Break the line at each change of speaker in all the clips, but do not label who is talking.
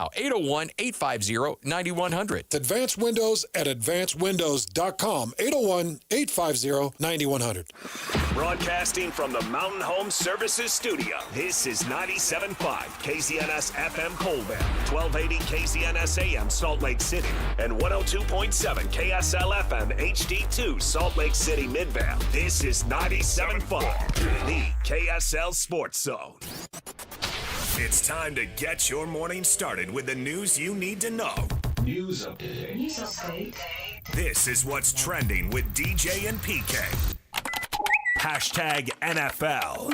now. 801-850-9100.
Advanced Windows at advancedwindows.com. 801-850-9100.
Broadcasting from the Mountain Home Services Studio, this is 97.5 KZNS FM Colville, 1280 KZNS AM Salt Lake City, and 102.7 KSL FM HD2 Salt Lake City Midvale. This is 97.5, the KSL Sports Zone. It's time to get your morning started with the news you need to know.
News update.
This is what's trending with DJ and PK. Hashtag NFL.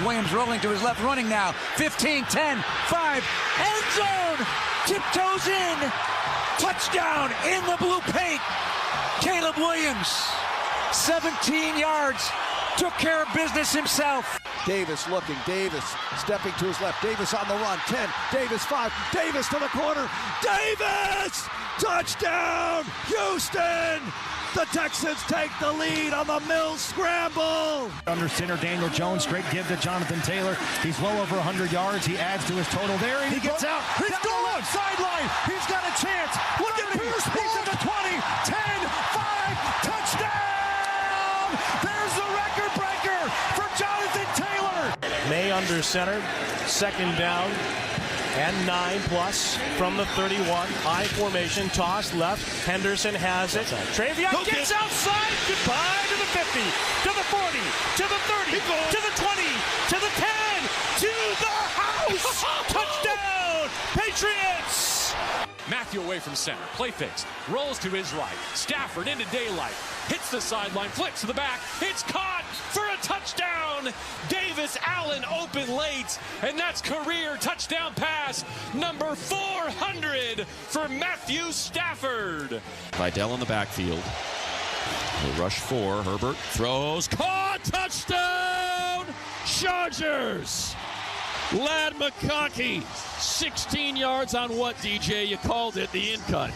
Williams rolling to his left, running now. 15, 10, 5, end zone! Tiptoes in! Touchdown in the blue paint! Caleb Williams, 17 yards, took care of business himself.
Davis looking, Davis stepping to his left, Davis on the run, 10, Davis 5, Davis to the corner, Davis! Touchdown, Houston! The Texans take the lead on the Mills scramble.
Under center, Daniel Jones, straight give to Jonathan Taylor. He's well over 100 yards. He adds to his total there, and he gets out. He's going sideline. He's got a chance. Look at Pierce. He's at the 20, 10, 5, touchdown! There's the record breaker for Jonathan Taylor.
May under center, second down. And 9+ from the 31. High formation, toss left. Henderson has it. Travion gets outside. Goodbye to the 50, to the 40, to the 30, to the 20, to the 10, to the house. Touchdown, Patriots.
Matthew away from center. Play fakes. Rolls to his right. Stafford into daylight. Hits the sideline. Flicks to the back. It's caught for a touchdown. Davis Allen open late. And that's career touchdown pass number 400 for Matthew Stafford.
Vidal in the backfield. The rush 4. Herbert throws. Caught. Touchdown. Chargers. Ladd McConkey, 16 yards on what, DJ? You called it, the in-cut.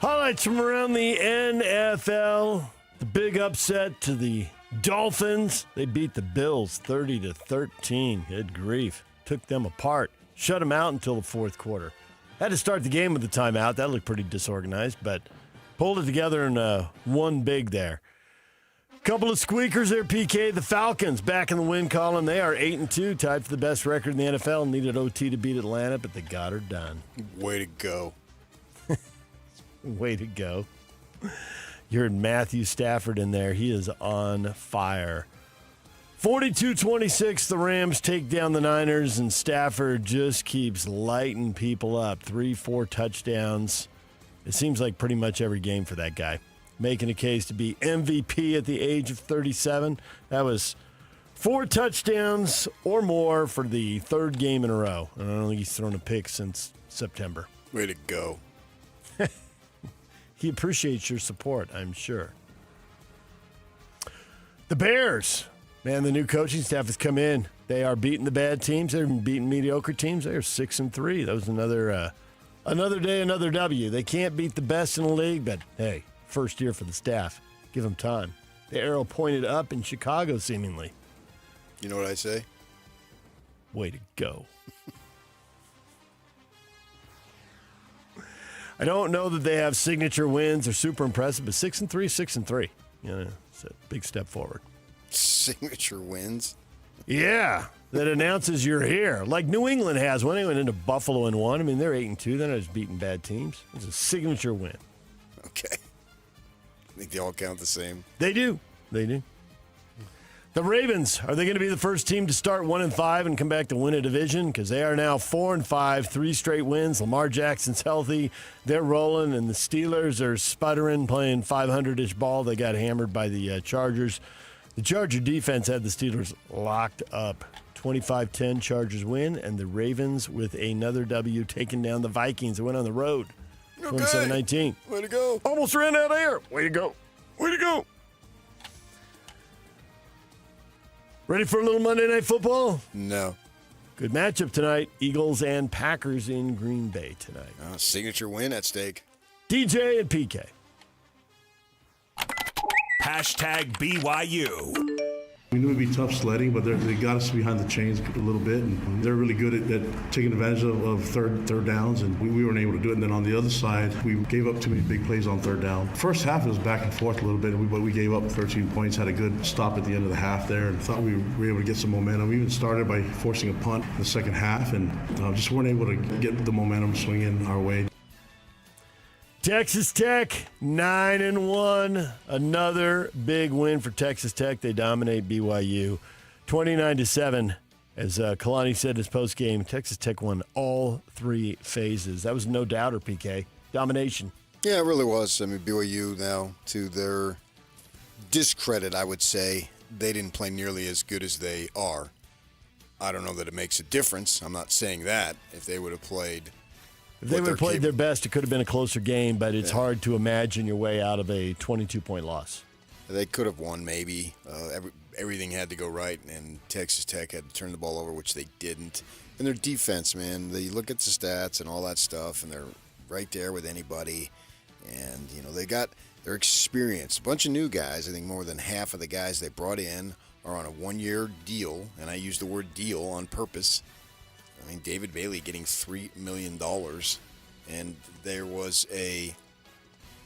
Highlights from around the NFL. The big upset to the Dolphins. They beat the Bills 30-13. Good grief. Took them apart. Shut them out until the fourth quarter. Had to start the game with a timeout. That looked pretty disorganized, but pulled it together and won big there. Couple of squeakers there, PK. The Falcons back in the win column. They are 8-2, tied for the best record in the NFL. Needed OT to beat Atlanta, but they got her done.
Way to go.
Way to go. You heard Matthew Stafford in there. He is on fire. 42-26, the Rams take down the Niners, and Stafford just keeps lighting people up. 3-4 touchdowns. It seems like pretty much every game for that guy. Making a case to be MVP at the age of 37. That was 4 touchdowns or more for the third game in a row. I don't think he's thrown a pick since September.
Way to go.
He appreciates your support, I'm sure. The Bears. Man, the new coaching staff has come in. They are beating the bad teams. They're beating mediocre teams. They are 6-3. That was another day, another W. They can't beat the best in the league, but hey, first year for the staff. Give them time. The arrow pointed up in Chicago, seemingly.
You know what I say?
Way to go. I don't know that they have signature wins or super impressive, but 6-3, 6-3. It's a big step forward.
Signature wins?
Yeah, that announces you're here. Like New England has one. They went into Buffalo and won. I mean, they're 8-2. They're not just beating bad teams. It's a signature win.
Okay. I think they all count the same.
They do. They do. The Ravens, are they going to be the first team to start 1-5 and come back to win a division? Because they are now 4-5, 3 straight wins. Lamar Jackson's healthy. They're rolling, and the Steelers are sputtering, playing 500-ish ball. They got hammered by the Chargers. The Charger defense had the Steelers locked up. 25-10 Chargers win, and the Ravens with another W taking down the Vikings. They went on the road. 27-19.
Way to go.
Almost ran out of air. Way to go. Way to go. Ready for a little Monday Night Football?
No.
Good matchup tonight. Eagles and Packers in Green Bay tonight.
Signature win at stake.
DJ and PK.
Hashtag BYU.
We knew it would be tough sledding, but they got us behind the chains a little bit, and they're really good at taking advantage of third downs, and we weren't able to do it. And then on the other side, we gave up too many big plays on third down. First half, it was back and forth a little bit, but we gave up 13 points, had a good stop at the end of the half there, and thought we were able to get some momentum. We even started by forcing a punt in the second half, and just weren't able to get the momentum swinging our way.
Texas Tech, 9-1. Another big win for Texas Tech. They dominate BYU 29-7. As Kalani said in his postgame, Texas Tech won all three phases. That was no doubter, PK. Domination.
Yeah, it really was. I mean, BYU now, to their discredit, I would say, they didn't play nearly as good as they are. I don't know that it makes a difference. I'm not saying that. If they would have played...
If they would have played their best, it could have been a closer game, but it's hard to imagine your way out of a 22-point loss.
They could have won, maybe. Everything had to go right, and Texas Tech had to turn the ball over, which they didn't. And their defense, man, they look at the stats and all that stuff, and they're right there with anybody. And, they got their experience. A bunch of new guys. I think more than half of the guys they brought in are on a one-year deal, and I use the word deal on purpose. I mean, David Bailey getting $3 million, and there was a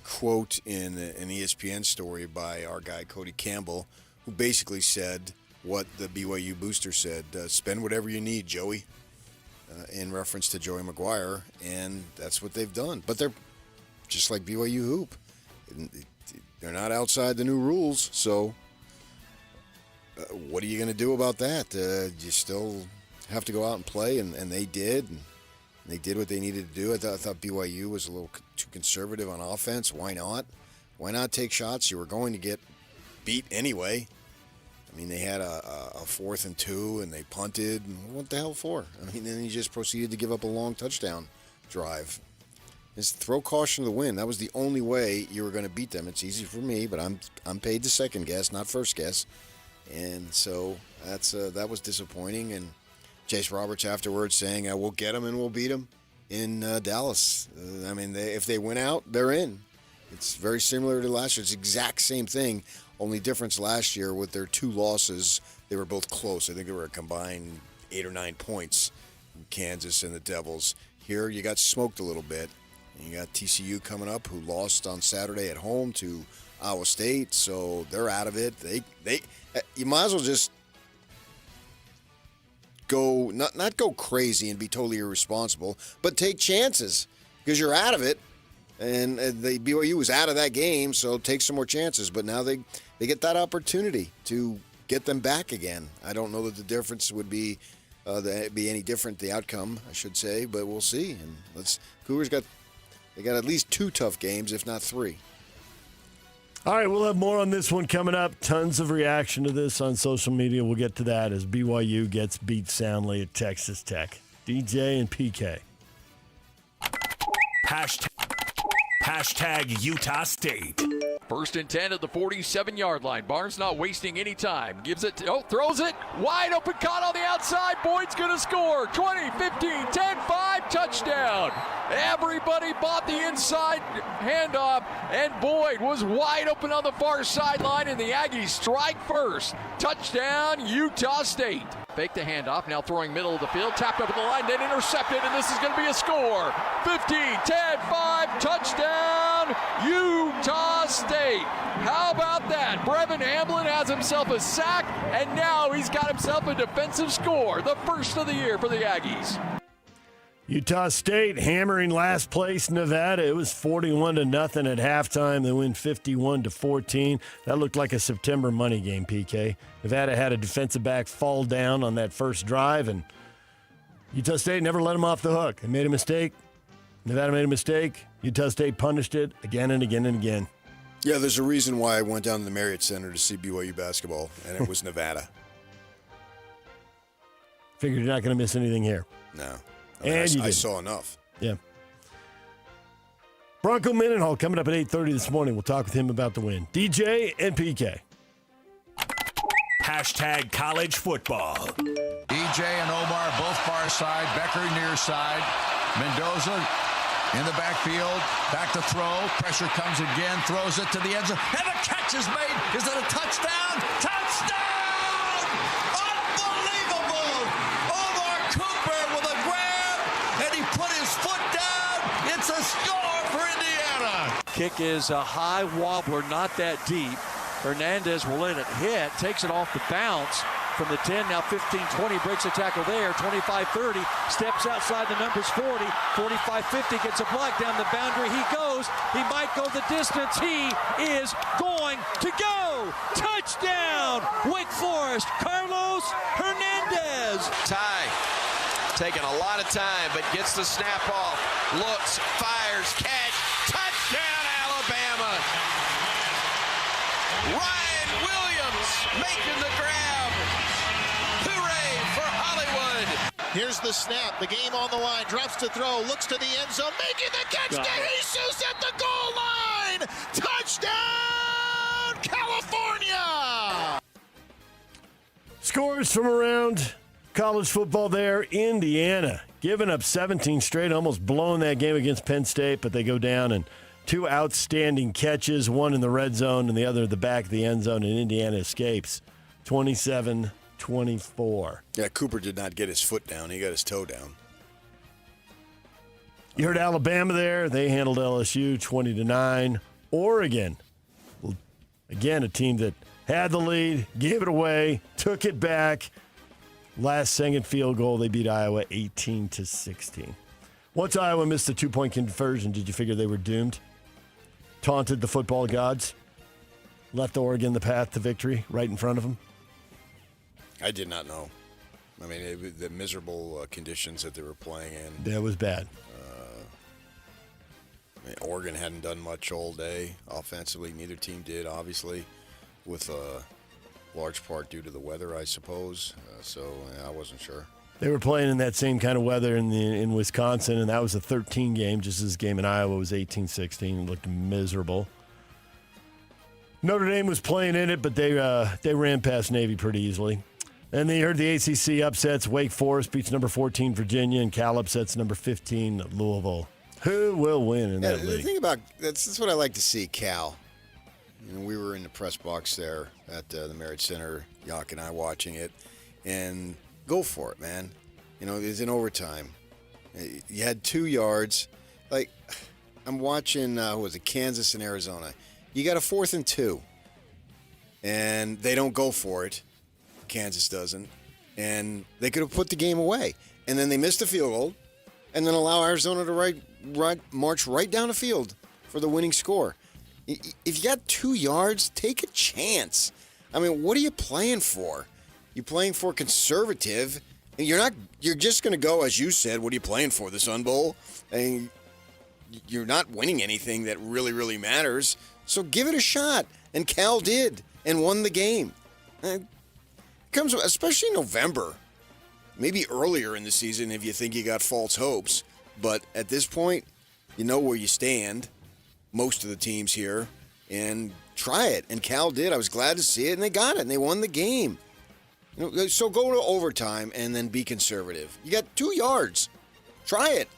quote in an ESPN story by our guy Cody Campbell, who basically said what the BYU booster said: "Spend whatever you need, Joey," in reference to Joey McGuire, and that's what they've done. But they're just like BYU hoop; they're not outside the new rules. So, what are you going to do about that? You still have to go out and play, and they did. And they did what they needed to do. I thought BYU was a little too conservative on offense. Why not? Why not take shots? You were going to get beat anyway. I mean, they had a 4th and 2, and they punted. And what the hell for? I mean, then he just proceeded to give up a long touchdown drive. Just throw caution to the wind. That was the only way you were going to beat them. It's easy for me, but I'm paid to second guess, not first guess. And so that was disappointing. And Chase Roberts afterwards saying, we'll get them and we'll beat them in Dallas. I mean, if they win out, they're in. It's very similar to last year. It's the exact same thing. Only difference last year with their 2 losses, they were both close. I think they were a combined 8 or 9 points, Kansas and the Devils. Here you got smoked a little bit. And you got TCU coming up, who lost on Saturday at home to Iowa State, so they're out of it. You might as well just go not go crazy and be totally irresponsible, but take chances because you're out of it. And the BYU was out of that game, so take some more chances. But now they get that opportunity to get them back again. I don't know that the difference would be any different, the outcome, I should say, but we'll see. And Cougars got at least 2 tough games, if not 3.
All right, we'll have more on this one coming up. Tons of reaction to this on social media. We'll get to that as BYU gets beat soundly at Texas Tech. DJ and PK.
Hashtag Utah State.
1st and 10 at the 47-yard line. Barnes not wasting any time. Gives it, throws it. Wide open, caught on the outside. Boyd's going to score. 20, 15, 10, 5, touchdown. Everybody bought the inside handoff, and Boyd was wide open on the far sideline, and the Aggies strike first. Touchdown, Utah State. Fake the handoff, now throwing middle of the field, tapped up at the line, then intercepted, and this is going to be a score. 15, 10, 5, touchdown, Utah State. How about that? Brevin Hamlin has himself a sack, and now he's got himself a defensive score, the first of the year for the Aggies.
Utah State hammering last place Nevada. It was 41-0 at halftime. They win 51-14. That looked like a September money game, PK. Nevada had a defensive back fall down on that first drive, and Utah State never let them off the hook. They made a mistake. Nevada made a mistake. Utah State punished it again and again and again.
Yeah, there's a reason why I went down to the Marriott Center to see BYU basketball, and it was Nevada.
Figured you're not going to miss anything here.
No.
I
saw enough.
Yeah. Bronco Mendenhall coming up at 8:30 this morning. We'll talk with him about the win. DJ and PK.
Hashtag college football.
DJ and Omar both far side. Becker near side. Mendoza in the backfield. Back to throw. Pressure comes again. Throws it to the end zone. And the catch is made. Is it a touchdown? Touchdown!
Kick is a high wobbler, not that deep. Hernandez will let it hit, takes it off the bounce from the 10, now 15-20, breaks a tackle there, 25-30, steps outside the numbers 40, 45-50, gets a block down the boundary, he goes, he might go the distance, he is going to go! Touchdown, Wake Forest, Carlos Hernandez!
Ty, taking a lot of time, but gets the snap off, looks, fires, catch, touchdown Alabama! Ryan Williams making the grab. Hooray for Hollywood.
Here's the snap. The game on the line. Drops to throw. Looks to the end zone. Making the catch. DeJesus at the goal line. Touchdown, California.
Scores from around college football there. Indiana giving up 17 straight, almost blowing that game against Penn State, but they go down and two outstanding catches, one in the red zone and the other at the back of the end zone, and Indiana escapes 27-24.
Yeah, Cooper did not get his foot down. He got his toe down.
You heard Alabama there. They handled LSU 20-9. Oregon, again, a team that had the lead, gave it away, took it back. Last second field goal, they beat Iowa 18-16. Once Iowa missed a 2-point conversion, did you figure they were doomed? Taunted the football gods, left Oregon the path to victory right in front of them?
I did not know. I mean, the miserable conditions that they were playing in.
That was bad.
I mean, Oregon hadn't done much all day offensively. Neither team did, obviously, with a large part due to the weather, I suppose. I wasn't sure.
They were playing in that same kind of weather in Wisconsin, and that was a 13 game, just as this game in Iowa was 18-16. It looked miserable. Notre Dame was playing in it, but they ran past Navy pretty easily. And then you heard the ACC upsets. Wake Forest beats number 14 Virginia, and Cal upsets number 15 Louisville. Who will win in that league?
The thing about that's what I like to see, Cal. We were in the press box there at the Marriott Center, Yak and I watching it, and go for it, man. It's in overtime. You had 2 yards. Like, I'm watching, Kansas and Arizona. You got a 4th and 2. And they don't go for it. Kansas doesn't. And they could have put the game away. And then they missed the field goal. And then allow Arizona to march right down the field for the winning score. If you got 2 yards, take a chance. I mean, what are you playing for? You're playing for conservative. You're just going to go, as you said, what are you playing for, the Sun Bowl? And you're not winning anything that really, really matters. So give it a shot. And Cal did and won the game. It comes, especially in November, maybe earlier in the season if you think you got false hopes. But at this point, you know where you stand, most of the teams here, and try it. And Cal did. I was glad to see it, and they got it, and they won the game. So go to overtime and then be conservative. You got 2 yards. Try it.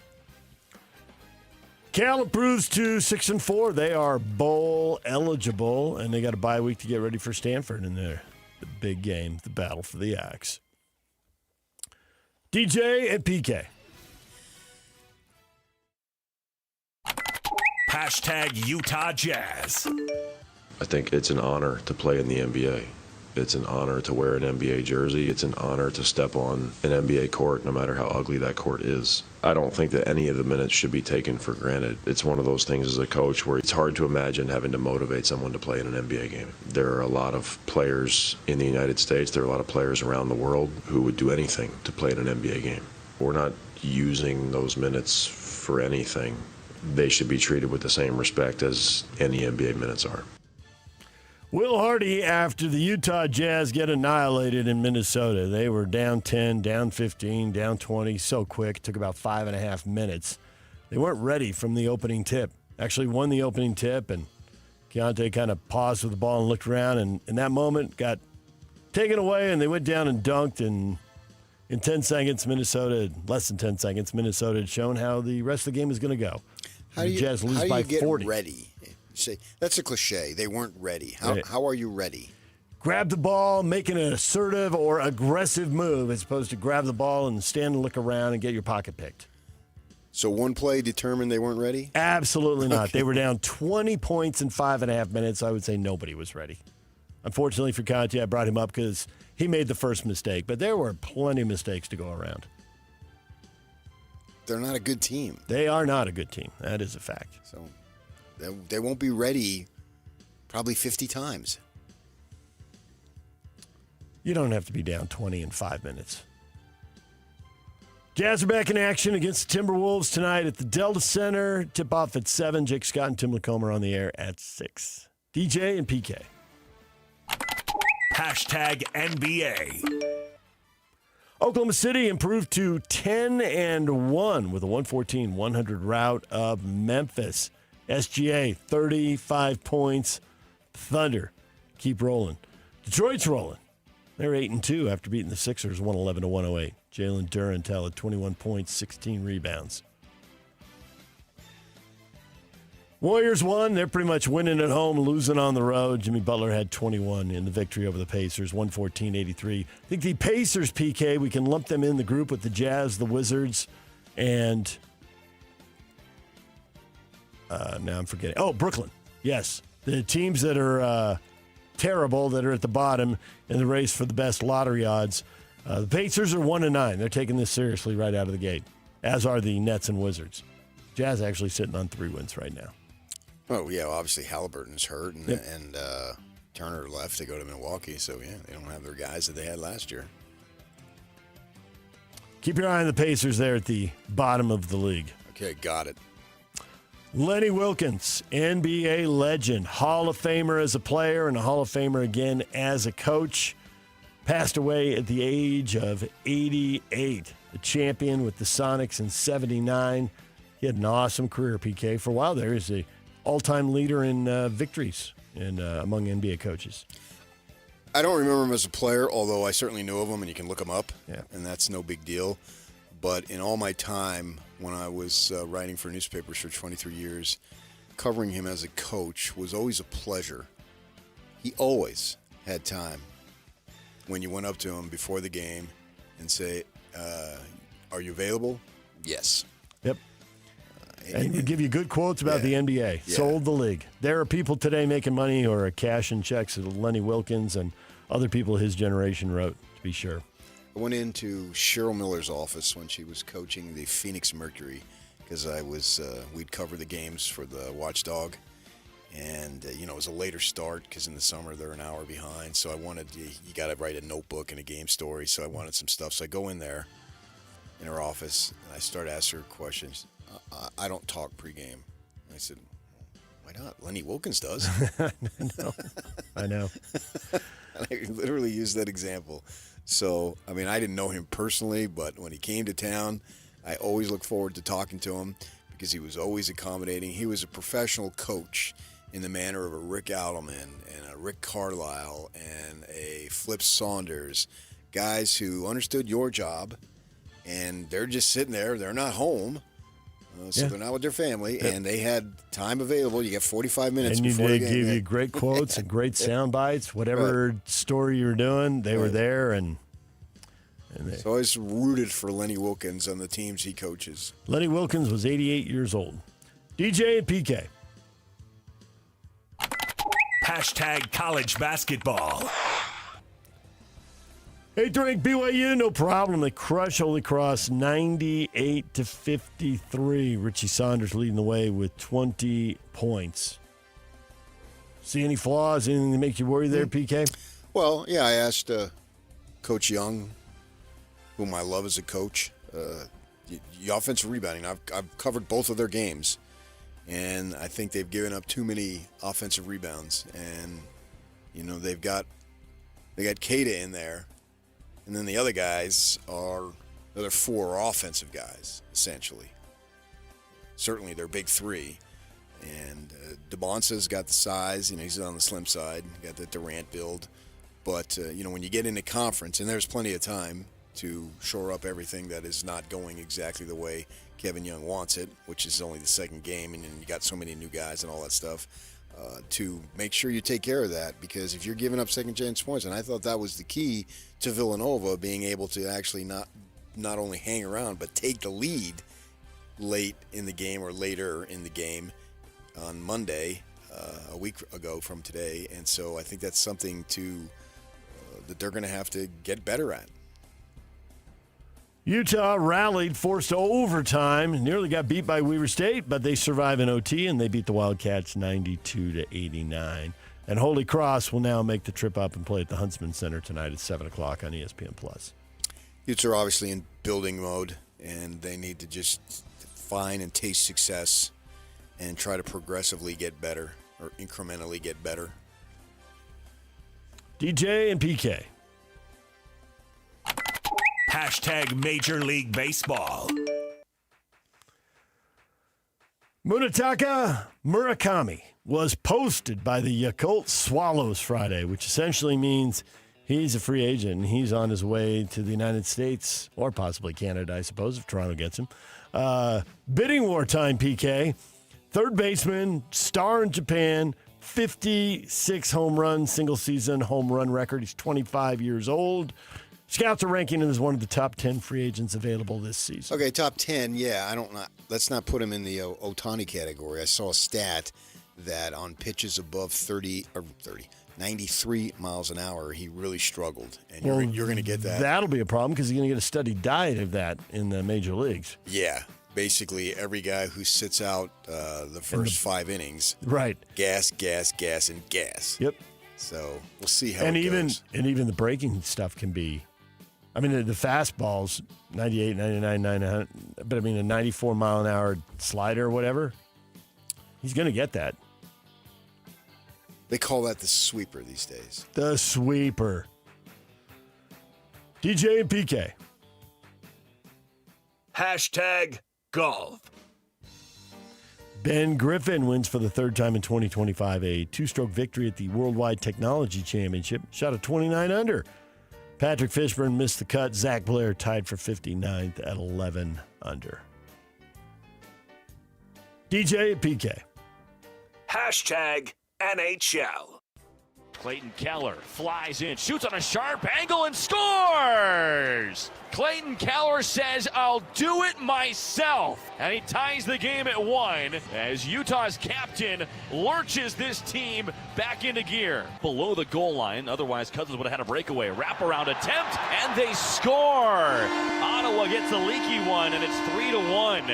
Cal improves to 6-4. They are bowl eligible, and they got a bye week to get ready for Stanford in the big game, the battle for the Axe. DJ and PK.
Hashtag Utah Jazz.
I think it's an honor to play in the NBA. It's an honor to wear an NBA jersey. It's an honor to step on an NBA court, no matter how ugly that court is. I don't think that any of the minutes should be taken for granted. It's one of those things as a coach where it's hard to imagine having to motivate someone to play in an NBA game. There are a lot of players in the United States, there are a lot of players around the world who would do anything to play in an NBA game. We're not using those minutes for anything. They should be treated with the same respect as any NBA minutes are.
Will Hardy, after the Utah Jazz get annihilated in Minnesota, they were down 10, down 15, down 20 so quick, took about 5.5 minutes. They weren't ready from the opening tip. Actually won the opening tip, and Keontae kind of paused with the ball and looked around, and in that moment got taken away, and they went down and dunked, and in 10 seconds, less than 10 seconds, Minnesota had shown how the rest of the game is going to go. The Jazz lose by 40.
How do you get ready? Say, that's a cliche. They weren't ready. How are you ready?
Grab the ball, make an assertive or aggressive move as opposed to grab the ball and stand and look around and get your pocket picked.
So one play determined they weren't ready?
Absolutely not.
Okay.
They were down 20 points in 5.5 minutes. I would say nobody was ready. Unfortunately for Conti, I brought him up because he made the first mistake, but there were plenty of mistakes to go around.
They're not a good team.
They are not a good team. That is a fact.
So they won't be ready probably 50 times.
You don't have to be down 20 in 5 minutes. Jazz are back in action against the Timberwolves tonight at the Delta Center. Tip-off at 7. Jake Scott and Tim Lacombe are on the air at 6. DJ and PK.
Hashtag NBA.
Oklahoma City improved to 10-1 with a 114-100 rout of Memphis. SGA, 35 points. Thunder keep rolling. Detroit's rolling. They're 8-2 after beating the Sixers 111-108. Jalen Durantel at 21 points, 16 rebounds. Warriors won. They're pretty much winning at home, losing on the road. Jimmy Butler had 21 in the victory over the Pacers, 114-83. I think the Pacers, PK, we can lump them in the group with the Jazz, the Wizards, and now I'm forgetting. Oh, Brooklyn. Yes. The teams that are terrible, that are at the bottom in the race for the best lottery odds. The Pacers are 1-9. They're taking this seriously right out of the gate, as are the Nets and Wizards. Jazz actually sitting on 3 wins right now.
Oh, yeah, obviously Halliburton's hurt, and Turner left to go to Milwaukee, so, yeah, they don't have their guys that they had last year.
Keep your eye on the Pacers there at the bottom of the league.
Okay, got it.
Lenny Wilkens, NBA legend, Hall of Famer as a player and a Hall of Famer again as a coach, passed away at the age of 88. The champion with the Sonics in 79. He had an awesome career, PK. For a while there, he's the all-time leader in victories among NBA coaches.
I don't remember him as a player, although I certainly knew of him, and you can look him up,
yeah.
And that's no big deal. But in all my time, when I was writing for newspapers for 23 years, covering him as a coach was always a pleasure. He always had time when you went up to him before the game and say, are you available? Yes.
Yep. And he'd give you good quotes about the NBA. Yeah. Sold the league. There are people today making money or cashing checks that Lenny Wilkens and other people his generation wrote, to be sure.
I went into Cheryl Miller's office when she was coaching the Phoenix Mercury because we'd cover the games for the Watchdog. And, it was a later start because in the summer they're an hour behind. So you got to write a notebook and a game story. So I wanted some stuff. So I go in there in her office and I start asking her questions. I don't talk pregame. I said, why not? Lenny Wilkens does.
I know.
And I literally used that example. So, I didn't know him personally, but when he came to town, I always looked forward to talking to him because he was always accommodating. He was a professional coach in the manner of a Rick Alderman and a Rick Carlisle and a Flip Saunders, guys who understood your job, and they're just sitting there. They're not home. They're not with their family, and they had time available. You get 45 minutes before the game.
And they gave you great quotes and great sound bites. Whatever story you were doing, they were there.
So I always rooted for Lenny Wilkens on the teams he coaches.
Lenny Wilkens was 88 years old. DJ and PK.
Hashtag college basketball.
8th-ranked BYU, no problem. They crush Holy Cross 98-53. Richie Saunders leading the way with 20 points. See any flaws? Anything that makes you worry there, PK?
Well, yeah, I asked Coach Young, whom I love as a coach, the offensive rebounding. I've covered both of their games, and I think they've given up too many offensive rebounds. And they got Keita in there. And then the other guys the other 4 are offensive guys, essentially. Certainly they're big 3. And DeBonsa's got the size. He's on the slim side. Got the Durant build. But, when you get into conference, and there's plenty of time to shore up everything that is not going exactly the way Kevin Young wants it, which is only the second game, and you got so many new guys and all that stuff, to make sure you take care of that, because if you're giving up second-chance points, and I thought that was the key to Villanova, being able to actually not only hang around but take the lead late in the game or later in the game on Monday, a week ago from today. And so I think that's something that they're going to have to get better at.
Utah rallied, forced overtime, nearly got beat by Weber State, but they survive in OT, and they beat the Wildcats 92-89. And Holy Cross will now make the trip up and play at the Huntsman Center tonight at 7 o'clock on ESPN+.
Utes are obviously in building mode, and they need to just find and taste success and try to progressively get better or incrementally get better.
DJ and PK.
Hashtag Major League Baseball.
Munetaka Murakami was posted by the Yakult Swallows Friday, which essentially means he's a free agent and he's on his way to the United States or possibly Canada, I suppose, if Toronto gets him. Bidding war time, PK. Third baseman, star in Japan, 56 home runs, single season home run record. He's 25 years old. Scouts are ranking him as one of the top 10 free agents available this season.
Okay, top 10, yeah. Let's not put him in the Ohtani category. I saw a stat that on pitches above 93 miles an hour, he really struggled. And you're going to get that.
That'll be a problem because you're going to get a steady diet of that in the major leagues.
Yeah. Basically, every guy who sits out the first 5 innings,
right?
Gas, and gas.
Yep.
So we'll see how
it
goes.
And even the breaking stuff can be, I mean, the fastballs, 98, 99, 900, but I mean, a 94 mile an hour slider or whatever, he's going to get that.
They call that the sweeper these days.
The sweeper. DJ and PK.
Hashtag golf.
Ben Griffin wins for the third time in 2025 a 2-stroke victory at the Worldwide Technology Championship. Shot a 29 under. Patrick Fishburne missed the cut. Zach Blair tied for 59th at 11 under. DJ and PK.
Hashtag NHL.
Clayton Keller flies in, shoots on a sharp angle, and scores! Clayton Keller says, I'll do it myself. And he ties the game at 1 as Utah's captain lurches this team back into gear. Below the goal line, otherwise Cousins would have had a breakaway. Wraparound attempt, and they score! Ottawa gets a leaky one, and it's 3-1.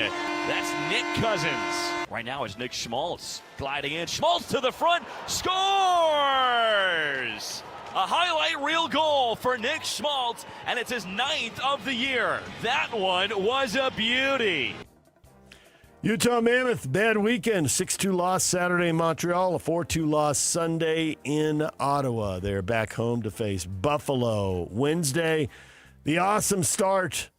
That's Nick Cousins. Right now it's Nick Schmaltz gliding in. Schmaltz to the front, scores! A highlight reel goal for Nick Schmaltz, and it's his 9th of the year. That one was a beauty.
Utah Mammoth, bad weekend. 6-2 loss Saturday in Montreal, a 4-2 loss Sunday in Ottawa. They're back home to face Buffalo. Wednesday, the awesome start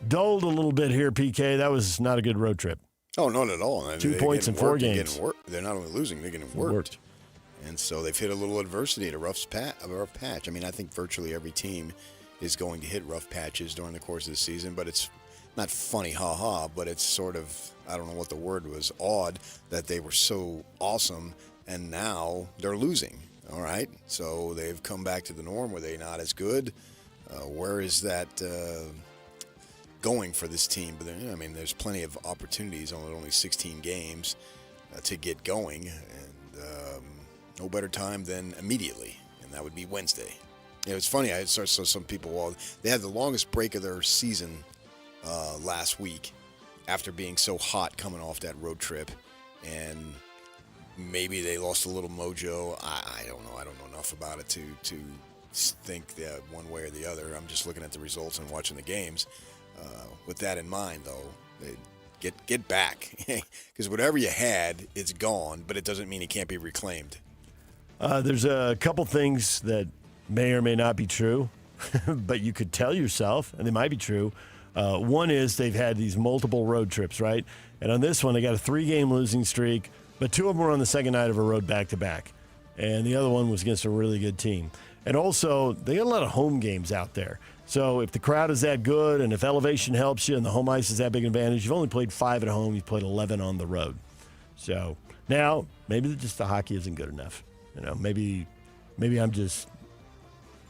dulled a little bit here, PK. That was not a good road trip.
Oh, not at all.
2 points in 4 games.
They're not only losing, they're getting worked. And so they've hit a little adversity at a rough patch. I mean, I think virtually every team is going to hit rough patches during the course of the season, but it's not funny, but it's sort of, I don't know what the word was, odd that they were so awesome and now they're losing. All right. So they've come back to the norm where they're not as good. Where is that going for this team? But I mean, there's plenty of opportunities on only 16 games to get going, and no better time than immediately, and that would be Wednesday. It's funny. I saw some people. They had the longest break of their season last week after being so hot coming off that road trip, and maybe they lost a little mojo. I don't know. I don't know enough about it to think that one way or the other. I'm just looking at the results and watching the games. With that in mind, though, get back, because whatever you had, it's gone, but it doesn't mean it can't be reclaimed.
There's a couple things that may or may not be true, but you could tell yourself, and they might be true. One is they've had these multiple road trips, right? And on this one, they got a 3-game losing streak, but 2 of them were on the second night of a road back-to-back, and the other one was against a really good team. And also, they got a lot of home games out there. So if the crowd is that good and if elevation helps you and the home ice is that big advantage, you've only played 5 at home, you've played 11 on the road. So now maybe just the hockey isn't good enough. Maybe I'm just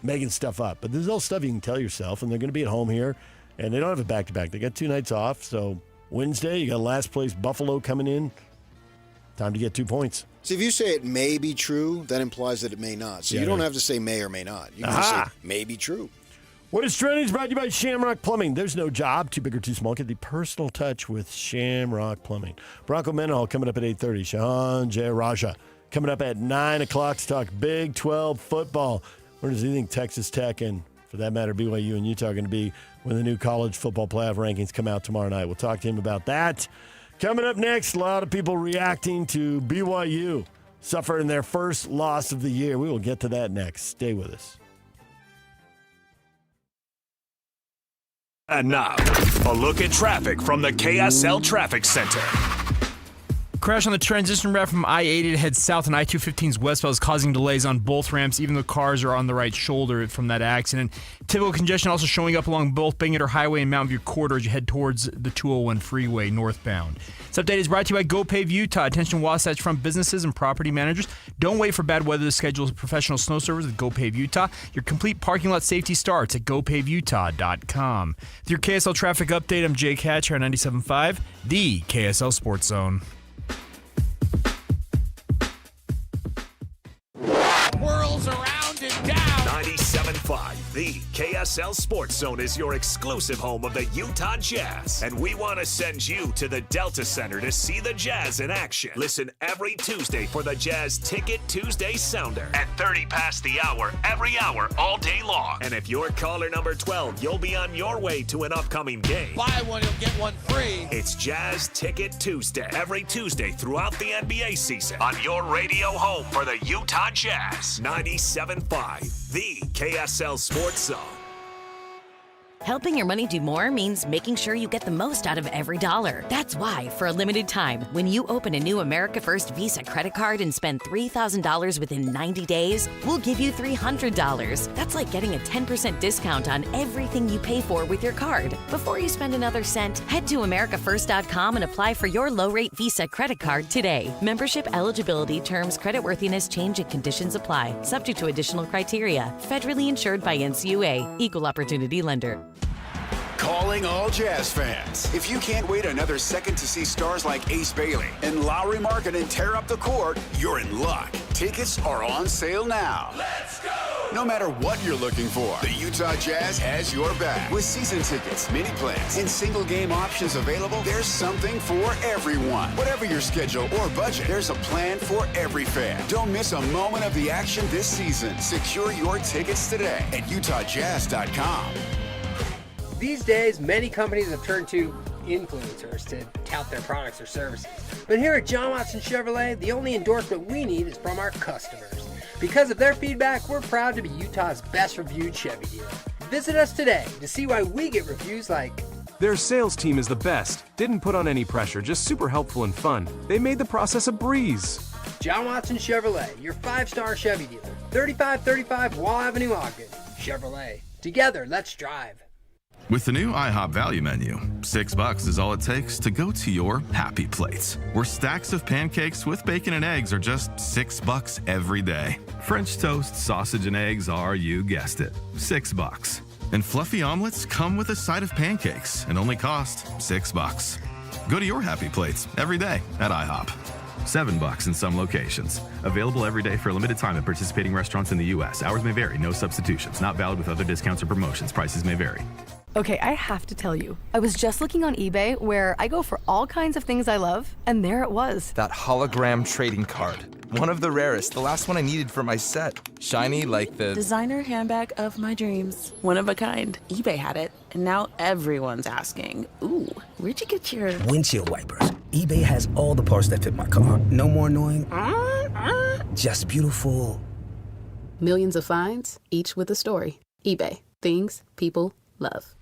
making stuff up. But this is all stuff you can tell yourself, and they're going to be at home here, and they don't have a back-to-back. They got 2 nights off, so Wednesday, you got last place Buffalo coming in. Time to get 2 points.
See, if you say it may be true, that implies that it may not. So you don't have to say may or may not. You can just say may be true.
What is trending is brought to you by Shamrock Plumbing. There's no job too big or too small. Get the personal touch with Shamrock Plumbing. Bronco Mendenhall coming up at 8:30. Shahan Jayaraja coming up at 9 o'clock to talk Big 12 football. Where does he think Texas Tech and, for that matter, BYU and Utah are going to be when the new college football playoff rankings come out tomorrow night? We'll talk to him about that. Coming up next, a lot of people reacting to BYU suffering their first loss of the year. We will get to that next. Stay with us.
And now, a look at traffic from the KSL Traffic Center.
Crash on the transition route from I-80 to head south and I-215's westbound is causing delays on both ramps, even though cars are on the right shoulder from that accident. Typical congestion also showing up along both Bangor Highway and Mountain View corridor as you head towards the 201 freeway northbound. This update is brought to you by GoPave Utah. Attention Wasatch Front businesses and property managers. Don't wait for bad weather to schedule professional snow service with GoPave Utah. Your complete parking lot safety starts at GoPaveUtah.com. With your KSL traffic update, I'm Jake Hatcher on 97.5, the KSL Sports Zone.
Whirls around and down. 97.5, the KSL Sports Zone is your exclusive home of the Utah Jazz. And we want to send you to the Delta Center to see the Jazz in action. Listen every Tuesday for the Jazz Ticket Tuesday Sounder at 30 past the hour, every hour, all day long. And if you're caller number 12, you'll be on your way to an upcoming game.
Buy one, you'll get one free.
It's Jazz Ticket Tuesday, every Tuesday throughout the NBA season on your radio home for the Utah Jazz. 97.5, the KSL Sports Zone.
Helping your money do more means making sure you get the most out of every dollar. That's why, for a limited time, when you open a new America First Visa credit card and spend $3,000 within 90 days, we'll give you $300. That's like getting a 10% discount on everything you pay for with your card. Before you spend another cent, head to AmericaFirst.com and apply for your low-rate Visa credit card today. Membership eligibility, terms, creditworthiness, change, and conditions apply. Subject to additional criteria. Federally insured by NCUA. Equal Opportunity Lender.
Calling all Jazz fans. If you can't wait another second to see stars like Ace Bailey and Lowry Markkanen tear up the court, you're in luck. Tickets are on sale now. Let's go! No matter what you're looking for, the Utah Jazz has your back. With season tickets, mini plans, and single game options available, there's something for everyone. Whatever your schedule or budget, there's a plan for every fan. Don't miss a moment of the action this season. Secure your tickets today at UtahJazz.com.
These days, many companies have turned to influencers to tout their products or services. But here at John Watson Chevrolet, the only endorsement we need is from our customers. Because of their feedback, we're proud to be Utah's best reviewed Chevy dealer. Visit us today to see why we get reviews like,
"Their sales team is the best. Didn't put on any pressure, just super helpful and fun. They made the process a breeze."
John Watson Chevrolet, your 5-star Chevy dealer. 3535 Wall Avenue, Ogden. Chevrolet. Together, let's drive.
With the new IHOP value menu, $6 is all it takes to go to your happy place, where stacks of pancakes with bacon and eggs are just $6 every day. French toast, sausage, and eggs are, you guessed it, $6. And fluffy omelets come with a side of pancakes and only cost $6. Go to your happy plates every day at IHOP. $7 in some locations. Available every day for a limited time at participating restaurants in the U.S. Hours may vary. No substitutions. Not valid with other discounts or promotions. Prices may vary.
Okay, I have to tell you, I was just looking on eBay where I go for all kinds of things I love, and there it was.
That hologram trading card. One of the rarest, the last one I needed for my set. Shiny like the
designer handbag of my dreams. One of a kind. eBay had it, and now everyone's asking, ooh, where'd you get your
windshield wipers? eBay has all the parts that fit my car. No more annoying, just beautiful.
Millions of finds, each with a story. eBay. Things people love.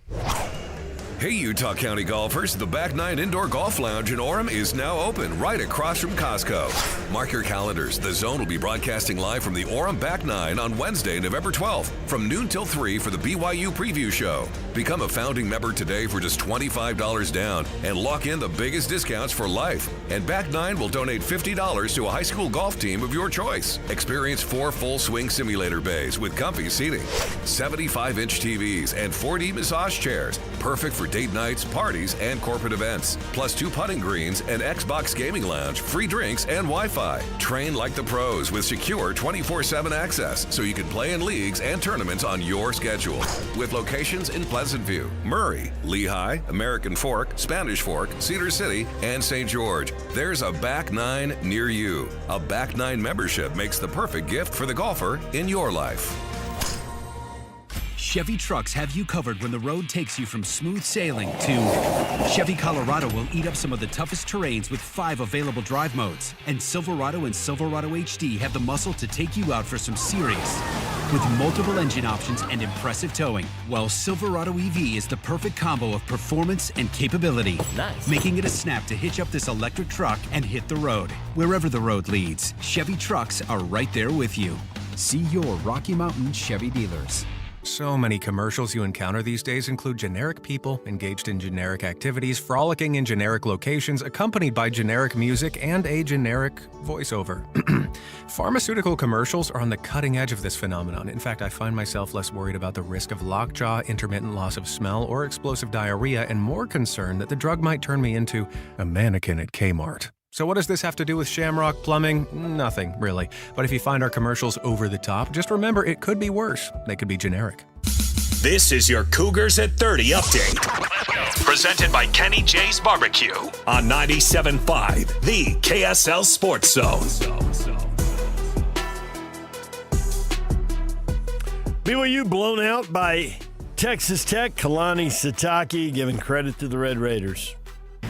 Hey, Utah County golfers, the Back 9 Indoor Golf Lounge in Orem is now open right across from Costco. Mark your calendars. The Zone will be broadcasting live from the Orem Back 9 on Wednesday, November 12th, from noon till 3 for the BYU Preview Show. Become a founding member today for just $25 down and lock in the biggest discounts for life. And Back 9 will donate $50 to a high school golf team of your choice. Experience 4 full swing simulator bays with comfy seating, 75-inch TVs, and 4D massage chairs, perfect for date nights, parties, and corporate events. Plus 2 putting greens, an Xbox gaming lounge, free drinks, and Wi-Fi. Train like the pros with secure 24/7 access so you can play in leagues and tournaments on your schedule. With locations in Pleasant View, Murray, Lehigh, American Fork, Spanish Fork, Cedar City, and St. George. There's a Back Nine near you. A Back Nine membership makes the perfect gift for the golfer in your life.
Chevy trucks have you covered when the road takes you from smooth sailing to Chevy Colorado will eat up some of the toughest terrains with 5 available drive modes. And Silverado and Silverado HD have the muscle to take you out for some serious. With multiple engine options and impressive towing, while Silverado EV is the perfect combo of performance and capability. Nice. Making it a snap to hitch up this electric truck and hit the road. Wherever the road leads, Chevy trucks are right there with you. See your Rocky Mountain Chevy dealers.
So many commercials you encounter these days include generic people engaged in generic activities, frolicking in generic locations, accompanied by generic music and a generic voiceover. Pharmaceutical commercials are on the cutting edge of this phenomenon. In fact, I find myself less worried about the risk of lockjaw, intermittent loss of smell, or explosive diarrhea, and more concerned that the drug might turn me into a mannequin at Kmart. So what does this have to do with Shamrock Plumbing? Nothing, really. But if you find our commercials over the top, just remember it could be worse. They could be generic.
This is your Cougars at 30 update. Presented by Kenny J's Barbecue on 97.5, the KSL Sports Zone.
BYU blown out by Texas Tech. Kalani Sitake giving credit to the Red Raiders.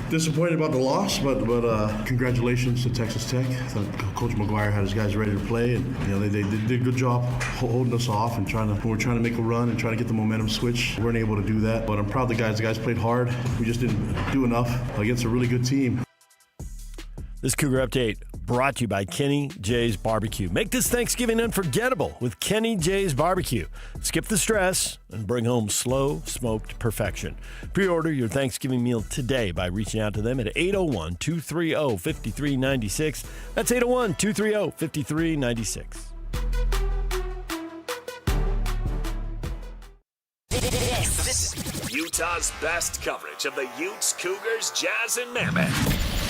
Disappointed about the loss, but congratulations to Texas Tech. I thought Coach McGuire had his guys ready to play, and they did a good job holding us off and we're trying to make a run and trying to get the momentum switch. We weren't able to do that, but I'm proud of the guys. The guys played hard. We just didn't do enough against a really good team.
This Cougar Update brought to you by Kenny J's Barbecue. Make this Thanksgiving unforgettable with Kenny J's Barbecue. Skip the stress and bring home slow smoked perfection. Pre-order your Thanksgiving meal today by reaching out to them at 801-230-5396. That's 801-230-5396.
This is Utah's best coverage of the Utes, Cougars, Jazz, and Mammoth.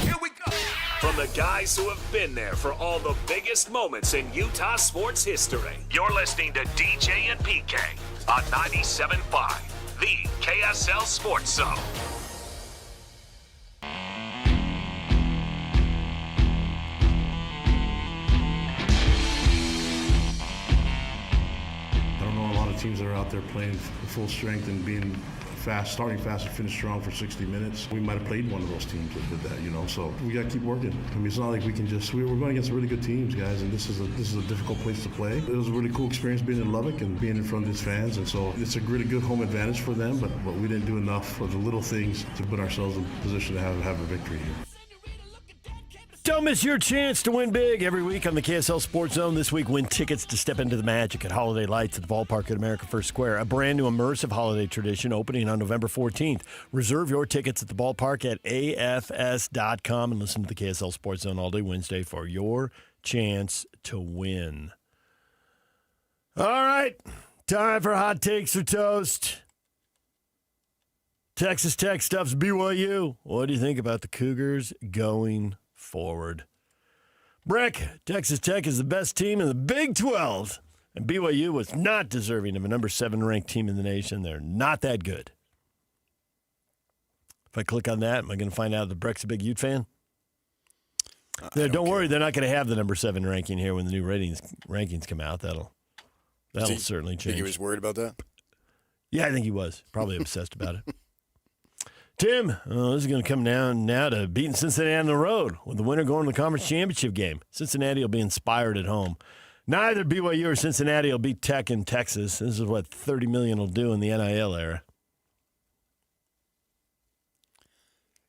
Here we go. From the guys who have been there for all the biggest moments in Utah sports history. You're listening to DJ and PK on 97.5, the KSL Sports Zone.
I don't know a lot of teams that are out there playing full strength and being fast, starting fast and finish strong for 60 minutes. We might have played one of those teams that did that, so we got to keep working. I mean, it's not like we can just, we're going against really good teams, guys, and this is a difficult place to play. It was a really cool experience being in Lubbock and being in front of these fans, and so it's a really good home advantage for them, but we didn't do enough for the little things to put ourselves in position to have a victory here.
Don't miss your chance to win big every week on the KSL Sports Zone. This week, win tickets to step into the magic at Holiday Lights at the ballpark at America First Square, a brand new immersive holiday tradition opening on November 14th. Reserve your tickets at the ballpark at afs.com and listen to the KSL Sports Zone all day Wednesday for your chance to win. All right, time for hot takes or toast. Texas Tech stuffs BYU. What do you think about the Cougars going forward? Brick, Texas Tech is the best team in the Big 12, and BYU was not deserving of a number 7 ranked team in the nation. They're not that good. If I click on that, am I going to find out that Brick's a big Ute fan? Don't worry, they're not going to have the number 7 ranking here when the new rankings come out. That'll certainly change.
Think he was worried about that?
Yeah, I think he was. Probably obsessed about it. Tim, this is going to come down now to beating Cincinnati on the road, with the winner going to the conference championship game. Cincinnati will be inspired at home. Neither BYU or Cincinnati will beat Tech in Texas. This is what $30 million will do in the NIL era.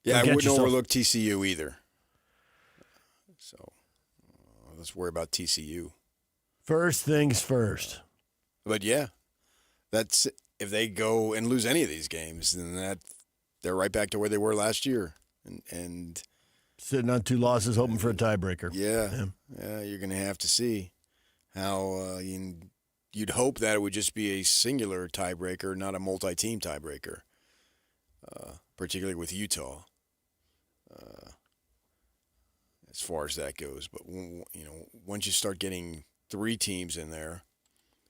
Yeah, I wouldn't overlook TCU either. So let's worry about TCU.
First things first.
But yeah, that's if they go and lose any of these games, then they're right back to where they were last year, and
sitting on 2 losses, hoping for a tiebreaker.
Yeah, you're going to have to see how you'd hope that it would just be a singular tiebreaker, not a multi-team tiebreaker. particularly with Utah, as far as that goes. But, once you start getting 3 teams in there,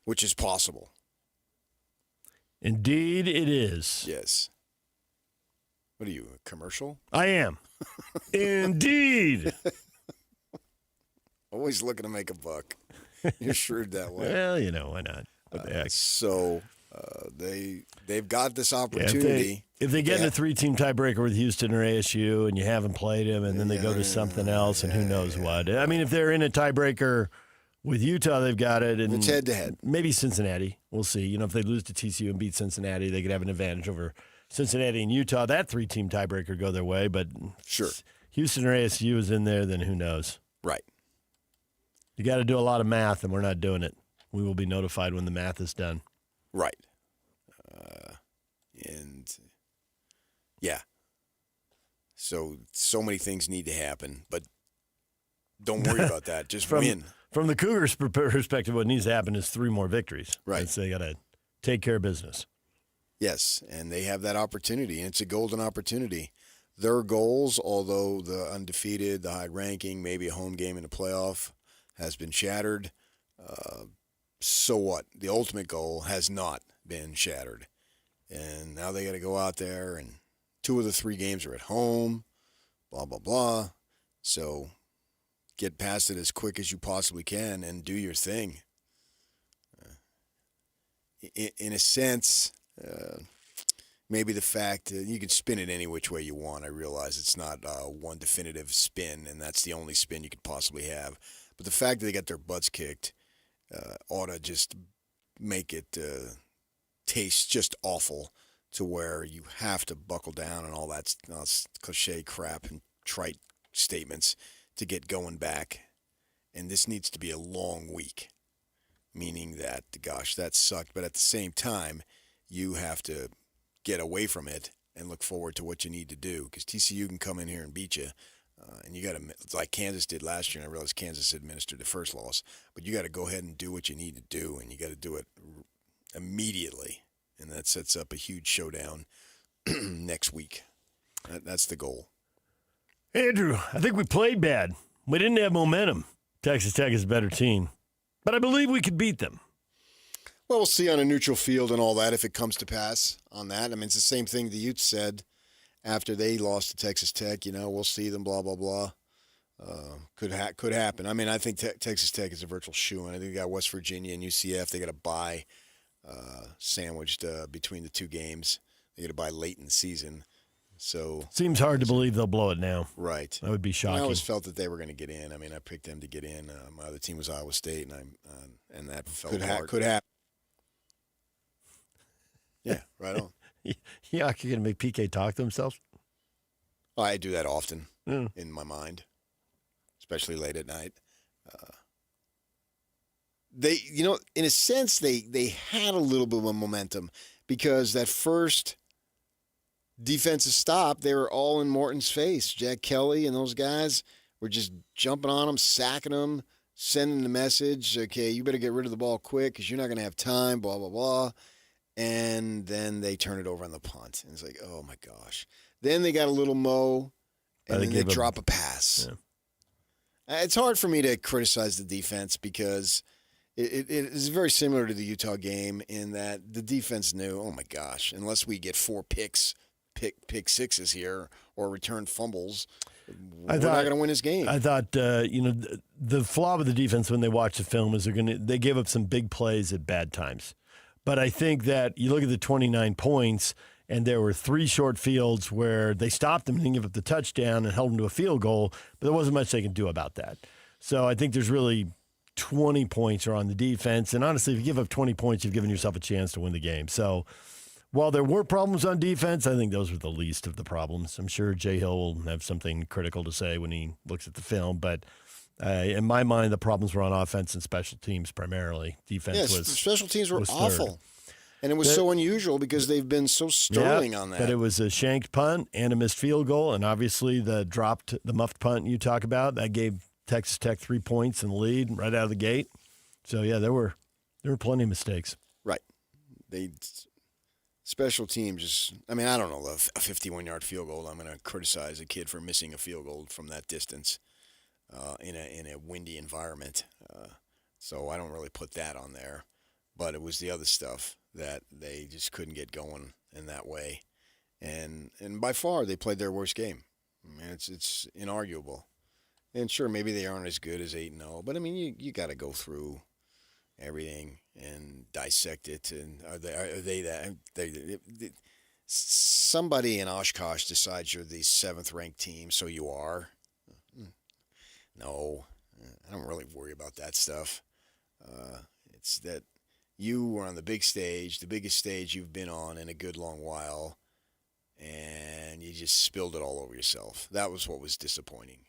which is possible.
Indeed, it is.
Yes. What are you, a commercial?
I am. Indeed.
Always looking to make a buck. You're shrewd that way.
Well, why not? What the heck?
So they've got this opportunity.
If they get in a 3-team tiebreaker with Houston or ASU and you haven't played them and then they go to something else and who knows what. I mean, if they're in a tiebreaker with Utah, they've got it. And
it's head-to-head.
Maybe Cincinnati. We'll see. If they lose to TCU and beat Cincinnati, they could have an advantage over Cincinnati and Utah. That 3-team tiebreaker go their way. But
sure,
Houston or ASU is in there, then who knows?
Right.
You got to do a lot of math, and we're not doing it. We will be notified when the math is done.
Right. And, yeah. So many things need to happen, but don't worry about that. Just win.
From the Cougars' perspective, what needs to happen is 3 more victories.
Right.
So they got to take care of business.
Yes, and they have that opportunity, and it's a golden opportunity. Their goals, although the undefeated, the high ranking, maybe a home game in the playoff, has been shattered. So what? The ultimate goal has not been shattered. And now they got to go out there, and 2 of the 3 games are at home, blah, blah, blah. So get past it as quick as you possibly can and do your thing. In a sense, maybe the fact that you can spin it any which way you want. I realize it's not one definitive spin, and that's the only spin you could possibly have. But the fact that they got their butts kicked ought to just make it taste just awful, to where you have to buckle down and all that cliche crap and trite statements to get going back. And this needs to be a long week, meaning that, gosh, that sucked. But at the same time, you have to get away from it and look forward to what you need to do, because TCU can come in here and beat you. And you got to, like Kansas did last year, and I realize Kansas administered the first loss, but you got to go ahead and do what you need to do, and you got to do it immediately. And that sets up a huge showdown next week. That's the goal.
Andrew, I think we played bad. We didn't have momentum. Texas Tech is a better team, but I believe we could beat them.
Well, we'll see on a neutral field and all that if it comes to pass on that. I mean, it's the same thing the Utes said after they lost to Texas Tech. We'll see them, blah, blah, blah. Could happen. I mean, I think Texas Tech is a virtual shoo-in. I think they got West Virginia and UCF. They got a bye sandwiched between the 2 games. They got a bye late in the season. So
seems hard to believe they'll blow it now.
Right.
That would be shocking.
I always felt that they were going to get in. I mean, I picked them to get in. My other team was Iowa State, and that fell apart. Could happen. Yeah, right on.
Yeah, you're going to make PK talk to himself?
I do that often in my mind, especially late at night. They, in a sense, they had a little bit of momentum, because that first defensive stop, they were all in Morton's face. Jack Kelly and those guys were just jumping on him, sacking him, sending the message, okay, you better get rid of the ball quick because you're not going to have time, blah, blah, blah. And then they turn it over on the punt. And it's like, oh, my gosh. Then they got a little mo, and then they drop a pass. Yeah. It's hard for me to criticize the defense, because it is very similar to the Utah game in that the defense knew, oh, my gosh, unless we get 4 pick sixes here or return fumbles, we're not going to win this game.
I thought, the flaw with the defense when they watch the film is they gave up some big plays at bad times. But I think that you look at the 29 points, and there were 3 short fields where they stopped them and didn't give up the touchdown and held them to a field goal, but there wasn't much they could do about that. So I think there's really 20 points are on the defense. And honestly, if you give up 20 points, you've given yourself a chance to win the game. So while there were problems on defense, I think those were the least of the problems. I'm sure Jay Hill will have something critical to say when he looks at the film, but in my mind, the problems were on offense and special teams primarily. Defense was
special teams were awful. Third. And it was so unusual because they've been so sterling on that.
But it was a shanked punt and a missed field goal, and obviously the muffed punt you talk about, that gave Texas Tech 3 points in the lead right out of the gate. So, yeah, there were plenty of mistakes.
Right. special teams is, I mean, I don't know, a 51-yard field goal. I'm going to criticize a kid for missing a field goal from that distance in a windy environment. So I don't really put that on there. But it was the other stuff that they just couldn't get going in that way. And by far, they played their worst game. I mean, it's inarguable. And sure, maybe they aren't as good as 8-0, but I mean, you got to go through everything and dissect it. And are they that? Somebody in Oshkosh decides you're the 7th-ranked team, so you are. No, I don't really worry about that stuff. It's that you were on the big stage, the biggest stage you've been on in a good long while, and you just spilled it all over yourself. That was what was disappointing.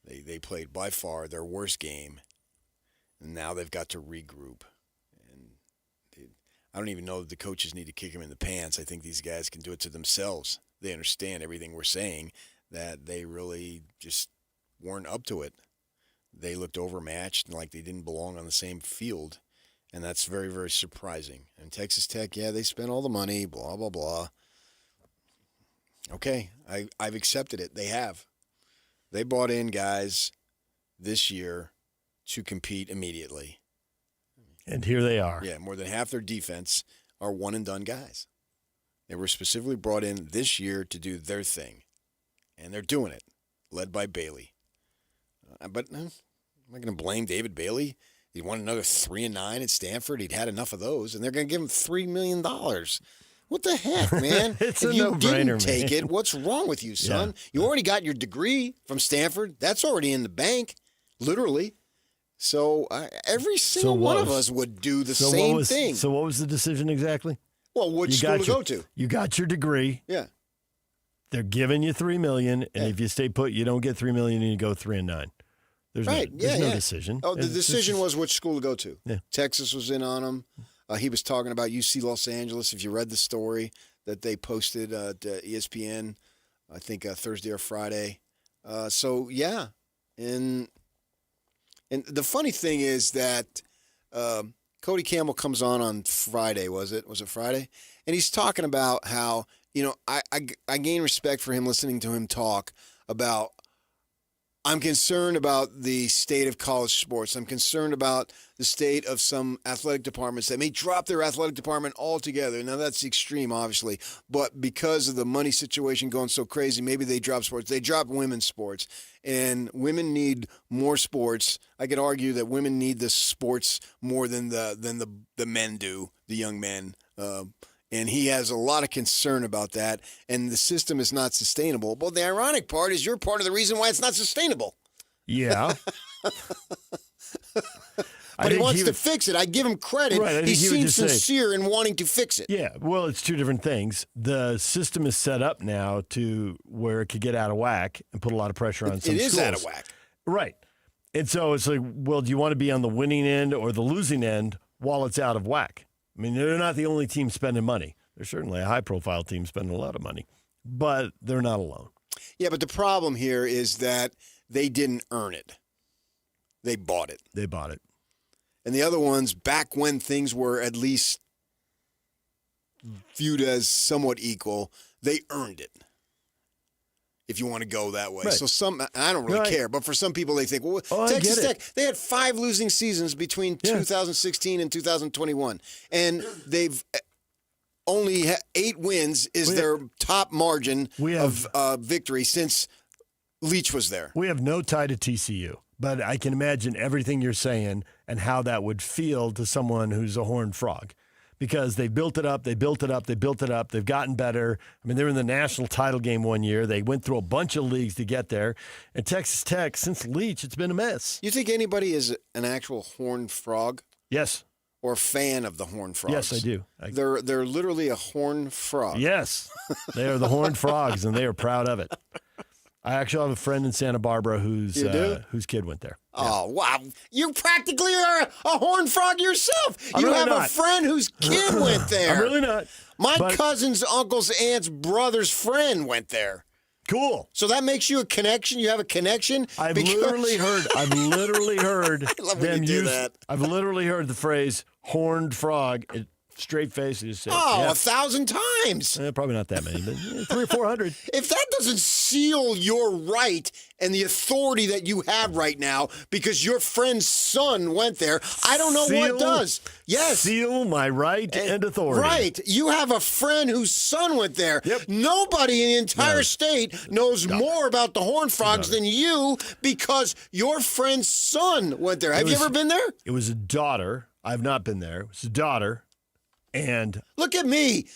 They played by far their worst game, and now they've got to regroup. And I don't even know that the coaches need to kick them in the pants. I think these guys can do it to themselves. They understand everything we're saying, that they really just weren't up to it. They looked overmatched and like they didn't belong on the same field, and that's very, very surprising. And Texas Tech, yeah, they spent all the money, blah, blah, blah. Okay, I've accepted it. They have. They brought in guys this year to compete immediately.
And here they are.
Yeah, more than half their defense are one-and-done guys. They were specifically brought in this year to do their thing, and they're doing it, led by Bailey. But I'm not going to blame David Bailey. He won another 3-9 at Stanford. He'd had enough of those, and they're going to give him $3 million. What the heck, man?
It's
if
a
you
no-brainer,
didn't take
man.
it, what's wrong with you, son?
Yeah.
You already got your degree from Stanford. That's already in the bank, literally. So every single one of us would do the same thing.
So what was the decision exactly?
Well, which school to go to?
You got your degree.
Yeah.
They're giving you $3 million, and if you stay put, you don't get $3 million, and you go 3-9. There's no decision.
Oh, the decision was which school to go to.
Yeah.
Texas was in on him. He was talking about UC Los Angeles. If you read the story that they posted at ESPN, I think Thursday or Friday. So yeah, and the funny thing is that Cody Campbell comes on Friday. Was it Friday? And he's talking about how I gain respect for him listening to him talk about. I'm concerned about the state of college sports. I'm concerned about the state of some athletic departments that may drop their athletic department altogether. Now, that's extreme, obviously, but because of the money situation going so crazy, maybe they drop sports. They drop women's sports, and women need more sports. I could argue that women need the sports more than the men do, the young men. And he has a lot of concern about that, and the system is not sustainable. But the ironic part is you're part of the reason why it's not sustainable.
Yeah.
But he wants to fix it. I give him credit.
Right,
he seems sincere in wanting to fix it.
Yeah, well, it's two different things. The system is set up now to where it could get out of whack and put a lot of pressure on some schools.
It is out of whack.
Right. And so it's like, well, do you want to be on the winning end or the losing end while it's out of whack? I mean, they're not the only team spending money. They're certainly a high-profile team spending a lot of money, but they're not alone.
Yeah, but the problem here is that they didn't earn it. They bought it.
They bought it.
And the other ones, back when things were at least viewed as somewhat equal, they earned it. If you want to go that way.
Right.
So I don't really care, but for some people they think, well, Texas Tech, they had 5 losing seasons between 2016 and 2021. And they've only 8 wins is their top margin of victory since Leach was there.
We have no tie to TCU, but I can imagine everything you're saying and how that would feel to someone who's a horned frog. Because they built it up, they built it up, they built it up. They've gotten better. I mean, they were in the national title game one year. They went through a bunch of leagues to get there. And Texas Tech, since Leach, it's been a mess.
You think anybody is an actual horned frog?
Yes.
Or fan of the horned frogs?
Yes, I do.
They're literally a horned frog.
Yes. They are the horned frogs, and they are proud of it. I actually have a friend in Santa Barbara whose kid went there.
Oh, wow. You practically are a horned frog yourself.
I'm
you
really
have
not.
a friend whose kid went there.
I'm really not.
My cousin's uncle's aunt's brother's friend went there.
Cool.
So that makes you a connection? You have a connection?
I've literally heard
I love when
them
you do
use
that.
I've literally heard the phrase horned frog Straight face. You just say,
1,000 times.
Probably not that many, but 300 or 400.
If that doesn't seal your right and the authority that you have right now because your friend's son went there, I don't know what does. Yes.
Seal my right and authority.
Right. You have a friend whose son went there.
Yep.
Nobody in the entire state knows more about the Horned Frogs than you because your friend's son went there. Have you ever been there?
It was a daughter. I've not been there. It was a daughter. And
look at me.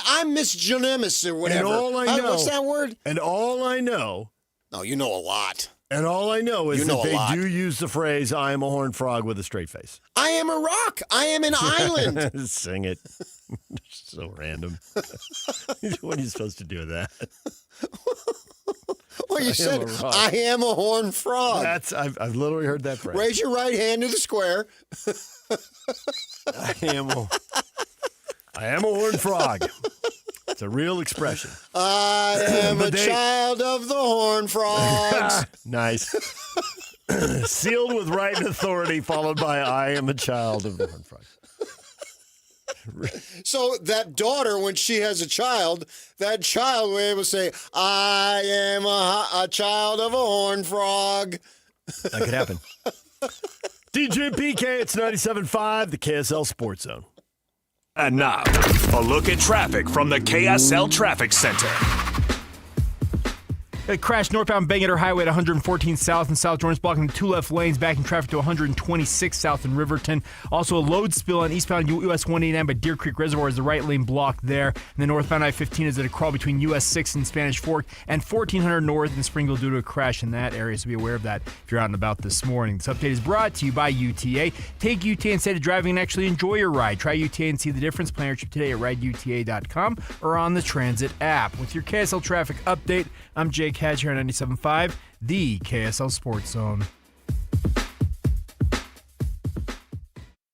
I'm Miss Jonemis or whatever.
And all I know.
What's that word?
And all I know.
No, you know a lot.
And all I know is that they do use the phrase, I am a horned frog with a straight face.
I am a rock. I am an island.
Sing it. So random. What are you supposed to do with that?
Well, you said, I am a horned frog.
I've literally heard that phrase.
Raise your right hand to the square.
I am a horned frog. It's a real expression.
I am a child of the Horned Frogs.
Nice. Sealed with right and authority, followed by I am a child of the Horned Frogs.
So that daughter, when she has a child, that child will be able to say, I am a child of a horned frog.
That could happen. DJ PK, it's 97.5, the KSL Sports Zone.
And now, a look at traffic from the KSL Traffic Center.
A crash northbound Bangor Highway at 114 South and South Jordan's blocking the two left lanes, backing traffic to 126 South in Riverton. Also a load spill on eastbound US 189 by Deer Creek Reservoir is the right lane blocked there. And then northbound I-15 is at a crawl between US 6 and Spanish Fork and 1400 North in Springville due to a crash in that area. So be aware of that if you're out and about this morning. This update is brought to you by UTA. Take UTA instead of driving and actually enjoy your ride. Try UTA and see the difference. Plan your trip today at rideuta.com or on the Transit app. With your KSL traffic update, I'm Jake Hatch here on 97.5, the KSL Sports Zone.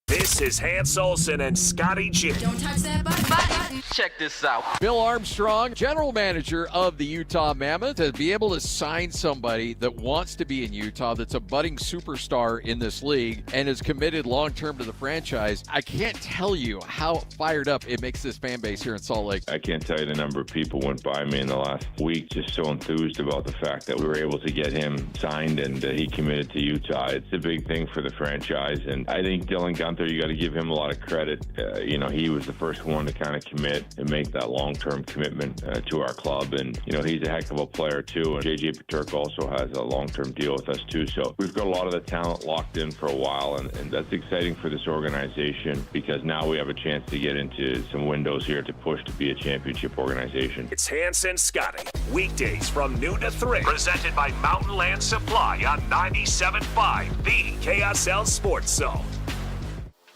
This is Hans Olsen and Scotty G.
Don't touch that button.
Check this out. Bill Armstrong, general manager of the Utah Mammoth, to be able to sign somebody that wants to be in Utah, that's a budding superstar in this league and is committed long-term to the franchise. I can't tell you how fired up it makes this fan base here in Salt Lake.
I can't tell you the number of people went by me in the last week just so enthused about the fact that we were able to get him signed and he committed to Utah. It's a big thing for the franchise, and I think Dylan Gunther, you got to give him a lot of credit. He was the first one to kind of commit and make that long-term commitment to our club. And, he's a heck of a player, too. And J.J. Paterk also has a long-term deal with us, too. So we've got a lot of the talent locked in for a while, and that's exciting for this organization because now we have a chance to get into some windows here to push to be a championship organization.
It's Hans and Scotty, weekdays from noon to 3. Presented by Mountain Land Supply on 97.5, the KSL Sports Zone.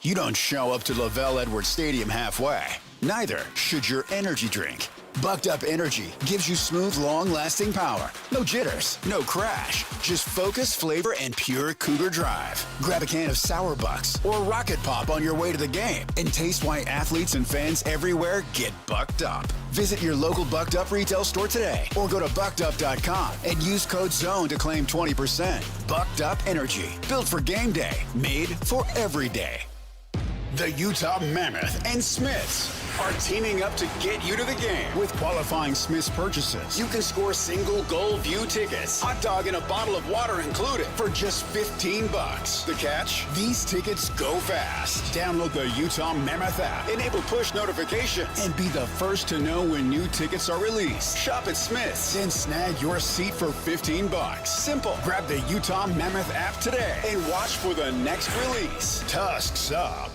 You don't show up to Lavelle Edwards Stadium halfway. Neither should your energy drink. Bucked Up Energy gives you smooth, long-lasting power. No jitters, no crash. Just focus, flavor, and pure Cougar drive. Grab a can of Sour Bucks or Rocket Pop on your way to the game and taste why athletes and fans everywhere get bucked up. Visit your local Bucked Up retail store today or go to buckedup.com and use code ZONE to claim 20%. Bucked Up Energy, built for game day, made for every day. The Utah Mammoth and Smiths are teaming up to get you to the game. With qualifying Smiths purchases, you can score single gold view tickets, hot dog and a bottle of water included for just $15. The catch? These tickets go fast. Download the Utah Mammoth app, enable push notifications, and be the first to know when new tickets are released. Shop at Smiths and snag your seat for $15. Simple. Grab the Utah Mammoth app today and watch for the next release. Tusks up.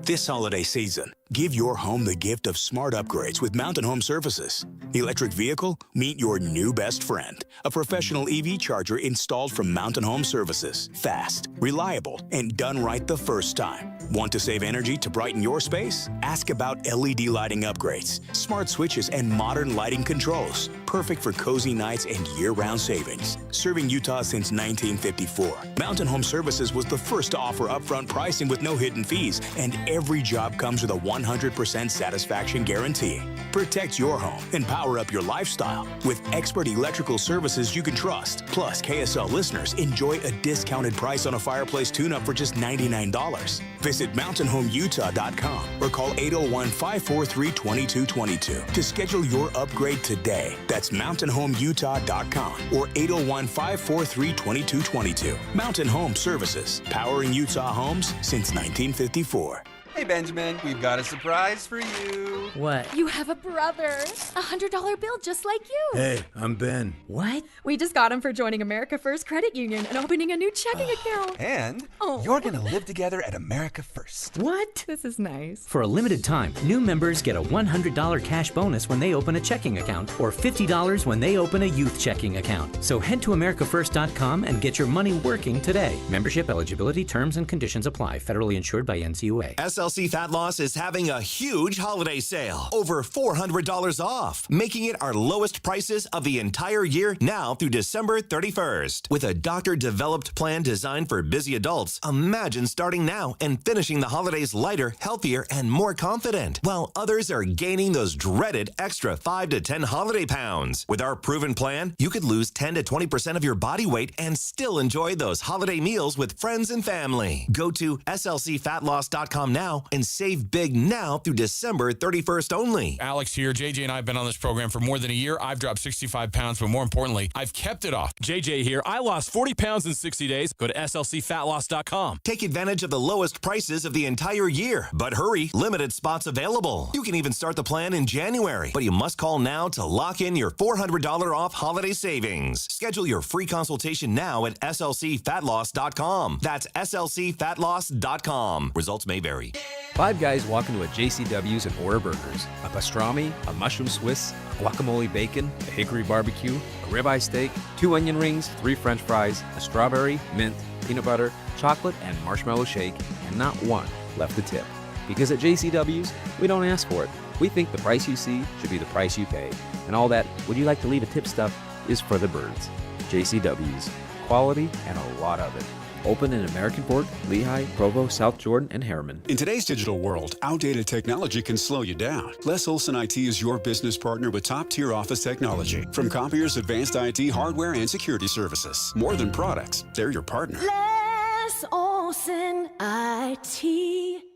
This holiday season, give your home the gift of smart upgrades with Mountain Home Services. Electric vehicle? Meet your new best friend. A professional EV charger installed from Mountain Home Services. Fast, reliable, and done right the first time. Want to save energy to brighten your space? Ask about LED lighting upgrades, smart switches, and modern lighting controls. Perfect for cozy nights and year-round savings. Serving Utah since 1954, Mountain Home Services was the first to offer upfront pricing with no hidden fees, and every job comes with a 100% satisfaction guarantee. Protect your home and power up your lifestyle with expert electrical services you can trust. Plus, KSL listeners enjoy a discounted price on a fireplace tune-up for just $99. Visit mountainhomeutah.com or call 801-543-2222 to schedule your upgrade today. That's mountainhomeutah.com or 801-543-2222. Mountain Home Services, powering Utah homes since 1954.
Hey, Benjamin, we've got a surprise for you.
What?
You have a brother. A $100 bill just like you.
Hey, I'm Ben.
What?
We just got him for joining America First Credit Union and opening a new checking account.
And you're going to live together at America First.
What?
This is nice.
For a limited time, new members get a $100 cash bonus when they open a checking account or $50 when they open a youth checking account. So head to americafirst.com and get your money working today. Membership eligibility, terms, and conditions apply. Federally insured by NCUA.
SLC Fat Loss is having a huge holiday sale. Over $400 off, making it our lowest prices of the entire year now through December 31st. With a doctor-developed plan designed for busy adults, imagine starting now and finishing the holidays lighter, healthier, and more confident, while others are gaining those dreaded extra 5 to 10 holiday pounds. With our proven plan, you could lose 10 to 20% of your body weight and still enjoy those holiday meals with friends and family. Go to slcfatloss.com now and save big now through December 31st only.
Alex here. JJ and I have been on this program for more than a year. I've dropped 65 pounds, but more importantly, I've kept it off. JJ here. I lost 40 pounds in 60 days. Go to slcfatloss.com.
Take advantage of the lowest prices of the entire year. But hurry, limited spots available. You can even start the plan in January, but you must call now to lock in your $400 off holiday savings. Schedule your free consultation now at slcfatloss.com. That's slcfatloss.com. Results may vary.
Five guys walk into a JCW's and order burgers. A pastrami, a mushroom Swiss, a guacamole bacon, a hickory barbecue, a ribeye steak, 2 onion rings, 3 French fries, a strawberry, mint, peanut butter, chocolate, and marshmallow shake, and not one left to tip. Because at JCW's, we don't ask for it. We think the price you see should be the price you pay. And all that, would you like to leave a tip stuff, is for the birds. JCW's. Quality and a lot of it. Open in American Fork, Lehigh, Provo, South Jordan, and Harriman.
In today's digital world, outdated technology can slow you down. Les Olson IT is your business partner with top-tier office technology. From copiers, advanced IT, hardware, and security services. More than products, they're your partner.
Les Olson IT.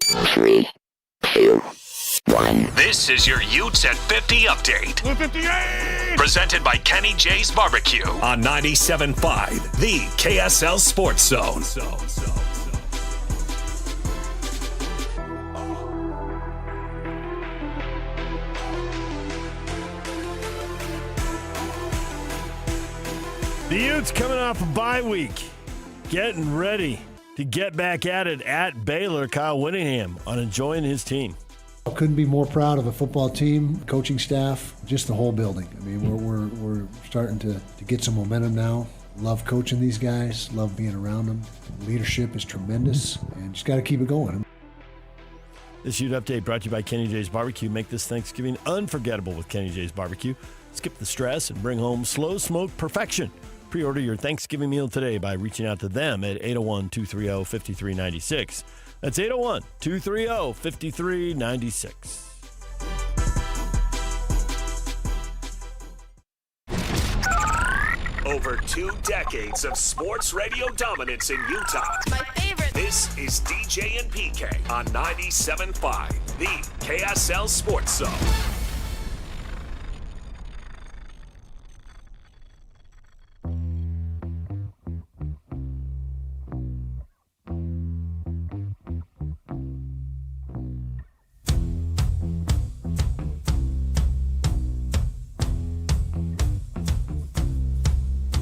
3, 2, 1. This is your Utes at 50 update. 58! Presented by Kenny J's Barbecue on 97.5, the KSL Sports Zone.
The Utes coming off a bye week, getting ready to get back at it at Baylor. Kyle Whittingham on enjoying his team.
Couldn't be more proud of the football team, coaching staff, just the whole building. I mean, we're starting to get some momentum now. Love coaching these guys, love being around them. Leadership is tremendous, and just got to keep it going.
This Ute Update brought to you by Kenny J's Barbecue. Make this Thanksgiving unforgettable with Kenny J's Barbecue. Skip the stress and bring home slow smoke perfection. Pre-order your Thanksgiving meal today by reaching out to them at 801-230-5396. That's 801-230-5396.
Over 2 decades of sports radio dominance in Utah.
My favorite.
This is DJ and PK on 97.5, the KSL Sports Zone.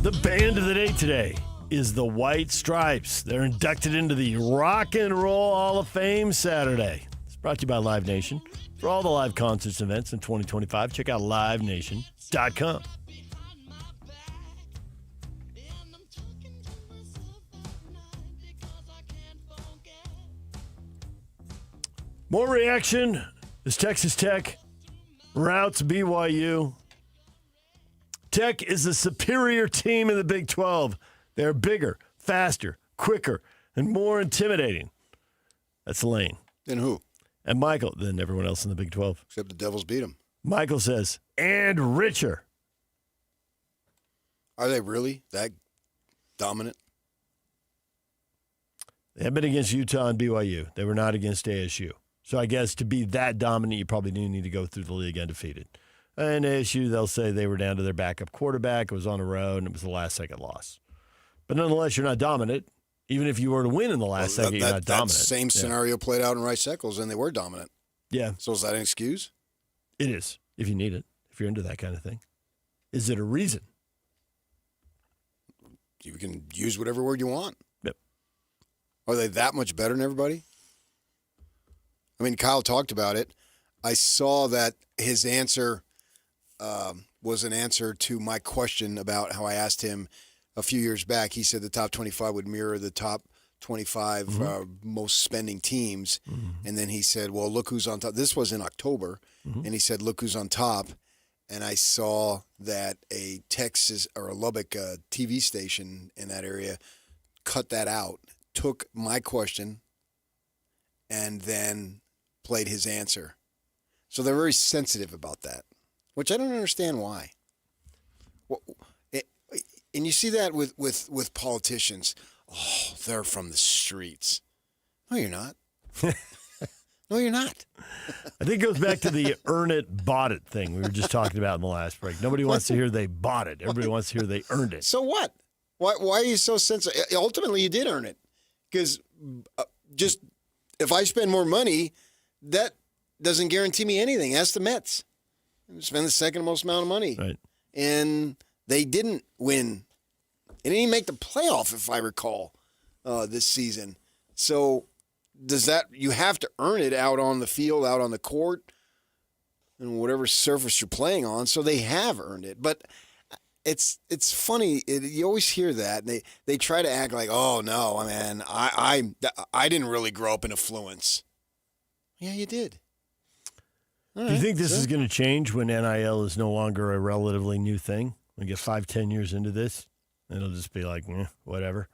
The band of the day today is the White Stripes. They're inducted into the Rock and Roll Hall of Fame Saturday. It's brought to you by Live Nation. For all the live concerts and events in 2025, check out livenation.com. More reaction as Texas Tech routs BYU. Tech is a superior team in the Big 12. They're bigger, faster, quicker, and more intimidating. That's Lane.
Then who?
And Michael, than everyone else in the Big 12.
Except the Devils beat them.
Michael says, and richer.
Are they really that dominant?
They have been against Utah and BYU. They were not against ASU. So I guess to be that dominant, you probably do need to go through the league undefeated. And ASU, they'll say they were down to their backup quarterback. It was on the road, and it was the last-second loss. But nonetheless, you're not dominant. Even if you were to win in the last second, you're not dominant.
That same scenario played out in Rice-Eccles, and they were dominant.
Yeah.
So is that an excuse?
It is, if you need it, if you're into that kind of thing. Is it a reason?
You can use whatever word you want.
Yep.
Are they that much better than everybody? I mean, Kyle talked about it. I saw that his answer was an answer to my question about how I asked him a few years back. He said the top 25 would mirror the top 25 most spending teams. Mm-hmm. And then he said, well, look who's on top. This was in October. Mm-hmm. And he said, look who's on top. And I saw that a Texas or a Lubbock TV station in that area cut that out, took my question, and then played his answer. So they're very sensitive about that, which I don't understand why. And you see that with politicians. Oh, they're from the streets. No, you're not. No, you're not.
I think it goes back to the earn it, bought it thing we were just talking about in the last break. Nobody wants to hear they bought it. Everybody wants to hear they earned it.
So what? Why are you so sensitive? Ultimately, you did earn it. Because just if I spend more money, that doesn't guarantee me anything. Ask the Mets. Spend the second most amount of money.
Right.
And they didn't win. They didn't even make the playoff, if I recall, this season. So does that, you have to earn it out on the field, out on the court, and whatever surface you're playing on. So they have earned it. But it's funny. You always hear that. And they try to act like, oh, no, man, I didn't really grow up in affluence. Yeah, you did.
Do you think this is going to change when NIL is no longer a relatively new thing? We get 5-10 years into this, it'll just be like, whatever.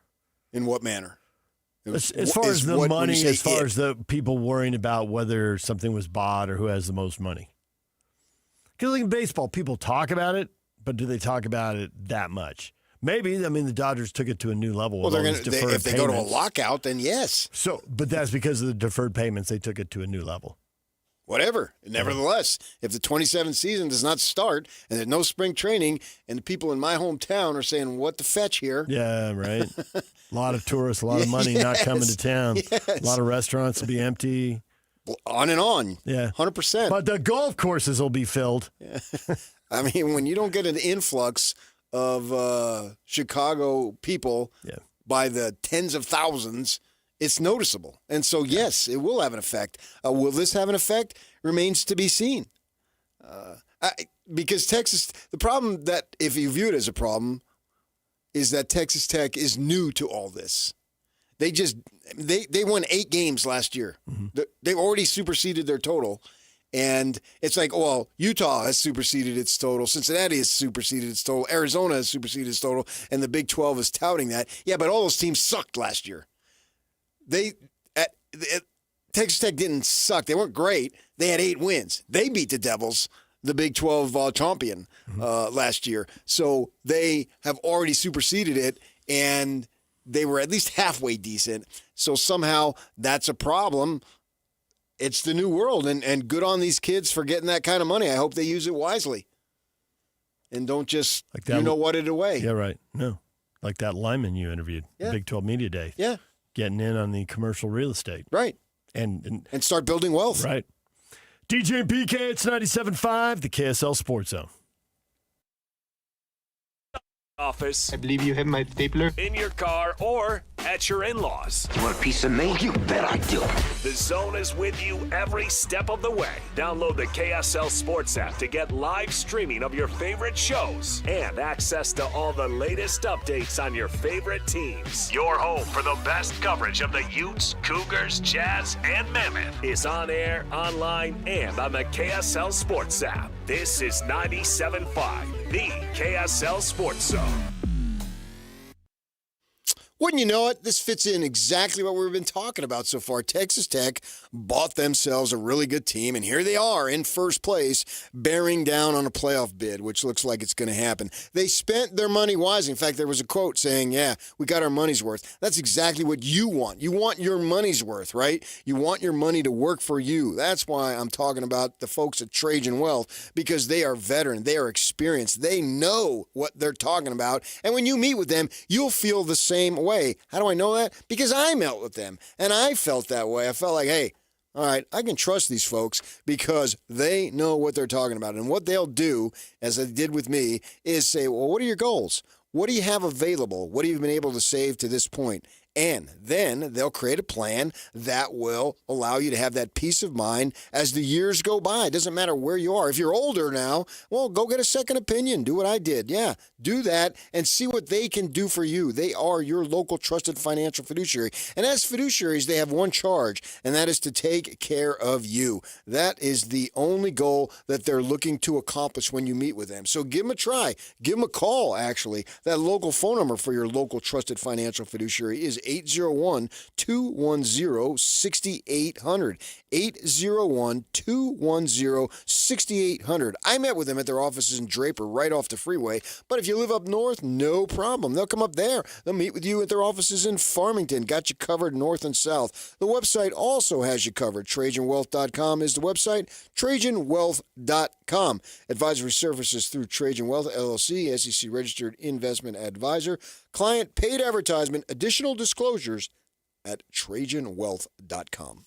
In what manner?
As far as the money, as far as the people worrying about whether something was bought or who has the most money. Because like in baseball, people talk about it, but do they talk about it that much? Maybe. I mean, the Dodgers took it to a new level.
Well, if they go to a lockout, then yes.
So, but that's because of the deferred payments. They took it to a new level.
Whatever. Nevertheless, if the 27th season does not start and there's no spring training and the people in my hometown are saying, what the fetch here?
Yeah, right. A lot of tourists, a lot of money not coming to town.
Yes.
A lot of restaurants will be empty.
On and on.
Yeah.
100%.
But the golf courses will be filled.
Yeah. I mean, when you don't get an influx of Chicago people by the tens of thousands, it's noticeable. And so, yes, it will have an effect. Will this have an effect? Remains to be seen. Because the problem that, if you view it as a problem, is that Texas Tech is new to all this. They won 8 games last year. Mm-hmm. They've already superseded their total. And it's like, well, Utah has superseded its total. Cincinnati has superseded its total. Arizona has superseded its total. And the Big 12 is touting that. Yeah, but all those teams sucked last year. Texas Tech didn't suck. They weren't great. They had 8 wins. They beat the Devils, the Big 12 champion, last year. So they have already superseded it, and they were at least halfway decent. So somehow that's a problem. It's the new world, and good on these kids for getting that kind of money. I hope they use it wisely and don't just what it away.
Yeah, right. No, like that lineman you interviewed, the Big 12 Media Day.
Yeah.
Getting in on the commercial real estate.
Right.
And
start building wealth.
Right. DJ and PK, it's 97.5, the KSL Sports Zone.
Office.
I believe you have my stapler.
In your car or at your in-laws.
You want a piece of me? You bet I do.
The Zone is with you every step of the way. Download the KSL Sports app to get live streaming of your favorite shows and access to all the latest updates on your favorite teams. Your home for the best coverage of the Utes, Cougars, Jazz, and Mammoth is on air, online, and on the KSL Sports app. This is 97.5, the KSL Sports Zone.
Wouldn't you know it? This fits in exactly what we've been talking about so far. Texas Tech bought themselves a really good team, and here they are in first place, bearing down on a playoff bid, which looks like it's going to happen. They spent their money wisely. In fact, there was a quote saying, yeah, we got our money's worth. That's exactly what you want. You want your money's worth, right? You want your money to work for you. That's why I'm talking about the folks at Trajan Wealth, because they are veteran, they are experienced, they know what they're talking about, and when you meet with them, you'll feel the same way. How do I know that? Because I met with them, and I felt that way. I felt like, hey, all right, I can trust these folks because they know what they're talking about. And what they'll do, as they did with me, is say, well, what are your goals? What do you have available? What have you been able to save to this point? And then they'll create a plan that will allow you to have that peace of mind as the years go by. It doesn't matter where you are. If you're older now, well, go get a second opinion. Do what I did. Yeah, do that and see what they can do for you. They are your local trusted financial fiduciary. And as fiduciaries, they have one charge, and that is to take care of you. That is the only goal that they're looking to accomplish when you meet with them. So give them a try. Give them a call, actually. That local phone number for your local trusted financial fiduciary is 801-210-6800. 801-210-6800. I met with them at their offices in Draper, right off the freeway. But if you live up north, no problem. They'll come up there. They'll meet with you at their offices in Farmington. Got you covered north and south. The website also has you covered. TrajanWealth.com is the website. TrajanWealth.com. Advisory services through Trajan Wealth, LLC, SEC registered investment advisor. Client paid advertisement. Additional disclosures at TrajanWealth.com.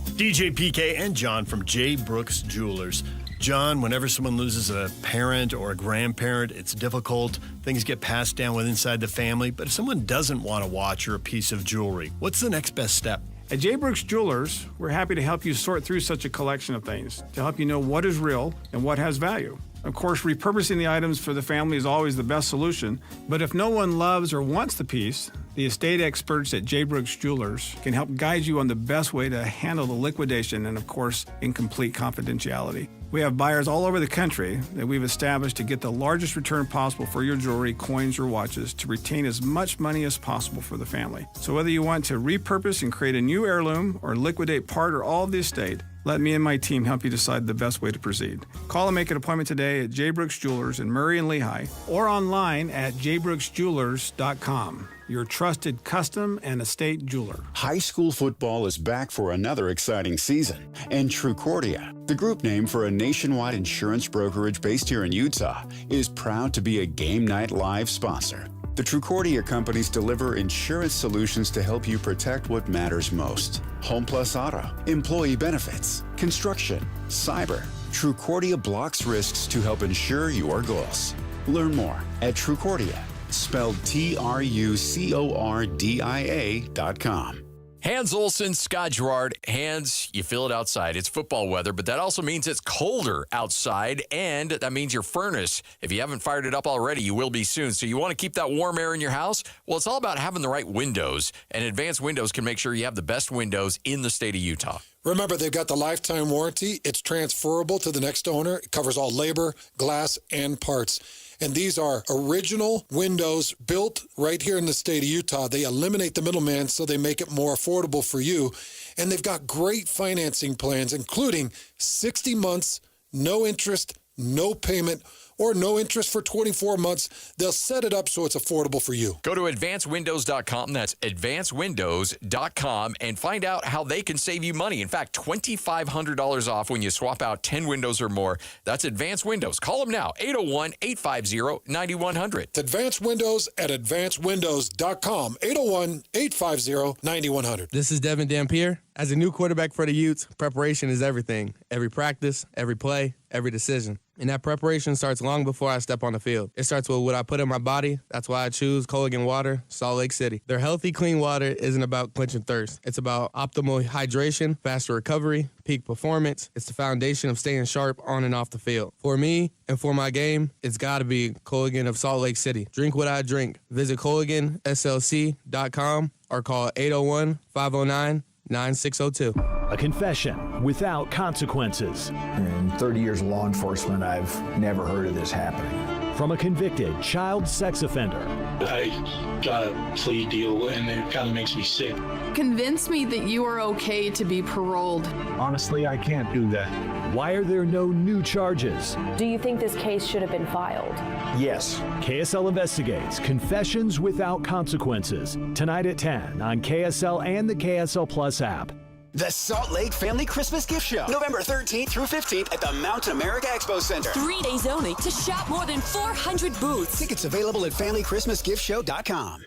DJ PK and John from J. Brooks Jewelers. John, whenever someone loses a parent or a grandparent, it's difficult. Things get passed down inside the family. But if someone doesn't want a watch or a piece of jewelry, what's the next best step?
At J. Brooks Jewelers, we're happy to help you sort through such a collection of things to help you know what is real and what has value. Of course, repurposing the items for the family is always the best solution, but if no one loves or wants the piece, the estate experts at J. Brooks Jewelers can help guide you on the best way to handle the liquidation and, of course, in complete confidentiality. We have buyers all over the country that we've established to get the largest return possible for your jewelry, coins, or watches to retain as much money as possible for the family. So whether you want to repurpose and create a new heirloom or liquidate part or all of the estate, let me and my team help you decide the best way to proceed. Call and make an appointment today at J. Brooks Jewelers in Murray and Lehigh or online at jbrooksjewelers.com. Your trusted custom and estate jeweler.
High school football is back for another exciting season. And Trucordia, the group name for a nationwide insurance brokerage based here in Utah, is proud to be a Game Night Live sponsor. The Trucordia companies deliver insurance solutions to help you protect what matters most. Home plus auto, employee benefits, construction, cyber. Trucordia blocks risks to help ensure your goals. Learn more at Trucordia, spelled TRUCORDIA.com.
Hans Olsen, Scott Gerard. Hans, you feel it outside. It's football weather, but that also means it's colder outside, and that means your furnace, if you haven't fired it up already, you will be soon. So you want to keep that warm air in your house? Well, it's all about having the right windows, and Advanced Windows can make sure you have the best windows in the state of Utah.
Remember, they've got the lifetime warranty. It's transferable to the next owner. It covers all labor, glass, and parts. And these are original windows built right here in the state of Utah. They eliminate the middleman, so they make it more affordable for you. And they've got great financing plans, including 60 months, no interest, no payment, or no interest for 24 months. They'll set it up so it's affordable for you.
Go to advancedwindows.com. That's advancedwindows.com and find out how they can save you money. In fact, $2,500 off when you swap out 10 windows or more. That's Advanced Windows. Call them now, 801-850-9100.
It's Advanced Windows at advancedwindows.com, 801-850-9100.
This is Devin Dampier. As a new quarterback for the Utes, preparation is everything. Every practice, every play, every decision. And that preparation starts long before I step on the field. It starts with what I put in my body. That's why I choose Culligan Water, Salt Lake City. Their healthy, clean water isn't about quenching thirst. It's about optimal hydration, faster recovery, peak performance. It's the foundation of staying sharp on and off the field. For me and for my game, it's got to be Culligan of Salt Lake City. Drink what I drink. Visit CulliganSLC.com or call 801-509-9602.
A confession without consequences.
In 30 years of law enforcement, I've never heard of this happening.
from a convicted child sex offender.
I got a plea deal, and it kind of makes me sick.
Convince me that you are okay to be paroled.
Honestly, I can't do that.
Why are there no new charges?
Do you think this case should have been filed?
Yes. KSL investigates Confessions Without Consequences. Tonight at 10 on KSL and the KSL Plus app.
The Salt Lake Family Christmas Gift Show, November 13th through 15th at the Mountain America Expo Center.
3 days only to shop more than 400 booths.
Tickets available at FamilyChristmasGiftShow.com.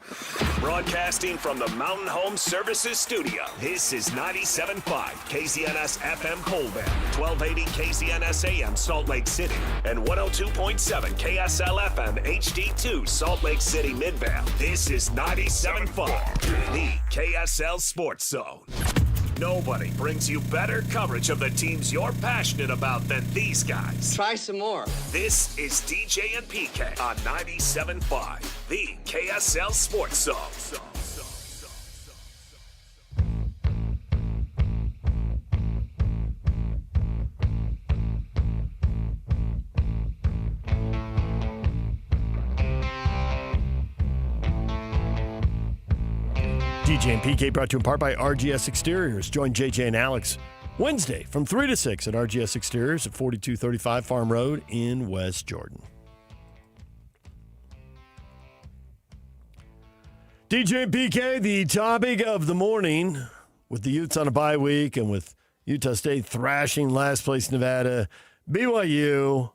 Broadcasting from the Mountain Home Services Studio, this is 97.5 KZNS FM Colville, 1280 KZNS AM Salt Lake City, and 102.7 KSL FM HD2 Salt Lake City Midvale. This is 97.5, the KSL Sports Zone. Nobody brings you better coverage of the teams you're passionate about than these guys.
Try some more.
This is DJ and PK on 97.5, the KSL Sports Zone.
DJ and PK brought to you in part by RGS Exteriors. Join JJ and Alex Wednesday from 3 to 6 at RGS Exteriors at 4235 Farm Road in West Jordan. DJ and PK, the topic of the morning, with the Utes on a bye week and with Utah State thrashing last place Nevada, BYU,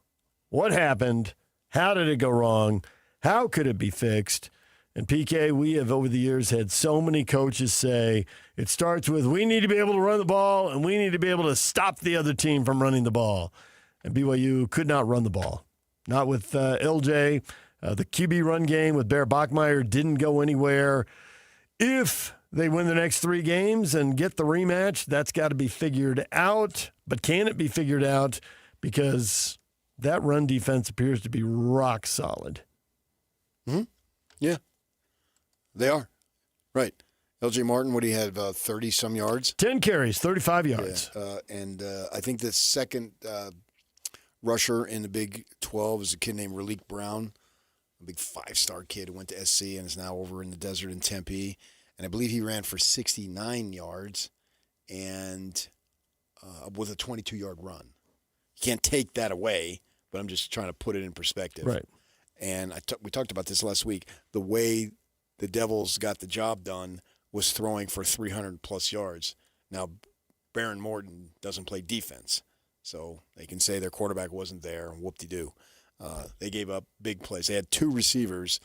what happened? How did it go wrong? How could it be fixed? And PK, we have over the years had so many coaches say it starts with we need to be able to run the ball and we need to be able to stop the other team from running the ball. And BYU could not run the ball. Not with LJ. The QB run game with Bear Bachmeier didn't go anywhere. If they win the next 3 games and get the rematch, that's got to be figured out. But can it be figured out? Because that run defense appears to be rock solid.
Mm-hmm. Yeah. They are. Right. LJ Martin, what do you have, 30-some yards?
10 carries, 35 yards.
Yeah. And I think the second rusher in the Big 12 is a kid named Raleek Brown, a big 5-star kid who went to SC and is now over in the desert in Tempe. And I believe he ran for 69 yards and with a 22-yard run. You can't take that away, but I'm just trying to put it in perspective.
Right.
And we talked about this last week. The way the Devils got the job done was throwing for 300-plus yards. Now, Baron Morton doesn't play defense, so they can say their quarterback wasn't there, and whoop-de-doo. They gave up big plays. They had 2 receivers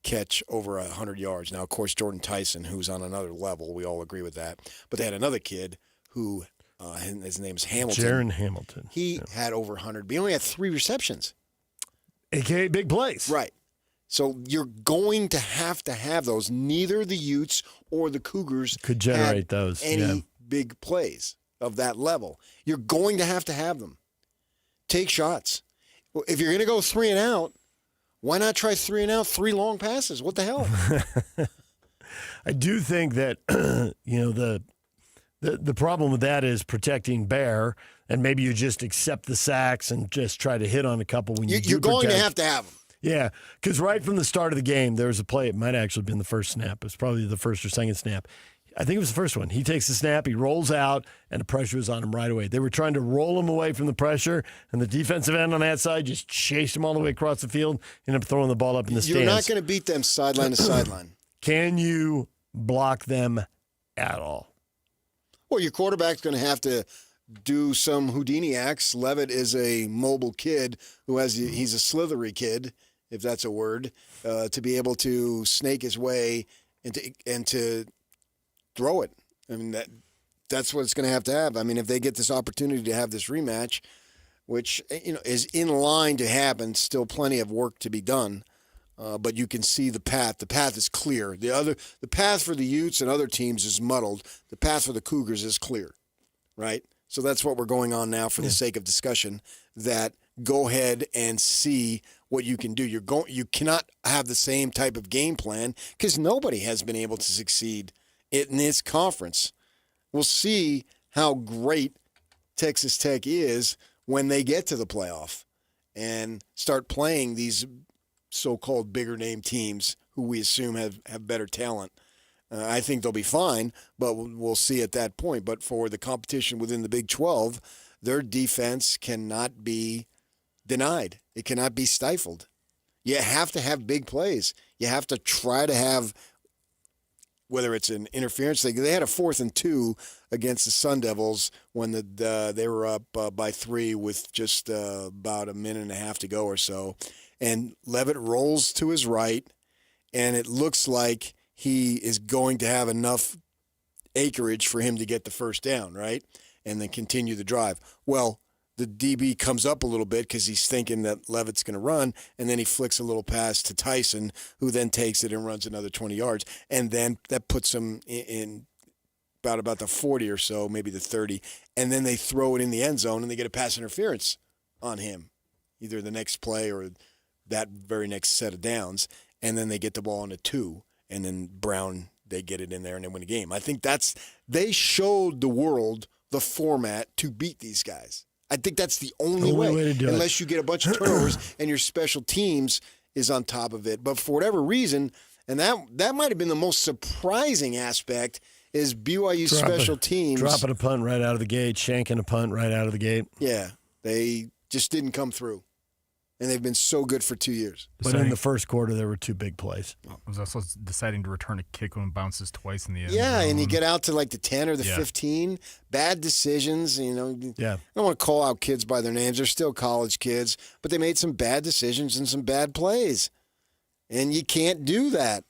catch over 100 yards. Now, of course, Jordan Tyson, who's on another level. We all agree with that. But they had another kid who, his name is Hamilton.
Jaron Hamilton.
He had over 100, but he only had 3 receptions.
AKA big plays.
Right. So you're going to have those. Neither the Utes or the Cougars
could generate those.
Any big plays of that level. You're going to have them. Take shots. Well, if you're going to go 3 and out, why not try 3 and out, 3 long passes? What the hell?
I do think that the problem with that is protecting Bear, and maybe you just accept the sacks and just try to hit on a couple when you're
going to have them.
Yeah, because right from the start of the game, there was a play. It might have actually been the first snap. It was probably the first or second snap. I think it was the first one. He takes the snap, he rolls out, and the pressure was on him right away. They were trying to roll him away from the pressure, and the defensive end on that side just chased him all the way across the field, ended up throwing the ball up in the stands.
You're not going to beat them sideline to sideline.
Can you block them at all?
Well, your quarterback's going to have to do some Houdini acts. Levitt is a mobile kid he's a slithery kid, if that's a word, to be able to snake his way and to throw it. I mean, that's what it's going to have. I mean, if they get this opportunity to have this rematch, which is in line to happen, still plenty of work to be done. But you can see the path. The path is clear. The path for the Utes and other teams is muddled. The path for the Cougars is clear, right? So that's what we're going on now for the sake of discussion. That go ahead and see what you can do. You cannot have the same type of game plan because nobody has been able to succeed in this conference. We'll see how great Texas Tech is when they get to the playoff. and start playing these so-called bigger name teams who we assume have better talent. I think they'll be fine, but we'll see at that point. But for the competition within the Big 12, their defense cannot be denied. It cannot be stifled. You have to have big plays. You have to try to have, whether it's an interference. They had a 4th and 2 against the Sun Devils when they were up by 3 with just about a minute and a half to go or so. And Levitt rolls to his right, and it looks like he is going to have enough acreage for him to get the first down, right? And then continue the drive. Well, the DB comes up a little bit because he's thinking that Levitt's going to run, and then he flicks a little pass to Tyson, who then takes it and runs another 20 yards. And then that puts him in about the 40 or so, maybe the 30. And then they throw it in the end zone, and they get a pass interference on him, either the next play or that very next set of downs. And then they get the ball on a 2. And then Brown, they get it in there and they win the game. I think they showed the world the format to beat these guys. I think that's the only way
to do
unless you get a bunch of turnovers and your special teams is on top of it. But for whatever reason, and that might have been the most surprising aspect, is BYU special teams.
Dropping a punt right out of the gate, shanking a punt right out of the gate.
Yeah, they just didn't come through. And they've been so good for 2 years.
But in the first quarter, there were 2 big plays.
I was also deciding to return a kick when it bounces twice in the end.
Yeah, and you get out to like the 10 or the 15. Bad decisions,
Yeah.
I don't want to call out kids by their names. They're still college kids. But they made some bad decisions and some bad plays. And you can't do that.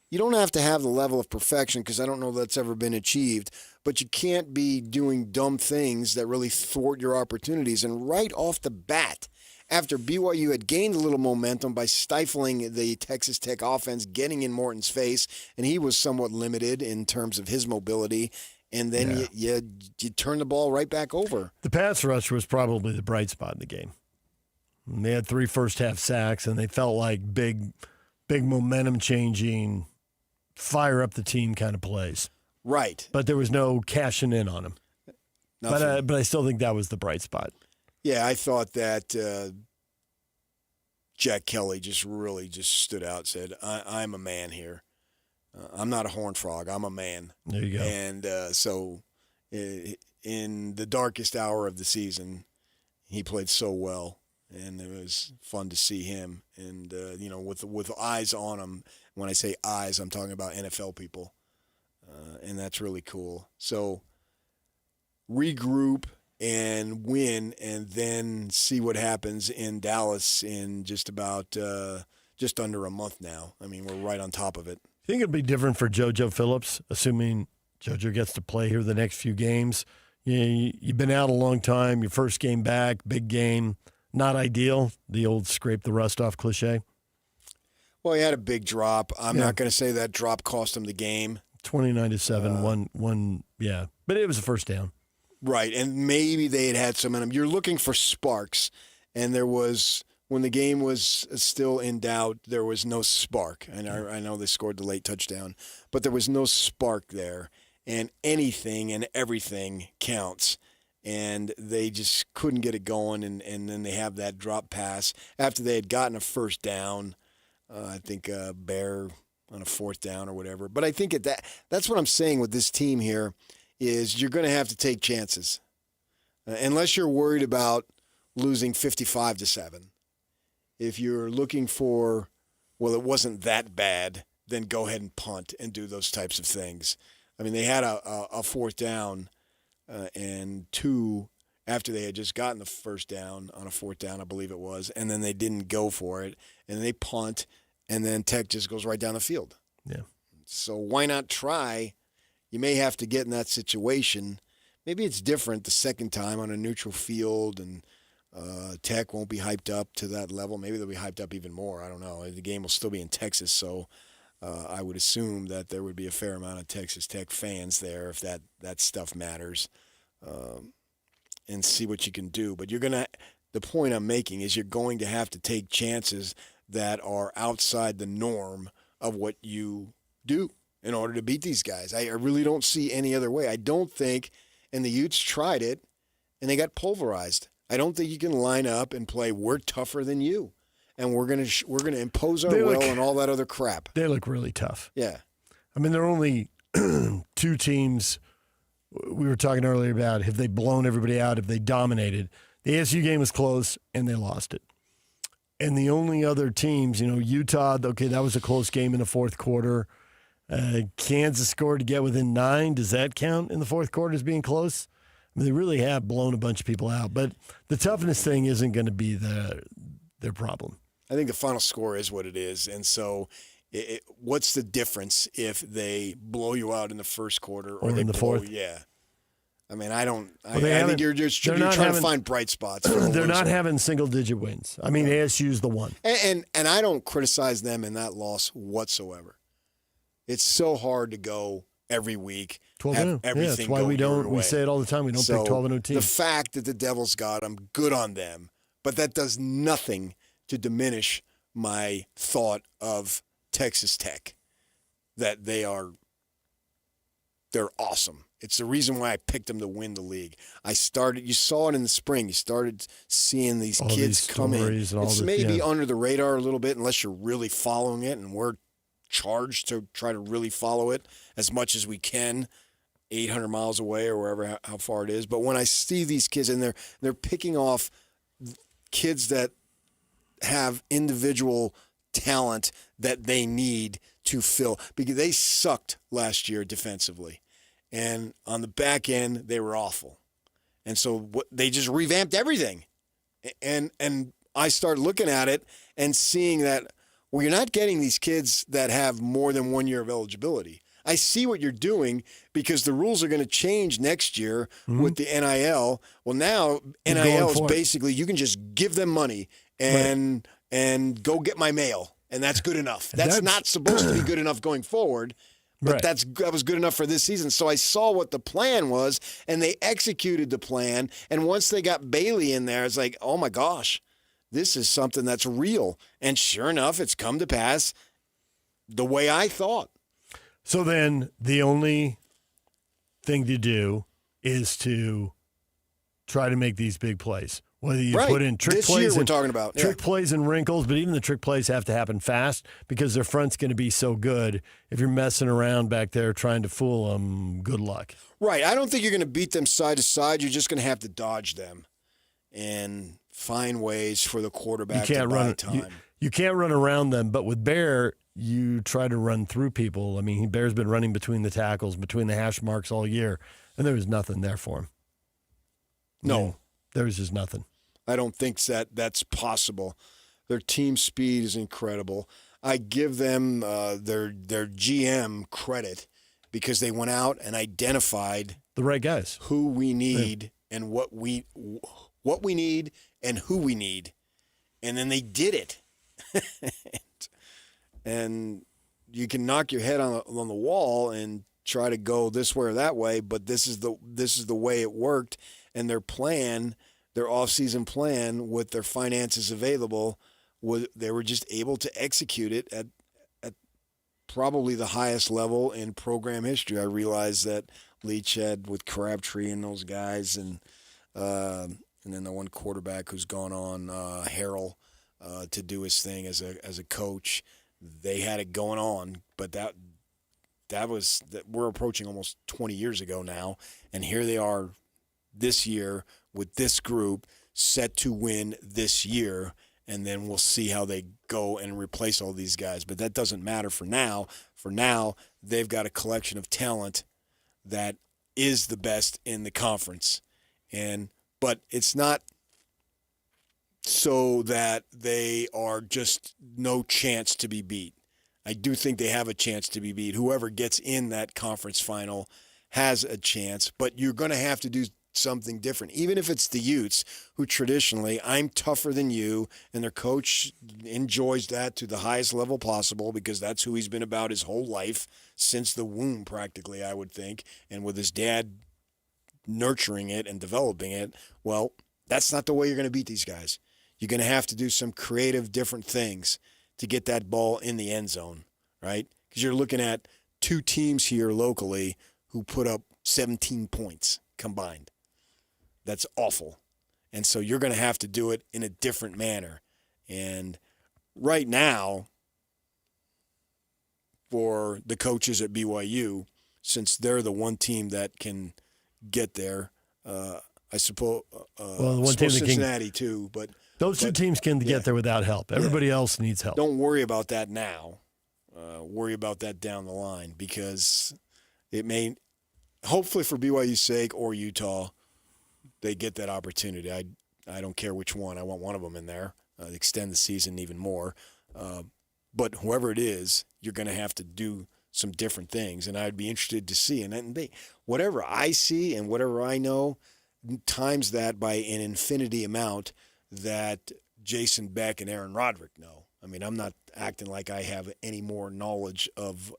You don't have to have the level of perfection because I don't know that's ever been achieved. But you can't be doing dumb things that really thwart your opportunities. And right off the bat, after BYU had gained a little momentum by stifling the Texas Tech offense, getting in Morton's face, and he was somewhat limited in terms of his mobility, and then you turn the ball right back over.
The pass rush was probably the bright spot in the game. And they had 3 first-half sacks, and they felt like big momentum-changing, fire-up-the-team kind of plays.
Right.
But there was no cashing in on them. But I still think that was the bright spot.
Yeah, I thought that Jack Kelly just stood out and said, I'm a man here. I'm not a horned frog. I'm a man.
There you go.
And so in the darkest hour of the season, he played so well, and it was fun to see him. And, with eyes on him, when I say eyes, I'm talking about NFL people. And that's really cool. So regroup and win, and then see what happens in Dallas in just under a month now. I mean, we're right on top of it.
I think it'll be different for JoJo Phillips, assuming JoJo gets to play here the next few games. You've been out a long time. Your first game back, big game, not ideal. The old scrape the rust off cliche.
Well, he had a big drop. I'm not going to say that drop cost him the game.
29-7, one, yeah. But it was a first down.
Right, and maybe they had some in them. You're looking for sparks, and there was, when the game was still in doubt, there was no spark. And I know they scored the late touchdown, but there was no spark there. And anything and everything counts. And they just couldn't get it going, and then they have that drop pass after they had gotten a first down. I think Bear on a 4th down or whatever. But I think that's what I'm saying with this team here. Is you're going to have to take chances. Unless you're worried about losing 55-7. If you're looking for, well, it wasn't that bad, then go ahead and punt and do those types of things. I mean, they had a 4th down and 2 after they had just gotten the first down on a 4th down, I believe it was, and then they didn't go for it, and they punt, and then Tech just goes right down the field.
Yeah.
So why not try? You may have to get in that situation. Maybe it's different the second time on a neutral field, and Tech won't be hyped up to that level. Maybe they'll be hyped up even more. I don't know. The game will still be in Texas, so I would assume that there would be a fair amount of Texas Tech fans there if that stuff matters, and see what you can do. But the point I'm making is you're going to have to take chances that are outside the norm of what you do in order to beat these guys. I really don't see any other way. I don't think, and the Utes tried it, and they got pulverized. I don't think you can line up and play, we're tougher than you, and we're gonna impose our will and all that other crap.
They look really tough.
Yeah.
I mean, there are only two teams we were talking earlier about. Have they blown everybody out? Have they dominated? The ASU game was close, and they lost it. And the only other teams, Utah, okay, that was a close game in the fourth quarter. Kansas scored to get within 9. Does that count in the fourth quarter as being close? I mean, they really have blown a bunch of people out. But the toughness thing isn't going to be their problem.
I think the final score is what it is. And so what's the difference if they blow you out in the first quarter or they
in the
blow,
fourth?
Yeah. I mean, I think you're trying to find bright spots.
They're not having single-digit wins. I mean, ASU's the one.
And I don't criticize them in that loss whatsoever. It's so hard to go every week.
12-0. Yeah, that's why we say it all the time. We don't pick 12-0 teams.
The fact that the Devils got them, good on them. But that does nothing to diminish my thought of Texas Tech, that they're awesome. It's the reason why I picked them to win the league. You saw it in the spring. You started seeing these kids come in. It's maybe under the radar a little bit unless you're really following it, and we're charged to try to really follow it as much as we can, 800 miles away or wherever, how far it is. But when I see these kids, and they're picking off kids that have individual talent that they need to fill, because they sucked last year defensively. And on the back end, they were awful. And so they just revamped everything. And I started looking at it and seeing that, well, you're not getting these kids that have more than 1 year of eligibility. I see what you're doing because the rules are going to change next year with the NIL. Well, now NIL is basically you can just give them money and go get my mail, and that's good enough. That's not supposed to be good enough going forward. But that was good enough for this season. So I saw what the plan was, and they executed the plan. And once they got Bailey in there, it's like, oh, my gosh, this is something that's real. And sure enough, it's come to pass the way I thought.
So then the only thing to do is to try to make these big plays. Whether you put in trick plays,
we're talking about
trick plays and wrinkles, but even the trick plays have to happen fast because their front's going to be so good. If you're messing around back there trying to fool them, good luck.
Right. I don't think you're going to beat them side to side. You're just going to have to dodge them and find ways for the quarterback to buy time.
You can't run around them, but with Bear, you try to run through people. I mean, Bear's been running between the tackles, between the hash marks all year, and there was nothing there for him.
No.
There was just nothing.
I don't think that's possible. Their team speed is incredible. I give them their GM credit because they went out and identified
the right guys,
who we need and what we need and who we need, and then they did it. And you can knock your head on the wall and try to go this way or that way, but this is the way it worked, and their plan. Their off-season plan with their finances available, they were just able to execute it at probably the highest level in program history. I realized that Leach had with Crabtree and those guys, and then the one quarterback who's gone on, Harrell, to do his thing as a coach. They had it going on, but we're approaching almost 20 years ago now, and here they are this year with this group set to win this year, and then we'll see how they go and replace all these guys. But that doesn't matter for now. For now, they've got a collection of talent that is the best in the conference. But it's not so that they are just no chance to be beat. I do think they have a chance to be beat. Whoever gets in that conference final has a chance, but you're going to have to do something different. Even if it's the Utes, who traditionally, I'm tougher than you, and their coach enjoys that to the highest level possible because that's who he's been about his whole life, since the womb practically, I would think, and with his dad nurturing it and developing it. Well, that's not the way you're going to beat these guys. You're going to have to do some creative, different things to get that ball in the end zone, right? Because you're looking at two teams here locally who put up 17 points combined. That's awful. And so you're going to have to do it in a different manner. And right now, for the coaches at BYU, since they're the one team that can get there, I suppose,
the one team that
Cincinnati too. But
those two teams can get there without help. Everybody else needs help.
Don't worry about that now. Worry about that down the line, because it may, hopefully for BYU's sake or Utah, they get that opportunity. I don't care which one. I want one of them in there. Extend the season even more. But whoever it is, you're going to have to do some different things, and I'd be interested to see. And whatever I see and whatever I know, times that by an infinity amount that Jason Beck and Aaron Roderick know. I mean, I'm not acting like I have any more knowledge of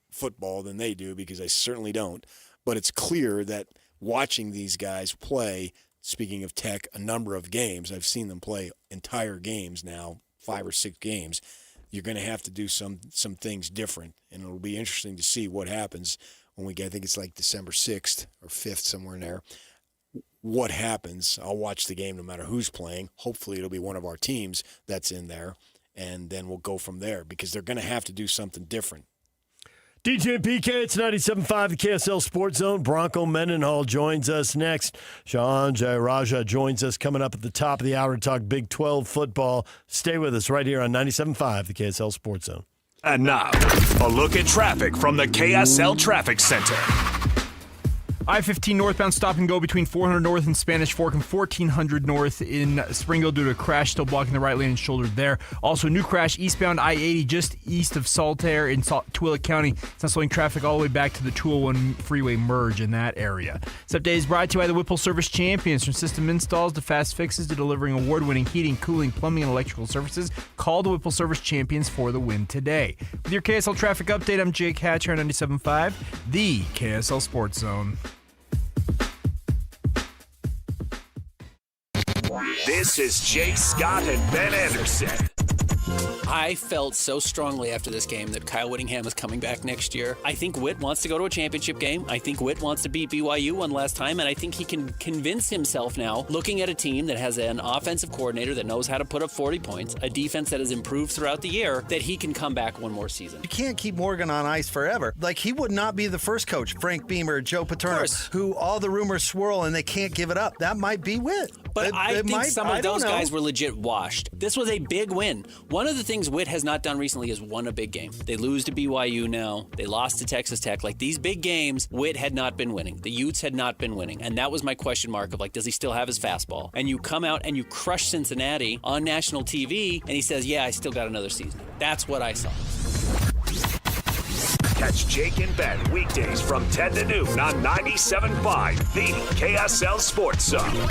football than they do, because I certainly don't. But it's clear that watching these guys play, speaking of Tech, a number of games, I've seen them play entire games now, 5 or 6 games. You're going to have to do some things different, and it'll be interesting to see what happens when we get, I think it's like December 6th or 5th, somewhere in there. What happens? I'll watch the game no matter who's playing. Hopefully it'll be one of our teams that's in there, and then we'll go from there, because they're going to have to do something different.
DJ and PK, it's 97.5, the KSL Sports Zone. Bronco Mendenhall joins us next. Sean Jayaraja joins us coming up at the top of the hour to talk Big 12 football. Stay with us right here on 97.5, the KSL Sports Zone.
And now, a look at traffic from the KSL Traffic Center.
I-15 northbound stop and go between 400 North and Spanish Fork and 1400 North in Springville due to a crash still blocking the right lane and shoulder there. Also, new crash eastbound I-80 just east of Saltaire in Tooele County. It's not slowing traffic all the way back to the 201 freeway merge in that area. This update is brought to you by the Whipple Service Champions. From system installs to fast fixes to delivering award-winning heating, cooling, plumbing, and electrical services, call the Whipple Service Champions for the win today. With your KSL traffic update, I'm Jake Hatcher on 97.5, the KSL Sports Zone.
This is Jake Scott and Ben Anderson.
I felt so strongly after this game that Kyle Whittingham is coming back next year. I think Whit wants to go to a championship game. I think Whit wants to beat BYU one last time, and I think he can convince himself now, looking at a team that has an offensive coordinator that knows how to put up 40 points, a defense that has improved throughout the year, that he can come back one more season.
You can't keep Morgan on ice forever. Like, he would not be the first coach, Frank Beamer, Joe Paterno, who all the rumors swirl and they can't give it up. That might be Whit.
But I think some of those guys were legit washed. This was a big win. One of the things Whit has not done recently is won a big game. They lose to BYU now. They lost to Texas Tech. Like, these big games, Whit had not been winning. The Utes had not been winning. And that was my question mark of, like, does he still have his fastball? And you come out and you crush Cincinnati on national TV, and he says, yeah, I still got another season. That's what I saw.
Catch Jake and Ben weekdays from 10 to noon on 97.5, the KSL Sports Zone.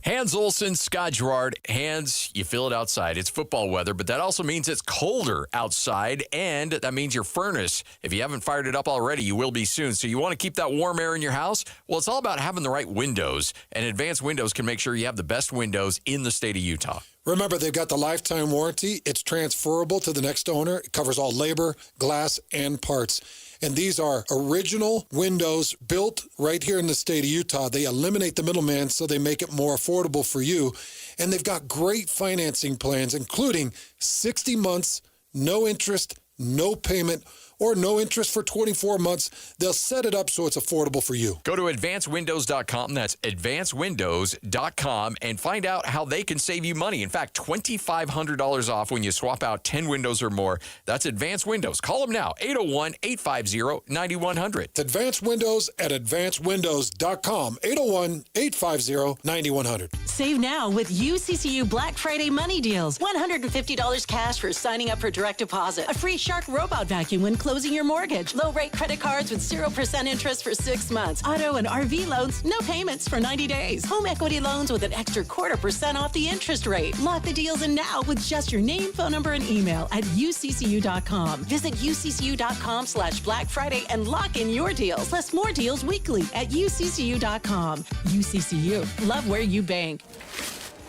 Hans Olsen, Scott Gerard. Hans, you feel it outside. It's football weather, but that also means it's colder outside, and that means your furnace, if you haven't fired it up already, you will be soon. So you want to keep that warm air in your house? Well, it's all about having the right windows, and Advanced Windows can make sure you have the best windows in the state of Utah.
Remember, they've got the lifetime warranty. It's transferable to the next owner. It covers all labor, glass, and parts. And these are original windows built right here in the state of Utah. They eliminate the middleman, so they make it more affordable for you. And they've got great financing plans, including 60 months, no interest, no payment, or no interest for 24 months. They'll set it up so it's affordable for you.
Go to advancedwindows.com. That's advancedwindows.com and find out how they can save you money. In fact, $2,500 off when you swap out 10 windows or more. That's Advanced Windows. Call them now, 801-850-9100.
It's Advanced Windows at advancedwindows.com, 801-850-9100.
Save now with UCCU Black Friday money deals. $150 cash for signing up for direct deposit. A free Shark robot vacuum when closing your mortgage. Low-rate credit cards with 0% interest for 6 months. Auto and RV loans, no payments for 90 days. Home equity loans with an extra 0.25% off the interest rate. Lock the deals in now with just your name, phone number, and email at uccu.com. Visit uccu.com/Black Friday and lock in your deals. Plus more deals weekly at uccu.com. UCCU. Love where you bank.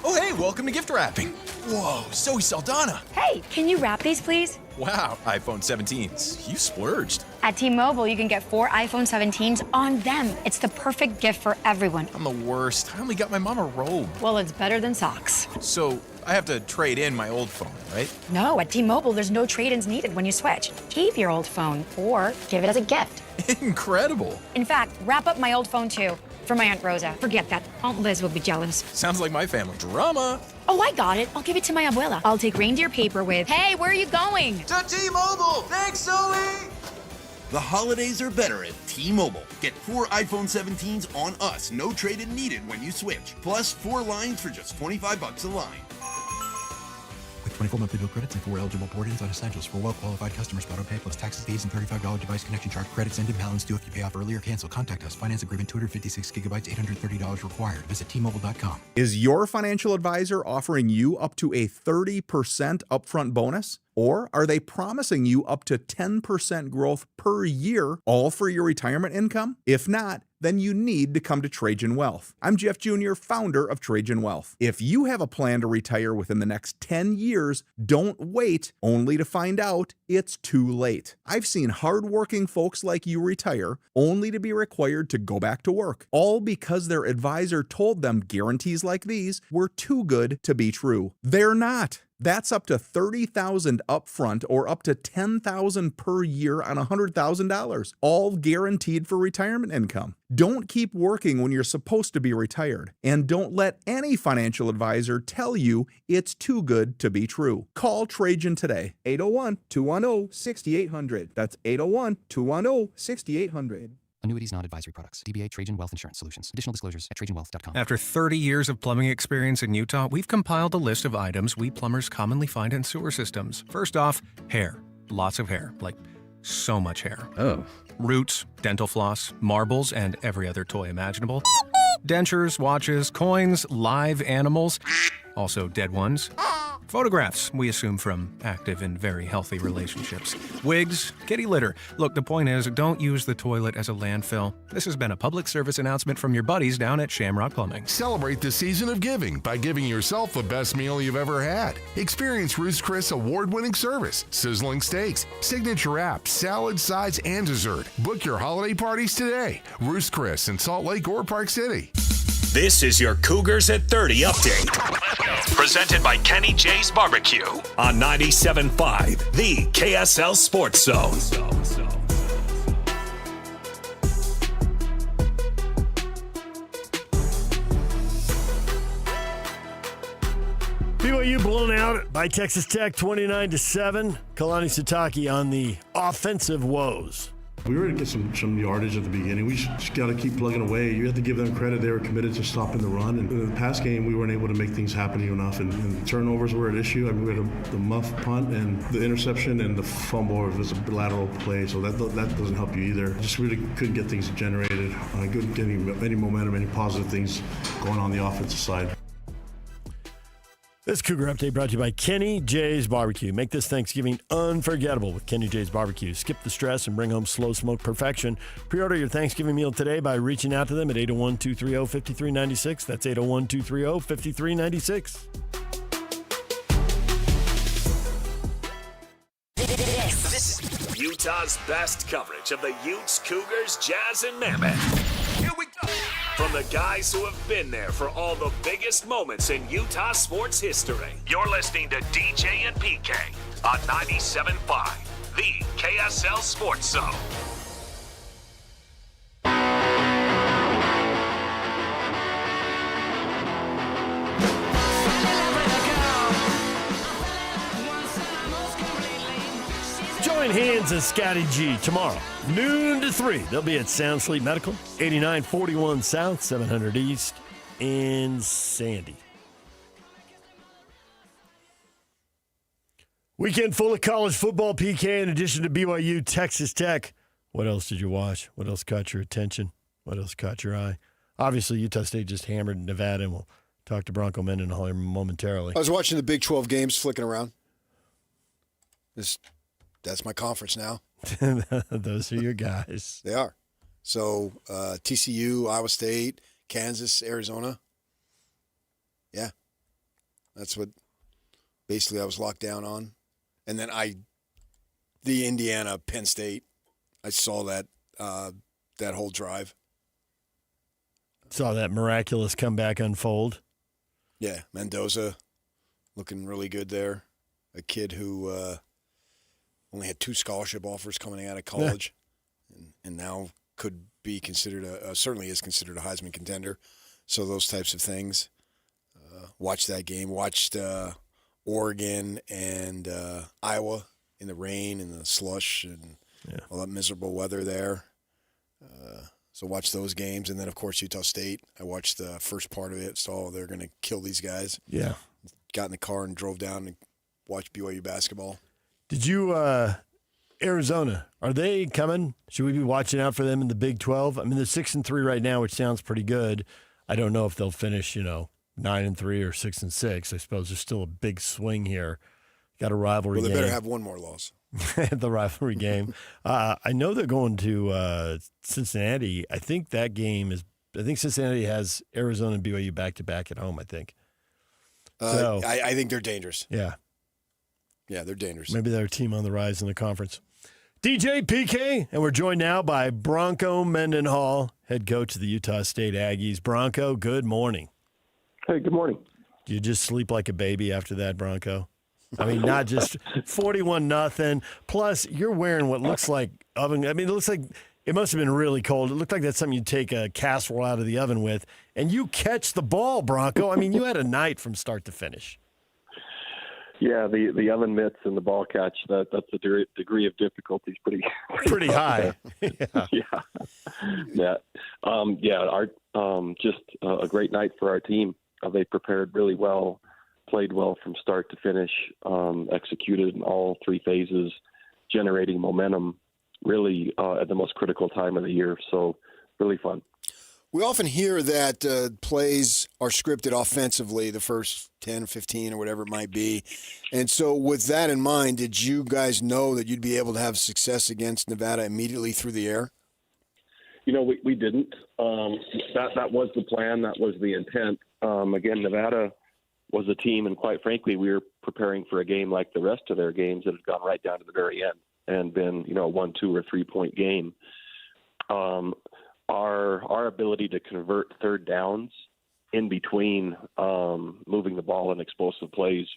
Oh, hey, welcome to gift wrapping. Whoa, Zoe Saldana.
Hey, can you wrap these, please?
Wow, iPhone 17s. You splurged.
At T-Mobile, you can get 4 iPhone 17s on them. It's the perfect gift for everyone.
I'm the worst. I only got my mom a robe.
Well, it's better than socks.
So I have to trade in my old phone, right?
No, at T-Mobile, there's no trade-ins needed when you switch. Keep your old phone or give it as a gift.
Incredible.
In fact, wrap up my old phone, too. For my Aunt Rosa. Forget that. Aunt Liz will be jealous.
Sounds like my family. Drama.
Oh, I got it. I'll give it to my abuela. I'll take reindeer paper with, hey, where are you going?
To T-Mobile. Thanks, Zoe.
The holidays are better at T-Mobile. Get 4 iPhone 17s on us. No trade-in needed when you switch. Plus 4 lines for just $25 a line.
With 24 monthly bill credits and 4 eligible board-ins on essentials for well-qualified customers. Auto-pay plus taxes, fees, and $35 device connection charge. Credits end in balance due if you pay off early or cancel. Contact us. Finance agreement 256 gigabytes, $830 required. Visit T-Mobile.com.
Is your financial advisor offering you up to a 30% upfront bonus? Or are they promising you up to 10% growth per year, all for your retirement income? If not, then you need to come to Trajan Wealth. I'm Jeff Jr., founder of Trajan Wealth. If you have a plan to retire within the next 10 years, don't wait only to find out it's too late. I've seen hardworking folks like you retire only to be required to go back to work, all because their advisor told them guarantees like these were too good to be true. They're not. That's up to $30,000 upfront or up to $10,000 per year on $100,000, all guaranteed for retirement income. Don't keep working when you're supposed to be retired, and don't let any financial advisor tell you it's too good to be true. Call Trajan today, 801-210-6800. That's 801-210-6800.
Annuities, non-advisory products. DBA Trajan Wealth Insurance Solutions. Additional disclosures at TrajanWealth.com.
After 30 years of plumbing experience in Utah, we've compiled a list of items we plumbers commonly find in sewer systems. First off, hair. Lots of hair. Like, so much hair.
Oh.
Roots, dental floss, marbles, and every other toy imaginable. Dentures, watches, coins, live animals. Also dead ones. Photographs, we assume from active and very healthy relationships. Wigs, kitty litter. Look, the point is, don't use the toilet as a landfill. This has been a public service announcement from your buddies down at Shamrock Plumbing.
Celebrate the season of giving by giving yourself the best meal you've ever had. Experience Ruth's Chris award-winning service, sizzling steaks, signature wraps, salad, sides, and dessert. Book your holiday parties today. Ruth's Chris in Salt Lake or Park City.
This is your Cougars at 30 update. Presented by Kenny J's Barbecue on 97.5, the KSL Sports Zone.
BYU blown out by Texas Tech 29-7. Kalani Sitake on the offensive woes.
We were going to get some yardage at the beginning. We just got to keep plugging away. You have to give them credit. They were committed to stopping the run. And in the past game, we weren't able to make things happen enough. And turnovers were an issue. I mean, we had the muff punt and the interception and the fumble was a lateral play. So that doesn't help you either. Just really couldn't get things generated. Couldn't get any momentum, any positive things going on the offensive side.
This Cougar Update brought to you by Kenny J's Barbecue. Make this Thanksgiving unforgettable with Kenny J's Barbecue. Skip the stress and bring home slow smoke perfection. Pre-order your Thanksgiving meal today by reaching out to them at 801-230-5396. That's 801-230-5396.
This is Utah's best coverage of the Utes, Cougars, Jazz, and Mammoth. Here we go. From the guys who have been there for all the biggest moments in Utah sports history. You're listening to DJ and PK on 97.5, the KSL Sports Zone.
Join Hands and Scotty G tomorrow, noon to 3. They'll be at Sound Sleep Medical, 8941 South, 700 East in Sandy. Weekend full of college football, PK, in addition to BYU, Texas Tech. What else did you watch? What else caught your attention? What else caught your eye? Obviously, Utah State just hammered Nevada, and we'll talk to Bronco Mendenhall momentarily.
I was watching the Big 12 games, flicking around. That's my conference now.
Those are your guys.
They are. So TCU, Iowa State, Kansas, Arizona. Yeah. That's what basically I was locked down on. And then the Indiana Penn State, I saw that that whole drive.
Saw that miraculous comeback unfold.
Yeah, Mendoza looking really good there. A kid who only had 2 scholarship offers coming out of college, and now could be considered certainly is considered a Heisman contender. So those types of things. Watched that game. Watched Oregon and Iowa in the rain and the slush and all that miserable weather there. So watched those games, and then of course Utah State. I watched the first part of it. Saw they're going to kill these guys.
Yeah.
Got in the car and drove down and watched BYU basketball.
Did you Arizona? Are they coming? Should we be watching out for them in the Big 12? I mean, they're 6-3 right now, which sounds pretty good. I don't know if they'll finish, 9-3 or 6-6. I suppose there's still a big swing here. Got a rivalry game.
Well, they better have one more loss.
The rivalry game. I know they're going to Cincinnati. I think Cincinnati has Arizona and BYU back-to-back at home, I think.
I think they're dangerous.
Yeah.
Yeah, they're dangerous.
Maybe they're a team on the rise in the conference. DJ PK, and we're joined now by Bronco Mendenhall, head coach of the Utah State Aggies. Bronco, good morning.
Hey, good morning.
Do you just sleep like a baby after that, Bronco? I mean, not just 41-0. Plus, you're wearing what looks like oven. I mean, it looks like it must have been really cold. It looked like that's something you'd take a casserole out of the oven with. And you catch the ball, Bronco. I mean, you had a night from start to finish.
Yeah, the oven mitts and the ball catch, that's the degree of difficulty is
pretty high.
Just a great night for our team. They prepared really well, played well from start to finish, executed in all 3 phases, generating momentum really at the most critical time of the year. So really fun.
We often hear that plays are scripted offensively, the first 10, 15, or whatever it might be. And so with that in mind, did you guys know that you'd be able to have success against Nevada immediately through the air?
We didn't. That was the plan. That was the intent. Again, Nevada was a team, and quite frankly, we were preparing for a game like the rest of their games that had gone right down to the very end and been, a 1, 2, or 3-point game. Our ability to convert third downs in between moving the ball in explosive plays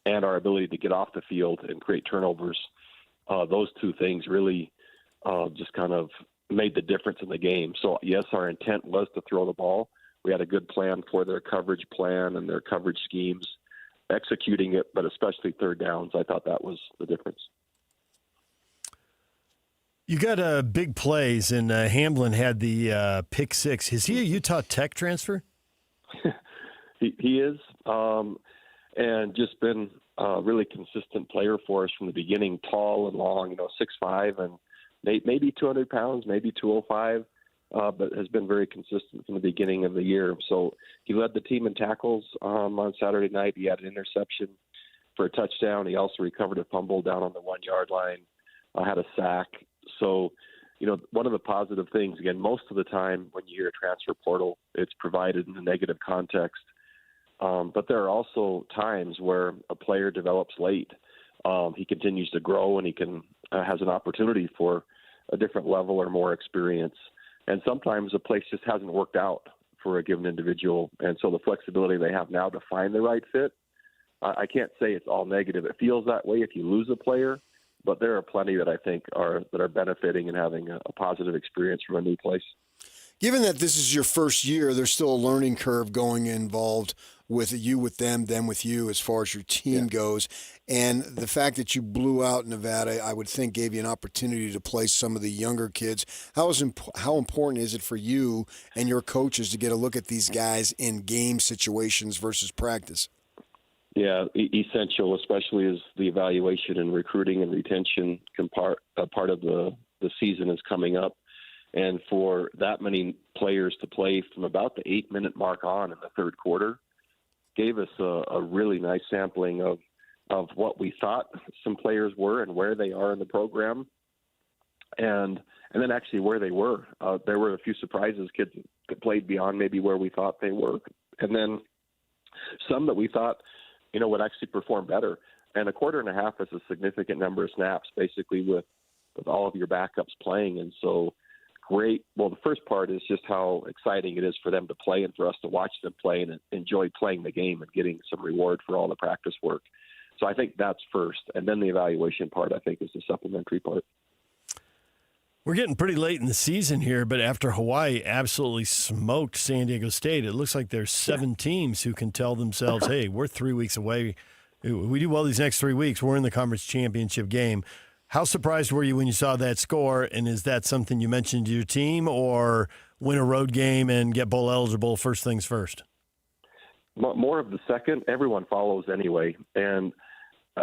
and our ability to get off the field and create turnovers, those 2 things really just kind of made the difference in the game. So, yes, our intent was to throw the ball. We had a good plan for their coverage plan and their coverage schemes, executing it, but especially third downs. I thought that was the difference.
You got big plays, and Hamblin had the pick 6. Is he a Utah Tech transfer?
He is, and just been a really consistent player for us from the beginning, tall and long, 6'5", and maybe 200 pounds, maybe 205, but has been very consistent from the beginning of the year. So he led the team in tackles on Saturday night. He had an interception for a touchdown. He also recovered a fumble down on the 1-yard line, had a sack. So, one of the positive things, again, most of the time when you hear transfer portal, it's provided in a negative context. But there are also times where a player develops late. He continues to grow and he has an opportunity for a different level or more experience. And sometimes a place just hasn't worked out for a given individual. And so the flexibility they have now to find the right fit, I can't say it's all negative. It feels that way if you lose a player. But there are plenty that I think are benefiting and having a positive experience from a new place.
Given that this is your first year, there's still a learning curve going involved with you, with them with you, as far as your team goes. And the fact that you blew out Nevada, I would think, gave you an opportunity to play some of the younger kids. How important is it for you and your coaches to get a look at these guys in game situations versus practice?
Yeah, essential, especially as the evaluation and recruiting and retention part of the season is coming up. And for that many players to play from about the 8-minute mark on in the third quarter gave us a really nice sampling of what we thought some players were and where they are in the program, and then actually where they were. There were a few surprises, kids that played beyond maybe where we thought they were. And then some that we thought would actually perform better. And a quarter and a half is a significant number of snaps, basically with all of your backups playing. And so great. Well, the first part is just how exciting it is for them to play and for us to watch them play and enjoy playing the game and getting some reward for all the practice work. So I think that's first. And then the evaluation part, I think, is the supplementary part.
We're getting pretty late in the season here, but after Hawaii absolutely smoked San Diego State, it looks like there's 7 teams who can tell themselves, hey, we're 3 weeks away. We do well these next 3 weeks. We're in the conference championship game. How surprised were you when you saw that score, and is that something you mentioned to your team, or win a road game and get bowl eligible first things first?
More of the second. Everyone follows anyway. And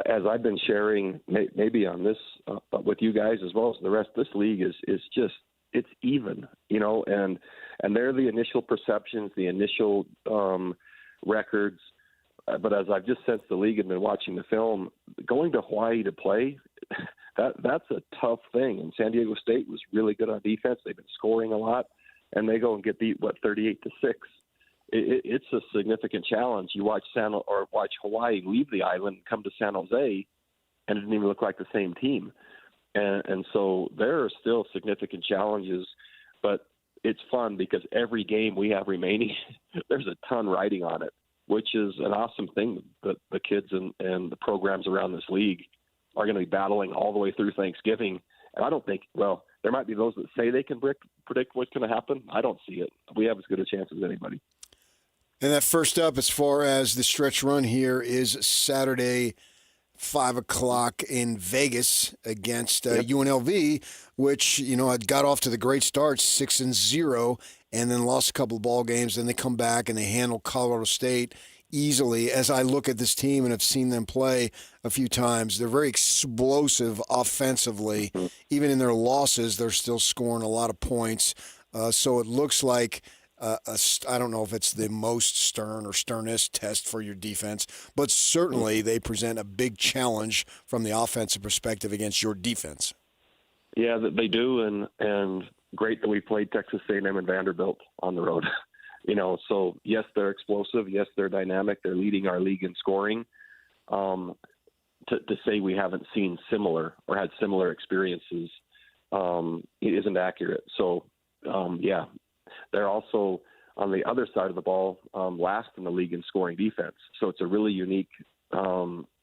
as I've been sharing maybe on this with you guys as well as the rest, this league is just, it's even, and they're the initial perceptions, the initial records. But as I've just sensed the league and been watching the film, going to Hawaii to play, that's a tough thing. And San Diego State was really good on defense. They've been scoring a lot, and they go and get beat 38-6. It's a significant challenge. You watch Hawaii leave the island, come to San Jose, and it didn't even look like the same team. And so there are still significant challenges, but it's fun because every game we have remaining, there's a ton riding on it, which is an awesome thing that the kids and the programs around this league are going to be battling all the way through Thanksgiving. And I don't think, well, there might be those that say they can predict what's going to happen. I don't see it. We have as good a chance as anybody.
And that first up, as far as the stretch run here, is Saturday, 5 o'clock in Vegas against UNLV, which, had got off to the great start, 6-0, and then lost a couple of ball games. Then they come back and they handle Colorado State easily. As I look at this team and have seen them play a few times, they're very explosive offensively. Even in their losses, they're still scoring a lot of points. So it looks like I don't know if it's the most stern or sternest test for your defense, but certainly they present a big challenge from the offensive perspective against your defense.
Yeah, they do, and great that we played Texas A&M and Vanderbilt on the road. So yes, they're explosive. Yes, they're dynamic. They're leading our league in scoring. To say we haven't seen similar or had similar experiences isn't accurate. So, yeah. They're also, on the other side of the ball, last in the league in scoring defense. So it's a really unique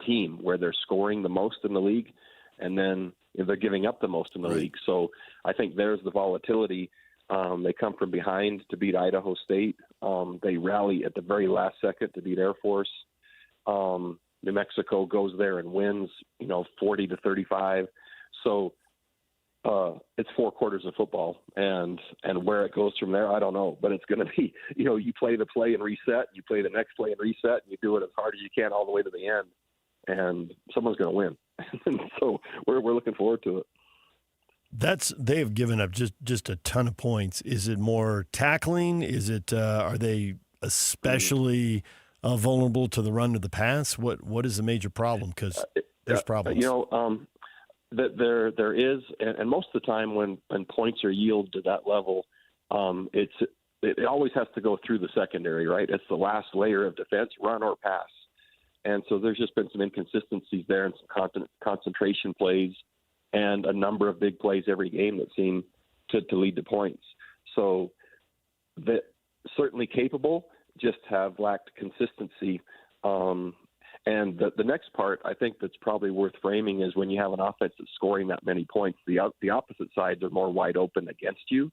team where they're scoring the most in the league, and then they're giving up the most in the league. So I think there's the volatility. They come from behind to beat Idaho State. They rally at the very last second to beat Air Force. New Mexico goes there and wins, 40-35. So it's 4 quarters of football, and where it goes from there, I don't know. But it's going to be, you play the play and reset, you play the next play and reset, and you do it as hard as you can all the way to the end, and someone's going to win. And so we're looking forward to it.
They have given up just a ton of points. Is it more tackling? Is it are they especially vulnerable to the run of the pass? What is the major problem? Because there's problems.
That there is, and most of the time when points are yielded to that level, it always has to go through the secondary, right? It's the last layer of defense, run or pass. And so there's just been some inconsistencies there and some concentration plays and a number of big plays every game that seem to lead to points. So that certainly capable, just have lacked consistency. And the next part, I think, that's probably worth framing is when you have an offense that's scoring that many points, the opposite sides are more wide open against you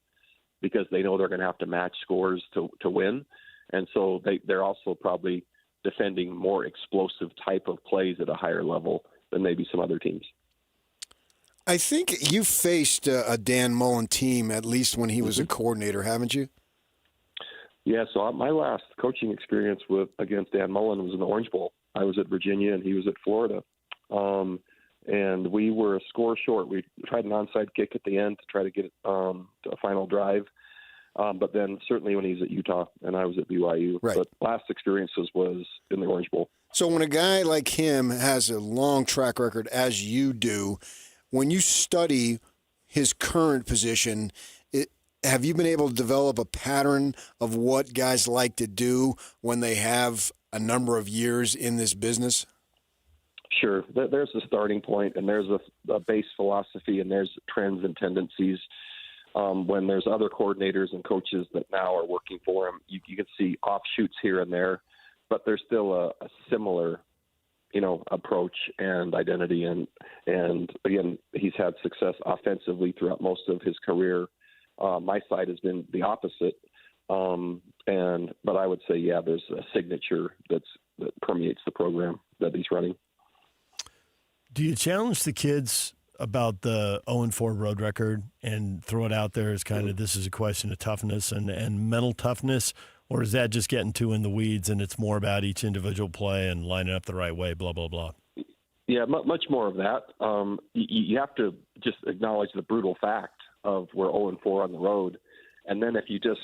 because they know they're going to have to match scores to win. And so they're also probably defending more explosive type of plays at a higher level than maybe some other teams.
I think you faced a Dan Mullen team, at least when he was a coordinator, haven't you?
Yeah, so my last coaching experience against Dan Mullen was in the Orange Bowl. I was at Virginia and he was at Florida. And we were a score short. We tried an onside kick at the end to try to get to a final drive. But then certainly when he was at Utah and I was at BYU.
Right.
But last experiences was in the Orange Bowl.
So when a guy like him has a long track record, as you do, when you study his current position, have you been able to develop a pattern of what guys like to do when they have a number of years in this business?
Sure. There's a starting point, and there's a base philosophy, and there's trends and tendencies. When there's other coordinators and coaches that now are working for him, you can see offshoots here and there, but there's still a similar, approach and identity. And again, he's had success offensively throughout most of his career. My side has been the opposite. But I would say, yeah, there's a signature that permeates the program that he's running.
Do you challenge the kids about the 0-4 road record and throw it out there as kind of this is a question of toughness and mental toughness, or is that just getting too in the weeds and it's more about each individual play and lining up the right way, blah, blah, blah?
Yeah, much more of that. You have to just acknowledge the brutal fact of we're 0-4 on the road, and then if you just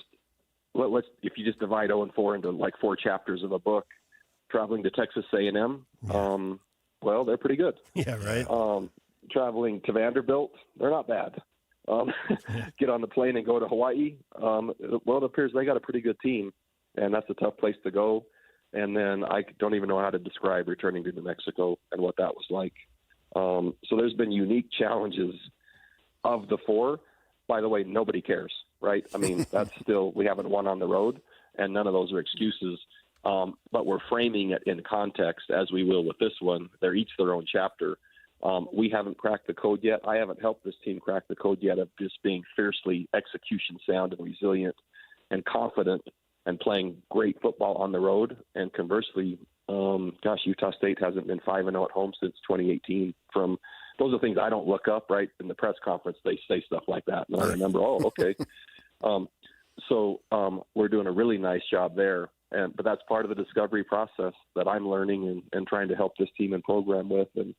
divide 0-4 into like 4 chapters of a book, traveling to Texas A&M, well, they're pretty good.
Yeah, right.
Traveling to Vanderbilt, they're not bad. Get on the plane and go to Hawaii. Well, it appears they got a pretty good team, and that's a tough place to go. And then I don't even know how to describe returning to New Mexico and what that was like. So there's been unique challenges of the 4. By the way, nobody cares, right? I mean, that's still, we haven't won on the road, and none of those are excuses. But we're framing it in context, as we will with this one. They're each their own chapter. We haven't cracked the code yet. I haven't helped this team crack the code yet of just being fiercely execution sound and resilient and confident and playing great football on the road. And conversely, Utah State hasn't been 5-0 at home since 2018. Those are things I don't look up, right? In the press conference, they say stuff like that. And I remember, okay. So we're doing a really nice job there. But that's part of the discovery process that I'm learning and trying to help this team and program with. And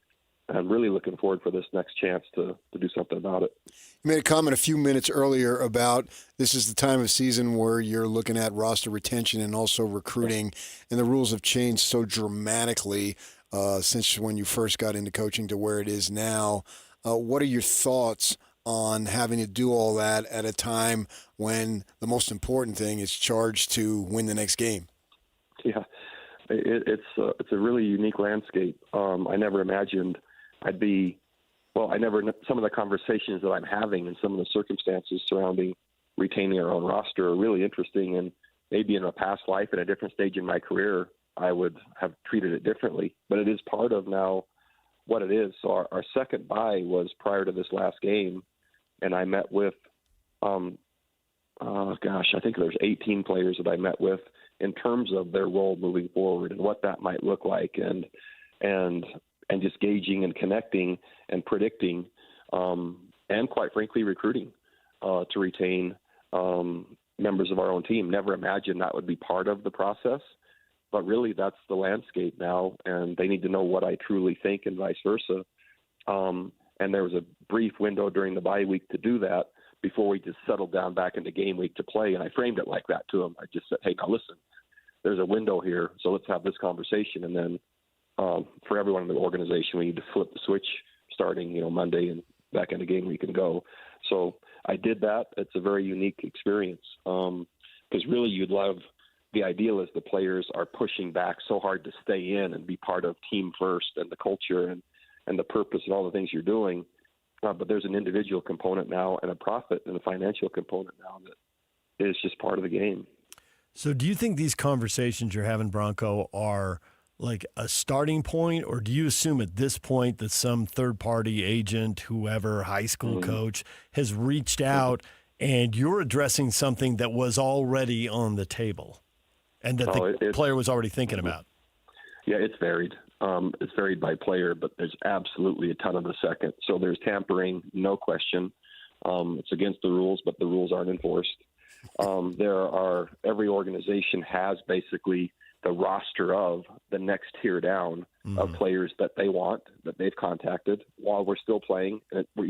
I'm really looking forward for this next chance to do something about it.
You made a comment a few minutes earlier about this is the time of season where you're looking at roster retention and also recruiting, and the rules have changed so dramatically since when you first got into coaching to where it is now. What are your thoughts on having to do all that at a time when the most important thing is charged to win the next game?
Yeah, it's a really unique landscape. I never imagined some of the conversations that I'm having and some of the circumstances surrounding retaining our own roster are really interesting. And maybe in a past life, at a different stage in my career, I would have treated it differently. But it is part of now what it is. So our second bye was prior to this last game, and I met with, I think there's 18 players that I met with in terms of their role moving forward and what that might look like, and just gauging and connecting and predicting, and quite frankly, recruiting to retain members of our own team. Never imagined that would be part of the process, but really that's the landscape now, and they need to know what I truly think and vice versa. And there was a brief window during the bye week to do that before we just settled down back into game week to play, and I framed it like that to them. I just said, hey, now listen, there's a window here, so let's have this conversation, and then for everyone in the organization, we need to flip the switch starting, Monday and back into game week and go. So I did that. It's a very unique experience because really the ideal is the players are pushing back so hard to stay in and be part of team first and the culture and the purpose and all the things you're doing. But there's an individual component now and a profit and a financial component now that is just part of the game.
So do you think these conversations you're having, Bronco, are like a starting point, or do you assume at this point that some third-party agent, whoever, high school coach, has reached out and you're addressing something that was already on the table and that the player was already thinking about?
Yeah, it's varied. It's varied by player, but there's absolutely a ton of the second. So there's tampering, no question. It's against the rules, but the rules aren't enforced. Every organization has basically the roster of the next tier down of players that they want, that they've contacted while we're still playing. And we've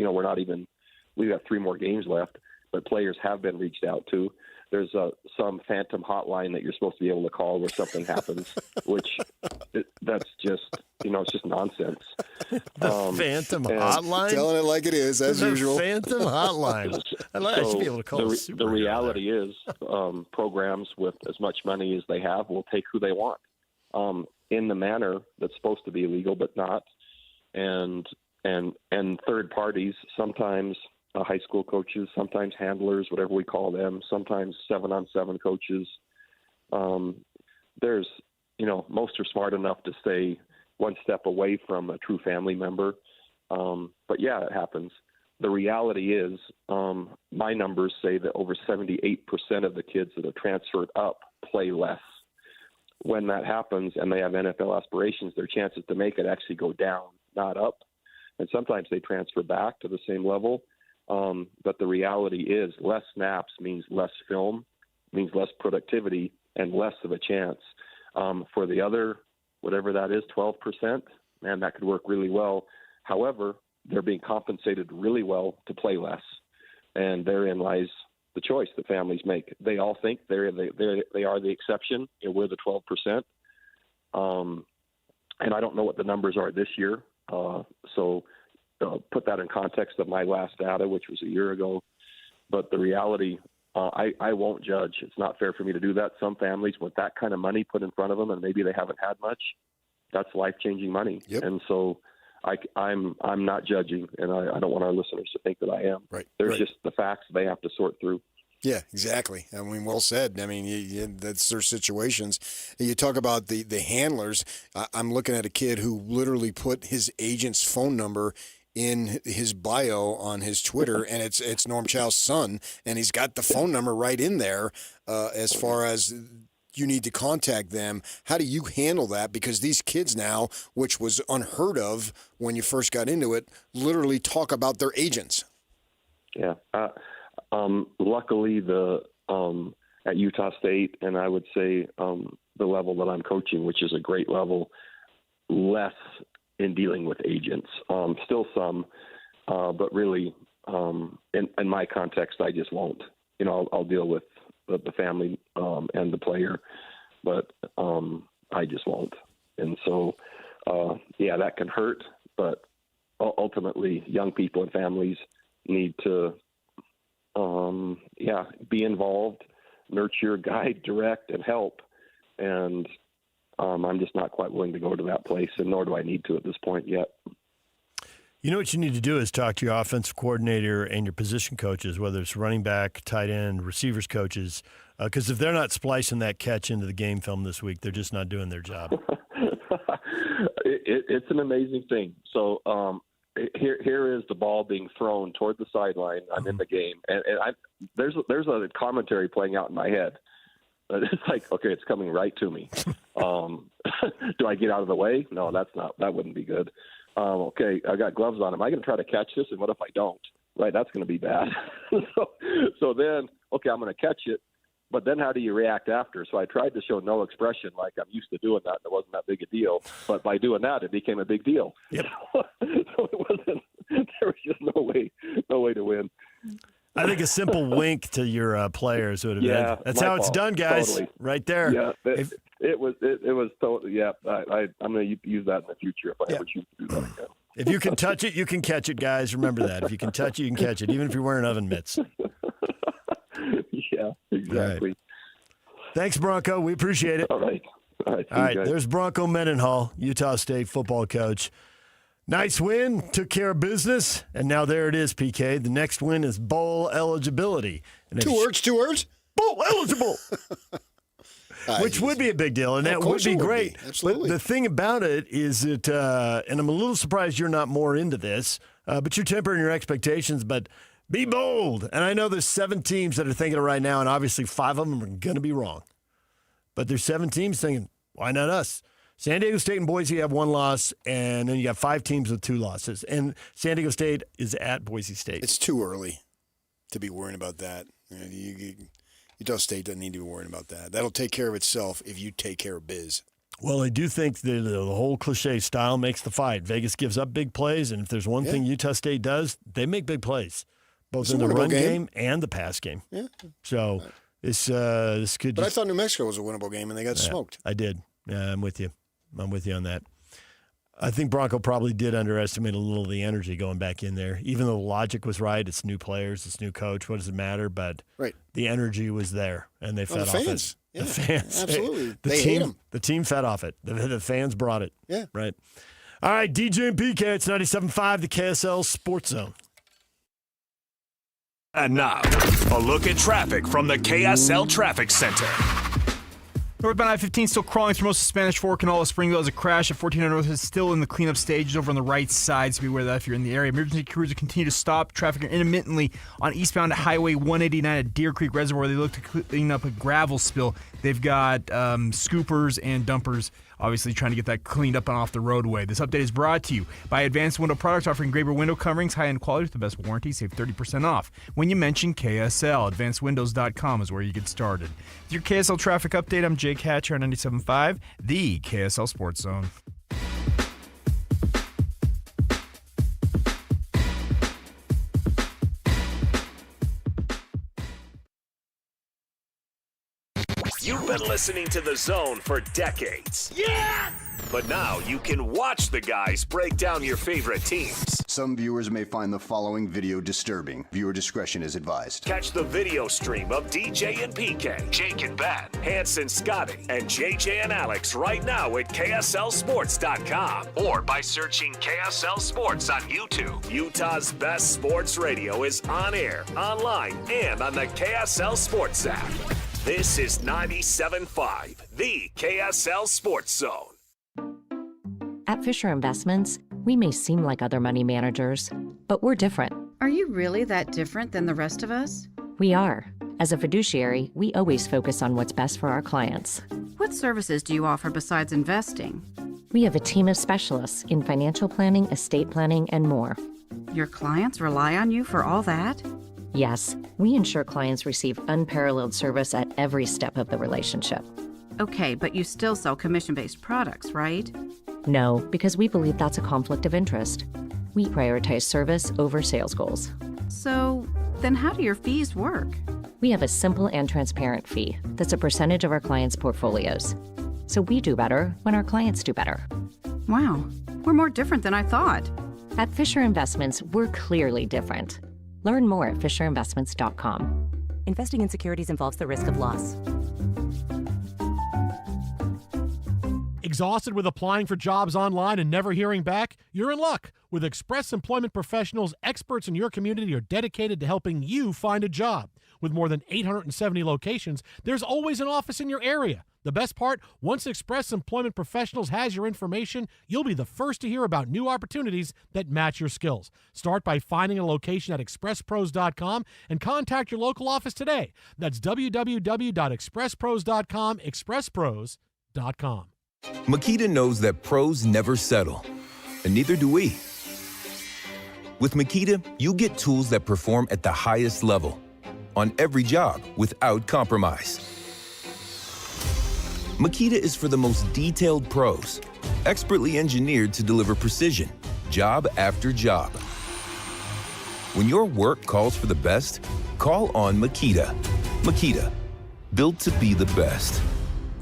got 3 more games left, but players have been reached out to. There's some phantom hotline that you're supposed to be able to call where something happens, which that's just, it's just nonsense.
Phantom hotline?
Telling it like it is, as usual.
Phantom hotline. I should be able to call
the reality is programs with as much money as they have will take who they want. in the manner that's supposed to be illegal, but not. And third parties, sometimes high school coaches, sometimes handlers, whatever we call them, sometimes 7-on-7 coaches. There's, most are smart enough to stay one step away from a true family member. But yeah, it happens. The reality is, my numbers say that over 78% of the kids that are transferred up play less. When that happens and they have NFL aspirations, their chances to make it actually go down, not up. And sometimes they transfer back to the same level. But the reality is less snaps means less film, means less productivity, and less of a chance. For the other, whatever that is, 12%, man, that could work really well. However, they're being compensated really well to play less. And therein lies the choice that families make. They all think they are the exception, and we're the 12%. And I don't know what the numbers are this year. So put that in context of my last data, which was a year ago. But the reality, I won't judge. It's not fair for me to do that. Some families with that kind of money put in front of them, and maybe they haven't had much, that's life-changing money. Yep. And so I'm not judging, and I don't want our listeners to think that I am.
Right.
There's just the facts they have to sort through.
Yeah, exactly. I mean, well said. I mean, that's their situations. You talk about the handlers. I'm looking at a kid who literally put his agent's phone number in his bio on his Twitter, and it's Norm Chow's son, and he's got the phone number right in there as far as you need to contact them. How do you handle that? Because these kids now, which was unheard of when you first got into it, literally talk about their agents.
Yeah. Luckily, at Utah State, and I would say the level that I'm coaching, which is a great level, less in dealing with agents. Still some, but really, in my context, I just won't. I'll deal with the family and the player, but I just won't. And so, that can hurt, but ultimately, young people and families need to be involved, nurture, guide, direct, and help. And I'm just not quite willing to go to that place, and nor do I need to at this point yet.
You know what you need to do is talk to your offensive coordinator and your position coaches, whether it's running back, tight end, receivers coaches, because if they're not splicing that catch into the game film this week, they're just not doing their job.
It's an amazing thing. So here is the ball being thrown toward the sideline. I'm in the game, and there's a commentary playing out in my head. It's like, okay, it's coming right to me. Do I get out of the way? No, that wouldn't be good. Okay, I got gloves on. Am I going to try to catch this? And what if I don't? Right, that's going to be bad. So then, okay, I'm going to catch it. But then how do you react after? So I tried to show no expression, like I'm used to doing that. And it wasn't that big a deal. But by doing that, it became a big deal.
Yep.
So it wasn't. There was just no way to win.
I think a simple wink to your players would have been. That's how it's done, guys.
Totally.
Right there.
Yeah, it was totally. Yeah, I'm going to use that in the future if I ever choose to do that again.
If you can touch it, you can catch it, guys. Remember that. If you can touch it, you can catch it, even if you're wearing oven mitts.
Yeah, exactly.
Right. Thanks, Bronco. We appreciate it.
All right.
All right. There's Bronco Mendenhall, Utah State football coach. Nice win, took care of business, and now there it is, PK. The next win is bowl eligibility. And
two words.
Bowl eligible. Which would be a big deal, and that would be great.
Absolutely.
But the thing about it is that, and I'm a little surprised you're not more into this, but you're tempering your expectations, but be bold. And I know there's 7 teams that are thinking it right now, and obviously 5 of them are going to be wrong. But there's 7 teams thinking, why not us? San Diego State and Boise have 1 loss, and then you got 5 teams with 2 losses. And San Diego State is at Boise State.
It's too early to be worrying about that. Utah State doesn't need to be worrying about that. That'll take care of itself if you take care of biz.
Well, I do think the whole cliche style makes the fight. Vegas gives up big plays, and if there's one thing Utah State does, they make big plays, both in the run game and the pass game. Yeah. So this could.
But I thought New Mexico was a winnable game, and they got smoked.
I did. Yeah, I'm with you. I'm with you on that. I think Bronco probably did underestimate a little of the energy going back in there. Even though the logic was right, it's new players, it's new coach, what does it matter? But the energy was there, and they fed off it.
Yeah,
the fans.
absolutely.
The
They
team,
hate him.
The team fed off it. The fans brought it.
Yeah.
Right. All right, DJ and PK, it's 97.5, the KSL Sports Zone.
And now, a look at traffic from the KSL Traffic Center.
Northbound I-15 still crawling through most of Spanish Fork and all of Springville as a crash at 1400 North is still in the cleanup stages over on the right side, so be aware of that if you're in the area. Emergency crews will continue to stop traffic intermittently on eastbound Highway 189 at Deer Creek Reservoir. They look to clean up a gravel spill. They've got scoopers and dumpers obviously trying to get that cleaned up and off the roadway. This update is brought to you by Advanced Window Products, offering Graber window coverings, high-end quality with the best warranty. Save 30% off when you mention KSL. AdvancedWindows.com is where you get started. With your KSL traffic update, I'm Jake Hatcher on 97.5, the KSL Sports Zone.
You've been listening to The Zone for decades. Yes! But now you can watch the guys break down your favorite teams.
Some viewers may find the following video disturbing. Viewer discretion is advised.
Catch the video stream of DJ and PK, Jake and Ben, Hanson, Scotty, and JJ and Alex right now at KSLSports.com or by searching KSL Sports on YouTube. Utah's best sports radio is on air, online, and on the KSL Sports app. This is 97.5, the KSL Sports Zone.
At Fisher Investments, we may seem like other money managers, but we're different.
Are you really that different than the rest of us?
We are. As a fiduciary, we always focus on what's best for our clients.
What services do you offer besides investing?
We have a team of specialists in financial planning, estate planning, and more.
Your clients rely on you for all that?
Yes, we ensure clients receive unparalleled service at every step of the relationship.
Okay, but you still sell commission-based products, right?
No, because we believe that's a conflict of interest. We prioritize service over sales goals.
So, then how do your fees work?
We have a simple and transparent fee that's a percentage of our clients' portfolios. So we do better when our clients do better.
Wow, we're more different than I thought.
At Fisher Investments, we're clearly different. Learn more at FisherInvestments.com.
Investing in securities involves the risk of loss.
Exhausted with applying for jobs online and never hearing back? You're in luck. With Express Employment Professionals, experts in your community are dedicated to helping you find a job. With more than 870 locations, there's always an office in your area. The best part, once Express Employment Professionals has your information, you'll be the first to hear about new opportunities that match your skills. Start by finding a location at expresspros.com and contact your local office today. That's www.expresspros.com, expresspros.com.
Makita knows that pros never settle, and neither do we. With Makita, you get tools that perform at the highest level on every job without compromise. Makita is for the most detailed pros, expertly engineered to deliver precision, job after job. When your work calls for the best, call on Makita. Makita, built to be the best.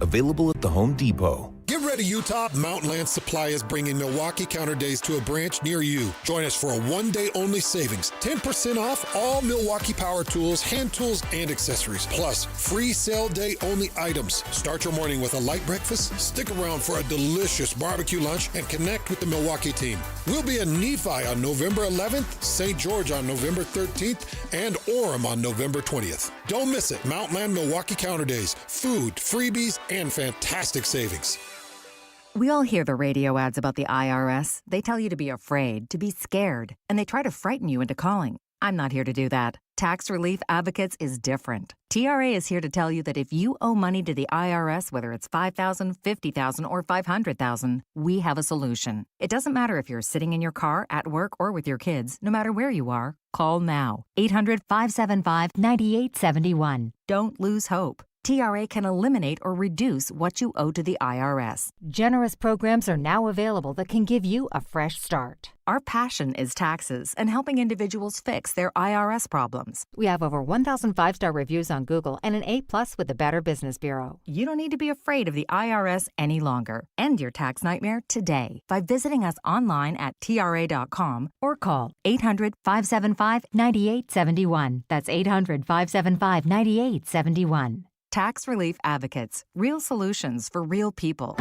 Available at the Home Depot.
Get ready, Utah. Mountainland Supply is bringing Milwaukee Counter Days to a branch near you. Join us for a one-day only savings. 10% off all Milwaukee power tools, hand tools, and accessories. Plus, free sale day only items. Start your morning with a light breakfast, stick around for a delicious barbecue lunch, and connect with the Milwaukee team. We'll be in Nephi on November 11th, St. George on November 13th, and Orem on November 20th. Don't miss it. Mountainland Milwaukee Counter Days. Food, freebies, and fantastic savings.
We all hear the radio ads about the IRS. They tell you to be afraid, to be scared, and they try to frighten you into calling. I'm not here to do that. Tax Relief Advocates is different. TRA is here to tell you that if you owe money to the IRS, whether it's $5,000, $50,000, or $500,000, we have a solution. It doesn't matter if you're sitting in your car, at work, or with your kids. No matter where you are, call now. 800-575-9871. Don't lose hope. TRA can eliminate or reduce what you owe to the IRS. Generous programs are now available that can give you a fresh start. Our passion is taxes and helping individuals fix their IRS problems. We have over 1,000 5-star reviews on Google and an A+ with the Better Business Bureau. You don't need to be afraid of the IRS any longer. End your tax nightmare today by visiting us online at TRA.com or call 800-575-9871. That's 800-575-9871. Tax Relief Advocates. Real solutions for real people.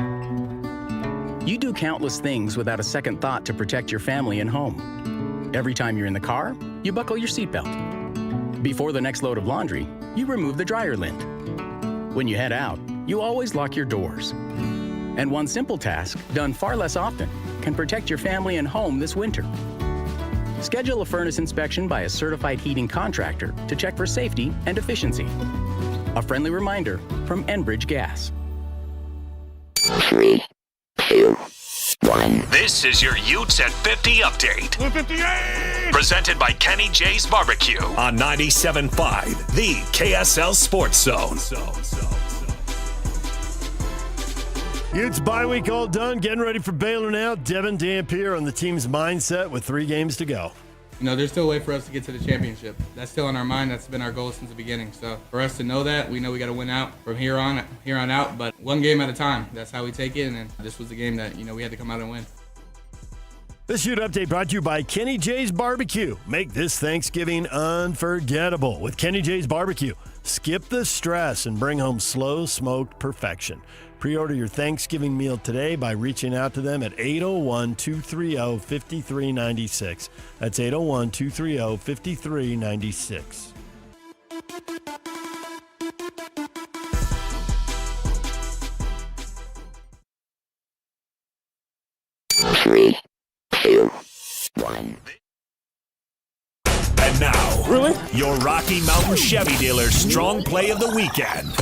You do countless things without a second thought to protect your family and home. Every time you're in the car, you buckle your seatbelt. Before the next load of laundry, you remove the dryer lint. When you head out, you always lock your doors. And one simple task, done far less often, can protect your family and home this winter. Schedule a furnace inspection by a certified heating contractor to check for safety and efficiency. A friendly reminder from Enbridge Gas.
3, 2, 1. This is your Utes at 50 update. 58! Presented by Kenny J's Barbecue on 97.5, the KSL Sports Zone.
Utes bye week all done, getting ready for Baylor now. Devin Dampier on the team's mindset with 3 games to go.
You know, there's still a way for us to get to the championship. That's still in our mind. That's been our goal since the beginning. So for us to know that, we know we got to win out from here on out. But one game at a time. That's how we take it. And then this was the game that, we had to come out and win.
This Ute Update brought to you by Kenny J's Barbecue. Make this Thanksgiving unforgettable with Kenny J's Barbecue. Skip the stress and bring home slow smoked perfection. Pre-order your Thanksgiving meal today by reaching out to them at 801-230-5396. That's 801-230-5396.
Three, two, one. And now, your Rocky Mountain Chevy dealer strong play of the weekend.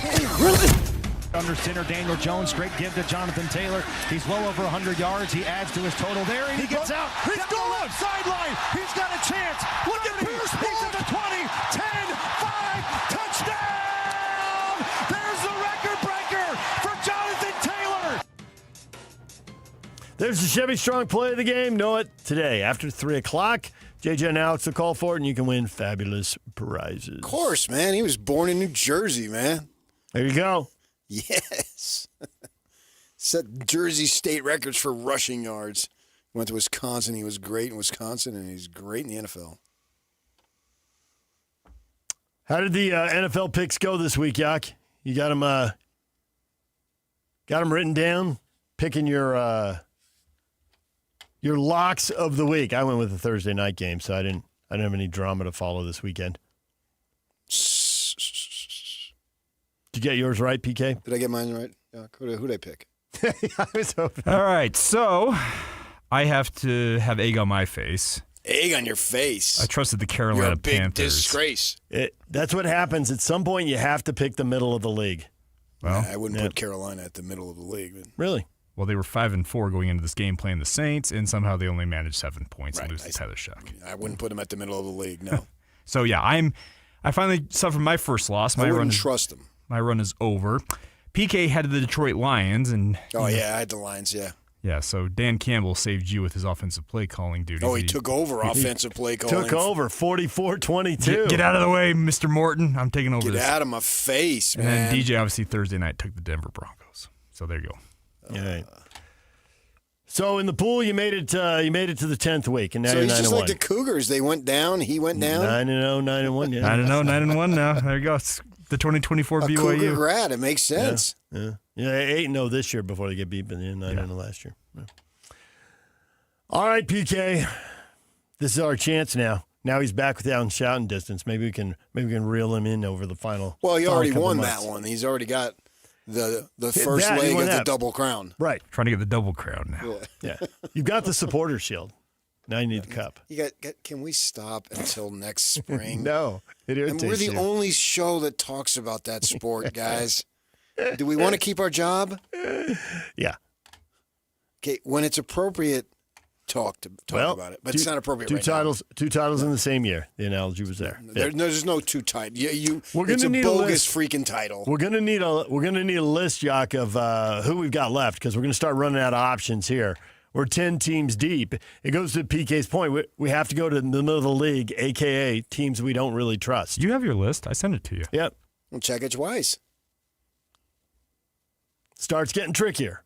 Under center, Daniel Jones, straight give to Jonathan Taylor. He's well over 100 yards. He adds to his total there. He gets out. He's going sideline. He's got a chance. Look at Pierce. He's at the 20, 10, 5, touchdown. There's the record breaker for Jonathan Taylor.
There's the Chevy Strong play of the game. Know it today after 3 o'clock. JJ and Alex will call for it, and you can win fabulous prizes.
Of course, man. He was born in New Jersey, man.
There you go.
Yes. Set Jersey state records for rushing yards. Went to Wisconsin. He was great in Wisconsin, and he's great in the NFL.
How did the NFL picks go this week, Yak? You got them written down? Picking your locks of the week. I went with the Thursday night game, so I didn't have any drama to follow this weekend. Did you get yours right, PK?
Did I get mine right? Who'd I pick?
I was hoping.
All right, so I have to have egg on my face.
Egg on your face.
I trusted the Carolina
You're a big
Panthers.
Disgrace.
That's what happens. At some point, you have to pick the middle of the league.
Well,
I wouldn't put Carolina at the middle of the league. But.
Really?
Well, they were 5-4 going into this game playing the Saints, and somehow they only managed 7 points and lose to Tyler Shuck.
I wouldn't put them at the middle of the league, no.
So, yeah, I finally suffered my first loss.
I wouldn't trust them.
My run is over. PK had the Detroit Lions. And
I had the Lions, yeah.
Yeah, so Dan Campbell saved you with his offensive play calling duties.
Oh, he took over offensive play calling.
Took over 44-22.
Get out of the way, Mr. Morton. I'm taking over this.
Get out of my face,
and
man.
And then DJ, obviously, Thursday night took the Denver Broncos. So there you go.
All right. So in the pool, you made it to the 10th week, and now you're 9-1.
So he's just like the Cougars. They went down. He went down.
9-0, 9-1. Yeah.
9-0, 9-1 now. There you go. It's the 2024 BYU.
Cougar grad. It makes sense.
Yeah. 8-0 this year before they get beat, but 9-0 last year. Yeah. All right, PK. This is our chance now. Now he's back without shouting distance. Maybe we can reel him in over the final.
Well, he already won that one. He's already got the first leg of the Double Crown.
Right.
Trying to get the Double Crown now.
Yeah. You've got the Supporter Shield. Now you need the cup.
Can we stop until next spring?
No.
And we're the only show that talks about that sport, guys. Do we want to keep our job?
Yeah.
Okay, when it's appropriate, talk about it. But it's not appropriate right now.
Two titles in the same year. The analogy was there.
There's no two titles.
It's a bogus
freaking title.
We're gonna need a list, Jock, of who we've got left because we're gonna start running out of options here. We're 10 teams deep. It goes to PK's point. We have to go to the middle of the league, a.k.a. teams we don't really trust.
You have your list. I sent it to you.
Yep.
Well, check it twice.
Starts getting trickier.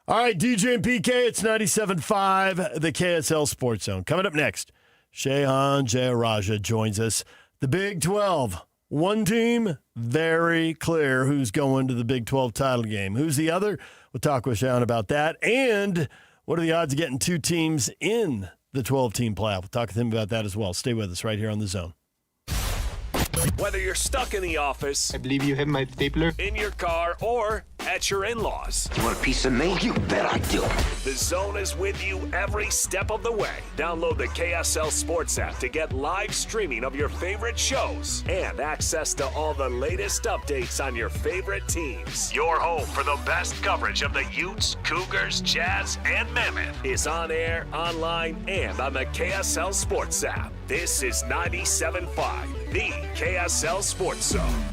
All right, DJ and PK, it's 97.5, the KSL Sports Zone. Coming up next, Shehan Jayaraja joins us. The Big 12 One team, very clear who's going to the Big 12 title game. Who's the other? We'll talk with Sean about that. And what are the odds of getting two teams in the 12-team playoff? We'll talk to him about that as well. Stay with us right here on The Zone.
Whether you're stuck in the office,
I believe you have my stapler,
in your car, or at your in-laws.
You want a piece of me? You bet I do.
The Zone is with you every step of the way. Download the KSL Sports app to get live streaming of your favorite shows and access to all the latest updates on your favorite teams. Your home for the best coverage of the Utes, Cougars, Jazz, and Mammoth is on air, online, and on the KSL Sports app. This is 97.5, the KSL Sports Zone.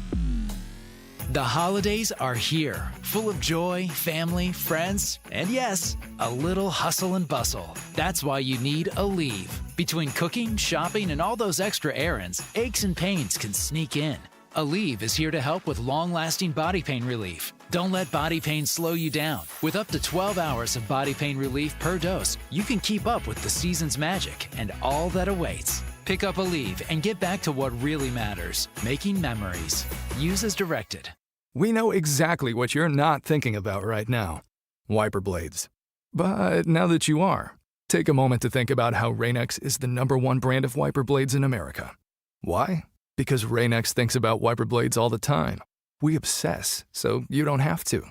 The holidays are here, full of joy, family, friends, and yes, a little hustle and bustle. That's why you need Aleve. Between cooking, shopping, and all those extra errands, aches and pains can sneak in. Aleve is here to help with long-lasting body pain relief. Don't let body pain slow you down. With up to 12 hours of body pain relief per dose, you can keep up with the season's magic and all that awaits. Pick up Aleve and get back to what really matters, making memories. Use as directed.
We know exactly what you're not thinking about right now. Wiper blades. But now that you are, take a moment to think about how Rain-X is the #1 brand of wiper blades in America. Why? Because Rain-X thinks about wiper blades all the time. We obsess, so you don't have to.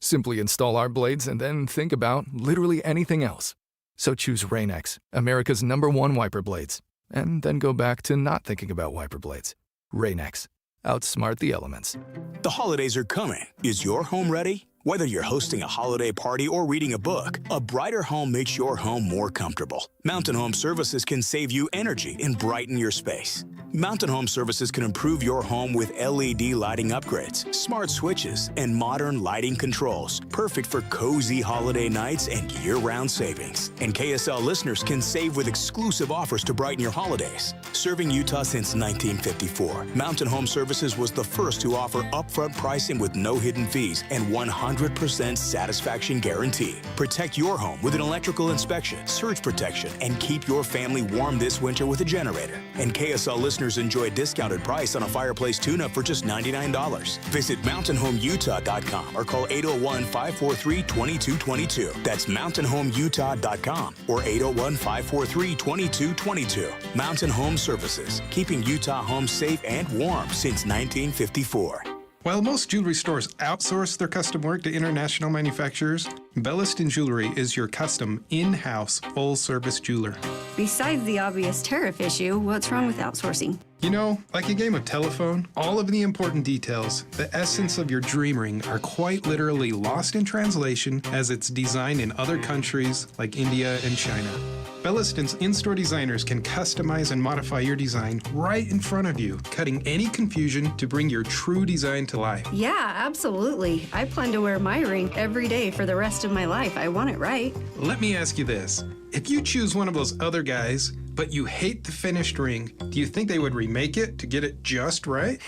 Simply install our blades and then think about literally anything else. So choose Rain-X, America's #1 wiper blades, and then go back to not thinking about wiper blades. Rain-X. Outsmart the elements.
The holidays are coming. Is your home ready? Whether you're hosting a holiday party or reading a book, a brighter home makes your home more comfortable. Mountain Home Services can save you energy and brighten your space. Mountain Home Services can improve your home with LED lighting upgrades, smart switches, and modern lighting controls, perfect for cozy holiday nights and year-round savings. And KSL listeners can save with exclusive offers to brighten your holidays. Serving Utah since 1954, Mountain Home Services was the first to offer upfront pricing with no hidden fees and 100% satisfaction guarantee. Protect your home with an electrical inspection, surge protection, and keep your family warm this winter with a generator. And KSL listeners enjoy a discounted price on a fireplace tune-up for just $99. Visit mountainhomeutah.com or call 801-543-2222. That's mountainhomeutah.com or 801-543-2222. Mountain Home Services, keeping Utah homes safe and warm since 1954.
While most jewelry stores outsource their custom work to international manufacturers, Belliston Jewelry is your custom, in-house, full-service jeweler.
Besides the obvious tariff issue, what's wrong with outsourcing?
You know, like a game of telephone, all of the important details, the essence of your dream ring, are quite literally lost in translation as it's designed in other countries like India and China. Belliston's in-store designers can customize and modify your design right in front of you, cutting any confusion to bring your true design to life.
Yeah, absolutely. I plan to wear my ring every day for the rest of my life. I want it right.
Let me ask you this. If you choose one of those other guys, but you hate the finished ring, do you think they would remake it to get it just right?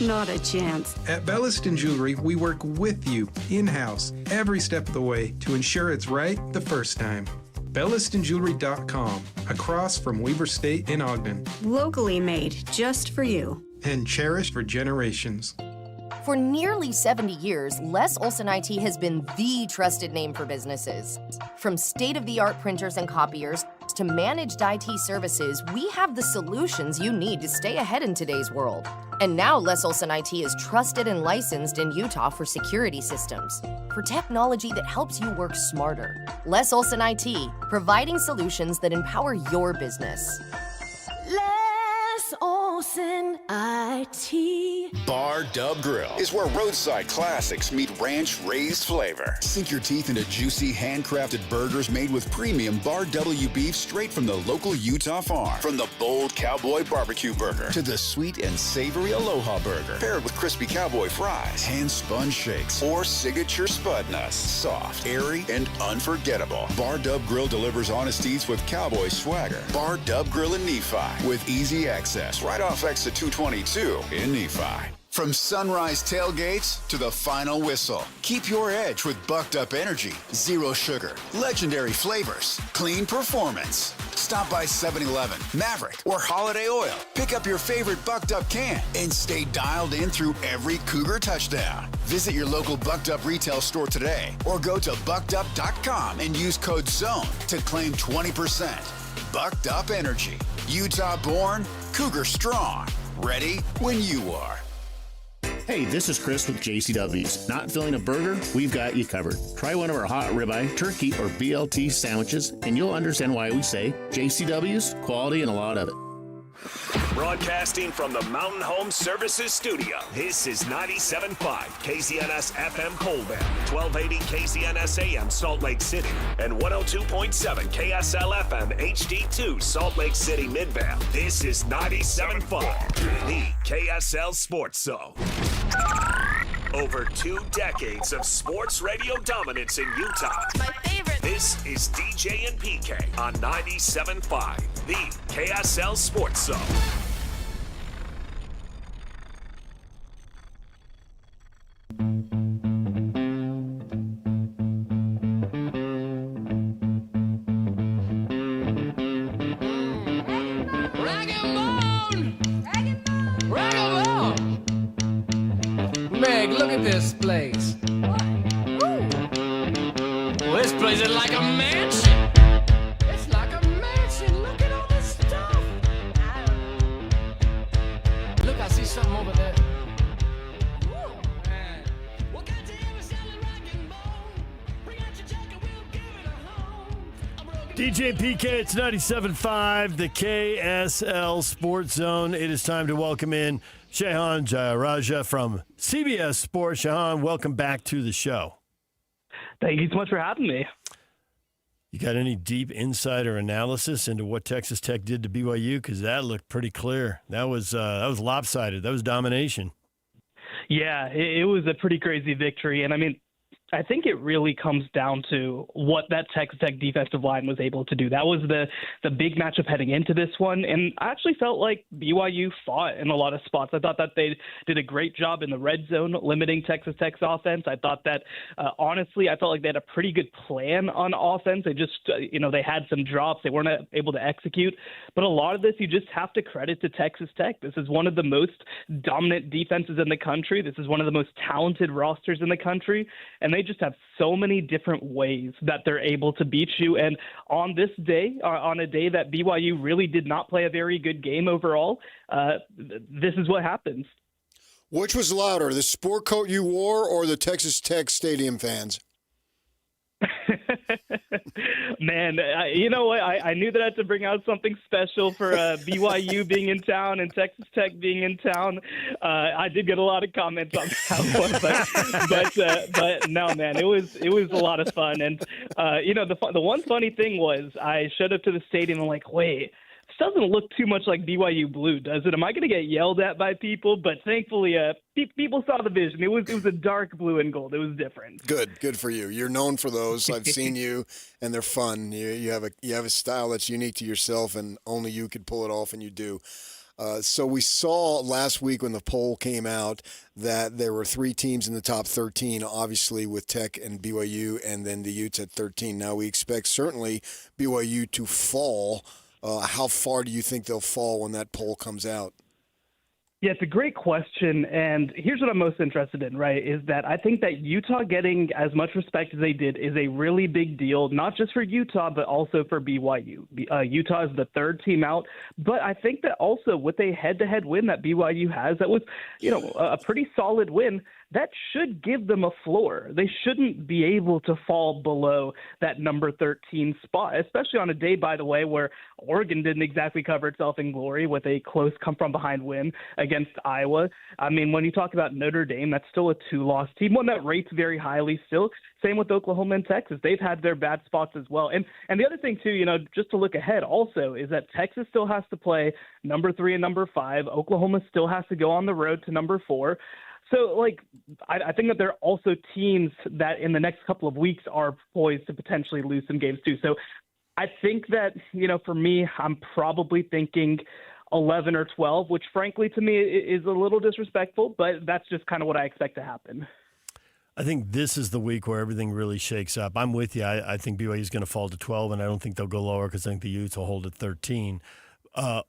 Not a chance.
At Belliston Jewelry, we work with you in-house every step of the way to ensure it's right the first time. BellistonJewelry.com, across from Weber State in Ogden.
Locally made, just for you.
And cherished for generations.
For nearly 70 years, Les Olson IT has been the trusted name for businesses. From state-of-the-art printers and copiers to managed IT services, we have the solutions you need to stay ahead in today's world. And now Les Olson IT is trusted and licensed in Utah for security systems, for technology that helps you work smarter. Les Olson IT, providing solutions that empower your business.
Les Olson IT.
Bar Dub Grill is where roadside classics meet ranch-raised flavor. Sink your teeth into juicy, handcrafted burgers made with premium Bar W beef straight from the local Utah farm. From the bold cowboy barbecue burger to the sweet and savory Aloha burger, paired with crispy cowboy fries, hand-spun shakes, or signature spud nuts. Soft, airy, and unforgettable. Bar Dub Grill delivers honest eats with cowboy swagger. Bar Dub Grill in Nephi with easy access right off exit 222 in Nephi. From sunrise tailgates to the final whistle, keep your edge with bucked up energy, zero sugar, legendary flavors, clean performance. Stop by 7-Eleven, Maverick, or Holiday Oil. Pick up your favorite Bucked Up can and stay dialed in through every Cougar touchdown. Visit your local Bucked Up retail store today or go to buckedup.com and use code ZONE to claim 20%. Bucked Up Energy. Utah born, Cougar strong. Ready when you are.
Hey, this is Chris with JCW's. Not feeling a burger? We've got you covered. Try one of our hot ribeye, turkey, or BLT sandwiches, and you'll understand why we say JCW's, quality and a lot of it.
Broadcasting from the Mountain Home Services Studio, this is 97.5 KZNS FM Colville, 1280 KZNS AM Salt Lake City, and 102.7 KSL FM HD2 Salt Lake City Midvale. This is 97.5, the KSL Sports Zone. Over 2 decades of sports radio dominance in Utah. My favorite. This is DJ and PK on 97.5, the KSL Sports Zone.
Meg, look at this place. Well, this place is like a mansion. It's like a mansion. Look at all this stuff. Look, I see something over there.
DJ PK, it's 97.5, the KSL Sports Zone. It is time to welcome in Shehan Jayaraja from CBS Sports. Shehan, welcome back to the show.
Thank you so much for having me.
You got any deep insider analysis into what Texas Tech did to BYU? Because that looked pretty clear. That was lopsided. That was domination.
Yeah, it was a pretty crazy victory. And, I mean, I think it really comes down to what that Texas Tech defensive line was able to do. That was the big matchup heading into this one, and I actually felt like BYU fought in a lot of spots. I thought that they did a great job in the red zone limiting Texas Tech's offense. I thought that, honestly, I felt like they had a pretty good plan on offense. They just, they had some drops. They weren't able to execute. But a lot of this you just have to credit to Texas Tech. This is one of the most dominant defenses in the country. This is one of the most talented rosters in the country, and they just have so many different ways that they're able to beat you. And on this day, on a day that BYU really did not play a very good game overall, this is what happens.
Which was louder, the sport coat you wore or the Texas Tech Stadium fans?
Man, you know what? I knew that I had to bring out something special for BYU being in town and Texas Tech being in town. I did get a lot of comments on that one, but no, man, it was a lot of fun. And the one funny thing was I showed up to the stadium and I'm like, wait, this doesn't look too much like BYU blue, does it? Am I going to get yelled at by people? But thankfully, people saw the vision. It was a dark blue and gold. It was different.
Good for you. You're known for those. I've seen you, and they're fun. You have a style that's unique to yourself, and only you could pull it off, and you do. So we saw last week when the poll came out that there were 3 teams in the top 13, obviously with Tech and BYU, and then the Utes at 13. Now we expect certainly BYU to fall. How far do you think they'll fall when that poll comes out?
Yeah, it's a great question, and here's what I'm most interested in, right, is that I think that Utah getting as much respect as they did is a really big deal, not just for Utah, but also for BYU. Utah is the 3rd team out, but I think that also with a head-to-head win that BYU has, that was, a pretty solid win, that should give them a floor. They shouldn't be able to fall below that number 13 spot, especially on a day, by the way, where Oregon didn't exactly cover itself in glory with a close come-from-behind win against Iowa. I mean, when you talk about Notre Dame, that's still a 2-loss team, one that rates very highly still. Same with Oklahoma and Texas. They've had their bad spots as well. And the other thing, too, just to look ahead also, is that Texas still has to play number 3 and number 5. Oklahoma still has to go on the road to number 4. So, I think that there are also teams that in the next couple of weeks are poised to potentially lose some games too. So I think that, for me, I'm probably thinking 11 or 12, which frankly to me is a little disrespectful, but that's just kind of what I expect to happen.
I think this is the week where everything really shakes up. I'm with you. I think BYU is going to fall to 12, and I don't think they'll go lower because I think the Utes will hold at 13.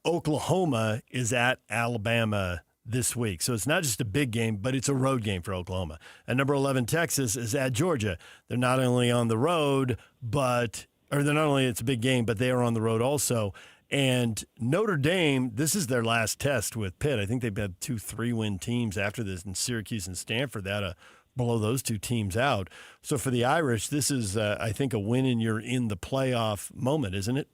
Oklahoma is at Alabama this week. So it's not just a big game, but it's a road game for Oklahoma. And number 11, Texas, is at Georgia. They're not only on the road, it's a big game, but they are on the road also. And Notre Dame, this is their last test with Pitt. I think they've had 2 3-win teams after this in Syracuse and Stanford. That blow those 2 teams out. So for the Irish, this is, I think, a win and you're in the playoff moment, isn't it?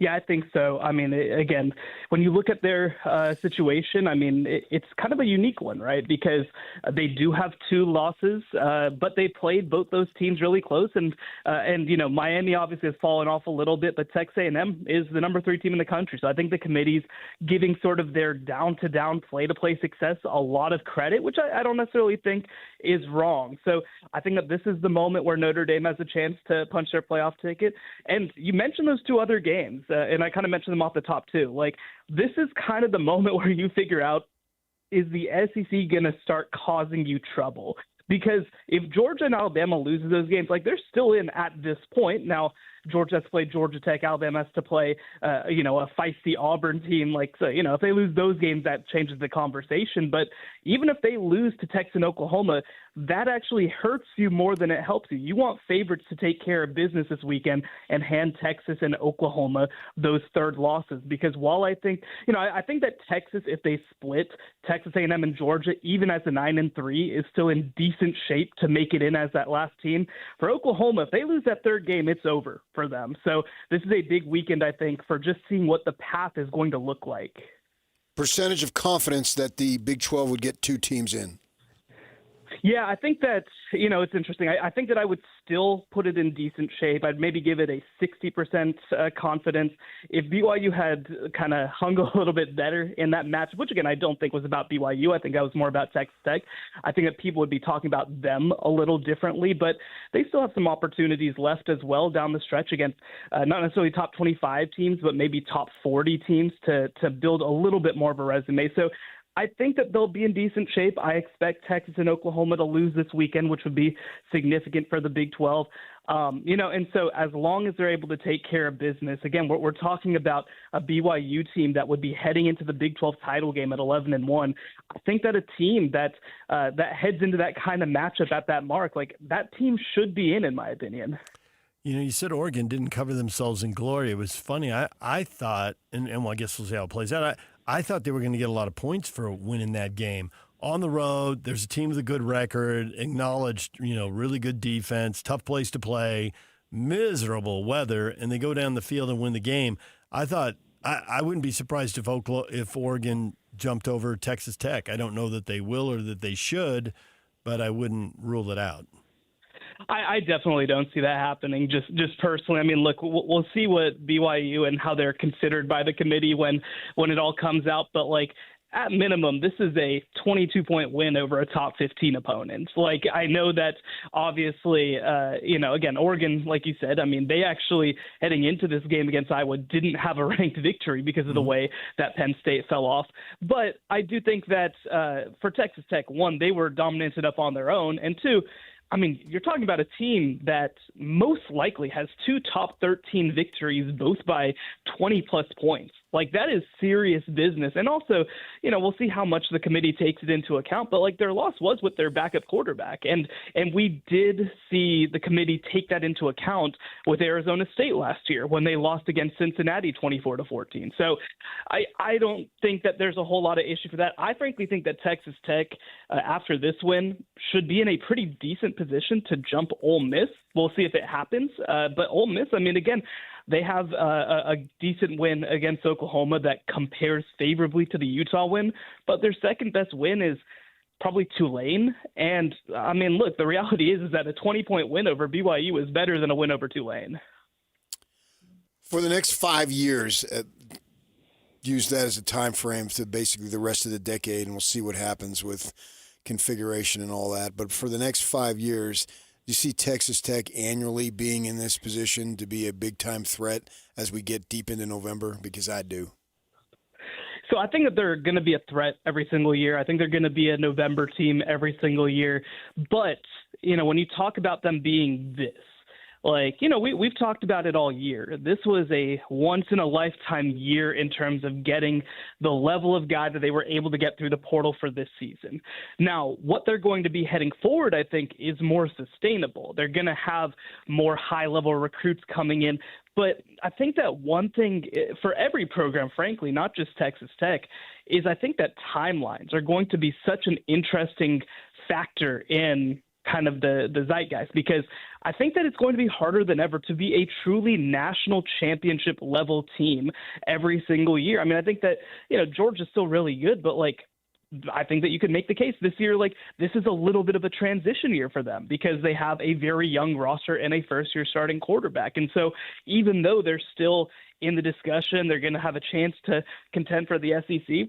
Yeah, I think so. I mean, again, when you look at their situation, I mean, it's kind of a unique one, right? Because they do have 2 losses, but they played both those teams really close. And Miami obviously has fallen off a little bit, but Texas A&M is the number 3 team in the country. So I think the committee's giving sort of their down-to-down, play-to-play success a lot of credit, which I don't necessarily think is wrong. So I think that this is the moment where Notre Dame has a chance to punch their playoff ticket. And you mentioned those 2 other games. And I kind of mentioned them off the top too. Like, this is kind of the moment where you figure out, is the SEC going to start causing you trouble? Because if Georgia and Alabama loses those games, like, they're still in at this point. Now, Georgia has to play Georgia Tech. Alabama has to play, a feisty Auburn team. Like, so, if they lose those games, that changes the conversation. But even if they lose to Texas and Oklahoma, that actually hurts you more than it helps you. You want favorites to take care of business this weekend and hand Texas and Oklahoma those 3rd losses. Because while I think, I think that Texas, if they split Texas A&M and Georgia, even as a 9-3, is still in decent shape to make it in as that last team. For Oklahoma, if they lose that 3rd game, it's over for them. So this is a big weekend, I think, for just seeing what the path is going to look like.
Percentage of confidence that the Big 12 would get 2 teams in?
Yeah, I think that, it's interesting. I think that I would still put it in decent shape. I'd maybe give it a 60% confidence. If BYU had kind of hung a little bit better in that match, which, again, I don't think was about BYU. I think that was more about Texas Tech. I think that people would be talking about them a little differently, but they still have some opportunities left as well down the stretch against not necessarily top 25 teams, but maybe top 40 teams to build a little bit more of a resume. So I think that they'll be in decent shape. I expect Texas and Oklahoma to lose this weekend, which would be significant for the Big 12. And so as long as they're able to take care of business, again, we're talking about a BYU team that would be heading into the Big 12 title game at 11-1. I think that a team that heads into that kind of matchup at that mark, like, that team should be in my opinion.
You said Oregon didn't cover themselves in glory. It was funny. I thought, and I guess we'll see how it plays out. I thought they were going to get a lot of points for winning that game. On the road, there's a team with a good record, acknowledged, really good defense, tough place to play, miserable weather, and they go down the field and win the game. I thought I wouldn't be surprised if Oregon jumped over Texas Tech. I don't know that they will or that they should, but I wouldn't rule it out.
I definitely don't see that happening, just personally. I mean, look, we'll see what BYU and how they're considered by the committee when it all comes out. But, like, at minimum, this is a 22-point win over a top 15 opponent. Like, I know that obviously, again, Oregon, like you said, I mean, they actually, heading into this game against Iowa, didn't have a ranked victory because of the way that Penn State fell off. But I do think that for Texas Tech, 1, they were dominated up on their own, and 2, I mean, you're talking about a team that most likely has 2 top 13 victories, both by 20-plus points. Like, that is serious business. And also, we'll see how much the committee takes it into account. But, like, their loss was with their backup quarterback. And we did see the committee take that into account with Arizona State last year when they lost against Cincinnati 24-14. So I don't think that there's a whole lot of issue for that. I frankly think that Texas Tech, after this win, should be in a pretty decent position to jump Ole Miss. We'll see if it happens. But Ole Miss, I mean, again, they have a decent win against Oklahoma that compares favorably to the Utah win, but their second best win is probably Tulane. And, I mean, look, the reality is that a 20-point win over BYU is better than a win over Tulane.
For the next 5 years, use that as a time frame to basically the rest of the decade, and we'll see what happens with configuration and all that. But for the next 5 years, you see Texas Tech annually being in this position to be a big-time threat as we get deep into November? Because I do.
So I think that they're going to be a threat every single year. I think they're going to be a November team every single year. But, when you talk about them being this, we've talked about it all year. This was a once-in-a-lifetime year in terms of getting the level of guy that they were able to get through the portal for this season. Now, what they're going to be heading forward, I think, is more sustainable. They're going to have more high-level recruits coming in. But I think that one thing for every program, frankly, not just Texas Tech, is I think that timelines are going to be such an interesting factor in kind of the zeitgeist, because I think that it's going to be harder than ever to be a truly national championship level team every single year. I mean, I think that, Georgia's still really good, but I think that you could make the case this year, this is a little bit of a transition year for them because they have a very young roster and a first-year starting quarterback. And so even though they're still in the discussion, they're going to have a chance to contend for the SEC,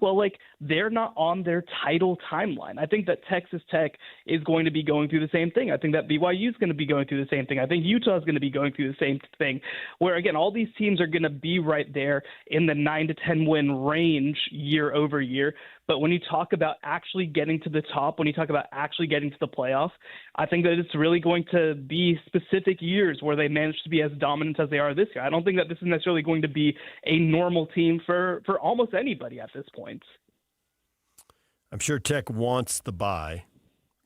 they're not on their title timeline. I think that Texas Tech is going to be going through the same thing. I think that BYU is going to be going through the same thing. I think Utah is going to be going through the same thing, where, again, all these teams are going to be right there in the 9 to 10 win range year over year. But when you talk about actually getting to the top, when you talk about actually getting to the playoffs, I think that it's really going to be specific years where they manage to be as dominant as they are this year. I don't think that this is necessarily going to be a normal team for almost anybody at this point.
I'm sure Tech wants the bye.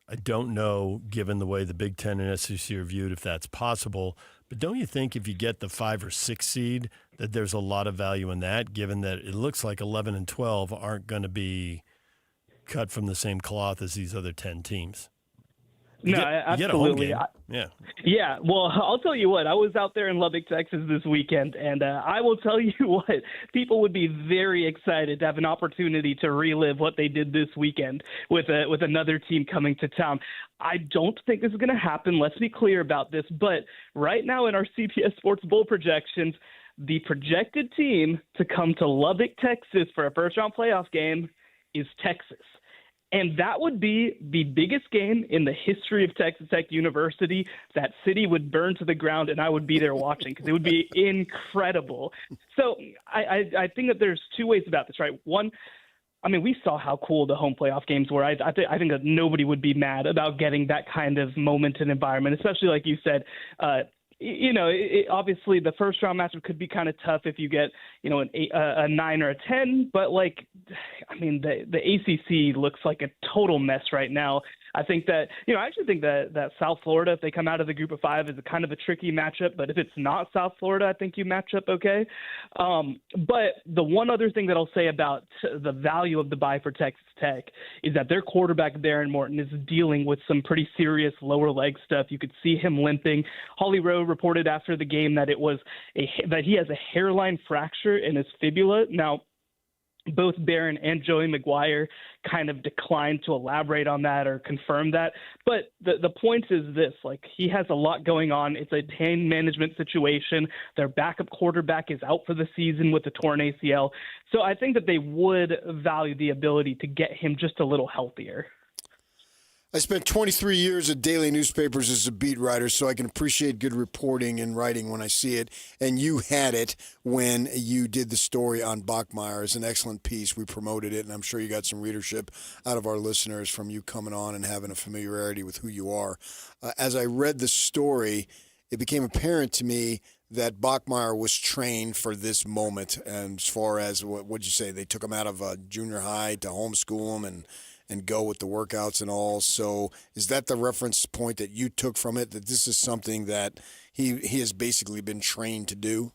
I don't know, given the way the Big Ten and SEC are viewed, if that's possible. But don't you think if you get the 5 or 6 seed that there's a lot of value in that, given that it looks like 11 and 12 aren't going to be cut from the same cloth as these other 10 teams?
Absolutely. Yeah. Well, I'll tell you what. I was out there in Lubbock, Texas this weekend, and I will tell you what. People would be very excited to have an opportunity to relive what they did this weekend with another team coming to town. I don't think this is going to happen. Let's be clear about this. But right now in our CBS Sports Bowl projections, the projected team to come to Lubbock, Texas for a first-round playoff game is Texas. And that would be the biggest game in the history of Texas Tech University. That city would burn to the ground, and I would be there watching because it would be incredible. So I think that there's two ways about this, right? One, I mean, we saw how cool the home playoff games were. I think that nobody would be mad about getting that kind of moment and environment, especially like you said, obviously the first round matchup could be kind of tough if you get, a 9 or a 10, but the ACC looks like a total mess right now. I think that, I actually think that South Florida, if they come out of the group of 5, is a kind of a tricky matchup, but if it's not South Florida, I think you match up okay. But the one other thing that I'll say about the value of the bye for Texas Tech is that their quarterback, Darren Morton, is dealing with some pretty serious lower leg stuff. You could see him limping. Holly Rowe reported after the game that that he has a hairline fracture in his fibula. Now, both Barron and Joey McGuire kind of declined to elaborate on that or confirm that. But the point is this, he has a lot going on. It's a pain management situation. Their backup quarterback is out for the season with a torn ACL. So I think that they would value the ability to get him just a little healthier.
I spent 23 years at daily newspapers as a beat writer, so I can appreciate good reporting and writing when I see it. And you had it when you did the story on Bachmeier. It's an excellent piece. We promoted it, and I'm sure you got some readership out of our listeners from you coming on and having a familiarity with who you are. As I read the story, it became apparent to me that Bachmeier was trained for this moment. And as far as, what'd you say, they took him out of junior high to homeschool him and go with the workouts and all. So is that the reference point that you took from it, that this is something that he has basically been trained to do?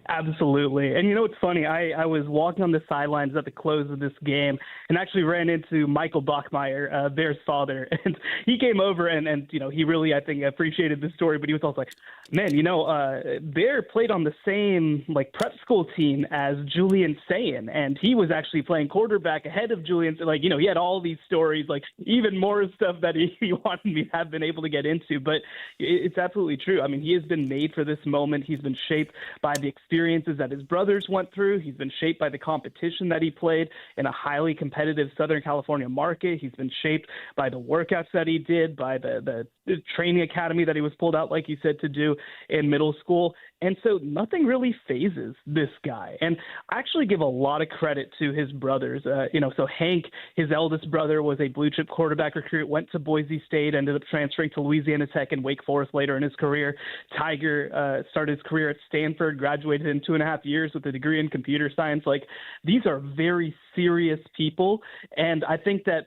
Absolutely. And it's funny, I was walking on the sidelines at the close of this game and actually ran into Michael Bachmeier, Bear's father. And he came over and he really, I think, appreciated the story, but he was also like, man, Bear played on the same prep school team as Julian Sayin, and he was actually playing quarterback ahead of Julian. He had all these stories, even more stuff that he wanted me to have been able to get into. But it's absolutely true. I mean, he has been made for this moment. He's been shaped by the experiences that his brothers went through. He's been shaped by the competition that he played in a highly competitive Southern California market. He's been shaped by the workouts that he did, by the training academy that he was pulled out, like you said, to do in middle school. And so nothing really phases this guy. And I actually give a lot of credit to his brothers. So Hank, his eldest brother, was a blue chip quarterback recruit, went to Boise State, ended up transferring to Louisiana Tech and Wake Forest later in his career. Tiger started his career at Stanford, graduated in 2.5 years with a degree in computer science. Like, these are very serious people. And I think that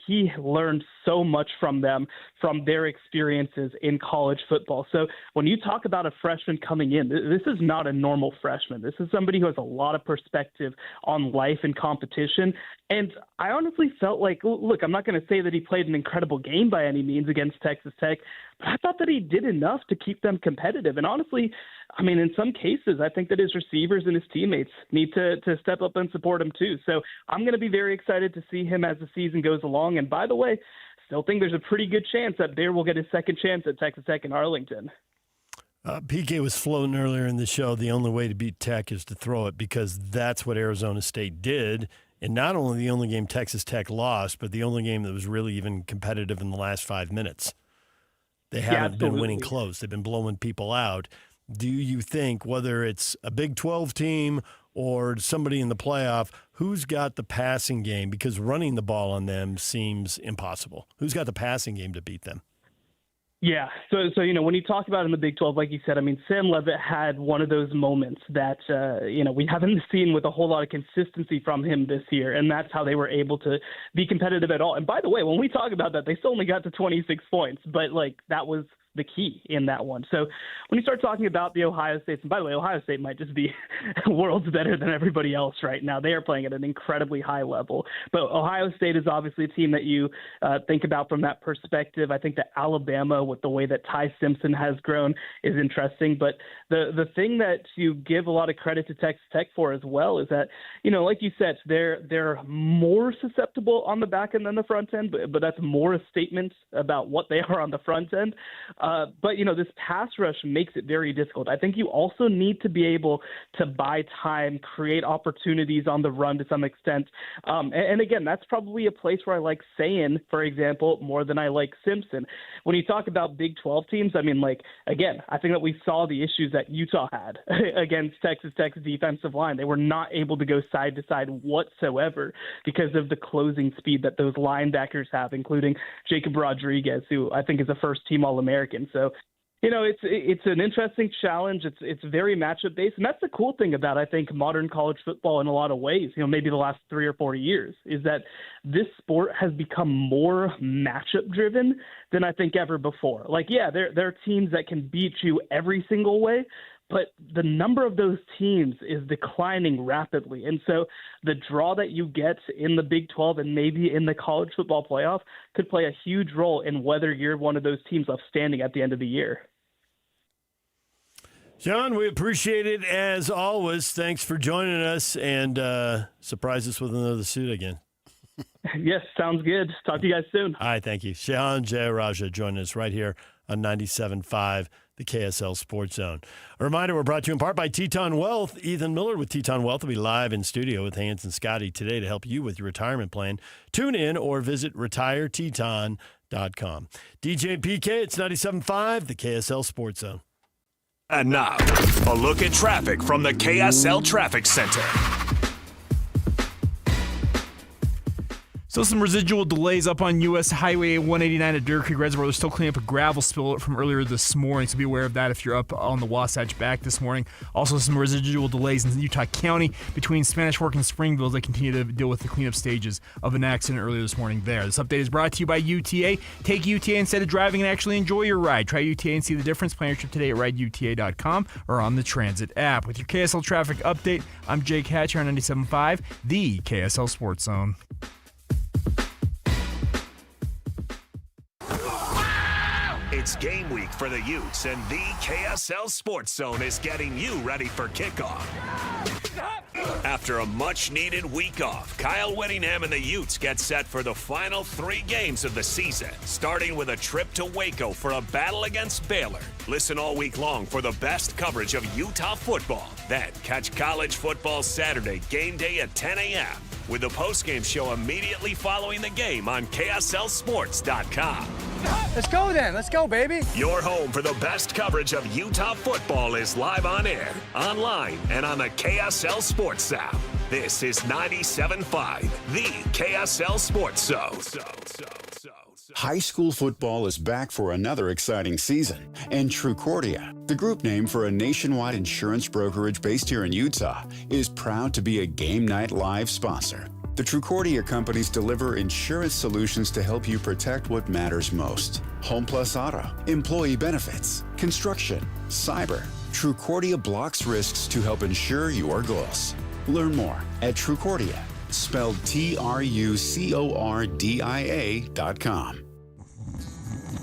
he learned so much from them, from their experiences in college football. So when you talk about a freshman coming in, this is not a normal freshman. This is somebody who has a lot of perspective on life and competition. And I honestly felt like, look, I'm not going to say that he played an incredible game by any means against Texas Tech, but I thought that he did enough to keep them competitive. And honestly, I mean, in some cases, I think that his receivers and his teammates need to step up and support him too. So I'm going to be very excited to see him as the season goes along. And by the way, still think there's a pretty good chance that Bear will get his second chance at Texas Tech in Arlington.
PK was floating earlier in the show. The only way to beat Tech is to throw it, because that's what Arizona State did. And not only the only game Texas Tech lost, but the only game that was really even competitive in the last 5 minutes. They haven't been winning close. They've been blowing people out. Do you think, whether it's a Big 12 team or somebody in the playoff, who's got the passing game? Because running the ball on them seems impossible. Who's got the passing game to beat them?
Yeah. So when you talk about in the Big 12, like you said, I mean, Sam Leavitt had one of those moments that, we haven't seen with a whole lot of consistency from him this year. And that's how they were able to be competitive at all. And by the way, when we talk about that, they still only got to 26 points, but that was the key in that one. So when you start talking about the Ohio States, and by the way, Ohio State might just be worlds better than everybody else right now. They are playing at an incredibly high level. But Ohio State is obviously a team that you think about from that perspective. I think that Alabama, with the way that Ty Simpson has grown, is interesting. But the thing that you give a lot of credit to Texas Tech for as well is that, like you said, they're more susceptible on the back end than the front end, but that's more a statement about what they are on the front end. But this pass rush makes it very difficult. I think you also need to be able to buy time, create opportunities on the run to some extent. And again, that's probably a place where I like Sayin, for example, more than I like Simpson. When you talk about Big 12 teams, I mean, again, I think that we saw the issues that Utah had against Texas Tech's defensive line. They were not able to go side to side whatsoever because of the closing speed that those linebackers have, including Jacob Rodriguez, who I think is a first-team All-American. So, it's an interesting challenge. It's very matchup based, and that's the cool thing about, I think, modern college football in a lot of ways. Maybe the last 3 or 4 years, is that this sport has become more matchup driven than I think ever before. There are teams that can beat you every single way, but the number of those teams is declining rapidly. And so the draw that you get in the Big 12 and maybe in the college football playoff could play a huge role in whether you're one of those teams left standing at the end of the year.
John, we appreciate it as always. Thanks for joining us, and surprise us with another suit again.
Yes, sounds good. Talk to you guys soon.
All right, thank you. Shehan Jayaraja joining us right here on 97.5, the KSL Sports Zone. A reminder, we're brought to you in part by Teton Wealth. Ethan Miller with Teton Wealth will be live in studio with Hans and Scotty today to help you with your retirement plan. Tune in or visit retireteton.com. DJ PK, it's 97.5, the KSL Sports Zone.
And now, a look at traffic from the KSL Traffic Center.
Still some residual delays up on U.S. Highway 189 at Deer Creek Reservoir. They're still cleaning up a gravel spill from earlier this morning, so be aware of that if you're up on the Wasatch back this morning. Also, some residual delays in Utah County between Spanish Fork and Springville as they continue to deal with the cleanup stages of an accident earlier this morning there. This update is brought to you by UTA. Take UTA instead of driving and actually enjoy your ride. Try UTA and see the difference. Plan your trip today at rideuta.com or on the Transit app. With your KSL traffic update, I'm Jake Hatch here on 97.5, the KSL Sports Zone.
It's game week for the Utes, and the KSL Sports Zone is getting you ready for kickoff. After a much-needed week off, Kyle Whittingham and the Utes get set for the final 3 games of the season, starting with a trip to Waco for a battle against Baylor. Listen all week long for the best coverage of Utah football. Then catch college football Saturday game day at 10 a.m. with the postgame show immediately following the game on KSLSports.com.
Let's go then. Let's go, baby.
Your home for the best coverage of Utah football is live on air, online, and on the KSL Sports app. This is 97.5, the KSL Sports Zone.
High school football is back for another exciting season, and Trucordia, the group name for a nationwide insurance brokerage based here in Utah, is proud to be a Game Night Live sponsor. The Trucordia companies deliver insurance solutions to help you protect what matters most. Home plus auto, employee benefits, construction, cyber. Trucordia blocks risks to help ensure your goals. Learn more at Trucordia, spelled TRUCORDIA.com.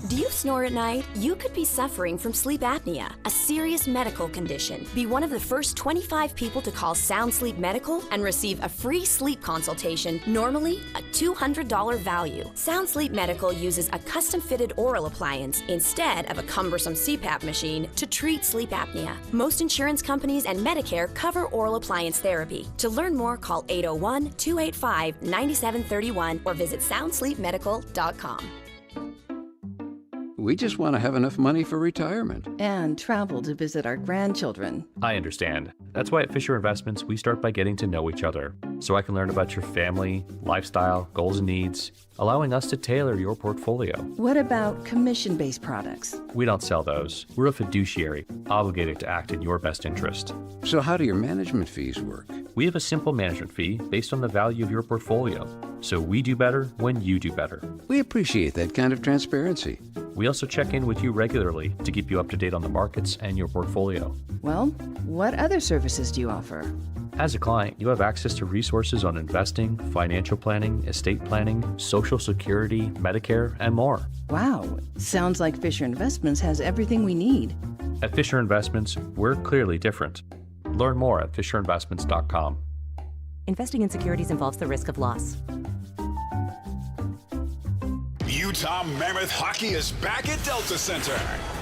Do you snore at night? You could be suffering from sleep apnea, a serious medical condition. Be one of the first 25 people to call Sound Sleep Medical and receive a free sleep consultation, normally a $200 value. Sound Sleep Medical uses a custom-fitted oral appliance instead of a cumbersome CPAP machine to treat sleep apnea. Most insurance companies and Medicare cover oral appliance therapy. To learn more, call 801-285-9731 or visit soundsleepmedical.com.
We just want to have enough money for retirement.
And travel to visit our grandchildren.
I understand. That's why at Fisher Investments, we start by getting to know each other, so I can learn about your family, lifestyle, goals and needs, allowing us to tailor your portfolio.
What about commission-based products?
We don't sell those. We're a fiduciary, obligated to act in your best interest.
So how do your management fees work?
We have a simple management fee based on the value of your portfolio. So we do better when you do better.
We appreciate that kind of transparency.
We also check in with you regularly to keep you up to date on the markets and your portfolio.
Well, what other services do you offer?
As a client, you have access to resources on investing, financial planning, estate planning, Social Security, Medicare, and more.
Wow, sounds like Fisher Investments has everything we need.
At Fisher Investments, we're clearly different. Learn more at FisherInvestments.com.
Investing in securities involves the risk of loss.
Utah Mammoth Hockey is back at Delta Center.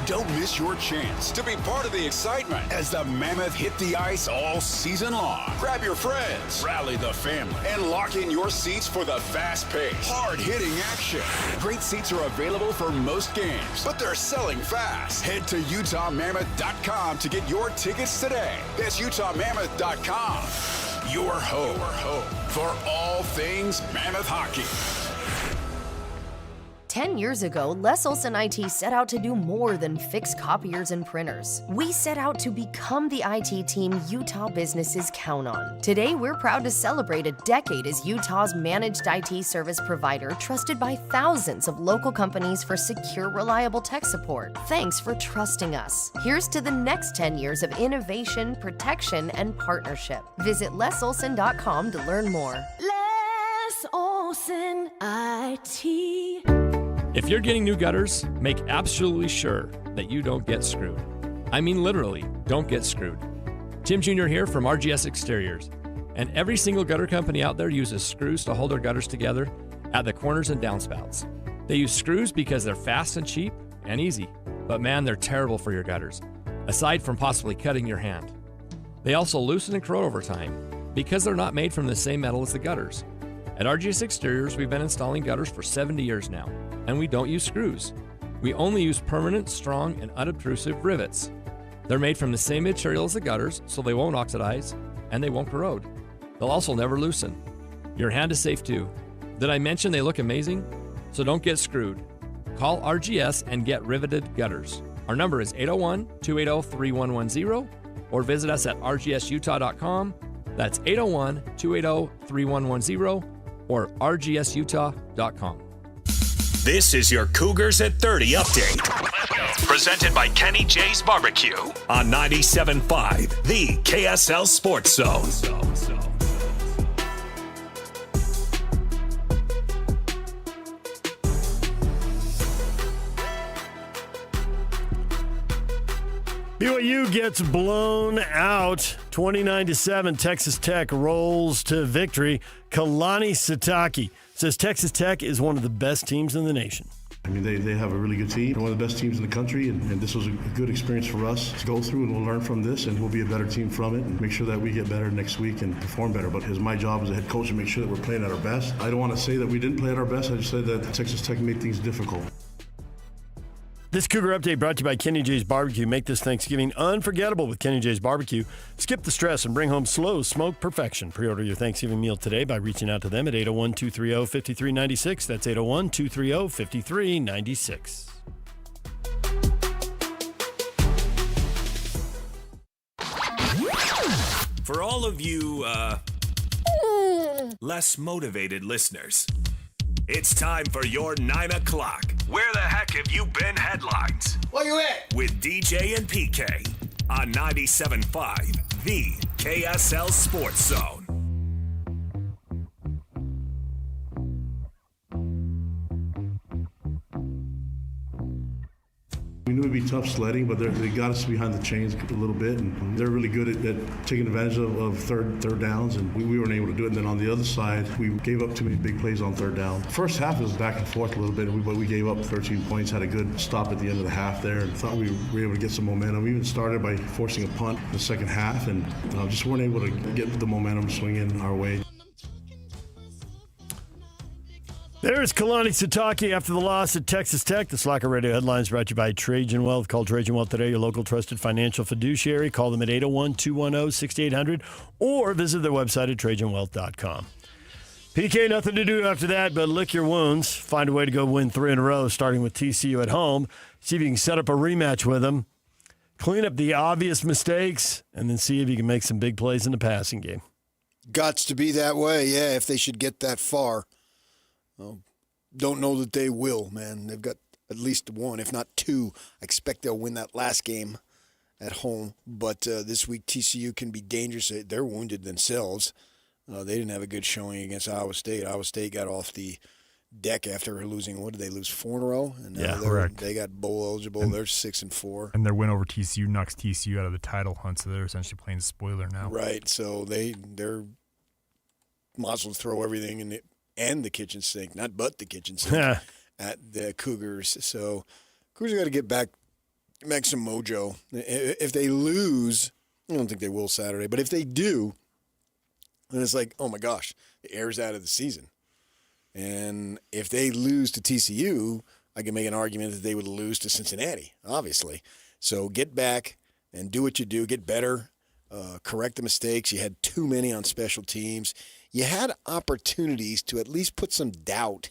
Don't miss your chance to be part of the excitement as the Mammoth hit the ice all season long. Grab your friends, rally the family, and lock in your seats for the fast-paced, hard-hitting action. Great seats are available for most games, but they're selling fast. Head to UtahMammoth.com to get your tickets today. That's UtahMammoth.com. Your home for all things Mammoth hockey.
10 years ago, Les Olson IT set out to do more than fix copiers and printers. We set out to become the IT team Utah businesses count on. Today, we're proud to celebrate a decade as Utah's managed IT service provider, trusted by thousands of local companies for secure, reliable tech support. Thanks for trusting us. Here's to the next 10 years of innovation, protection, and partnership. Visit lesolson.com to learn more.
Les Olson IT.
If you're getting new gutters, make absolutely sure that you don't get screwed. I mean literally, don't get screwed. Tim Jr. here from RGS Exteriors. And every single gutter company out there uses screws to hold their gutters together at the corners and downspouts. They use screws because they're fast and cheap and easy. But man, they're terrible for your gutters, aside from possibly cutting your hand. They also loosen and corrode over time because they're not made from the same metal as the gutters. At RGS Exteriors, we've been installing gutters for 70 years now. And we don't use screws. We only use permanent, strong, and unobtrusive rivets. They're made from the same material as the gutters, so they won't oxidize, and they won't corrode. They'll also never loosen. Your hand is safe too. Did I mention they look amazing? So don't get screwed. Call RGS and get riveted gutters. Our number is 801-280-3110, or visit us at rgsutah.com. That's 801-280-3110, or rgsutah.com.
This is your Cougars at 30 update. Presented by Kenny J's Barbecue on 97.5, the KSL Sports Zone.
BYU gets blown out 29-7, Texas Tech rolls to victory. Kalani Sitake says Texas Tech is one of the best teams in the nation.
I mean, they have a really good team. They're one of the best teams in the country, and this was a good experience for us to go through, and we'll learn from this, and we'll be a better team from it and make sure that we get better next week and perform better. But it's my job as a head coach to make sure that we're playing at our best. I don't want to say that we didn't play at our best. I just said that Texas Tech made things difficult.
This Cougar Update brought to you by Kenny J's Barbecue. Make this Thanksgiving unforgettable with Kenny J's Barbecue. Skip the stress and bring home slow smoke perfection. Pre-order your Thanksgiving meal today by reaching out to them at 801-230-5396. That's 801-230-5396.
For all of you, less motivated listeners, it's time for your 9 o'clock. Where the heck have you been headlines?
Where you at?
With DJ and PK on 97.5, the KSL Sports Zone.
We knew it'd be tough sledding, but they got us behind the chains a little bit, and they're really good at taking advantage of third downs, and we weren't able to do it. And then on the other side, we gave up too many big plays on third down. First half was back and forth a little bit, but we gave up 13 points, had a good stop at the end of the half there, and thought we were able to get some momentum. We even started by forcing a punt in the second half, and just weren't able to get the momentum swinging our way.
There's Kalani Sitake after the loss at Texas Tech. The Slacker Radio headlines brought to you by Trajan Wealth. Call Trajan Wealth today, your local trusted financial fiduciary. Call them at 801-210-6800 or visit their website at trajanwealth.com. PK, nothing to do after that but lick your wounds. Find a way to go win 3 in a row, starting with TCU at home. See if you can set up a rematch with them. Clean up the obvious mistakes, and then see if you can make some big plays in the passing game.
Gots to be that way, yeah, if they should get that far. Don't know that they will, man. They've got at least 1, if not 2. I expect they'll win that last game at home. But this week, TCU can be dangerous. They're wounded themselves. They didn't have a good showing against Iowa State. Iowa State got off the deck after losing, what did they lose, 4 in a row? And now
correct.
They got bowl eligible. They're 6-4.
And their win over TCU knocks TCU out of the title hunt, so they're essentially playing spoiler now.
Right, so they're might as well throw everything in it. And the kitchen sink, not but the kitchen sink, at the Cougars. So Cougars got to get back some mojo. If they lose, I don't think they will Saturday, but if they do, then it's like, oh my gosh, the air's out of the season. And if they lose to TCU, I can make an argument that they would lose to Cincinnati, obviously. So get back and do what you do, get better, correct the mistakes. You had too many on special teams. You had opportunities to at least put some doubt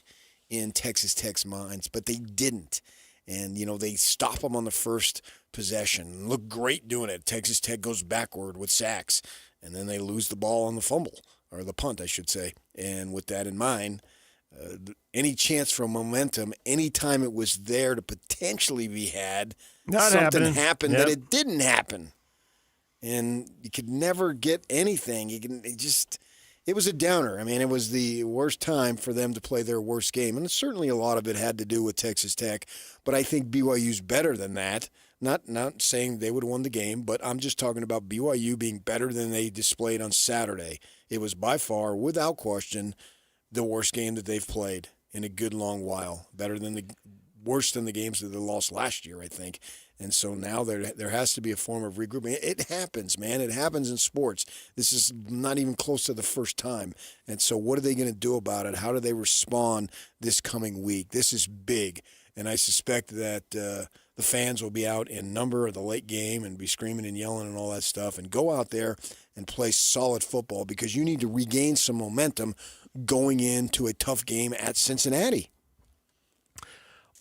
in Texas Tech's minds, but they didn't. And, they stop them on the first possession. Look great doing it. Texas Tech goes backward with sacks, and then they lose the ball on the fumble, or the punt, I should say. And with that in mind, any chance for momentum, any time it was there to potentially be had, something happened that it didn't happen. And you could never get anything. It was a downer. I mean, it was the worst time for them to play their worst game. And certainly a lot of it had to do with Texas Tech. But I think BYU's better than that. Not saying they would have won the game, but I'm just talking about BYU being better than they displayed on Saturday. It was by far, without question, the worst game that they've played in a good long while. Worse than the games that they lost last year, I think. And so now there has to be a form of regrouping. It happens, man. It happens in sports. This is not even close to the first time. And so what are they going to do about it? How do they respond this coming week? This is big. And I suspect that the fans will be out in number of the late game and be screaming and yelling and all that stuff. And go out there and play solid football because you need to regain some momentum going into a tough game at Cincinnati.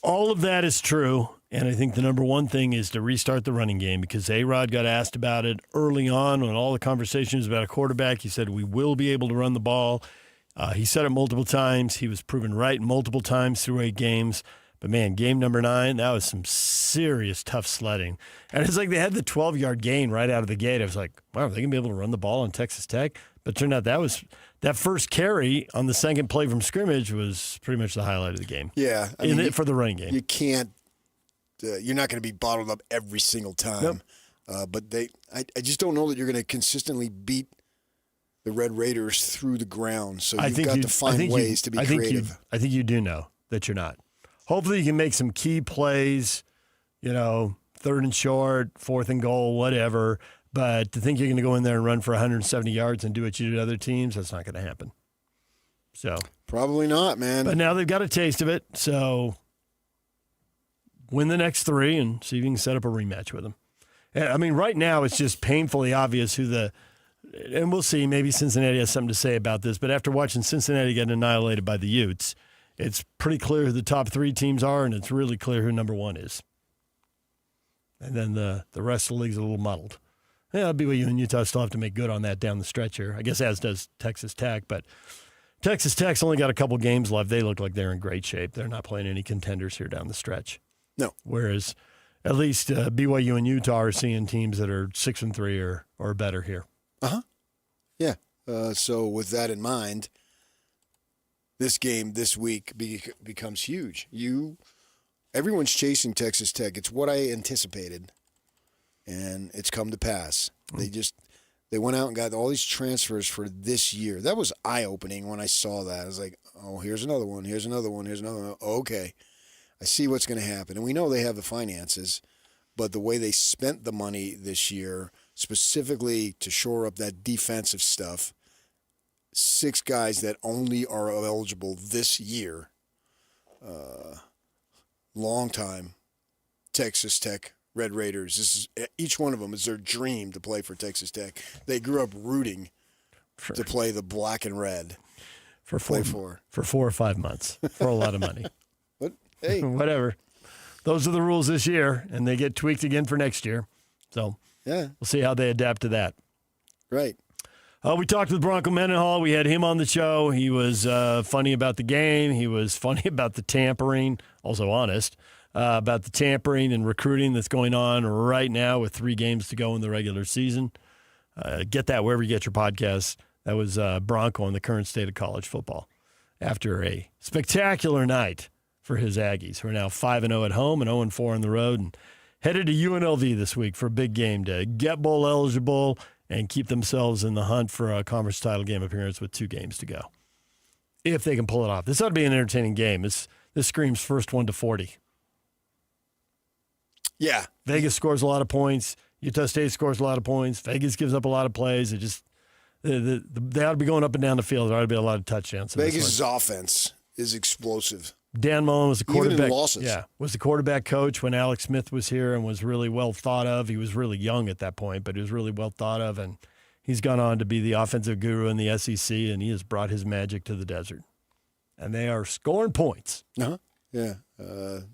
All of that is true. And I think the number one thing is to restart the running game because A-Rod got asked about it early on when all the conversations about a quarterback. He said, we will be able to run the ball. He said it multiple times. He was proven right multiple times through 8 games. But, man, game number 9, that was some serious tough sledding. And it's like they had the 12-yard gain right out of the gate. I was like, wow, are they going to be able to run the ball on Texas Tech? But it turned out that first carry on the second play from scrimmage was pretty much the highlight of the game.
Yeah.
For the running game.
You can't. You're not going to be bottled up every single time.
Nope.
But I just don't know that you're going to consistently beat the Red Raiders through the ground. So you've got to find ways to be creative.
I think you do know that you're not. Hopefully you can make some key plays, 3rd and short, 4th and goal, whatever. But to think you're going to go in there and run for 170 yards and do what you do to other teams, that's not going to happen. So
probably not, man.
But now they've got a taste of it. So win the next 3 and see if you can set up a rematch with them. I mean, right now it's just painfully obvious and we'll see, maybe Cincinnati has something to say about this, but after watching Cincinnati get annihilated by the Utes, it's pretty clear who the top 3 teams are, and it's really clear who number 1 is. And then the rest of the league's a little muddled. Yeah, BYU and Utah still have to make good on that down the stretch here, I guess, as does Texas Tech, but Texas Tech's only got a couple games left. They look like they're in great shape. They're not playing any contenders here down the stretch.
No.
Whereas at least BYU and Utah are seeing teams that are 6-3 or better here.
Uh-huh. Yeah. So with that in mind, this game this week becomes huge. Everyone's chasing Texas Tech. It's what I anticipated, and it's come to pass. They went out and got all these transfers for this year. That was eye-opening when I saw that. I was like, oh, here's another one, here's another one, here's another one. Okay, I see what's going to happen. And we know they have the finances, but the way they spent the money this year, specifically to shore up that defensive stuff, 6 guys that only are eligible this year, long time, Texas Tech Red Raiders. Each one of them is their dream to play for Texas Tech. They grew up rooting to play the black and red.
For 4 or 5 months for a lot of money.
But hey,
whatever. Those are the rules this year, and they get tweaked again for next year. So
yeah,
we'll see how they adapt to that.
Right.
We talked with Bronco Mendenhall. We had him on the show. He was funny about the game. He was funny about the tampering, also honest, about the tampering and recruiting that's going on right now with 3 games to go in the regular season. Get that wherever you get your podcasts. That was Bronco on the current state of college football after a spectacular night for his Aggies, who are now 5-0 at home and 0-4 on the road, and headed to UNLV this week for a big game to get bowl eligible and keep themselves in the hunt for a conference title game appearance with 2 games to go. If they can pull it off. This ought to be an entertaining game. This screams first 1 to 40.
Yeah.
Vegas scores a lot of points. Utah State scores a lot of points. Vegas gives up a lot of plays. It just they ought to be going up and down the field. There ought to be a lot of touchdowns.
Vegas' offense is explosive.
Dan Mullen was the quarterback.
Even in losses.
Yeah, was the quarterback coach when Alex Smith was here and was really well thought of. He was really young at that point, but he was really well thought of, and he's gone on to be the offensive guru in the SEC, and he has brought his magic to the desert. And they are scoring points.
Uh-huh. Yeah. It'll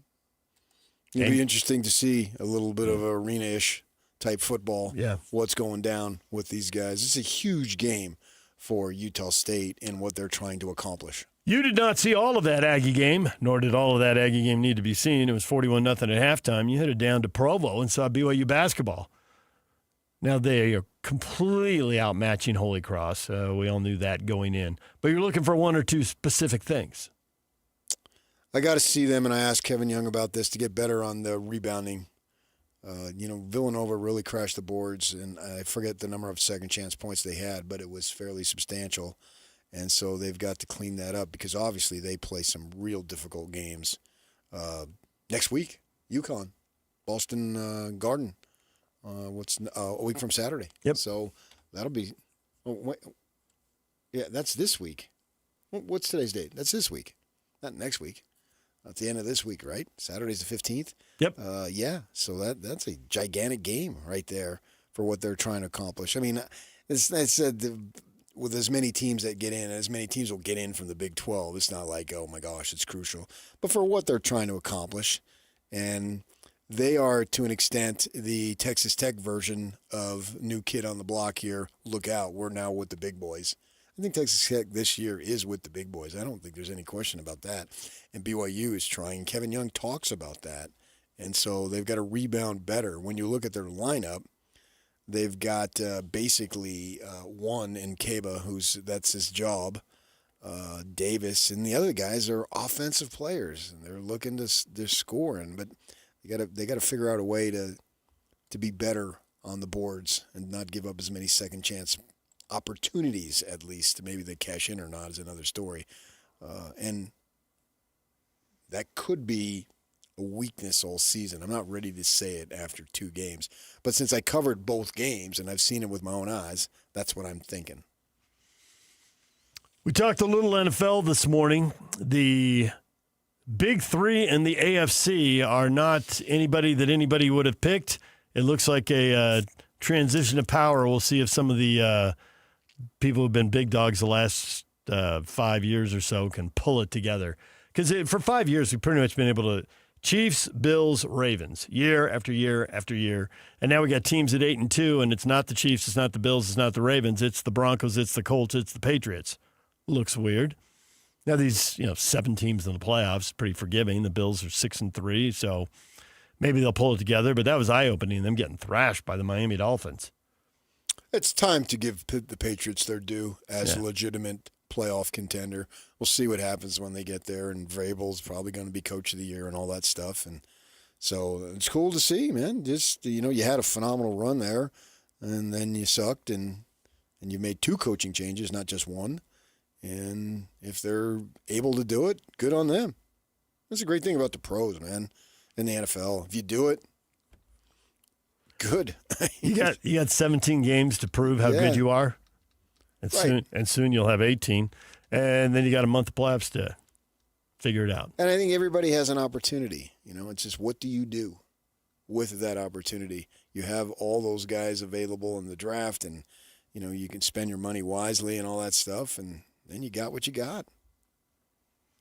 be interesting to see a little bit of arena-ish type football.
Yeah.
What's going down with these guys. It's a huge game for Utah State and what they're trying to accomplish.
You did not see all of that Aggie game, nor did all of that Aggie game need to be seen. It was 41-0 at halftime. You headed down to Provo and saw BYU basketball. Now they are completely outmatching Holy Cross. We all knew that going in. But you're looking for 1 or 2 specific things.
I got to see them, and I asked Kevin Young about this to get better on the rebounding. Villanova really crashed the boards, and I forget the number of second chance points they had, but it was fairly substantial. And so they've got to clean that up because obviously they play some real difficult games. Next week, UConn, Boston Garden. A week from Saturday.
Yep.
So that'll be. That's this week. What's today's date? That's this week, not next week. At the end of this week, right? Saturday's the 15th.
Yep.
So that's a gigantic game right there for what they're trying to accomplish. I mean, it's said with as many teams that get in, as many teams will get in from the Big 12. It's not like, oh my gosh, it's crucial. But for what they're trying to accomplish, and they are to an extent the Texas Tech version of new kid on the block here. Look out, we're now with the big boys. I think Texas Tech this year is with the big boys. I don't think there's any question about that. And BYU is trying. Kevin Young talks about that. And so they've got to rebound better. When you look at their lineup, they've got basically one in Kaba, that's his job, Davis, and the other guys are offensive players, and they're looking to they're scoring. But they got to figure out a way to be better on the boards and not give up as many second chance opportunities, at least. Maybe they cash in or not is another story. And that could be a weakness all season. I'm not ready to say it after 2 games. But since I covered both games and I've seen it with my own eyes, that's what I'm thinking.
We talked a little NFL this morning. The big 3 in the AFC are not anybody that anybody would have picked. It looks like a transition of power. We'll see if some of the people who've been big dogs the last 5 years or so can pull it together. Because for 5 years, we've pretty much been able to Chiefs, Bills, Ravens, year after year after year. And now we got teams at 8-2, and it's not the Chiefs, it's not the Bills, it's not the Ravens, it's the Broncos, it's the Colts, it's the Patriots. Looks weird. Now these, 7 teams in the playoffs, pretty forgiving. The Bills are 6-3, so maybe they'll pull it together. But that was eye-opening, them getting thrashed by the Miami Dolphins.
It's time to give the Patriots their due as a legitimate playoff contender. We'll see what happens when they get there, and Vrabel's probably going to be coach of the year and all that stuff. And so it's cool to see, man. Just, you had a phenomenal run there, and then you sucked, and you made 2 coaching changes, not just 1. And if they're able to do it, good on them. That's a great thing about the pros, man, in the NFL. If you do it, good.
you got 17 games to prove how good you are. And soon you'll have 18. And then you got a month of playoffs to figure it out.
And I think everybody has an opportunity. It's just what do you do with that opportunity? You have all those guys available in the draft, and, you can spend your money wisely and all that stuff, and then you got what you got.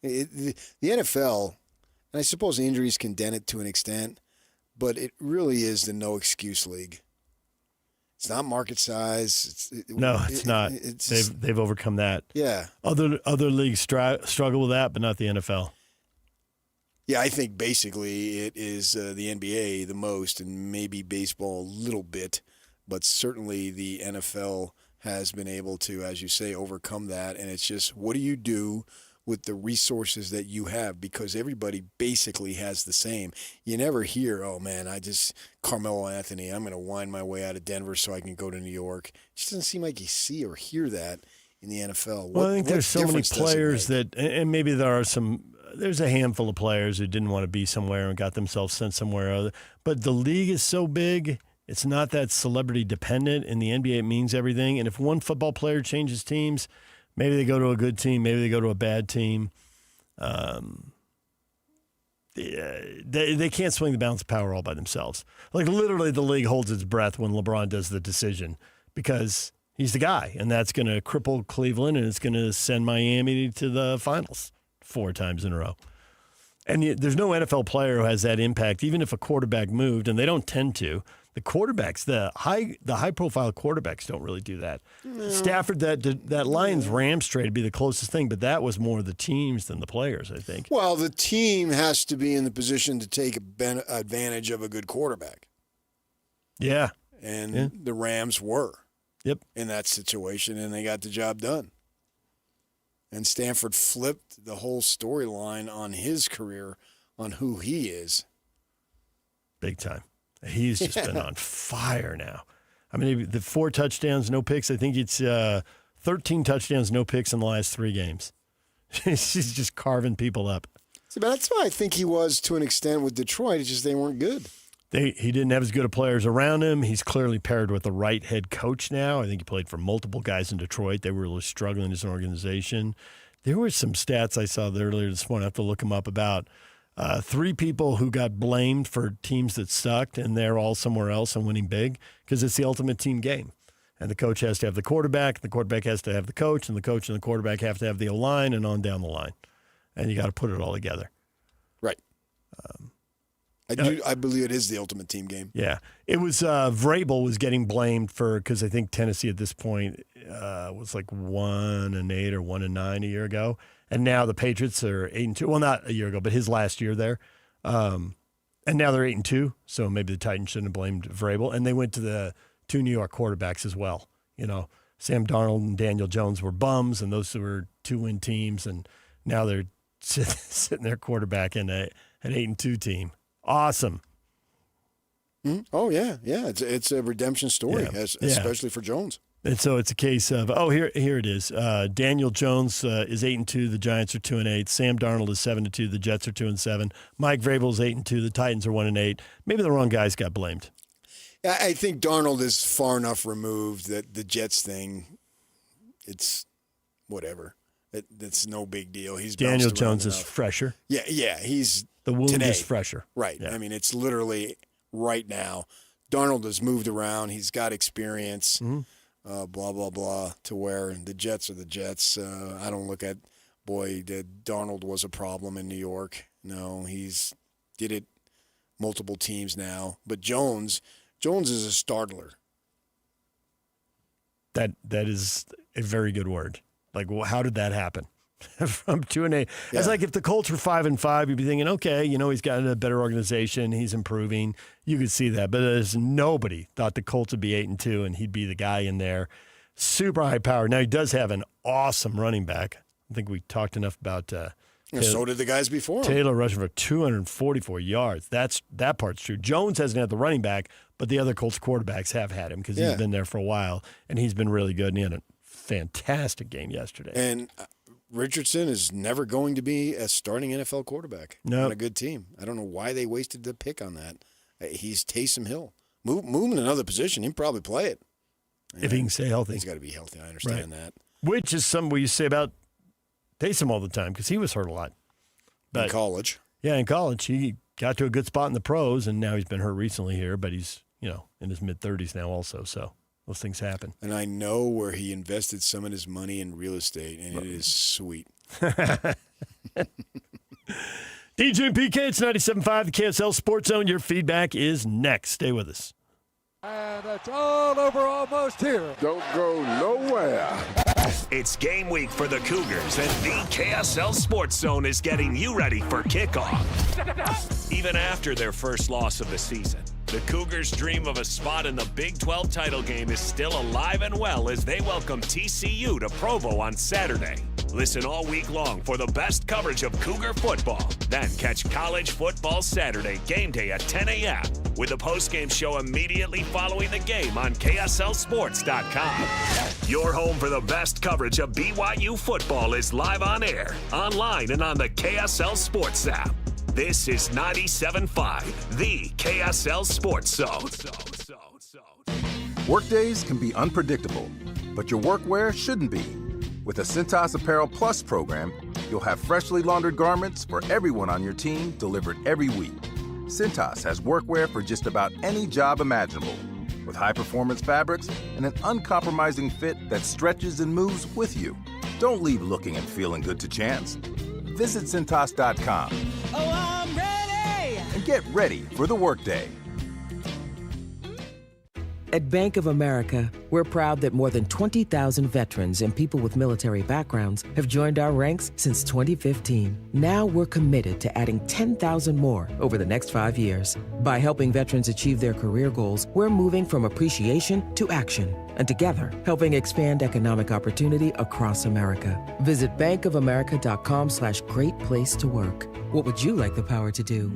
The NFL, and I suppose injuries can dent it to an extent, but it really is the no-excuse league. It's not market size.
It's not. They've overcome that.
Yeah.
Other leagues struggle with that, but not the NFL.
Yeah, I think basically it is the NBA the most, and maybe baseball a little bit, but certainly the NFL has been able to, as you say, overcome that. And it's just, what do you do with the resources that you have? Because everybody basically has the same. You never hear, oh, man, Carmelo Anthony, I'm going to wind my way out of Denver so I can go to New York. It just doesn't seem like you see or hear that in the NFL.
Well, I think there's so many players that, and maybe there's a handful of players who didn't want to be somewhere and got themselves sent somewhere other. But the league is so big, it's not that celebrity dependent. In the NBA, it means everything. And if one football player changes teams, maybe they go to a good team, maybe they go to a bad team. They can't swing the balance of power all by themselves. Like literally the league holds its breath when LeBron does the decision because he's the guy, and that's going to cripple Cleveland, and it's going to send Miami to the finals 4 times in a row. And there's no NFL player who has that impact, even if a quarterback moved, and they don't tend to. The quarterbacks, the high-profile quarterbacks don't really do that. No. Stafford, that Lions-Rams trade would be the closest thing, but that was more the teams than the players, I think.
Well, the team has to be in the position to take advantage of a good quarterback.
Yeah.
And the Rams were.
Yep.
In that situation, and they got the job done. And Stanford flipped the whole storyline on his career, on who he is.
Big time. He's just been on fire now. I mean, the 4 touchdowns, no picks. I think it's 13 touchdowns, no picks in the last 3 games. He's just carving people up.
See, but that's why I think he was to an extent with Detroit. It's just they weren't good.
He didn't have as good of players around him. He's clearly paired with the right head coach now. I think he played for multiple guys in Detroit. They were really struggling as an organization. There were some stats I saw earlier this morning. I have to look them up about 3 people who got blamed for teams that sucked, and they're all somewhere else and winning big because it's the ultimate team game. And the coach has to have the quarterback has to have the coach, and the coach and the quarterback have to have the O-line and on down the line. And you got to put it all together.
Right. I believe it is the ultimate team game.
Yeah. It was Vrabel was getting blamed because I think Tennessee at this point was like 1-8 or 1-9 a year ago. And now the Patriots are 8-2. Well, not a year ago, but his last year there. And now they're 8-2. So maybe the Titans shouldn't have blamed Vrabel. And they went to the 2 New York quarterbacks as well. Sam Darnold and Daniel Jones were bums, and those were 2-win teams. And now they're sitting their quarterback in an 8-2 team. Awesome.
Oh, yeah. It's a redemption story, especially for Jones.
And so it's a case of, here it is. Daniel Jones is 8-2. The Giants are 2-8. Sam Darnold is 7-2. The Jets are 2-7. Mike Vrabel is 8-2. The Titans are 1-8. Maybe the wrong guys got blamed.
I think Darnold is far enough removed that the Jets thing, it's whatever. It's no big deal. He's
Daniel Jones is fresher.
Yeah. He's
the wound
today.
is fresher.
Right.
Yeah.
I mean, it's literally right now. Darnold has moved around. He's got experience. Blah, blah, blah, to where the Jets are the Jets. I don't look at, that Darnold was a problem in New York. No, he's did it multiple teams now. But Jones is a startler.
That is a very good word. Like, how did that happen? From 2-8. Yeah. It's like if the Colts were 5-5, you'd be thinking, okay, he's got a better organization, he's improving. You could see that. But there's nobody thought the Colts would be 8-2 and he'd be the guy in there. Super high power. Now he does have an awesome running back. I think we talked enough about
so did the guys before him.
Taylor rushing for 244 yards. That part's true. Jones hasn't had the running back, but the other Colts quarterbacks have had him because he's been there for a while, and he's been really good, and he had a fantastic game yesterday.
And Richardson is never going to be a starting NFL quarterback on a good team. I don't know why they wasted the pick on that. He's Taysom Hill. Move him in another position. He'll probably play it.
If he can stay healthy.
He's got to be healthy. I understand that.
Which is something we used to say about Taysom all the time because he was hurt a lot.
In college.
Yeah, in college. He got to a good spot in the pros, and now he's been hurt recently here, but he's, in his mid-30s now also, so those things happen.
And I know where he invested some of his money in real estate, and it is sweet.
DJ and PK, it's 97.5, the KSL Sports Zone. Your feedback is next. Stay with us.
And it's all over almost here.
Don't go nowhere.
It's game week for the Cougars, and the KSL Sports Zone is getting you ready for kickoff. Even after their first loss of the season, the Cougars' dream of a spot in the Big 12 title game is still alive and well as they welcome TCU to Provo on Saturday. Listen all week long for the best coverage of Cougar football. Then catch College Football Saturday game day at 10 a.m. with a postgame show immediately following the game on KSLSports.com. Your home for the best coverage of BYU football is live on air, online, and on the KSL Sports app. This is 97.5, the KSL Sports Zone.
Workdays can be unpredictable, but your workwear shouldn't be. With the Cintas Apparel Plus program, you'll have freshly laundered garments for everyone on your team delivered every week. Cintas has workwear for just about any job imaginable, with high-performance fabrics and an uncompromising fit that stretches and moves with you. Don't leave looking and feeling good to chance. Visit Cintas.com.
Oh, I'm ready!
And get ready for the workday.
At Bank of America, we're proud that more than 20,000 veterans and people with military backgrounds have joined our ranks since 2015. Now we're committed to adding 10,000 more over the next 5 years. By helping veterans achieve their career goals, we're moving from appreciation to action. And together, helping expand economic opportunity across America. Visit bankofamerica.com/great place to work. What would you like the power to do?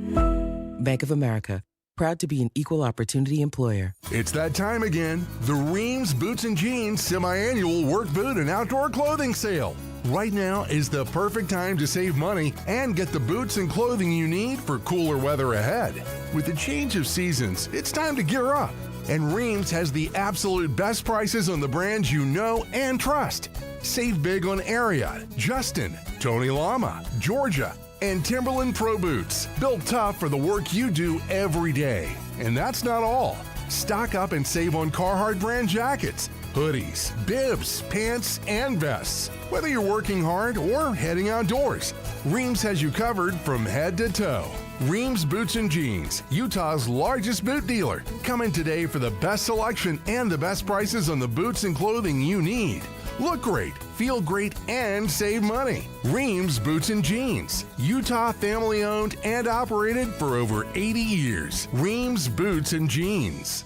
Bank of America. Proud to be an equal opportunity employer.
It's that time again. The Reams Boots and Jeans semi-annual work boot and outdoor clothing sale. Right now is the perfect time to save money and get the boots and clothing you need for cooler weather ahead. With the change of seasons, it's time to gear up. And Reams has the absolute best prices on the brands you know and trust. Save big on Ariat, Justin, Tony Lama, Georgia, and Timberland Pro Boots, built tough for the work you do every day. And that's not all. Stock up and save on Carhartt brand jackets, hoodies, bibs, pants, and vests. Whether you're working hard or heading outdoors, Reams has you covered from head to toe. Reams Boots and Jeans, Utah's largest boot dealer. Come in today for the best selection and the best prices on the boots and clothing you need. Look great, feel great, and save money. Reams Boots and Jeans, Utah family owned and operated for over 80 years. Reams Boots and Jeans.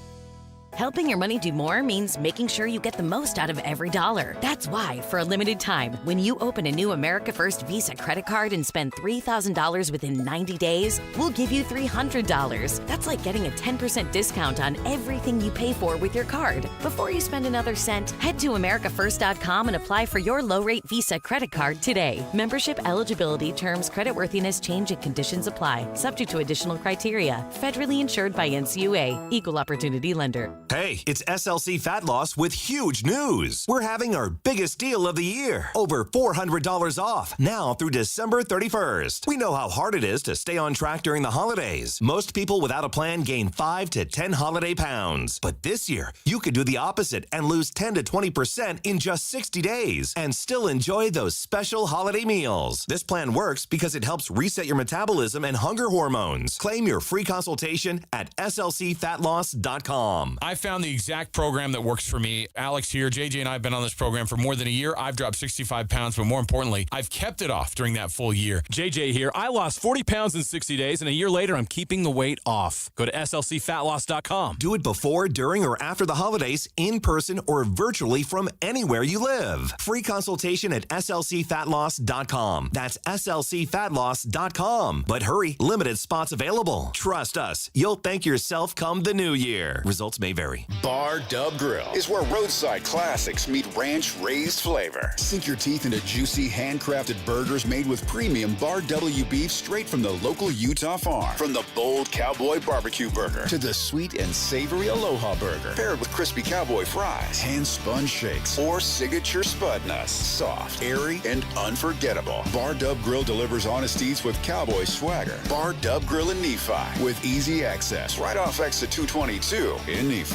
Helping your money do more means making sure you get the most out of every dollar. That's why, for a limited time, when you open a new America First Visa credit card and spend $3,000 within 90 days, we'll give you $300. That's like getting a 10% discount on everything you pay for with your card. Before you spend another cent, head to americafirst.com and apply for your low-rate Visa credit card today. Membership eligibility, terms, creditworthiness, change, and conditions apply, subject to additional criteria. Federally insured by NCUA. Equal Opportunity Lender.
Hey, it's SLC Fat Loss with huge news. We're having our biggest deal of the year. Over $400 off, now through December 31st. We know how hard it is to stay on track during the holidays. Most people without a plan gain 5 to 10 holiday pounds. But this year, you could do the opposite and lose 10 to 20% in just 60 days and still enjoy those special holiday meals. This plan works because it helps reset your metabolism and hunger hormones. Claim your free consultation at slcfatloss.com.
I found the exact program that works for me. Alex here, JJ and I have been on this program for more than a year. I've dropped 65 pounds, but more importantly, I've kept it off during that full year. JJ here, I lost 40 pounds in 60 days, and a year later, I'm keeping the weight off. Go to slcfatloss.com.
Do it before, during, or after the holidays, in person or virtually from anywhere you live. Free consultation at slcfatloss.com. That's slcfatloss.com. But hurry, limited spots available. Trust us, you'll thank yourself come the new year. Results may vary.
Bar Dub Grill is where roadside classics meet ranch-raised flavor. Sink your teeth into juicy, handcrafted burgers made with premium Bar W beef straight from the local Utah farm. From the bold cowboy barbecue burger to the sweet and savory Aloha burger, paired with crispy cowboy fries, hand-spun shakes, or signature spud nuts. Soft, airy, and unforgettable. Bar Dub Grill delivers honest eats with cowboy swagger. Bar Dub Grill in Nephi with easy access right off exit 222 in Nephi.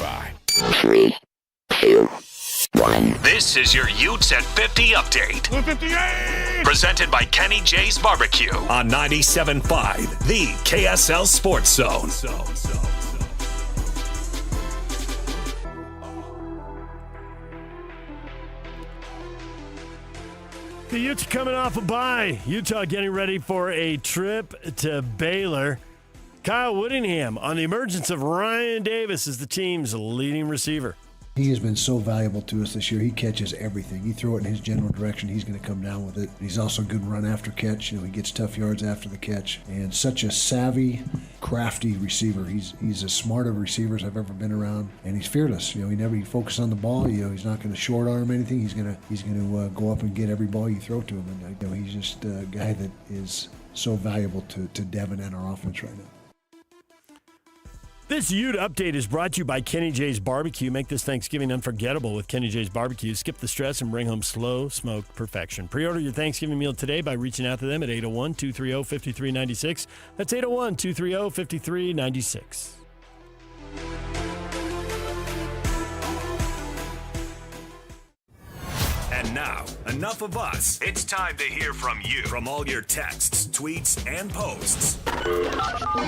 3, 2, 1. This is your Utes at 50 update. 158! Presented by Kenny J's Barbecue on 97.5, the KSL Sports Zone.
The Utes coming off a bye. Utah getting ready for a trip to Baylor. Kyle Whittingham on the emergence of Ryan Davis as the team's leading receiver.
He has been so valuable to us this year. He catches everything. You throw it in his general direction, he's going to come down with it. He's also a good run after catch. He gets tough yards after the catch. And such a savvy, crafty receiver. He's as smart of receivers I've ever been around, and he's fearless. He focuses on the ball. He's not going to short arm anything. He's going to go up and get every ball you throw to him. And he's just a guy that is so valuable to Devin and our offense right now.
This Ute update is brought to you by Kenny J's Barbecue. Make this Thanksgiving unforgettable with Kenny J's Barbecue. Skip the stress and bring home slow smoked perfection. Pre-order your Thanksgiving meal today by reaching out to them at 801-230-5396. That's 801-230-5396.
And now, enough of us. It's time to hear from you. From all your texts, tweets, and posts.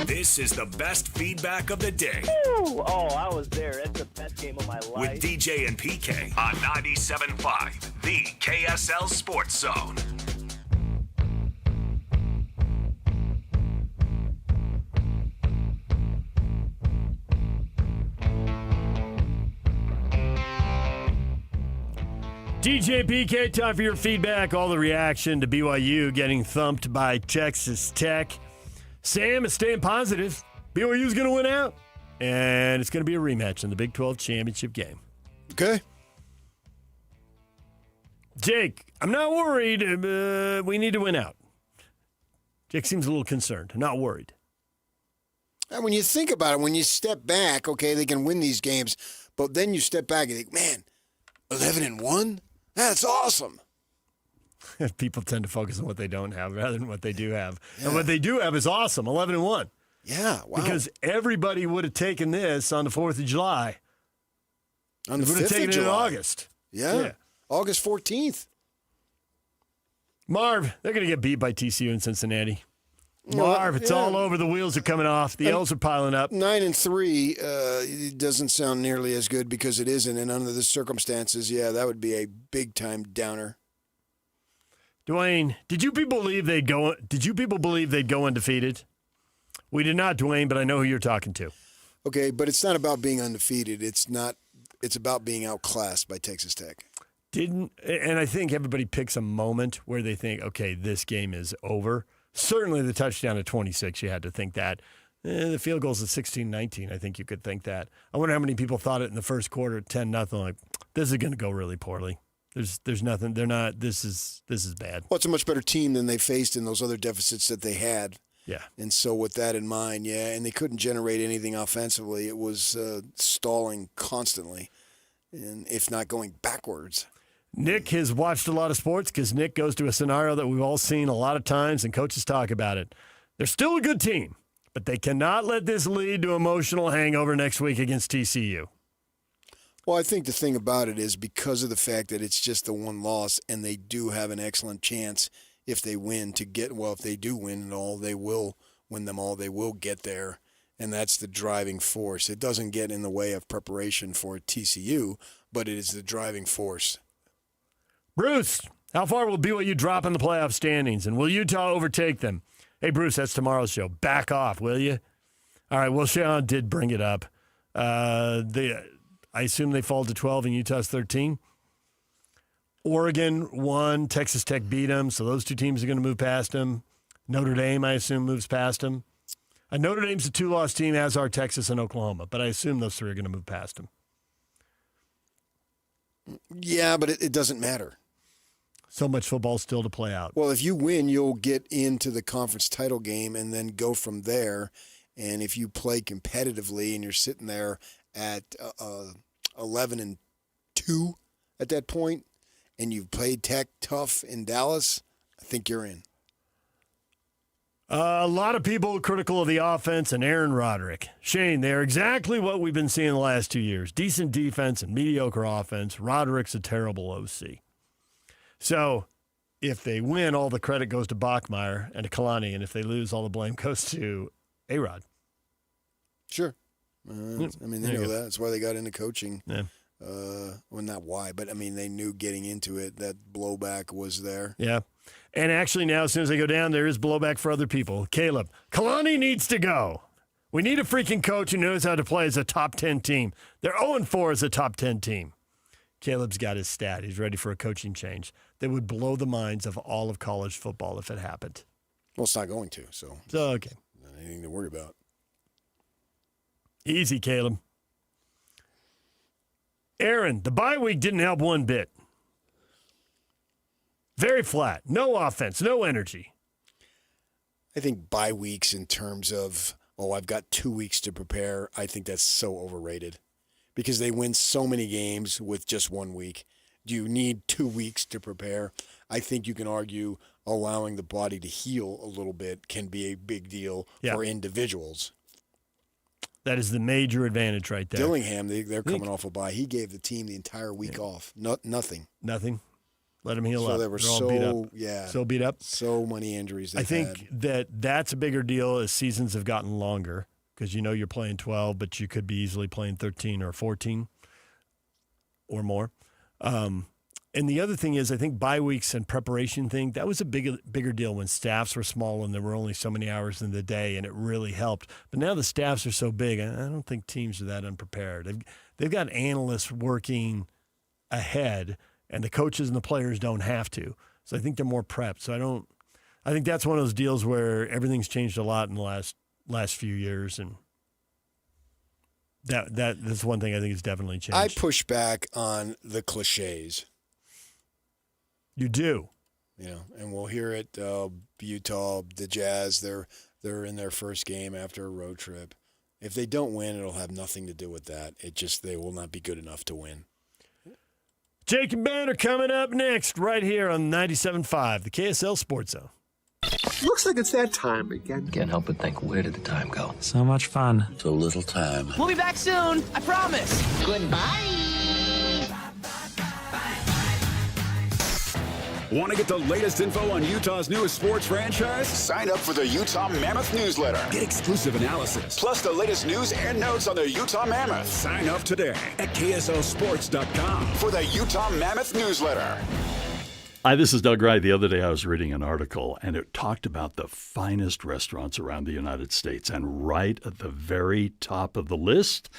This is the best feedback of the day.
Woo! Oh, I was there. That's the best game of my life.
With DJ and PK on 97.5, the KSL Sports Zone.
DJ PK, time for your feedback. All the reaction to BYU getting thumped by Texas Tech. Sam is staying positive. BYU's going to win out. And it's going to be a rematch in the Big 12 championship game.
Okay.
Jake, I'm not worried. We need to win out. Jake seems a little concerned. Not worried.
And when you think about it, when you step back, okay, they can win these games. But then you step back and think, man, 11-1? That's awesome.
People tend to focus on what they don't have rather than what they do have. Yeah. And what they do have is awesome, 11-1.
Yeah, wow.
Because everybody would have taken this on the 4th of July.
On the 5th of July.
Would have taken it in August.
Yeah. August 14th.
Marv, they're going to get beat by TCU in Cincinnati. Marv, it's all over. The wheels are coming off. The L's are piling up.
9-3 it doesn't sound nearly as good because it isn't. And under the circumstances, that would be a big-time downer.
Dwayne, did you people believe they'd go undefeated? We did not, Dwayne, but I know who you're talking to.
Okay, but it's not about being undefeated. It's about being outclassed by Texas Tech.
And I think everybody picks a moment where they think, okay, this game is over. Certainly the touchdown at 26, you had to think that. The field goals at 16-19, I think you could think that. I wonder how many people thought it in the first quarter at 10-0, like, this is going to go really poorly. There's nothing. They're not. This is bad.
Well, it's a much better team than they faced in those other deficits that they had.
Yeah.
And so with that in mind, and they couldn't generate anything offensively. It was stalling constantly, and if not going backwards.
Nick has watched a lot of sports because Nick goes to a scenario that we've all seen a lot of times, and coaches talk about it. They're still a good team, but they cannot let this lead to emotional hangover next week against TCU.
Well, I think the thing about it is because of the fact that it's just the one loss, and they do have an excellent chance if they win to get, well, if they do win it all, they will win them all. They will get there, and that's the driving force. It doesn't get in the way of preparation for TCU, but it is the driving force.
Bruce, how far will BYU drop in the playoff standings, and will Utah overtake them? Hey, Bruce, that's tomorrow's show. Back off, will you? All right, well, Sean did bring it up. I assume they fall to 12 and Utah's 13. Oregon won. Texas Tech beat them, so those two teams are going to move past them. Notre Dame, I assume, moves past them. Notre Dame's a two-loss team, as are Texas and Oklahoma, but I assume those three are going to move past them.
Yeah, but it doesn't matter.
So much football still to play out.
Well, if you win, you'll get into the conference title game and then go from there. And if you play competitively and you're sitting there at 11-2 at that point, and you've played Tech tough in Dallas, I think you're in.
A lot of people critical of the offense and Aaron Roderick. Shane, they're exactly what we've been seeing the last 2 years. Decent defense and mediocre offense. Roderick's a terrible OC. So if they win, all the credit goes to Bachmeier and to Kalani, and if they lose, all the blame goes to A-Rod.
Sure. I mean, they know that. That's why they got into coaching.
Yeah.
Well, not why, but, I mean, they knew getting into it that blowback was there.
Yeah. And actually now, as soon as they go down, there is blowback for other people. Caleb, Kalani needs to go. We need a freaking coach who knows how to play as a top 10 team. They're 0-4 as a top 10 team. Caleb's got his stat. He's ready for a coaching change that would blow the minds of all of college football if it happened.
Well, it's not going to, so
okay.
Not anything to worry about.
Easy, Caleb. Aaron, the bye week didn't help one bit. Very flat. No offense, no energy.
I think bye weeks in terms of, I've got 2 weeks to prepare, I think that's so overrated because they win so many games with just 1 week. Do you need 2 weeks to prepare? I think you can argue allowing the body to heal a little bit can be a big deal for individuals.
That is the major advantage right there.
Dillingham, they're coming off a bye. He gave the team the entire week off. Nothing.
Nothing. Let them heal
so
up.
They were
so beat up.
So many injuries.
I think that's a bigger deal as seasons have gotten longer because you're playing 12, but you could be easily playing 13 or 14 or more. And the other thing is, I think bye weeks and preparation thing, that was a bigger deal when staffs were small and there were only so many hours in the day, and it really helped. But now the staffs are so big, I don't think teams are that unprepared. They've got analysts working ahead, and the coaches and the players don't have to. So I think they're more prepped. So I think that's one of those deals where everything's changed a lot in the last few years, and that's one thing I think has definitely changed.
I push back on the cliches.
You do.
And we'll hear it. Utah, the Jazz, they're in their first game after a road trip. If they don't win, it'll have nothing to do with that. They will not be good enough to win.
Jake and Ben are coming up next right here on 97.5, the KSL Sports Zone.
Looks like it's that time again.
Can't help but think, where did the time go?
So much fun.
So little time.
We'll be back soon, I promise. Goodbye.
Want to get the latest info on Utah's newest sports franchise? Sign up for the Utah Mammoth newsletter. Get exclusive analysis, plus the latest news and notes on the Utah Mammoth. Sign up today at KSLSports.com for the Utah Mammoth newsletter.
Hi, this is Doug Wright. The other day I was reading an article, and it talked about the finest restaurants around the United States. And right at the very top of the list,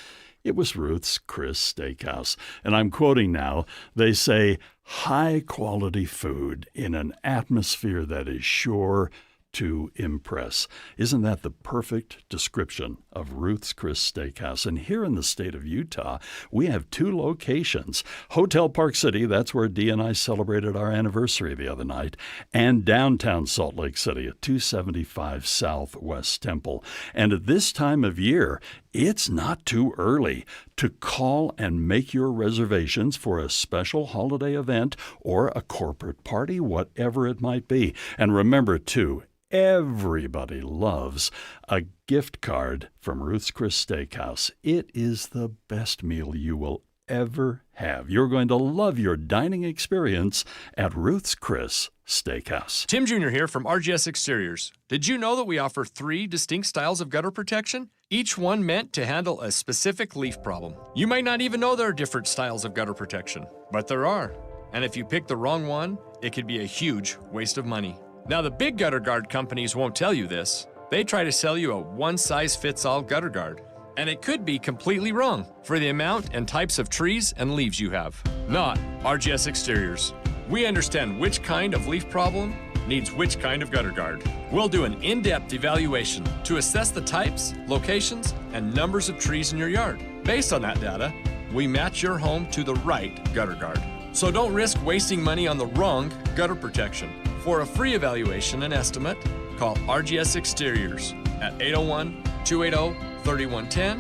it was Ruth's Chris Steakhouse. And I'm quoting now. They say, high-quality food in an atmosphere that is sure to impress. Isn't that the perfect description of Ruth's Chris Steakhouse? And here in the state of Utah, we have 2 locations. Hotel Park City, that's where Dee and I celebrated our anniversary the other night, and downtown Salt Lake City at 275 Southwest Temple. And at this time of year, it's not too early to call and make your reservations for a special holiday event or a corporate party, whatever it might be. And remember, too, everybody loves a gift card from Ruth's Chris Steakhouse. It is the best meal you will ever have. You're going to love your dining experience at Ruth's Chris Steakhouse.
Tim Jr. here from RGS Exteriors. Did you know that we offer 3 distinct styles of gutter protection? Each one meant to handle a specific leaf problem. You might not even know there are different styles of gutter protection, but there are. And if you pick the wrong one, it could be a huge waste of money. Now, the big gutter guard companies won't tell you this. They try to sell you a one-size-fits-all gutter guard. And it could be completely wrong for the amount and types of trees and leaves you have. Not RGS Exteriors. We understand which kind of leaf problem needs which kind of gutter guard. We'll do an in-depth evaluation to assess the types, locations, and numbers of trees in your yard. Based on that data, we match your home to the right gutter guard. So don't risk wasting money on the wrong gutter protection. For a free evaluation and estimate, call RGS Exteriors at 801-280-3110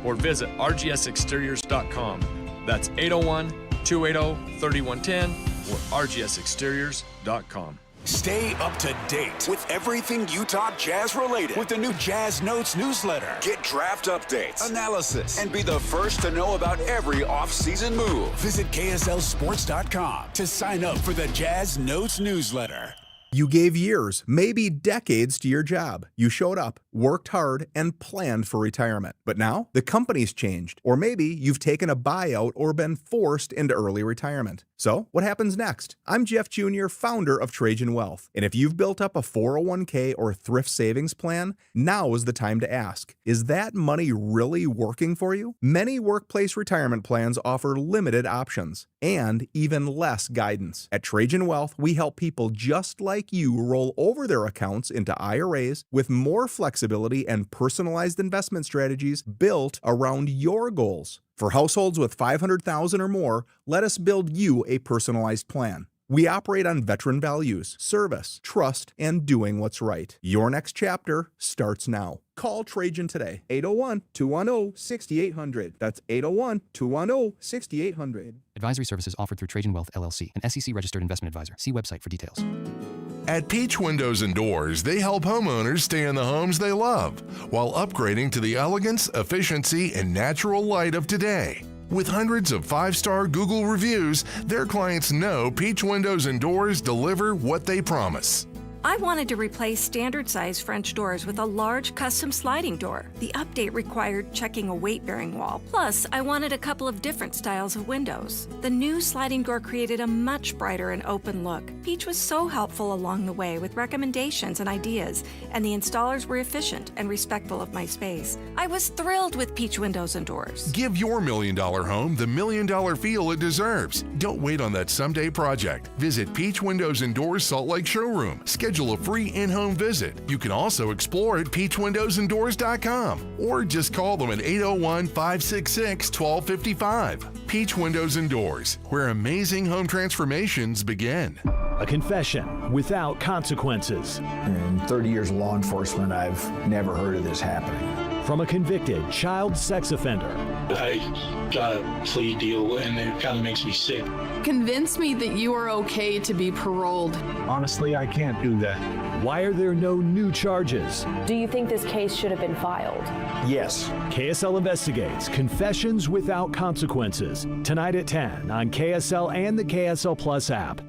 or visit rgsexteriors.com. That's 801-280-3110 or rgsexteriors.com.
Stay up to date with everything Utah Jazz related with the new Jazz Notes newsletter. Get draft updates, analysis, and be the first to know about every off-season move. Visit KSLSports.com to sign up for the Jazz Notes newsletter.
You gave years, maybe decades to your job. You showed up, worked hard, and planned for retirement. But now, the company's changed. Or maybe you've taken a buyout or been forced into early retirement. So, what happens next? I'm Jeff Jr., founder of Trajan Wealth. And if you've built up a 401k or thrift savings plan, now is the time to ask, is that money really working for you? Many workplace retirement plans offer limited options and even less guidance. At Trajan Wealth, we help people just like you roll over their accounts into IRAs with more flexibility and personalized investment strategies built around your goals. For households with $500,000 or more, let us build you a personalized plan. We operate on veteran values, service, trust, and doing what's right. Your next chapter starts now. Call Trajan today, 801-210-6800. That's 801-210-6800.
Advisory services offered through Trajan Wealth, LLC, an SEC-registered investment advisor. See website for details.
At Peach Windows and Doors, they help homeowners stay in the homes they love while upgrading to the elegance, efficiency, and natural light of today. With hundreds of 5-star Google reviews, their clients know Peach Windows and Doors deliver what they promise.
I wanted to replace standard-size French doors with a large custom sliding door. The update required checking a weight-bearing wall. Plus, I wanted a couple of different styles of windows. The new sliding door created a much brighter and open look. Peach was so helpful along the way with recommendations and ideas, and the installers were efficient and respectful of my space. I was thrilled with Peach Windows and Doors.
Give your $1 million home the $1 million feel it deserves. Don't wait on that someday project. Visit Peach Windows and Doors Salt Lake Showroom. Schedule a free in-home visit. You can also explore at peachwindowsanddoors.com or just call them at 801-566-1255. Peach Windows and Doors, where amazing home transformations begin.
A confession without consequences.
In 30 years of law enforcement, I've never heard of this happening.
From a convicted child sex offender.
I got a plea deal and it kind of makes me sick.
Convince me that you are okay to be paroled.
Honestly, I can't do that.
Why are there no new charges?
Do you think this case should have been filed?
Yes.
KSL investigates Confessions Without Consequences. Tonight at 10 on KSL and the KSL Plus app.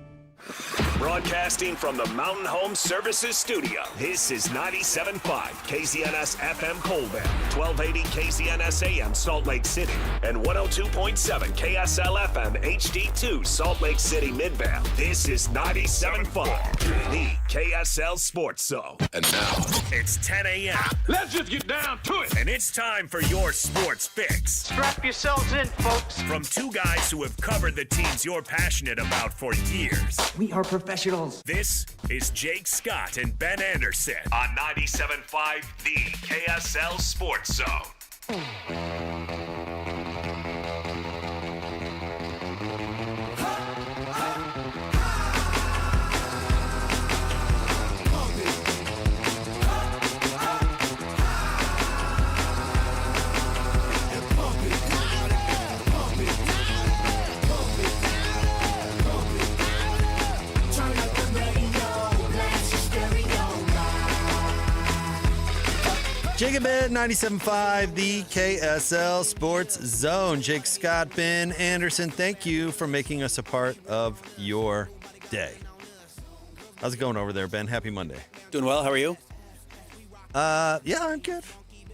Broadcasting from the Mountain Home Services Studio, this is 97.5 KZNS FM Colville, 1280 KZNS AM Salt Lake City, and 102.7 KSL FM HD2 Salt Lake City Midvale. This is 97.5, the KSL Sports Zone.
And now,
it's 10 a.m.
Let's just get down to it.
And it's time for your sports fix.
Strap yourselves in, folks.
From two guys who have covered the teams you're passionate about for years.
We are professionals.
This is Jake Scott and Ben Anderson on 97.5, the KSL Sports Zone.
Jake and Ben, 97.5, the KSL Sports Zone. Jake Scott, Ben Anderson, thank you for making us a part of your day. How's it going over there, Ben? Happy Monday.
Doing well. How are you?
Yeah, I'm good.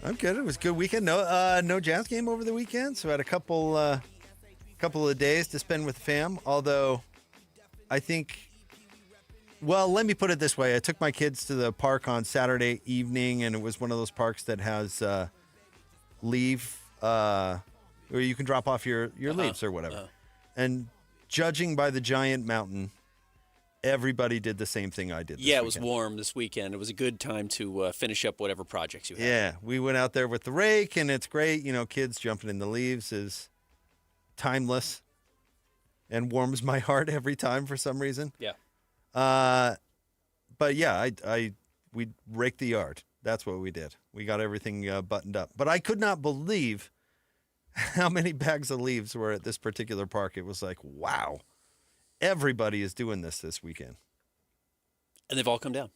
It was a good weekend. No Jazz game over the weekend, so I had a couple of days to spend with the fam. Although, I think, well, let me put it this way. I took my kids to the park on Saturday evening, and it was one of those parks that has leave, where you can drop off your leaves or whatever. And judging by the giant mountain, everybody did the same thing I did this
it
weekend.
was warm this weekend. It was a good time to finish up whatever projects you had.
Yeah, we went out there with the rake, and it's great. You know, kids jumping in the leaves is timeless and warms my heart every time for some reason.
Yeah.
But yeah, we raked the yard. That's what we did. We got everything buttoned up. But I could not believe how many bags of leaves were at this particular park. It was like, wow, everybody is doing this weekend.
And they've all come down.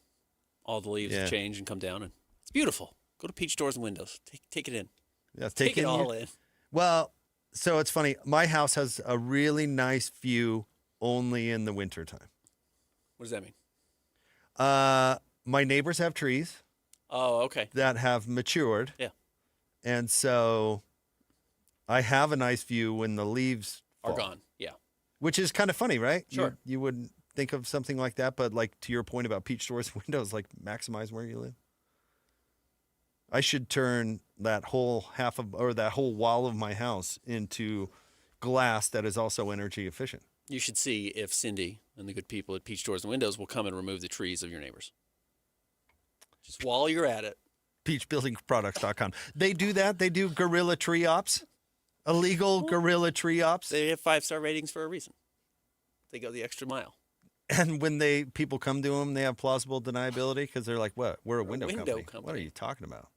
All the leaves have changed and come down, and it's beautiful. Go to Peach Doors and Windows. Take it in.
Yeah,
take it all in.
Well, so it's funny. My house has a really nice view only in the wintertime.
What does that mean?
My neighbors have trees.
Oh, okay.
That have matured.
Yeah.
And so I have a nice view when the leaves
are
fall.
gone. Yeah.
Which is kind of funny, right?
Sure.
You wouldn't think of something like that, but like to your point about Peach Doors windows, like maximize where you live. I should turn that whole that whole wall of my house into glass that is also energy efficient.
You should see if Cindy and the good people at Peach Doors and Windows will come and remove the trees of your neighbors. Just while you're at it.
Peachbuildingproducts.com. They do that. They do guerrilla tree ops. Illegal guerrilla tree ops.
They have 5-star ratings for a reason. They go the extra mile.
And when people come to them, they have plausible deniability because they're like, what? We're a window company. What are you talking about?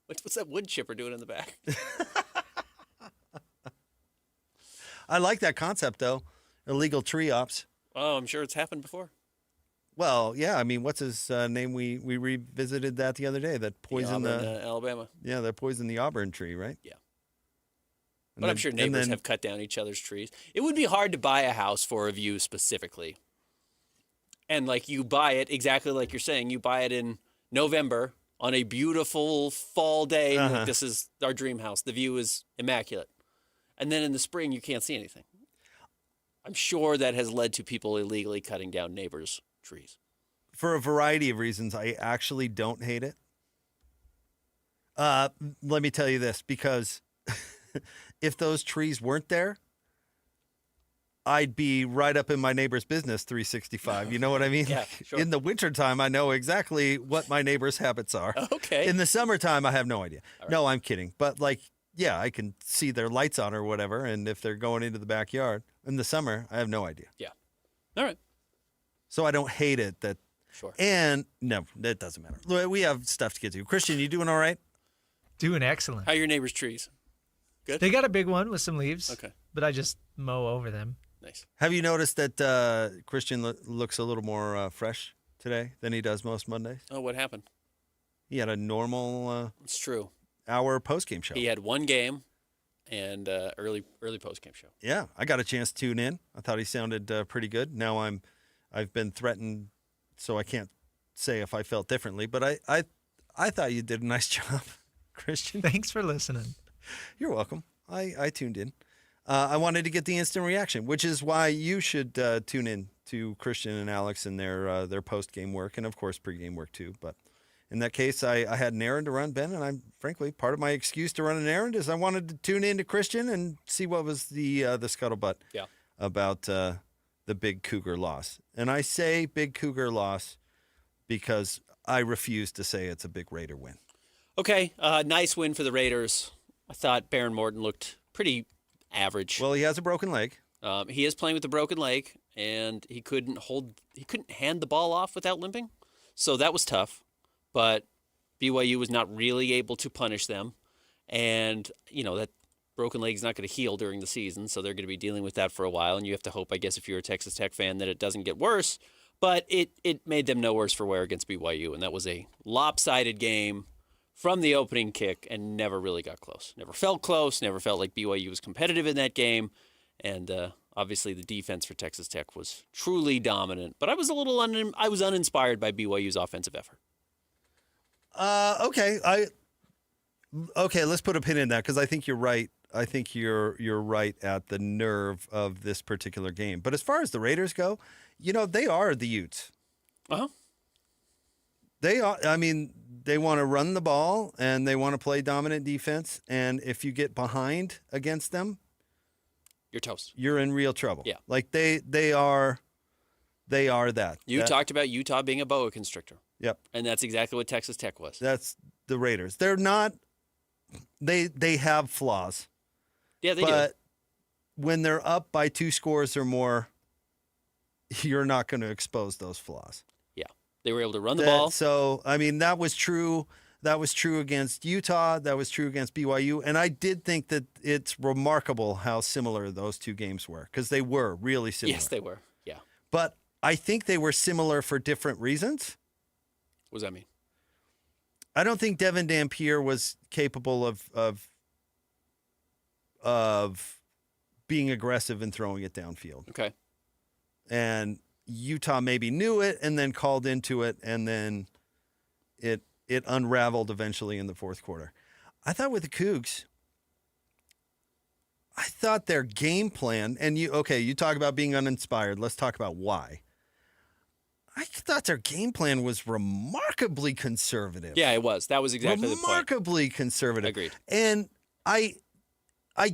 What's that wood chipper doing in the back?
I like that concept, though. Illegal tree ops.
Oh, I'm sure it's happened before.
Well, yeah. I mean, what's his name? We revisited that the other day. That poisoned
Alabama.
Yeah, that poisoned the Auburn tree, right?
Yeah. But I'm sure neighbors have cut down each other's trees. It would be hard to buy a house for a view specifically. And like you buy it exactly like you're saying. You buy it in November on a beautiful fall day. Like, this is our dream house. The view is immaculate. And then in the spring, you can't see anything. I'm sure that has led to people illegally cutting down neighbors' trees.
For a variety of reasons, I actually don't hate it. Let me tell you this, because if those trees weren't there, I'd be right up in my neighbor's business 365. You know what I mean?
Yeah, sure.
In the wintertime, I know exactly what my neighbor's habits are.
Okay.
In the summertime, I have no idea. Right. No, I'm kidding. But yeah, I can see their lights on or whatever. And if they're going into the backyard in the summer, I have no idea.
Yeah. All right.
So I don't hate it that.
Sure.
And no, that doesn't matter. We have stuff to get to. Christian, you doing all right?
Doing excellent.
How are your neighbors' trees? Good?
They got a big one with some leaves.
Okay.
But I just mow over them.
Nice.
Have you noticed that Christian looks a little more fresh today than he does most Mondays?
Oh, what happened?
He had a normal
it's true.
hour post-game show.
He had one game and early post-game show.
Yeah, I got a chance to tune in. I thought he sounded pretty good. Now I'm I've been threatened, so I can't say if I felt differently. But I thought you did a nice job, Christian.
Thanks for listening.
You're welcome. I tuned in. I wanted to get the instant reaction, which is why you should tune in to Christian and Alex and their post-game work, and, of course, pre-game work, too. But in that case, I had an errand to run, Ben, and I'm frankly, part of my excuse to run an errand is I wanted to tune in to Christian and see what was the scuttlebutt about the big Cougar loss. And I say big Cougar loss because I refuse to say it's a big Raider win.
Okay, nice win for the Raiders. I thought Baron Morton looked pretty average.
Well, he has a broken leg.
He is playing with a broken leg, and he couldn't hand the ball off without limping. So that was tough. But BYU was not really able to punish them. And, that broken leg is not going to heal during the season, so they're going to be dealing with that for a while. And you have to hope, I guess, if you're a Texas Tech fan, that it doesn't get worse. But it made them no worse for wear against BYU, and that was a lopsided game from the opening kick and never really got close. Never felt close, never felt like BYU was competitive in that game. And obviously the defense for Texas Tech was truly dominant. But I was I was uninspired by BYU's offensive effort.
Okay, let's put a pin in that because I think you're right. I think you're right at the nerve of this particular game. But as far as the Raiders go, they are the Utes.
Uh-huh.
They are. I mean, they want to run the ball and they want to play dominant defense. And if you get behind against them,
you're toast.
You're in real trouble.
Yeah.
Like they are that.
You talked about Utah being a boa constrictor.
Yep.
And that's exactly what Texas Tech was.
That's the Raiders. They're not. They have flaws.
Yeah, they do.
But when they're up by 2 scores or more, you're not going to expose those flaws.
Yeah. They were able to run the ball.
So, I mean, that was true. That was true against Utah. That was true against BYU. And I did think that it's remarkable how similar those two games were because they were really similar.
Yes, they were. Yeah.
But I think they were similar for different reasons.
What does that mean?
I don't think Devin Dampier was capable of being aggressive and throwing it downfield.
Okay.
And Utah maybe knew it and then called into it, and then it unraveled eventually in the fourth quarter. I thought with the Cougs, I thought their game plan, and you talk about being uninspired. Let's talk about why. I thought their game plan was remarkably conservative.
Yeah, it was. That was exactly the point.
Remarkably conservative.
Agreed.
And I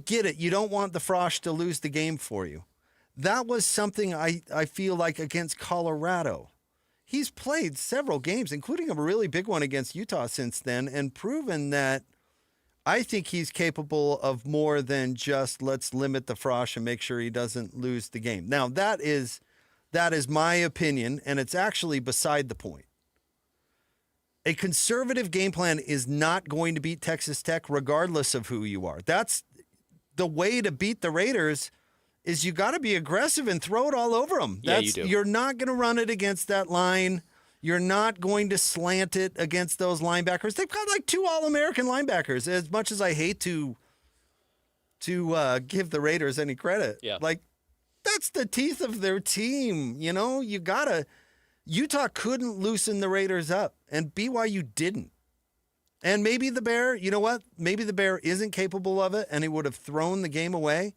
get it. You don't want the Frosh to lose the game for you. That was something I feel like against Colorado. He's played several games, including a really big one against Utah since then, and proven that I think he's capable of more than just let's limit the Frosh and make sure he doesn't lose the game. Now, that is my opinion, and it's actually beside the point. A conservative game plan is not going to beat Texas Tech regardless of who you are. That's the way to beat the Raiders is you got to be aggressive and throw it all over them.
Yeah, you do.
You're not going to run it against that line. You're not going to slant it against those linebackers. They've got like 2 All-American linebackers. As much as I hate to give the Raiders any credit, like that's the teeth of their team. Utah couldn't loosen the Raiders up, and BYU didn't. And maybe the Bear, you know what? Maybe the Bear isn't capable of it, and he would have thrown the game away.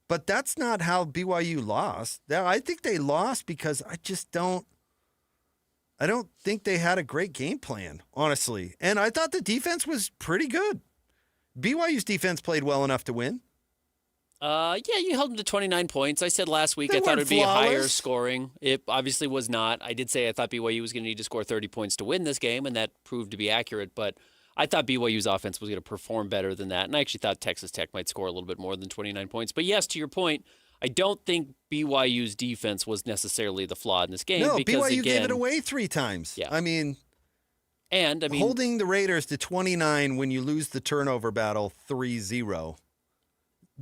But that's not how BYU lost. I think they lost because I don't think they had a great game plan, honestly. And I thought the defense was pretty good. BYU's defense played well enough to win.
Yeah, you held them to 29 points. I said last week I thought it would be higher scoring. It obviously was not. I did say I thought BYU was going to need to score 30 points to win this game, and that proved to be accurate. But I thought BYU's offense was going to perform better than that, and I actually thought Texas Tech might score a little bit more than 29 points. But yes, to your point, I don't think BYU's defense was necessarily the flaw in this game.
No,
because,
BYU
again,
gave it away 3 times.
Yeah.
I mean,
holding
the Raiders to 29 when you lose the turnover battle 3-0.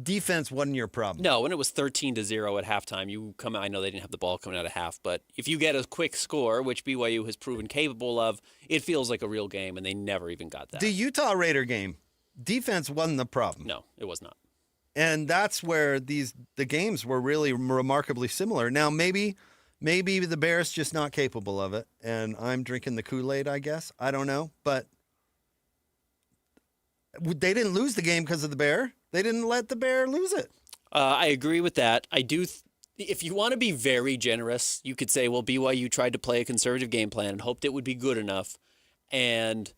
Defense wasn't your problem.
No, and it was 13-0 at halftime. I know they didn't have the ball coming out of half, but if you get a quick score, which BYU has proven capable of, it feels like a real game, and they never even got that.
The Utah Raider game, defense wasn't the problem.
No, it was not.
And that's where the games were really remarkably similar. Now, maybe Maybe the Bears just not capable of it, and I'm drinking the Kool-Aid, I guess. I don't know, but they didn't lose the game because of the Bear. They didn't let the Bear lose it.
I agree with that. I do. If you want to be very generous, you could say, well, BYU tried to play a conservative game plan and hoped it would be good enough and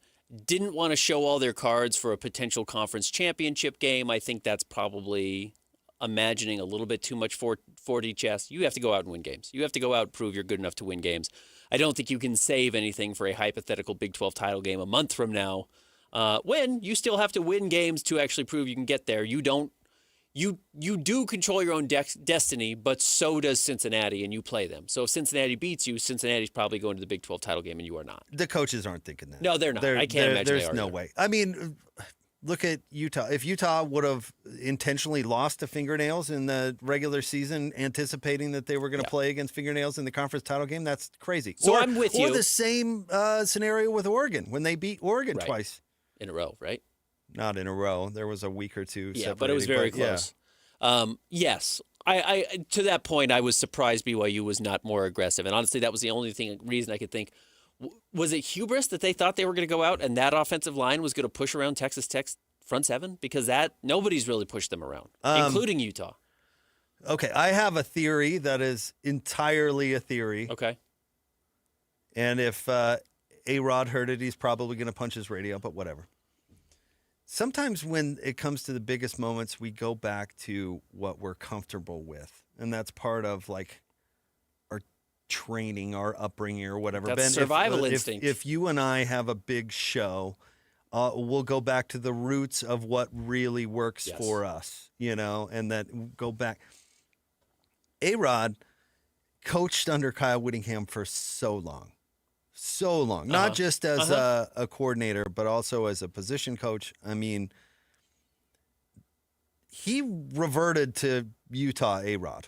didn't want to show all their cards for a potential conference championship game. I think that's probably imagining a little bit too much 4D chess. You have to go out and win games. You have to go out and prove you're good enough to win games. I don't think you can save anything for a hypothetical Big 12 title game a month from now when you still have to win games to actually prove you can get there. You don't. You do control your own destiny, but so does Cincinnati, and you play them. So if Cincinnati beats you, Cincinnati's probably going to the Big 12 title game, and you are not.
The coaches aren't thinking that.
No, they're not. I can't imagine
there's no way. I mean, look at Utah. If Utah would have intentionally lost to Fingernails in the regular season, anticipating that they were going to play against Fingernails in the conference title game, that's crazy.
So I'm with you.
Or the same scenario with Oregon when they beat Oregon twice
in a row, right?
Not in a row. There was a week or two.
Yeah, but it was very close. Yeah. Yes, I to that point, I was surprised BYU was not more aggressive, and honestly, that was the only reason I could think. Was it hubris that they thought they were going to go out and that offensive line was going to push around Texas Tech's front seven? Because nobody's really pushed them around, including Utah.
Okay, I have a theory that is entirely a theory.
Okay.
And if A-Rod heard it, he's probably going to punch his radio, but whatever. Sometimes when it comes to the biggest moments, we go back to what we're comfortable with. And that's part of like our training, our upbringing or whatever.
That's
Ben,
survival instinct.
If you and I have a big show, we'll go back to the roots of what really works for us, and that go back. A-Rod coached under Kyle Whittingham for so long. So long, not just as a coordinator, but also as a position coach. I mean, he reverted to Utah A-Rod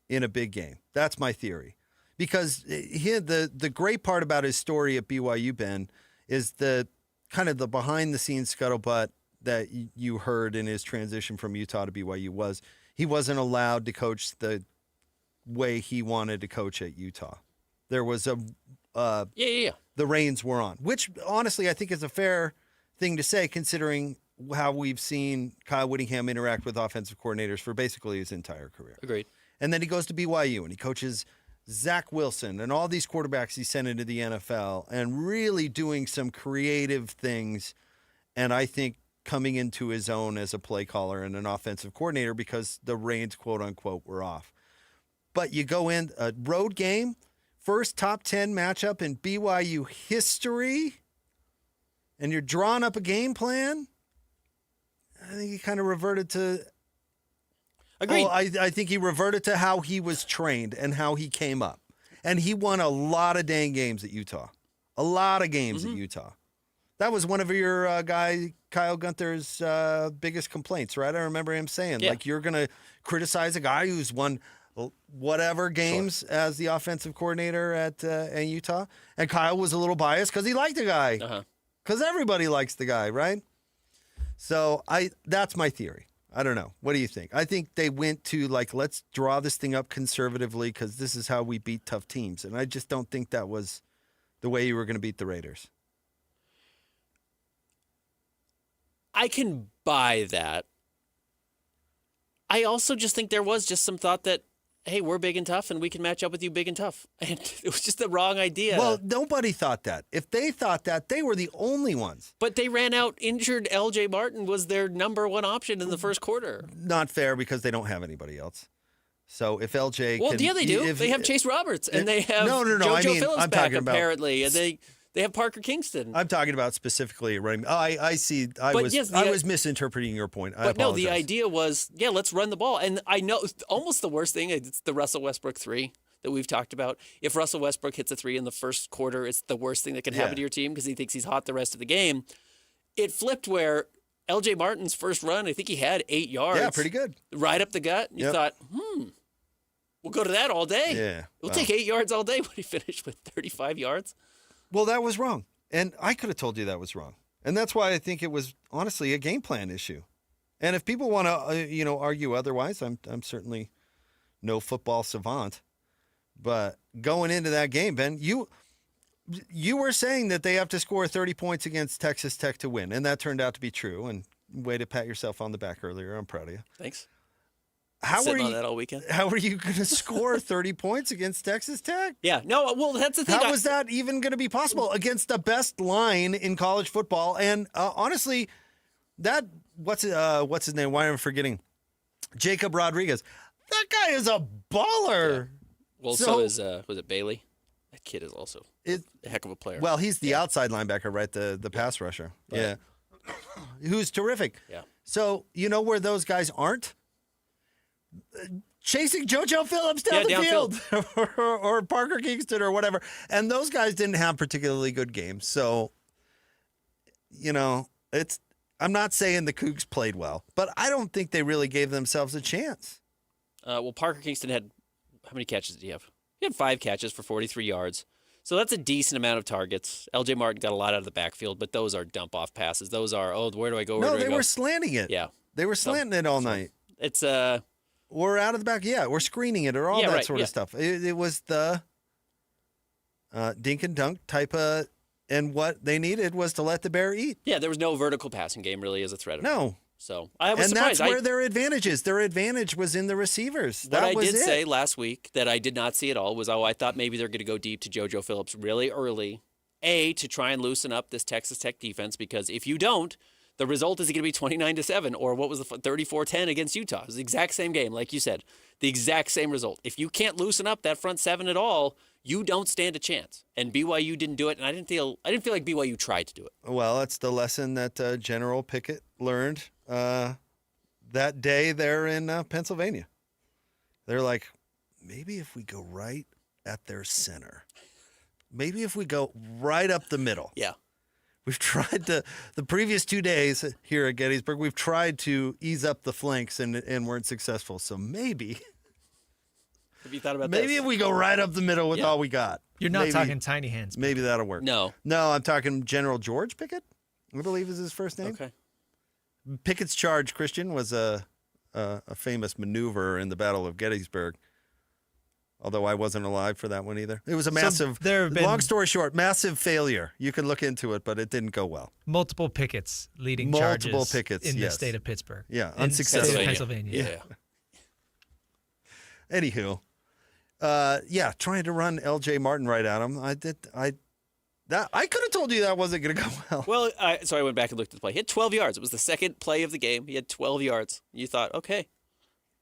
in a big game. That's my theory. Because the great part about his story at BYU, Ben, is the kind of the behind-the-scenes scuttlebutt that you heard in his transition from Utah to BYU was he wasn't allowed to coach the way he wanted to coach at Utah. There was the reins were on, which honestly I think is a fair thing to say considering how we've seen Kyle Whittingham interact with offensive coordinators for basically his entire career.
Agreed.
And then he goes to BYU and he coaches Zach Wilson and all these quarterbacks he sent into the NFL and really doing some creative things. And I think coming into his own as a play caller and an offensive coordinator because the reins, quote unquote, were off. But you go in a road game, first top 10 matchup in BYU history, and you're drawing up a game plan. I think he kind of reverted to.
Agreed.
I think he reverted to how he was trained and how he came up. And he won a lot of dang games at Utah. A lot of games at Utah. That was one of your guy, Kyle Gunther's biggest complaints, right? I remember him saying, like, you're going to criticize a guy who's won whatever games as the offensive coordinator at Utah. And Kyle was a little biased because he liked the guy. Because everybody likes the guy, right? So that's my theory. I don't know. What do you think? I think they went to, like, let's draw this thing up conservatively because this is how we beat tough teams. And I just don't think that was the way you were going to beat the Raiders.
I can buy that. I also just think there was just some thought that, hey, we're big and tough, and we can match up with you big and tough. And it was just the wrong idea.
Well, nobody thought that. If they thought that, they were the only ones.
But they ran out injured. L.J. Martin was their number one option in the first quarter.
Not fair because they don't have anybody else. So if L.J.
Well, yeah, they do. They have Chase Roberts, and they have JoJo Phillips back, apparently, and they have Parker Kingston.
I'm talking about specifically running. Oh, I see. I was misinterpreting your point. I apologize.
No, the idea was, let's run the ball. And I know almost the worst thing, it's the Russell Westbrook 3 that we've talked about. If Russell Westbrook hits a 3 in the first quarter, it's the worst thing that can happen to your team because he thinks he's hot the rest of the game. It flipped where L.J. Martin's first run, I think he had 8 yards.
Yeah, pretty good.
Right up the gut. And you thought, we'll go to that all day.
Yeah.
We'll take 8 yards all day when he finished with 35 yards.
Well, that was wrong. And I could have told you that was wrong. And that's why I think it was honestly a game plan issue. And if people want to, argue otherwise, I'm certainly no football savant. But going into that game, Ben, you were saying that they have to score 30 points against Texas Tech to win, and that turned out to be true. And way to pat yourself on the back earlier. I'm proud of you.
Thanks.
Sitting
on that all weekend.
How are you going to score 30 points against Texas Tech?
Yeah. No, well, that's the thing.
How was that even going to be possible against the best line in college football? And honestly, what's his name? Why am I forgetting? Jacob Rodriguez. That guy is a baller.
Yeah. Well, so is was it Bailey? That kid is also a heck of a player.
Well, he's the outside linebacker, right? The pass rusher. Right. Yeah. Who's terrific.
Yeah.
So you know where those guys aren't? Chasing JoJo Phillips down the field or Parker Kingston or whatever. And those guys didn't have particularly good games. So, I'm not saying the Cougs played well, but I don't think they really gave themselves a chance.
Well, Parker Kingston had, how many catches did he have? He had 5 catches for 43 yards. So that's a decent amount of targets. LJ Martin got a lot out of the backfield, but those are dump-off passes. Those are, where do I go?
No, they were slanting it.
Yeah.
They were slanting it all night.
It's
Or out of the back, we're screening it or all that sort of stuff. It was the dink and dunk type of, and what they needed was to let the bear eat.
Yeah, there was no vertical passing game really as a threat.
No.
So I was surprised.
That's where their advantage is. Their advantage was in the receivers.
What I did say last week that I did not see at all was, I thought maybe they're going to go deep to JoJo Phillips really early, to try and loosen up this Texas Tech defense, because if you don't, the result is going to be 29-7, or what was the 34-10 against Utah. It was the exact same game, like you said, the exact same result. If you can't loosen up that front seven at all, you don't stand a chance. And BYU didn't do it, and I didn't feel like BYU tried to do it.
Well, it's the lesson that General Pickett learned that day there in Pennsylvania. They're like, maybe if we go right at their center, maybe if we go right up the middle.
Yeah.
We've tried the previous 2 days here at Gettysburg, we've tried to ease up the flanks and weren't successful. So maybe.
Have you thought about
maybe if we go right up the middle with all we got.
You're not talking tiny hands.
Maybe that'll work.
No,
I'm talking General George Pickett, I believe is his first name.
Okay.
Pickett's charge, Christian, was a famous maneuver in the Battle of Gettysburg. Although I wasn't alive for that one either. It was a massive, long story short, massive failure. You could look into it, but it didn't go well.
Multiple pickets leading
Multiple
charges
pickets,
in the
yes.
state of Pittsburgh.
Yeah, unsuccessful.
Pennsylvania.
Yeah. Anywho, trying to run LJ Martin right at him. I could have told you that wasn't going to go well.
Well, so I went back and looked at the play. He had 12 yards. It was the second play of the game. He had 12 yards. You thought, okay,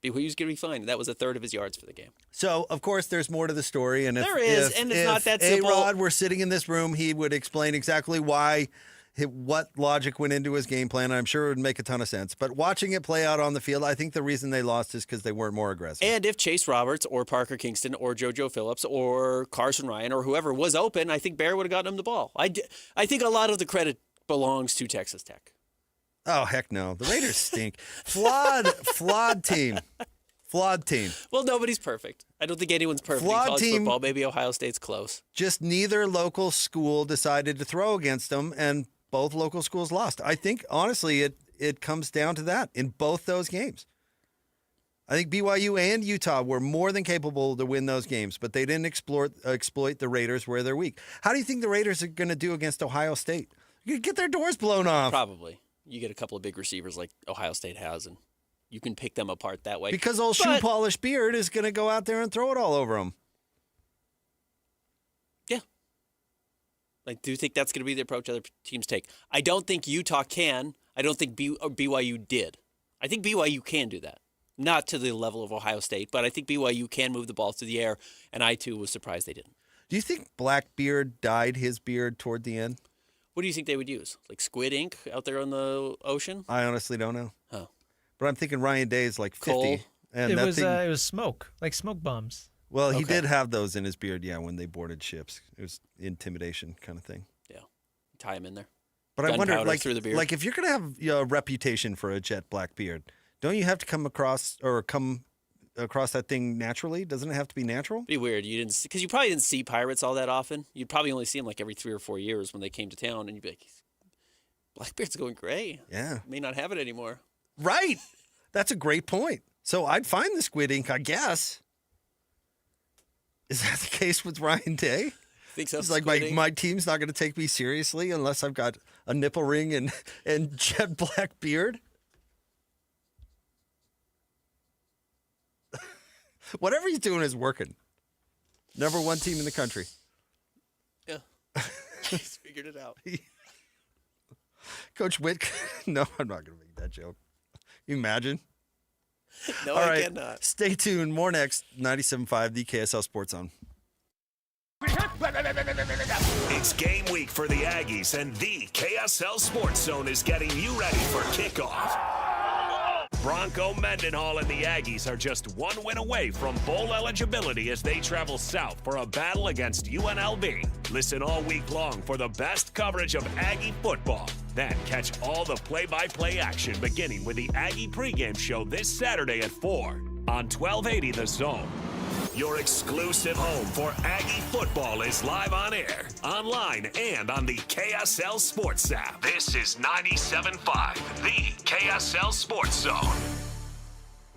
BYU's going to be fine. That was a third of his yards for the game.
So, of course, there's more to the story. And
there is, and it's not that simple.
A-Rod were sitting in this room, he would explain exactly what logic went into his game plan. I'm sure it would make a ton of sense. But watching it play out on the field, I think the reason they lost is because they weren't more aggressive.
And if Chase Roberts or Parker Kingston or JoJo Phillips or Carson Ryan or whoever was open, I think Bear would have gotten him the ball. I think a lot of the credit belongs to Texas Tech.
Oh, heck no. The Raiders stink. Flawed team. Flawed team.
Well, nobody's perfect. I don't think anyone's perfect in college football. Maybe Ohio State's close.
Just neither local school decided to throw against them, and both local schools lost. I think, honestly, it comes down to that in both those games. I think BYU and Utah were more than capable to win those games, but they didn't exploit the Raiders where they're weak. How do you think the Raiders are going to do against Ohio State? You could get their doors blown off.
Probably. You get a couple of big receivers like Ohio State has, and you can pick them apart that way.
Because old shoe polish Beard is going to go out there and throw it all over them.
Yeah. I do think that's going to be the approach other teams take. I don't think Utah can. I don't think BYU did. I think BYU can do that. Not to the level of Ohio State, but I think BYU can move the ball through the air, and I, too, was surprised they didn't.
Do you think Blackbeard dyed his beard toward the end?
What do you think they would use? Like squid ink out there on the ocean?
I honestly don't know.
Oh.
But I'm thinking Ryan Day is like 50.
Coal.
And
it was smoke, like smoke bombs.
Well, he did have those in his beard, when they boarded ships. It was intimidation kind of thing.
Yeah. Tie him in there.
But I wonder,
through the beard.
like if you're going to have a reputation for a jet black beard, don't you have to come across that thing naturally? Doesn't it have to be natural?
Pretty weird. Because you probably didn't see pirates all that often. You'd probably only see them like every 3 or 4 years when they came to town, and you'd be like, Blackbeard's going gray.
Yeah.
May not have it anymore.
Right. That's a great point. So I'd find the squid ink, I guess. Is that the case with Ryan Day?
Think so?
He's like, my team's not going to take me seriously unless I've got a nipple ring and jet black beard. Whatever he's doing is working. Number one team in the country.
Yeah. He's figured it out.
Coach Witt. No, I'm not going to make that joke. You imagine?
No,
All
I
right.
cannot.
Stay tuned. More next. 97.5, the KSL Sports Zone.
It's game week for the Aggies, and the KSL Sports Zone is getting you ready for kickoff. Bronco Mendenhall and the Aggies are just one win away from bowl eligibility as they travel south for a battle against UNLV. Listen all week long for the best coverage of Aggie football. Then catch all the play-by-play action beginning with the Aggie pregame show this Saturday at 4 on 1280 The Zone. Your exclusive home for Aggie football is live on air, online, and on the KSL Sports app. This is 97.5, the KSL Sports Zone.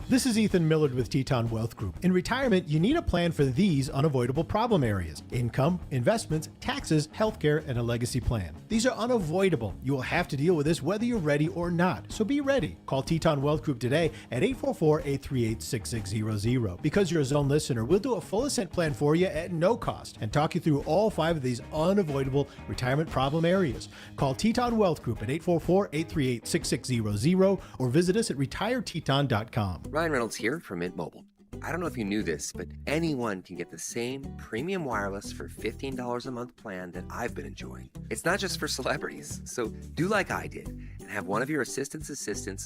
This is Ethan Millard with Teton Wealth Group. In retirement, you need a plan for these unavoidable problem areas: income, investments, taxes, healthcare, and a legacy plan. These are unavoidable. You will have to deal with this whether you're ready or not, so be ready. Call Teton Wealth Group today at 844-838-6600. Because you're a Zone listener, we'll do a full ascent plan for you at no cost and talk you through all 5 of these unavoidable retirement problem areas. Call Teton Wealth Group at 844-838-6600 or visit us at retireteton.com.
Ryan Reynolds here from Mint Mobile. I don't know if you knew this, but anyone can get the same premium wireless for $15 a month plan that I've been enjoying. It's not just for celebrities, so do like I did and have one of your assistants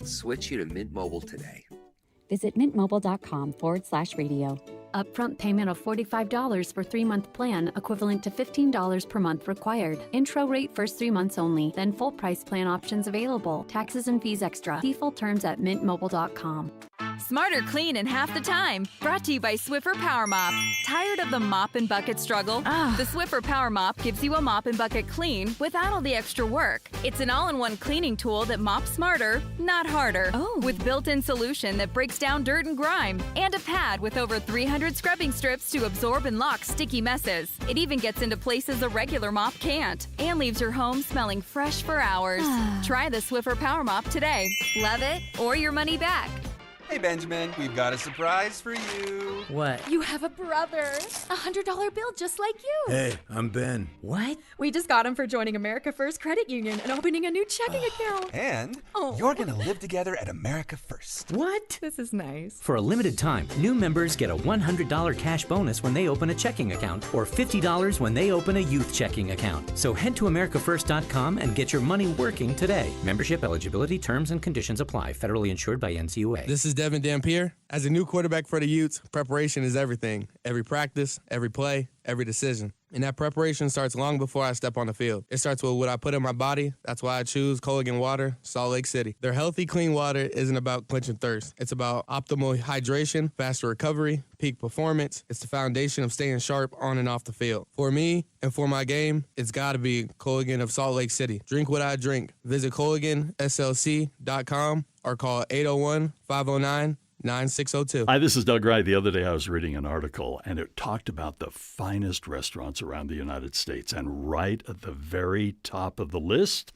switch you to Mint Mobile today.
Visit mintmobile.com/radio. Upfront payment of $45 for 3-month plan, equivalent to $15 per month required. Intro rate first 3 months only, then full price plan options available. Taxes and fees extra. See full terms at mintmobile.com.
Smarter clean in half the time. Brought to you by Swiffer Power Mop. Tired of the mop and bucket struggle? The Swiffer Power Mop gives you a mop and bucket clean without all the extra work. It's an all-in-one cleaning tool that mops smarter, not harder. With built-in solution that breaks down dirt and grime. And a pad with over 300 scrubbing strips to absorb and lock sticky messes. It even gets into places a regular mop can't. And leaves your home smelling fresh for hours. Try the Swiffer Power Mop today. Love it or your money back.
Hey, Benjamin, we've got a surprise for you.
What?
You have a brother. $100 bill just like you.
Hey, I'm Ben. What?
We just got him for joining America First Credit Union and opening a new checking account.
And you're going to live together at America First.
What?
This is nice.
For a limited time, new members get a $100 cash bonus when they open a checking account or $50 when they open a youth checking account. So head to americafirst.com and get your money working today. Membership eligibility, terms, and conditions apply. Federally insured by NCUA.
This is Devin Dampier. As a new quarterback for the Utes, preparation is everything. Every practice, every play, every decision. And that preparation starts long before I step on the field. It starts with what I put in my body. That's why I choose Culligan Water, Salt Lake City. Their healthy, clean water isn't about quenching thirst. It's about optimal hydration, faster recovery, peak performance. It's the foundation of staying sharp on and off the field. For me and for my game, it's got to be Culligan of Salt Lake City. Drink what I drink. Visit CulliganSLC.com or call 801-509-9602.
Hi, this is Doug Wright. The other day I was reading an article, and it talked about the finest restaurants around the United States. And right at the very top of the list,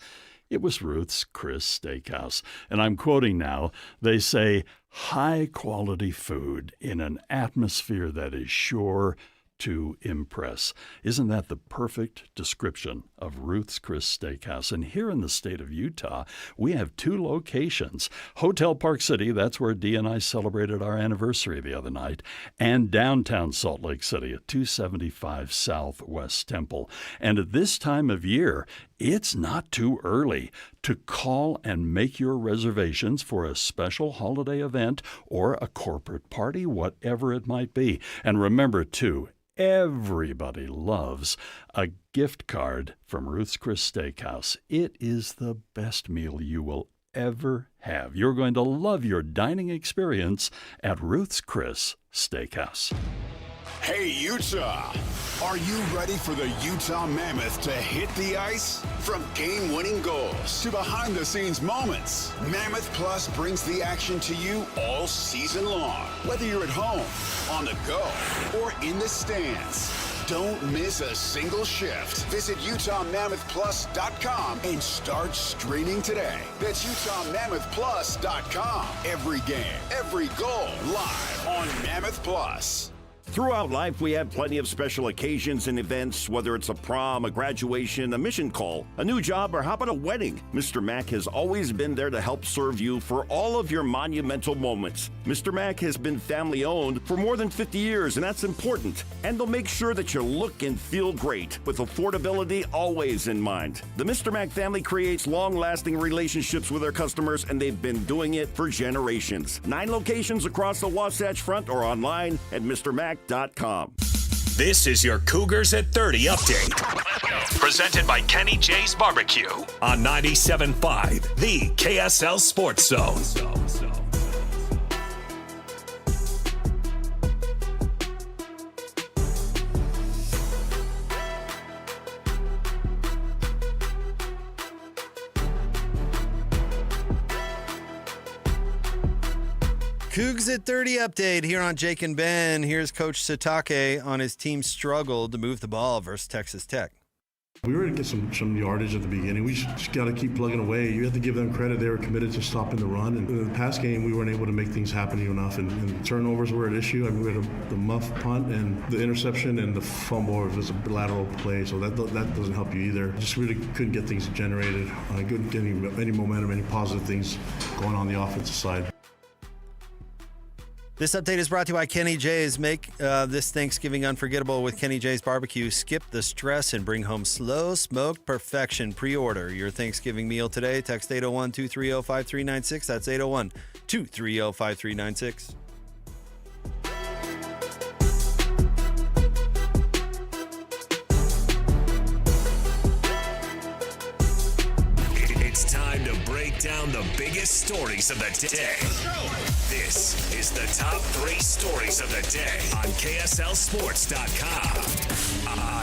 it was Ruth's Chris Steakhouse. And I'm quoting now. They say, high-quality food in an atmosphere that is sure to impress. Isn't that the perfect description of Ruth's Chris Steakhouse? And here in the state of Utah, we have 2 locations. Hotel Park City, that's where Dee and I celebrated our anniversary the other night, and downtown Salt Lake City at 275 Southwest Temple. And at this time of year, it's not too early to call and make your reservations for a special holiday event or a corporate party, whatever it might be. And remember, too, everybody loves a gift card from Ruth's Chris Steakhouse. It is the best meal you will ever have. You're going to love your dining experience at Ruth's Chris Steakhouse.
Hey, Utah. Are you ready for the Utah Mammoth to hit the ice? From game-winning goals to behind-the-scenes moments, Mammoth Plus brings the action to you all season long. Whether you're at home, on the go, or in the stands, don't miss a single shift. Visit UtahMammothPlus.com and start streaming today. That's UtahMammothPlus.com. Every game, every goal, live on Mammoth Plus.
Throughout life, we have plenty of special occasions and events, whether it's a prom, a graduation, a mission call, a new job, or how about a wedding? Mr. Mac has always been there to help serve you for all of your monumental moments. Mr. Mac has been family owned for more than 50 years, and that's important. And they'll make sure that you look and feel great, with affordability always in mind. The Mr. Mac family creates long-lasting relationships with their customers, and they've been doing it for generations. 9 locations across the Wasatch Front or online at MrMac.com.
This is your Cougars at 30 update. Presented by Kenny J's Barbecue on 97.5, the KSL Sports Zone.
Cougs at 30 update here on Jake and Ben. Here's Coach Satake on his team's struggle to move the ball versus Texas Tech.
We were going to get some yardage at the beginning. We just got to keep plugging away. You have to give them credit. They were committed to stopping the run. And in the past game, we weren't able to make things happen enough. And turnovers were an issue. I mean, we had the muff punt and the interception and the fumble was a lateral play. So that doesn't help you either. Just really couldn't get things generated. Couldn't get any momentum, any positive things going on the offensive side.
This update is brought to you by Kenny J's. Make this Thanksgiving unforgettable with Kenny J's Barbecue. Skip the stress and bring home slow smoked perfection. Pre-order your Thanksgiving meal today. Text 801-230-5396. That's 801-230-5396.
It's time to break down the biggest stories of the day. This is the top 3 stories of the day on KSLSports.com.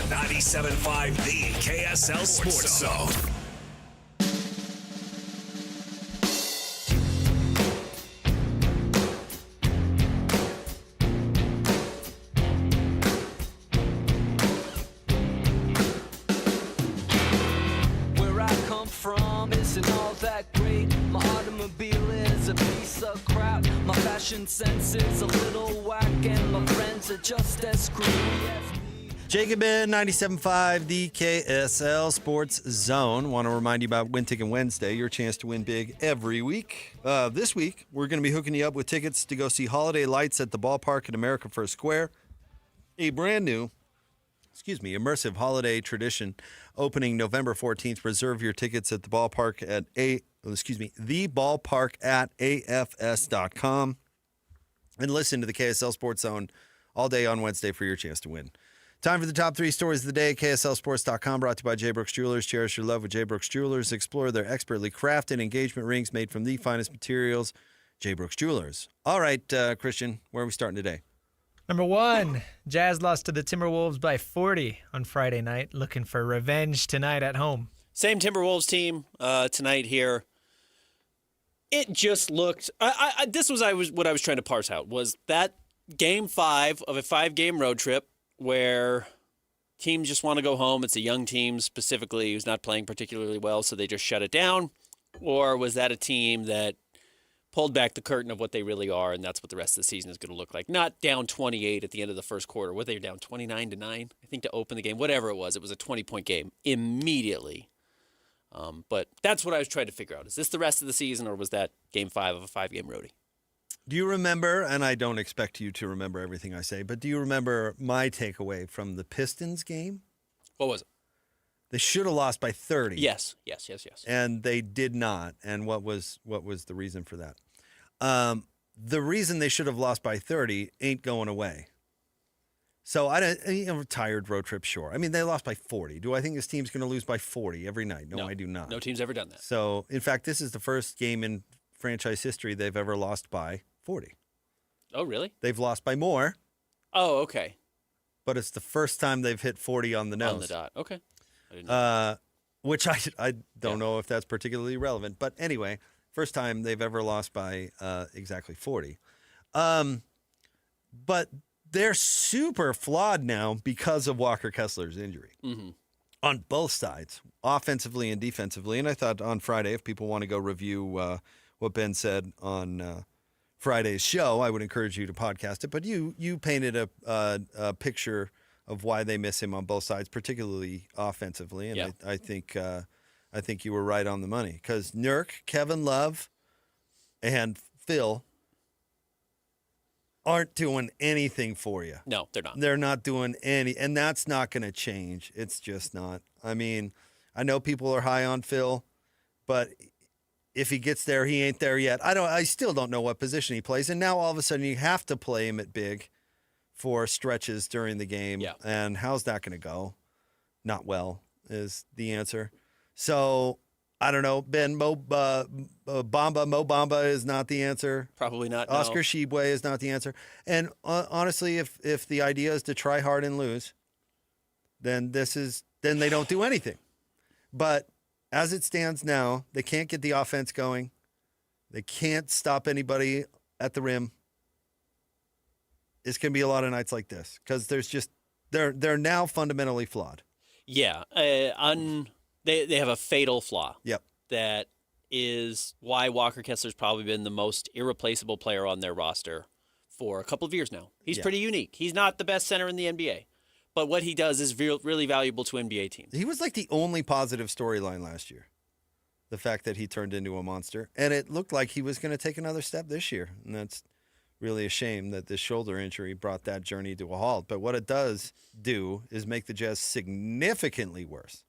97.5, the KSL Sports Zone.
Where I come from isn't all that great. My automobile is a piece of crap. My fashion sense is a little whack, and my friends are just as screwy as me.
Jacob in 97.5, the KSL Sports Zone. Want to remind you about Win Ticket Wednesday, your chance to win big every week. This week, we're going to be hooking you up with tickets to go see Holiday Lights at the ballpark at America First Square. A brand new, immersive holiday tradition opening November 14th. Reserve your tickets at the ballpark at the ballpark at afs.com. And listen to the KSL Sports Zone all day on Wednesday for your chance to win. Time for the top 3 stories of the day. KSLSports.com, brought to you by J. Brooks Jewelers. Cherish your love with J. Brooks Jewelers. Explore their expertly crafted engagement rings made from the finest materials. J. Brooks Jewelers. All right, Christian, where are we starting today?
Number 1, Jazz lost to the Timberwolves by 40 on Friday night. Looking for revenge tonight at home.
Same Timberwolves team tonight here. It just looked. This was what I was trying to parse out. Was that game 5 of a 5-game road trip where teams just want to go home? It's a young team specifically who's not playing particularly well, so they just shut it down. Or was that a team that pulled back the curtain of what they really are, and that's what the rest of the season is going to look like? Not down 28 at the end of the first quarter. Were they down 29-9? I think to open the game. Whatever it was a 20-point game immediately. But that's what I was trying to figure out. Is this the rest of the season, or was that game 5 of a 5-game roadie?
Do you remember, and I don't expect you to remember everything I say, but do you remember my takeaway from the Pistons game?
What was it?
They should have lost by 30.
Yes.
And they did not. And what was the reason for that? The reason they should have lost by 30 ain't going away. So tired road trip, sure. I mean, they lost by 40. Do I think this team's going to lose by 40 every night? No, I do not.
No team's ever done that.
So, in fact, this is the first game in franchise history they've ever lost by 40.
Oh, really?
They've lost by more.
Oh, okay.
but it's the first time they've hit 40 on the nose.
On the dot. Okay. I didn't know.
Which I don't know if that's particularly relevant. But anyway, first time they've ever lost by exactly 40. But they're super flawed now because of Walker Kessler's injury.
Mm-hmm.
On both sides, offensively and defensively. And I thought on Friday, if people want to go review what Ben said on Friday's show, I would encourage you to podcast it. But you painted a picture of why they miss him on both sides, particularly offensively. And I think you were right on the money because Nurk, Kevin Love, and Phil aren't doing anything for you.
No, they're not.
They're not doing any, and that's not going to change. It's just not. I mean, I know people are high on Phil, but if he gets there, he ain't there yet. I still don't know what position he plays, and now all of a sudden you have to play him at big for stretches during the game.
Yeah.
And how's that going to go? Not well is the answer. So I don't know. Ben, Mo Bamba is not the answer.
Probably not.
Oscar Shibwe is not the answer. And honestly, if the idea is to try hard and lose, then they don't do anything. But as it stands now, they can't get the offense going. They can't stop anybody at the rim. It's going to be a lot of nights like this because they're now fundamentally flawed.
Yeah. They have a fatal flaw.
Yep.
That is why Walker Kessler's probably been the most irreplaceable player on their roster for a couple of years now. He's pretty unique. He's not the best center in the NBA, but what he does is really valuable to NBA teams.
He was like the only positive storyline last year, the fact that he turned into a monster. And it looked like he was going to take another step this year, and that's really a shame that this shoulder injury brought that journey to a halt. But what it does do is make the Jazz significantly worse.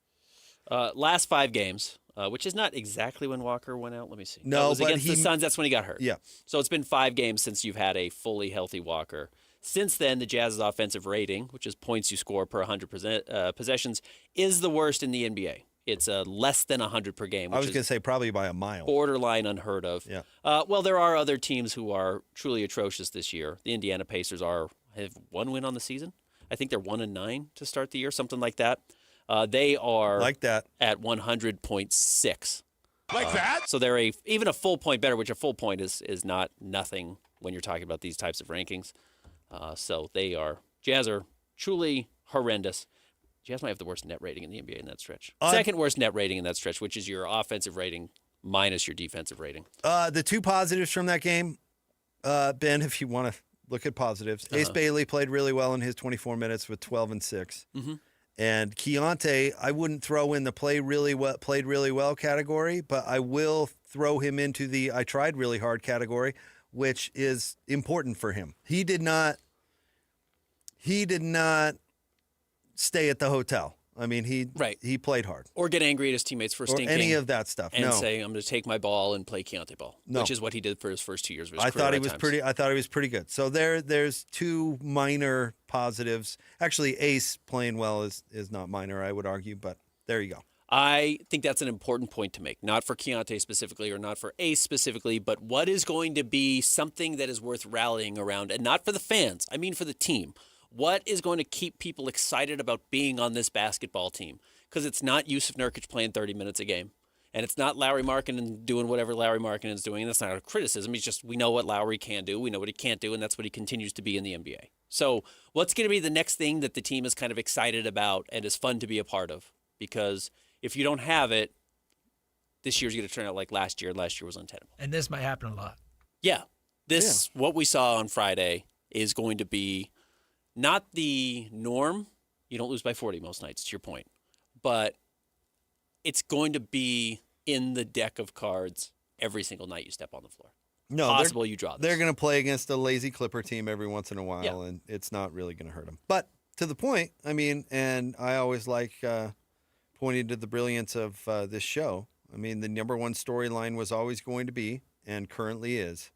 Last 5 games, which is not exactly when Walker went out. Let me see.
No,
it was
but
against the Suns. That's when he got hurt.
Yeah.
So it's been 5 games since you've had a fully healthy Walker. Since then, the Jazz's offensive rating, which is points you score per 100 possessions, is the worst in the NBA. It's less than 100 per game.
I was going to say probably by a mile.
Borderline unheard of.
Yeah.
Well, there are other teams who are truly atrocious this year. The Indiana Pacers have 1 win on the season. I think they're 1-9 to start the year, something like that. They are
like that
at 100.6.
Like that?
So they're even a full point better, which a full point is not nothing when you're talking about these types of rankings. So Jazz are truly horrendous. Jazz might have the worst net rating in the NBA in that stretch. Second worst net rating in that stretch, which is your offensive rating minus your defensive rating.
The 2 positives from that game, Ben, if you want to look at positives, Ace Bailey played really well in his 24 minutes with 12 and 6.
Mm-hmm.
And Keontae, I wouldn't throw in the played really well category, but I will throw him into the I tried really hard category, which is important for him. He did not stay at the hotel. I mean, he played hard.
Or get angry at his teammates for stinking.
Or any of that stuff.
And say, I'm going to take my ball and play Keontae ball, which is what he did for his first 2 years of his career.
I thought he was pretty good. So there's 2 minor positives. Actually, Ace playing well is not minor, I would argue, but there you go.
I think that's an important point to make, not for Keontae specifically or not for Ace specifically, but what is going to be something that is worth rallying around, and not for the fans, I mean for the team. What is going to keep people excited about being on this basketball team? Because it's not Yusuf Nurkic playing 30 minutes a game. And it's not Lauri Markkanen doing whatever Lauri Markkanen is doing. And that's not a criticism. It's just we know what Lauri can do. We know what he can't do. And that's what he continues to be in the NBA. So what's going to be the next thing that the team is kind of excited about and is fun to be a part of? Because if you don't have it, this year's going to turn out like last year. Last year was untenable.
And this might happen a lot.
Yeah. What we saw on Friday is going to be not the norm. You don't lose by 40 most nights, to your point. But it's going to be in the deck of cards every single night you step on the floor.
No,
possible you draw this.
They're going to play against a lazy Clipper team every once in a while, and it's not really going to hurt them. But to the point, I mean, and I always like pointing to the brilliance of this show. I mean, the number one storyline was always going to be, and currently is,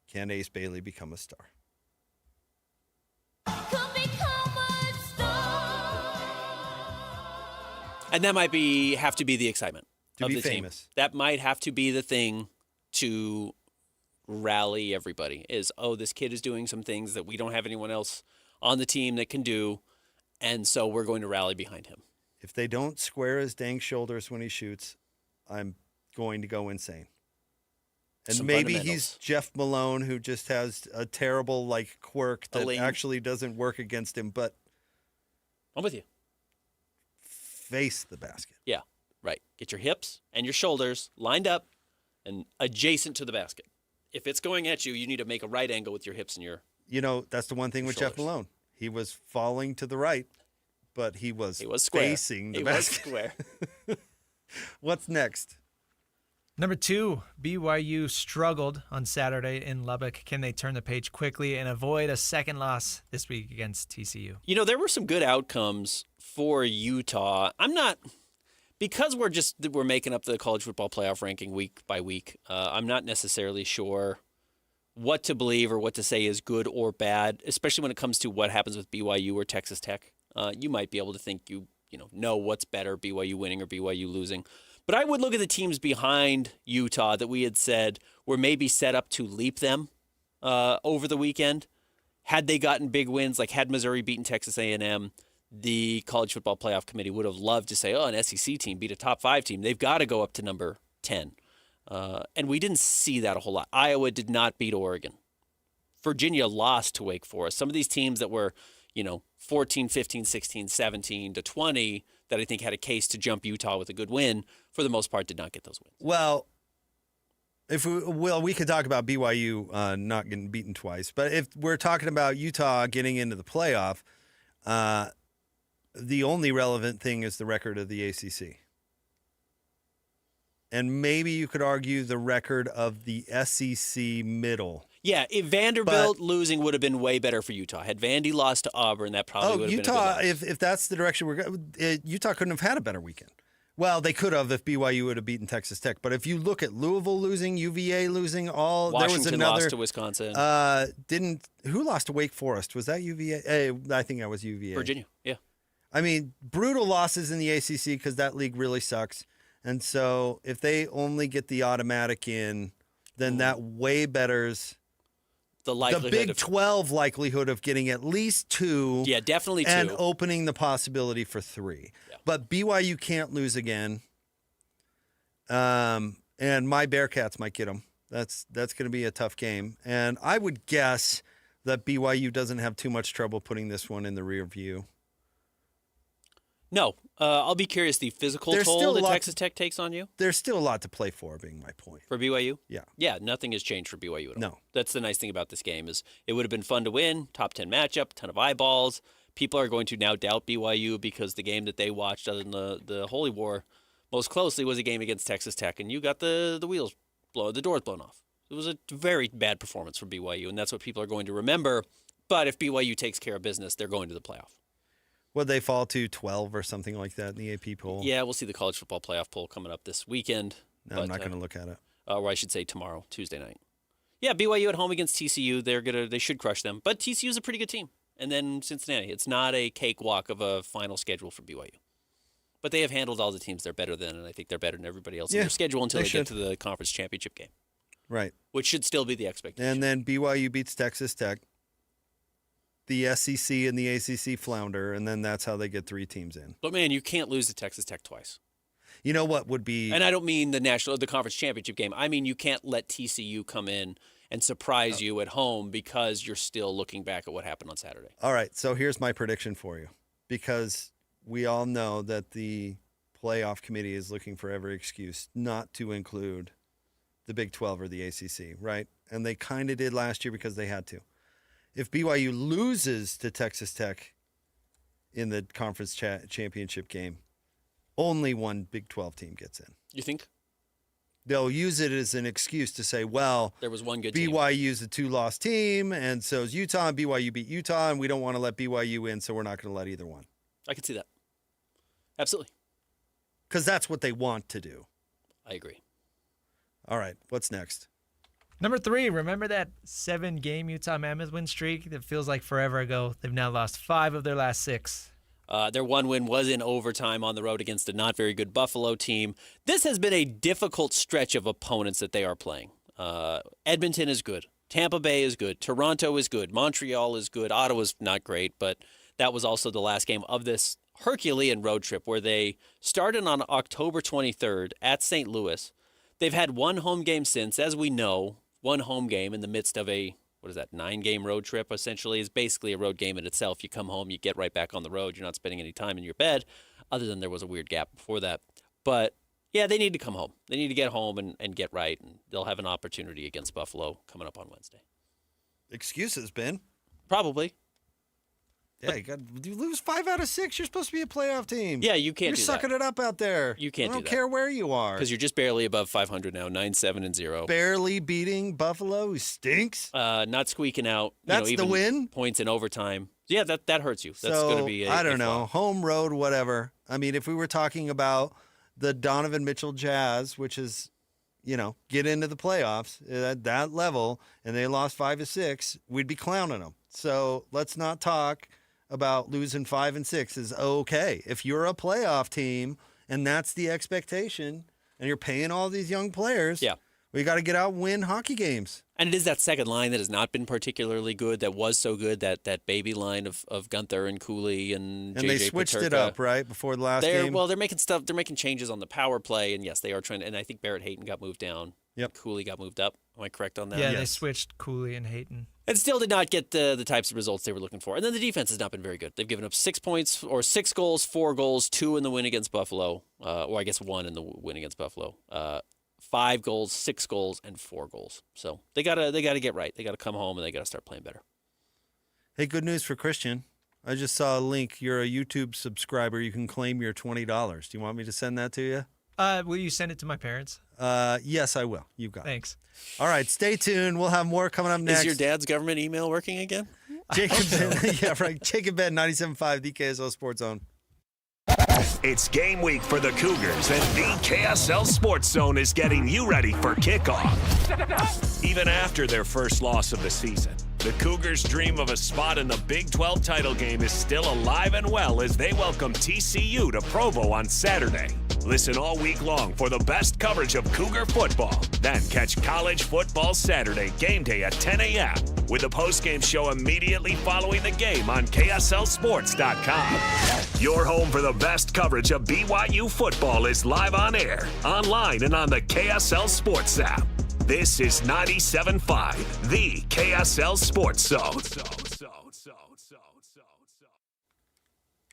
can Ace Bailey become a star?
And that might have to be the excitement
of
the
famous
team. That might have to be the thing to rally everybody is, this kid is doing some things that we don't have anyone else on the team that can do, and so we're going to rally behind him.
If they don't square his dang shoulders when he shoots, I'm going to go insane. And maybe he's Jeff Malone, who just has a terrible quirk that actually doesn't work against him. But
I'm with you.
Face the basket.
Yeah, right. Get your hips and your shoulders lined up and adjacent to the basket. If it's going at you, you need to make a right angle with your hips and your
that's the one thing with Jeff Malone. He was falling to the right, but he was facing the basket.
He was square.
What's next?
Number 2, BYU struggled on Saturday in Lubbock. Can they turn the page quickly and avoid a second loss this week against TCU?
There were some good outcomes for Utah. Because we're making up the college football playoff ranking week by week. I'm not necessarily sure what to believe or what to say is good or bad, especially when it comes to what happens with BYU or Texas Tech. You might be able to think you know what's better, BYU winning or BYU losing. But I would look at the teams behind Utah that we had said were maybe set up to leap them over the weekend. Had they gotten big wins, like had Missouri beaten Texas A&M, the College Football Playoff Committee would have loved to say, an SEC team beat a top 5 team. They've got to go up to number 10. And we didn't see that a whole lot. Iowa did not beat Oregon. Virginia lost to Wake Forest. Some of these teams that were 14, 15, 16, 17 to 20 that I think had a case to jump Utah with a good win, for the most part, did not get those wins.
Well, we could talk about BYU not getting beaten twice, but if we're talking about Utah getting into the playoff, the only relevant thing is the record of the ACC. And maybe you could argue the record of the SEC middle.
Yeah, if Vanderbilt losing would have been way better for Utah. Had Vandy lost to Auburn, that probably would have been a good loss.
If that's the direction we're going, Utah couldn't have had a better weekend. Well, they could have if BYU would have beaten Texas Tech. But if you look at Louisville losing, UVA losing,
Washington
there was another
lost to Wisconsin.
Who lost to Wake Forest? Was that UVA? I think that was UVA.
Virginia, yeah.
I mean, brutal losses in the ACC because that league really sucks. And so if they only get the automatic in, then that way betters the Big 12 likelihood of getting at least 2.
Yeah, definitely 2.
And opening the possibility for 3. Yeah. But BYU can't lose again. And my Bearcats might get them. That's going to be a tough game. And I would guess that BYU doesn't have too much trouble putting this one in the rear view.
No. I'll be curious, the physical toll that Texas Tech takes on you?
There's still a lot to play for, being my point.
For BYU?
Yeah.
Yeah, nothing has changed for BYU at all.
No.
That's the nice thing about this game is it would have been fun to win, top 10 matchup, ton of eyeballs. People are going to now doubt BYU because the game that they watched other than the Holy War most closely was a game against Texas Tech, and you got the doors blown off. It was a very bad performance from BYU, and that's what people are going to remember. But if BYU takes care of business, they're going to the playoff.
Would they fall to 12 or something like that in the AP poll?
Yeah, we'll see the college football playoff poll coming up this weekend.
No, I'm not going to look at it.
Or I should say tomorrow, Tuesday night. Yeah, BYU at home against TCU. They should crush them. But TCU is a pretty good team. And then Cincinnati. It's not a cakewalk of a final schedule for BYU. But they have handled all the teams they're better than, and I think they're better than everybody else in their schedule until they get to the conference championship game.
Right.
Which should still be the expectation.
And then BYU beats Texas Tech. The SEC and the ACC flounder, and then that's how they get 3 teams in.
But, man, you can't lose to Texas Tech twice.
You know what would be...
And I don't mean the conference championship game. I mean you can't let TCU come in and surprise you at home because you're still looking back at what happened on Saturday.
All right, so here's my prediction for you. Because we all know that the playoff committee is looking for every excuse not to include the Big 12 or the ACC, right? And they kind of did last year because they had to. If BYU loses to Texas Tech in the conference championship game, only one Big 12 team gets in.
You think?
They'll use it as an excuse to say, well,
there was one good
BYU's a 2-loss team, and so is Utah, and BYU beat Utah, and we don't want to let BYU in, so we're not going to let either one.
I can see that. Absolutely.
Because that's what they want to do.
I agree.
All right, what's next?
Number 3, remember that 7-game Utah Mammoth win streak that feels like forever ago? They've now lost 5 of their last 6.
Their one win was in overtime on the road against a not very good Buffalo team. This has been a difficult stretch of opponents that they are playing. Edmonton is good. Tampa Bay is good. Toronto is good. Montreal is good. Ottawa's not great, but that was also the last game of this Herculean road trip where they started on October 23rd at St. Louis. They've had one home game since. As we know, one home game in the midst of a, 9-game road trip essentially is basically a road game in itself. You come home, you get right back on the road. You're not spending any time in your bed, other than there was a weird gap before that. But, yeah, they need to come home. They need to get home and get right, and they'll have an opportunity against Buffalo coming up on Wednesday.
Excuses, Ben?
Probably.
Yeah, you lose 5 out of 6. You're supposed to be a playoff team.
Yeah, you can't do that.
You're sucking it up out there.
You can't do that.
I don't care where you are.
Because you're just barely above 500 now, 9-7-0.
Barely beating Buffalo, who stinks.
Not squeaking out.
That's
even
the win?
Points in overtime. Yeah, that hurts you. That's going to be
I don't know. Home, road, whatever. I mean, if we were talking about the Donovan Mitchell Jazz, which is, get into the playoffs at that level, and they lost 5 of 6, we'd be clowning them. So let's not talk about losing 5 and 6 is okay. If you're a playoff team and that's the expectation and you're paying all these young players, we got to get out and win hockey games.
And it is that second line that has not been particularly good, that was so good, that baby line of Gunther and Cooley and JJ
they switched
Peterka.
it up, right, before the last game?
Well, they're making changes on the power play, and yes, they are trying, and I think Barrett Hayton got moved down.
Yep.
Cooley got moved up. Am I correct on that?
Yeah, they switched Cooley and Hayton.
And still did not get the types of results they were looking for. And then the defense has not been very good. They've given up 6 points, or 6 goals, 4 goals, 2 in the win against Buffalo, or I guess 1 in the win against Buffalo. 5 goals, 6 goals, and 4 goals. So they gotta get right. They gotta come home and they gotta start playing better.
Hey, good news for Christian. I just saw a link. You're a YouTube subscriber. You can claim your $20. Do you want me to send that to you?
Will you send it to my parents?
Yes, I will. You got it.
Thanks.
All right, stay tuned. We'll have more coming up next.
Is your dad's government email working again?
Jacob Ben, yeah, right. Jacob Ben, 97.5, the KSL Sports Zone.
It's game week for the Cougars, and the KSL Sports Zone is getting you ready for kickoff. Even after their first loss of the season, the Cougars' dream of a spot in the Big 12 title game is still alive and well as they welcome TCU to Provo on Saturday. Listen all week long for the best coverage of Cougar football. Then catch College Football Saturday game day at 10 a.m. with a postgame show immediately following the game on KSLSports.com. Your home for the best coverage of BYU football is live on air, online, and on the KSL Sports app. This is 97.5, the KSL Sports Zone.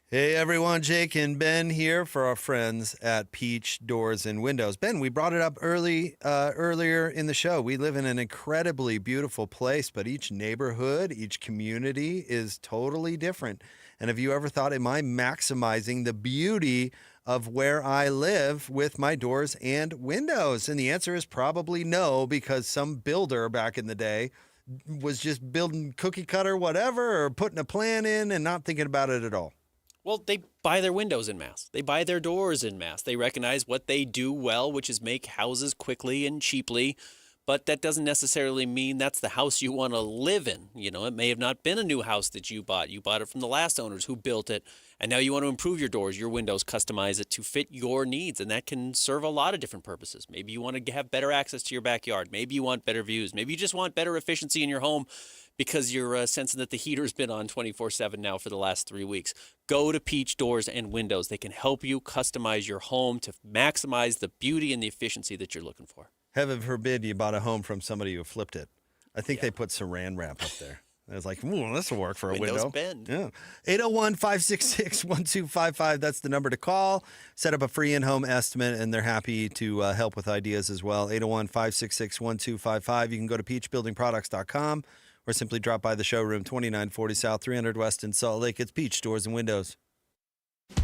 Hey everyone, Jake and Ben here for our friends at Peach Doors and Windows. Ben, we brought it up earlier in the show. We live in an incredibly beautiful place, but each neighborhood, each community is totally different. And have you ever thought, am I maximizing the beauty of where I live with my doors and windows? And the answer is probably no, because some builder back in the day was just building cookie cutter whatever or putting a plan in and not thinking about it at all.
Well, they buy their windows en masse. They buy their doors en masse. They recognize what they do well, which is make houses quickly and cheaply. But that doesn't necessarily mean that's the house you want to live in. You know, it may have not been a new house that you bought. You bought it from the last owners who built it. And now you want to improve your doors, your windows, customize it to fit your needs. And that can serve a lot of different purposes. Maybe you want to have better access to your backyard. Maybe you want better views. Maybe you just want better efficiency in your home because you're sensing that the heater's been on 24/7 now for the last 3 weeks. Go to Peach Doors and Windows. They can help you customize your home to maximize the beauty and the efficiency that you're looking for.
Heaven forbid you bought a home from somebody who flipped it. I think they put saran wrap up there. I was like, ooh, this will work for a window.
Bend.
Yeah. 801-566-1255. That's the number to call. Set up a free in-home estimate, and they're happy to help with ideas as well. 801-566-1255. You can go to peachbuildingproducts.com or simply drop by the showroom, 2940 South, 300 West in Salt Lake. It's Peach Doors and Windows.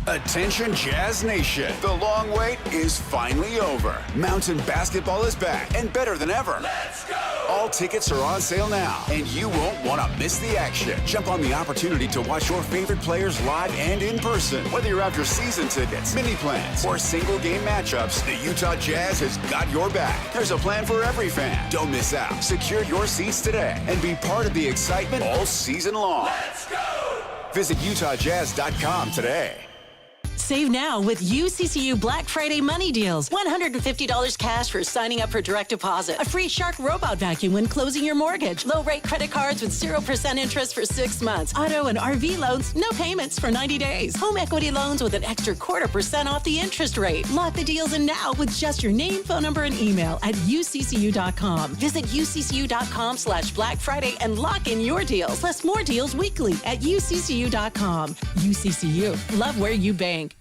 Attention Jazz Nation. The long wait is finally over. Mountain basketball is back and better than ever. Let's go! All tickets are on sale now, and you won't want to miss the action. Jump on the opportunity to watch your favorite players live and in person. Whether you're after season tickets, mini plans, or single game matchups, the Utah Jazz has got your back. There's a plan for every fan. Don't miss out. Secure your seats today and be part of the excitement all season long. Let's go! Visit UtahJazz.com today.
Save now with UCCU Black Friday money deals. $150 cash for signing up for direct deposit. A free Shark robot vacuum when closing your mortgage. Low rate credit cards with 0% interest for 6 months. Auto and RV loans, no payments for 90 days. Home equity loans with an extra 0.25% off the interest rate. Lock the deals in now with just your name, phone number, and email at uccu.com. Visit uccu.com/Black Friday and lock in your deals. Plus more deals weekly at uccu.com. UCCU. Love where you bank.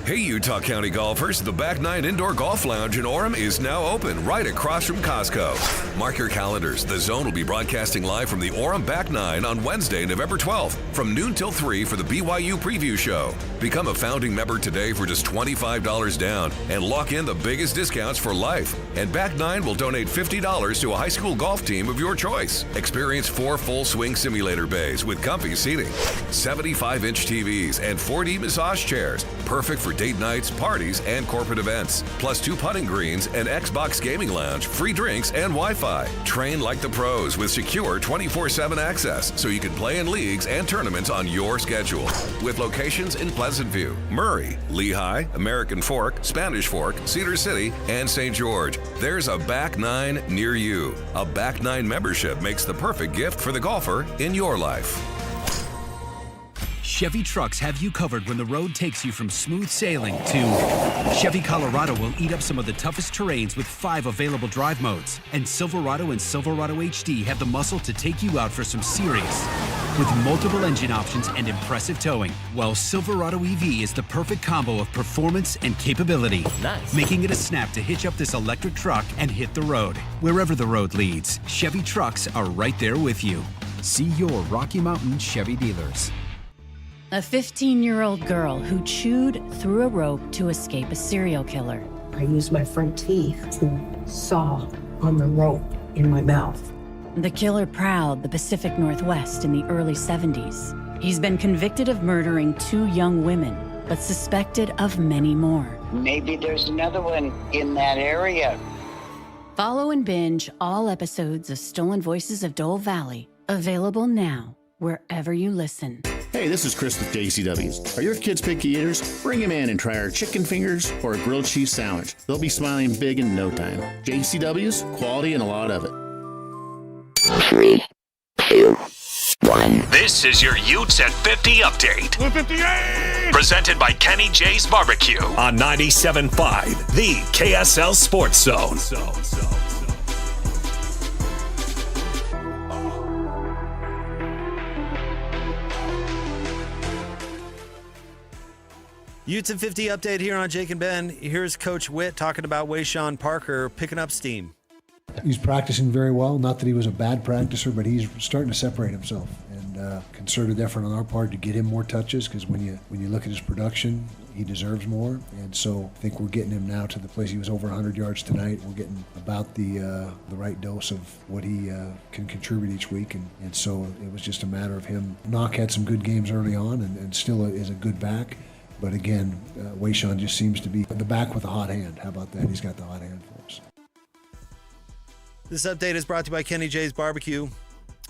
Hey, Utah County golfers, the Back Nine Indoor Golf Lounge in Orem is now open right across from Costco. Mark your calendars. The Zone will be broadcasting live from the Orem Back Nine on Wednesday, November 12th from noon till 3 for the BYU preview show. Become a founding member today for just $25 down and lock in the biggest discounts for life. And Back Nine will donate $50 to a high school golf team of your choice. Experience 4 full swing simulator bays with comfy seating, 75-inch TVs, and 4D massage chairs. Perfect for date nights, parties, and corporate events. Plus 2 putting greens, an Xbox gaming lounge, free drinks, and Wi-Fi. Train like the pros with secure 24/7 access so you can play in leagues and tournaments on your schedule. With locations in Pleasant View, Murray, Lehigh, American Fork, Spanish Fork, Cedar City, and St. George. There's a Back Nine near you. A Back Nine membership makes the perfect gift for the golfer in your life.
Chevy trucks have you covered when the road takes you from smooth sailing to Chevy Colorado will eat up some of the toughest terrains with 5 available drive modes. And Silverado and Silverado HD have the muscle to take you out for some serious with multiple engine options and impressive towing. While Silverado EV is the perfect combo of performance and capability, making it a snap to hitch up this electric truck and hit the road. Wherever the road leads, Chevy trucks are right there with you. See your Rocky Mountain Chevy dealers.
A 15-year-old girl who chewed through a rope to escape a serial killer.
I used my front teeth to saw on the rope in my mouth.
The killer prowled the Pacific Northwest in the early 70s. He's been convicted of murdering 2 young women, but suspected of many more.
Maybe there's another one in that area.
Follow and binge all episodes of Stolen Voices of Dole Valley, available now wherever you listen.
Hey, this is Chris with JCW's. Are your kids picky eaters? Bring them in and try our chicken fingers or a grilled cheese sandwich. They'll be smiling big in no time. JCW's, quality and a lot of it.
3, 2, 1. This is your Utes at 50 update. 158! Presented by Kenny J's Barbecue on 97.5, the KSL Sports Zone.
Utes at 50 update here on Jake and Ben. Here's Coach Witt talking about Wayshawn Parker picking up steam.
He's practicing very well. Not that he was a bad practicer, but he's starting to separate himself. And concerted effort on our part to get him more touches, because when you look at his production, he deserves more. And so I think we're getting him now to the place he was over 100 yards tonight. We're getting about the right dose of what he can contribute each week. And so it was just a matter of him. Knock had some good games early on and still is a good back. But again, Wayshawn just seems to be the back with a hot hand. How about that? He's got the hot hand for us.
This update is brought to you by Kenny J's Barbecue.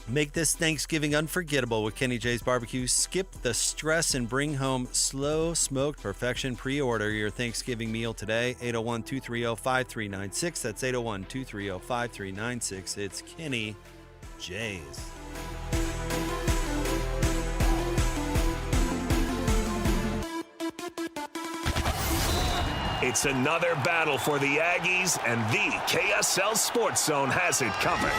Make this Thanksgiving unforgettable with Kenny J's Barbecue. Skip the stress and bring home slow smoked perfection. Pre-order your Thanksgiving meal today. 801-230-5396. That's 801-230-5396. It's Kenny J's.
It's another battle for the Aggies, and the KSL Sports Zone has it covered.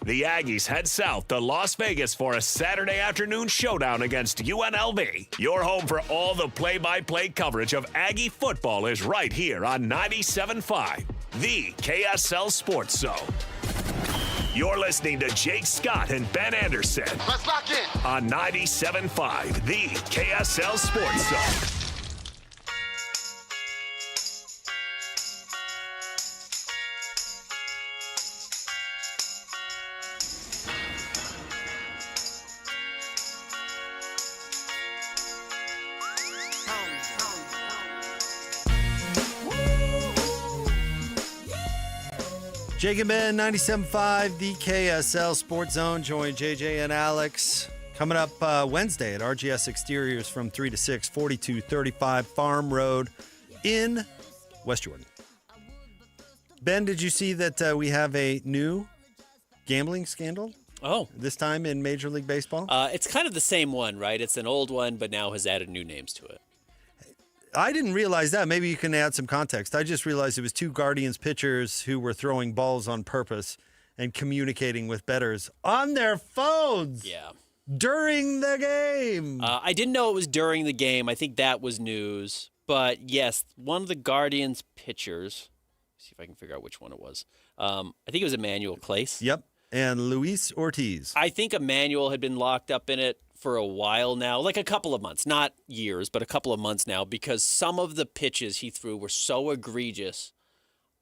The Aggies head south to Las Vegas for a Saturday afternoon showdown against UNLV. Your home for all the play-by-play coverage of Aggie football is right here on 97.5, the KSL Sports Zone. You're listening to Jake Scott and Ben Anderson.
Let's lock in.
On 97.5, the KSL Sports Zone.
Jake and Ben, 97.5, the KSL Sports Zone. Join JJ and Alex. Coming up Wednesday at RGS Exteriors from 3 to 6, 4235 Farm Road in West Jordan. Ben, did you see that we have a new gambling scandal?
Oh.
This time in Major League Baseball?
It's kind of the same one, right? It's an old one, but now has added new names to it.
I didn't realize that. Maybe you can add some context. I just realized it was two Guardians pitchers who were throwing balls on purpose and communicating with bettors on their phones.
Yeah.
During the game.
I didn't know it was during the game. I think that was news. But yes, one of the Guardians pitchers, let's see if I can figure out which one it was. I think it was Emmanuel Clace.
Yep. And Luis Ortiz.
I think Emmanuel had been locked up in it for a while now, like a couple of months, not years, but a couple of months now, because some of the pitches he threw were so egregious.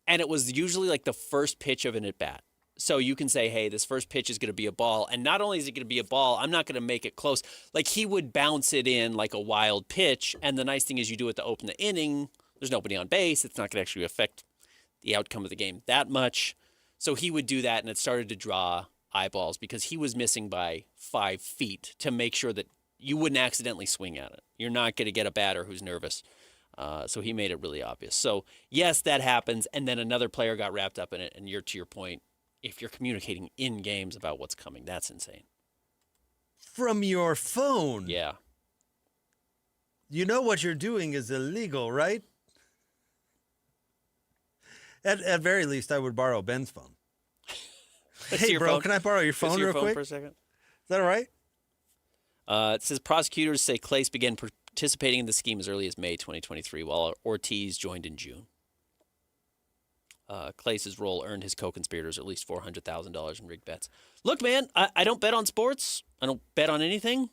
And it was usually like the first pitch of an at-bat. So you can say, hey, this first pitch is going to be a ball. And not only is it going to be a ball, I'm not going to make it close. Like he would bounce it in like a wild pitch. And the nice thing is you do it to open the inning. There's nobody on base. It's not going to actually affect the outcome of the game that much. So he would do that, and it started to draw eyeballs because he was missing by 5 feet to make sure that you wouldn't accidentally swing at it. You're not going to get a batter who's nervous. So he made it really obvious. So, yes, that happens, and then another player got wrapped up in it, and to your point, if you're communicating in games about what's coming, that's insane.
From your phone?
Yeah.
You know what you're doing is illegal, right? At very least, I would borrow Ben's phone. Hey, bro, can I borrow your phone real quick?
For a second?
Is that all right?
It says prosecutors say Clace began participating in the scheme as early as May 2023, while Ortiz joined in June. Clace's role earned his co-conspirators at least $400,000 in rigged bets. Look, man, I don't bet on sports. I don't bet on anything.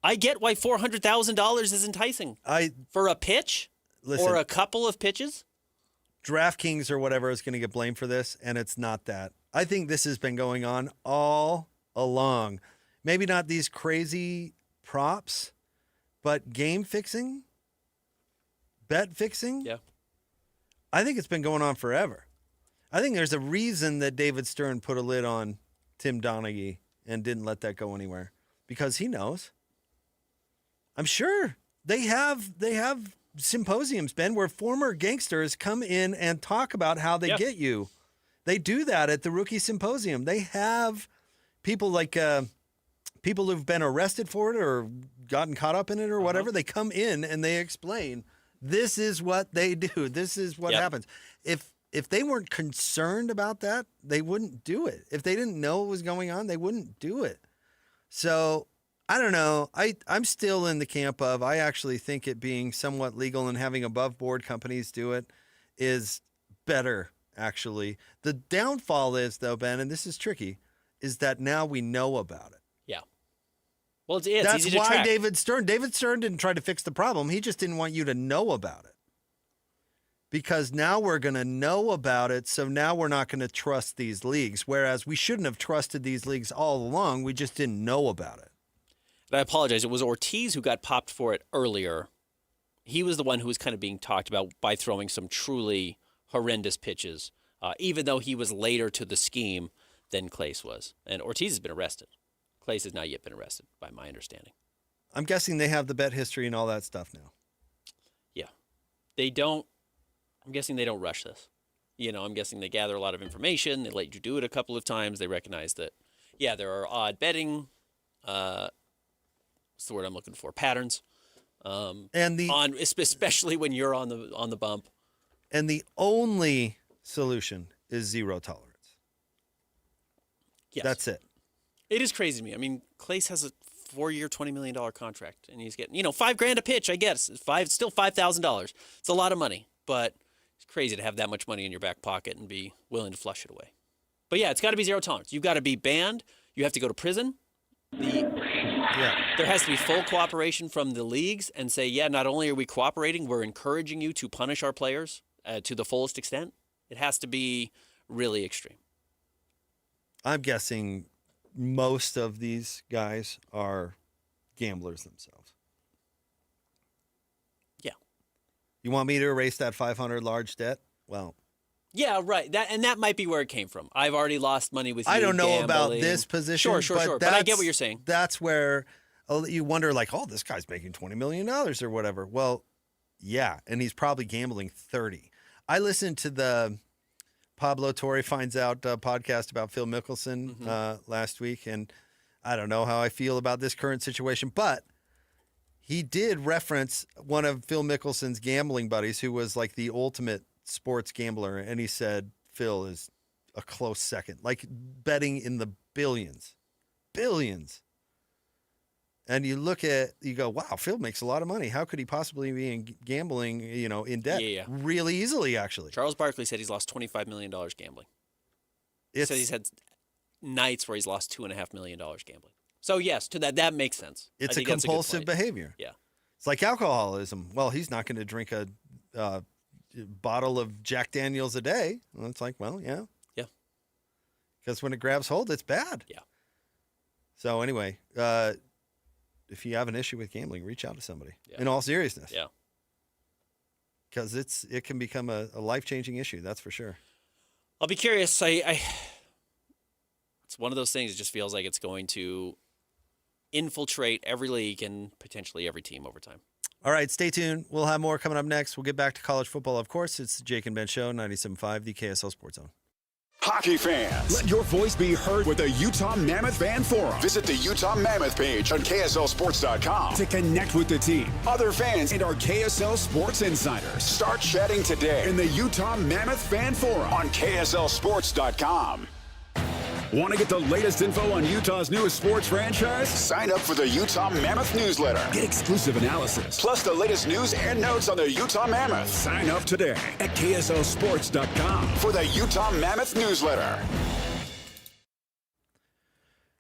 I get why $400,000 is enticing. For a pitch?
Listen,
or a couple of pitches?
DraftKings or whatever is going to get blamed for this, and it's not that. I think this has been going on all along. Maybe not these crazy props, but game fixing, bet fixing.
Yeah.
I think it's been going on forever. I think there's a reason that David Stern put a lid on Tim Donaghy and didn't let that go anywhere, because he knows. I'm sure they have symposiums, Ben, where former gangsters come in and talk about how they get you. They do that at the Rookie Symposium. They have people like people who've been arrested for it or gotten caught up in it or whatever. They come in and they explain, this is what they do. This is what happens. If they weren't concerned about that, they wouldn't do it. If they didn't know what was going on, they wouldn't do it. So I don't know. I'm still in the camp of, I actually think it being somewhat legal and having above board companies do it is better, actually. The downfall is, though, Ben, and this is tricky, is that now we know about it.
Yeah. Well, it's
That's
easy to
why
track.
David Stern didn't try to fix the problem. He just didn't want you to know about it. Because now we're going to know about it, so now we're not going to trust these leagues. Whereas we shouldn't have trusted these leagues all along. We just didn't know about it.
And I apologize. It was Ortiz who got popped for it earlier. He was the one who was kind of being talked about by throwing some truly horrendous pitches, even though he was later to the scheme than Clace was. And Ortiz has been arrested. Clace has not yet been arrested, by my understanding.
I'm guessing they have the bet history and all that stuff now.
Yeah. They don't. I'm guessing they don't rush this. I'm guessing they gather a lot of information. They let you do it a couple of times. They recognize that, there are odd betting. What's the word I'm looking for? Patterns. Especially when you're on the bump.
And the only solution is zero tolerance.
Yes.
That's it.
It is crazy to me. I mean, Clace has a 4-year, $20 million contract, and he's getting, $5,000 a pitch, I guess. Still $5,000. It's a lot of money, but it's crazy to have that much money in your back pocket and be willing to flush it away. But yeah, it's got to be zero tolerance. You've got to be banned. You have to go to prison. There has to be full cooperation from the leagues and say, not only are we cooperating, we're encouraging you to punish our players to the fullest extent. It has to be really extreme.
I'm guessing most of these guys are gamblers themselves.
Yeah.
You want me to erase that 500 large debt? Well,
Yeah, right. That might be where it came from. I've already lost money with you.
I don't know
gambling.
about this position.
Sure. But I get what you're saying.
That's where you wonder, like, oh, this guy's making $20 million or whatever. Well, yeah, and he's probably gambling 30. I listened to the Pablo Torre Finds Out podcast about Phil Mickelson last week, and I don't know how I feel about this current situation, but he did reference one of Phil Mickelson's gambling buddies who was like the ultimate sports gambler, and he said Phil is a close second, like betting in the billions. And you go, wow, Phil makes a lot of money. How could he possibly be in gambling, in debt?
Yeah.
Really easily, actually.
Charles Barkley said he's lost $25 million gambling. He said he's had nights where he's lost $2.5 million gambling. So yes, to that makes sense.
It's a compulsive behavior.
Yeah.
It's like alcoholism. Well, he's not going to drink a bottle of Jack Daniels a day. Well, it's like, well, yeah.
Yeah.
Because when it grabs hold, it's bad.
Yeah.
So anyway, if you have an issue with gambling, reach out to somebody.
Yeah.
In all seriousness.
Yeah.
Because it can become a life-changing issue, that's for sure.
I'll be curious. It's one of those things. It just feels like it's going to infiltrate every league and potentially every team over time.
All right, stay tuned. We'll have more coming up next. We'll get back to college football, of course. It's the Jake and Ben Show, 97.5, the KSL Sports Zone.
Hockey fans, let your voice be heard with the Utah Mammoth Fan Forum. Visit the Utah Mammoth page on KSLSports.com to connect with the team, other fans, and our KSL Sports insiders. Start chatting today in the Utah Mammoth Fan Forum on KSLSports.com. Want to get the latest info on Utah's newest sports franchise? Sign up for the Utah Mammoth newsletter. Get exclusive analysis, plus the latest news and notes on the Utah Mammoth. Sign up today at KSLSports.com for the Utah Mammoth newsletter.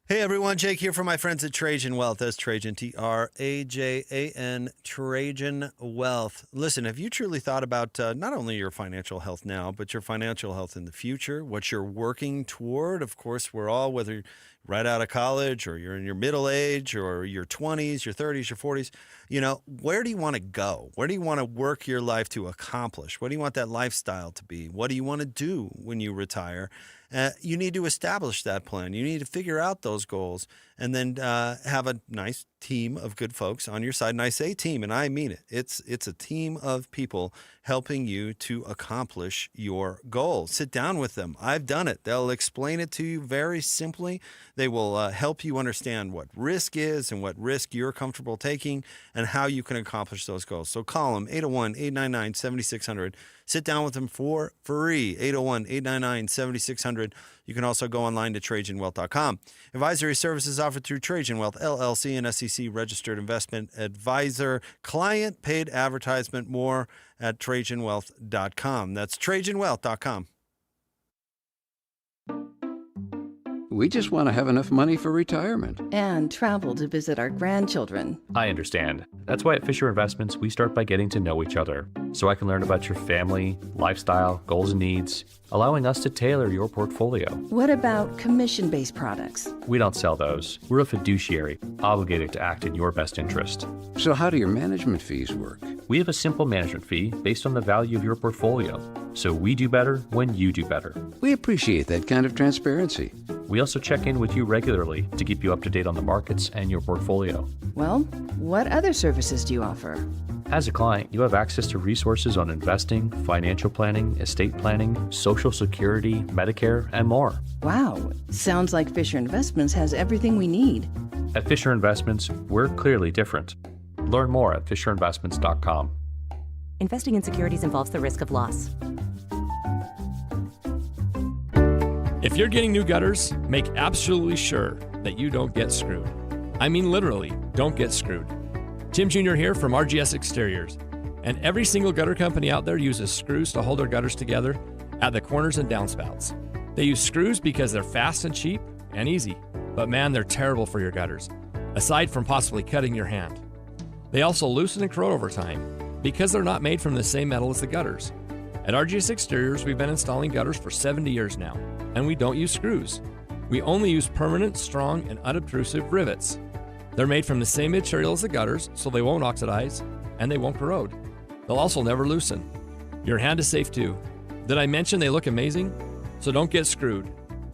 Hey everyone, Jake here from my friends at Trajan Wealth. That's Trajan, Trajan, Trajan Wealth. Listen, have you truly thought about not only your financial health now, but your financial health in the future, what you're working toward? Of course, we're all, whether you're right out of college or you're in your middle age or your 20s, your 30s, your 40s, where do you want to go? Where do you want to work your life to accomplish? What do you want that lifestyle to be? What do you want to do when you retire? You need to establish that plan. You need to figure out those goals and then have a nice team of good folks on your side. And I say team, and I mean it. It's a team of people helping you to accomplish your goals. Sit down with them. I've done it. They'll explain it to you very simply. They will help you understand what risk is and what risk you're comfortable taking and how you can accomplish those goals. So call them, 801-899-7600. Sit down with them for free, 801-899-7600. You can also go online to TrajanWealth.com. Advisory services offered through Trajan Wealth, LLC, an SEC-registered investment advisor. Client paid advertisement, more at TrajanWealth.com. That's TrajanWealth.com.
We just want to have enough money for retirement.
And travel to visit our grandchildren.
I understand. That's why at Fisher Investments, we start by getting to know each other, so I can learn about your family, lifestyle, goals and needs, allowing us to tailor your portfolio.
What about commission-based products?
We don't sell those. We're a fiduciary, obligated to act in your best interest.
So how do your management fees work?
We have a simple management fee based on the value of your portfolio. So we do better when you do better.
We appreciate that kind of transparency.
We also check in with you regularly to keep you up to date on the markets and your portfolio.
Well, what other services do you offer?
As a client, you have access to resources on investing, financial planning, estate planning, Social Security, Medicare, and more.
Wow, sounds like Fisher Investments has everything we need.
At Fisher Investments, we're clearly different. Learn more at FisherInvestments.com.
Investing in securities involves the risk of loss.
If you're getting new gutters, make absolutely sure that you don't get screwed. I mean literally, don't get screwed. Tim Jr. here from RGS Exteriors. And every single gutter company out there uses screws to hold their gutters together at the corners and downspouts. They use screws because they're fast and cheap and easy. But man, they're terrible for your gutters, aside from possibly cutting your hand. They also loosen and corrode over time because they're not made from the same metal as the gutters. At RGS Exteriors, we've been installing gutters for 70 years now, and we don't use screws. We only use permanent, strong, and unobtrusive rivets. They're made from the same material as the gutters, so they won't oxidize, and they won't corrode. They'll also never loosen. Your hand is safe too. Did I mention they look amazing? So don't get screwed.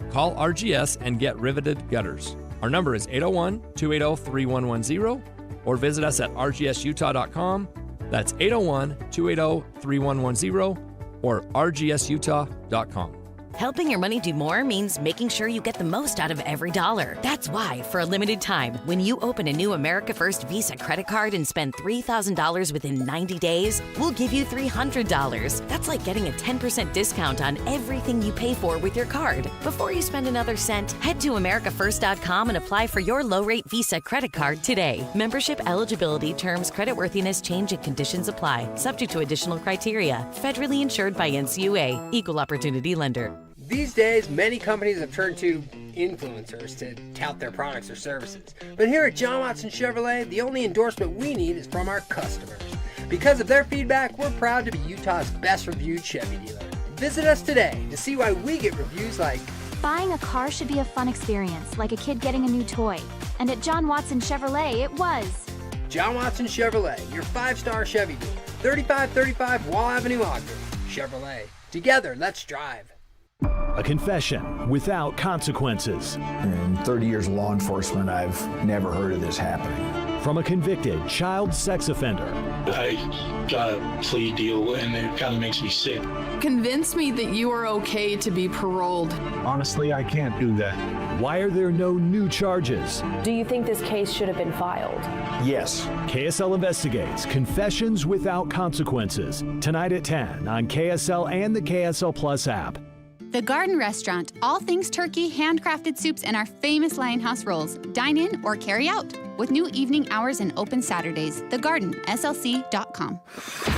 Call RGS and get riveted gutters. Our number is 801-280-3110 or visit us at rgsutah.com. That's 801-280-3110 or rgsutah.com.
Helping your money do more means making sure you get the most out of every dollar. That's why, for a limited time, when you open a new America First Visa credit card and spend $3,000 within 90 days, we'll give you $300. That's like getting a 10% discount on everything you pay for with your card. Before you spend another cent, head to americafirst.com and apply for your low-rate Visa credit card today. Membership eligibility, terms, creditworthiness, change, and conditions apply, subject to additional criteria. Federally insured by NCUA. Equal Opportunity Lender.
These days, many companies have turned to influencers to tout their products or services. But here at John Watson Chevrolet, the only endorsement we need is from our customers. Because of their feedback, we're proud to be Utah's best reviewed Chevy dealer. Visit us today to see why we get reviews like,
"Buying a car should be a fun experience, like a kid getting a new toy. And at John Watson Chevrolet, it was."
John Watson Chevrolet, your 5-star Chevy dealer. 3535 Wall Avenue, Ogden. Chevrolet. Together, let's drive.
A confession without consequences.
In 30 years of law enforcement, I've never heard of this happening.
From a convicted child sex offender.
I got a plea deal and it kind of makes me sick.
Convince me that you are okay to be paroled.
Honestly, I can't do that.
Why are there no new charges?
Do you think this case should have been filed?
Yes.
KSL investigates Confessions Without Consequences. Tonight at 10 on KSL and the KSL Plus app.
The Garden Restaurant, all things turkey, handcrafted soups, and our famous Lionhouse rolls. Dine in or carry out. With new evening hours and open Saturdays. TheGardenSLC.com.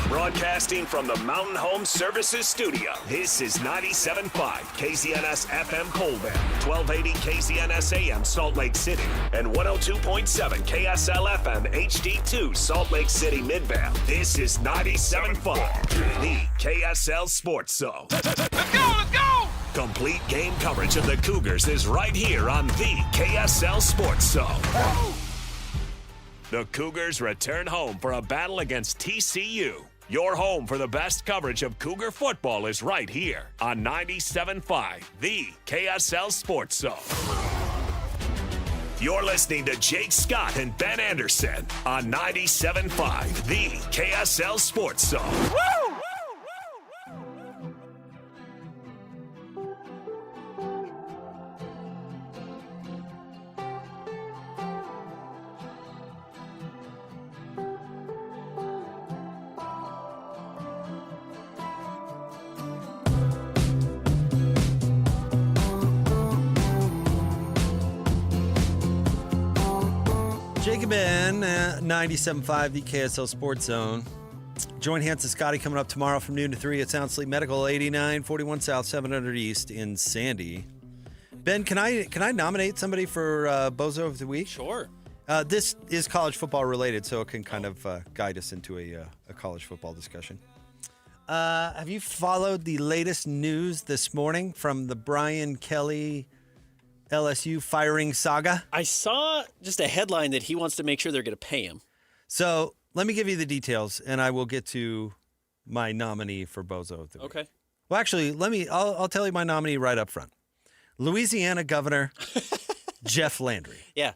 Broadcasting from the Mountain Home Services Studio, this is 97.5 KZNS FM Colville, 1280 KZNS AM Salt Lake City, and 102.7 KSL FM HD2 Salt Lake City Midvale. This is 97.5, the KSL Sports Zone. Let's go! Complete game coverage of the Cougars is right here on the KSL Sports Zone. The Cougars return home for a battle against TCU. Your home for the best coverage of Cougar football is right here on 97.5, the KSL Sports Zone. You're listening to Jake Scott and Ben Anderson on 97.5, the KSL Sports Zone. Woo!
Jacob in 97.5, the KSL Sports Zone. Join Hans and Scotty coming up tomorrow from noon to 3 at Sound Sleep Medical, 8941 South, 700 East in Sandy. Ben, can I nominate somebody for Bozo of the Week?
Sure.
This is college football related, so it can kind of guide us into a college football discussion. Have you followed the latest news this morning from the Brian Kelly LSU firing saga?
I saw just a headline that he wants to make sure they're going to pay him.
So let me give you the details, and I will get to my nominee for Bozo of the Week.
Okay.
Well, actually, I'll tell you my nominee right up front. Louisiana Governor Jeff Landry.
Yeah.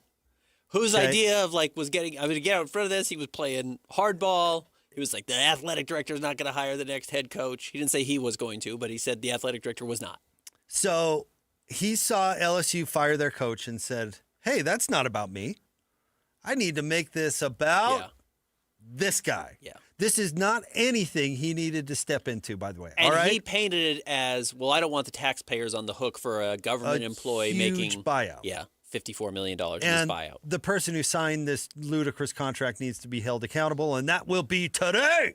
Whose idea of was getting, I'm going to get out in front of this. He was playing hardball. He was like, the athletic director is not going to hire the next head coach. He didn't say he was going to, but he said the athletic director was not.
So he saw LSU fire their coach and said, hey, that's not about me. I need to make this about this guy.
Yeah.
This is not anything he needed to step into, by the way.
And
all right?
he painted it as, well, I don't want the taxpayers on the hook for a government employee making
buyout.
Yeah, $54 million in this
And
buyout.
the person who signed this ludicrous contract needs to be held accountable, and that will be today.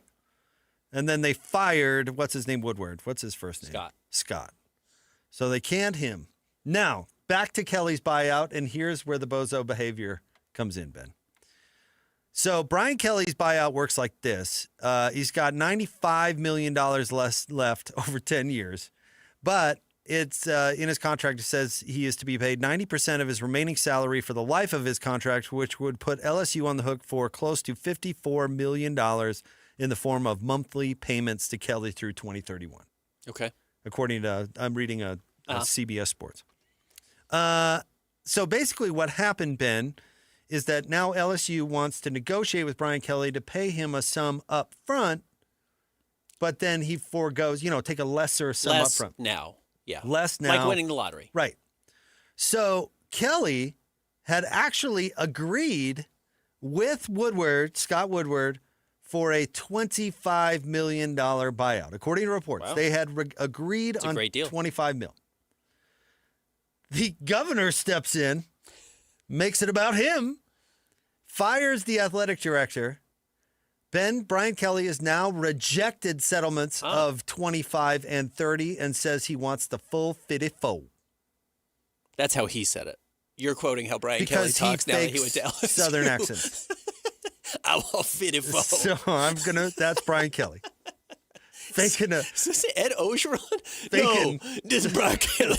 And then they fired, what's his name, Woodward? What's his first name? Scott. So they canned him. Now, back to Kelly's buyout, and here's where the bozo behavior comes in, Ben. So Brian Kelly's buyout works like this. He's got $95 million less left over 10 years, but it's in his contract, it says he is to be paid 90% of his remaining salary for the life of his contract, which would put LSU on the hook for close to $54 million in the form of monthly payments to Kelly through 2031.
Okay.
According to, I'm reading a CBS Sports. So basically what happened, Ben, is that now LSU wants to negotiate with Brian Kelly to pay him a sum up front, but then he forgoes, take a lesser sum up front.
Now. Yeah.
Less now.
Like winning the lottery.
Right. So Kelly had actually agreed with Scott Woodward, for a $25 million buyout. According to reports, they had agreed on $25 million. The governor steps in, makes it about him, fires the athletic director. Brian Kelly has now rejected settlements of 25 and 30 and says he wants the full 54.
That's how he said it. You're quoting how Brian Kelly talks now that he went to LSU.
Southern accent.
I will 54.
So that's Brian Kelly. Faking
Is this Ed Ogeron?
No,
this is Brian Kelly.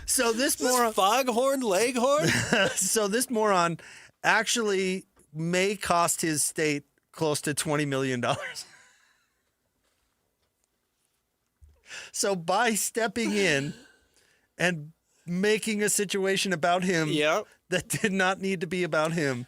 So this moron,
foghorn, leghorn.
So this moron actually may cost his state close to $20 million. So by stepping in and making a situation about him that did not need to be about him,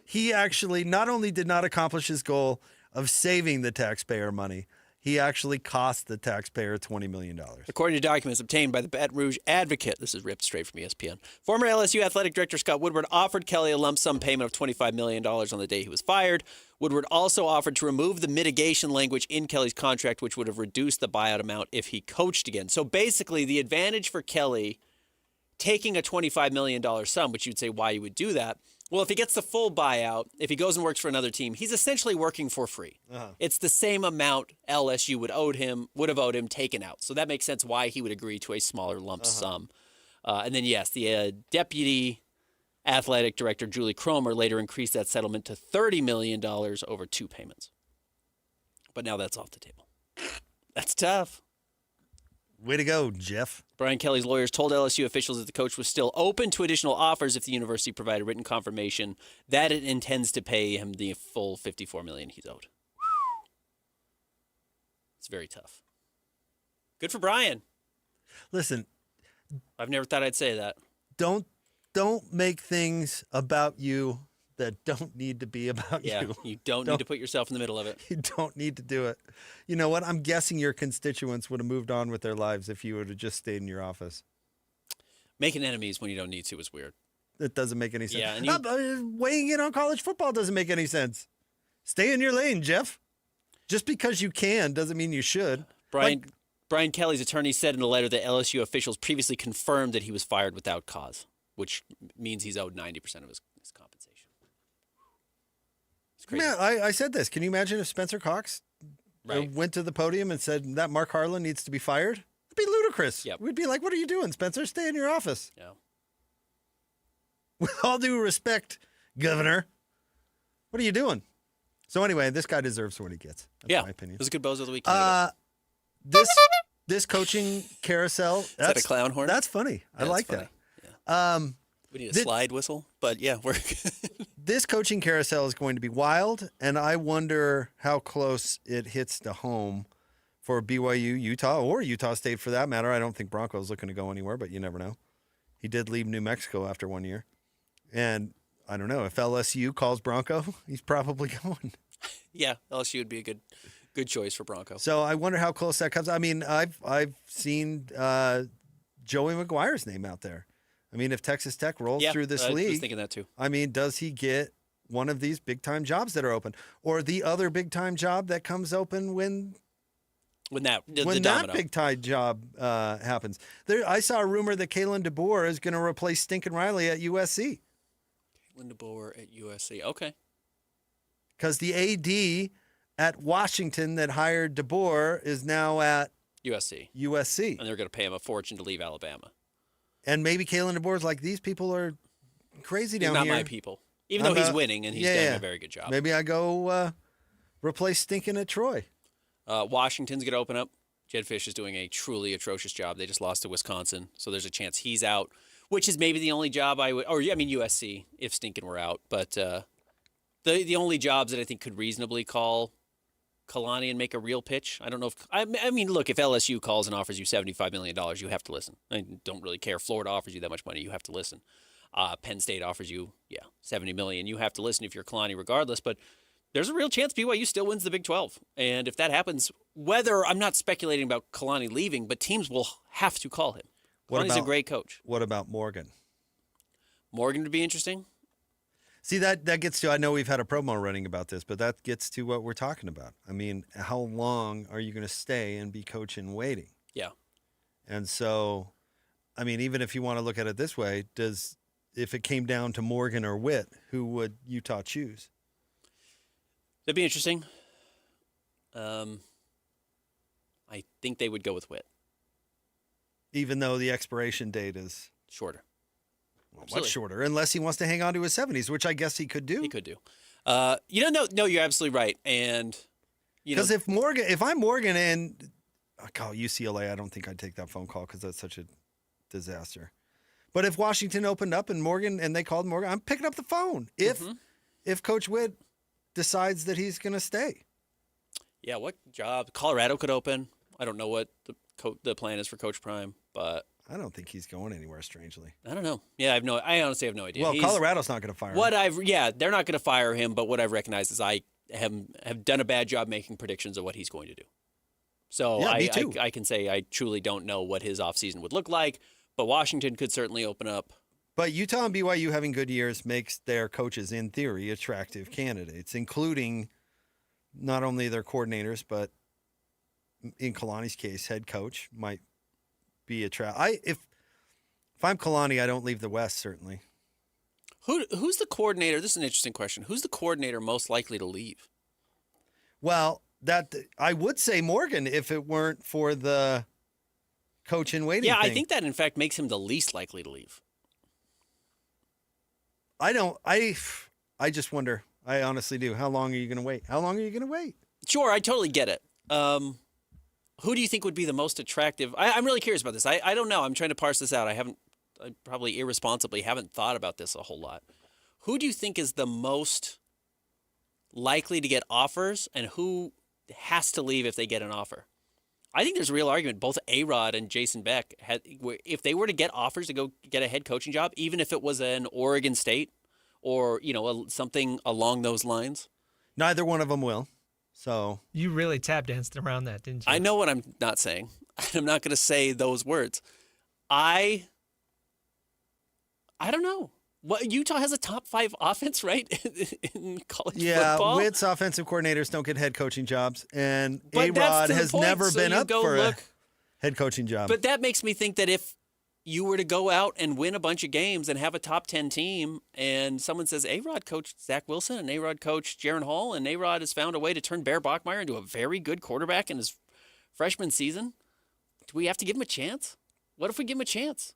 he actually not only did not accomplish his goal of saving the taxpayer money, he actually cost the taxpayer $20 million.
According to documents obtained by the Baton Rouge Advocate, this is ripped straight from ESPN, former LSU athletic director Scott Woodward offered Kelly a lump sum payment of $25 million on the day he was fired. Woodward also offered to remove the mitigation language in Kelly's contract, which would have reduced the buyout amount if he coached again. So basically, the advantage for Kelly taking a $25 million sum, which you'd say why you would do that. Well, if he gets the full buyout, if he goes and works for another team, he's essentially working for free. It's the same amount LSU would have owed him taken out. So that makes sense why he would agree to a smaller lump sum. And then, yes, the deputy athletic director, Julie Cromer, later increased that settlement to $30 million over 2 payments. But now that's off the table. That's tough.
Way to go, Jeff.
Brian Kelly's lawyers told LSU officials that the coach was still open to additional offers if the university provided written confirmation that it intends to pay him the full $54 million he's owed. It's very tough. Good for Brian.
Listen,
I've never thought I'd say that.
Don't make things about you that don't need to be about you.
Yeah, you don't need to put yourself in the middle of it.
You don't need to do it. You know what? I'm guessing your constituents would have moved on with their lives if you would have just stayed in your office.
Making enemies when you don't need to is weird.
It doesn't make any sense.
Yeah, and
weighing in on college football doesn't make any sense. Stay in your lane, Jeff. Just because you can doesn't mean you should.
Brian Kelly's attorney said in a letter that LSU officials previously confirmed that he was fired without cause, which means he's owed 90% of his compensation. It's crazy.
Man, I said this. Can you imagine if Spencer Cox went to the podium and said that Mark Harlan needs to be fired? It'd be ludicrous.
Yep.
We'd be like, what are you doing, Spencer? Stay in your office.
Yeah.
With all due respect, Governor, what are you doing? So anyway, this guy deserves what he gets. That's my opinion.
It was a good bozo of the week.
This coaching carousel.
Is that a clown horn?
That's funny. I like that.
Yeah. We need a slide whistle, but yeah, we're
this coaching carousel is going to be wild, and I wonder how close it hits to home for BYU, Utah, or Utah State for that matter. I don't think Bronco's looking to go anywhere, but you never know. He did leave New Mexico after 1 year, and I don't know if LSU calls Bronco, he's probably going.
Yeah, LSU would be a good choice for Bronco.
So I wonder how close that comes. I mean, I've seen Joey McGuire's name out there. I mean, if Texas Tech rolls through this league,
I was thinking that too.
I mean, does he get one of these big-time jobs that are open, or the other big-time job that comes open when
that
big-time job happens? I saw a rumor that Kalen DeBoer is going to replace Stinkin' Riley at USC.
Kalen DeBoer at USC, okay.
Because the AD at Washington that hired DeBoer is now at
USC.
And
they're going to pay him a fortune to leave Alabama.
And maybe Kalen DeBoer's like, these people are crazy down
here.
Not
my people. Even though he's winning and he's doing a very good job.
Maybe I go replace Stinkin' at Troy.
Washington's going to open up. Jed Fish is doing a truly atrocious job. They just lost to Wisconsin, so there's a chance he's out, which is maybe the only job I would – or, I mean, USC if Stinkin' were out. But the only jobs that I think could reasonably call Kalani and make a real pitch. I don't know if I mean, look, if LSU calls and offers you $75 million, you have to listen. I don't really care. Florida offers you that much money, you have to listen. Penn State offers you, $70 million. You have to listen if you're Kalani regardless. But there's a real chance BYU still wins the Big 12. And if that happens, I'm not speculating about Kalani leaving, but teams will have to call him. Kalani's a great coach.
What about Morgan?
Morgan would be interesting.
See, that gets to, I know we've had a promo running about this, but that gets to what we're talking about. I mean, how long are you going to stay and be coaching waiting?
Yeah.
And so, I mean, even if you want to look at it this way, if it came down to Morgan or Witt, who would Utah choose?
That'd be interesting. I think they would go with Witt.
Even though the expiration date is
shorter.
Well, much shorter, unless he wants to hang on to his 70s, which I guess he could do.
He could do. No, you're absolutely right. And
because if I'm Morgan and I call UCLA, I don't think I'd take that phone call because that's such a disaster. But if Washington opened up and they called Morgan, I'm picking up the phone. If Coach Witt decides that he's going to stay.
Yeah, what job? Colorado could open. I don't know what the plan is for Coach Prime, but
I don't think he's going anywhere, strangely.
I don't know. Yeah, I honestly have no idea.
Well, Colorado's not going to fire him.
They're not going to fire him, but what I've recognized is I have done a bad job making predictions of what he's going to do. So
me too.
I can say I truly don't know what his offseason would look like, but Washington could certainly open up.
But Utah and BYU having good years makes their coaches, in theory, attractive candidates, including not only their coordinators, but in Kalani's case, head coach might be attractive. If I'm Kalani, I don't leave the West, certainly.
Who's the coordinator? This is an interesting question. Who's the coordinator most likely to leave?
Well, I would say Morgan if it weren't for the coach in waiting.
Yeah,
thing.
I think that in fact makes him the least likely to leave.
I just wonder. I honestly do. How long are you going to wait? How long are you going to wait?
Sure, I totally get it. Who do you think would be the most attractive? I'm really curious about this. I don't know. I'm trying to parse this out. I probably irresponsibly haven't thought about this a whole lot. Who do you think is the most likely to get offers, and who has to leave if they get an offer? I think there's a real argument. Both A-Rod and Jason Beck, if they were to get offers to go get a head coaching job, even if it was an Oregon State or something along those lines.
Neither one of them will. So
you really tap danced around that, didn't you?
I know what I'm not saying. I'm not going to say those words. I don't know. What, Utah has a top 5 offense, right, in college football?
Yeah, Witt's offensive coordinators don't get head coaching jobs, and A-Rod has never been up for a head coaching job.
But that makes me think that if you were to go out and win a bunch of games and have a top 10 team, and someone says A-Rod coached Zach Wilson and A-Rod coached Jaron Hall, and A-Rod has found a way to turn Bear Bachmeier into a very good quarterback in his freshman season, do we have to give him a chance? What if we give him a chance?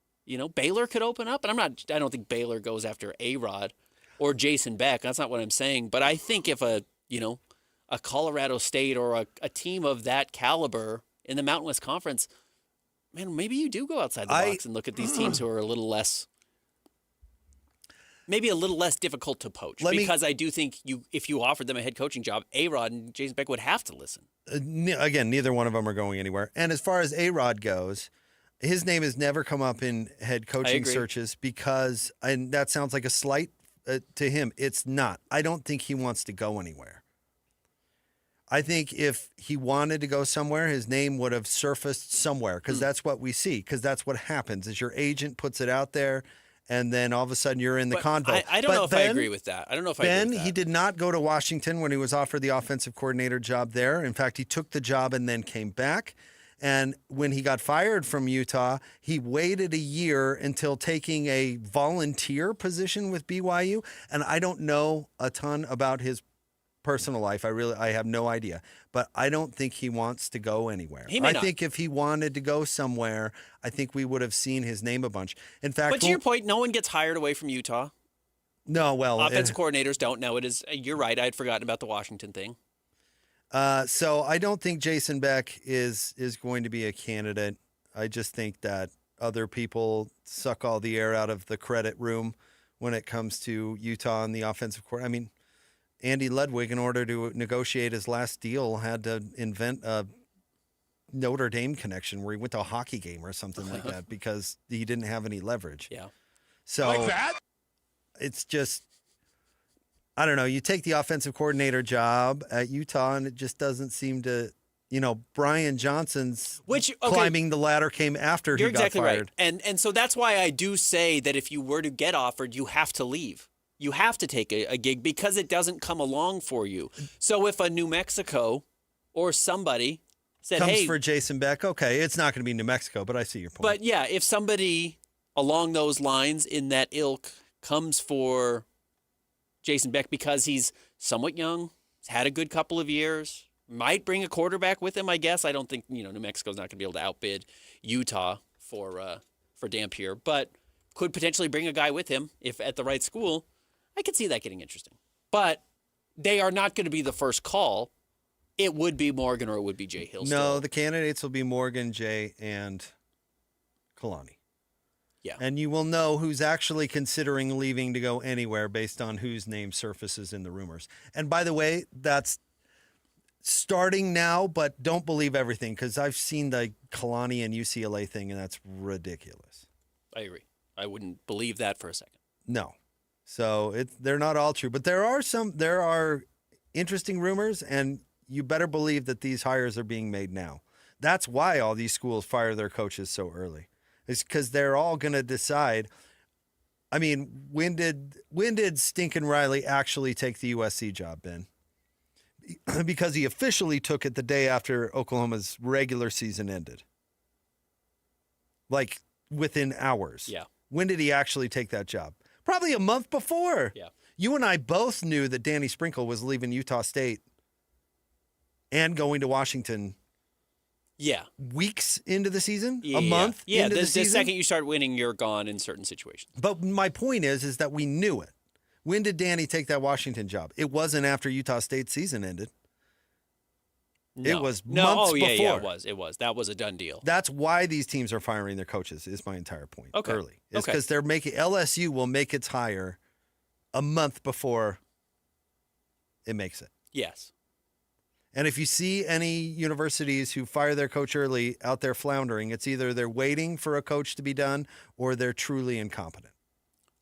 Baylor could open up, and I don't think Baylor goes after A-Rod or Jason Beck. That's not what I'm saying. But I think if a Colorado State or a team of that caliber in the Mountain West Conference, man, maybe you do go outside the box and look at these teams who are a little less difficult to poach. Because I do think if you offered them a head coaching job, A-Rod and Jason Beck would have to listen.
Again, neither one of them are going anywhere. And as far as A-Rod goes, his name has never come up in head coaching searches because, and that sounds like a slight to him. It's not. I don't think he wants to go anywhere. I think if he wanted to go somewhere, his name would have surfaced somewhere because that's what we see, because that's what happens is your agent puts it out there and then all of a sudden you're in the convo.
I don't know if I agree with that.
He did not go to Washington when he was offered the offensive coordinator job there. In fact, he took the job and then came back. And when he got fired from Utah, he waited a year until taking a volunteer position with BYU. And I don't know a ton about his personal life. I have no idea. But I don't think he wants to go anywhere. I think if he wanted to go somewhere, I think we would have seen his name a bunch. In fact,
but to your point, no one gets hired away from Utah.
No, well,
offensive coordinators don't know it is. You're right. I had forgotten about the Washington thing.
So I don't think Jason Beck is going to be a candidate. I just think that other people suck all the air out of the credit room when it comes to Utah and the offensive court. I mean, Andy Ludwig, in order to negotiate his last deal, had to invent a Notre Dame connection where he went to a hockey game or something like that because he didn't have any leverage.
Yeah.
So
like that?
It's just, I don't know. You take the offensive coordinator job at Utah, and it just doesn't seem to, Brian Johnson's climbing the ladder came after
You're
he got
exactly
fired.
Right. And so that's why I do say that if you were to get offered, you have to leave. You have to take a gig because it doesn't come along for you. So if a New Mexico or somebody said,
comes
hey,
for Jason Beck, okay, it's not going to be New Mexico, but I see your point.
But yeah, if somebody along those lines in that ilk comes for Jason Beck because he's somewhat young, he's had a good couple of years, might bring a quarterback with him, I guess. I don't think, New Mexico's not going to be able to outbid Utah for Dampier, but could potentially bring a guy with him if at the right school. I could see that getting interesting. But they are not going to be the first call. It would be Morgan or it would be Jay Hill.
No, the candidates will be Morgan, Jay, and Kalani.
Yeah.
And you will know who's actually considering leaving to go anywhere based on whose name surfaces in the rumors. And by the way, that's starting now, but don't believe everything because I've seen the Kalani and UCLA thing, and that's ridiculous.
I agree. I wouldn't believe that for a second.
No. So they're not all true, but there are interesting rumors, and you better believe that these hires are being made now. That's why all these schools fire their coaches so early. It's because they're all going to decide. I mean, when did Stinkin' Riley actually take the USC job, Ben? Because he officially took it the day after Oklahoma's regular season ended. Like within hours.
Yeah.
When did he actually take that job? Probably a month before.
Yeah.
You and I both knew that Danny Sprinkle was leaving Utah State and going to Washington.
Yeah.
Weeks into the season?
Yeah,
a month into the season?
The second you start winning, you're gone in certain situations.
But my point is that we knew it. When did Danny take that Washington job? It wasn't after Utah State's season ended.
No.
It was months before.
Yeah, it was. That was a done deal.
That's why these teams are firing their coaches, is my entire point.
Okay.
Early. It's because they're making LSU will make its hire a month before it makes it.
Yes.
And if you see any universities who fire their coach early out there floundering, it's either they're waiting for a coach to be done or they're truly incompetent.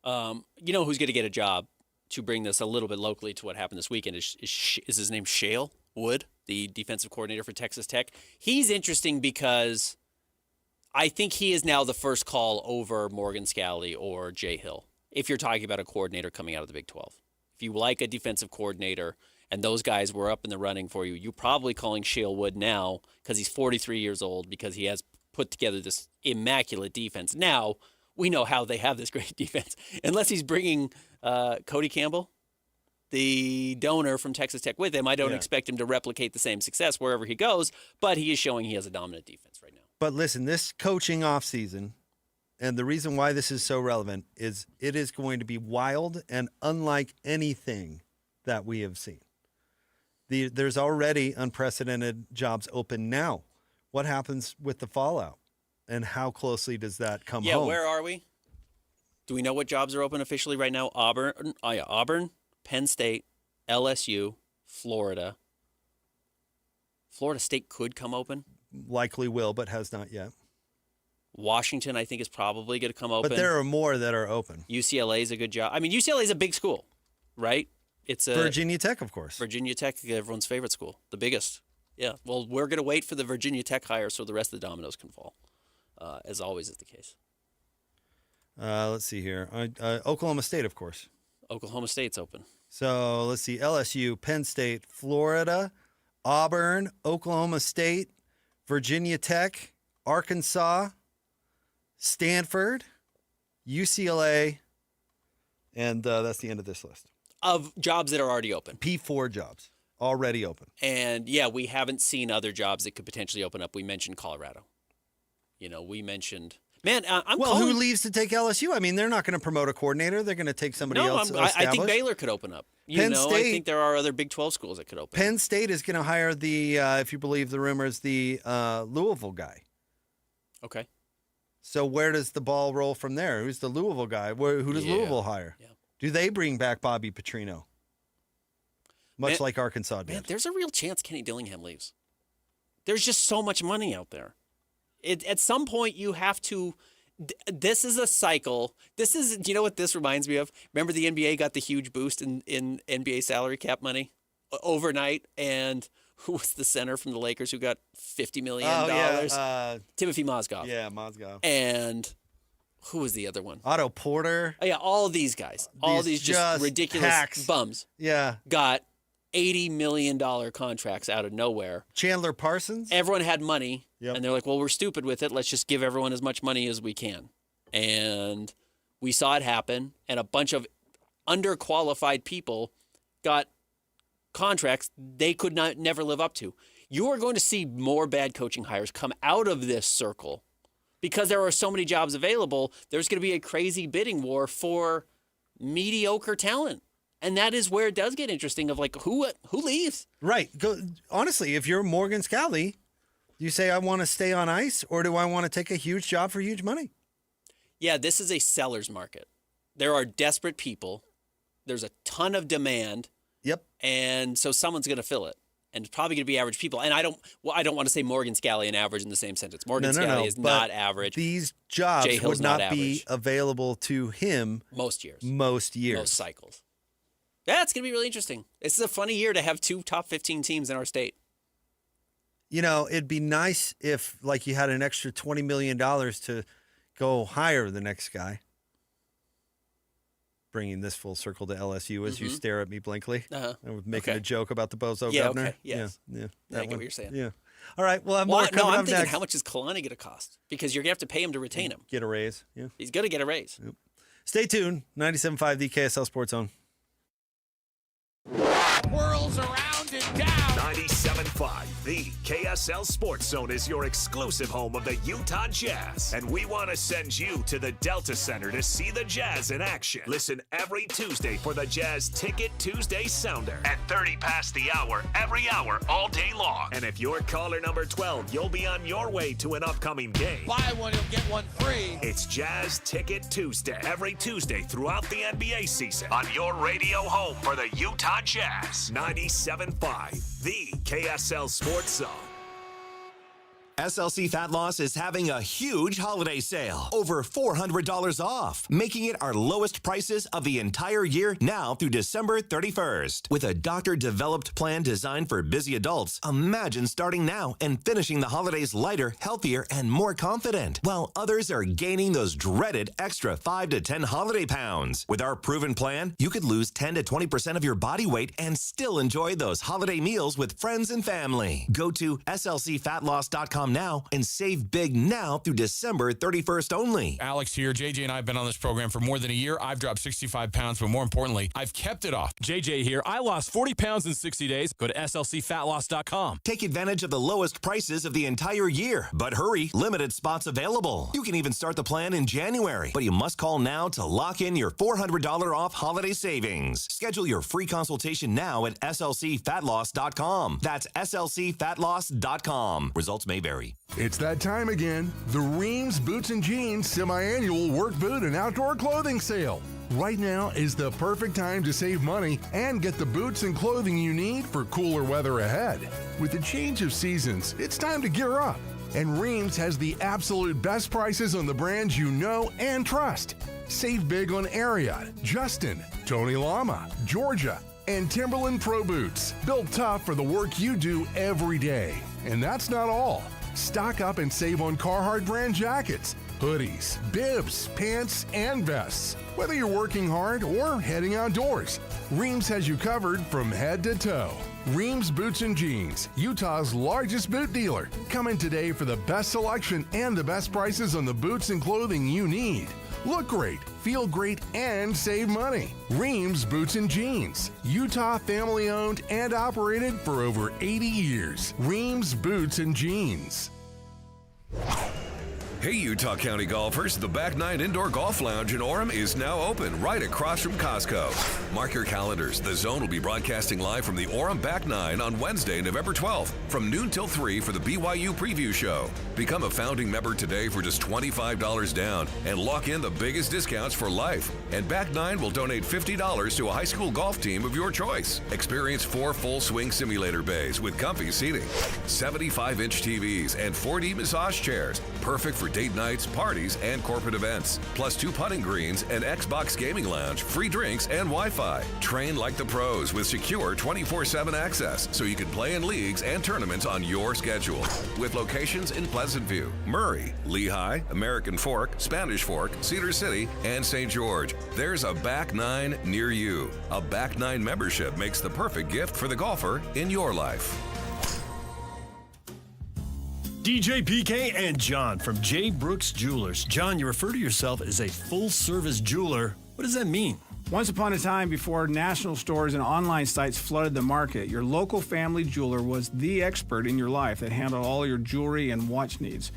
You know who's going to get a job, to bring this a little bit locally to what happened this weekend, is his name Shale Wood, the defensive coordinator for Texas Tech. He's interesting because I think he is now the first call over Morgan Scalley or Jay Hill, if you're talking about a coordinator coming out of the Big 12. If you like a defensive coordinator and those guys were up in the running for you, you're probably calling Shale Wood now because he's 43 years old, because he has put together this immaculate defense. Now, we know how they have this great defense. Unless he's bringing Cody Campbell, the donor from Texas Tech, with him, I don't expect him to replicate the same success wherever he goes, but he is showing he has a dominant defense right now.
But listen, this coaching offseason, and the reason why this is so relevant, is it is going to be wild and unlike anything that we have seen. There's already unprecedented jobs open now. What happens with the fallout? And how closely does that come home?
Yeah, where are we? Do we know what jobs are open officially right now? Auburn, Penn State, LSU, Florida. Florida State could come open.
Likely will, but has not yet.
Washington, I think, is probably going to come open.
But there are more that are open.
UCLA is a good job. I mean, UCLA is a big school, right? It's
Virginia Tech, of course.
Virginia Tech, everyone's favorite school, the biggest. Yeah, well, we're going to wait for the Virginia Tech hire so the rest of the dominoes can fall, as always is the case.
Let's see here. Oklahoma State, of course.
Oklahoma State's open.
So let's see. LSU, Penn State, Florida, Auburn, Oklahoma State, Virginia Tech, Arkansas, Stanford, UCLA, and that's the end of this list.
Of jobs that are already open.
P4 jobs already open.
And, yeah, we haven't seen other jobs that could potentially open up. We mentioned Colorado. We mentioned... Man,
who leaves to take LSU? I mean, they're not going to promote a coordinator. They're going to take somebody else established.
I think Baylor could open up.
Penn State,
I think there are other Big 12 schools that could open
Penn State is going to hire the, if you believe the rumors, the Louisville guy.
Okay.
So where does the ball roll from there? Who's the Louisville guy? Who does Louisville hire?
Yeah.
Do they bring back Bobby Petrino? much like Arkansas did.
Man, there's a real chance Kenny Dillingham leaves. There's just so much money out there. At some point, you have to. This is a cycle. Do you know what this reminds me of? Remember the NBA got the huge boost in NBA salary cap money overnight, and who was the center from the Lakers who got $50 million? Timothy Mozgov.
Yeah, Mozgov.
And who was the other one?
Otto Porter.
Oh, yeah, all of these guys. All these just ridiculous
hacks.
Bums.
Yeah.
Got $80 million contracts out of nowhere.
Chandler Parsons.
Everyone had money, and they're like, well, we're stupid with it. Let's just give everyone as much money as we can. And we saw it happen, and a bunch of underqualified people got contracts they could never live up to. You are going to see more bad coaching hires come out of this circle because there are so many jobs available. There's going to be a crazy bidding war for mediocre talent. And that is where it does get interesting of like, who leaves?
Right. Honestly, if you're Morgan Scally, do you say, I want to stay on ice, or do I want to take a huge job for huge money?
Yeah, this is a seller's market. There are desperate people. There's a ton of demand.
Yep.
And so someone's going to fill it. And it's probably going to be average people. And I don't want to say Morgan Scally and average in the same sentence. Morgan Scally is not average.
These jobs
Jay Hill's
would not be available to him
most years.
Most
cycles. That's going to be really interesting. This is a funny year to have 2 top 15 teams in our state.
You know, it'd be nice if, like, you had an extra $20 million to go hire the next guy. Bringing this full circle to LSU as you stare at me blankly. I was making a joke about the Bozo governor.
Okay. Yes.
Yeah.
I get what you're saying.
Yeah. All right. Well, I'm
thinking,
next.
how much is Kalani going to cost? Because you're going to have to pay him to retain him.
Get a raise. Yeah.
He's going to get a raise.
Yep. Stay tuned. 97.5, the KSL Sports Zone.
Whirls around and down. 97.5, the KSL Sports Zone is your exclusive home of the Utah Jazz. And we want to send you to the Delta Center to see the Jazz in action. Listen every Tuesday for the Jazz Ticket Tuesday Sounder at 30 past the hour, every hour, all day long. And if you're caller number 12, you'll be on your way to an upcoming game.
Buy one, you'll get one free.
It's Jazz Ticket Tuesday, every Tuesday throughout the NBA season on your radio home for the Utah Jazz. 97.5, the KSL Sports Zone.
SLC Fat Loss is having a huge holiday sale. Over $400 off, making it our lowest prices of the entire year now through December 31st. With a doctor-developed plan designed for busy adults, imagine starting now and finishing the holidays lighter, healthier, and more confident, while others are gaining those dreaded extra 5 to 10 holiday pounds. With our proven plan, you could lose 10 to 20% of your body weight and still enjoy those holiday meals with friends and family. Go to slcfatloss.com now and save big now through December 31st only.
Alex here. JJ and I have been on this program for more than a year. I've dropped 65 pounds, but more importantly, I've kept it off. JJ here. I lost 40 pounds in 60 days. Go to slcfatloss.com.
Take advantage of the lowest prices of the entire year. But hurry, limited spots available. You can even start the plan in January, but you must call now to lock in your $400 off holiday savings. Schedule your free consultation now at slcfatloss.com. That's slcfatloss.com. Results may vary.
It's that time again. The Reams Boots and Jeans semi-annual work boot and outdoor clothing sale. Right now is the perfect time to save money and get the boots and clothing you need for cooler weather ahead. With the change of seasons, it's time to gear up. And Reams has the absolute best prices on the brands you know and trust. Save big on Ariat, Justin, Tony Lama, Georgia, and Timberland Pro Boots. Built tough for the work you do every day. And that's not all. Stock up and save on Carhartt brand jackets, hoodies, bibs, pants, and vests. Whether you're working hard or heading outdoors, Reams has you covered from head to toe. Reams Boots and Jeans, Utah's largest boot dealer. Come in today for the best selection and the best prices on the boots and clothing you need. Look great, feel great, and save money. Reams Boots and Jeans, Utah family owned and operated for over 80 years. Reams Boots and Jeans.
Hey, Utah County golfers, the Back Nine Indoor Golf Lounge in Orem is now open right across from Costco. Mark your calendars. The Zone will be broadcasting live from the Orem Back Nine on Wednesday, November 12th, from noon till 3 for the BYU preview show. Become a founding member today for just $25 down and lock in the biggest discounts for life. And Back Nine will donate $50 to a high school golf team of your choice. Experience 4 full swing simulator bays with comfy seating, 75-inch TVs, and 4D massage chairs. Perfect for date nights, parties, and corporate events. Plus 2 putting greens, an Xbox gaming lounge, free drinks, and Wi-Fi. Train like the pros with secure 24/7 access so you can play in leagues and tournaments on your schedule. With locations in Pleasant View, Murray, Lehigh, American Fork, Spanish Fork, Cedar City, and St. George. There's a Back Nine near you. A Back Nine membership makes the perfect gift for the golfer in your life.
DJ PK and John from J. Brooks Jewelers. John, you refer to yourself as a full-service jeweler. What does that mean?
Once upon a time, before national stores and online sites flooded the market, your local family jeweler was the expert in your life that handled all your jewelry and watch needs.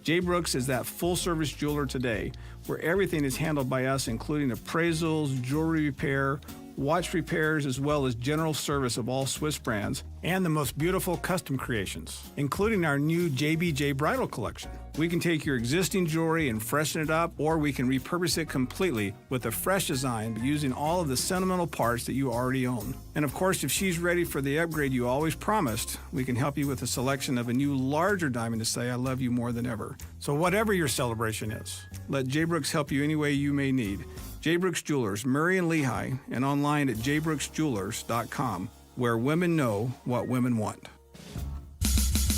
J. Brooks is that full-service jeweler today, where everything is handled by us, including appraisals, jewelry repair, watch repairs, as well as general service of all Swiss brands, and the most beautiful custom creations, including our new JBJ Bridal Collection. We can take your existing jewelry and freshen it up, or we can repurpose it completely with a fresh design using all of the sentimental parts that you already own. And of course, if she's ready for the upgrade you always promised, we can help you with a selection of a new larger diamond to say, I love you more than ever. So whatever your celebration is, let J. Brooks help you any way you may need. J. Brooks Jewelers, Murray and Lehigh, and online at jbrooksjewelers.com, where women know what women want.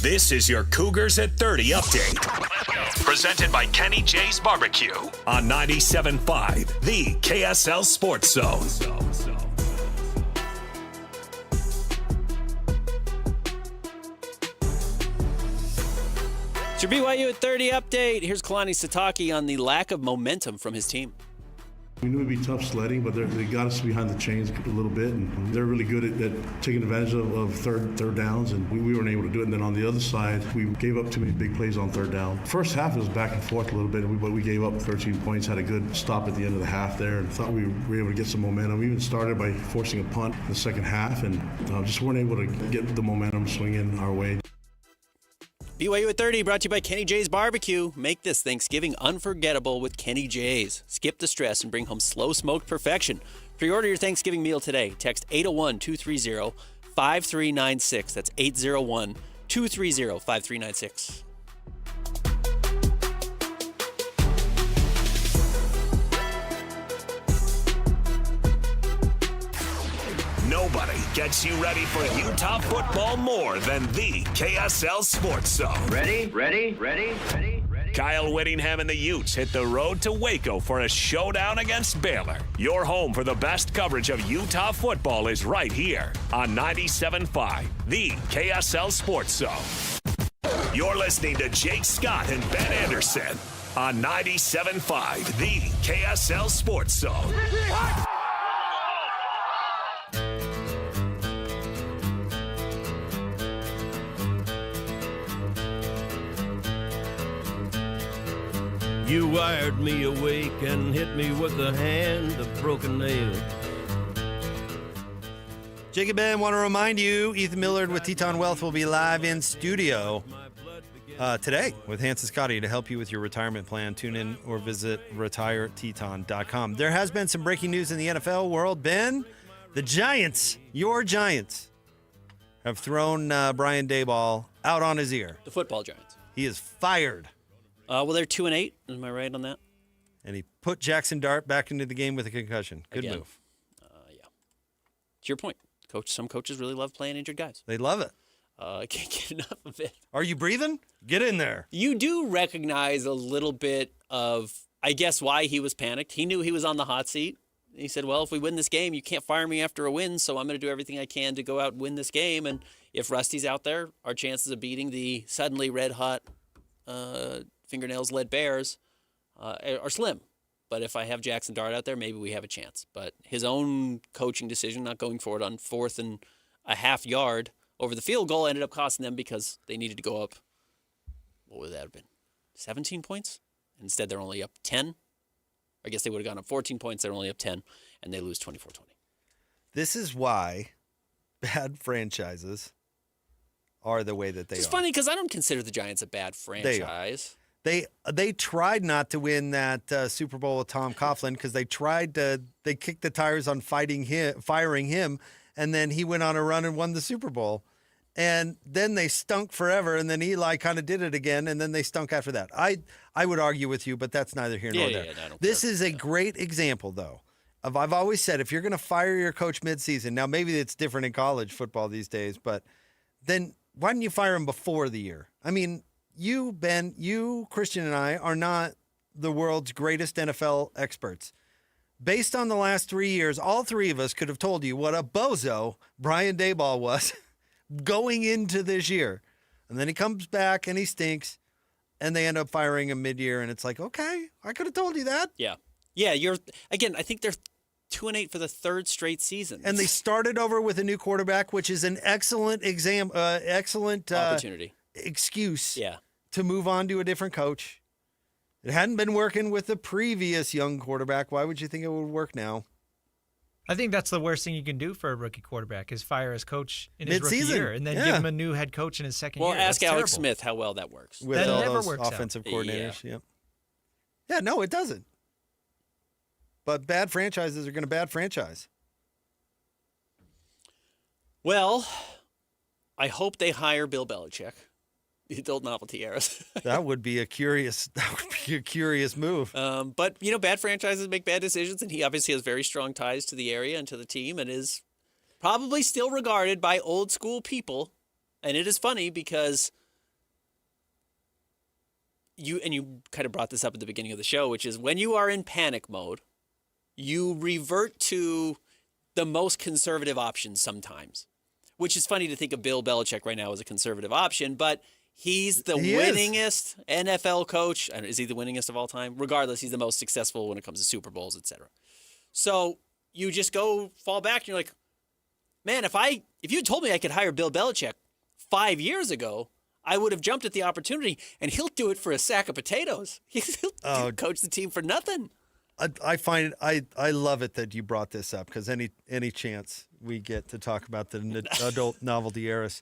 This is your Cougars at 30 update. Presented by Kenny J's Barbecue on 97.5, the KSL Sports Zone.
It's your BYU at 30 update. Here's Kalani Sitake on the lack of momentum from his team.
We knew it'd be tough sledding, but they got us behind the chains a little bit, and they're really good at taking advantage of third downs, and we weren't able to do it. And then on the other side, we gave up too many big plays on third down. First half, it was back and forth a little bit, but we gave up 13 points, had a good stop at the end of the half there, and thought we were able to get some momentum. We even started by forcing a punt in the second half, and just weren't able to get the momentum swinging our way.
BYU at 30 brought to you by Kenny J's Barbecue. Make this Thanksgiving unforgettable with Kenny J's. Skip the stress and bring home slow-smoked perfection. Pre-order your Thanksgiving meal today. Text 801-230-5396. That's 801-230-5396.
Nobody gets you ready for Utah football more than the KSL Sports Zone.
Ready?
Kyle Whittingham and the Utes hit the road to Waco for a showdown against Baylor. Your home for the best coverage of Utah football is right here on 97.5, the KSL Sports Zone. You're listening to Jake Scott and Ben Anderson on 97.5, the KSL Sports Zone.
You wired me awake and hit me with the hand of broken nails.
Jacob Ben, want to remind you, Ethan Millard with Teton Wealth will be live in studio today with Hans and Scotty to help you with your retirement plan. Tune in or visit retireteton.com. There has been some breaking news in the NFL world. Ben, the Giants, your Giants, have thrown Brian Daboll out on his ear.
The football Giants.
He is fired.
Well, they're 2-8. Am I right on that?
And he put Jackson Dart back into the game with a concussion. Good move.
Yeah. To your point, some coaches really love playing injured guys.
They love it.
I can't get enough of it.
Are you breathing? Get in there.
You do recognize a little bit of, I guess, why he was panicked. He knew he was on the hot seat. He said, well, if we win this game, you can't fire me after a win, so I'm going to do everything I can to go out and win this game. And if Rusty's out there, our chances of beating the suddenly red-hot fingernails-led Bears are slim. But if I have Jackson Dart out there, maybe we have a chance. But his own coaching decision, not going for it on 4th and a half yard over the field goal, ended up costing them because they needed to go up. What would that have been? 17 points. Instead, they're only up 10. I guess they would have gone up 14 points. They're only up 10, and they lose 24-20.
This is why bad franchises are the way that they are.
It's funny because I don't consider the Giants a bad franchise.
They tried not to win that Super Bowl with Tom Coughlin because they kicked the tires on firing him, and then he went on a run and won the Super Bowl. And then they stunk forever, and then Eli kind of did it again, and then they stunk after that. I would argue with you, but that's neither here nor there. This is a great example, though, of I've always said if you're going to fire your coach midseason, now maybe it's different in college football these days, but then why didn't you fire him before the year? I mean, you, Ben, you, Christian, and I are not the world's greatest NFL experts. Based on the last 3 years, all three of us could have told you what a bozo Brian Daboll was going into this year. And then he comes back and he stinks, and they end up firing him mid-year, and it's like, okay, I could have told you that.
Yeah. Yeah, I think they're 2-8 for the third straight season.
And they started over with a new quarterback, which is an excellent
opportunity.
Excuse to move on to a different coach. It hadn't been working with the previous young quarterback. Why would you think it would work now?
I think that's the worst thing you can do for a rookie quarterback is fire his coach in his rookie
Mid-season.
year and then give him a new head coach in his second year.
Well, ask
That's
Alex
terrible.
Smith how well that works.
With
that
all
never
those
works
offensive
out.
coordinators. Yeah, no, it doesn't. But bad franchises are going to bad franchise.
Well, I hope they hire Bill Belichick. The adult novelty era.
That would be a curious move.
But bad franchises make bad decisions, and he obviously has very strong ties to the area and to the team, and is probably still regarded by old school people. And it is funny because you kind of brought this up at the beginning of the show, which is when you are in panic mode, you revert to the most conservative option sometimes. Which is funny to think of Bill Belichick right now as a conservative option, but he's the winningest NFL coach. Is he the winningest of all time? Regardless, he's the most successful when it comes to Super Bowls, etc. So you just fall back and you're like, man, if you had told me I could hire Bill Belichick 5 years ago, I would have jumped at the opportunity, and he'll do it for a sack of potatoes. He'll coach the team for nothing.
I find it, I love it that you brought this up because any chance we get to talk about the adult novelty eras,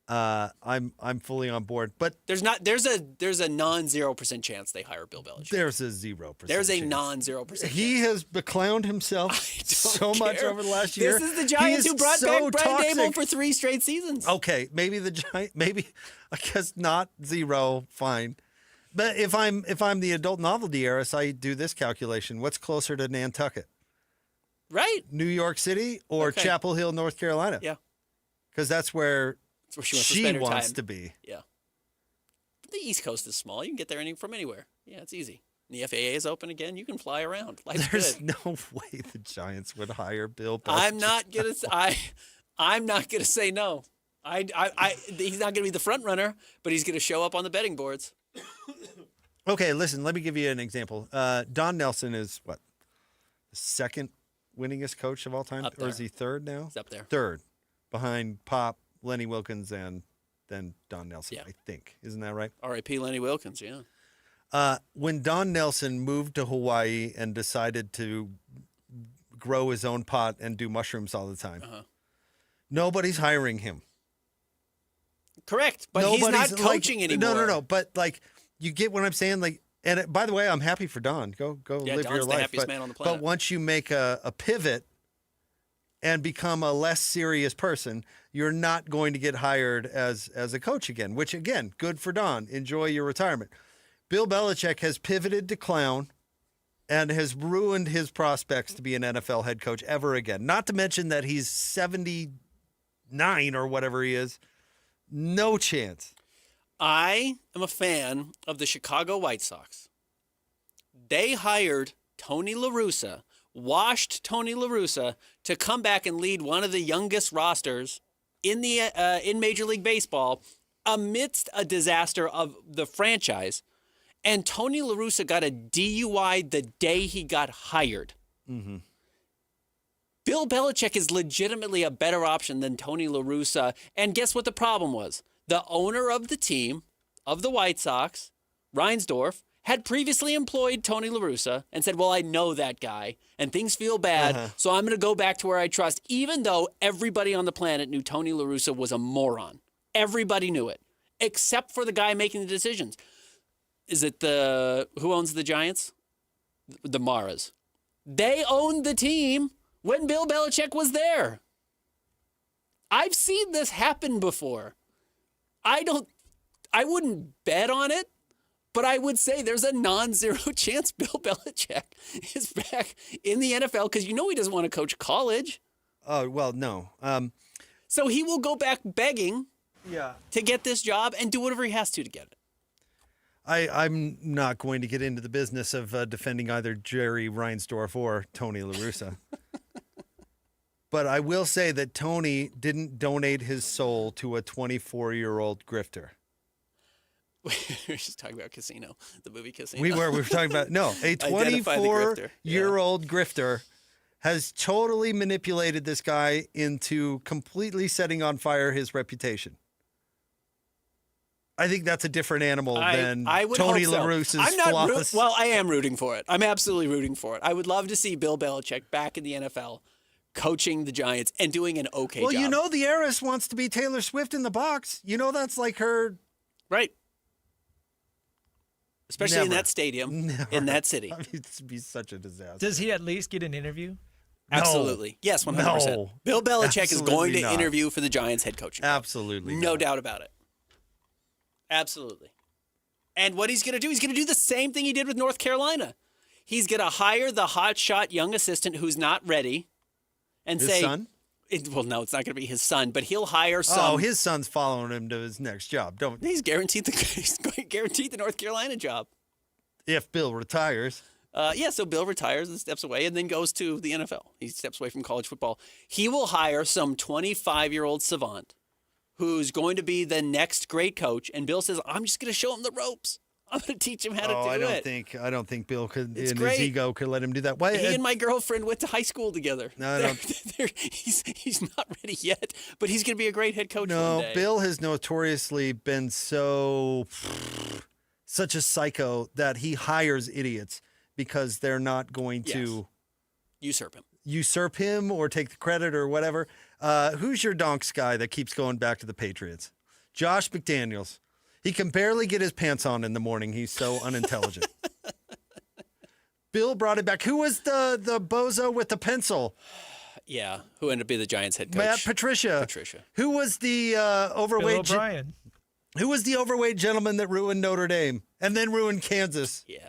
I'm fully on board. But
there's a non-0% chance they hire Bill Belichick.
There's a 0%.
There's a non-0%.
He has beclowned himself so much over the last year.
This is the Giants who brought back Brian Daboll for 3 straight seasons.
Okay, maybe I guess not 0. Fine. But if I'm the adult novelty heiress, I do this calculation. What's closer to Nantucket?
Right.
New York City or Chapel Hill, North Carolina?
Yeah.
Because that's where
she
wants to be.
Yeah. But the East Coast is small. You can get there from anywhere. Yeah, it's easy. And the FAA is open again. You can fly around. Life's
There's
good.
no way the Giants would hire Bill Belichick.
I'm not gonna say no. He's not gonna be the front runner, but he's gonna show up on the betting boards.
Okay, listen, let me give you an example. Don Nelson is what? The second winningest coach of all time? Or is he third now?
He's up there.
Third. Behind Pop, Lenny Wilkens, and then Don Nelson, I think. Isn't that right?
R.I.P. Lenny Wilkens, yeah.
When Don Nelson moved to Hawaii and decided to grow his own pot and do mushrooms all the time, nobody's hiring him.
Correct, but he's not coaching anymore.
No. But you get what I'm saying. And by the way, I'm happy for Don. Go live
Don's
your
the
life.
happiest man on the planet.
But once you make a pivot and become a less serious person, you're not going to get hired as a coach again. Which again, good for Don. Enjoy your retirement. Bill Belichick has pivoted to clown and has ruined his prospects to be an NFL head coach ever again. Not to mention that he's 79 or whatever he is. No chance.
I am a fan of the Chicago White Sox. They hired Tony La Russa, washed Tony La Russa to come back and lead one of the youngest rosters in Major League Baseball amidst a disaster of the franchise. And Tony La Russa got a DUI the day he got hired.
Mm-hmm.
Bill Belichick is legitimately a better option than Tony La Russa. And guess what the problem was? The owner of the team, of the White Sox, Reinsdorf, had previously employed Tony La Russa and said, well, I know that guy and things feel bad, so I'm going to go back to where I trust, even though everybody on the planet knew Tony La Russa was a moron. Everybody knew it, except for the guy making the decisions. Is it who owns the Giants? The Maras. They owned the team when Bill Belichick was there. I've seen this happen before. I wouldn't bet on it, but I would say there's a non-zero chance Bill Belichick is back in the NFL because he doesn't want to coach college.
Oh, well, no.
So he will go back begging to get this job and do whatever he has to get it.
I'm not going to get into the business of defending either Jerry Reinsdorf or Tony La Russa. But I will say that Tony didn't donate his soul to a 24-year-old grifter.
We were just talking about Casino, the movie Casino.
We were talking about, no, a 24-year-old grifter has totally manipulated this guy into completely setting on fire his reputation. I think that's a different animal than Tony La Russa's flawless.
Well, I am rooting for it. I'm absolutely rooting for it. I would love to see Bill Belichick back in the NFL coaching the Giants and doing an okay job.
Well, the heiress wants to be Taylor Swift in the box. That's like her.
Right. Especially in that stadium, in that city.
I mean, it'd be such a disaster.
Does he at least get an interview?
Absolutely. Yes, 100%.
No.
Bill Belichick is going to interview for the Giants head coaching.
Absolutely.
No doubt about it. Absolutely. And what he's going to do, he's going to do the same thing he did with North Carolina. He's going to hire the hotshot young assistant who's not ready and
his son?
Well, no, it's not going to be his son, but he'll hire some.
Oh, his son's following him to his next job.
He's guaranteed the North Carolina job.
If Bill retires.
So Bill retires and steps away and then goes to the NFL. He steps away from college football. He will hire some 25-year-old savant who's going to be the next great coach. And Bill says, I'm just going to show him the ropes. I'm going to teach him how to do it.
I don't think Bill could,
it's
in
great.
his ego, could let him do that. Why?
He and my girlfriend went to high school together.
No,
he's not ready yet, but he's going to be a great head coach one day.
Bill has notoriously been such a psycho that he hires idiots because they're not going to usurp him or take the credit or whatever. Who's your donks guy that keeps going back to the Patriots? Josh McDaniels. He can barely get his pants on in the morning. He's so unintelligent. Bill brought it back. Who was the bozo with the pencil?
Yeah, who ended up being the Giants head coach?
Matt Patricia. Who was the overweight?
Bill O'Brien.
Who was the overweight gentleman that ruined Notre Dame and then ruined Kansas?
Yeah.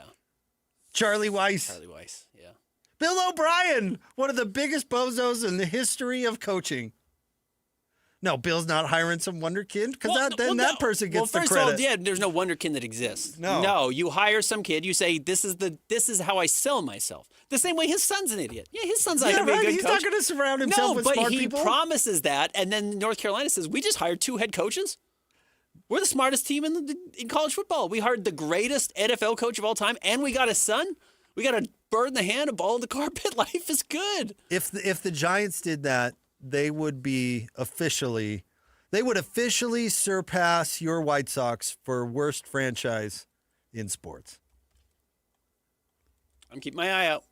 Charlie Weiss.
Yeah.
Bill O'Brien, one of the biggest bozos in the history of coaching. No, Bill's not hiring some wonderkid because that person gets the credit.
First of all, there's no wonderkid that exists. No, you hire some kid. You say this is how I sell myself. The same way his son's an idiot. Yeah, his son's not going to be a good
He's
coach.
not going to surround himself with smart people.
No, but he promises that, and then North Carolina says we just hired 2 head coaches. We're the smartest team in college football. We hired the greatest NFL coach of all time, and we got his son. We got a bird in the hand, a ball in the carpet. Life is good.
If the Giants did that, they would officially surpass your White Sox for worst franchise in sports.
I'm keeping my eye out.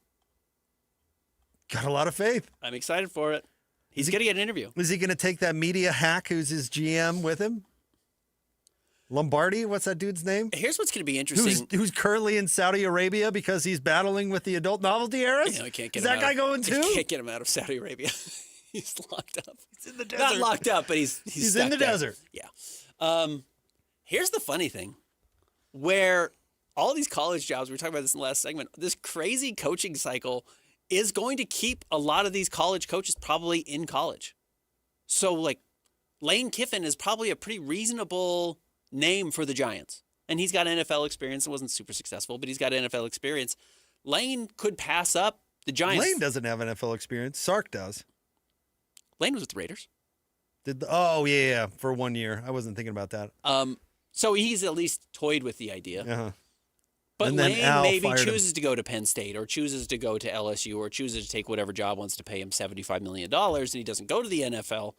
Got a lot of faith.
I'm excited for it. He's going to get an interview.
Is he going to take that media hack who's his GM with him? Lombardi, what's that dude's name?
Here's what's going to be interesting.
Who's currently in Saudi Arabia because he's battling with the adult novelty heiress?
He can't get
Is that guy going too?
You can't get him out of Saudi Arabia. He's locked up.
He's in the desert.
Not locked up, but he's
in the desert.
Yeah. Here's the funny thing. Where all these college jobs, we were talking about this in the last segment, this crazy coaching cycle is going to keep a lot of these college coaches probably in college. So, like, Lane Kiffin is probably a pretty reasonable name for the Giants. And he's got NFL experience. It wasn't super successful, but he's got NFL experience. Lane could pass up the Giants.
Lane doesn't have NFL experience. Sark does.
Lane was with the Raiders.
For 1 year. I wasn't thinking about that.
So he's at least toyed with the idea.
Uh-huh.
But Lane maybe chooses to go to Penn State or chooses to go to LSU or chooses to take whatever job wants to pay him $75 million and he doesn't go to the NFL.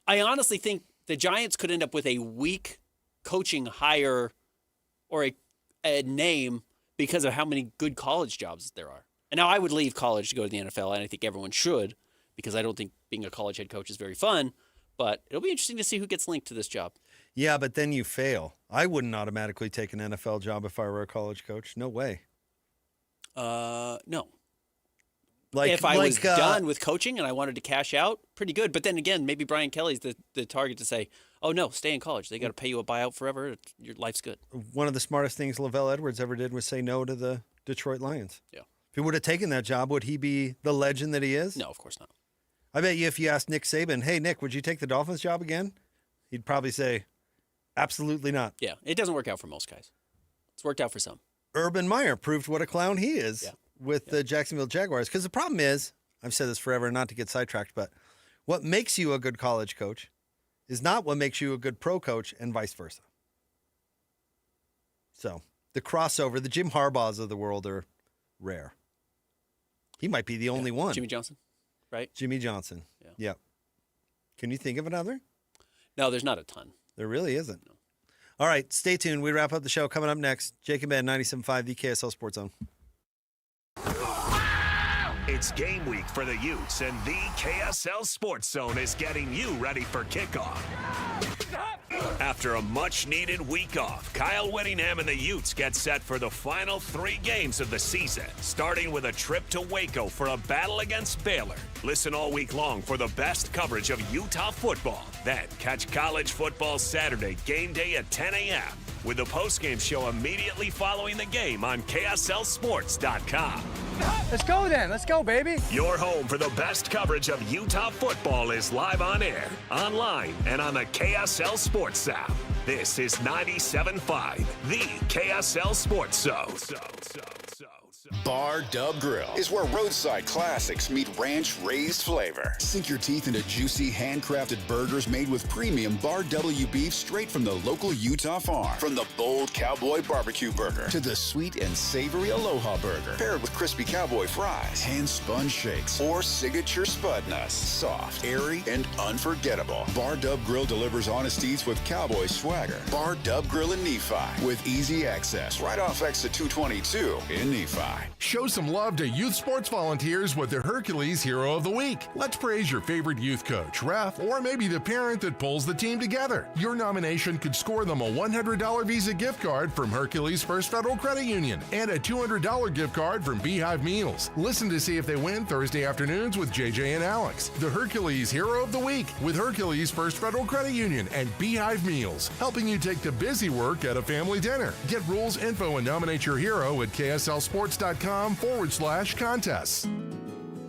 I honestly think the Giants could end up with a weak coaching hire or a name because of how many good college jobs there are. And now I would leave college to go to the NFL, and I think everyone should, because I don't think being a college head coach is very fun. But it'll be interesting to see who gets linked to this job.
Yeah, but then you fail. I wouldn't automatically take an NFL job if I were a college coach. No way.
No.
If
I was done with coaching and I wanted to cash out, pretty good. But then again, maybe Brian Kelly's the target to say, oh, no, stay in college. They got to pay you a buyout forever. Your life's good.
One of the smartest things Lavelle Edwards ever did was say no to the Detroit Lions.
Yeah.
If he would have taken that job, would he be the legend that he is?
No, of course not.
I bet you if you asked Nick Saban, hey, Nick, would you take the Dolphins job again? He'd probably say, absolutely not.
Yeah, it doesn't work out for most guys. It's worked out for some.
Urban Meyer proved what a clown he is with the Jacksonville Jaguars. Because the problem is, I've said this forever, not to get sidetracked, but what makes you a good college coach is not what makes you a good pro coach and vice versa. So the crossover, the Jim Harbaughs of the world are rare. He might be the only one.
Jimmy Johnson, right?
Jimmy Johnson. Yeah. Can you think of another?
No, there's not a ton.
There really isn't. No. All right, stay tuned. We wrap up the show. Coming up next, Jake and Ben, 97.5, the KSL Sports Zone.
It's game week for the Utes, and the KSL Sports Zone is getting you ready for kickoff. After a much-needed week off, Kyle Whittingham and the Utes get set for the final 3 games of the season, starting with a trip to Waco for a battle against Baylor. Listen all week long for the best coverage of Utah football. Then catch college football Saturday game day at 10 a.m. with the postgame show immediately following the game on KSLSports.com.
Let's go then. Let's go, baby.
Your home for the best coverage of Utah football is live on air, online, and on the KSL Sports app. This is 97.5, the KSL Sports Zone.
Bar Dub Grill is where roadside classics meet ranch-raised flavor. Sink your teeth into juicy, handcrafted burgers made with premium Bar W beef straight from the local Utah farm. From the bold cowboy barbecue burger to the sweet and savory Aloha burger, paired with crispy cowboy fries, hand-spun shakes, or signature spud nuts. Soft, airy, and unforgettable. Bar Dub Grill delivers honest eats with cowboy swagger. Bar Dub Grill in Nephi with easy access right off exit 222 in Nephi.
Show some love to youth sports volunteers with the Hercules Hero of the Week. Let's praise your favorite youth coach, ref, or maybe the parent that pulls the team together. Your nomination could score them a $100 Visa gift card from Hercules First Federal Credit Union and a $200 gift card from Beehive Meals. Listen to see if they win Thursday afternoons with JJ and Alex. The Hercules Hero of the Week with Hercules First Federal Credit Union and Beehive Meals, helping you take the busy work at a family dinner. Get rules, info, and nominate your hero at KSLSports.com/contests.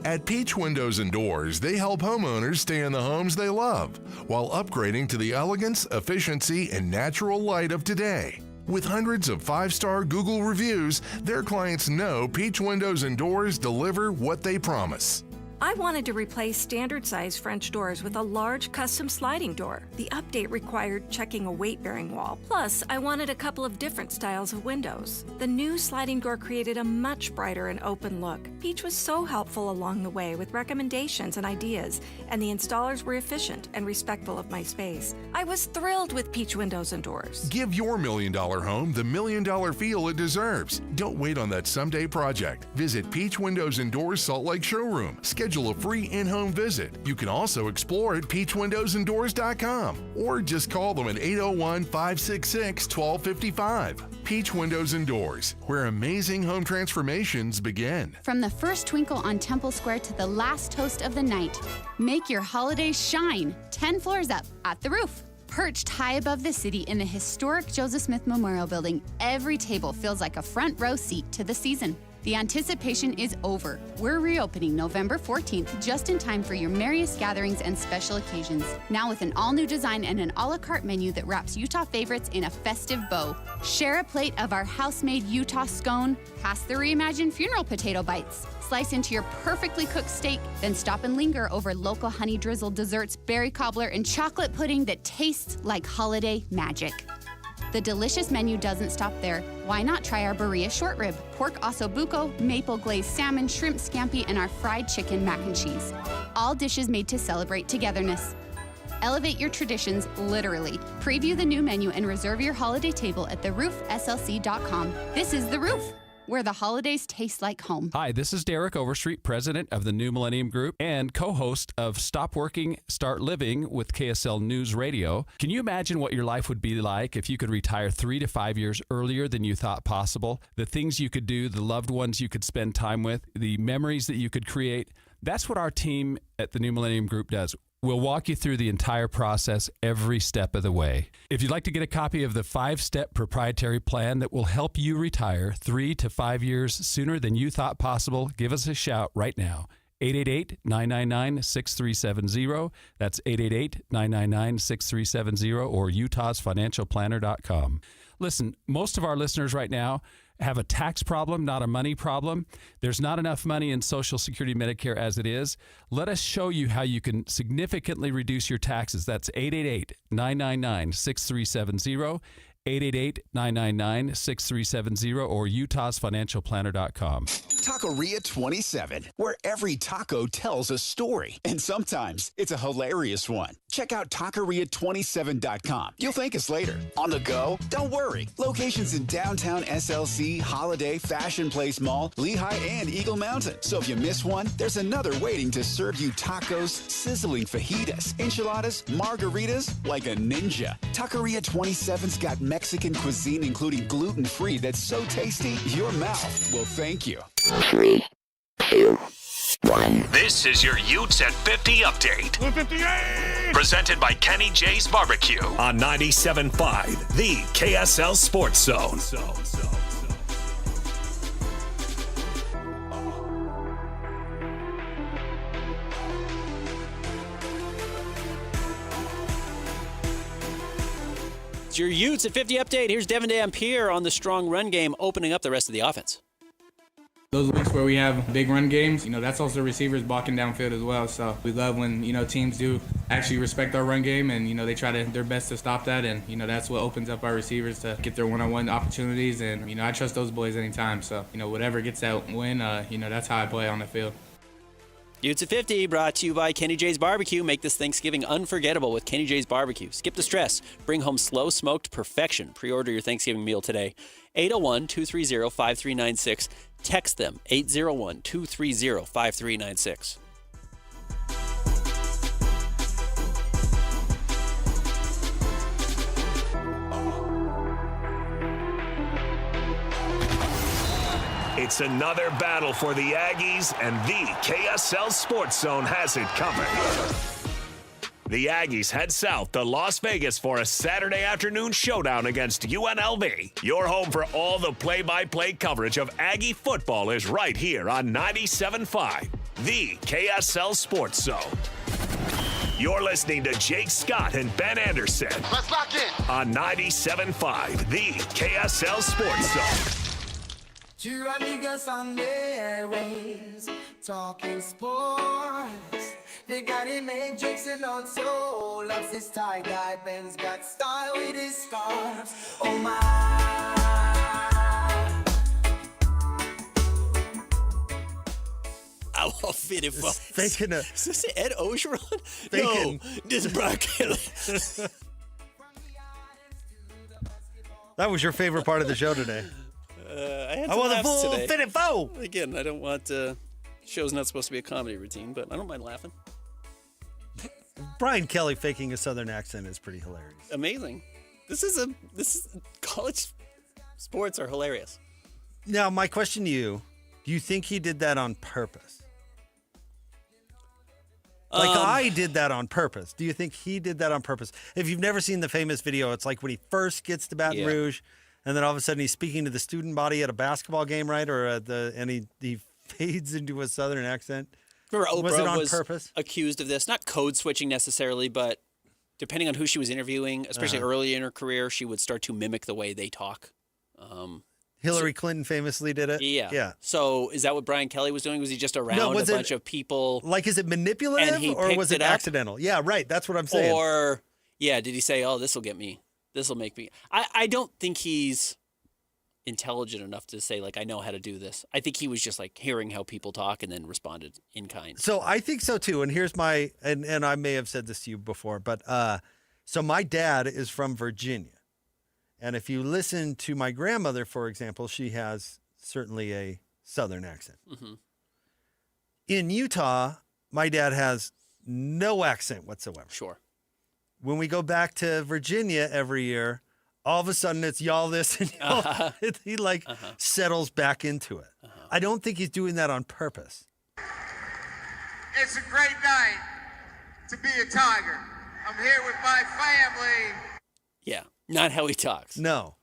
At Peach Windows and Doors, they help homeowners stay in the homes they love while upgrading to the elegance, efficiency, and natural light of today. With hundreds of 5-star Google reviews, their clients know Peach Windows and Doors deliver what they promise.
I wanted to replace standard-size French doors with a large custom sliding door. The update required checking a weight-bearing wall. Plus, I wanted a couple of different styles of windows. The new sliding door created a much brighter and open look. Peach was so helpful along the way with recommendations and ideas, and the installers were efficient and respectful of my space. I was thrilled with Peach Windows and Doors.
Give your $1 million home the $1 million feel it deserves. Don't wait on that someday project. Visit Peach Windows and Doors Salt Lake Showroom. Schedule a free in-home visit. You can also explore at peachwindowsanddoors.com or just call them at 801-566-1255. Peach Windows and Doors, where amazing home transformations begin.
From the first twinkle on Temple Square to the last toast of the night, make your holidays shine 10 floors up at the roof. Perched high above the city in the historic Joseph Smith Memorial Building, every table feels like a front row seat to the season. The anticipation is over. We're reopening November 14th just in time for your merriest gatherings and special occasions. Now with an all-new design and an a la carte menu that wraps Utah favorites in a festive bow. Share a plate of our house-made Utah scone, pass the reimagined funeral potato bites, slice into your perfectly cooked steak, then stop and linger over local honey-drizzled desserts, berry cobbler, and chocolate pudding that tastes like holiday magic. The delicious menu doesn't stop there. Why not try our birria short rib, pork ossobuco, maple glazed salmon, shrimp scampi, and our fried chicken mac and cheese. All dishes made to celebrate togetherness. Elevate your traditions literally. Preview the new menu and reserve your holiday table at theroofslc.com. This is The Roof, where the holidays taste like home.
Hi, this is Derek Overstreet, president of the New Millennium Group and co-host of Stop Working, Start Living with KSL News Radio. Can you imagine what your life would be like if you could retire 3 to 5 years earlier than you thought possible? The things you could do, the loved ones you could spend time with, the memories that you could create. That's what our team at the New Millennium Group does. We'll walk you through the entire process every step of the way. If you'd like to get a copy of the 5-step proprietary plan that will help you retire 3 to 5 years sooner than you thought possible, give us a shout right now. 888-999-6370. That's 888-999-6370 or utahsfinancialplanner.com. Listen, most of our listeners right now have a tax problem, not a money problem. There's not enough money in Social Security Medicare as it is. Let us show you how you can significantly reduce your taxes. That's 888-999-6370, 888-999-6370, or utahsfinancialplanner.com.
Taqueria 27, where every taco tells a story. And sometimes it's a hilarious one. Check out taqueria27.com. You'll thank us later. On the go? Don't worry. Locations in downtown SLC, Holiday, Fashion Place Mall, Lehigh, and Eagle Mountain. So if you miss one, there's another waiting to serve you tacos, sizzling fajitas, enchiladas, margaritas, like a ninja. Taqueria 27's got Mexican cuisine, including gluten-free, that's so tasty, your mouth will thank you.
3, 2, 1. This is your Utes at 50 update. 158! Presented by Kenny J's Barbecue on 97.5, the KSL Sports Zone.
It's your Utes at 50 update. Here's Devin Dampier on the strong run game, opening up the rest of the offense.
Those weeks where we have big run games, that's also receivers blocking downfield as well. So we love when, teams do actually respect our run game and, they try their best to stop that. And, that's what opens up our receivers to get their one-on-one opportunities. And, I trust those boys anytime. So, whatever gets that win, that's how I play on the field.
Utes at 50 brought to you by Kenny J's Barbecue. Make this Thanksgiving unforgettable with Kenny J's Barbecue. Skip the stress. Bring home slow-smoked perfection. Pre-order your Thanksgiving meal today. 801-230-5396. Text them, 801-230-5396.
It's another battle for the Aggies, and the KSL Sports Zone has it covered. The Aggies head south to Las Vegas for a Saturday afternoon showdown against UNLV. Your home for all the play-by-play coverage of Aggie football is right here on 97.5, the KSL Sports Zone. You're listening to Jake Scott and Ben Anderson. Let's lock in on 97.5, the KSL Sports Zone.
Two amigos on the airways, talking sports. They got him Matrix and also loves his tie-dye. Ben's got style with his scarf. Oh my.
I love it. Is this Ed Ogeron?
Faking.
No, this is Brian Kelly.
That was your favorite part of the show today.
I had
I
some
want a
laughs
full
today.
fit and foe.
Again, I don't want show's not supposed to be a comedy routine, but I don't mind laughing.
Brian Kelly faking a southern accent is pretty hilarious.
Amazing. This is college sports are hilarious.
Now, my question to you, do you think he did that on purpose? Like I did that on purpose. Do you think he did that on purpose? If you've never seen the famous video, it's like when he first gets to Baton Rouge, and then all of a sudden he's speaking to the student body at a basketball game, right? Or and he fades into a southern accent.
Remember, Oprah
was it on
was
purpose?
Accused of this, not code switching necessarily, but depending on who she was interviewing, especially early in her career, she would start to mimic the way they talk.
Hillary Clinton famously did it.
Yeah. So is that what Brian Kelly was doing? Was he just around a bunch of people?
Like, is it manipulative or was it accidental? Yeah, right. That's what I'm saying.
Or, did he say, oh, this will get me. This will make me. I don't think he's intelligent enough to say, like, I know how to do this. I think he was just, like, hearing how people talk and then responded in kind.
So I think so, too. And here's my – and I may have said this to you before, but so my dad is from Virginia. And if you listen to my grandmother, for example, she has certainly a Southern accent.
Mm-hmm.
In Utah, my dad has no accent whatsoever.
Sure.
When we go back to Virginia every year, all of a sudden it's y'all this and y'all. He settles back into it. I don't think he's doing that on purpose.
It's a great night to be a Tiger. I'm here with my family.
Yeah, not how he talks.
No,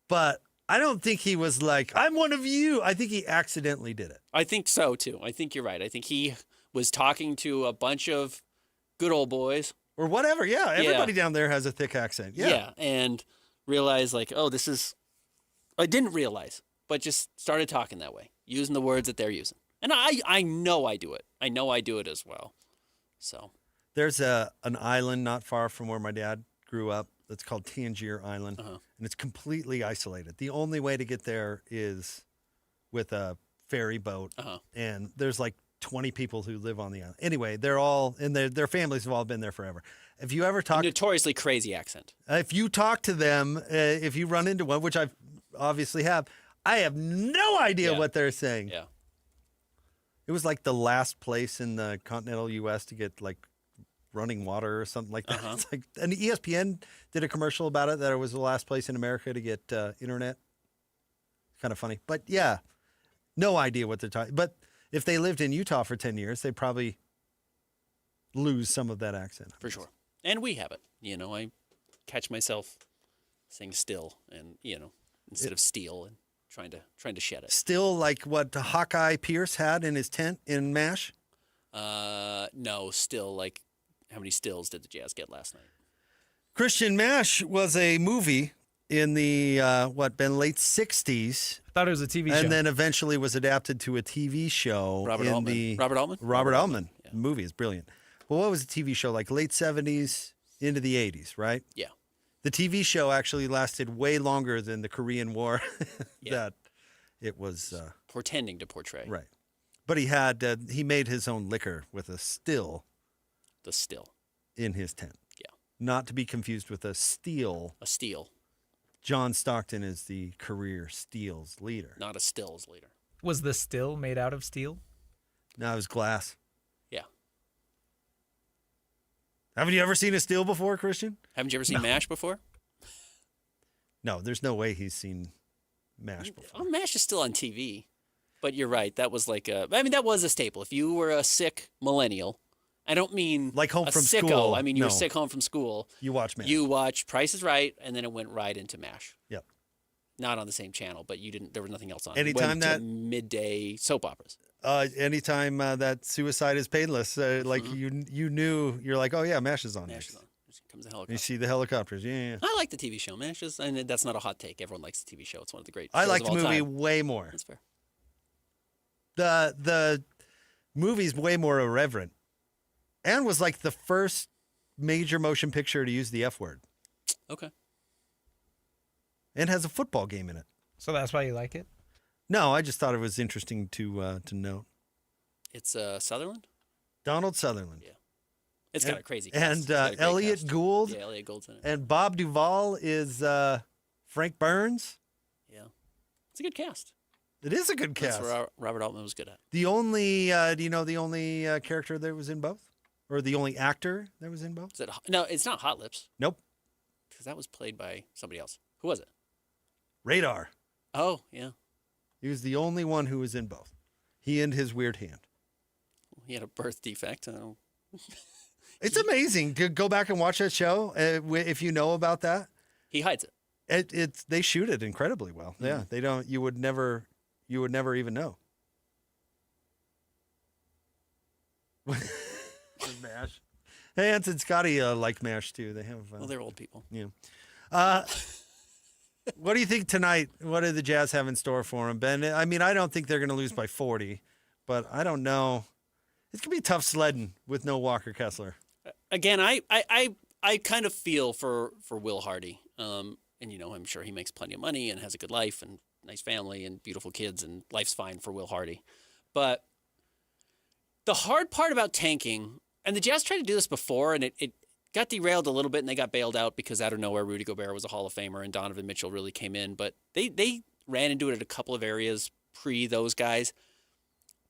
but I don't think he was like, I'm one of you. I think he accidentally did it.
I think so, too. I think you're right. I think he was talking to a bunch of good old boys.
Or whatever, yeah. Everybody down there has a thick accent. Yeah,
and realized, like, oh, this is... I didn't realize, but just started talking that way, using the words that they're using. And I know I do it. I know I do it as well. So
there's an island not far from where my dad grew up that's called Tangier Island, and it's completely isolated. The only way to get there is with a ferry boat, and there's like 20 people who live on the island. Anyway, they're all, and their families have all been there forever. If you ever talk...
Notoriously crazy accent.
If you talk to them, if you run into one, which I obviously have, I have no idea what they're saying.
Yeah.
It was like the last place in the continental U.S. to get like running water or something like that. It's like, and ESPN did a commercial about it, that it was the last place in America to get internet. Kind of funny. But yeah, no idea what they're talking. But if they lived in Utah for 10 years, they'd probably lose some of that accent.
For sure. And we have it. You know, I catch myself saying still and, you know, instead of steal, and trying to shed it.
Still like what Hawkeye Pierce had in his tent in MASH?
No, still like how many stills did the Jazz get last night?
Christian MASH was a movie in the late 60s.
I thought it was a TV show.
And then eventually was adapted to a TV show.
Robert Altman.
Robert Altman. Yeah. The movie is brilliant. Well, what was the TV show? Like late 70s into the 80s, right?
Yeah.
The TV show actually lasted way longer than the Korean War that it was
pretending to portray.
Right. But he made his own liquor with a still.
The still.
In his tent.
Yeah.
Not to be confused with a steel.
A steel.
John Stockton is the career steals leader.
Not a stills leader.
Was the still made out of steel?
No, it was glass.
Yeah.
Haven't you ever seen a still before, Christian?
Haven't you ever seen MASH before?
No, there's no way he's seen MASH before.
Oh, MASH is still on TV. But you're right. That was that was a staple. If you were a sick millennial, I don't mean
like home
a
from
sicko.
school.
I mean you were sick home from school.
You watch MASH.
You watched Price is Right, and then it went right into MASH.
Yep.
Not on the same channel, but you didn't. There was nothing else on.
Anytime
that midday soap operas.
Anytime that suicide is painless, like you knew, you're like, oh yeah, MASH is on.
MASH is on. Comes the helicopter.
You see the helicopters. Yeah.
I like the TV show. MASH is, and that's not a hot take. Everyone likes the TV show. It's one of the great.
I
shows
like
of
the
all
movie
time.
way more.
That's fair.
The movie's way more irreverent, and was like the first major motion picture to use the F word.
Okay.
And has a football game in it.
So that's why you like it?
No, I just thought it was interesting to note.
It's Sutherland?
Donald Sutherland.
Yeah. It's got a crazy
cast.
And
Elliot Gould.
Yeah, Elliot Gould's in it.
And Bob Duvall is Frank Burns.
Yeah. It's a good cast.
It is a good cast.
That's what Robert Altman was good at.
The only, do you know the only character that was in both? Or the only actor that was in both?
No, it's not Hot Lips.
Nope.
Because that was played by somebody else. Who was it?
Radar.
Oh, yeah.
He was the only one who was in both. He and his weird hand.
He had a birth defect.
It's amazing to go back and watch that show if you know about that.
He hides it.
They shoot it incredibly well. Mm-hmm. Yeah, they don't. You would never even know. MASH. Hey, Hans and Scotty like MASH too. They have.
Well, they're old people.
Yeah. What do you think tonight? What do the Jazz have in store for them, Ben? I mean, I don't think they're going to lose by 40, but I don't know. It's going to be tough sledding with no Walker Kessler.
Again, I kind of feel for Will Hardy. And, I'm sure he makes plenty of money and has a good life and nice family and beautiful kids, and life's fine for Will Hardy. But the hard part about tanking, and the Jazz tried to do this before, and it got derailed a little bit, and they got bailed out because out of nowhere, Rudy Gobert was a Hall of Famer, and Donovan Mitchell really came in. But they ran into it at a couple of areas pre those guys.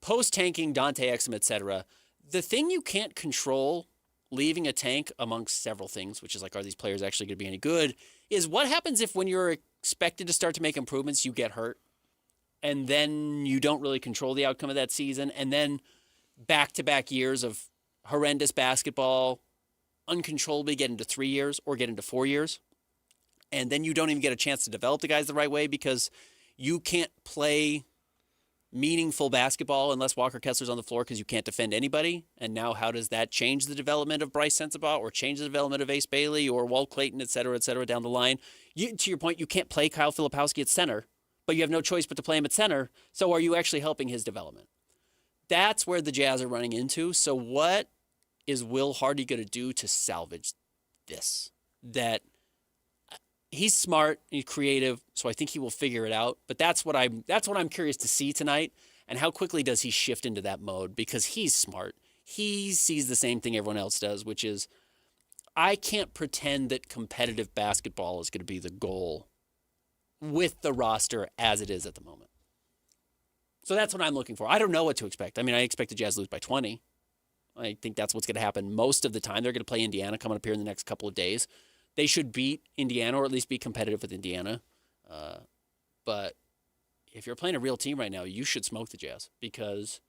Post-tanking, Dante Exum, etc. The thing you can't control leaving a tank, amongst several things, which is like, are these players actually going to be any good, is what happens if when you're expected to start to make improvements, you get hurt, and then you don't really control the outcome of that season, and then back-to-back years of horrendous basketball uncontrollably get into 3 years or get into 4 years, and then you don't even get a chance to develop the guys the right way because you can't play meaningful basketball unless Walker Kessler's on the floor because you can't defend anybody. And now how does that change the development of Bryce Sensabaugh or change the development of Ace Bailey or Walt Clayton, et cetera, down the line? To your point, you can't play Kyle Filipowski at center, but you have no choice but to play him at center. So are you actually helping his development? That's where the Jazz are running into. So what is Will Hardy going to do to salvage this? That he's smart, he's creative, so I think he will figure it out. But that's what I'm curious to see tonight, and how quickly does he shift into that mode, because he's smart. He sees the same thing everyone else does, which is, I can't pretend that competitive basketball is going to be the goal with the roster as it is at the moment. So that's what I'm looking for. I don't know what to expect. I mean, I expect the Jazz to lose by 20. I think that's what's going to happen most of the time. They're going to play Indiana coming up here in the next couple of days. They should beat Indiana, or at least be competitive with Indiana. But if you're playing a real team right now, you should smoke the Jazz, because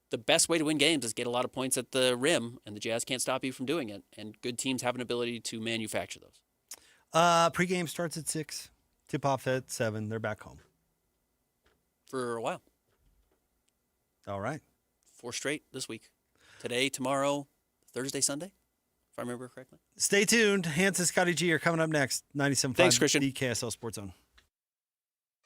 the best way to win games is get a lot of points at the rim, and the Jazz can't stop you from doing it. And good teams have an ability to manufacture those.
Pregame starts at 6. Tip-off at 7. They're back home.
For a while.
All right.
4 straight this week. Today, tomorrow, Thursday, Sunday, if I remember correctly.
Stay tuned. Hans and Scotty G are coming up next. 97.5.
Thanks, Christian.
The KSL Sports Zone.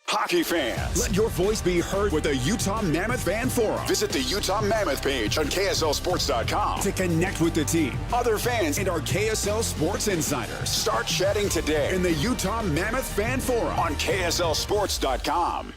Hockey fans, let your voice be heard with the Utah Mammoth Fan Forum. Visit the Utah Mammoth page on KSLSports.com to connect with the team, other fans, and our KSL Sports insiders. Start chatting today in the Utah Mammoth Fan Forum on KSLSports.com.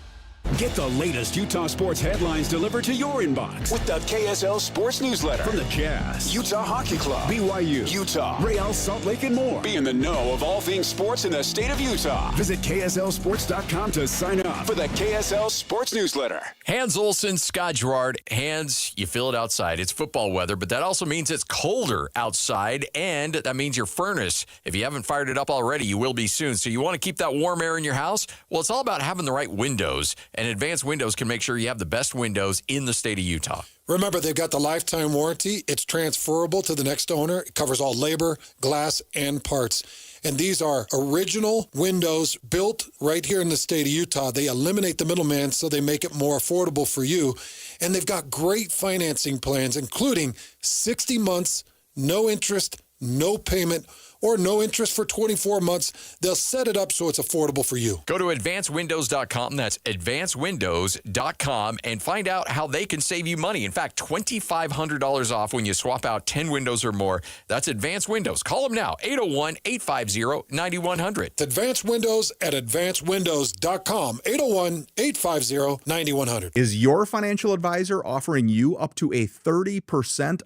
Get the latest Utah sports headlines delivered to your inbox with the KSL Sports Newsletter from the Jazz, Utah Hockey Club, BYU, Utah, Real Salt Lake, and more. Be in the know of all things sports in the state of Utah. Visit KSLSports.com to sign up for the KSL Sports Newsletter.
Hans Olsen, Scott Gerard. Hans, you feel it outside. It's football weather, but that also means it's colder outside, and that means your furnace, if you haven't fired it up already, you will be soon. So you want to keep that warm air in your house? Well, it's all about having the right windows. And Advanced Windows can make sure you have the best windows in the state of Utah.
Remember, they've got the lifetime warranty. It's transferable to the next owner. It covers all labor, glass, and parts. And these are original windows built right here in the state of Utah. They eliminate the middleman, so they make it more affordable for you. And they've got great financing plans, including 60 months, no interest, no payment, or no interest for 24 months. They'll set it up so it's affordable for you.
Go to advancedwindows.com. That's advancedwindows.com, and find out how they can save you money. In fact, $2,500 off when you swap out 10 windows or more. That's Advanced Windows. Call them now, 801-850-9100.
It's Advanced Windows at advancedwindows.com, 801-850-9100.
Is your financial advisor offering you up to a 30%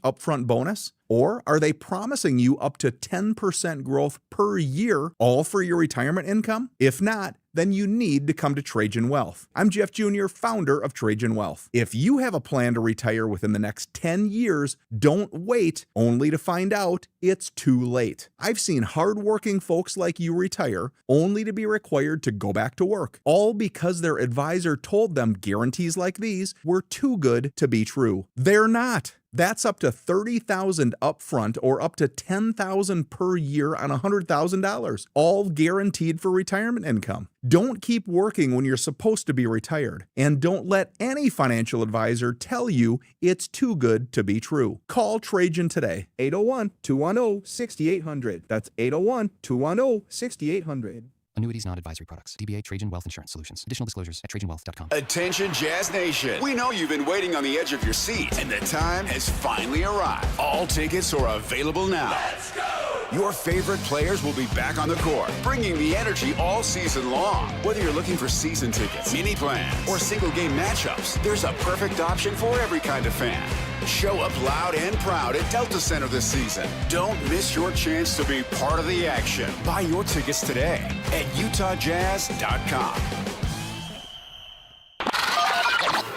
upfront bonus? Or are they promising you up to 10% growth per year, all for your retirement income? If not, then you need to come to Trajan Wealth. I'm Jeff Jr., founder of Trajan Wealth. If you have a plan to retire within the next 10 years, don't wait only to find out it's too late. I've seen hardworking folks like you retire only to be required to go back to work, all because their advisor told them guarantees like these were too good to be true. They're not. That's up to $30,000 upfront or up to $10,000 per year on $100,000, all guaranteed for retirement income. Don't keep working when you're supposed to be retired, and don't let any financial advisor tell you it's too good to be true. Call Trajan today, 801-210-6800. That's 801-210-6800.
Annuities, not advisory products. DBA Trajan Wealth Insurance Solutions. Additional disclosures at TrajanWealth.com.
Attention Jazz Nation. We know you've been waiting on the edge of your seat, and the time has finally arrived. All tickets are available now.
Let's go!
Your favorite players will be back on the court, bringing the energy all season long. Whether you're looking for season tickets, mini plans, or single-game matchups, there's a perfect option for every kind of fan. Show up loud and proud at Delta Center this season. Don't miss your chance to be part of the action. Buy your tickets today at utahjazz.com.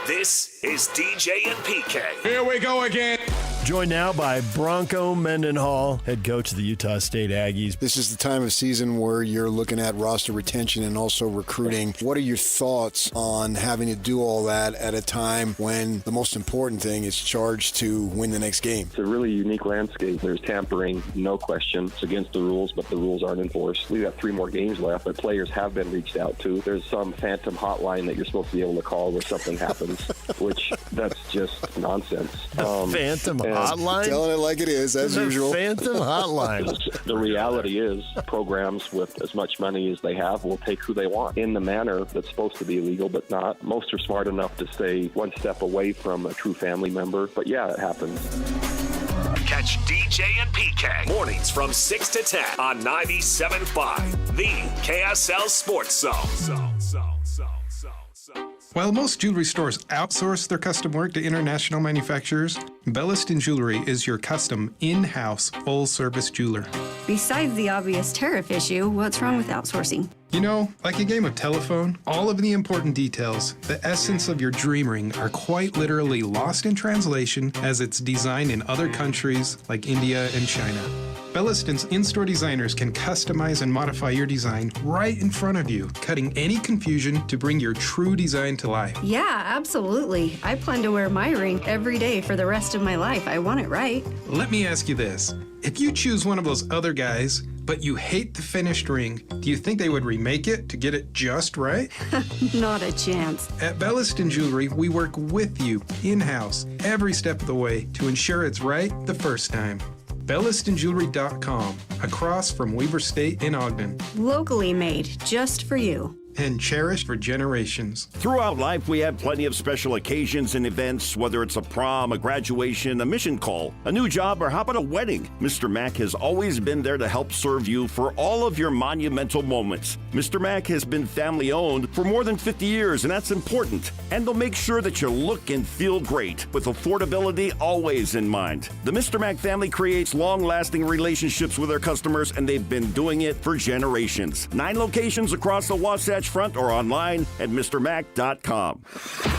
This is DJ and PK.
Here we go again. Joined now by Bronco Mendenhall, head coach of the Utah State Aggies.
This is the time of season where you're looking at roster retention and also recruiting. What are your thoughts on having to do all that at a time when the most important thing is charged to win the next game?
It's a really unique landscape. There's tampering, no question. It's against the rules, but the rules aren't enforced. We've got 3 more games left, but players have been reached out to. There's some phantom hotline that you're supposed to be able to call where something happens, which that's just nonsense.
Phantom hotline?
Telling it like it is, as usual.
Phantom hotline.
The reality is programs with as much money as they have will take who they want in the manner that's supposed to be legal, but not. Most are smart enough to stay one step away from a true family member. But yeah, it happens.
Catch DJ and PK mornings from 6 to 10 on 97.5, the KSL Sports Zone.
While most jewelry stores outsource their custom work to international manufacturers, Belliston Jewelry is your custom, in-house, full-service jeweler.
Besides the obvious tariff issue, what's wrong with outsourcing?
You know, like a game of telephone, all of the important details, the essence of your dream ring, are quite literally lost in translation as it's designed in other countries like India and China. Belliston's in-store designers can customize and modify your design right in front of you, cutting any confusion to bring your true design to life.
Yeah, absolutely. I plan to wear my ring every day for the rest of my life. I want it right.
Let me ask you this. If you choose one of those other guys, but you hate the finished ring, do you think they would remake it to get it just right?
Not a chance.
At Belliston Jewelry, we work with you in-house every step of the way to ensure it's right the first time. BellistonJewelry.com, across from Weber State in Ogden.
Locally made, just for you.
And cherished for generations.
Throughout life, we have plenty of special occasions and events, whether it's a prom, a graduation, a mission call, a new job, or how about a wedding? Mr. Mac has always been there to help serve you for all of your monumental moments. Mr. Mac has been family-owned for more than 50 years, and that's important. And they'll make sure that you look and feel great, with affordability always in mind. The Mr. Mac family creates long-lasting relationships with their customers, and they've been doing it for generations. 9 locations across the Wasatch Front or online at MrMac.com.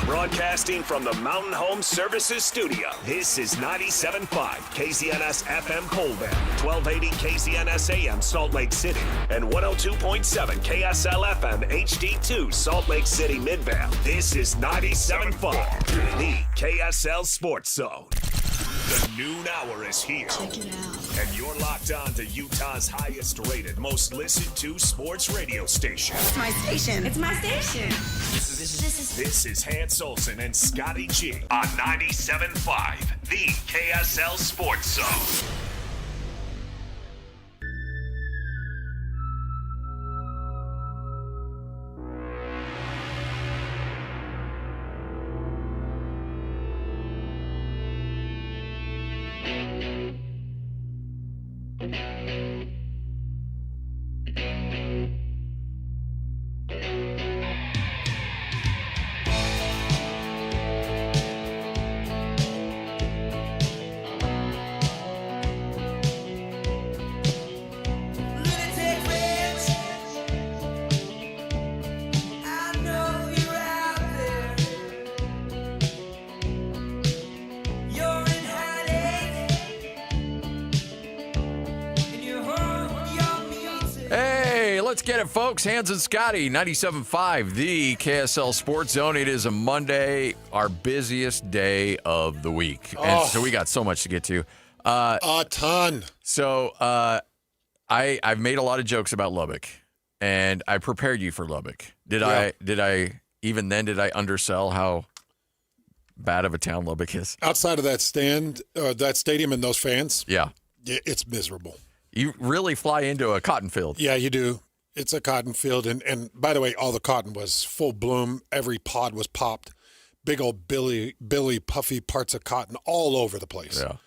Broadcasting from the Mountain Home Services Studio, this is 97.5 KZNS FM Colville, 1280 KZNS AM Salt Lake City, and 102.7 KSL FM HD2 Salt Lake City Midvale. This is 97.5, the KSL Sports Zone. The noon hour is here.
Check it out.
And you're locked on to Utah's highest rated, most listened to sports radio station.
It's my station. It's my station.
This is Hans Olsen and Scotty G on 97.5, the KSL Sports Zone.
Let's get it, folks. Hans and Scotty, 97.5, the KSL Sports Zone. It is a Monday, our busiest day of the week. And so we got so much to get to.
A ton.
So I've made a lot of jokes about Lubbock, and I prepared you for Lubbock. Did I undersell how bad of a town Lubbock is?
Outside of that that stadium and those fans, it's miserable.
You really fly into a cotton field.
Yeah, you do. It's a cotton field, and by the way, all the cotton was full bloom. Every pod was popped. Big old billy puffy parts of cotton all over the place.
Yeah.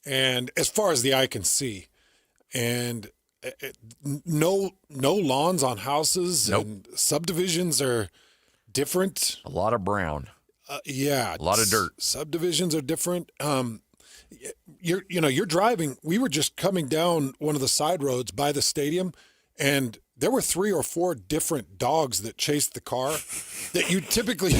And as far as the eye can see, and no lawns on houses,
Nope.
and subdivisions are different.
A lot of brown.
Yeah,
a lot of dirt.
Subdivisions are different. You're driving. We were just coming down one of the side roads by the stadium, and there were 3 or 4 different dogs that chased the car that you typically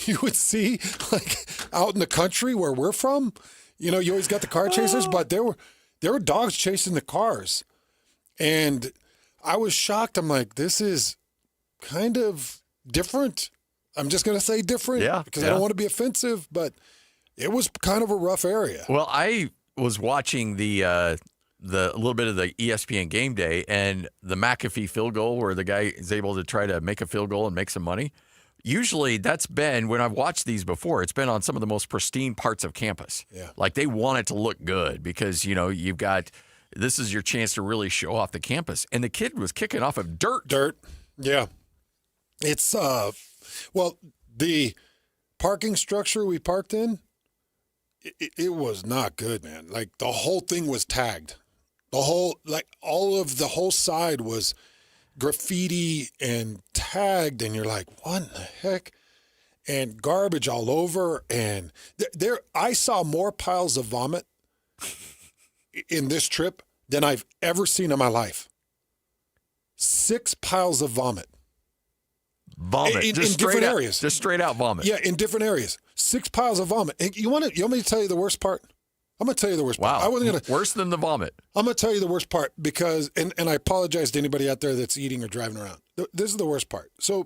you would see like out in the country where we're from. You always got the car chasers, but there were dogs chasing the cars, and I was shocked. I'm like, this is kind of different. I'm just going to say different because I don't want to be offensive, but it was kind of a rough area.
Well, I was watching the little bit of the ESPN game day and the McAfee field goal where the guy is able to try to make a field goal and make some money. Usually that's been, when I've watched these before, it's been on some of the most pristine parts of campus.
Yeah.
Like they want it to look good because, you've got, this is your chance to really show off the campus. And the kid was kicking off of dirt.
Dirt. Yeah. It's, well, the parking structure we parked in, it was not good, man. Like the whole thing was tagged. All of the whole side was graffiti and tagged, and you're like, what in the heck? And garbage all over. And I saw more piles of vomit in this trip than I've ever seen in my life. 6 piles of vomit.
Vomit.
In
Just
different
straight out,
areas.
Just straight out vomit.
Yeah, in different areas. 6 piles of vomit. And you want me to tell you the worst part? I'm going to tell you the worst part.
Wow.
I wasn't gonna,
Worse than the vomit.
I'm going to tell you the worst part because, and I apologize to anybody out there that's eating or driving around. This is the worst part. So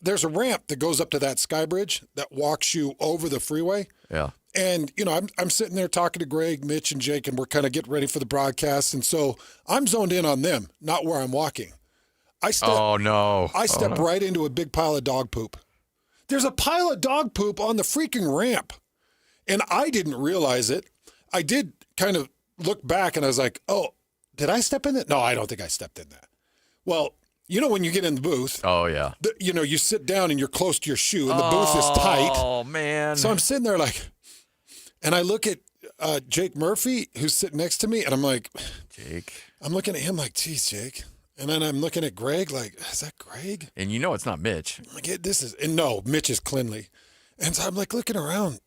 there's a ramp that goes up to that sky bridge that walks you over the freeway.
Yeah.
And, I'm sitting there talking to Greg, Mitch, and Jake, and we're kind of getting ready for the broadcast. And so I'm zoned in on them, not where I'm walking. I step right into a big pile of dog poop. There's a pile of dog poop on the freaking ramp. And I didn't realize it. I did kind of look back and I was like, oh, did I step in it? No, I don't think I stepped in that. Well, when you get in the booth.
Oh, yeah.
You sit down and you're close to your shoe and the booth is tight.
Oh, man.
So I'm sitting there and I look at Jake Murphy, who's sitting next to me, and I'm like,
Jake.
I'm looking at him like, geez, Jake. And then I'm looking at Greg like, is that Greg?
And it's not Mitch.
I'm like, no, Mitch is cleanly. And so I'm like looking around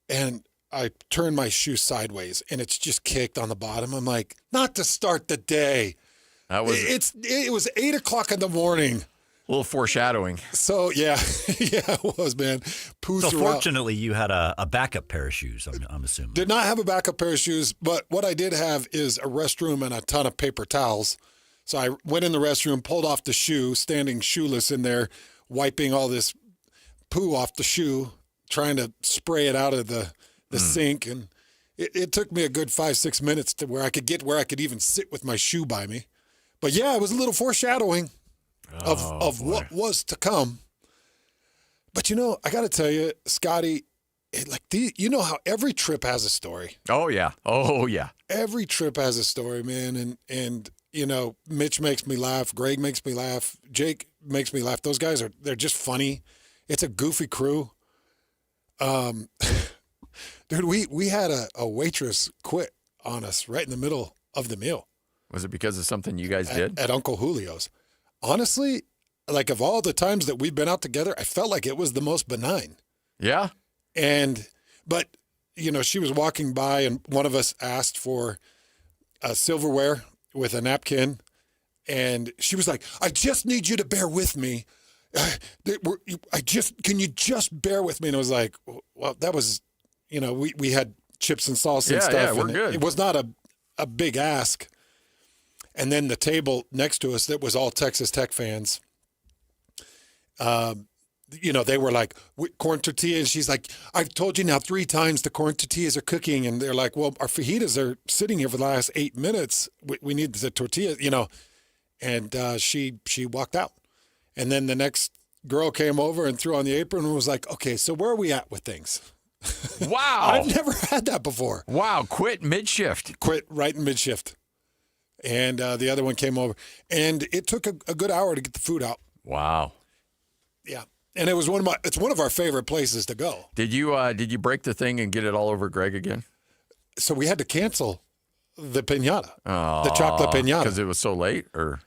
and I turn my shoe sideways and it's just kicked on the bottom. I'm like, not to start the day. It was 8:00 in the morning.
A little foreshadowing.
So, yeah, it was, man.
So fortunately, you had a backup pair of shoes, I'm assuming.
Did not have a backup pair of shoes, but what I did have is a restroom and a ton of paper towels. So I went in the restroom, pulled off the shoe, standing shoeless in there, wiping all this poo off the shoe, trying to spray it out of the sink. And it took me a good 5-6 minutes to where I could even sit with my shoe by me. But, yeah, it was a little foreshadowing of what was to come. But, I got to tell you, Scotty, how every trip has a story.
Oh, yeah. Oh, yeah.
Every trip has a story, man. And Mitch makes me laugh. Greg makes me laugh. Jake makes me laugh. Those guys they're just funny. It's a goofy crew. Dude, we had a waitress quit on us right in the middle of the meal.
Was it because of something you guys did?
At Uncle Julio's. Honestly, of all the times that we've been out together, I felt like it was the most benign.
Yeah.
But she was walking by and one of us asked for silverware with a napkin. And she was like, I just need you to bear with me. Can you just bear with me? And I was like, well, that was, we had chips and salsa and stuff.
Yeah, we're
and
good.
It was not a big ask. And then the table next to us that was all Texas Tech fans, they were like, corn tortillas. She's like, I've told you now 3 times the corn tortillas are cooking. And they're like, well, our fajitas are sitting here for the last 8 minutes. We need the tortillas, And she walked out. And then the next girl came over and threw on the apron and was like, okay, so where are we at with things?
Wow.
I've never had that before.
Wow. Quit mid-shift.
Quit right in mid-shift. And the other one came over. And it took a good hour to get the food out.
Wow.
Yeah. And it was it's one of our favorite places to go.
Did you break the thing and get it all over Greg again?
So we had to cancel the piñata, the chocolate piñata.
Because it was so late, or?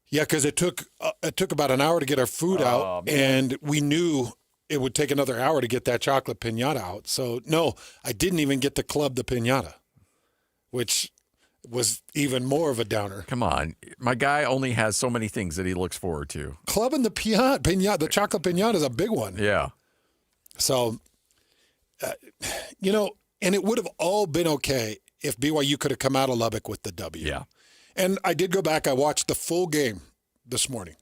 Yeah, because it took about an hour to get our food out, and we knew it would take another hour to get that chocolate piñata out. So, no, I didn't even get to club the piñata, which was even more of a downer.
Come on. My guy only has so many things that he looks forward to.
Clubbing the piñata, the chocolate piñata is a big one.
Yeah.
So, and it would have all been okay if BYU could have come out of Lubbock with the W.
Yeah.
And I did go back. I watched the full game this morning.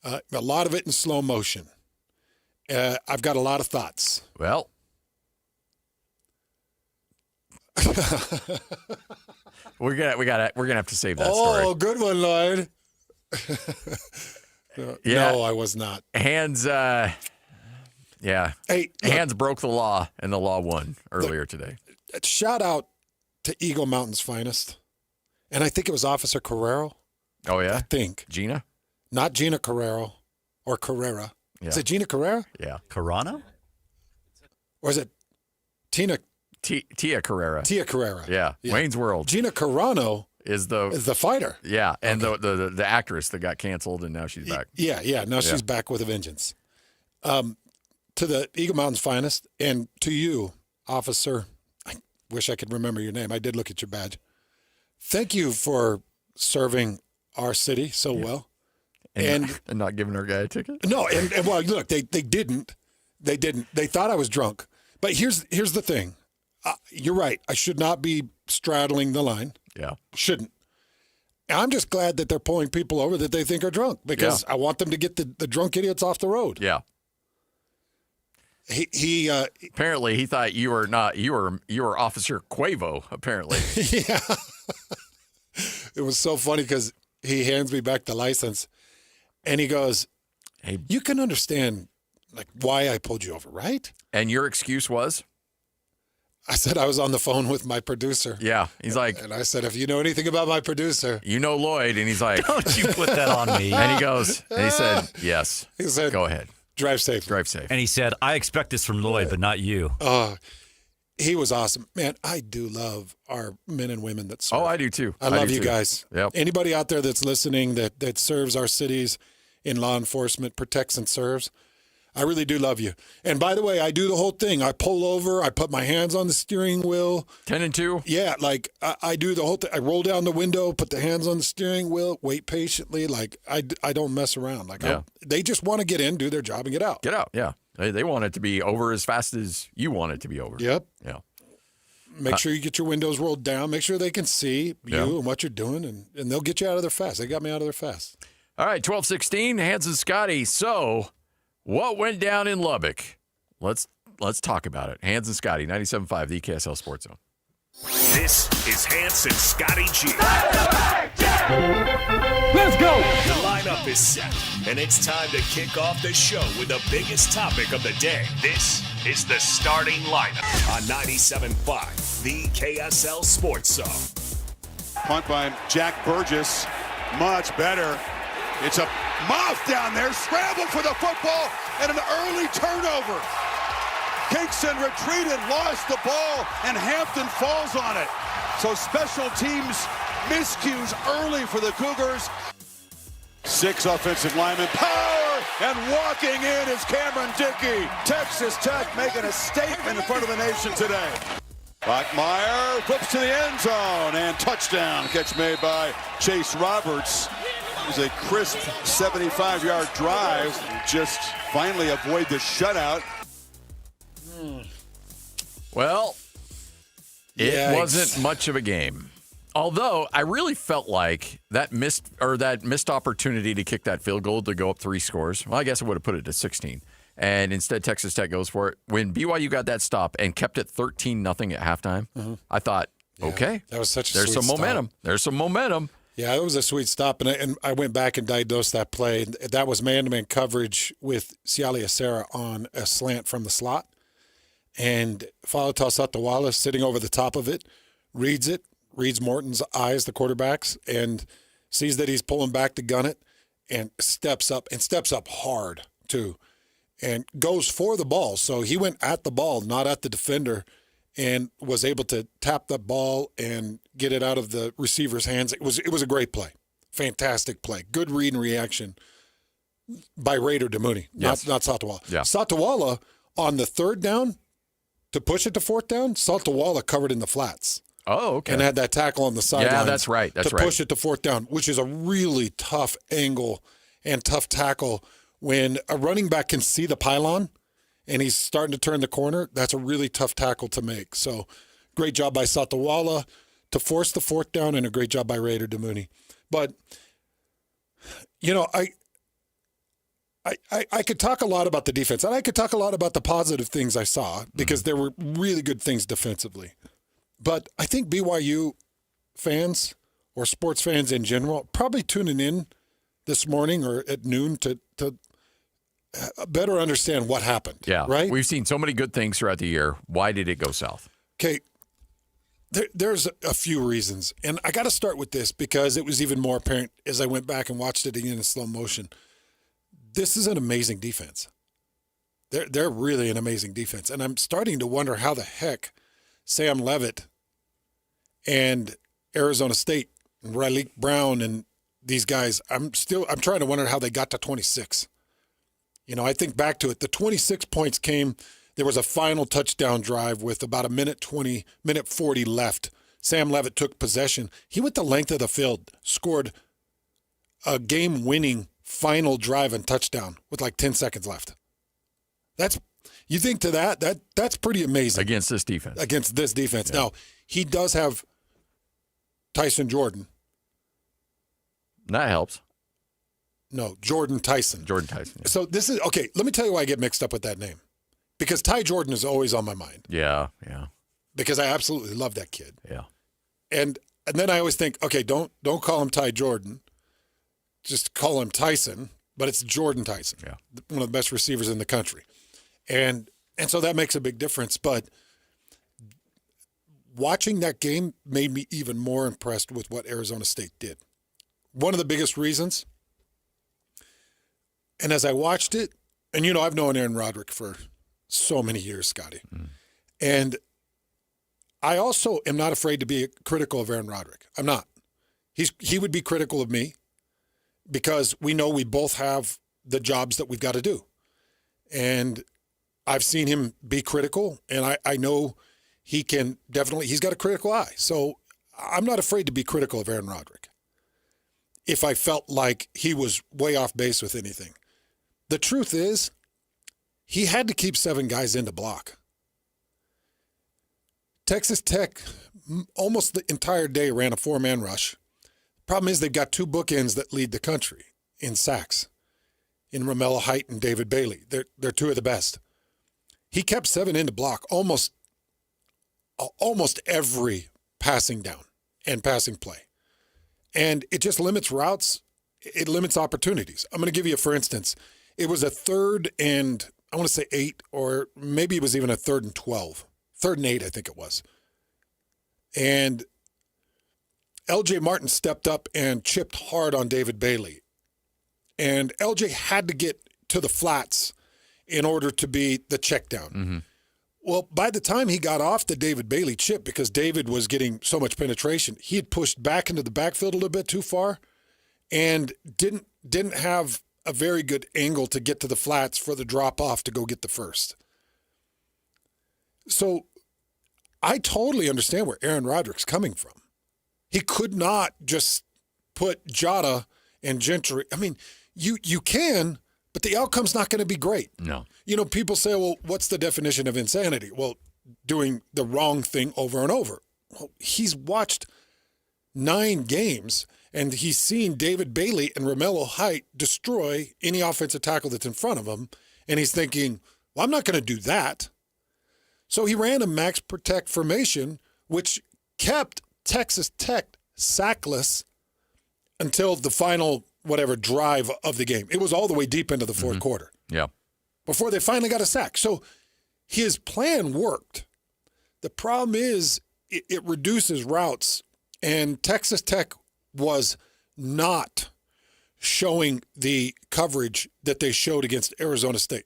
A lot of it in slow motion. I've got a lot of thoughts.
Well. We're gonna have to save that story.
Oh, good one, Lloyd. No, I was not.
Hands Hands broke the law, and the law won earlier today.
Shout out to Eagle Mountain's finest. And I think it was Officer Carrero.
Oh, yeah?
I think.
Gina?
Not Gina Carrero or Carrera.
Yeah.
Is it Gina Carrera?
Yeah.
Carano?
Or is it Tia
Carrera?
Tia Carrera.
Yeah. Wayne's World.
Gina Carano
is the
fighter.
Yeah. And the actress that got canceled, and now she's back.
Yeah. Now she's back with a vengeance. To the Eagle Mountain's finest, and to you, Officer, I wish I could remember your name. I did look at your badge. Thank you for serving our city so well.
And not giving our guy a ticket?
No, and well, look, they didn't. They didn't. They thought I was drunk. But here's the thing. You're right. I should not be straddling the line.
Yeah.
Shouldn't. I'm just glad that they're pulling people over that they think are drunk, because I want them to get the drunk idiots off the road.
Yeah.
He
apparently he thought you were Officer Quavo, apparently.
Yeah. It was so funny because he hands me back the license and he goes, "Hey, you can understand like why I pulled you over, right?"
And your excuse was?
I said I was on the phone with my producer.
Yeah. He's like,
and I said, "If you know anything about my producer,
you know Lloyd." And he's like,
"Don't you put that on me."
And he goes, and he said, "Yes."
He said,
"Go ahead.
Drive safe."
Drive safe.
And he said, "I expect this from Lloyd, but not you."
He was awesome. Man, I do love our men and women that serve.
Oh, I do too.
I love you guys.
Yep.
Anybody out there that's listening that serves our cities in law enforcement, protects and serves, I really do love you. And by the way, I do the whole thing. I pull over. I put my hands on the steering wheel.
10 and 2?
Yeah, like I do the whole thing. I roll down the window, put the hands on the steering wheel, wait patiently. Like I don't mess around. Like they just want to get in, do their job, and get out.
Get out, yeah. They want it to be over as fast as you want it to be over.
Yep.
Yeah.
Make sure you get your windows rolled down. Make sure they can see you and what you're doing, and they'll get you out of there fast. They got me out of there fast.
All right, 12-16, Hans and Scotty. So, what went down in Lubbock? Let's talk about it. Hans and Scotty, 97.5, the KSL Sports Zone.
This is Hans and Scotty G.
Let's go!
The lineup is set, and it's time to kick off the show with the biggest topic of the day. This is the starting lineup on 97.5, the KSL Sports Zone.
Punt by Jack Burgess, much better. It's a mouth down there, scrambled for the football, and an early turnover. Kingston retreated, lost the ball, and Hampton falls on it. So special teams miscues early for the Cougars. 6 offensive linemen, power, and walking in is Cameron Dickey. Texas Tech making a statement in front of the nation today. Bachmeyer flips to the end zone, and touchdown. Catch made by Chase Roberts. It was a crisp 75-yard drive. Just finally avoid the shutout.
Well, it wasn't much of a game. Although I really felt like that missed opportunity to kick that field goal to go up 3 scores. Well, I guess I would have put it to 16. And instead, Texas Tech goes for it. When BYU got that stop and kept it 13-0 at halftime, I thought, okay,
that was such a
there's
sweet
some momentum.
stop.
There's some momentum.
Yeah, it was a sweet stop, and I went back and diagnosed that play. That was man-to-man coverage with Siali Acera on a slant from the slot. And Falata Satawala sitting over the top of it, reads Morton's eyes, the quarterback's, and sees that he's pulling back to gun it, and steps up hard too, and goes for the ball. So he went at the ball, not at the defender, and was able to tap the ball and get it out of the receiver's hands. It was a great play. Fantastic play. Good read and reaction by Raider DeMooney,
Yes.
not Satawala.
Yeah.
Satawala on the third down to push it to fourth down, Satawala covered in the flats.
Oh, okay.
And had that tackle on the sideline.
Yeah, that's right. That's
to
right.
push it to fourth down, which is a really tough angle and tough tackle. When a running back can see the pylon and he's starting to turn the corner, that's a really tough tackle to make. So great job by Satawala to force the fourth down, and a great job by Raider DeMooney. But, you know, I could talk a lot about the defense, and I could talk a lot about the positive things I saw, because there were really good things defensively. But I think BYU fans or sports fans in general probably tuning in this morning or at noon to better understand what happened.
Yeah.
Right?
We've seen so many good things throughout the year. Why did it go south?
Okay. There's a few reasons. And I got to start with this because it was even more apparent as I went back and watched it again in slow motion. This is an amazing defense. They're really an amazing defense. And I'm starting to wonder how the heck Sam Leavitt and Arizona State and Riley Brown and these guys, I'm trying to wonder how they got to 26. You know, I think back to it. The 26 points came, there was a final touchdown drive with about minute 40 left. Sam Leavitt took possession. He went the length of the field, scored a game-winning final drive and touchdown with like 10 seconds left. You think to that's pretty amazing.
Against this defense.
Against this defense. Yeah. Now, he does have Tyson Jordan.
That helps.
No, Jordan Tyson.
Jordan Tyson. Yeah.
So this is, okay, let me tell you why I get mixed up with that name. Because Ty Jordan is always on my mind.
Yeah.
Because I absolutely love that kid.
Yeah.
And then I always think, okay, don't call him Ty Jordan. Just call him Tyson, but it's Jordan Tyson.
Yeah.
One of the best receivers in the country. And so that makes a big difference. But watching that game made me even more impressed with what Arizona State did. One of the biggest reasons, and as I watched it, and you know, I've known Aaron Roderick for so many years, Scotty. And I also am not afraid to be critical of Aaron Roderick. I'm not. He would be critical of me because we know we both have the jobs that we've got to do. And I've seen him be critical, and I know he's got a critical eye. So I'm not afraid to be critical of Aaron Roderick if I felt like he was way off base with anything. The truth is, he had to keep 7 guys in to block. Texas Tech almost the entire day ran a 4-man rush. Problem is they've got 2 bookends that lead the country in sacks, in Romello Height and David Bailey. They're 2 of the best. He kept 7 in to block almost every passing down and passing play. And it just limits routes. It limits opportunities. I'm going to give you, for instance, it was a 3rd and, I want to say 8, or maybe it was even a 3rd and 12. 3rd and 8, I think it was. And LJ Martin stepped up and chipped hard on David Bailey. And LJ had to get to the flats in order to be the check down.
Mm-hmm.
Well, by the time he got off the David Bailey chip, because David was getting so much penetration, he had pushed back into the backfield a little bit too far and didn't have a very good angle to get to the flats for the drop off to go get the first. So I totally understand where Aaron Roderick's coming from. He could not just put Jota and Gentry. I mean, you can, but the outcome's not going to be great.
No.
You know, people say, well, what's the definition of insanity? Well, doing the wrong thing over and over. Well, he's watched 9 games, and he's seen David Bailey and Romello Height destroy any offensive tackle that's in front of him, and he's thinking, well, I'm not going to do that. So he ran a max protect formation, which kept Texas Tech sackless until the final, drive of the game. It was all the way deep into the fourth quarter.
Yeah.
Before they finally got a sack. So his plan worked. The problem is it reduces routes, and Texas Tech was not showing the coverage that they showed against Arizona State.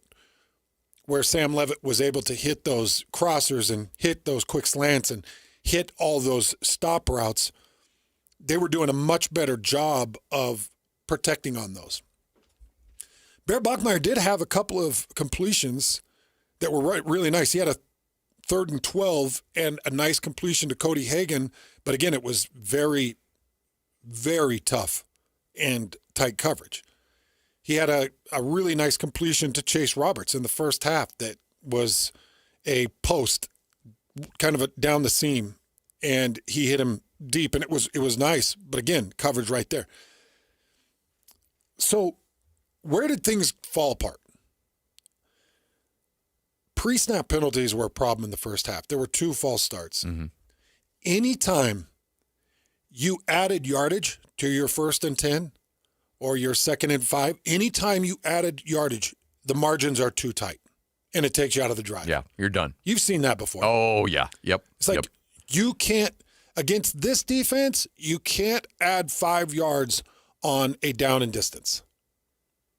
where Sam Levitt was able to hit those crossers and hit those quick slants and hit all those stop routes, they were doing a much better job of protecting on those. Bear Bachmeier did have a couple of completions that were really nice. He had a 3rd and 12 and a nice completion to Cody Hagan, but again, it was very, very tough and tight coverage. He had a really nice completion to Chase Roberts in the first half that was a post, kind of down the seam, and he hit him deep, and it was nice, but again, coverage right there. So where did things fall apart? Pre-snap penalties were a problem in the first half. There were 2 false starts.
Mm-hmm.
Anytime you added yardage to your 1st and 10 or your 2nd and 5, anytime you added yardage, the margins are too tight, and it takes you out of the drive.
Yeah, you're done.
You've seen that before.
Oh, yeah. Yep.
It's like you can't, against this defense, you can't add 5 yards on a down and distance.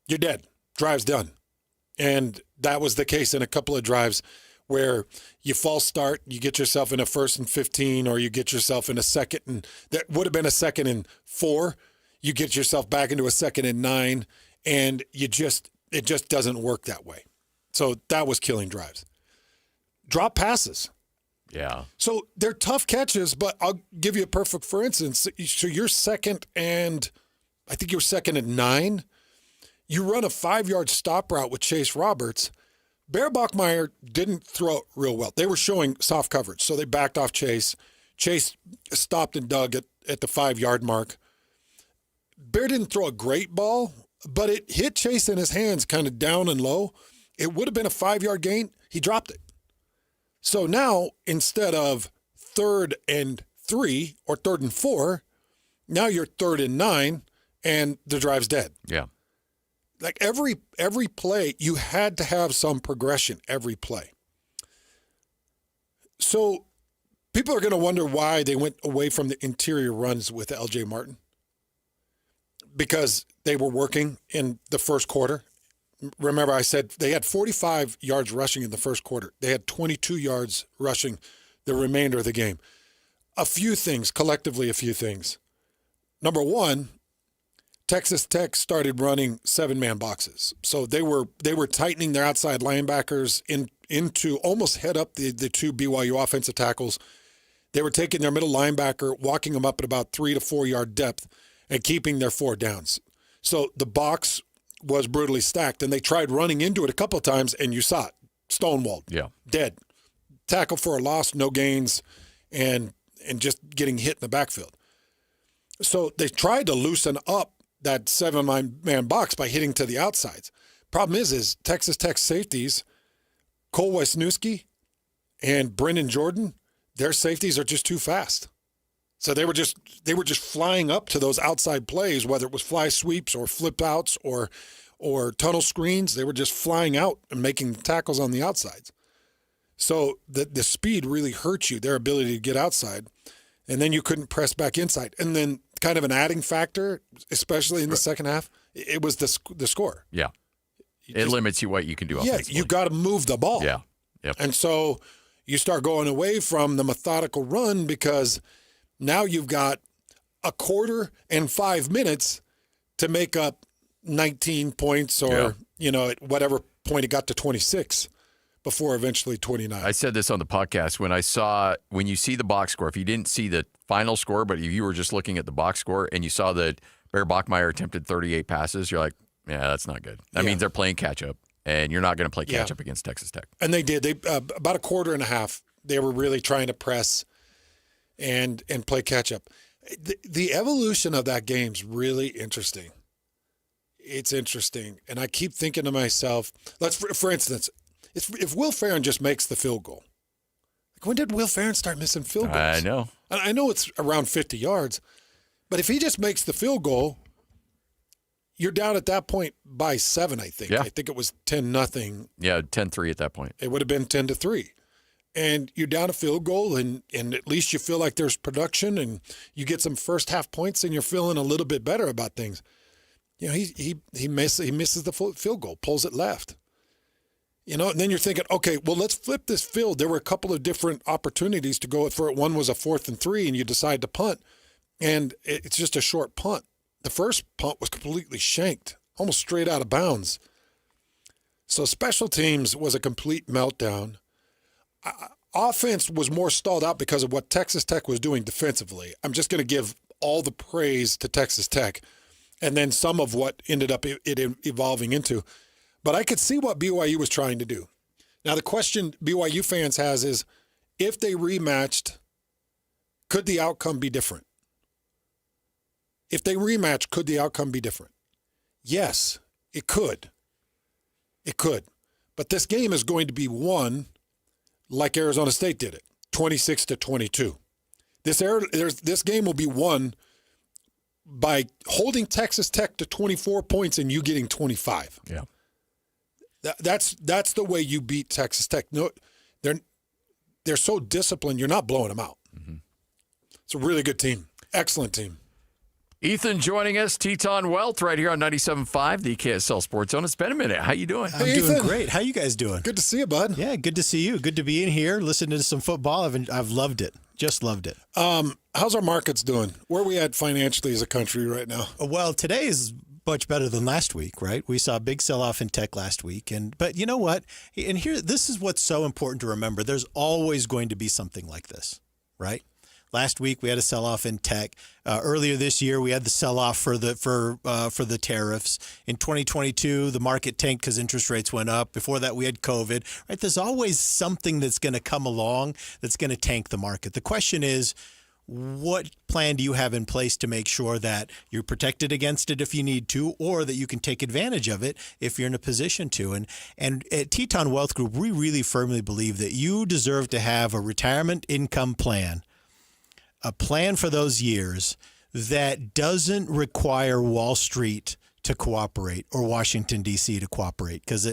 You're dead. Drive's done. And that was the case in a couple of drives where you false start, you get yourself in a 1st and 15, or you get yourself in a 2nd, and that would have been a 2nd and 4. You get yourself back into a 2nd and 9, and it just doesn't work that way. So that was killing drives. Drop passes.
Yeah.
So they're tough catches, but I'll give you a perfect for instance. So you're 2nd and I think you're 2nd and 9. You run a 5-yard stop route with Chase Roberts. Bear Bachmeier didn't throw it real well. They were showing soft coverage, so they backed off Chase. Chase stopped and dug at the 5-yard mark. Bear didn't throw a great ball, but it hit Chase in his hands kind of down and low. It would have been a 5-yard gain. He dropped it. So now, instead of 3rd and 3 or 3rd and 4, now you're 3rd and 9, and the drive's dead.
Yeah.
Like every play, you had to have some progression every play. So people are going to wonder why they went away from the interior runs with L.J. Martin. Because they were working in the first quarter. Remember, I said they had 45 yards rushing in the first quarter. They had 22 yards rushing the remainder of the game. A few things. Number one, Texas Tech started running 7-man boxes. So they were tightening their outside linebackers into almost head up the 2 BYU offensive tackles. They were taking their middle linebacker, walking them up at about 3 to 4 yard depth, and keeping their 4 downs. So the box was brutally stacked, and they tried running into it a couple of times, and you saw it. Stonewalled.
Yeah.
Dead. Tackle for a loss, no gains, and just getting hit in the backfield. So they tried to loosen up that 7-man box by hitting to the outsides. Problem is Texas Tech safeties, Cole Wisniewski and Brendan Jordan, their safeties are just too fast. So they were just flying up to those outside plays, whether it was fly sweeps or flip outs or tunnel screens. They were just flying out and making tackles on the outsides. So the speed really hurt you, their ability to get outside, and then you couldn't press back inside. And then kind of an adding factor, especially in the second half, it was the score.
Yeah. It limits you what you can do offensively.
Yeah, you got to move the ball.
Yeah. Yep.
And so you start going away from the methodical run because now you've got a quarter and 5 minutes to make up 19 points or, at whatever point it got to 26 before eventually 29.
I said this on the podcast when you see the box score, if you didn't see the final score, but if you were just looking at the box score and you saw that Bear Bachmeier attempted 38 passes, you're like, yeah, that's not good. That means they're playing catch up, and you're not going to play catch up against Texas Tech.
And they did. They about a quarter and a half, they were really trying to press and play catch up. The evolution of that game's really interesting. It's interesting. And I keep thinking to myself, for instance, if Will Farron just makes the field goal, like when did Will Farron start missing field goals?
I know.
I know it's around 50 yards, but if he just makes the field goal, you're down at that point by 7, I think.
Yeah.
I think it was 10-0.
Yeah, 10-3 at that point.
It would have been 10-3. And you're down a field goal, and at least you feel like there's production, and you get some first half points, and you're feeling a little bit better about things. He misses the field goal, pulls it left. And then you're thinking, okay, well, let's flip this field. There were a couple of different opportunities to go for it. One was a 4th and 3, and you decide to punt, and it's just a short punt. The first punt was completely shanked, almost straight out of bounds. So special teams was a complete meltdown. Offense was more stalled out because of what Texas Tech was doing defensively. I'm just going to give all the praise to Texas Tech, and then some of what ended up it evolving into. But I could see what BYU was trying to do. Now, the question BYU fans has is, if they rematched, could the outcome be different? If they rematch, could the outcome be different? Yes, it could. It could. But this game is going to be won like Arizona State did it, 26-22. This game will be won by holding Texas Tech to 24 points and you getting 25.
Yeah.
That's the way you beat Texas Tech. No, they're so disciplined, you're not blowing them out. Mm-hmm. It's a really good team. Excellent team.
Ethan joining us, Teton Wealth, right here on 97.5, the KSL Sports Zone. It's been a minute. How you doing?
I'm doing great. How you guys doing?
Good to see you, bud.
Yeah, good to see you. Good to be in here, listening to some football. I've loved it. Just loved it.
How's our markets doing? Where are we at financially as a country right now?
Well, today is much better than last week, right? We saw a big sell-off in tech last week. But you know what? And this is what's so important to remember. There's always going to be something like this, right? Last week we had a sell-off in tech. Earlier this year we had the sell-off for the tariffs. In 2022 the market tanked because interest rates went up. Before that we had COVID. Right? There's always something that's going to come along that's going to tank the market. The question is, what plan do you have in place to make sure that you're protected against it if you need to, or that you can take advantage of it if you're in a position to? And at Teton Wealth Group, we really firmly believe that you deserve to have a retirement income plan, a plan for those years that doesn't require Wall Street to cooperate or Washington, D.C. to cooperate, because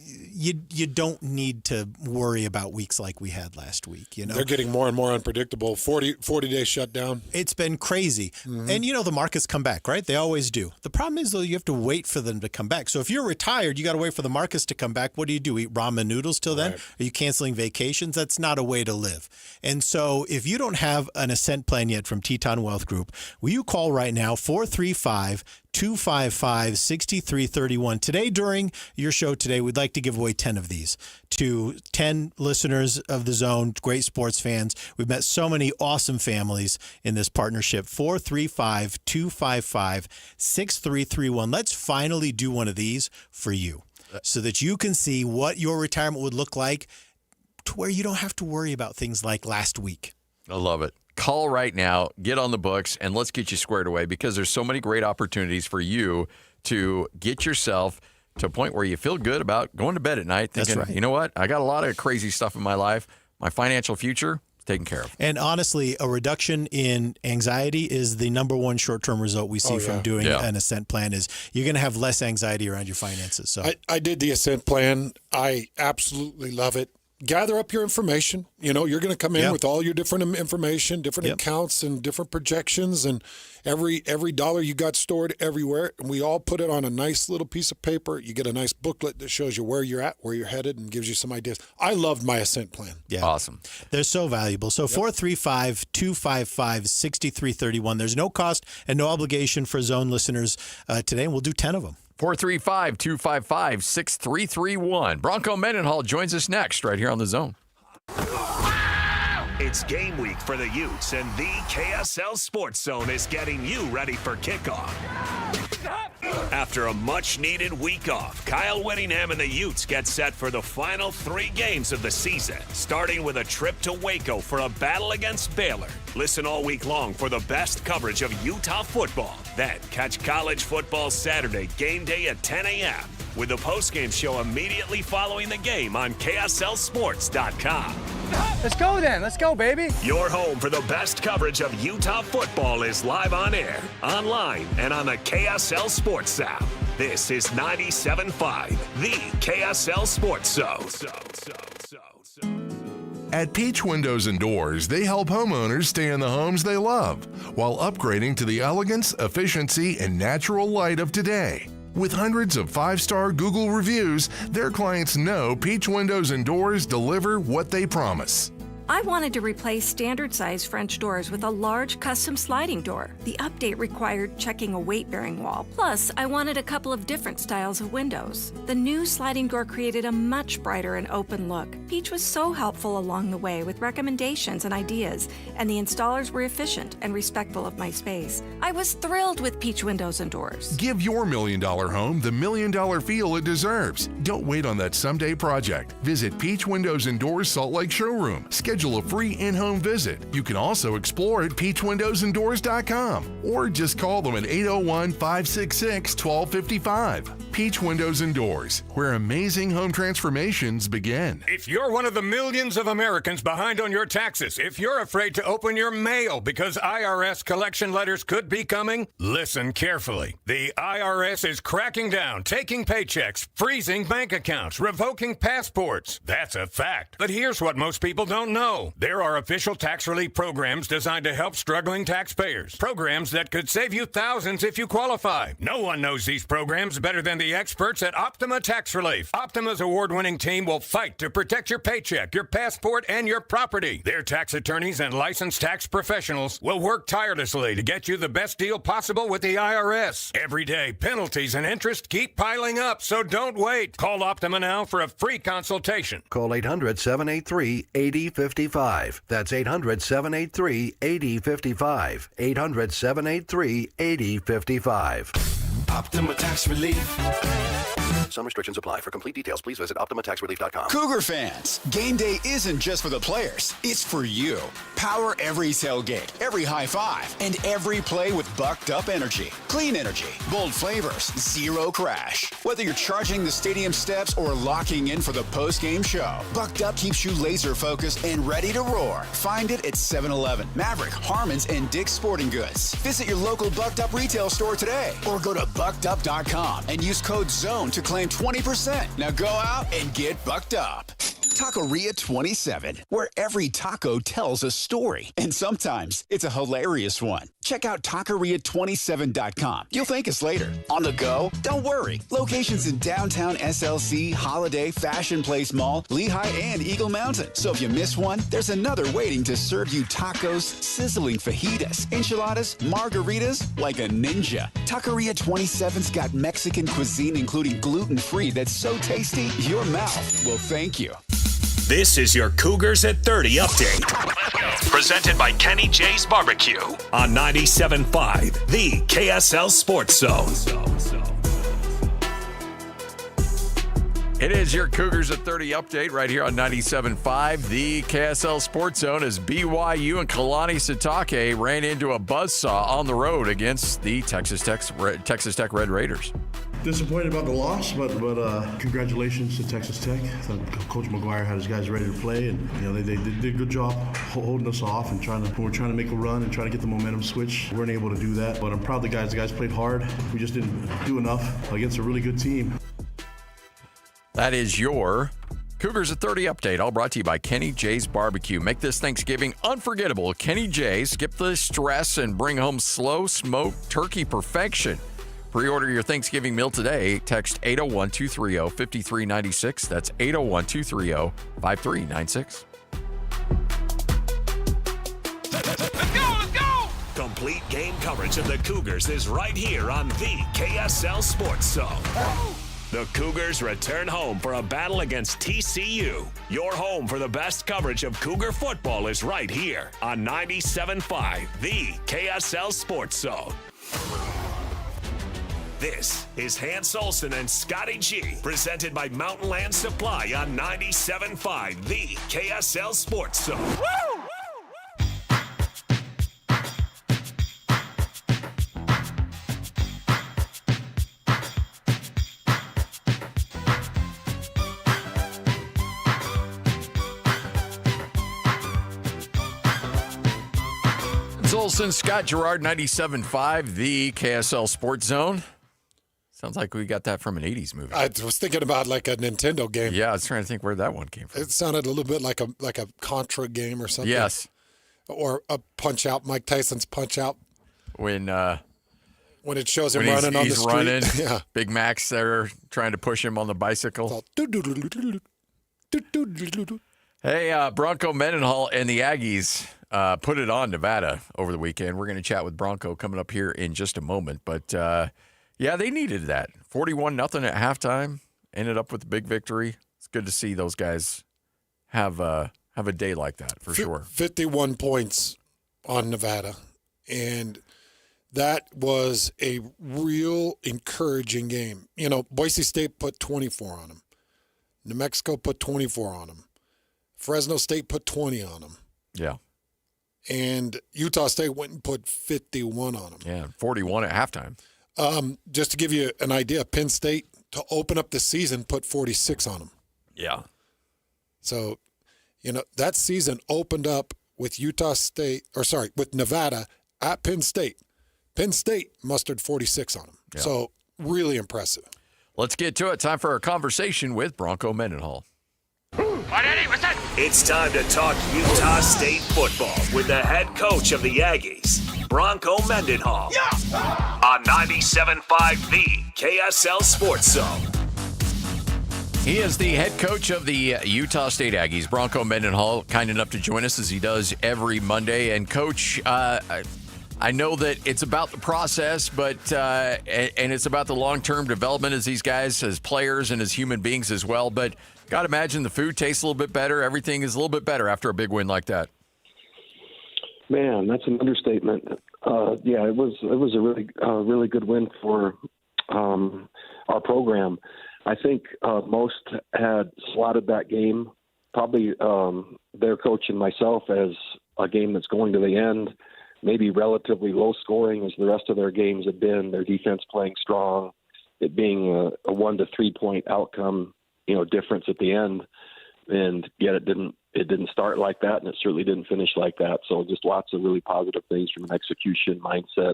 you don't need to worry about weeks like we had last week.
They're getting more and more unpredictable. 40-day shutdown.
It's been crazy. Mm-hmm. And, the markets come back, right? They always do. The problem is, though, you have to wait for them to come back. So if you're retired, you got to wait for the markets to come back. What do? Eat ramen noodles till then? Right. Are you canceling vacations? That's not a way to live. And so if you don't have an Ascent plan yet from Teton Wealth Group, will you call right now, 435-255-6331. Today, during your show today, we'd like to give away 10 of these to 10 listeners of the Zone, great sports fans. We've met so many awesome families in this partnership. 435-255-6331. Let's finally do one of these for you so that you can see what your retirement would look like, to where you don't have to worry about things like last week.
I love it. Call right now, get on the books, and let's get you squared away, because there's so many great opportunities for you to get yourself to a point where you feel good about going to bed at night thinking,
That's right.
You know what? I got a lot of crazy stuff in my life. My financial future is taken care of.
And honestly, a reduction in anxiety is the number one short-term result we see from doing an Ascent plan. Is you're going to have less anxiety around your finances. So
I did the Ascent plan. I absolutely love it. Gather up your information. You're going to come in with all your different information, different accounts and different projections, and every dollar you got stored everywhere. And we all put it on a nice little piece of paper. You get a nice booklet that shows you where you're at, where you're headed, and gives you some ideas. I loved my Ascent plan.
Yeah.
Awesome.
They're so valuable. So 435-255-6331. There's no cost and no obligation for Zone listeners today, and we'll do 10 of them.
435-255-6331. Bronco Mendenhall joins us next right here on the Zone.
It's game week for the Utes, and the KSL Sports Zone is getting you ready for kickoff. After a much-needed week off, Kyle Whittingham and the Utes get set for the final 3 games of the season, starting with a trip to Waco for a battle against Baylor. Listen all week long for the best coverage of Utah football. Then catch college football Saturday game day at 10 a.m. with the postgame show immediately following the game on KSLSports.com.
Let's go then. Let's go, baby.
Your home for the best coverage of Utah football is live on air, online, and on the KSL Sports app. This is 97.5, the KSL Sports Zone.
At Peach Windows and Doors, they help homeowners stay in the homes they love while upgrading to the elegance, efficiency, and natural light of today. With hundreds of 5-star Google reviews, their clients know Peach Windows and Doors deliver what they promise.
I wanted to replace standard-size French doors with a large custom sliding door. The update required checking a weight-bearing wall. Plus, I wanted a couple of different styles of windows. The new sliding door created a much brighter and open look. Peach was so helpful along the way with recommendations and ideas, and the installers were efficient and respectful of my space. I was thrilled with Peach Windows and Doors.
Give your $1 million home the $1 million feel it deserves. Don't wait on that someday project. Visit Peach Windows and Doors Salt Lake Showroom. Schedule a free in-home visit. You can also explore at peachwindowsanddoors.com or just call them at 801-566-1255. Peach Windows and Doors, where amazing home transformations begin.
If you're one of the millions of Americans behind on your taxes, if you're afraid to open your mail because IRS collection letters could be coming, listen carefully. The IRS is cracking down, taking paychecks, freezing bank accounts, revoking passports. That's a fact. But here's what most people don't know. There are official tax relief programs designed to help struggling taxpayers. Programs that could save you thousands if you qualify. No one knows these programs better than the experts at Optima Tax Relief. Optima's award-winning team will fight to protect your paycheck, your passport, and your property. Their tax attorneys and licensed tax professionals will work tirelessly to get you the best deal possible with the IRS. Every day, penalties and interest keep piling up, so don't wait. Call Optima now for a free consultation.
Call 800-783-8055. That's 800-783-8055. 800-783-8055.
Optima Tax Relief. Some restrictions apply. For complete details, please visit OptimaTaxRelief.com. Cougar fans, game day isn't just for the players. It's for you. Power every tailgate, every high five, and every play with bucked up energy. Clean energy, bold flavors, zero crash. Whether you're charging the stadium steps or locking in for the post-game show, Bucked Up keeps you laser focused and ready to roar. Find it at 7-Eleven, Maverick, Harmon's, and Dick's Sporting Goods. Visit your local Bucked Up retail store today or go to buckedup.com and use code ZONE to claim 20%. Now go out and get bucked up. Taqueria 27, where every taco tells a story. And sometimes it's a hilarious one. Check out taqueria27.com. You'll thank us later. On the go? Don't worry. Locations in downtown SLC, Holiday, Fashion Place Mall, Lehigh, and Eagle Mountain. So if you miss one, there's another waiting to serve you tacos, sizzling fajitas, enchiladas, margaritas, like a ninja. Taqueria 27's got Mexican cuisine, including gluten-free, that's so tasty, your mouth will thank you.
This is your Cougars at 30 update. Presented by Kenny J's Barbecue on 97.5, the KSL Sports Zone.
It is your Cougars at 30 update right here on 97.5, the KSL Sports Zone, as BYU and Kalani Sitake ran into a buzzsaw on the road against the Texas Tech Red Raiders.
Disappointed about the loss, but congratulations to Texas Tech. I thought Coach McGuire had his guys ready to play, and they did a good job holding us off and we're trying to make a run and trying to get the momentum switch. We weren't able to do that, but I'm proud of the guys. The guys played hard. We just didn't do enough against a really good team.
That is your Cougars at 30 update, all brought to you by Kenny J's Barbecue. Make this Thanksgiving unforgettable. Kenny J, skip the stress and bring home slow smoked turkey perfection. Pre-order your Thanksgiving meal today. Text 801-230-5396. That's 801-230-5396.
Let's go! Complete game coverage of the Cougars is right here on the KSL Sports Zone. The Cougars return home for a battle against TCU. Your home for the best coverage of Cougar football is right here on 97.5, the KSL Sports Zone. This is Hans Olsen and Scotty G, presented by Mountain Land Supply on 97.5, the KSL Sports Zone. Woo!
Olsen, Scott Gerard, 97.5, the KSL Sports Zone. Sounds like we got that from an 80s movie.
I was thinking about like a Nintendo game.
Yeah, I was trying to think where that one came from.
It sounded a little bit like a Contra game or something.
Yes.
Or a Punch-Out, Mike Tyson's Punch-Out.
When
When it shows him
When
running on the street.
Running,
yeah.
Big Mac's there trying to push him on the bicycle. Hey, Bronco Mendenhall and the Aggies put it on Nevada over the weekend. We're going to chat with Bronco coming up here in just a moment. But, yeah, they needed that. 41-0 at halftime. Ended up with a big victory. It's good to see those guys have a day like that, for sure.
51 points on Nevada. And that was a real encouraging game. You know, Boise State put 24 on them. New Mexico put 24 on them. Fresno State put 20 on them.
Yeah.
And Utah State went and put 51 on them.
Yeah, 41 at halftime.
Just to give you an idea, Penn State, to open up the season, put 46 on them.
Yeah.
So, you know, that season opened up with with Nevada at Penn State. Penn State mustered 46 on them. Yeah. So, really impressive.
Let's get to it. Time for our conversation with Bronco Mendenhall.
It's time to talk Utah State football with the head coach of the Aggies, Bronco Mendenhall, on 97.5 The KSL Sports Zone.
He is the head coach of the Utah State Aggies, Bronco Mendenhall, kind enough to join us as he does every Monday. And, Coach, I know that it's about the process, but and it's about the long-term development as these guys, as players and as human beings as well. But got to imagine the food tastes a little bit better. Everything is a little bit better after a big win like that.
Man, that's an understatement. Yeah, it was a really good win for our program. I think most had slotted that game, probably their coach and myself, as a game that's going to the end. Maybe relatively low scoring as the rest of their games have been, their defense playing strong, it being a 1 to 3 point outcome, difference at the end. And yet it didn't start like that, and it certainly didn't finish like that. So just lots of really positive things from an execution, mindset,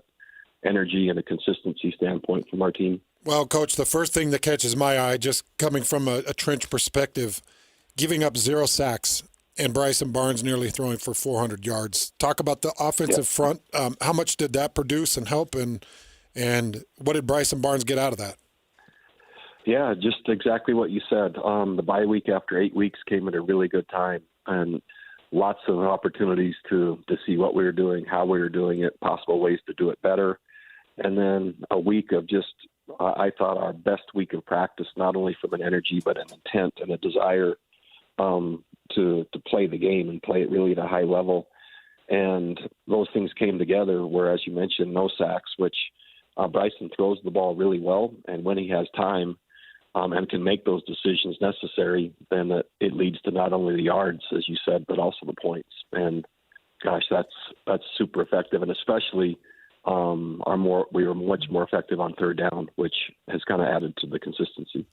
energy, and a consistency standpoint from our team.
Well, Coach, the first thing that catches my eye, just coming from a trench perspective, giving up 0 sacks and Bryson Barnes nearly throwing for 400 yards. Talk about the offensive front. How much did that produce and help, and what did Bryson Barnes get out of that?
Yeah, just exactly what you said. The bye week after 8 weeks came at a really good time, and lots of opportunities to see what we were doing, how we were doing it, possible ways to do it better. And then a week of just, I thought, our best week of practice, not only from an energy but an intent and a desire to play the game and play it really at a high level. And those things came together where, as you mentioned, no sacks, which Bryson throws the ball really well. And when he has time and can make those decisions necessary, then it leads to not only the yards, as you said, but also the points. And gosh, that's super effective. And especially we were much more effective on third down, which has kind of added to the consistency.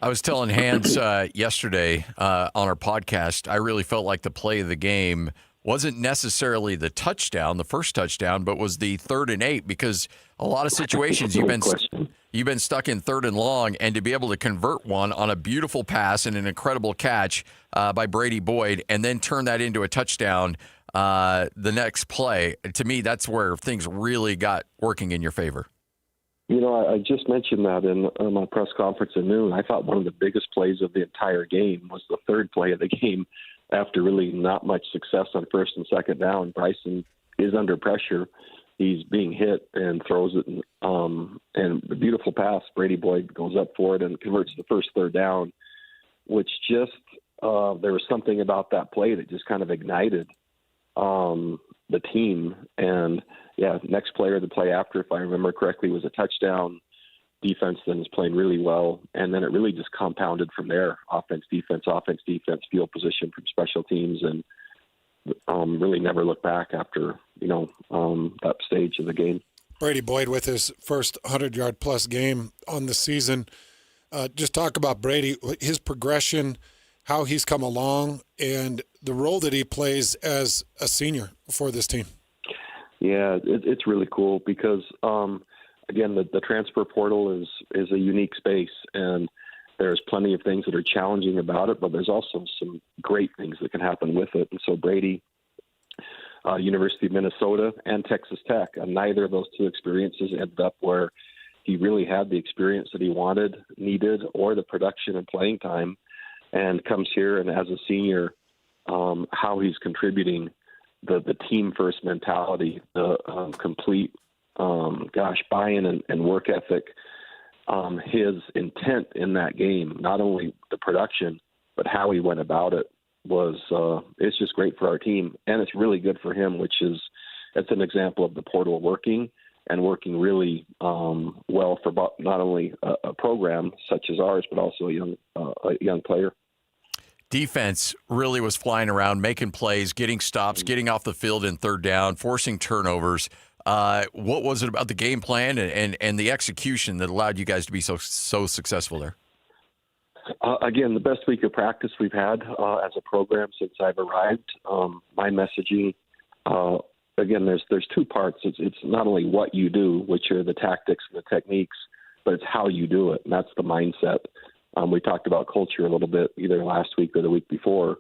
I was telling Hans yesterday on our podcast, I really felt like the play of the game wasn't necessarily the touchdown, the first touchdown, but was the 3rd and 8, because a lot of situations you've been stuck in 3rd and long, and to be able to convert one on a beautiful pass and an incredible catch by Brady Boyd and then turn that into a touchdown the next play, to me, that's where things really got working in your favor.
I just mentioned that in my press conference at noon. I thought one of the biggest plays of the entire game was the 3rd play of the game after really not much success on 1st and 2nd down. Bryson is under pressure. He's being hit and throws it. And the beautiful pass, Brady Boyd goes up for it and converts the first 3rd down, which just there was something about that play that just kind of ignited the team. And next player to play after, if I remember correctly, was a touchdown. Defense then is playing really well, and then it really just compounded from there. Offense, defense, field position from special teams, and really never look back after that stage of the game.
Brady Boyd with his first 100-yard plus game on the season. Just talk about Brady, his progression, how he's come along, and the role that he plays as a senior for this team.
Yeah, it's really cool because, again, the transfer portal is a unique space, and there's plenty of things that are challenging about it, but there's also some great things that can happen with it. And so Brady University of Minnesota and Texas Tech. And neither of those two experiences ended up where he really had the experience that he wanted, needed, or the production and playing time, and comes here and as a senior, how he's contributing the team first mentality, the complete, buy-in and work ethic, his intent in that game, not only the production, but how he went about it it's just great for our team. And it's really good for him, it's an example of the portal working and working really well for not only a program such as ours, but also a young player.
Defense really was flying around, making plays, getting stops, getting off the field in third down, forcing turnovers. What was it about the game plan and the execution that allowed you guys to be so successful there?
Again, the best week of practice we've had as a program since I've arrived. My messaging, again, there's two parts. It's not only what you do, which are the tactics and the techniques, but it's how you do it, and that's the mindset. We talked about culture a little bit either last week or the week before,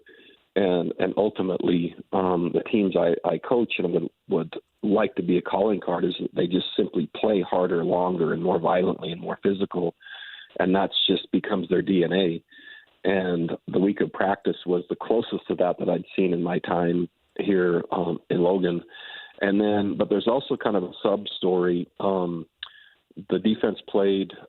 and ultimately the teams I coach and would like to be a calling card is that they just simply play harder, longer, and more violently and more physical, and that's just becomes their DNA. And the week of practice was the closest to that I'd seen in my time here in Logan. And then, but there's also kind of a sub-story. The defense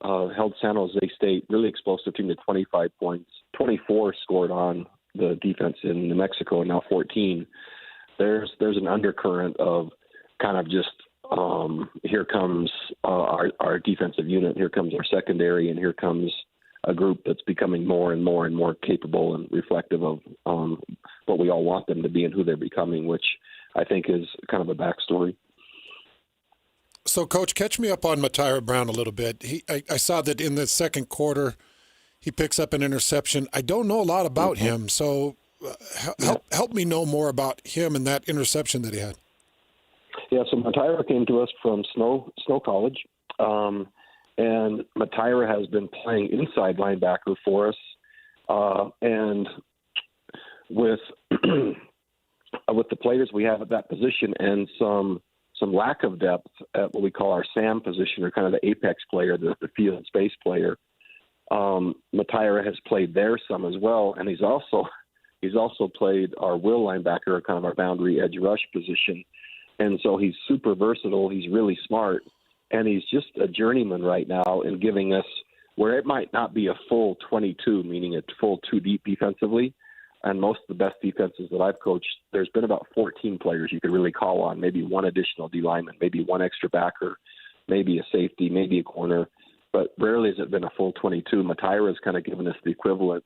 held San Jose State really explosive team to 25 points. 24 scored on the defense in New Mexico, and now 14. There's an undercurrent of kind of just here comes our defensive unit, here comes our secondary, and here comes a group that's becoming more and more and more capable and reflective of what we all want them to be and who they're becoming, which I think is kind of a backstory.
So, Coach, catch me up on Matira Brown a little bit. I saw that in the second quarter he picks up an interception. I don't know a lot about him, so help me know more about him and that interception that he had.
Yeah, so Matira came to us from Snow College, and Matira has been playing inside linebacker for us, and with the players we have at that position and some lack of depth at what we call our SAM position, or kind of the apex player, the field space player. Matira has played there some as well, and he's also played our will linebacker, kind of our boundary edge rush position. And so he's super versatile. He's really smart, and he's just a journeyman right now in giving us where it might not be a full 22, meaning a full two deep defensively. And most of the best defenses that I've coached, there's been about 14 players you could really call on, maybe one additional D lineman, maybe one extra backer, maybe a safety, maybe a corner, but rarely has it been a full 22. Matira has kind of given us the equivalent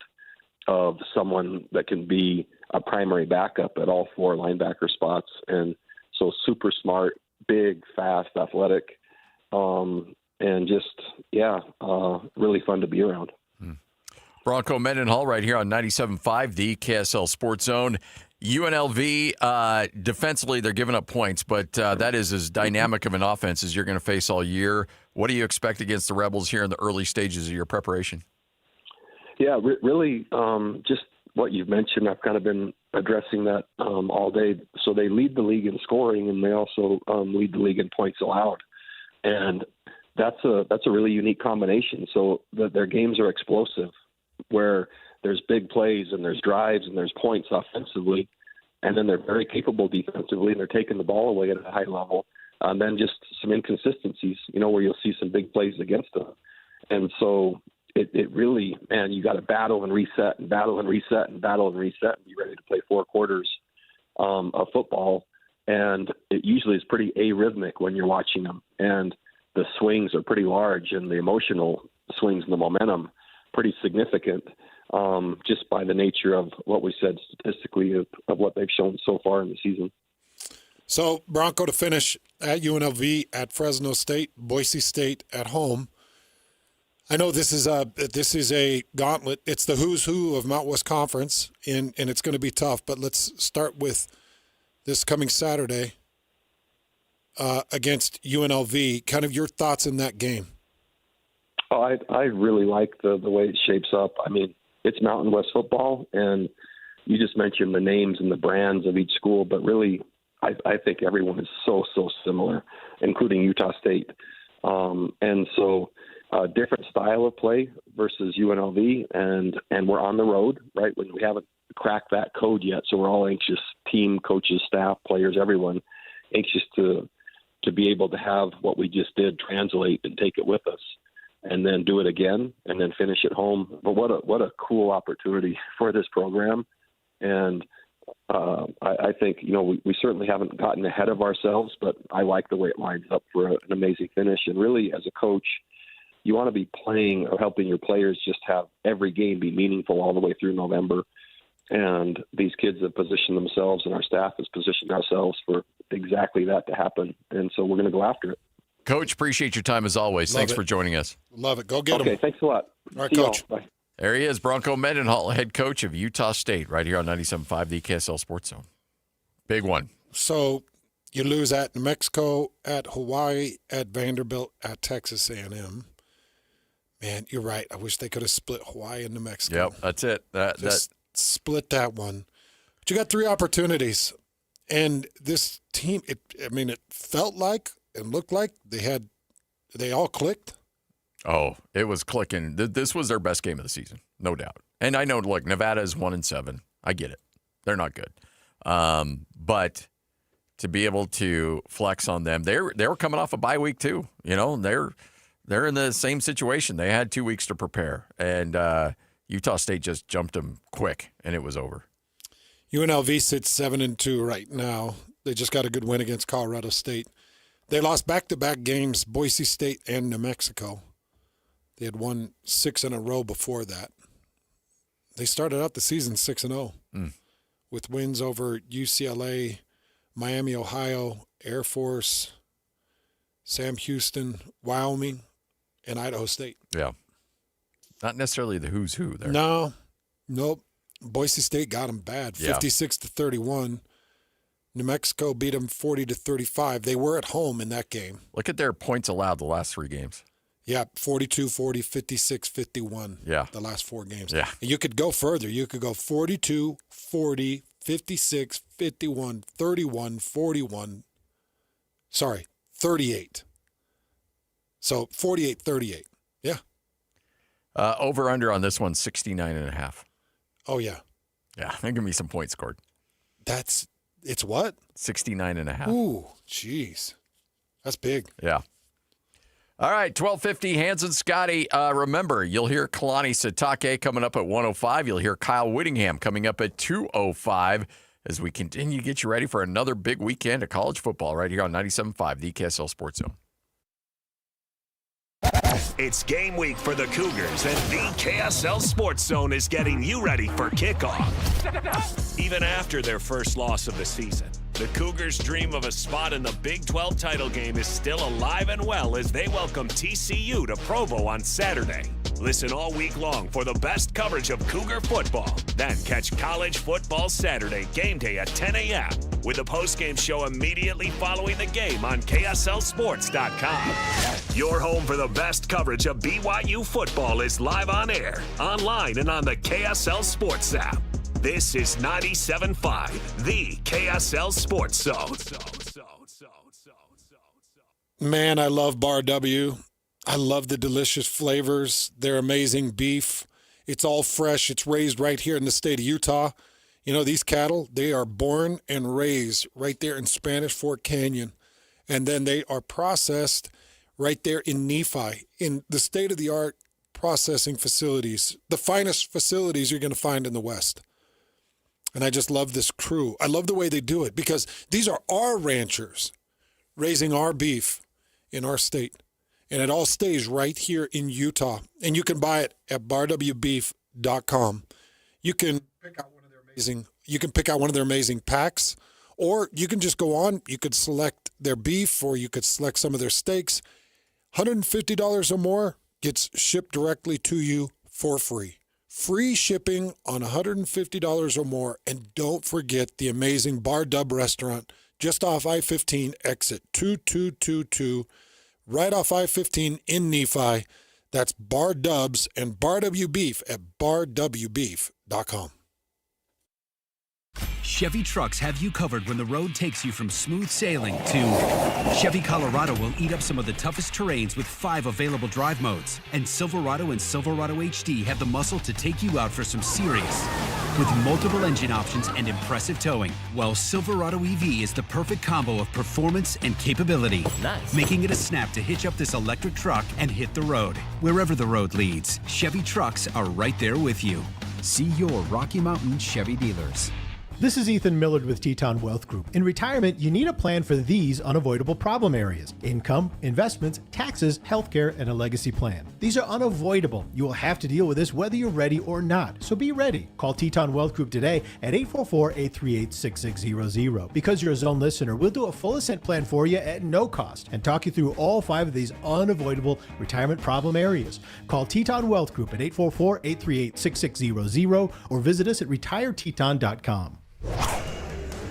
of someone that can be a primary backup at all four linebacker spots. And so super smart, big, fast, athletic, and just, really fun to be around.
Bronco Mendenhall right here on 97.5, the KSL Sports Zone. UNLV, defensively, they're giving up points, but that is as dynamic of an offense as you're going to face all year. What do you expect against the Rebels here in the early stages of your preparation?
Yeah, really just what you've mentioned. I've kind of been addressing that all day. So they lead the league in scoring, and they also lead the league in points allowed. And that's a really unique combination. So their games are explosive, where there's big plays and there's drives and there's points offensively, and then they're very capable defensively, and they're taking the ball away at a high level. And then just some inconsistencies, where you'll see some big plays against them. And so it really, man, you got to battle and reset and battle and reset and battle and reset and be ready to play 4 quarters of football. And it usually is pretty arrhythmic when you're watching them. And the swings are pretty large, and the emotional swings and the momentum pretty significant, just by the nature of what we said statistically of what they've shown so far in the season.
So, Bronco, to finish, at UNLV, at Fresno State, Boise State at home. I know this is a gauntlet. It's the who's who of Mountain West Conference, and it's going to be tough. But let's start with this coming Saturday against UNLV. Kind of your thoughts in that game.
Oh, I really like the way it shapes up. I mean, it's Mountain West football, and you just mentioned the names and the brands of each school, but really I think everyone is so similar, including Utah State. And so different style of play versus UNLV, and we're on the road, right, when we haven't cracked that code yet. So we're all anxious, team, coaches, staff, players, everyone, anxious to be able to have what we just did translate and take it with us, and then do it again, and then finish at home. But what a cool opportunity for this program. And I think, we certainly haven't gotten ahead of ourselves, but I like the way it lines up for an amazing finish. And really, as a coach, you want to be playing or helping your players just have every game be meaningful all the way through November. And these kids have positioned themselves, and our staff has positioned ourselves for exactly that to happen. And so we're going to go after it.
Coach, appreciate your time as always. Thanks for joining us.
Love it. Go get them.
Okay, thanks a lot.
All right, Coach.
Bye.
There he is, Bronco Mendenhall, head coach of Utah State, right here on 97.5, the KSL Sports Zone. Big one.
So you lose at New Mexico, at Hawaii, at Vanderbilt, at Texas A&M. Man, you're right. I wish they could have split Hawaii and New Mexico.
Yep, that's it.
Just split that one. But you got 3 opportunities. And this team, it felt like and looked like they all clicked.
Oh, it was clicking. This was their best game of the season, no doubt. And I know, look, Nevada is 1-7. I get it. They're not good. But to be able to flex on them, they were coming off a bye week too. They're in the same situation. They had 2 weeks to prepare, and Utah State just jumped them quick, and it was over.
UNLV sits 7-2 right now. They just got a good win against Colorado State. They lost back-to-back games, Boise State and New Mexico. They had won 6 in a row before that. They started out the season 6-0 with wins over UCLA, Miami, Ohio, Air Force, Sam Houston, Wyoming, and Idaho State.
Yeah. Not necessarily the who's who there.
Nope. Boise State got them bad, 56-31. New Mexico beat them 40-35. They were at home in that game.
Look at their points allowed the last 3 games.
Yeah, 42-40, 56-51.
Yeah.
The last 4 games.
Yeah.
And you could go further. You could go 42, 40, 56, 51, 31, 41. Sorry, 38. So 48-38. Yeah.
Over under on this one, 69.5.
Oh, yeah.
Yeah, there can be some points scored.
It's what?
69.5.
Ooh, jeez. That's big.
Yeah. All right, 12:50, Hans and Scotty. Remember, you'll hear Kalani Sitake coming up at 1:05. You'll hear Kyle Whittingham coming up at 2:05 as we continue to get you ready for another big weekend of college football right here on 97.5, the KSL Sports Zone.
It's game week for the Cougars, and the KSL Sports Zone is getting you ready for kickoff. Even after their first loss of the season, the Cougars' dream of a spot in the Big 12 title game is still alive and well as they welcome TCU to Provo on Saturday. Listen all week long for the best coverage of Cougar football. Then catch College Football Saturday game day at 10 a.m. with a postgame show immediately following the game on KSLSports.com. Your home for the best coverage of BYU football is live on air, online, and on the KSL Sports app. This is 97.5, the KSL Sports Zone.
Man, I love Bar W. I love the delicious flavors. Their amazing beef. It's all fresh. It's raised right here in the state of Utah. You know, these cattle, they are born and raised right there in Spanish Fork Canyon. And then they are processed right there in Nephi, in the state-of-the-art processing facilities, the finest facilities you're going to find in the West. And I just love this crew. I love the way they do it because these are our ranchers raising our beef in our state. And it all stays right here in Utah. And you can buy it at barwbeef.com. You can pick out one of their amazing packs, or you can just go on. You could select their beef, or you could select some of their steaks. $150 or more gets shipped directly to you for free. Free shipping on $150 or more. And don't forget the amazing Bar Dub restaurant just off I-15 exit 2222, right off I-15 in Nephi. That's Bar Dubs and Bar W Beef at barwbeef.com.
Chevy trucks have you covered when the road takes you from smooth sailing to Chevy Colorado will eat up some of the toughest terrains with 5 available drive modes. And Silverado and Silverado HD have the muscle to take you out for some serious. With multiple engine options and impressive towing, while Silverado EV is the perfect combo of performance and capability. Nice. Making it a snap to hitch up this electric truck and hit the road. Wherever the road leads, Chevy trucks are right there with you. See your Rocky Mountain Chevy dealers.
This is Ethan Millard with Teton Wealth Group. In retirement, you need a plan for these unavoidable problem areas: income, investments, taxes, healthcare, and a legacy plan. These are unavoidable. You will have to deal with this whether you're ready or not. So be ready. Call Teton Wealth Group today at 844-838-6600. Because you're a Zone listener, we'll do a full ascent plan for you at no cost and talk you through all 5 of these unavoidable retirement problem areas. Call Teton Wealth Group at 844-838-6600 or visit us at retireteton.com.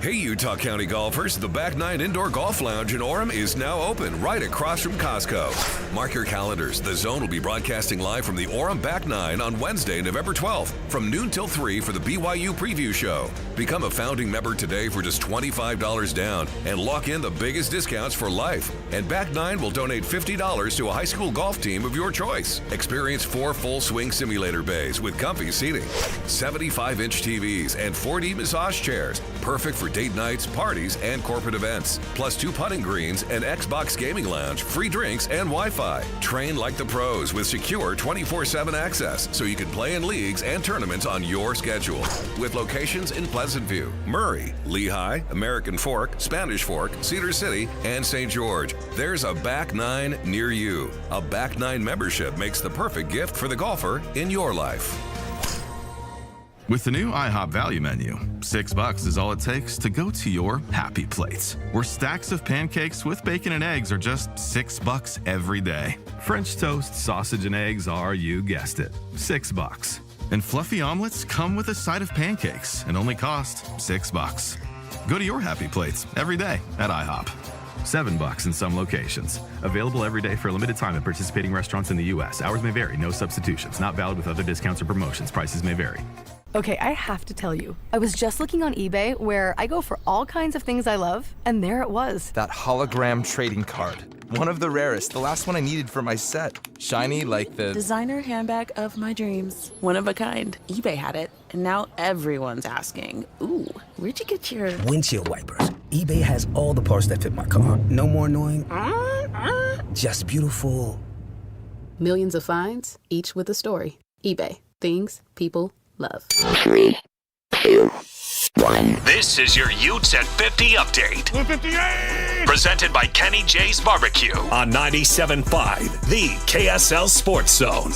Hey, Utah County golfers, the Back 9 Indoor Golf Lounge in Orem is now open right across from Costco. Mark your calendars. The Zone will be broadcasting live from the Orem Back 9 on Wednesday, November 12th from noon till 3 for the BYU Preview Show. Become a founding member today for just $25 down and lock in the biggest discounts for life. And Back 9 will donate $50 to a high school golf team of your choice. Experience 4 full swing simulator bays with comfy seating, 75-inch TVs, and 4D massage chairs. Perfect for date nights, parties, and corporate events. Plus 2 putting greens, an Xbox gaming lounge, free drinks, and Wi-Fi. Train like the pros with secure 24/7 access so you can play in leagues and tournaments on your schedule. With locations in Pleasant View, Murray, Lehigh, American Fork, Spanish Fork, Cedar City, and St. George. There's a Back 9 near you. A Back 9 membership makes the perfect gift for the golfer in your life.
With the new IHOP value menu, $6 is all it takes to go to your happy plates, where stacks of pancakes with bacon and eggs are just $6 every day. French toast, sausage, and eggs are, you guessed it, $6. And fluffy omelets come with a side of pancakes and only cost $6. Go to your happy plates every day at IHOP. $7 in some locations. Available every day for a limited time at participating restaurants in the U.S. Hours may vary. No substitutions. Not valid with other discounts or promotions. Prices may vary.
Okay, I have to tell you, I was just looking on eBay where I go for all kinds of things I love, and there it was.
That hologram trading card. One of the rarest, the last one I needed for my set. Shiny like the
designer handbag of my dreams. One of a kind. eBay had it, and now everyone's asking, ooh, where'd you get your
windshield wipers? eBay has all the parts that fit my car. No more annoying, just beautiful.
Millions of finds, each with a story. eBay. Things people love.
3, 2, 1. This is your Utes at 50 update.
158!
Presented by Kenny J's Barbecue on 97.5, the KSL Sports Zone.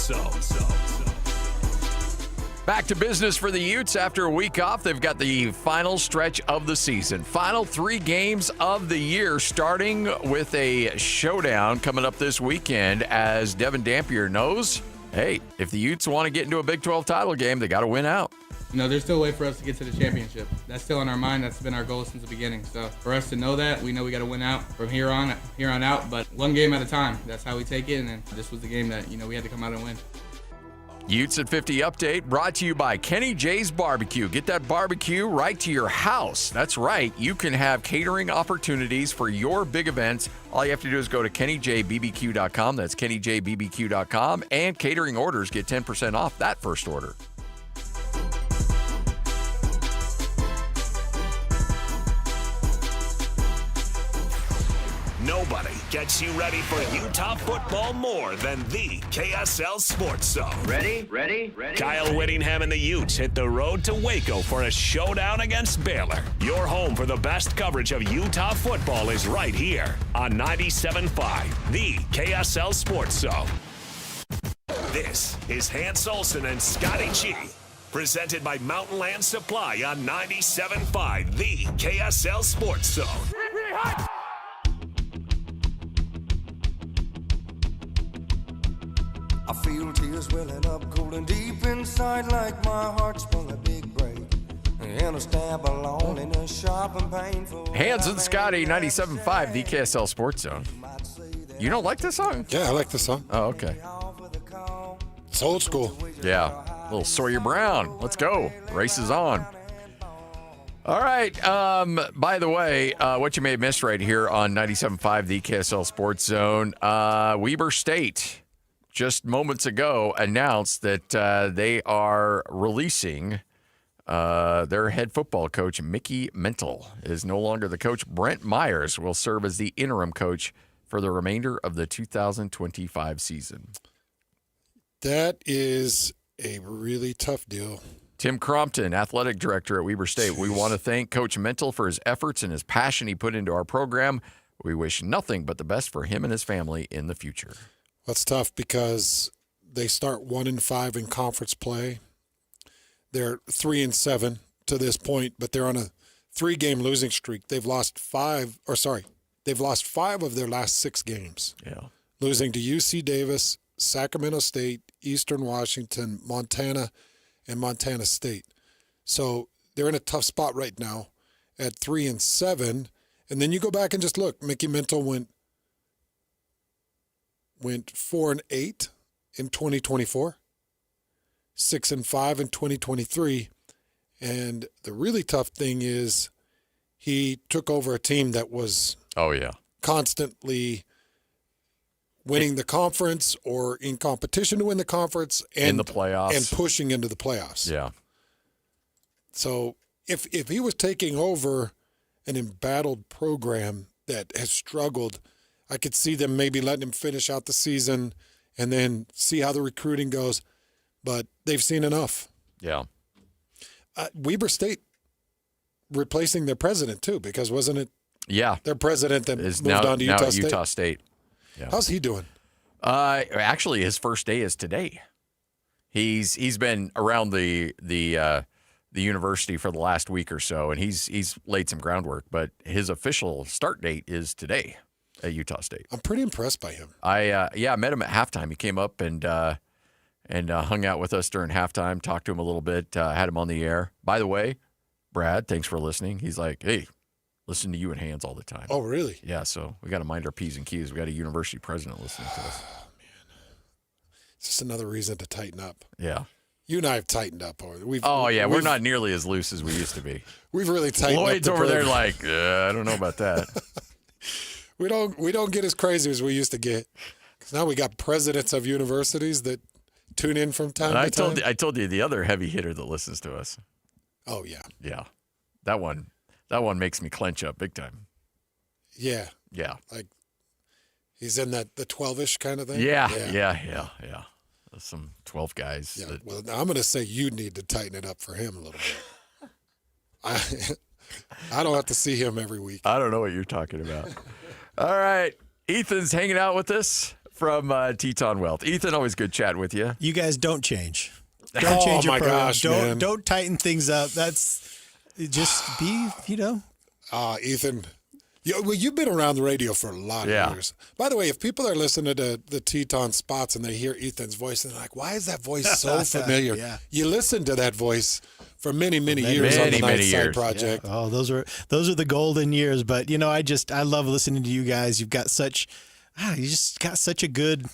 Back to business for the Utes after a week off. They've got the final stretch of the season. Final 3 games of the year, starting with a showdown coming up this weekend. As Devin Dampier knows, hey, if the Utes want to get into a Big 12 title game, they got to win out.
You know, there's still a way for us to get to the championship. That's still in our mind. That's been our goal since the beginning. So for us to know that, we know we got to win out from here on out. But one game at a time. That's how we take it. And then this was the game that, you know, we had to come out and win.
Utes at 50 update brought to you by Kenny J's Barbecue. Get that barbecue right to your house. That's right. You can have catering opportunities for your big events. All you have to do is go to KennyJBBQ.com. That's KennyJBBQ.com. And catering orders get 10% off that first order.
Nobody gets you ready for Utah football more than the KSL Sports Zone.
Ready?
Kyle Whittingham and the Utes hit the road to Waco for a showdown against Baylor. Your home for the best coverage of Utah football is right here on 97.5, the KSL Sports Zone. This is Hans Olsen and Scotty G, presented by Mountain Land Supply on 97.5, the KSL Sports Zone.
I feel tears welling up cold and deep inside like my heart sprung a big break. And a stab of loneliness sharp and painful.
Hans and Scotty, 97.5, the KSL Sports Zone. You don't like this song?
Yeah, I like this song.
Oh, okay.
It's old school.
Yeah. A little Sawyer Brown. Let's go. Race is on. All right. By the way, what you may have missed right here on 97.5, the KSL Sports Zone, Weber State just moments ago announced that they are releasing their head football coach, Mickey Mental, is no longer the coach. Brent Myers will serve as the interim coach for the remainder of the 2025 season.
That is a really tough deal.
Tim Crompton, athletic director at Weber State. We want to thank Coach Mental for his efforts and his passion he put into our program. We wish nothing but the best for him and his family in the future.
That's tough because they start 1-5 in conference play. They're 3-7 to this point, but they're on a 3-game losing streak. They've lost 5 of their last 6 games.
Yeah.
Losing to UC Davis, Sacramento State, Eastern Washington, Montana, and Montana State. So they're in a tough spot right now at 3-7. And then you go back and just look. Mickey Mental went 4-8 in 2024, 6-5 in 2023. And the really tough thing is he took over a team that was constantly winning the conference or in competition to win the conference and
in the playoffs
and pushing into the playoffs.
Yeah.
So if he was taking over an embattled program that has struggled, I could see them maybe letting him finish out the season and then see how the recruiting goes. But they've seen enough.
Yeah.
Weber State replacing their president too, because wasn't it?
Yeah.
Their president that
is
moved
now,
on to
now
Utah
State. Yeah.
How's he doing?
Actually, his first day is today. He's been around the university for the last week or so, and he's laid some groundwork. But his official start date is today at Utah State.
I'm pretty impressed by him.
I met him at halftime. He came up and hung out with us during halftime. Talked to him a little bit. Had him on the air. By the way, Brad, thanks for listening. He's like, hey, listen to you and Hands all the time.
Oh, really?
Yeah, so we got to mind our P's and Q's. We got a university president listening to us.
Oh, man. It's just another reason to tighten up.
Yeah.
You and I have tightened up.
We're not nearly as loose as we used to be.
We've really tightened up.
Lloyd's over there like, I don't know about that.
We don't get as crazy as we used to get. Because now we got presidents of universities that tune in from time to time.
I told you the other heavy hitter that listens to us.
Oh, yeah.
Yeah. That one makes me clench up big time.
Yeah.
Yeah.
Like he's in the 12-ish kind of thing?
Yeah. There's some 12 guys.
Yeah. Well, now I'm going to say you need to tighten it up for him a little bit. I don't have to see him every week.
I don't know what you're talking about. All right. Ethan's hanging out with us from Teton Wealth. Ethan, always good chatting with you.
You guys don't change. Don't change your program. Don't tighten things up. That's just be,
Ethan, you've been around the radio for a lot of years. By the way, if people are listening to the Teton Spots and they hear Ethan's voice, and they're like, why is that voice so familiar?
Yeah.
You listened to that voice for many years on the Night Side Project.
Yeah. Oh, those are the golden years. But I love listening to you guys. You've got you just got such a good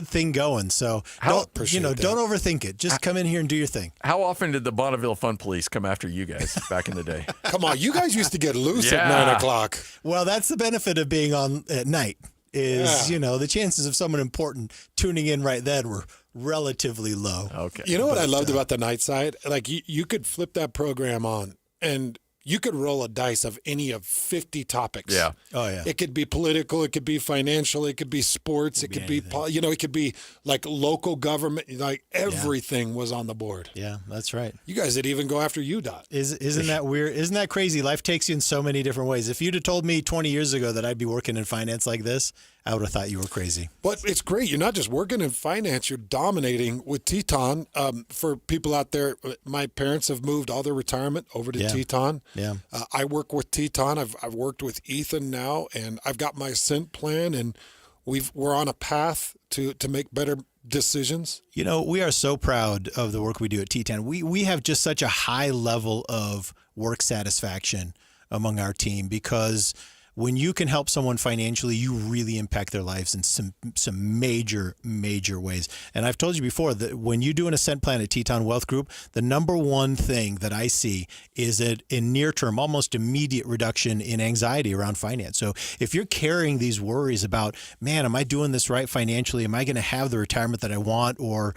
thing going. So don't overthink it. Just come in here and do your thing.
How often did the Bonneville Fun Police come after you guys back in the day?
Come on, you guys used to get loose at 9 o'clock.
Well, that's the benefit of being on at night. Is the chances of someone important tuning in right then were relatively low.
Okay.
You know what I loved about the Night Side? Like you could flip that program on and you could roll a dice of any of 50 topics.
Yeah.
Oh, yeah.
It could be political. It could be financial. It could be sports. It could be, it could be like local government. Like everything was on the board.
Yeah, that's right.
You guys did even go after UDOT.
Isn't that weird? Isn't that crazy? Life takes you in so many different ways. If you'd have told me 20 years ago that I'd be working in finance like this, I would have thought you were crazy.
But it's great. You're not just working in finance. You're dominating with Teton. For people out there, my parents have moved all their retirement over to Teton.
Yeah.
I work with Teton. I've worked with Ethan now, and I've got my Ascent plan, and we're on a path to make better decisions.
We are so proud of the work we do at Teton. We have just such a high level of work satisfaction among our team because when you can help someone financially, you really impact their lives in some major ways. And I've told you before that when you do an ascent plan at Teton Wealth Group, the number one thing that I see is that in near term, almost immediate reduction in anxiety around finance. So if you're carrying these worries about, man, am I doing this right financially? Am I going to have the retirement that I want? Or,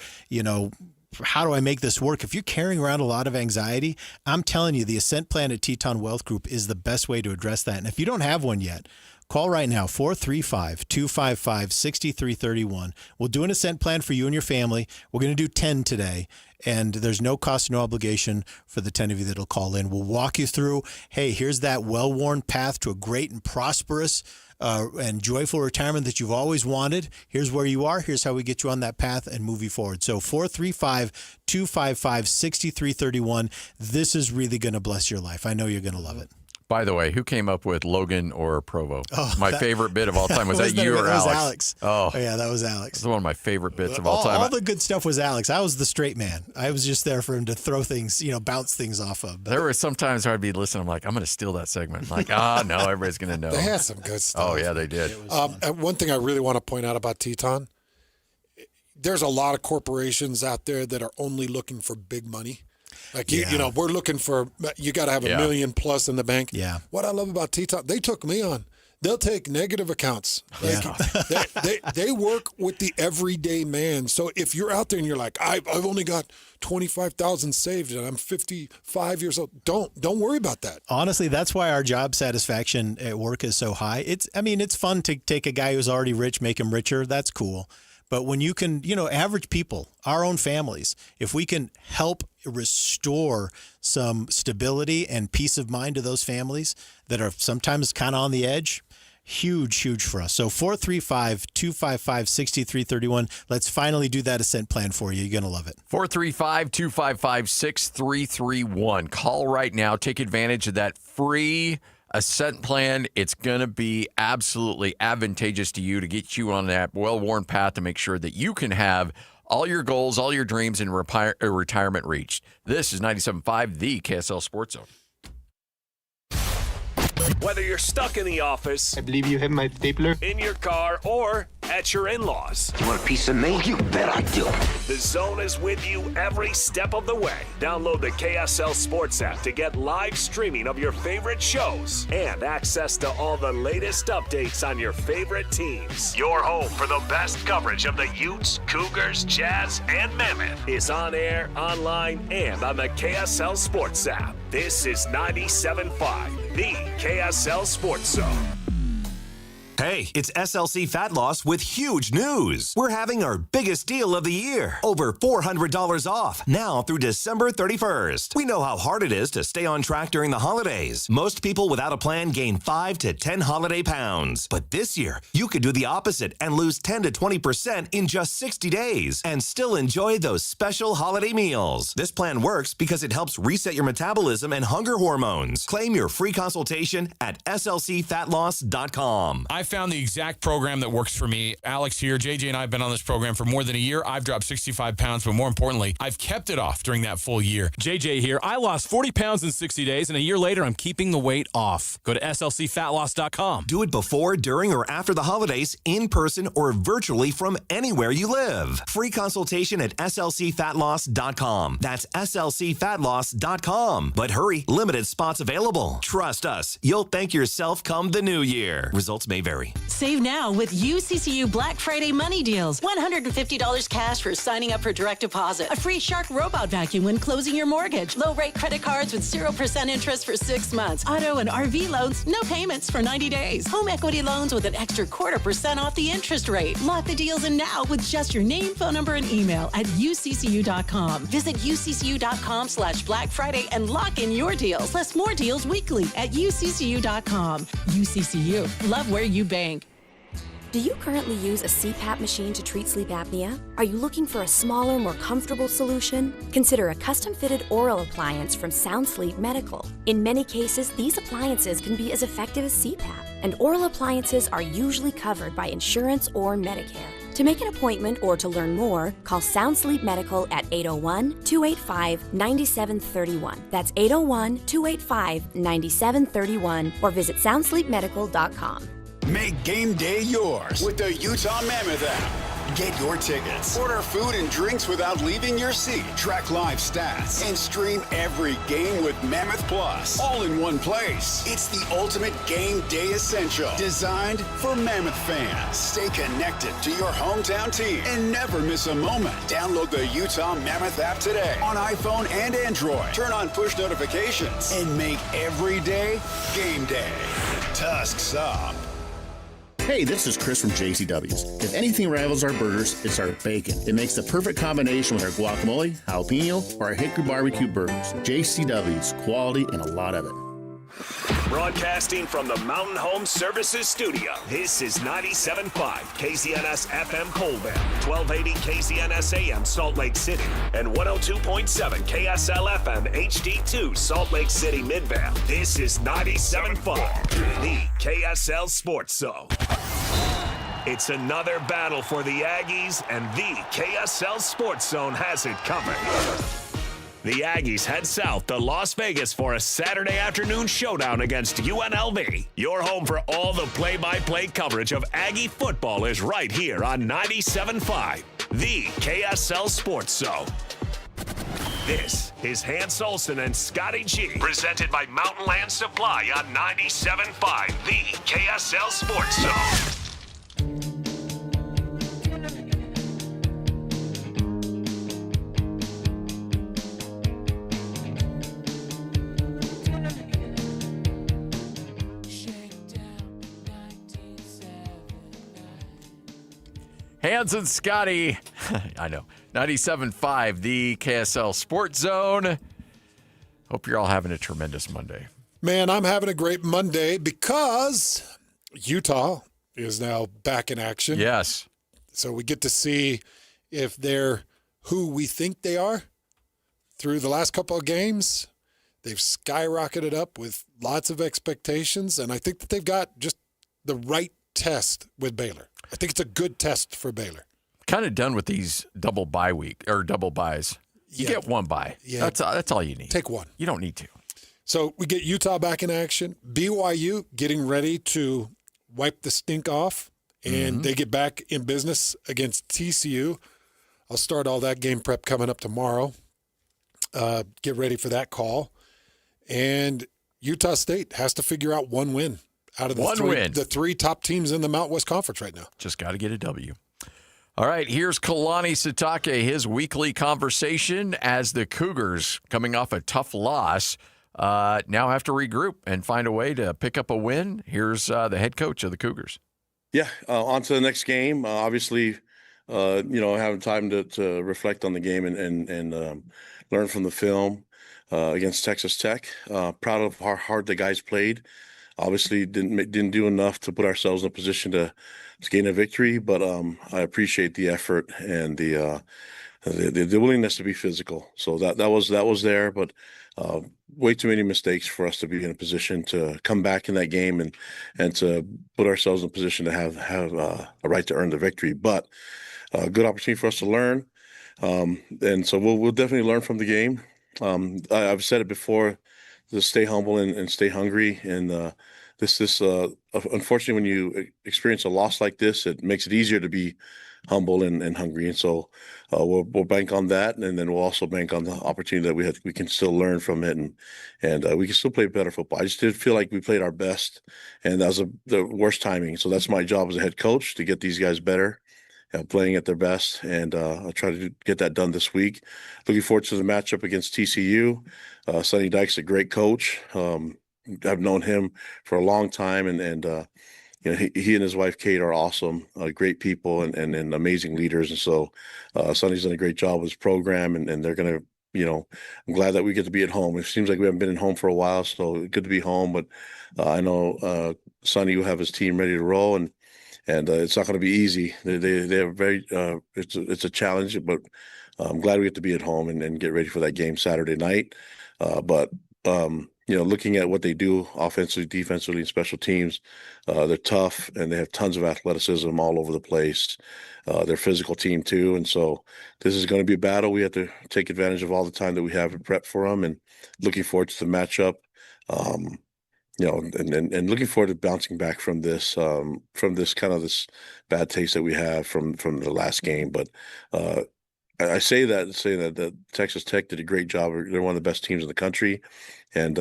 how do I make this work? If you're carrying around a lot of anxiety, I'm telling you, the Ascent Plan at Teton Wealth Group is the best way to address that. And if you don't have one yet, call right now, 435-255-6331. We'll do an Ascent Plan for you and your family. We're going to do 10 today, and there's no cost, no obligation for the 10 of you that'll call in. We'll walk you through, hey, here's that well-worn path to a great and prosperous and joyful retirement that you've always wanted. Here's where you are. Here's how we get you on that path and move you forward. So 435-255-6331. This is really going to bless your life. I know you're going to love it.
By the way, who came up with Logan or Provo? My favorite bit of all time. Was that you or Alex?
That was Alex.
Oh,
yeah, that was Alex.
That's one of my favorite bits of all time.
All the good stuff was Alex. I was the straight man. I was just there for him to throw things, bounce things off of.
There were some times where I'd be listening. I'm like, I'm going to steal that segment. I'm like, no, everybody's going to know.
They had some good stuff.
Oh, yeah, they did.
And one thing I really want to point out about Teton, there's a lot of corporations out there that are only looking for big money. Like, we're looking for, you got to have $1 million plus in the bank.
Yeah.
What I love about Teton, they took me on. They'll take negative accounts. Like, they work with the everyday man. So if you're out there and you're like, I've only got $25,000 saved and I'm 55 years old, don't worry about that.
Honestly, that's why our job satisfaction at work is so high. It's fun to take a guy who's already rich, make him richer. That's cool. But when you can, average people, our own families, if we can help restore some stability and peace of mind to those families that are sometimes kind of on the edge, huge for us. So 435-255-6331. Let's finally do that Ascent Plan for you. You're going to love it.
435-255-6331. Call right now. Take advantage of that free Ascent Plan. It's going to be absolutely advantageous to you to get you on that well-worn path to make sure that you can have all your goals, all your dreams, and retirement reached. This is 97.5, the KSL Sports Zone.
Whether you're stuck in the office,
I believe you have my stapler,
in your car, or at your in-laws.
You want a piece of me? You bet I do.
The Zone is with you every step of the way. Download the KSL Sports app to get live streaming of your favorite shows and access to all the latest updates on your favorite teams. Your home for the best coverage of the Utes, Cougars, Jazz, and Mammoth is on air, online, and on the KSL Sports app. This is 97.5, the KSL Sports Zone.
Hey, it's SLC Fat Loss with huge news. We're having our biggest deal of the year. Over $400 off, now through December 31st. We know how hard it is to stay on track during the holidays. Most people without a plan gain 5 to 10 holiday pounds. But this year, you could do the opposite and lose 10 to 20% in just 60 days and still enjoy those special holiday meals. This plan works because it helps reset your metabolism and hunger hormones. Claim your free consultation at slcfatloss.com.
I found the exact program that works for me. Alex here, JJ and I have been on this program for more than a year. I've dropped 65 pounds, but more importantly, I've kept it off during that full year.
JJ here. I lost 40 pounds in 60 days, and a year later, I'm keeping the weight off. Go to slcfatloss.com.
Do it before, during, or after the holidays, in person or virtually from anywhere you live. Free consultation at slcfatloss.com. That's slcfatloss.com. But hurry, limited spots available. Trust us, you'll thank yourself come the new year. Results may vary.
Save now with UCCU Black Friday money deals. $150 cash for signing up for direct deposit. A free Shark robot vacuum when closing your mortgage. Low rate credit cards with 0% interest for 6 months. Auto and RV loans, no payments for 90 days. Home equity loans with an extra 0.25% off the interest rate. Lock the deals in now with just your name, phone number, and email at uccu.com. Visit uccu.com/Black Friday and lock in your deals. Plus more deals weekly at uccu.com. UCCU. Love where you bank.
Do you currently use a CPAP machine to treat sleep apnea? Are you looking for a smaller, more comfortable solution? Consider a custom-fitted oral appliance from Sound Sleep Medical. In many cases, these appliances can be as effective as CPAP, and oral appliances are usually covered by insurance or Medicare. To make an appointment or to learn more, call Sound Sleep Medical at 801-285-9731. That's 801-285-9731 or visit soundsleepmedical.com.
Make game day yours with the Utah Mammoth app. Get your tickets, order food and drinks without leaving your seat, track live stats, and stream every game with Mammoth Plus, all in one place. It's the ultimate game day essential, designed for Mammoth fans. Stay connected to your hometown team and never miss a moment. Download the Utah Mammoth app today on iPhone and Android. Turn on push notifications and make every day game day. Tusks up.
Hey, this is Chris from JCW's. If anything rivals our burgers, it's our bacon. It makes the perfect combination with our guacamole, jalapeno, or our hickory barbecue burgers. JCW's, quality and a lot of it.
Broadcasting from the Mountain Home Services Studio, this is 97.5 KZNS FM Colville, 1280 KZNS AM Salt Lake City, and 102.7 KSL FM HD2 Salt Lake City Midvale. This is 97.5, the KSL Sports Zone. It's another battle for the Aggies, and the KSL Sports Zone has it covered. The Aggies head south to Las Vegas for a Saturday afternoon showdown against UNLV. Your home for all the play-by-play coverage of Aggie football is right here on 97.5, the KSL Sports Zone. This is Hans Olsen and Scotty G, presented by Mountain Land Supply on 97.5, the KSL Sports Zone.
Hans and Scotty, I know, 97.5, the KSL Sports Zone. Hope you're all having a tremendous Monday.
Man, I'm having a great Monday because Utah is now back in action.
Yes.
So we get to see if they're who we think they are through the last couple of games. They've skyrocketed up with lots of expectations, and I think that they've got just the right test with Baylor. I think it's a good test for Baylor.
Kind of done with these double bye week or double buys. You get one bye. Yeah. That's all you need.
Take one.
You don't need to.
So we get Utah back in action. BYU getting ready to wipe the stink off, and they get back in business against TCU. I'll start all that game prep coming up tomorrow. Get ready for that call. And Utah State has to figure out one win out of the three top teams in the Mountain West Conference right now.
Just got to get a W. All right, here's Kalani Sitake, his weekly conversation as the Cougars, coming off a tough loss, now have to regroup and find a way to pick up a win. Here's the head coach of the Cougars.
Yeah, on to the next game. Obviously, having time to reflect on the game and learn from the film against Texas Tech. Proud of how hard the guys played. Obviously, didn't do enough to put ourselves in a position to gain a victory, but I appreciate the effort and the willingness to be physical. So that was there, but way too many mistakes for us to be in a position to come back in that game and to put ourselves in a position to have a right to earn the victory. But a good opportunity for us to learn, and so we'll definitely learn from the game. I've said it before. To stay humble and stay hungry. And unfortunately, when you experience a loss like this, it makes it easier to be humble and hungry. And so we'll bank on that, and then we'll also bank on the opportunity that we can still learn from it, and we can still play better football. I just did feel like we played our best, and that was the worst timing. So that's my job as a head coach, to get these guys better. Playing at their best, and I'll try to get that done this week. Looking forward to the matchup against TCU. Sonny Dykes a great coach. I've known him for a long time, and he and his wife Kate are awesome, great people, and amazing leaders. And so Sonny's done a great job with his program, and they're going to, I'm glad that we get to be at home. It seems like we haven't been at home for a while, so good to be home. But I know Sonny will have his team ready to roll, and it's not going to be easy. They're very. It's a challenge, but I'm glad we get to be at home and get ready for that game Saturday night. But looking at what they do offensively, defensively, and special teams, they're tough and they have tons of athleticism all over the place. They're a physical team too, and so this is going to be a battle. We have to take advantage of all the time that we have to prep for them, and looking forward to the matchup. And looking forward to bouncing back from this kind of this bad taste that we have from the last game. But I say that Texas Tech did a great job. They're one of the best teams in the country, and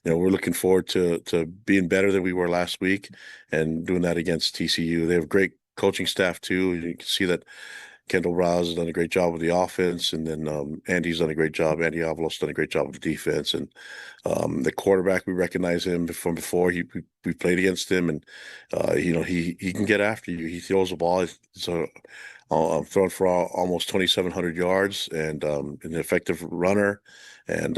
we're looking forward to being better than we were last week and doing that against TCU. They have a great coaching staff too. You can see that Kendall Rouse has done a great job with the offense, and then Andy's done a great job. Andy Avalos done a great job with the defense, and the quarterback, we recognize him from before. We played against him, and he can get after you. He throws the ball. So thrown for almost 2,700 yards, and an effective runner, and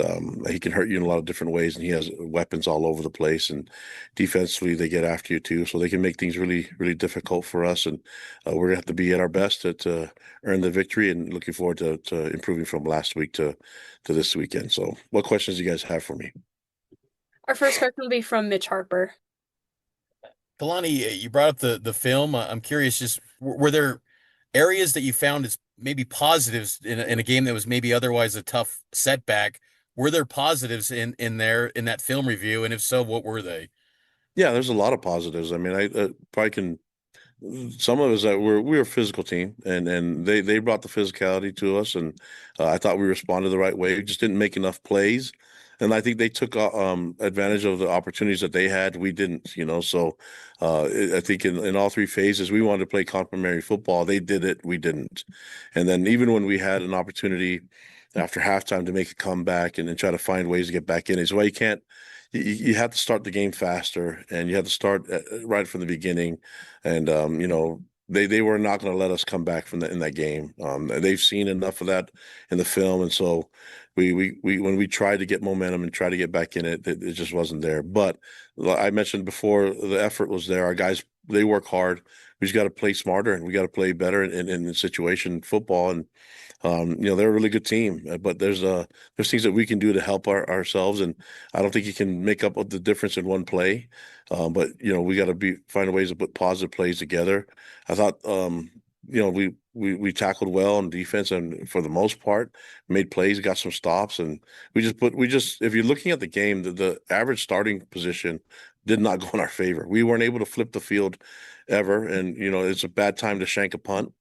he can hurt you in a lot of different ways, and he has weapons all over the place, and defensively they get after you too, so they can make things really, really difficult for us, and we're gonna have to be at our best to earn the victory, and looking forward to improving from last week to this weekend. So what questions do you guys have for me?
Our first question will be from Mitch Harper.
Kalani, you brought up the film. I'm curious, just were there areas that you found as maybe positives in a game that was maybe otherwise a tough setback? Were there positives in that film review? And if so, what were they?
Yeah, there's a lot of positives. I mean, I probably can. Some of us that we're a physical team, and they brought the physicality to us, and I thought we responded the right way. We just didn't make enough plays, and I think they took advantage of the opportunities that they had. We didn't, So I think in all three phases, we wanted to play complementary football. They did it, we didn't. And then even when we had an opportunity after halftime to make a comeback and then try to find ways to get back in, it's why you can't. You have to start the game faster, and you have to start right from the beginning. And they were not going to let us come back in that game. They've seen enough of that in the film, and so we when we tried to get momentum and try to get back in it just wasn't there. But I mentioned before, the effort was there. Our guys, they work hard. We just got to play smarter, and we got to play better in situation football. And they're a really good team, but there's things that we can do to help ourselves, and I don't think you can make up the difference in one play. But we got to find ways to put positive plays together. I thought we tackled well on defense, and for the most part made plays, got some stops, and we just if you're looking at the game, the average starting position did not go in our favor. We weren't able to flip the field ever, and it's a bad time to shank a punt.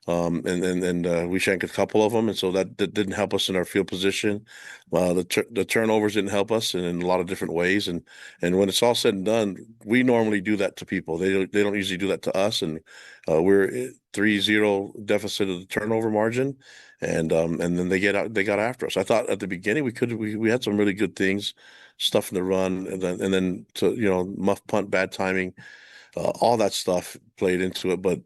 And we shanked a couple of them, and so that didn't help us in our field position. The turnovers didn't help us in a lot of different ways, and when it's all said and done, we normally do that to people. They don't usually do that to us, and we're 3-0 deficit of the turnover margin, and then they got after us. I thought at the beginning we had some really good things, stuff in the run, and then to muff punt, bad timing, all that stuff played into it, but.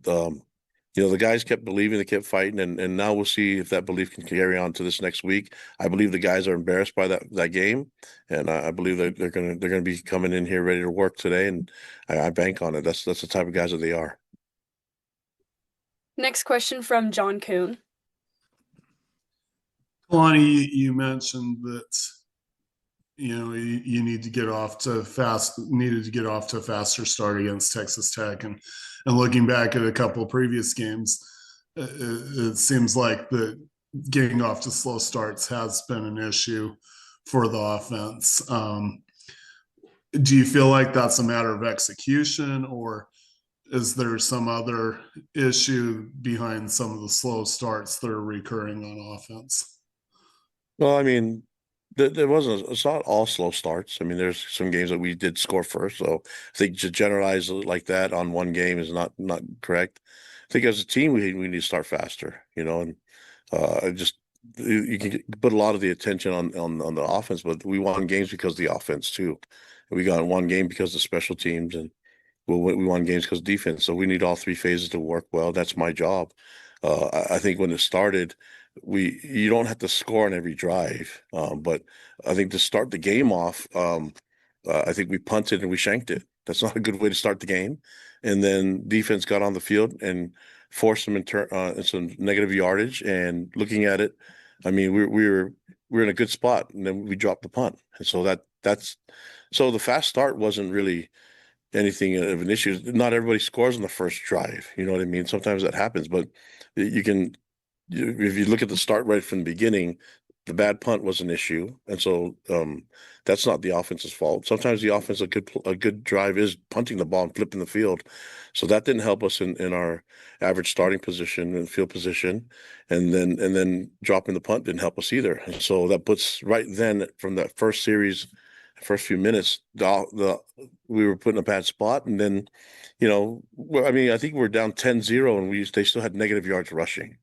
The guys kept believing, they kept fighting, and now we'll see if that belief can carry on to this next week. I believe the guys are embarrassed by that game, and I believe that they're gonna be coming in here ready to work today, and I bank on it. That's the type of guys that they are.
Next question from John Kuhn.
Kalani, you mentioned that you needed to get off to a faster start against Texas Tech, and looking back at a couple of previous games, it seems like the getting off to slow starts has been an issue for the offense. Do you feel like that's a matter of execution, or is there some other issue behind some of the slow starts that are recurring on offense?
Well, I mean, it's not all slow starts. I mean, there's some games that we did score first, so I think to generalize like that on one game is not correct. I think as a team we need to start faster, and you can put a lot of the attention on the offense, but we won games because of the offense too. We got one game because of special teams, and we won games because of defense. So we need all three phases to work well. That's my job. I think when it started, you don't have to score on every drive, but I think to start the game off, I think we punted and we shanked it. That's not a good way to start the game. And then defense got on the field and forced them in some negative yardage. And looking at it, I mean, we were in a good spot, and then we dropped the punt, and so that So the fast start wasn't really anything of an issue. Not everybody scores on the first drive. You know what I mean? Sometimes that happens, but if you look at the start right from the beginning, the bad punt was an issue, and so that's not the offense's fault. Sometimes the offense, a good drive is punting the ball and flipping the field, so that didn't help us in our average starting position and field position, and then dropping the punt didn't help us either. And so that puts right then from that first series, first few minutes, we were put in a bad spot, and then I mean, I think we were down 10-0, and they still had negative yards rushing.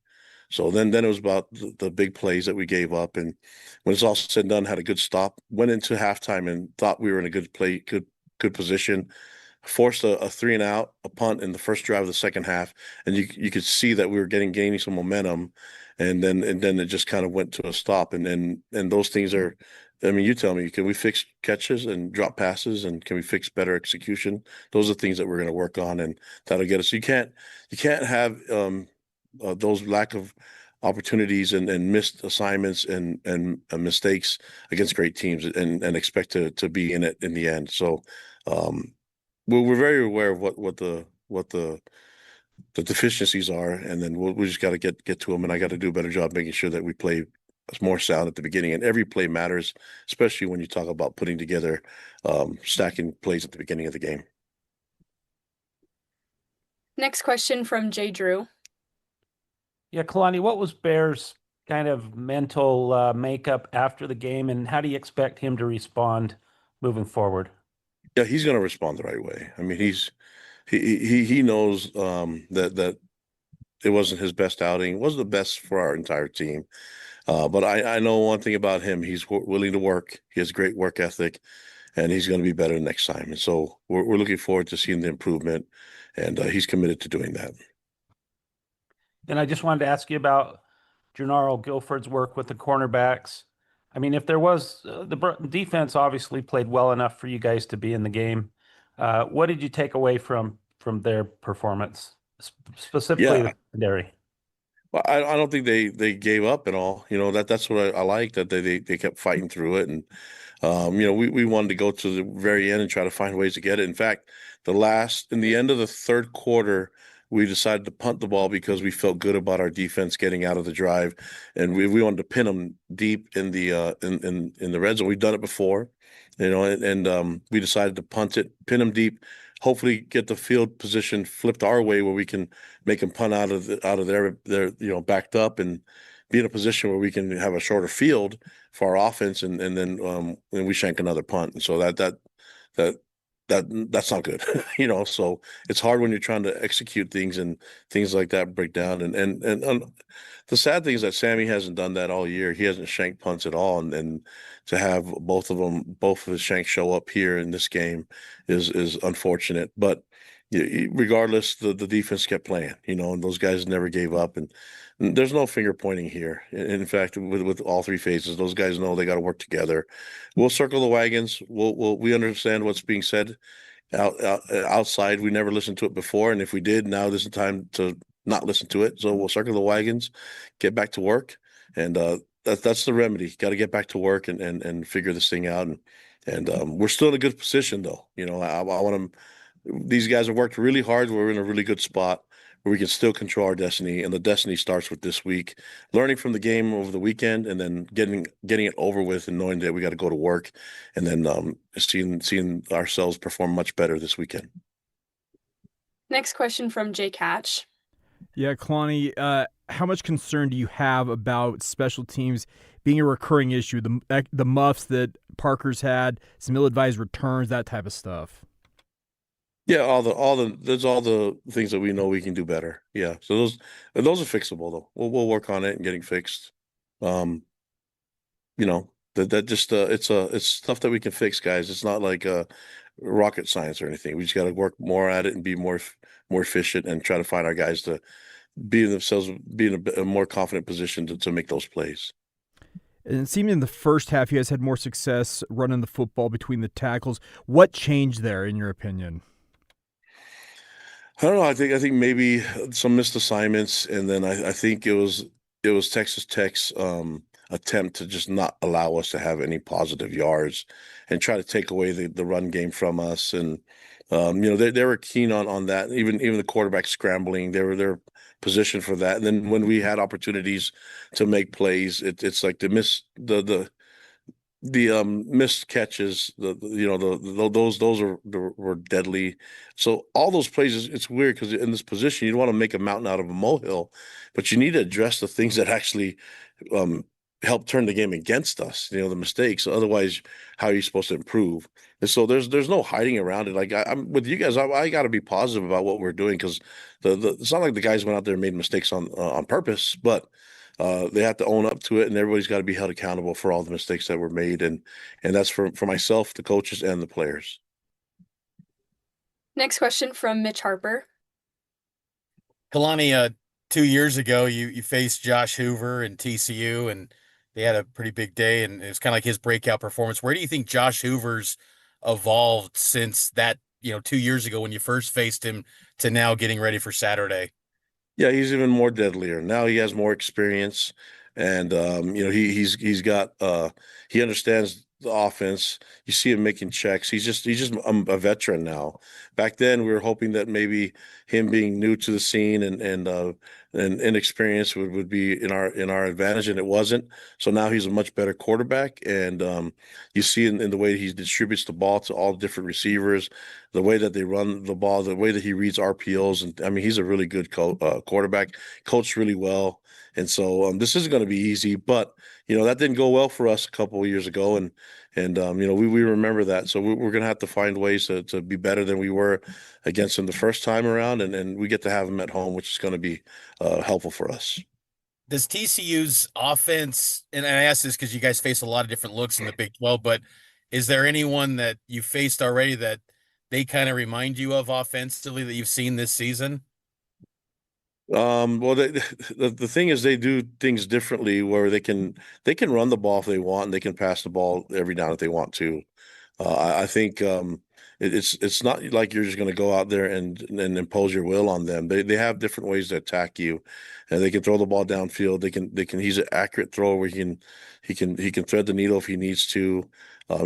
So then it was about the big plays that we gave up, and when it's all said and done, had a good stop, went into halftime and thought we were in a good position, forced a 3-and-out, a punt in the first drive of the second half, and you could see that we were gaining some momentum, and then it just kind of went to a stop, and those things are. I mean, you tell me, can we fix catches and drop passes, and can we fix better execution? Those are things that we're going to work on, and that'll get us. You can't have those lack of opportunities and missed assignments and mistakes against great teams and expect to be in it in the end. So we're very aware of what the deficiencies are, and then we just got to get to them. And I got to do a better job making sure that we play more sound at the beginning, and every play matters, especially when you talk about putting together stacking plays at the beginning of the game.
Next question from Jay Drew.
Yeah, Kalani, what was Bear's kind of mental makeup after the game, and how do you expect him to respond moving forward?
Yeah, he's going to respond the right way. I mean, he knows that it wasn't his best outing. It wasn't the best for our entire team. But I know one thing about him. He's willing to work. He has great work ethic, and he's going to be better next time. And so we're looking forward to seeing the improvement, and he's committed to doing that.
And I just wanted to ask you about Gennaro Guilford's work with the cornerbacks. I mean, if there was the defense obviously played well enough for you guys to be in the game. What did you take away from their performance, specifically the secondary?
Well, I don't think they gave up at all. That's what I like, that they kept fighting through it, and we wanted to go to the very end and try to find ways to get it. In fact, in the end of the third quarter, we decided to punt the ball because we felt good about our defense getting out of the drive, and we wanted to pin them deep in the red zone. We've done it before, and we decided to punt it, pin them deep, hopefully get the field position flipped our way where we can make them punt out of their backed up and be in a position where we can have a shorter field for our offense, and then we shank another punt. And so that's not good. So it's hard when you're trying to execute things and things like that break down. And the sad thing is that Sammy hasn't done that all year. He hasn't shanked punts at all. And to have both of his shanks show up here in this game is unfortunate. But regardless, the defense kept playing, and those guys never gave up. And there's no finger pointing here. In fact, with all three phases, those guys know they got to work together. We'll circle the wagons. We understand what's being said outside. We never listened to it before, and if we did, now is the time to not listen to it. So we'll circle the wagons, get back to work, and that's the remedy. Got to get back to work and figure this thing out. And we're still in a good position, though. I want them. These guys have worked really hard. We're in a really good spot where we can still control our destiny, and the destiny starts with this week, learning from the game over the weekend, and then getting it over with, and knowing that we got to go to work, and then seeing ourselves perform much better this weekend.
Next question from Jake Hatch.
Yeah, Kalani, how much concern do you have about special teams being a recurring issue? The muffs that Parker's had, some ill-advised returns, that type of stuff.
Yeah, there's all the things that we know we can do better. Yeah, so those are fixable though. We'll work on it and getting fixed. That just it's stuff that we can fix, guys. It's not like rocket science or anything. We just got to work more at it and be more efficient and try to find our guys to be in a more confident position to make those plays.
And it seemed in the first half you guys had more success running the football between the tackles. What changed there, in your opinion?
I don't know. I think maybe some missed assignments, and then I think it was Texas Tech's attempt to just not allow us to have any positive yards and try to take away the run game from us. And they were keen on that. Even the quarterback scrambling, they're positioned for that. And then when we had opportunities to make plays, it's like the missed catches, those were deadly. So all those plays, it's weird because in this position, you don't want to make a mountain out of a molehill, but you need to address the things that actually help turn the game against us. The mistakes. Otherwise, how are you supposed to improve? And so there's no hiding around it. Like I'm with you guys, I got to be positive about what we're doing because it's not like the guys went out there and made mistakes on purpose, but. They have to own up to it, and everybody's got to be held accountable for all the mistakes that were made, and that's for myself, the coaches, and the players.
Next question from Mitch Harper.
Kalani, 2 years ago, you faced Josh Hoover and TCU, and they had a pretty big day, and it was kind of like his breakout performance. Where do you think Josh Hoover's evolved since that, 2 years ago when you first faced him to now getting ready for Saturday?
Yeah, he's even more deadlier. Now he has more experience, and he's got he understands the offense. You see him making checks. He's just a veteran now. Back then, we were hoping that maybe him being new to the scene and inexperienced would be in our advantage, and it wasn't. So now he's a much better quarterback, and you see in the way he distributes the ball to all the different receivers, the way that they run the ball, the way that he reads RPOs, and I mean he's a really good quarterback, coached really well. And so this isn't going to be easy, but that didn't go well for us a couple of years ago, and we remember that. So we're going to have to find ways to be better than we were against them the first time around, and we get to have them at home, which is going to be helpful for us.
Does TCU's offense, and I ask this because you guys face a lot of different looks in the Big 12, but is there anyone that you faced already that they kind of remind you of offensively that you've seen this season?
Well, the thing is they do things differently where they can run the ball if they want, and they can pass the ball every down if they want to. I think it's not like you're just going to go out there and impose your will on them. They have different ways to attack you, and they can throw the ball downfield. They can. He's an accurate thrower where he can thread the needle if he needs to.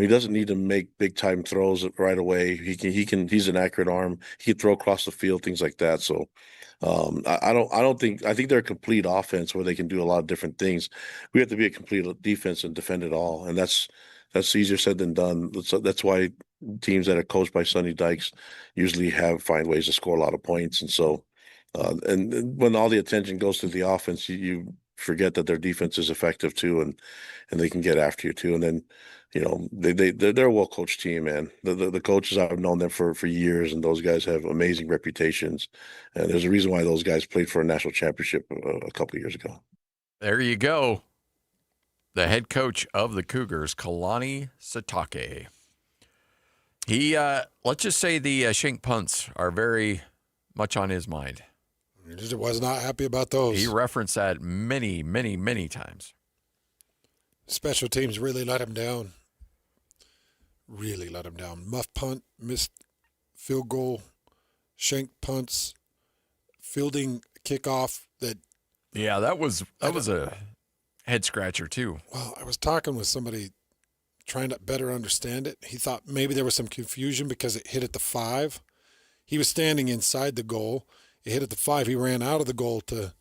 He doesn't need to make big time throws right away. He's an accurate arm. He can throw across the field, things like that. So. I think they're a complete offense where they can do a lot of different things. We have to be a complete defense and defend it all, and that's easier said than done. That's why teams that are coached by Sonny Dykes usually find ways to score a lot of points. And so, and when all the attention goes to the offense, you forget that their defense is effective too, and they can get after you too. And then, they're a well-coached team, man. The coaches, I've known them for years, and those guys have amazing reputations. And there's a reason why those guys played for a national championship a couple of years ago.
There you go. The head coach of the Cougars, Kalani Sitake. He, let's just say the shank punts are very much on his mind.
He was not happy about those.
He referenced that many, many, many times.
Special teams really let him down. Really let him down. Muff punt, missed field goal, shank punts, fielding kickoff.
That was a head scratcher too.
Well, I was talking with somebody trying to better understand it. He thought maybe there was some confusion because it hit at the 5. He was standing inside the goal. It hit at the 5. He ran out of the goal to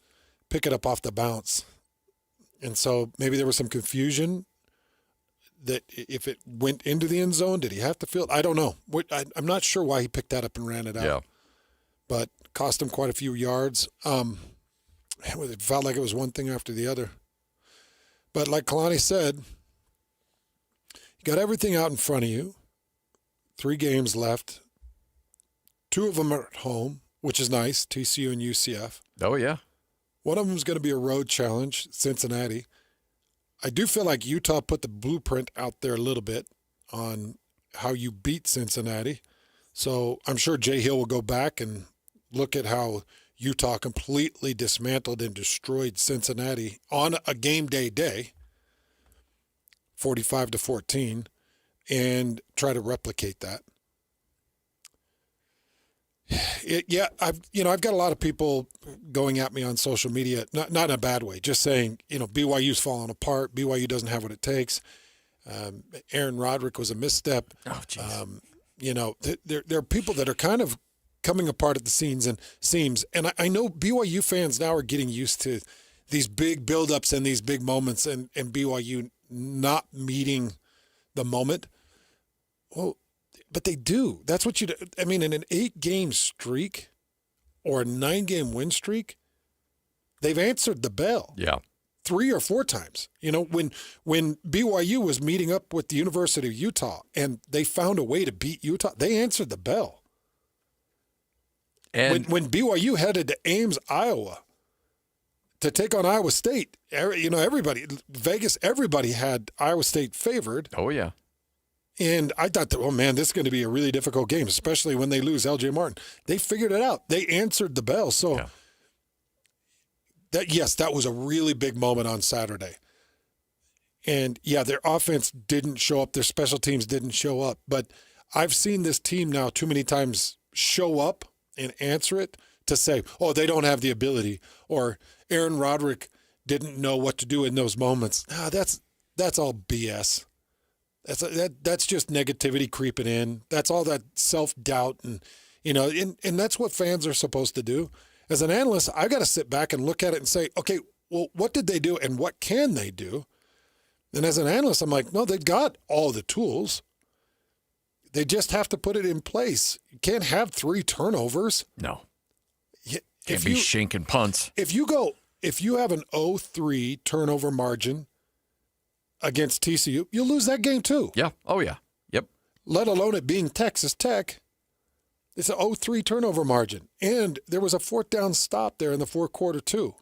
pick it up off the bounce. And so maybe there was some confusion that if it went into the end zone, did he have to field? I don't know. I'm not sure why he picked that up and ran it out.
Yeah.
But cost him quite a few yards. It felt like it was one thing after the other. But like Kalani said, you got everything out in front of you. 3 games left. 2 of them are at home, which is nice, TCU and UCF.
Oh, yeah.
One of them is going to be a road challenge, Cincinnati. I do feel like Utah put the blueprint out there a little bit on how you beat Cincinnati. So I'm sure Jay Hill will go back and look at how Utah completely dismantled and destroyed Cincinnati on a game day, 45-14, and try to replicate that. I've got a lot of people going at me on social media, not in a bad way, just saying, BYU's falling apart. BYU doesn't have what it takes. Aaron Roderick was a misstep.
Oh, jeez.
There are people that are kind of coming apart at the seams, and I know BYU fans now are getting used to these big buildups and these big moments, and BYU not meeting the moment. Well, but they do. That's what in an 8-game streak or a 9-game win streak, they've answered the bell.
Yeah.
3 or 4 times. When BYU was meeting up with the University of Utah and they found a way to beat Utah, they answered the bell.
And
when BYU headed to Ames, Iowa to take on Iowa State, everybody had Iowa State favored.
Oh, yeah.
And I thought this is going to be a really difficult game, especially when they lose L.J. Martin. They figured it out. They answered the bell. So, that was a really big moment on Saturday. And, their offense didn't show up. Their special teams didn't show up. But I've seen this team now too many times show up and answer it to say, they don't have the ability, or Aaron Roderick didn't know what to do in those moments. That's all BS. That's just negativity creeping in. That's all that self-doubt, and that's what fans are supposed to do. As an analyst, I got to sit back and look at it and say, okay, well, what did they do and what can they do? And as an analyst, I'm like, no, they've got all the tools. They just have to put it in place. You can't have 3 turnovers.
No. Can't be shinking punts.
If you have an 0-3 turnover margin against TCU, you'll lose that game too.
Yeah. Oh, yeah. Yep.
Let alone it being Texas Tech. It's an 0-3 turnover margin. And there was a 4th down stop there in the fourth quarter too,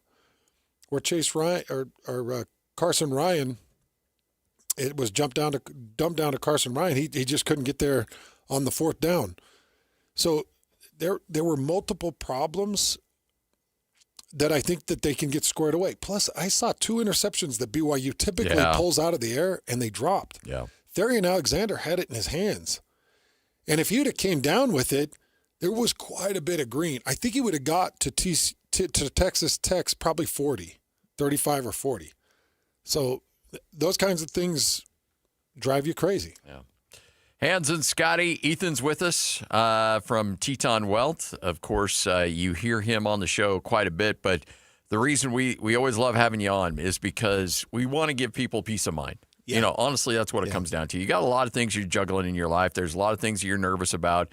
where Chase Ryan or Carson Ryan, it was dumped down to Carson Ryan. He just couldn't get there on the 4th down. So there were multiple problems that I think that they can get squared away. Plus, I saw 2 interceptions that BYU typically pulls out of the air, and they dropped.
Yeah.
Therian Alexander had it in his hands. And if Utica came down with it, there was quite a bit of green. I think he would have got to Texas Tech's probably 35 or 40. So those kinds of things drive you crazy.
Yeah. Hans and Scotty, Ethan's with us from Teton Wealth. Of course, you hear him on the show quite a bit, but the reason we always love having you on is because we want to give people peace of mind. Yeah. Honestly, that's what it comes down to. You got a lot of things you're juggling in your life. There's a lot of things you're nervous about.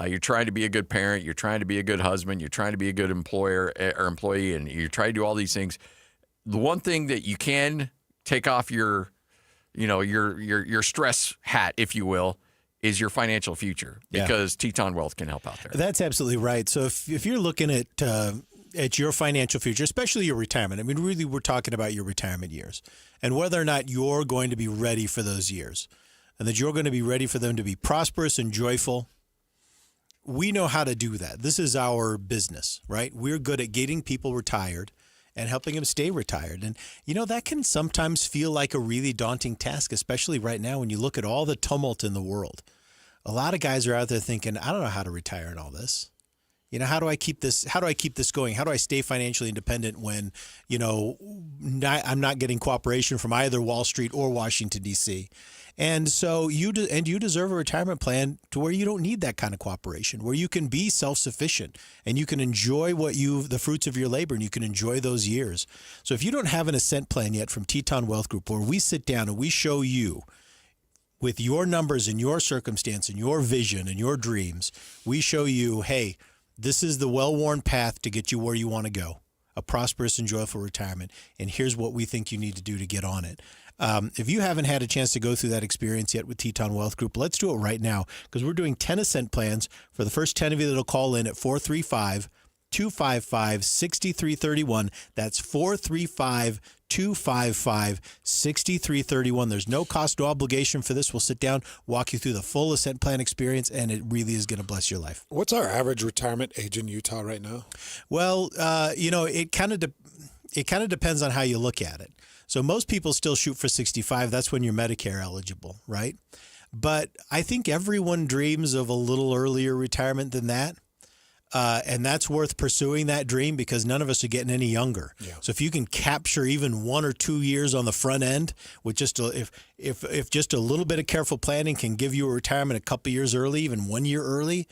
You're trying to be a good parent. You're trying to be a good husband. You're trying to be a good employer or employee, and you're trying to do all these things. The one thing that you can take off your stress hat, if you will, is your financial future, because Teton Wealth can help out there.
That's absolutely right. So if you're looking at your financial future, especially your retirement, really we're talking about your retirement years and whether or not you're going to be ready for those years and that you're going to be ready for them to be prosperous and joyful. We know how to do that. This is our business, right? We're good at getting people retired and helping them stay retired. And, that can sometimes feel like a really daunting task, especially right now when you look at all the tumult in the world. A lot of guys are out there thinking, I don't know how to retire in all this. How do I keep this going? How do I stay financially independent when, I'm not getting cooperation from either Wall Street or Washington, D.C.? And so you deserve a retirement plan to where you don't need that kind of cooperation, where you can be self-sufficient and you can enjoy the fruits of your labor, and you can enjoy those years. So if you don't have an Ascent plan yet from Teton Wealth Group, where we sit down and we show you with your numbers and your circumstance and your vision and your dreams, we show you, hey, this is the well-worn path to get you where you want to go, a prosperous and joyful retirement, and here's what we think you need to do to get on it. If you haven't had a chance to go through that experience yet with Teton Wealth Group, let's do it right now, because we're doing 10 Ascent plans for the first 10 of you that'll call in at 435-255-6331. That's 435-255-6331. There's no cost, no obligation for this. We'll sit down, walk you through the full Ascent plan experience, and it really is going to bless your life.
What's our average retirement age in Utah right now?
Well, it kind of depends on how you look at it. So most people still shoot for 65. That's when you're Medicare eligible, right? But I think everyone dreams of a little earlier retirement than that. And that's worth pursuing that dream because none of us are getting any younger. Yeah. So if you can capture even 1 or 2 years on the front end with just if just a little bit of careful planning can give you a retirement a couple years early, even 1 year early,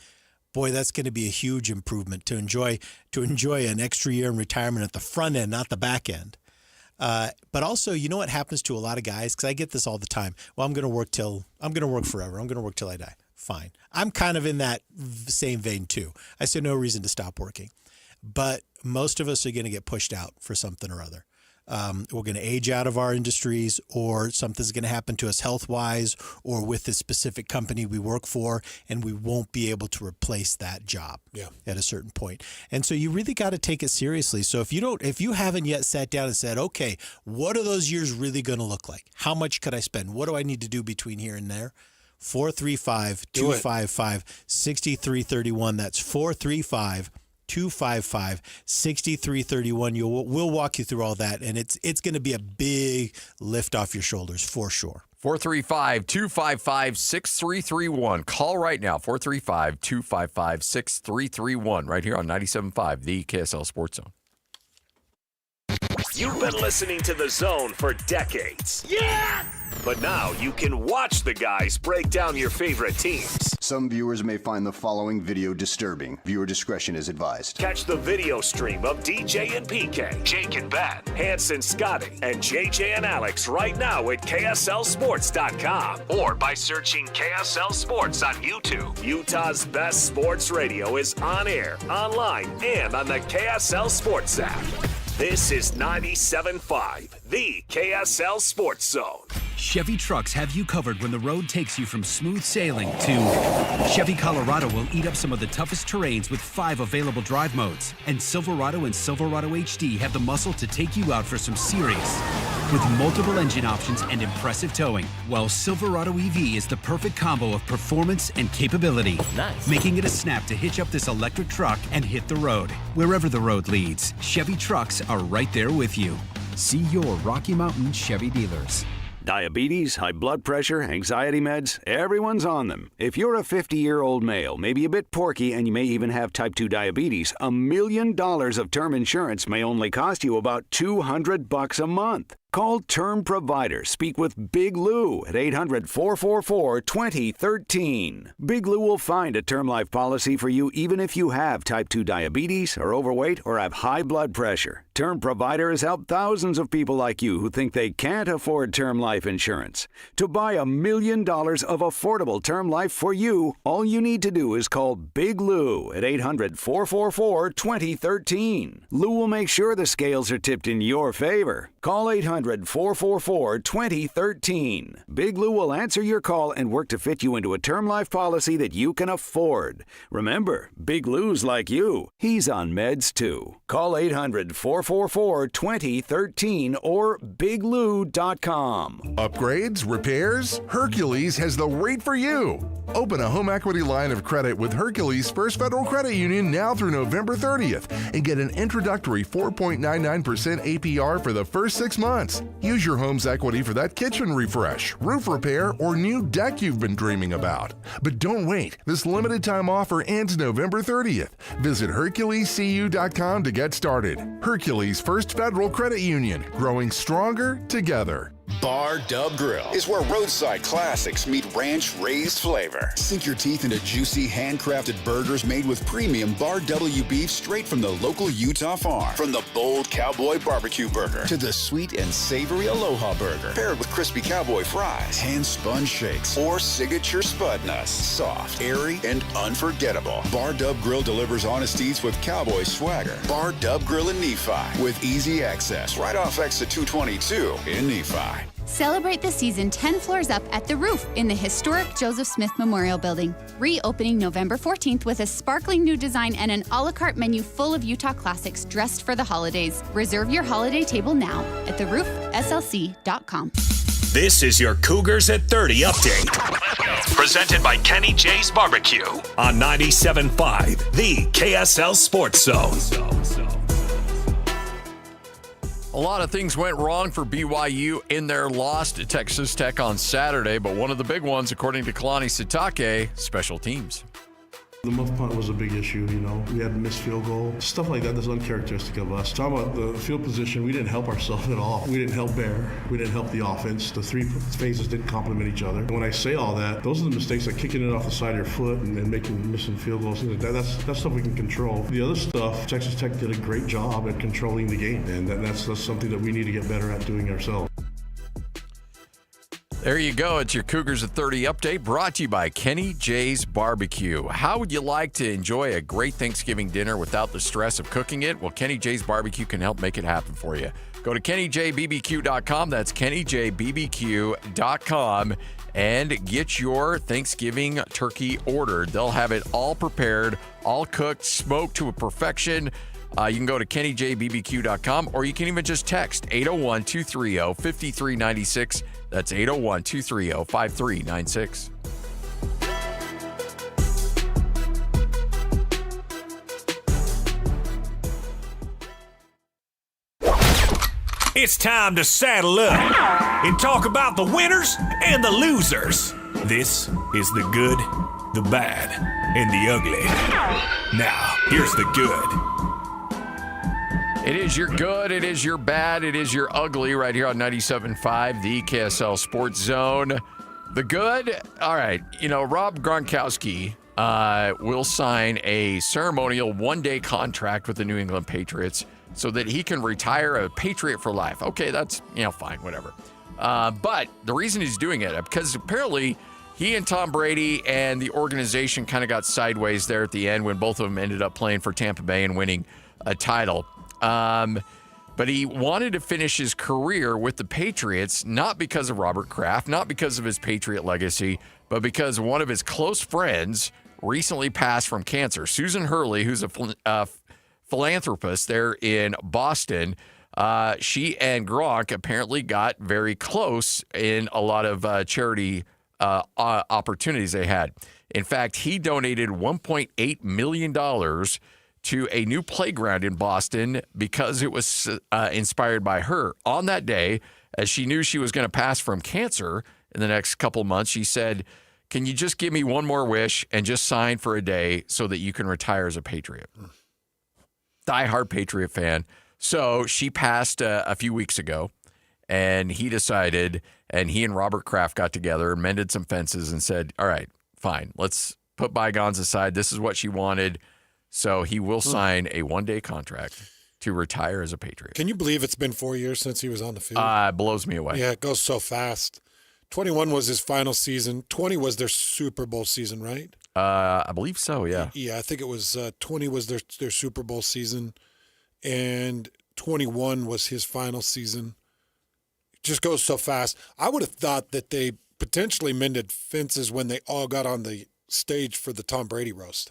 boy, that's going to be a huge improvement to enjoy an extra year in retirement at the front end, not the back end. But also, you know what happens to a lot of guys? Because I get this all the time. Well, I'm going to work forever. I'm going to work till I die. Fine. I'm kind of in that same vein too. I see no reason to stop working. But most of us are going to get pushed out for something or other. We're going to age out of our industries, or something's going to happen to us health-wise or with the specific company we work for, and we won't be able to replace that job at a certain point. And so you really got to take it seriously. So if you haven't yet sat down and said, okay, what are those years really going to look like? How much could I spend? What do I need to do between here and there? 435-255-6331. That's 435-255-6331. We'll walk you through all that, and it's going to be a big lift off your shoulders for sure.
435-255-6331. Call right now, 435-255-6331, right here on 97.5, the KSL Sports Zone.
You've been listening to The Zone for decades. Yes! But now you can watch the guys break down your favorite teams.
Some viewers may find the following video disturbing. Viewer discretion is advised.
Catch the video stream of DJ and PK, Jake and Ben, Hanson, Scotty, and JJ and Alex right now at KSLSports.com or by searching KSL Sports on YouTube. Utah's best sports radio is on air, online, and on the KSL Sports app. This is 97.5, the KSL Sports Zone.
Chevy trucks have you covered when the road takes you from smooth sailing to Chevy Colorado will eat up some of the toughest terrains with 5 available drive modes. And Silverado and Silverado HD have the muscle to take you out for some serious. With multiple engine options and impressive towing, while Silverado EV is the perfect combo of performance and capability. Nice. Making it a snap to hitch up this electric truck and hit the road. Wherever the road leads, Chevy trucks are right there with you. See your Rocky Mountain Chevy dealers.
Diabetes, high blood pressure, anxiety meds, everyone's on them. If you're a 50-year-old male, maybe a bit porky, and you may even have type 2 diabetes, $1 million of term insurance may only cost you about $200 a month. Call Term Provider. Speak with Big Lou at 800-444-2013. Big Lou will find a term life policy for you even if you have type 2 diabetes, are overweight, or have high blood pressure. Term Provider has helped thousands of people like you who think they can't afford term life insurance. To buy $1 million of affordable term life for you, all you need to do is call Big Lou at 800-444-2013. Lou will make sure the scales are tipped in your favor. Call 800-444-2013. Big Lou will answer your call and work to fit you into a term life policy that you can afford. Remember, Big Lou's like you. He's on meds too. Call 800-444-2013 or biglou.com.
Upgrades? Repairs? Hercules has the rate for you. Open a home equity line of credit with Hercules First Federal Credit Union now through November 30th and get an introductory 4.99% APR for the first 6 months. Use your home's equity for that kitchen refresh, roof repair, or new deck you've been dreaming about. But don't wait. This limited time offer ends November 30th. Visit HerculesCU.com to get started. Hercules First Federal Credit Union, growing stronger together.
Bar Dub Grill is where roadside classics meet ranch-raised flavor. Sink your teeth into juicy, handcrafted burgers made with premium Bar W beef straight from the local Utah farm. From the bold cowboy barbecue burger to the sweet and savory Aloha burger, paired with crispy cowboy fries, hand-spun shakes, or signature spud nuts. Soft, airy, and unforgettable. Bar Dub Grill delivers honest eats with cowboy swagger. Bar Dub Grill in Nephi with easy access right off exit 222 in Nephi.
Celebrate the season 10 floors up at The Roof in the historic Joseph Smith Memorial Building. Reopening November 14th with a sparkling new design and an a la carte menu full of Utah classics dressed for the holidays. Reserve your holiday table now at theroofslc.com.
This is your Cougars at 30 update. Presented by Kenny J's Barbecue on 97.5, the KSL Sports Zone.
A lot of things went wrong for BYU in their loss to Texas Tech on Saturday, but one of the big ones, according to Kalani Sitake, special teams.
The muff punt was a big issue, We had a missed field goal. Stuff like that that's uncharacteristic of us. Talking about the field position, we didn't help ourselves at all. We didn't help Bear. We didn't help the offense. The three phases didn't complement each other. When I say all that, those are the mistakes like kicking it off the side of your foot and missing field goals, things like that. That's stuff we can control. The other stuff, Texas Tech did a great job at controlling the game, and that's something that we need to get better at doing ourselves.
There you go. It's your Cougars at 30 update brought to you by Kenny J's Barbecue. How would you like to enjoy a great Thanksgiving dinner without the stress of cooking it? Well, Kenny J's Barbecue can help make it happen for you. Go to KennyJBBQ.com. That's KennyJBBQ.com and get your Thanksgiving turkey ordered. They'll have it all prepared, all cooked, smoked to a perfection. You can go to KennyJBBQ.com or you can even just text 801-230-5396. That's 801-230-5396.
It's time to saddle up and talk about the winners and the losers. This is the good, the bad, and the ugly. Now, here's the good.
It is your good, it is your bad, it is your ugly right here on 97.5, the KSL Sports Zone. The good, all right, Rob Gronkowski will sign a ceremonial one-day contract with the New England Patriots so that he can retire a Patriot for life. Okay, that's, fine, whatever. But the reason he's doing it, because apparently he and Tom Brady and the organization kind of got sideways there at the end when both of them ended up playing for Tampa Bay and winning a title. But he wanted to finish his career with the Patriots, not because of Robert Kraft, not because of his Patriot legacy, but because one of his close friends recently passed from cancer. Susan Hurley, who's a philanthropist there in Boston, she and Gronk apparently got very close in a lot of charity opportunities they had. In fact, he donated $1.8 million to a new playground in Boston because it was inspired by her. On that day, as she knew she was going to pass from cancer in the next couple months, she said, "Can you just give me one more wish and just sign for a day so that you can retire as a Patriot?" Diehard Patriot fan. So she passed a few weeks ago, and he decided, and he and Robert Kraft got together, mended some fences, and said, all right, fine, let's put bygones aside. This is what she wanted. So he will sign a one-day contract to retire as a Patriot.
Can you believe it's been 4 years since he was on the field?
It blows me away.
Yeah, it goes so fast. 21 was his final season. 20 was their Super Bowl season, right?
I believe so, yeah.
Yeah, I think it was 20 was their Super Bowl season, and 21 was his final season. It just goes so fast. I would have thought that they potentially mended fences when they all got on the stage for the Tom Brady roast.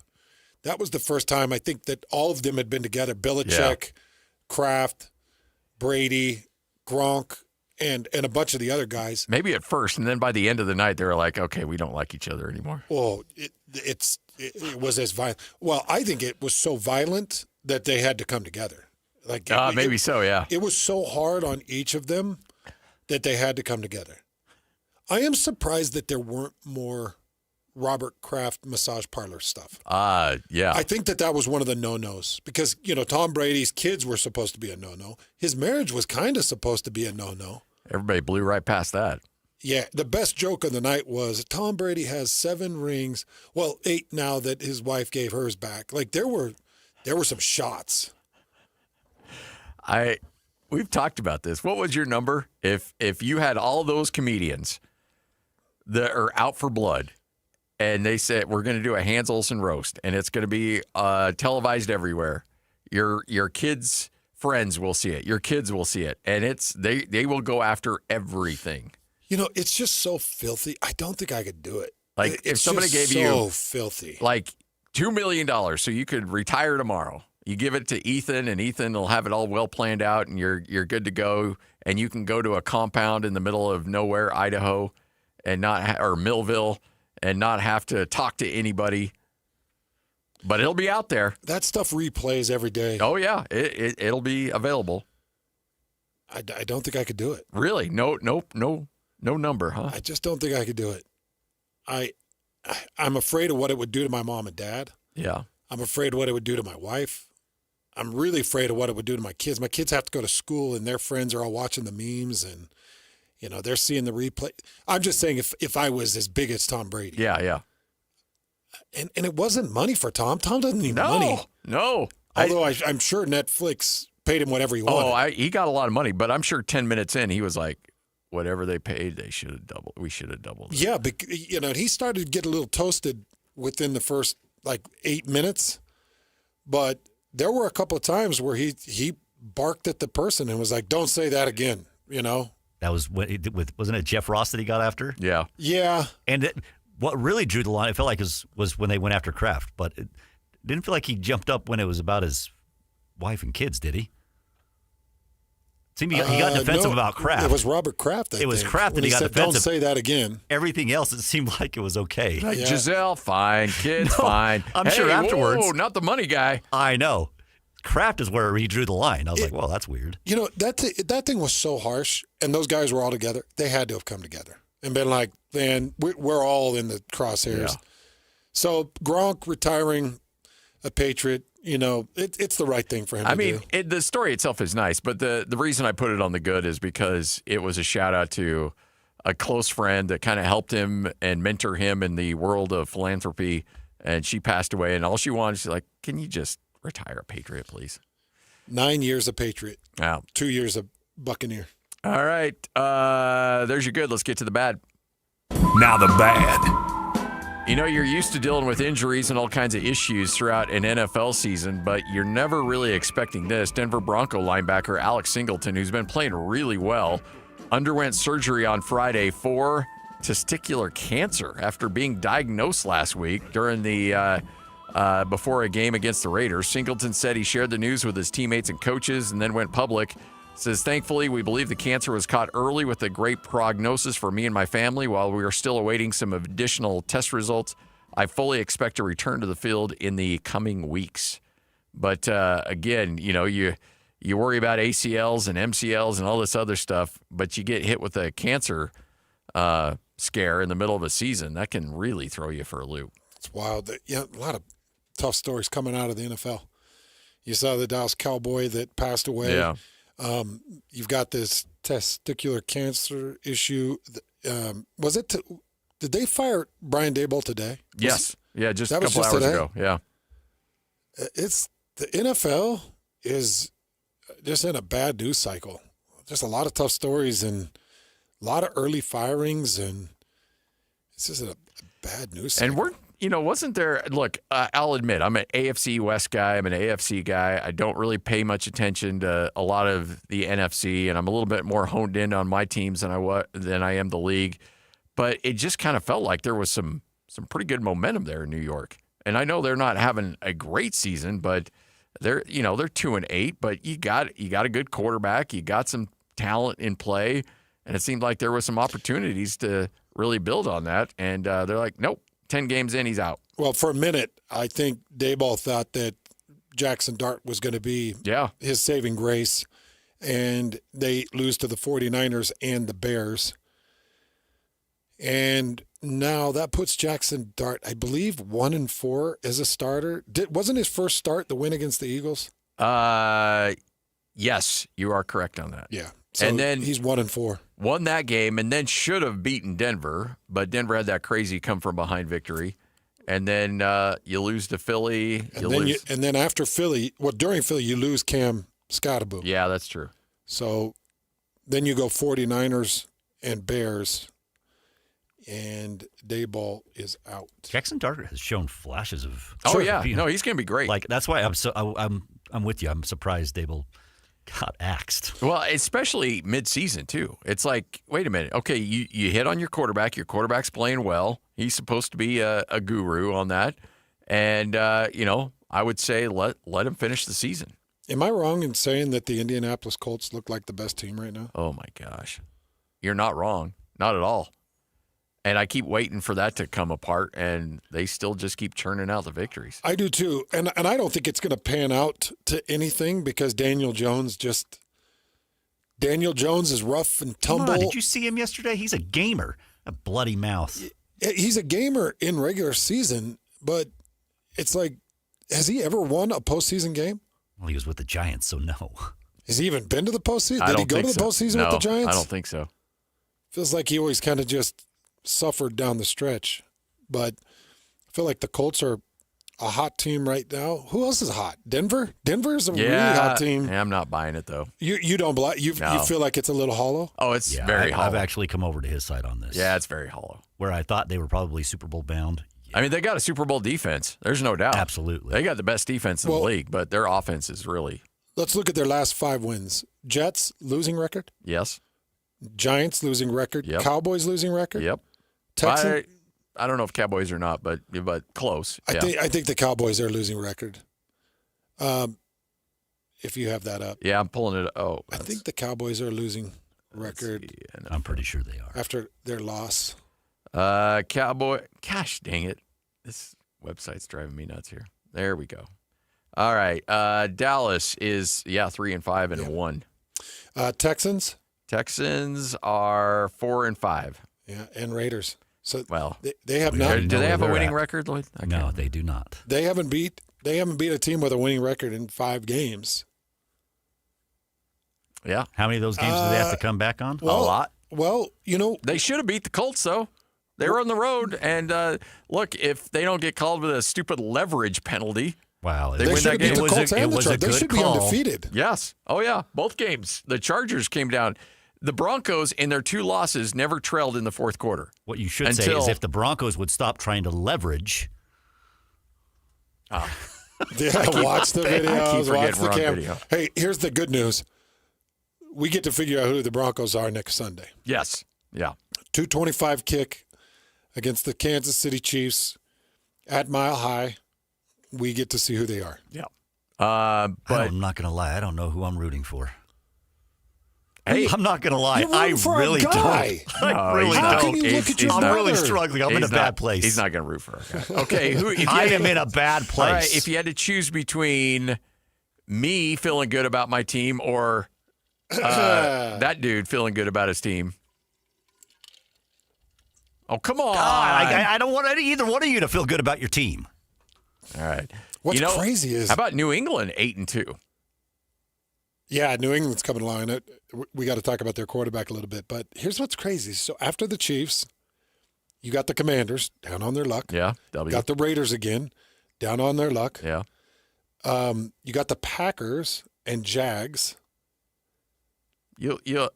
That was the first time I think that all of them had been together. Belichick, Kraft, Brady, Gronk, and a bunch of the other guys.
Maybe at first, and then by the end of the night, they were like, okay, we don't like each other anymore.
Well, it was as violent. Well, I think it was so violent that they had to come together.
Maybe so, yeah.
It was so hard on each of them that they had to come together. I am surprised that there weren't more Robert Kraft massage parlor stuff.
Yeah.
I think that was one of the no-nos because, Tom Brady's kids were supposed to be a no-no. His marriage was kind of supposed to be a no-no.
Everybody blew right past that.
Yeah. The best joke of the night was Tom Brady has 7 rings. Well, 8 now that his wife gave hers back. Like there were some shots.
We've talked about this. What was your number? If you had all those comedians that are out for blood, and they said, we're going to do a Hans Olsen roast, and it's going to be televised everywhere. Your kids' friends will see it. Your kids will see it. And they will go after everything.
It's just so filthy. I don't think I could do it.
Like, if somebody gave you
so filthy,
like $2 million so you could retire tomorrow, you give it to Ethan, and Ethan will have it all well planned out, and you're good to go, and you can go to a compound in the middle of nowhere, Idaho, and or Millville, and not have to talk to anybody. But it'll be out there.
That stuff replays every day.
Oh, yeah. It'll be available.
I don't think I could do it.
Really? No number, huh?
I just don't think I could do it. I'm afraid of what it would do to my mom and dad.
Yeah.
I'm afraid of what it would do to my wife. I'm really afraid of what it would do to my kids. My kids have to go to school, and their friends are all watching the memes, and they're seeing the replay. I'm just saying, if I was as big as Tom Brady,
yeah,
and it wasn't money for Tom. Tom doesn't need money.
No.
Although I'm sure Netflix paid him whatever he wanted.
He got a lot of money, but I'm sure 10 minutes in, he was like, whatever they paid, we should have doubled it.
Yeah, but he started to get a little toasted within the first 8 minutes, but there were a couple of times where he barked at the person and was like, "Don't say that again."
That was wasn't it Jeff Ross that he got after?
Yeah.
Yeah.
And what really drew the line, it felt like was when they went after Kraft, but it didn't feel like he jumped up when it was about his wife and kids, did he? It seemed he got defensive about Kraft.
It was Robert Kraft.
It was Kraft that he got
said,
defensive.
"Don't say that again."
Everything else, it seemed like it was okay.
Like Giselle, fine. Kids, fine.
I'm sure afterwards.
Whoa, not the money guy.
I know. Kraft is where he drew the line. I was like, well, that's weird.
That thing was so harsh, and those guys were all together. They had to have come together and been like, man, we're all in the crosshairs.
Yeah.
So Gronk retiring a Patriot, it's the right thing for him to do.
The story itself is nice, but the reason I put it on the good is because it was a shout-out to a close friend that kind of helped him and mentor him in the world of philanthropy, and she passed away, and all she wanted, she's like, can you just retire a Patriot, please?
9 years a Patriot.
Wow.
2 years a Buccaneer.
All right. There's your good. Let's get to the bad.
Now the bad.
You're used to dealing with injuries and all kinds of issues throughout an NFL season, but you're never really expecting this. Denver Bronco linebacker Alex Singleton, who's been playing really well, underwent surgery on Friday for testicular cancer after being diagnosed last week during the before a game against the Raiders. Singleton said he shared the news with his teammates and coaches and then went public. Says, thankfully, we believe the cancer was caught early with a great prognosis for me and my family. While we are still awaiting some additional test results, I fully expect to return to the field in the coming weeks. But again, you worry about ACLs and MCLs and all this other stuff, but you get hit with a cancer scare in the middle of a season. That can really throw you for a loop.
It's wild. A lot of tough stories coming out of the NFL. You saw the Dallas Cowboy that passed away.
Yeah.
You've got this testicular cancer issue. Did they fire Brian Daboll today?
Yes. Just a couple hours ago. Yeah.
The NFL is just in a bad news cycle. Just a lot of tough stories and a lot of early firings, and it's just a bad news cycle.
And wasn't there, look, I'll admit, I'm an AFC West guy. I'm an AFC guy. I don't really pay much attention to a lot of the NFC, and I'm a little bit more honed in on my teams than I am the league. But it just kind of felt like there was some pretty good momentum there in New York. And I know they're not having a great season, but they're 2-8, but you got a good quarterback. You got some talent in play, and it seemed like there was some opportunities to really build on that. And they're like, nope. 10 games in, he's out.
Well, for a minute, I think Daboll thought that Jackson Dart was going to be his saving grace, and they lose to the 49ers and the Bears. And now that puts Jackson Dart, I believe, 1-4 as a starter. Wasn't his first start the win against the Eagles?
Yes, you are correct on that.
Yeah. So
and then
he's 1-4.
Won that game and then should have beaten Denver, but Denver had that crazy come from behind victory. And then you lose to Philly.
And then after Philly, during Philly, you lose Cam Scottaboo.
Yeah, that's true.
So then you go 49ers and Bears, and Daboll is out.
Jackson Dart has shown flashes of.
Oh yeah, no, he's going to be great.
Like that's why I'm with you. I'm surprised Daboll got axed.
Well, especially mid-season, too. It's like, wait a minute. Okay, you hit on your quarterback. Your quarterback's playing well. He's supposed to be a guru on that. And, I would say let him finish the season.
Am I wrong in saying that the Indianapolis Colts look like the best team right now?
Oh, my gosh. You're not wrong. Not at all. And I keep waiting for that to come apart, and they still just keep churning out the victories.
I do too. And I don't think it's going to pan out to anything because Daniel Jones is rough and tumble.
Come on, did you see him yesterday? He's a gamer. A bloody mouth.
He's a gamer in regular season, but it's like Has he ever won a postseason game?
Well, he was with the Giants, so no.
Has he even been to the postseason? Did he go to the postseason with the Giants?
I don't think so.
Feels like he always kind of just suffered down the stretch. But I feel like the Colts are a hot team right now. Who else is hot? Denver? Denver's a really hot team.
Yeah, I'm not buying it, though.
You don't you feel like it's a little hollow?
Oh, it's very hollow.
I've actually come over to his side on this.
Yeah, it's very hollow.
Where I thought they were probably Super Bowl bound.
I mean, they got a Super Bowl defense. There's no doubt.
Absolutely.
They got the best defense in the league, but their offense is really.
Let's look at their last 5 wins. Jets, losing record.
Yes.
Giants, losing record.
Yep.
Cowboys, losing record.
Yep.
Texans.
I don't know if Cowboys or not, but close.
I think the Cowboys are losing record. If you have that up.
Yeah, I'm pulling it. Oh,
I think the Cowboys are losing record.
I'm pretty sure they are.
After their loss.
Cowboy. Gosh dang it. This website's driving me nuts here. There we go. All right. Dallas is 3-5 and 1.
Texans.
Texans are 4-5.
Yeah, and Raiders. So
well,
they have not.
Do they have a winning record, Lloyd?
No, they do not.
They haven't beat a team with a winning record in 5 games.
Yeah.
How many of those games do they have to come back on?
A lot.
Well,
they should have beat the Colts though. They were on the road, and look, if they don't get called with a stupid leverage penalty,
wow,
they win that game.
It was a
they
good
should
call.
be undefeated.
Yes. Oh yeah, both games. The Chargers came down. The Broncos, in their 2 losses, never trailed in the fourth quarter.
What you should say is if the Broncos would stop trying to leverage.
Yeah, watch the videos, watch the camera.
video.
Hey, here's the good news. We get to figure out who the Broncos are next Sunday.
Yes. Yeah.
225 kick against the Kansas City Chiefs at Mile High. We get to see who they are.
Yeah.
But I'm not going to lie. I don't know who I'm rooting for.
Hey,
I'm not going to lie.
You're
I
rooting for a
really
guy.
don't. I really
How
don't.
can you look at your
I'm
brother?
really struggling. I'm in a bad place.
He's not going to root for a guy. Okay.
I am in a bad place.
All right, if you had to choose between me feeling good about my team or that dude feeling good about his team. Oh, come on.
I don't want either one of you to feel good about your team.
All right.
What's crazy is
how about New England 8-2?
Yeah, New England's coming along. We got to talk about their quarterback a little bit. But here's what's crazy. So after the Chiefs, you got the Commanders down on their luck.
Yeah,
Got the Raiders again down on their luck.
Yeah.
You got the Packers and Jags.
You'll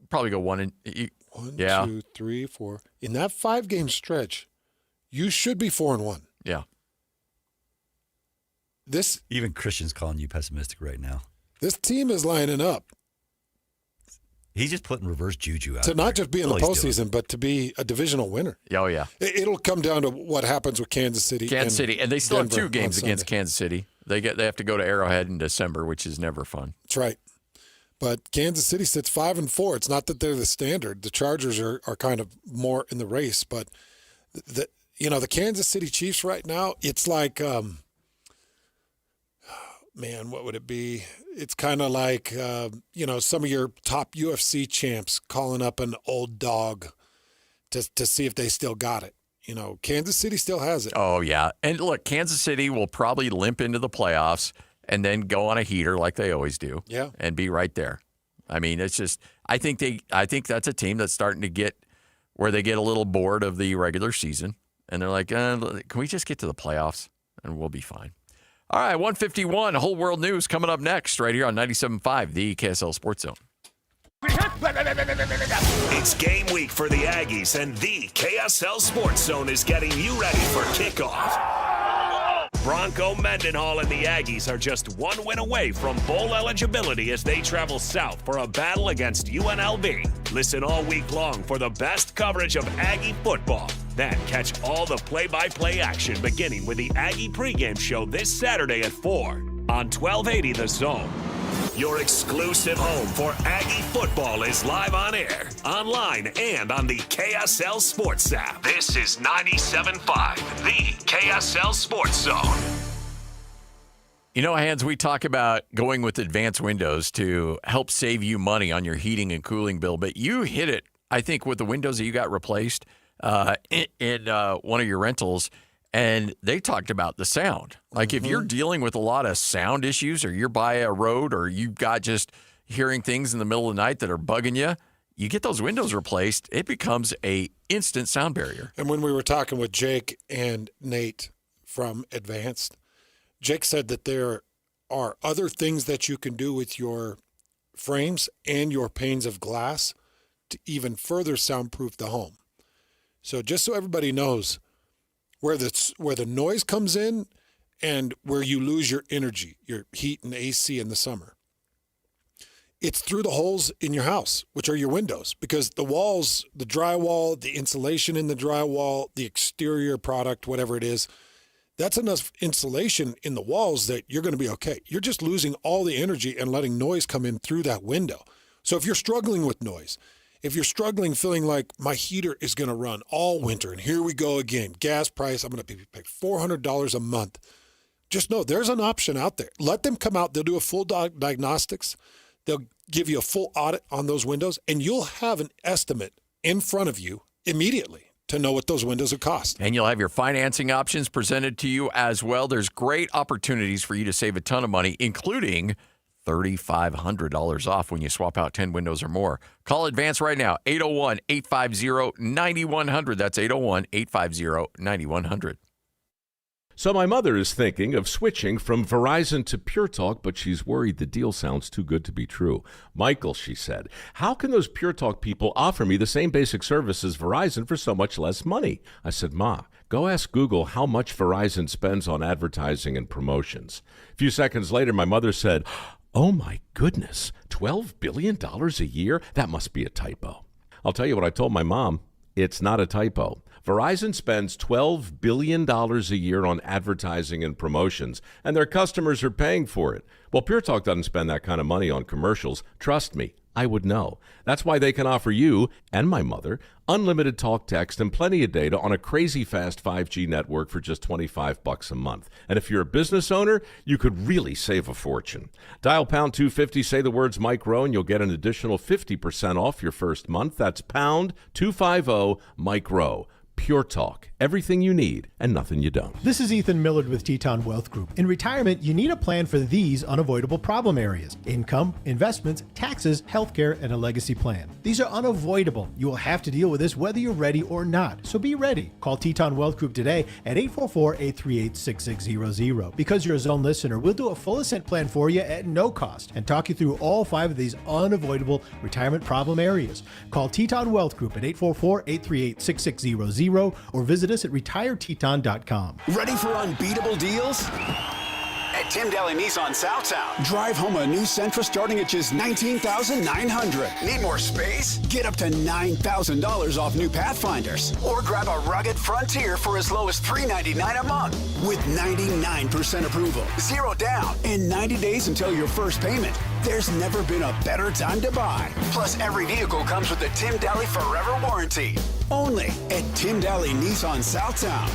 probably go 1
1,
yeah.
2, 3, 4. In that 5-game stretch, you should be 4-1.
Yeah.
Even Christian's calling you pessimistic right now.
This team is lining up.
He's just putting reverse juju out
to not
there.
just be in the postseason, but to be a divisional winner.
Oh, yeah.
It'll come down to what happens with Kansas City.
And they still
Denver
have 2 games
on
against
Sunday.
Kansas City. They have to go to Arrowhead in December, which is never fun.
That's right. But Kansas City sits 5-4. It's not that they're the standard. The Chargers are kind of more in the race, but the Kansas City Chiefs right now, it's like man, what would it be? It's kind of like, some of your top UFC champs calling up an old dog to see if they still got it. Kansas City still has it.
Oh, yeah. And look, Kansas City will probably limp into the playoffs and then go on a heater like they always do.
Yeah.
And be right there. I mean, it's just I think that's a team that's starting to get where they get a little bored of the regular season. And they're like, can we just get to the playoffs and we'll be fine. All right, 151, Whole World News coming up next right here on 97.5, the KSL Sports Zone.
It's game week for the Aggies, and the KSL Sports Zone is getting you ready for kickoff. Bronco Mendenhall and the Aggies are just 1 win away from bowl eligibility as they travel south for a battle against UNLV. Listen all week long for the best coverage of Aggie football. Then catch all the play-by-play action beginning with the Aggie pregame show this Saturday at 4 on 1280 The Zone. Your exclusive home for Aggie football is live on air, online, and on the KSL Sports app. This is 97.5, the KSL Sports Zone.
Hans, we talk about going with advanced windows to help save you money on your heating and cooling bill, but you hit it, I think, with the windows that you got replaced in one of your rentals. And they talked about the sound. Like if you're dealing with a lot of sound issues, or you're by a road, or you've got just hearing things in the middle of the night that are bugging you, you get those windows replaced, it becomes a instant sound barrier.
And when we were talking with Jake and Nate from Advanced, Jake said that there are other things that you can do with your frames and your panes of glass to even further soundproof the home. So just so everybody knows where the noise comes in and where you lose your energy, your heat and AC in the summer, it's through the holes in your house, which are your windows, because the walls, the drywall, the insulation in the drywall, the exterior product, whatever it is, that's enough insulation in the walls that you're going to be okay. You're just losing all the energy and letting noise come in through that window. So if you're struggling with noise, if you're struggling feeling like my heater is going to run all winter, and here we go again, gas price, I'm going to pay $400 a month, just know there's an option out there. Let them come out. They'll do a full diagnostics. They'll give you a full audit on those windows, and you'll have an estimate in front of you immediately to know what those windows will cost.
And you'll have your financing options presented to you as well. There's great opportunities for you to save a ton of money, including $3,500 off when you swap out 10 windows or more. Call Advance right now, 801-850-9100. That's 801-850-9100.
So my mother is thinking of switching from Verizon to Pure Talk, but she's worried the deal sounds too good to be true. Michael, she said, how can those Pure Talk people offer me the same basic service as Verizon for so much less money? I said, Ma, go ask Google how much Verizon spends on advertising and promotions. A few seconds later, my mother said, oh my goodness, $12 billion a year? That must be a typo. I'll tell you what I told my mom. It's not a typo. Verizon spends $12 billion a year on advertising and promotions, and their customers are paying for it. Well, Pure Talk doesn't spend that kind of money on commercials. Trust me, I would know. That's why they can offer you and my mother unlimited talk, text, and plenty of data on a crazy fast 5G network for just $25 a month. And if you're a business owner, you could really save a fortune. Dial pound 250, say the words Mike Rowe, and you'll get an additional 50% off your first month. That's pound 250 Mike Rowe. Pure Talk. Everything you need and nothing you don't.
This is Ethan Millard with Teton Wealth Group. In retirement, you need a plan for these unavoidable problem areas: income, investments, taxes, healthcare, and a legacy plan. These are unavoidable. You will have to deal with this whether you're ready or not. So be ready. Call Teton Wealth Group today at 844-838-6600. Because you're a Zone listener, we'll do a full ascent plan for you at no cost and talk you through all 5 of these unavoidable retirement problem areas. Call Teton Wealth Group at 844-838-6600 or visit us at retireteton.com.
Ready for unbeatable deals? At Tim Daly Nissan Southtown, drive home a new Sentra starting at just $19,900. Need more space? Get up to $9,000 off new Pathfinders. Or grab a rugged Frontier for as low as $399 a month. With 99% approval, 0 down, and 90 days until your first payment. There's never been a better time to buy. Plus, every vehicle comes with the Tim Daly Forever Warranty. Only at Tim Daly Nissan Southtown.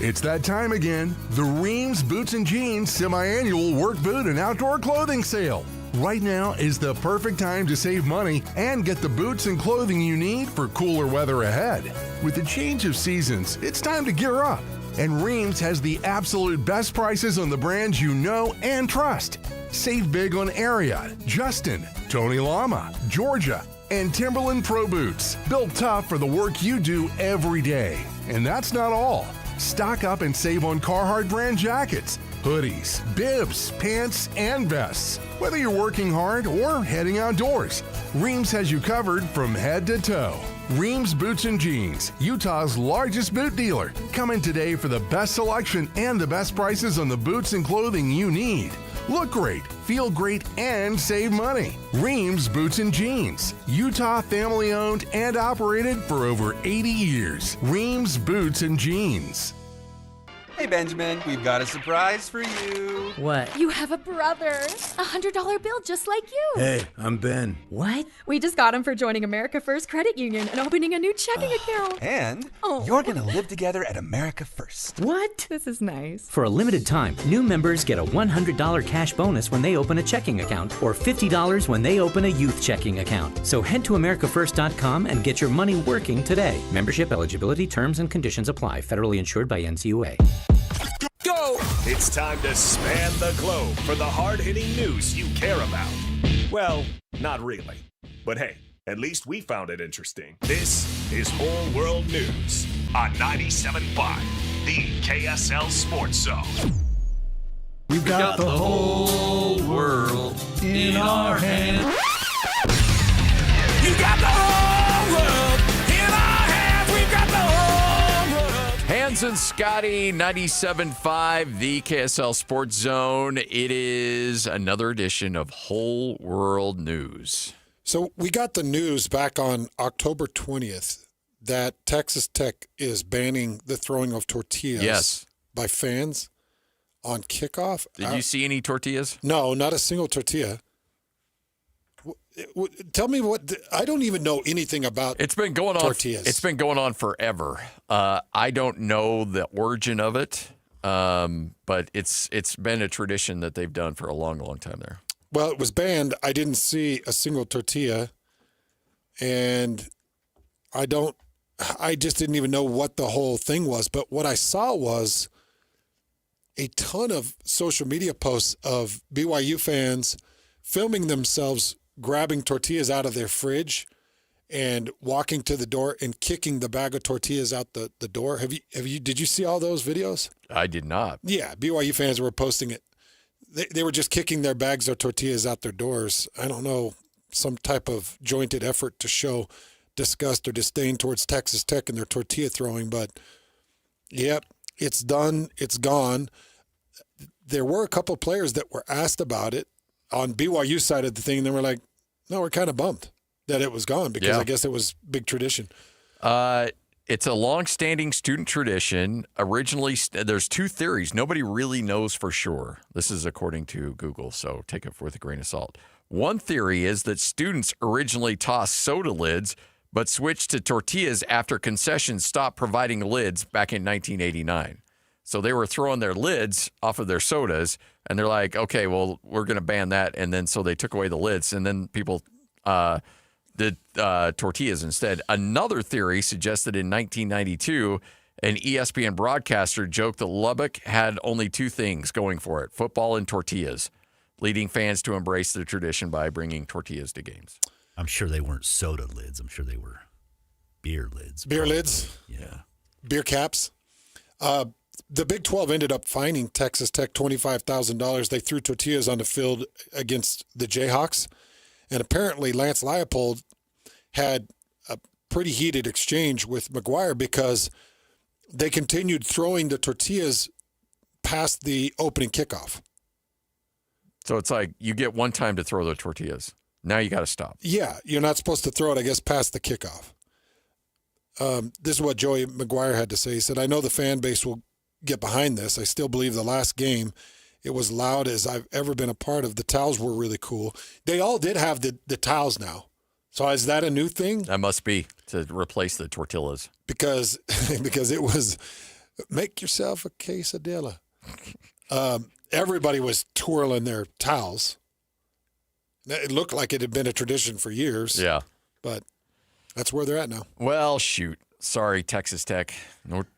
It's that time again. The Reams Boots and Jeans semi-annual work boot and outdoor clothing sale. Right now is the perfect time to save money and get the boots and clothing you need for cooler weather ahead. With the change of seasons, it's time to gear up. And Reams has the absolute best prices on the brands you know and trust. Save big on Ariat, Justin, Tony Lama, Georgia, and Timberland Pro Boots. Built tough for the work you do every day. And that's not all. Stock up and save on Carhartt brand jackets, hoodies, bibs, pants, and vests. Whether you're working hard or heading outdoors, Reams has you covered from head to toe. Reams Boots and Jeans, Utah's largest boot dealer. Come in today for the best selection and the best prices on the boots and clothing you need. Look great, feel great, and save money. Reams Boots and Jeans, Utah family owned and operated for over 80 years. Reams Boots and Jeans.
Hey, Benjamin, we've got a surprise for you.
What?
You have a brother. $100 bill just like you.
Hey, I'm Ben. What?
We just got him for joining America First Credit Union and opening a new checking account.
And you're going to live together at America First.
What?
This is nice.
For a limited time, new members get a $100 cash bonus when they open a checking account or $50 when they open a youth checking account. So head to americafirst.com and get your money working today. Membership eligibility, terms, and conditions apply. Federally insured by NCUA.
Go! It's time to span the globe for the hard-hitting news you care about. Well, not really. But hey, at least we found it interesting. This is Whole World News on 97.5, the KSL Sports Zone.
We've got the whole world in our hands.
You got the whole world in our hands. We've got the whole world. Hans and Scotty, 97.5, the KSL Sports Zone. It is another edition of Whole World News.
So we got the news back on October 20th that Texas Tech is banning the throwing of tortillas by fans on kickoff.
Did you see any tortillas?
No, not a single tortilla. Tell me what I don't even know anything about.
It's been going on.
Tortillas.
It's been going on forever. I don't know the origin of it, but it's been a tradition that they've done for a long, long time there.
Well, it was banned. I didn't see a single tortilla, and I just didn't even know what the whole thing was. But what I saw was a ton of social media posts of BYU fans filming themselves grabbing tortillas out of their fridge and walking to the door and kicking the bag of tortillas out the door. Did you see all those videos?
I did not.
Yeah, BYU fans were posting it. They were just kicking their bags of tortillas out their doors. I don't know, some type of jointed effort to show disgust or disdain towards Texas Tech and their tortilla throwing. But, yep, it's done. It's gone. There were a couple of players that were asked about it on BYU side of the thing. And they were like, no, we're kind of bummed that it was gone because I guess it was big tradition.
It's a long-standing student tradition. Originally, there's two theories. Nobody really knows for sure. This is according to Google, so take it with a grain of salt. One theory is that students originally tossed soda lids, but switched to tortillas after concessions stopped providing lids back in 1989. So they were throwing their lids off of their sodas, and they're like, okay, well, we're going to ban that. And then so they took away the lids, and then people did tortillas instead. Another theory suggested in 1992, an ESPN broadcaster joked that Lubbock had only two things going for it, football and tortillas, leading fans to embrace the tradition by bringing tortillas to games.
I'm sure they weren't soda lids. I'm sure they were beer lids.
Beer lids?
Yeah.
Beer caps? The Big 12 ended up fining Texas Tech $25,000. They threw tortillas on the field against the Jayhawks. And apparently Lance Leipold had a pretty heated exchange with McGuire because they continued throwing the tortillas past the opening kickoff.
So it's like you get one time to throw the tortillas. Now you got to stop.
Yeah, you're not supposed to throw it, I guess, past the kickoff. This is what Joey McGuire had to say. He said, I know the fan base will get behind this. I still believe the last game, it was loud as I've ever been a part of. The towels were really cool. They all did have the towels now. So is that a new thing?
That must be to replace the tortillas.
Because it was make yourself a quesadilla. Everybody was twirling their towels. It looked like it had been a tradition for years.
Yeah.
But that's where they're at now.
Well, shoot. Sorry, Texas Tech.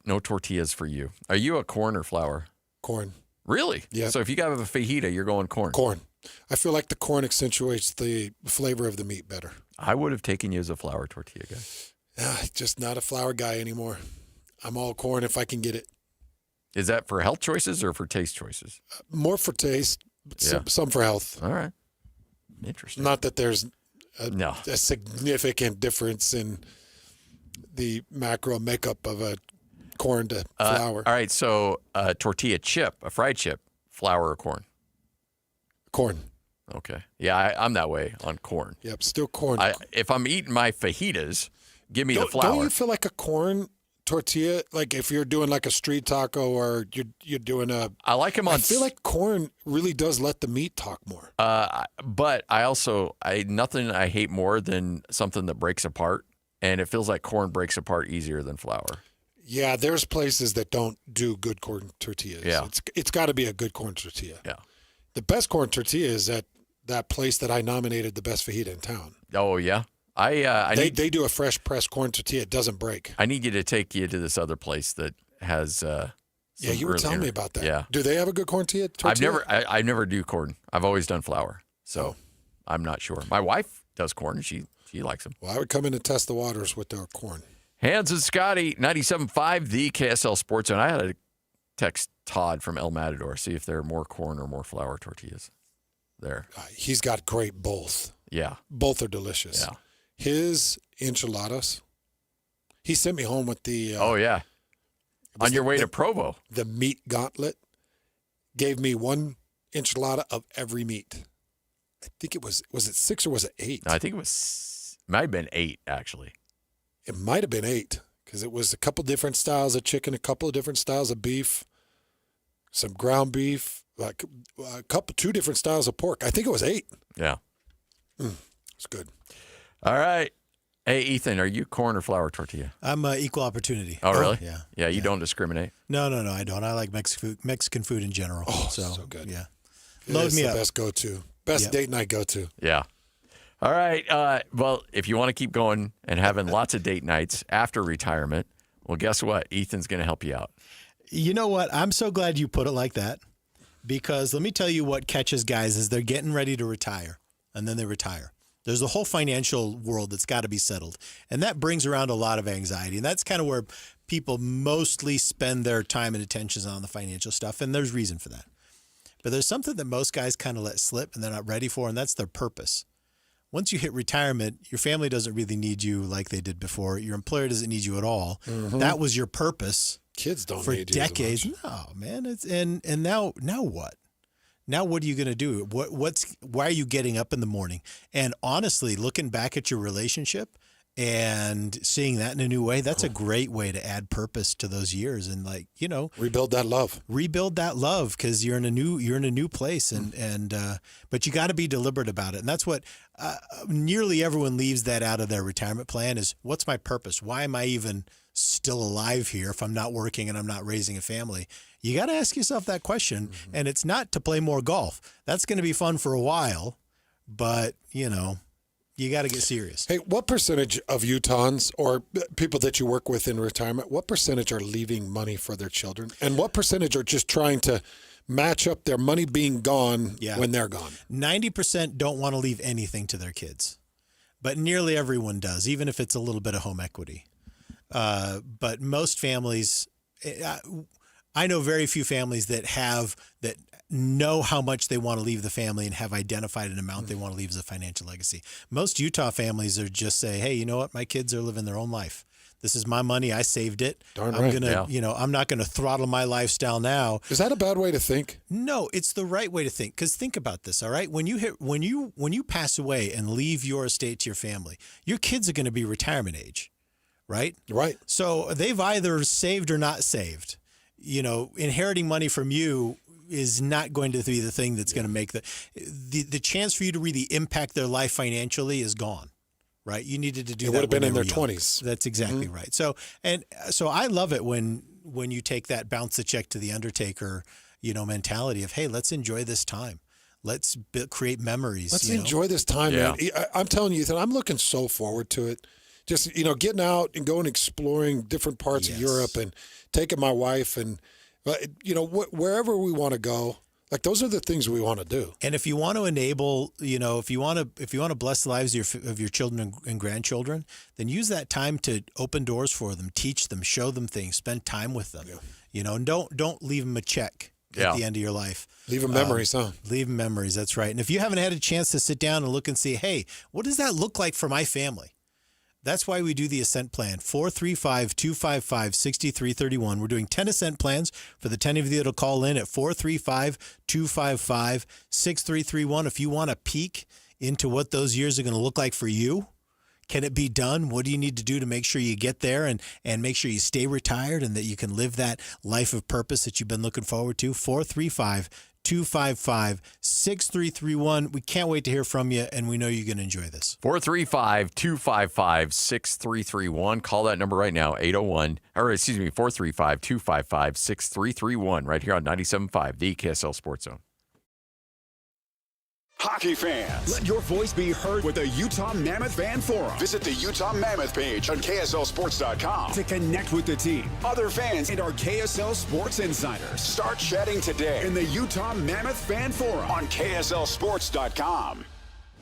No tortillas for you. Are you a corn or flour?
Corn.
Really?
Yeah.
So if you got a fajita, you're going corn.
Corn. I feel like the corn accentuates the flavor of the meat better.
I would have taken you as a flour tortilla guy.
Just not a flour guy anymore. I'm all corn if I can get it.
Is that for health choices or for taste choices?
More for taste, but some for health.
All right. Interesting.
Not that there's a significant difference in the macro makeup of a corn to flour.
All right, so a tortilla chip, a fried chip, flour or corn?
Corn.
Okay. Yeah, I'm that way on corn.
Yep, still corn.
If I'm eating my fajitas, give me the flour.
Don't you feel like a corn tortilla, like if you're doing like a street taco or you're doing a.
I like them on.
I feel like corn really does let the meat talk more.
But nothing I hate more than something that breaks apart, and it feels like corn breaks apart easier than flour.
Yeah, there's places that don't do good corn tortillas.
Yeah.
It's got to be a good corn tortilla.
Yeah.
The best corn tortilla is at that place that I nominated the best fajita in town.
Oh, yeah?
They do a fresh pressed corn tortilla. It doesn't break.
I need you to take you to this other place that has
yeah, you were telling me about that.
Yeah.
Do they have a good corn tortilla?
I never do corn. I've always done flour. So I'm not sure. My wife does corn, and she likes them.
Well, I would come in and test the waters with their corn.
Hans and Scotty, 97.5, the KSL Sports Zone. I had to text Todd from El Matador, see if there are more corn or more flour tortillas there.
He's got great both.
Yeah.
Both are delicious.
Yeah.
His enchiladas, he sent me home with the...
oh, yeah. On your way to Provo.
The meat gauntlet gave me one enchilada of every meat. I think it was it 6 or was it 8?
No, I think it might have been 8, actually.
It might have been 8 because it was a couple different styles of chicken, a couple of different styles of beef, some ground beef, like two different styles of pork. I think it was 8.
Yeah.
It's good.
All right. Hey, Ethan, are you corn or flour tortilla?
I'm equal opportunity.
Oh, really?
Yeah.
Yeah, you don't discriminate?
No, I don't. I like Mexican food in general.
Oh, so good.
Yeah.
Load me up. Best go-to. Best date night go-to.
Yeah. All right. Well, if you want to keep going and having lots of date nights after retirement, well, guess what? Ethan's going to help you out.
You know what? I'm so glad you put it like that because let me tell you what catches guys is they're getting ready to retire, and then they retire. There's a whole financial world that's got to be settled, and that brings around a lot of anxiety, and that's kind of where people mostly spend their time and attention on the financial stuff, and there's reason for that. But there's something that most guys kind of let slip and they're not ready for, and that's their purpose. Once you hit retirement, your family doesn't really need you like they did before. Your employer doesn't need you at all. Mm-hmm. That was your purpose.
Kids don't
for
need
decades.
You as much.
No, man. It's and now what? Now what are you going to do? Why are you getting up in the morning? And honestly, looking back at your relationship and seeing that in a new way, that's a great way to add purpose to those years and
rebuild that love.
Rebuild that love because you're in a new place but you got to be deliberate about it. And that's what nearly everyone leaves that out of their retirement plan is what's my purpose? Why am I even still alive here if I'm not working and I'm not raising a family? You got to ask yourself that question. Mm-hmm. And it's not to play more golf. That's going to be fun for a while, but you got to get serious.
Hey, what percentage of Utahns or people that you work with in retirement, what percentage are leaving money for their children? And what percentage are just trying to match up their money being gone when they're gone?
90% don't want to leave anything to their kids, but nearly everyone does, even if it's a little bit of home equity. But most families, I know very few families that know how much they want to leave the family and have identified an amount they want to leave as a financial legacy. Most Utah families are just say, hey, you know what? My kids are living their own life. This is my money. I saved it.
Darn
I'm
right.
gonna, I'm not going to throttle my lifestyle now.
Is that a bad way to think?
No, it's the right way to think. Because think about this, all right? When you pass away and leave your estate to your family, your kids are going to be retirement age, right?
Right.
So they've either saved or not saved. Inheriting money from you is not going to be the thing that's going to make the chance for you to really impact their life financially is gone, right? You needed to do that.
It would have been in their
young.
20s.
That's exactly right. So I love it when you take that bounce the check to the undertaker, mentality of, hey, let's enjoy this time. Let's create memories.
Let's enjoy this time, man. I'm telling you, Ethan, I'm looking so forward to it. Just, getting out and going exploring different parts of Europe and taking my wife and, wherever we want to go. Like, those are the things we want to do.
And if you want to enable, if you want to bless the lives of your children and grandchildren, then use that time to open doors for them, teach them, show them things, spend time with them, and don't leave them a check at the end of your life.
Leave them memories, huh?
Leave them memories. That's right. And if you haven't had a chance to sit down and look and see, hey, what does that look like for my family? That's why we do the Ascent Plan, 435-255-6331. We're doing 10 Ascent Plans for the 10 of you that'll call in at 435-255-6331. If you want a peek into what those years are going to look like for you, Can it be done? What do you need to do to make sure you get there and make sure you stay retired and that you can live that life of purpose that you've been looking forward to? 435-255-6331. We can't wait to hear from you, and we know you're going to enjoy this.
435-255-6331. Call that number right now, 435-255-6331, right here on 97.5, the KSL Sports Zone.
Hockey fans, let your voice be heard with the Utah Mammoth Fan Forum. Visit the Utah Mammoth page on KSLSports.com to connect with the team, other fans, and our KSL Sports insiders. Start chatting today in the Utah Mammoth Fan Forum on KSLSports.com.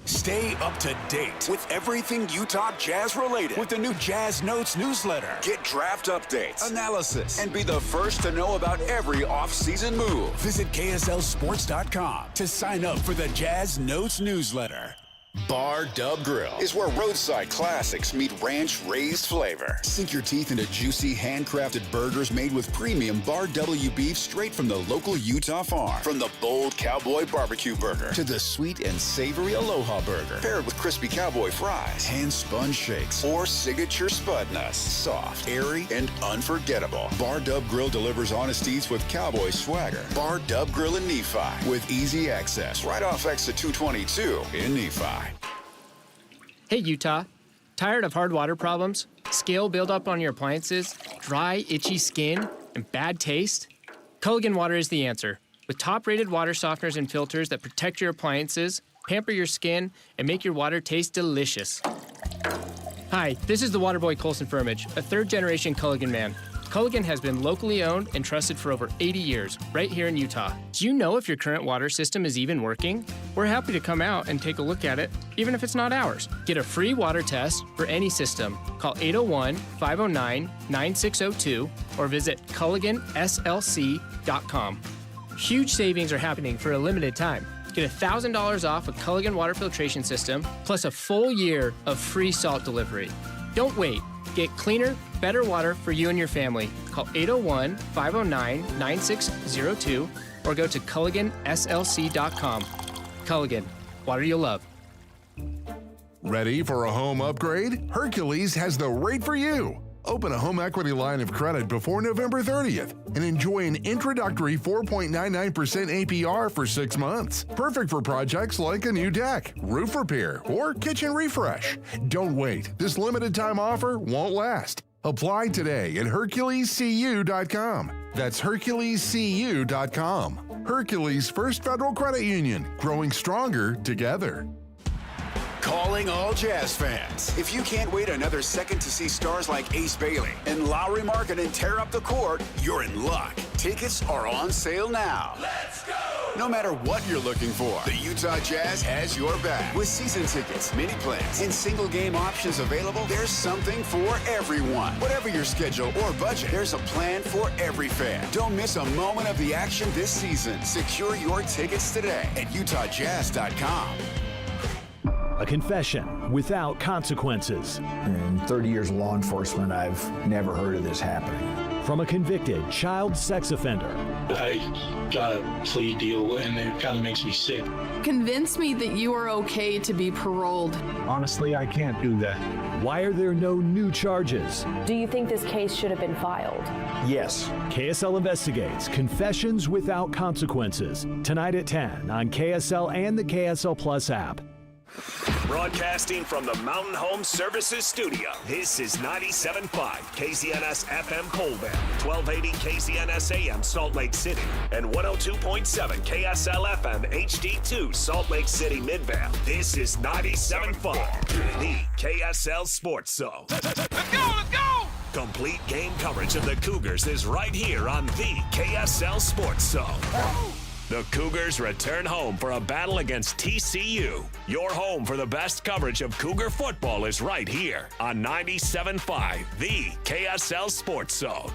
Stay up to date with everything Utah Jazz related with the new Jazz Notes newsletter. Get draft updates, analysis, and be the first to know about every off-season move. Visit KSLSports.com to sign up for the Jazz Notes newsletter. Bar Dub Grill is where roadside classics meet ranch-raised flavor. Sink your teeth into juicy, handcrafted burgers made with premium Bar W beef straight from the local Utah farm. From the bold cowboy barbecue burger to the sweet and savory Aloha burger, paired with crispy cowboy fries, hand-spun shakes, or signature spud nuts. Soft, airy, and unforgettable. Bar Dub Grill delivers honest eats with cowboy swagger. Bar Dub Grill in Nephi with easy access right off exit 222 in Nephi.
Hey, Utah. Tired of hard water problems, scale buildup on your appliances, dry, itchy skin, and bad taste? Culligan Water is the answer. With top-rated water softeners and filters that protect your appliances, pamper your skin, and make your water taste delicious. Hi, this is the Waterboy Colson Firmage, a third-generation Culligan man. Culligan has been locally owned and trusted for over 80 years, right here in Utah. Do you know if your current water system is even working? We're happy to come out and take a look at it, even if it's not ours. Get a free water test for any system. Call 801-509-9602 or visit CulliganSLC.com. Huge savings are happening for a limited time. Get $1,000 off a Culligan water filtration system, plus a full year of free salt delivery. Don't wait. Get cleaner, better water for you and your family. Call 801-509-9602 or go to CulliganSLC.com. Culligan, water you'll love.
Ready for a home upgrade? Hercules has the rate for you. Open a home equity line of credit before November 30th and enjoy an introductory 4.99% APR for 6 months. Perfect for projects like a new deck, roof repair, or kitchen refresh. Don't wait. This limited time offer won't last. Apply today at HerculesCU.com. That's HerculesCU.com. Hercules First Federal Credit Union, growing stronger together.
Calling all Jazz fans. If you can't wait another second to see stars like Ace Bailey and Lowry Markkanen tear up the court, you're in luck. Tickets are on sale now. Let's go! No matter what you're looking for, the Utah Jazz has your back. With season tickets, mini plans, and single game options available, there's something for everyone. Whatever your schedule or budget, there's a plan for every fan. Don't miss a moment of the action this season. Secure your tickets today at UtahJazz.com.
A confession without consequences.
In 30 years of law enforcement, I've never heard of this happening.
From a convicted child sex offender.
I got a plea deal, and it kind of makes me sick.
Convince me that you are okay to be paroled.
Honestly, I can't do that.
Why are there no new charges?
Do you think this case should have been filed?
Yes.
KSL investigates confessions without consequences. Tonight at 10 on KSL and the KSL Plus app.
Broadcasting from the Mountain Home Services Studio, this is 97.5 KZNS FM Colville, 1280 KZNS AM Salt Lake City, and 102.7 KSL FM HD2 Salt Lake City Midvale. This is 97.5, the KSL Sports Zone. Let's go! Complete game coverage of the Cougars is right here on the KSL Sports Zone. The Cougars return home for a battle against TCU. Your home for the best coverage of Cougar football is right here on 97.5, the KSL Sports Zone.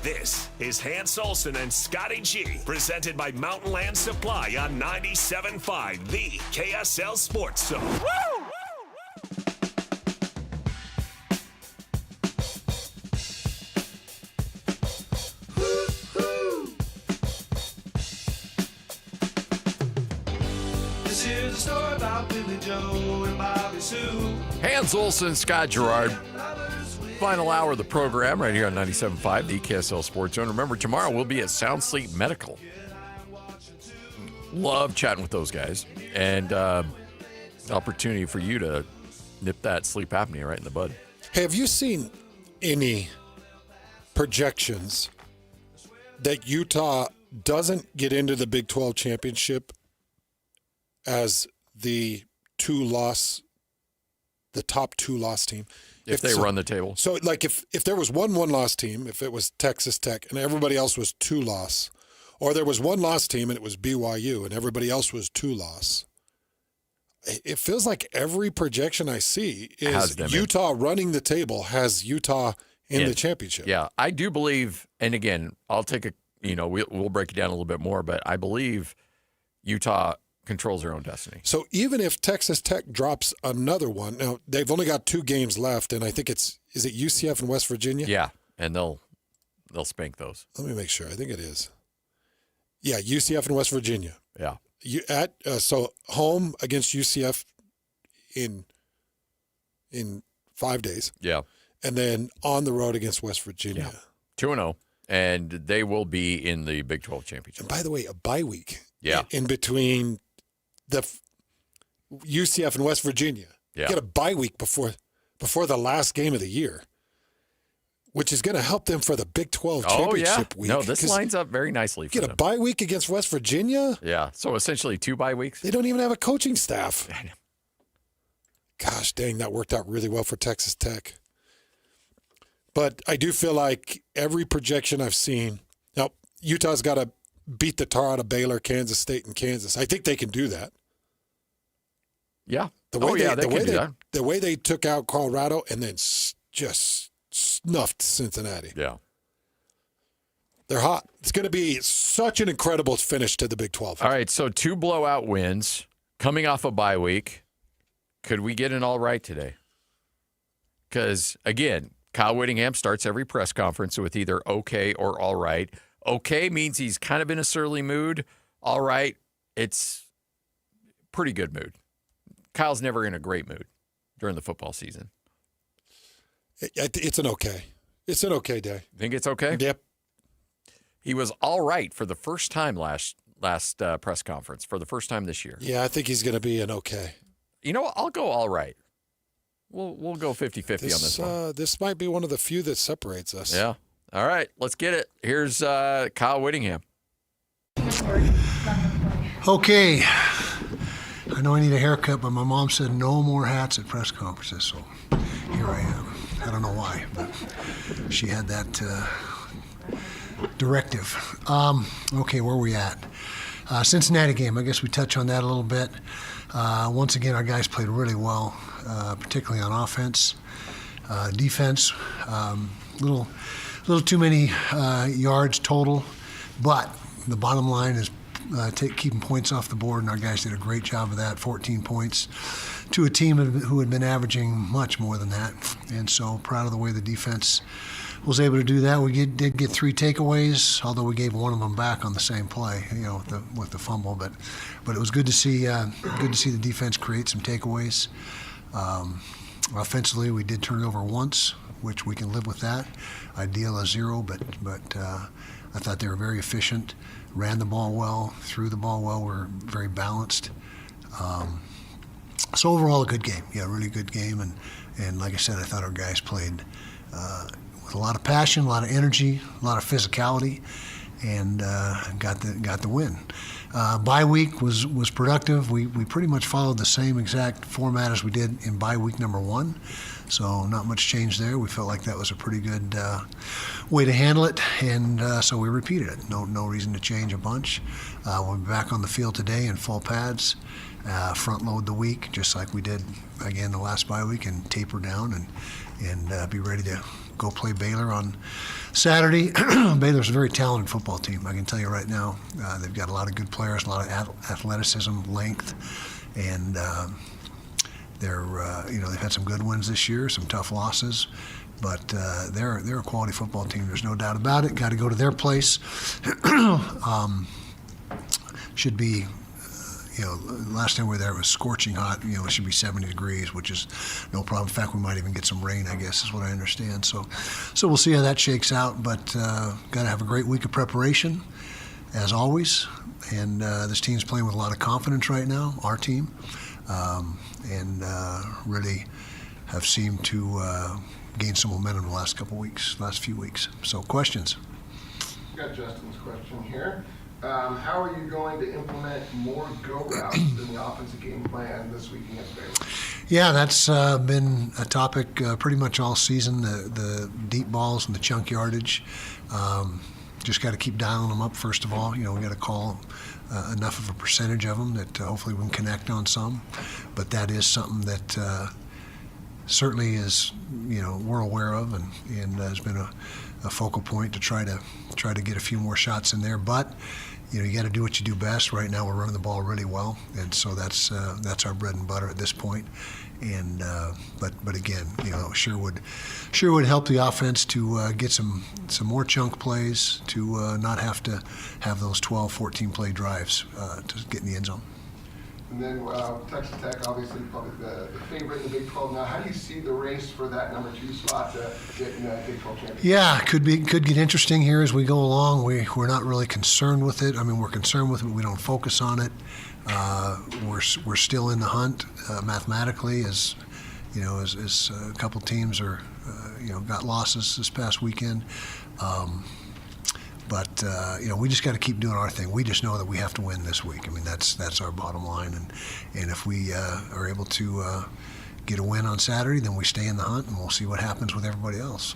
This is Hans Olsen and Scotty G, presented by Mountain Land Supply on 97.5, the KSL Sports Zone. Woo!
This is a story about Billy Joe and Bobby Sue.
Hans Olsen, Scott Gerard. Final hour of the program right here on 97.5, the KSL Sports Zone. Remember, tomorrow we'll be at Sound Sleep Medical. Love chatting with those guys. And opportunity for you to nip that sleep apnea right in the bud.
Hey, have you seen any projections that Utah doesn't get into the Big 12 championship as the top two-loss team?
If they run the table.
So, like, if there was one one-loss team, if it was Texas Tech and everybody else was two-loss, or there was one-loss team and it was BYU and everybody else was two-loss, it feels like every projection I see is Utah running the table has Utah in the championship.
Yeah, I do believe, and again, I'll take we'll break it down a little bit more, but I believe Utah controls their own destiny.
So even if Texas Tech drops another one, now they've only got 2 games left, and I think is it UCF and West Virginia?
Yeah, and they'll spank those.
Let me make sure. I think it is. Yeah, UCF and West Virginia.
Yeah.
So home against UCF in 5 days.
Yeah.
And then on the road against West Virginia.
Yeah. 2-0, and they will be in the Big 12 championship.
And by the way, a bye week.
Yeah.
In between the UCF and West Virginia.
Yeah.
Get a bye week before the last game of the year, which is going to help them for the Big 12 championship week.
No, this lines up very nicely for
them.
them.
Get a bye week against West Virginia?
Yeah, so essentially 2 bye weeks.
They don't even have a coaching staff. Gosh dang, that worked out really well for Texas Tech. But I do feel like every projection I've seen, now Utah's got to beat the tar out of Baylor, Kansas State, and Kansas. I think they can do that.
Yeah.
The way they took out Colorado and then just snuffed Cincinnati.
Yeah.
They're hot. It's going to be such an incredible finish to the Big 12.
All right, so 2 blowout wins coming off a bye week. Could we get an all right today? Because, again, Kyle Whittingham starts every press conference with either okay or all right. Okay means he's kind of in a surly mood. All right, it's pretty good mood. Kyle's never in a great mood during the football season.
It's an okay. It's an okay day.
Think it's okay?
Yep.
He was all right for the first time last press conference, for the first time this year.
Yeah, I think he's going to be an okay.
You know what? I'll go all right. We'll go 50-50 on this one.
This might be one of the few that separates us.
Yeah. All right, let's get it. Here's Kyle Whittingham.
Okay. I know I need a haircut, but my mom said no more hats at press conferences, so here I am. I don't know why, but she had that directive. Okay, where are we at? Cincinnati game, I guess we touch on that a little bit. Once again, our guys played really well, particularly on offense. Defense, little too many yards total, but the bottom line is keeping points off the board, and our guys did a great job of that, 14 points, to a team who had been averaging much more than that. And so proud of the way the defense was able to do that. We did get 3 takeaways, although we gave one of them back on the same play, with the fumble. But it was good to see the defense create some takeaways. Offensively, we did turn it over once, which we can live with that. Ideal is 0, but I thought they were very efficient, ran the ball well, threw the ball well, were very balanced. So overall, a good game. Yeah, really good game. And like I said, I thought our guys played with a lot of passion, a lot of energy, a lot of physicality, and got the win. Bye week was productive. We pretty much followed the same exact format as we did in bye week number 1. So not much change there. We felt like that was a pretty good way to handle it, and so we repeated it. No reason to change a bunch. We'll be back on the field today in full pads, front load the week, just like we did again the last bye week, and taper down and be ready to go play Baylor on Saturday. Baylor's a very talented football team, I can tell you right now. They've got a lot of good players, a lot of athleticism, length, and they've had some good wins this year, some tough losses, but they're a quality football team. There's no doubt about it. Got to go to their place. Should be, last time we were there it was scorching hot. It should be 70 degrees, which is no problem. In fact, we might even get some rain, I guess, is what I understand. So we'll see how that shakes out. But got to have a great week of preparation, as always. And this team's playing with a lot of confidence right now, our team, and really have seemed to gain some momentum the last few weeks. So questions?
Got Justin's question here. How are you going to implement more go routes in the offensive game plan this week against Baylor?
Yeah, that's been a topic pretty much all season, the deep balls and the chunk yardage. Just got to keep dialing them up, first of all. We got to call enough of a percentage of them that hopefully we can connect on some. But that is something that certainly is, we're aware of and has been a focal point to try to get a few more shots in there. But you got to do what you do best. Right now we're running the ball really well, and so that's our bread and butter at this point. And but again, sure would help the offense to get some more chunk plays, to not have to have those 12, 14 play drives to get in the end zone.
And then Texas Tech, obviously, probably the favorite in the Big 12 now. How do you see the race for that number 2 spot to get in the Big 12 championship?
Yeah, could get interesting here as we go along. We're not really concerned with it. I mean, we're concerned with it, but we don't focus on it. We're still in the hunt mathematically, as a couple teams are got losses this past weekend. But we just got to keep doing our thing. We just know that we have to win this week. I mean, that's our bottom line. And if we are able to get a win on Saturday, then we stay in the hunt, and we'll see what happens with everybody else.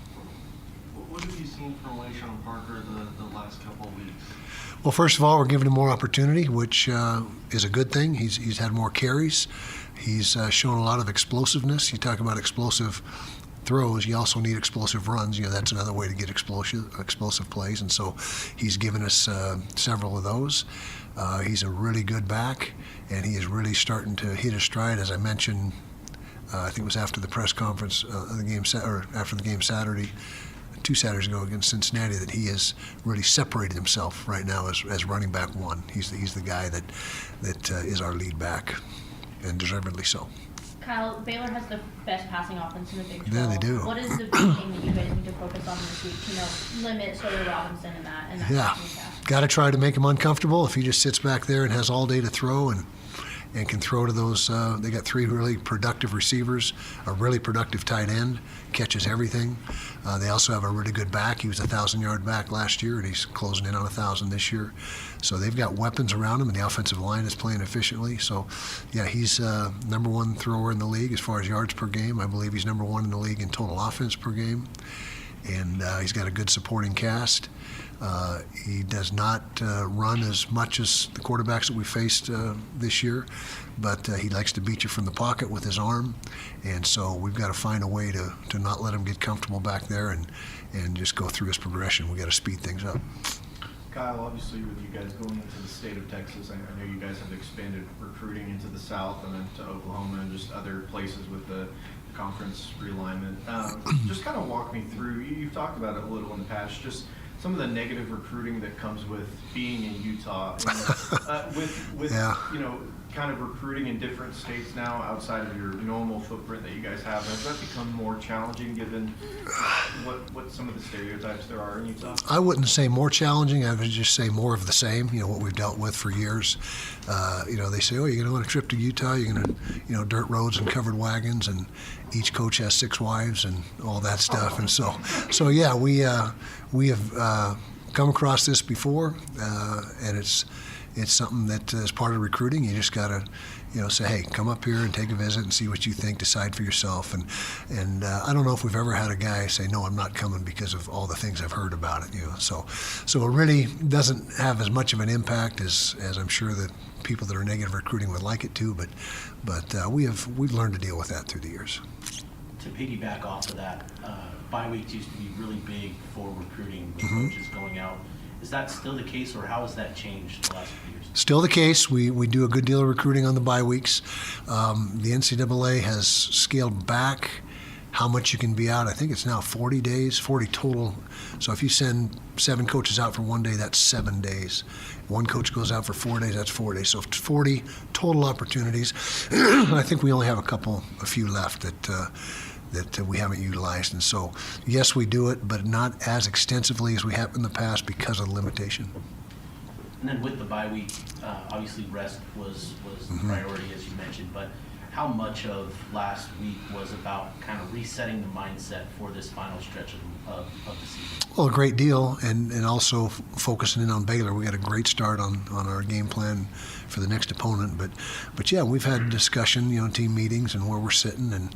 What have you seen from Layshawn Parker the last couple of weeks?
Well, first of all, we're giving him more opportunity, which is a good thing. He's had more carries. He's shown a lot of explosiveness. You talk about explosive throws, you also need explosive runs. That's another way to get explosive plays, and so he's given us several of those. He's a really good back, and he is really starting to hit his stride. As I mentioned, I think it was after the press conference after the game Saturday, 2 Saturdays ago against Cincinnati, that he has really separated himself right now as running back one. He's the guy that is our lead back, and deservedly so.
Kyle, Baylor has the best passing offense in the Big 12.
Yeah, they do.
What is the big thing that you guys need to focus on this week? Limit Sawyer Robinson and that.
Yeah, got to try to make him uncomfortable. If he just sits back there and has all day to throw and can throw to those, they got 3 really productive receivers, a really productive tight end, catches everything. They also have a really good back. He was a 1,000-yard back last year, and he's closing in on 1,000 this year. So they've got weapons around him, and the offensive line is playing efficiently. So, yeah, he's number 1 thrower in the league as far as yards per game. I believe he's number 1 in the league in total offense per game. And he's got a good supporting cast. He does not run as much as the quarterbacks that we faced this year, but he likes to beat you from the pocket with his arm, and so we've got to find a way to not let him get comfortable back there and just go through his progression. We've got to speed things up.
Kyle, obviously with you guys going into the state of Texas, I know you guys have expanded recruiting into the South and then to Oklahoma and just other places with the conference realignment. Just kind of walk me through, you've talked about it a little in the past, just some of the negative recruiting that comes with being in Utah, and with kind of recruiting in different states now outside of your normal footprint that you guys have. Has that become more challenging given what some of the stereotypes there are in Utah?
I wouldn't say more challenging. I would just say more of the same. What we've dealt with for years. They say, oh, you're going to want a trip to Utah. You're going to, dirt roads and covered wagons, and each coach has 6 wives and all that stuff. And so yeah, we have come across this before, and it's something that is part of recruiting. You just got to, say, hey, come up here and take a visit and see what you think, decide for yourself. And I don't know if we've ever had a guy say, no, I'm not coming because of all the things I've heard about it. So it really doesn't have as much of an impact as I'm sure that people that are negative recruiting would like it to. But we've learned to deal with that through the years.
To piggyback off of that, bye weeks used to be really big for recruiting with coaches going out. Is that still the case, or how has that changed the last few years?
Still the case. We do a good deal of recruiting on the bye weeks. The NCAA has scaled back how much you can be out. I think it's now 40 days, 40 total. So if you send 7 coaches out for 1 day, that's 7 days. One coach goes out for 4 days, that's 4 days. So 40 total opportunities. I think we only have a few left that we haven't utilized. And so, yes, we do it, but not as extensively as we have in the past because of the limitation.
And then with the bye week, obviously rest was the priority, as you mentioned, but how much of last week was about kind of resetting the mindset for this final stretch of the season?
Well, a great deal, and also focusing in on Baylor. We got a great start on our game plan for the next opponent, but yeah, we've had discussion, team meetings and where we're sitting, and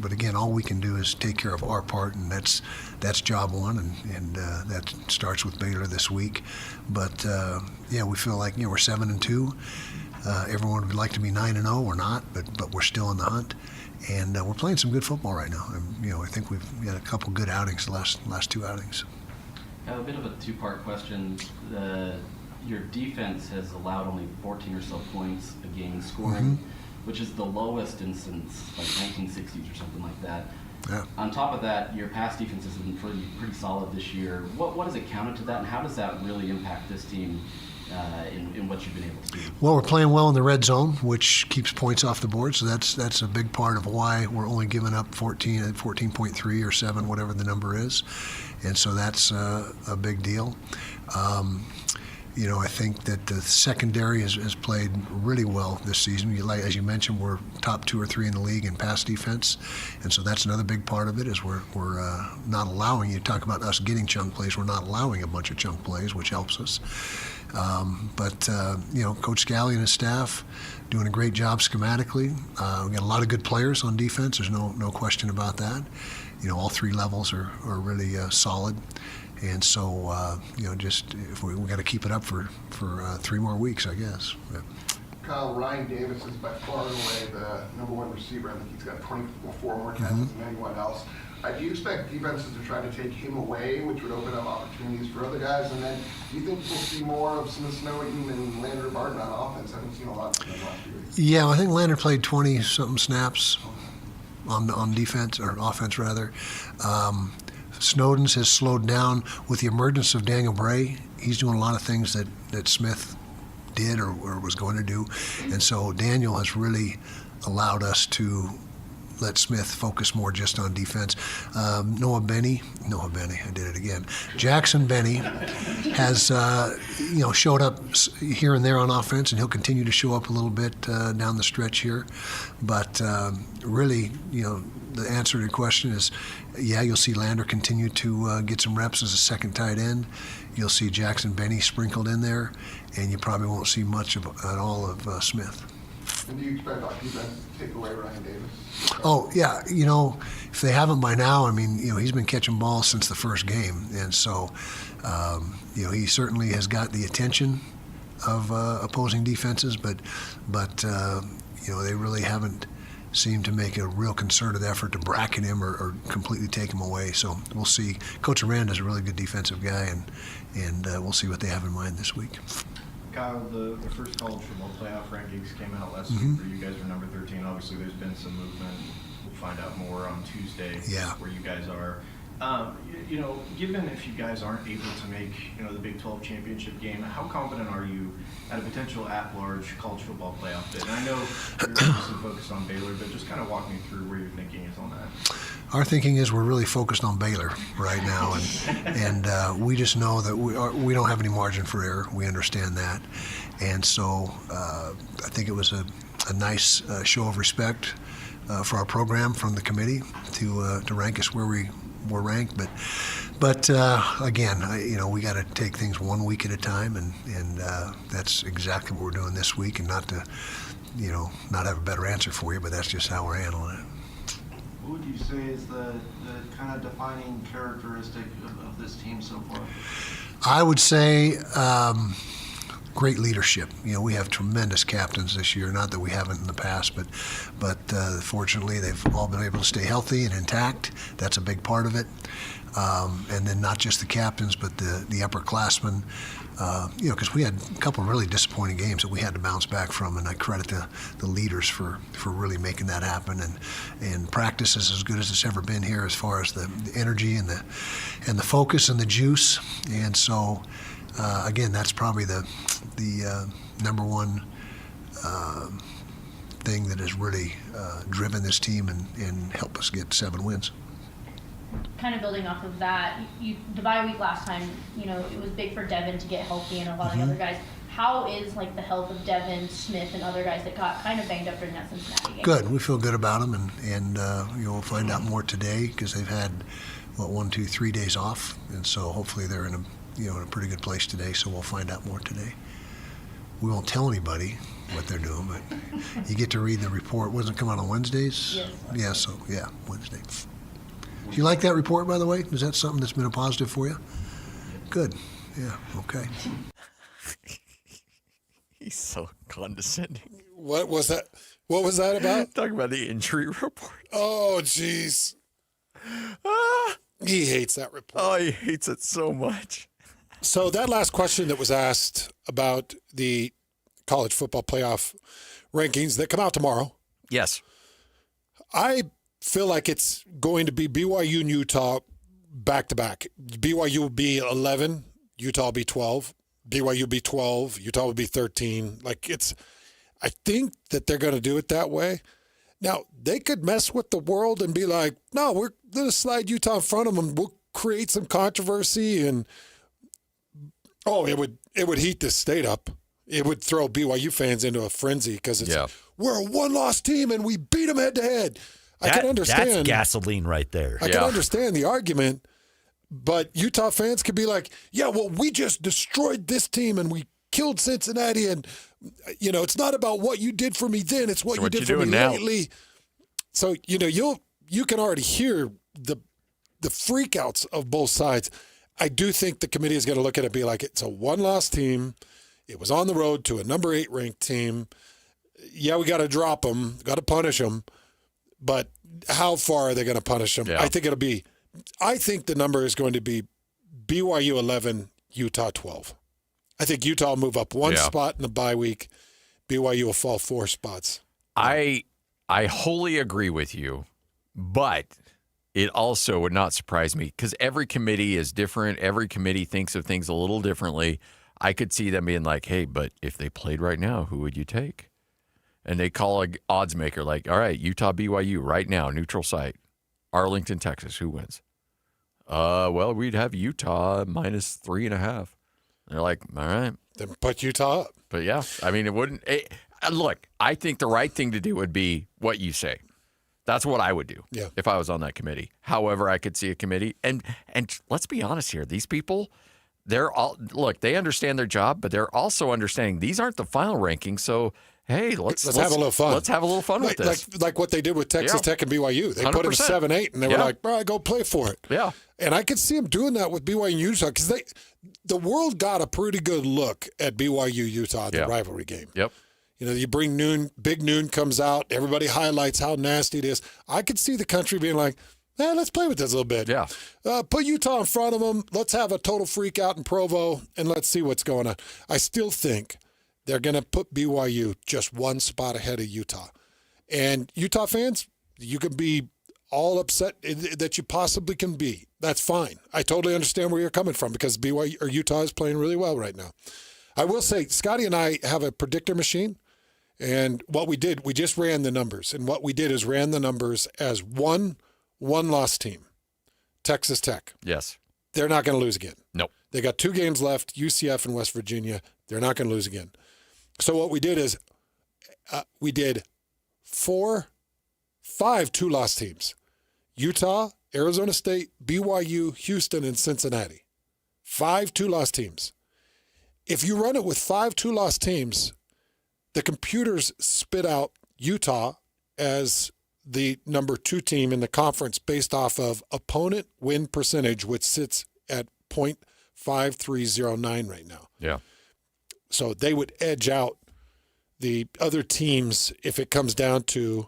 but again, all we can do is take care of our part, and that's job one, and that starts with Baylor this week. But yeah, we feel like we're 7-2. Everyone would like to be 9-0. We're not, but we're still in the hunt, and we're playing some good football right now. And, I think we've had a couple good outings the last 2 outings.
I have a bit of a 2-part question. Your defense has allowed only 14 or so points a game scoring, which is the lowest since like 1960s or something like that.
Yeah.
On top of that, your pass defense has been pretty solid this year. What has it counted to that, and how does that really impact this team in what you've been able to do?
Well, we're playing well in the red zone, which keeps points off the board. So that's a big part of why we're only giving up 14.3 or 7, whatever the number is, and so that's a big deal. I think that the secondary has played really well this season. As you mentioned, we're top 2 or 3 in the league in pass defense, and so that's another big part of it. Is we're not allowing. You talk about us getting chunk plays. We're not allowing a bunch of chunk plays, which helps us. But Coach Scally and his staff doing a great job schematically. We got a lot of good players on defense. There's no question about that. All 3 levels are really solid. And so, just if we got to keep it up for 3 more weeks, I guess. Yeah.
Kyle, Ryan Davis is by far and away the #1 receiver. I think he's got 24 more catches than anyone else. Do you expect defenses to try to take him away, which would open up opportunities for other guys? And then do you think we'll see more of Smith Snowden and Lander Barton on offense? I haven't seen a lot of them last few weeks.
Yeah, I think Lander played 20-something snaps on defense, or offense rather. Snowden's has slowed down with the emergence of Daniel Bray. He's doing a lot of things that Smith did or was going to do. And so Daniel has really allowed us to let Smith focus more just on defense. I did it again. Jackson Benny has, showed up here and there on offense, and he'll continue to show up a little bit down the stretch here. But really, the answer to your question is, yeah, you'll see Lander continue to get some reps as a second tight end. You'll see Jackson Benny sprinkled in there, and you probably won't see much at all of Smith.
And do you expect our defense to take away Ryan Davis?
Oh, yeah. If they haven't by now, he's been catching balls since the first game. And so, he certainly has got the attention of opposing defenses, but they really haven't seemed to make a real concerted effort to bracket him or completely take him away. So we'll see. Coach Aranda's a really good defensive guy, and we'll see what they have in mind this week.
Kyle, the first college football playoff rankings came out last week where you guys are number 13. Obviously, there's been some movement. We'll find out more on Tuesday where you guys are. Given if you guys aren't able to make the Big 12 championship game, how confident are you at a potential at-large college football playoff bid? And I know you're obviously focused on Baylor, but just kind of walk me through where your thinking is on that.
Our thinking is we're really focused on Baylor right now, and we just know that we don't have any margin for error. We understand that, and so I think it was a nice show of respect for our program from the committee to rank us where we were ranked. But again, we got to take things 1 week at a time, and that's exactly what we're doing this week. And not to, not have a better answer for you, but that's just how we're handling it.
What would you say is the kind of defining characteristic of this team so far?
I would say great leadership. We have tremendous captains this year. Not that we haven't in the past, but fortunately they've all been able to stay healthy and intact. That's a big part of it. And then not just the captains, but the upperclassmen. Because we had a couple of really disappointing games that we had to bounce back from, and I credit the leaders for really making that happen. And practice is as good as it's ever been here as far as the energy and the focus and the juice. And so, again, that's probably the number one thing that has really driven this team and helped us get 7 wins.
Kind of building off of that, the bye week last time, it was big for Devin to get healthy and a lot of the other guys. How is the health of Devin, Smith, and other guys that got kind of banged up during that Cincinnati game?
Good. We feel good about them, and we'll find out more today because they've had 1, 2, 3 days off, and so hopefully they're in a pretty good place today. So we'll find out more today. We won't tell anybody what they're doing, but you get to read the report. Wasn't it come out on Wednesdays?
Yes.
Wednesday. Do you like that report, by the way? Is that something that's been a positive for you? Good. Yeah, okay.
He's so condescending.
What was that? What was that about?
Talking about the injury report.
Oh, jeez. He hates that report.
Oh, he hates it so much.
So that last question that was asked about the college football playoff rankings that come out tomorrow.
Yes.
I feel like it's going to be BYU and Utah back-to-back. BYU will be 11, Utah will be 12. BYU will be 12, Utah will be 13. I think that they're going to do it that way. Now, they could mess with the world and be like, no, we're going to slide Utah in front of them. We'll create some controversy and, it would heat this state up. It would throw BYU fans into a frenzy because we're a one-loss team and we beat them head-to-head. I can understand.
That's gasoline right there.
I can understand the argument, but Utah fans could be like, we just destroyed this team and we killed Cincinnati, and it's not about what you did for me then, it's what you did for me lately. So, you can already hear the freakouts of both sides. I do think the committee is going to look at it and be like, it's a one-loss team. It was on the road to a number 8 ranked team. Yeah, we got to drop them, got to punish them. But how far are they going to punish them? Yeah. I think the number is going to be BYU 11, Utah 12. I think Utah will move up 1 spot in the bye week. BYU will fall 4 spots.
I wholly agree with you, but it also would not surprise me because every committee is different. Every committee thinks of things a little differently. I could see them being like, hey, but if they played right now, who would you take? And they call an odds maker like, all right, Utah, BYU right now, neutral site. Arlington, Texas, who wins? Well, we'd have Utah minus 3.5. They're like, all right.
Then put Utah up.
But yeah, I mean, it wouldn't. Look, I think the right thing to do would be what you say. That's what I would do if I was on that committee. However, I could see a committee. And let's be honest here. These people, they understand their job, but they're also understanding these aren't the final rankings. So, hey, let's
have a little fun.
Let's have a little fun with this.
Like what they did with Texas Tech and BYU. They 100%. Put them 7-8, and they were like, all right, go play for it.
Yeah.
And I could see them doing that with BYU and Utah because the world got a pretty good look at BYU-Utah, the rivalry game.
Yep.
You bring Noon, Big Noon comes out, everybody highlights how nasty it is. I could see the country being like, let's play with this a little bit.
Yeah.
Put Utah in front of them. Let's have a total freak out in Provo, and let's see what's going on. I still think they're going to put BYU just 1 spot ahead of Utah. And Utah fans, you can be all upset that you possibly can be. That's fine. I totally understand where you're coming from because BYU or Utah is playing really well right now. I will say, Scotty and I have a predictor machine. And what we did, we just ran the numbers. And what we did is ran the numbers as one loss team, Texas Tech.
Yes.
They're not going to lose again.
Nope.
They got 2 games left, UCF and West Virginia. They're not going to lose again. So what we did is we did 5 2-loss teams. Utah, Arizona State, BYU, Houston, and Cincinnati. 5 2-loss teams. If you run it with 5 2-loss teams, the computers spit out Utah as the number 2 team in the conference based off of opponent win percentage, which sits at .5309 right now.
Yeah.
So they would edge out the other teams if it comes down to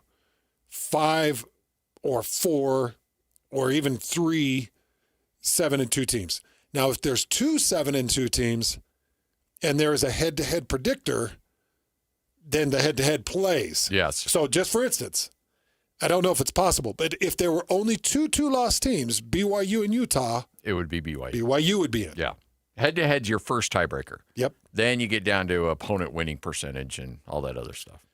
5 or 4 or even 3 7-2 teams. Now, if there's 2 7-2 teams and there is a head-to-head predictor, then the head-to-head plays.
Yes.
So just for instance, I don't know if it's possible, but if there were only 2 two-loss teams, BYU and Utah,
it would be BYU.
BYU would be in.
Yeah. Head-to-head's your first tiebreaker.
Yep.
Then you get down to opponent winning percentage and all that other stuff.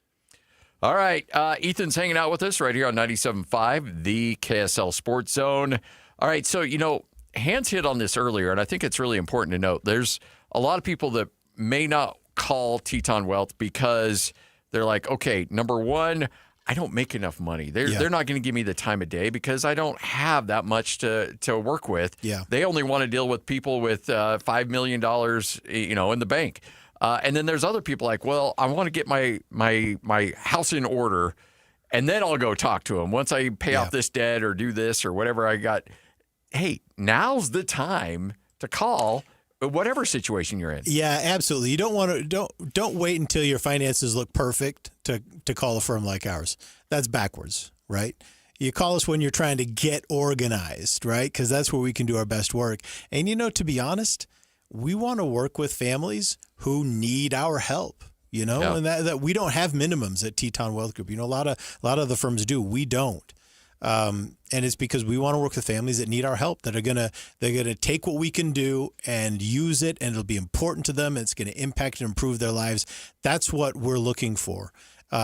All right. Ethan's hanging out with us right here on 97.5, the KSL Sports Zone. All right. So, Hans hit on this earlier, and I think it's really important to note. There's a lot of people that may not call Teton Wealth because they're like, okay, number one, I don't make enough money. They're not going to give me the time of day because I don't have that much to work with.
Yeah.
They only want to deal with people with $5 million, in the bank. And then there's other people like, well, I want to get my house in order, and then I'll go talk to them once I pay off this debt or do this or whatever I got. Hey, now's the time to call. Whatever situation you're in.
Yeah, absolutely. You don't wait until your finances look perfect to call a firm like ours. That's backwards, right? You call us when you're trying to get organized, right? Because that's where we can do our best work. And to be honest, we want to work with families who need our help. And that we don't have minimums at Teton Wealth Group. A lot of the firms do. We don't. And it's because we want to work with families that need our help, that they're gonna take what we can do and use it, and it'll be important to them. And it's going to impact and improve their lives. That's what we're looking for.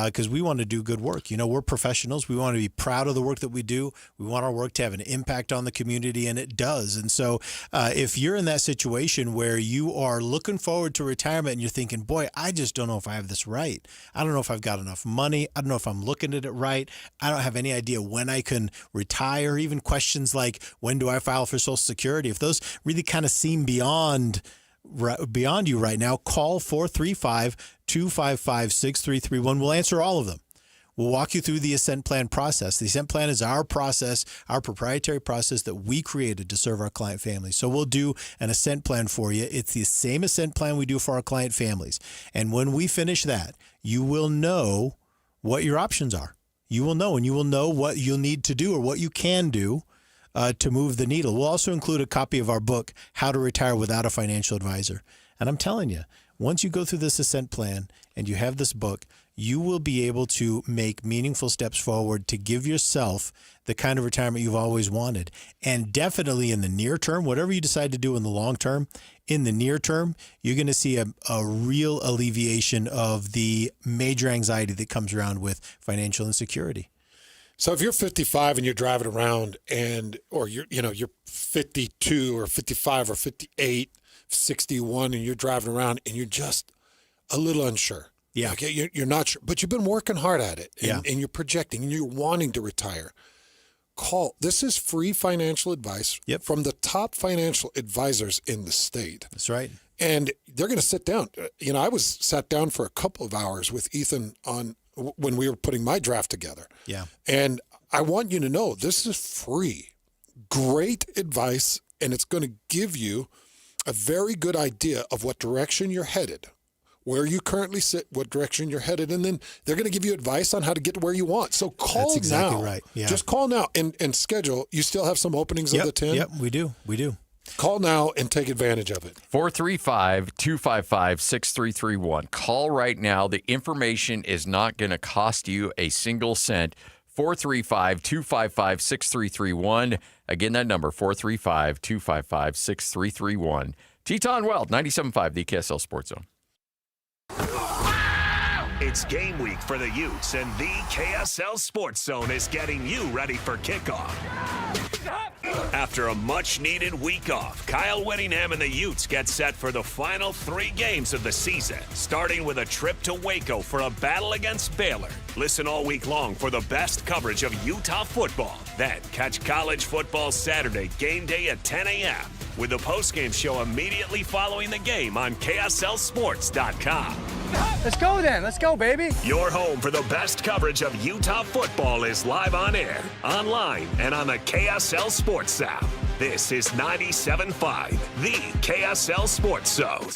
Because we want to do good work. We're professionals. We want to be proud of the work that we do. We want our work to have an impact on the community, and it does. And so if you're in that situation where you are looking forward to retirement and you're thinking, boy, I just don't know if I have this right. I don't know if I've got enough money. I don't know if I'm looking at it right. I don't have any idea when I can retire. Even questions like, when do I file for Social Security? If those really kind of seem beyond you right now, call 435-255-6331. We'll answer all of them. We'll walk you through the Ascent Plan process. The Ascent Plan is our process, our proprietary process that we created to serve our client families. So we'll do an Ascent Plan for you. It's the same Ascent Plan we do for our client families. And when we finish that, you will know what your options are. You will know, and you will know what you'll need to do or what you can do to move the needle. We'll also include a copy of our book, How to Retire Without a Financial Advisor. And I'm telling you, once you go through this Ascent Plan and you have this book, you will be able to make meaningful steps forward to give yourself the kind of retirement you've always wanted. And definitely in the near term, whatever you decide to do in the long term, in the near term, you're going to see a real alleviation of the major anxiety that comes around with financial insecurity.
So if you're 55 and you're driving around or you're 52 or 55 or 58, 61 and you're driving around and you're just a little unsure.
Yeah.
Okay, you're not sure, but you've been working hard at it and you're projecting and you're wanting to retire. Call. This is free financial advice from the top financial advisors in the state.
That's right.
And they're going to sit down. I was sat down for a couple of hours with Ethan when we were putting my draft together.
Yeah.
And I want you to know this is free. Great advice, and it's going to give you a very good idea of what direction you're headed, where you currently sit, what direction you're headed, and then they're going to give you advice on how to get to where you want. So call
That's exactly
now.
Right. Yeah.
Just call now and schedule. You still have some openings of the 10?
Yep, we do.
Call now and take advantage of it.
435-255-6331. Call right now. The information is not going to cost you a single cent. 435-255-6331. Again, that number, 435-255-6331. Teton Wealth, 97.5, the KSL Sports Zone.
It's game week for the Utes, and the KSL Sports Zone is getting you ready for kickoff. After a much-needed week off, Kyle Whittingham and the Utes get set for the final 3 games of the season, starting with a trip to Waco for a battle against Baylor. Listen all week long for the best coverage of Utah football. Then catch college football Saturday game day at 10 a.m. with the postgame show immediately following the game on KSLSports.com.
Let's go then. Let's go, baby.
Your home for the best coverage of Utah football is live on air, online, and on the KSL Sports app. This is 97.5, the KSL Sports Zone.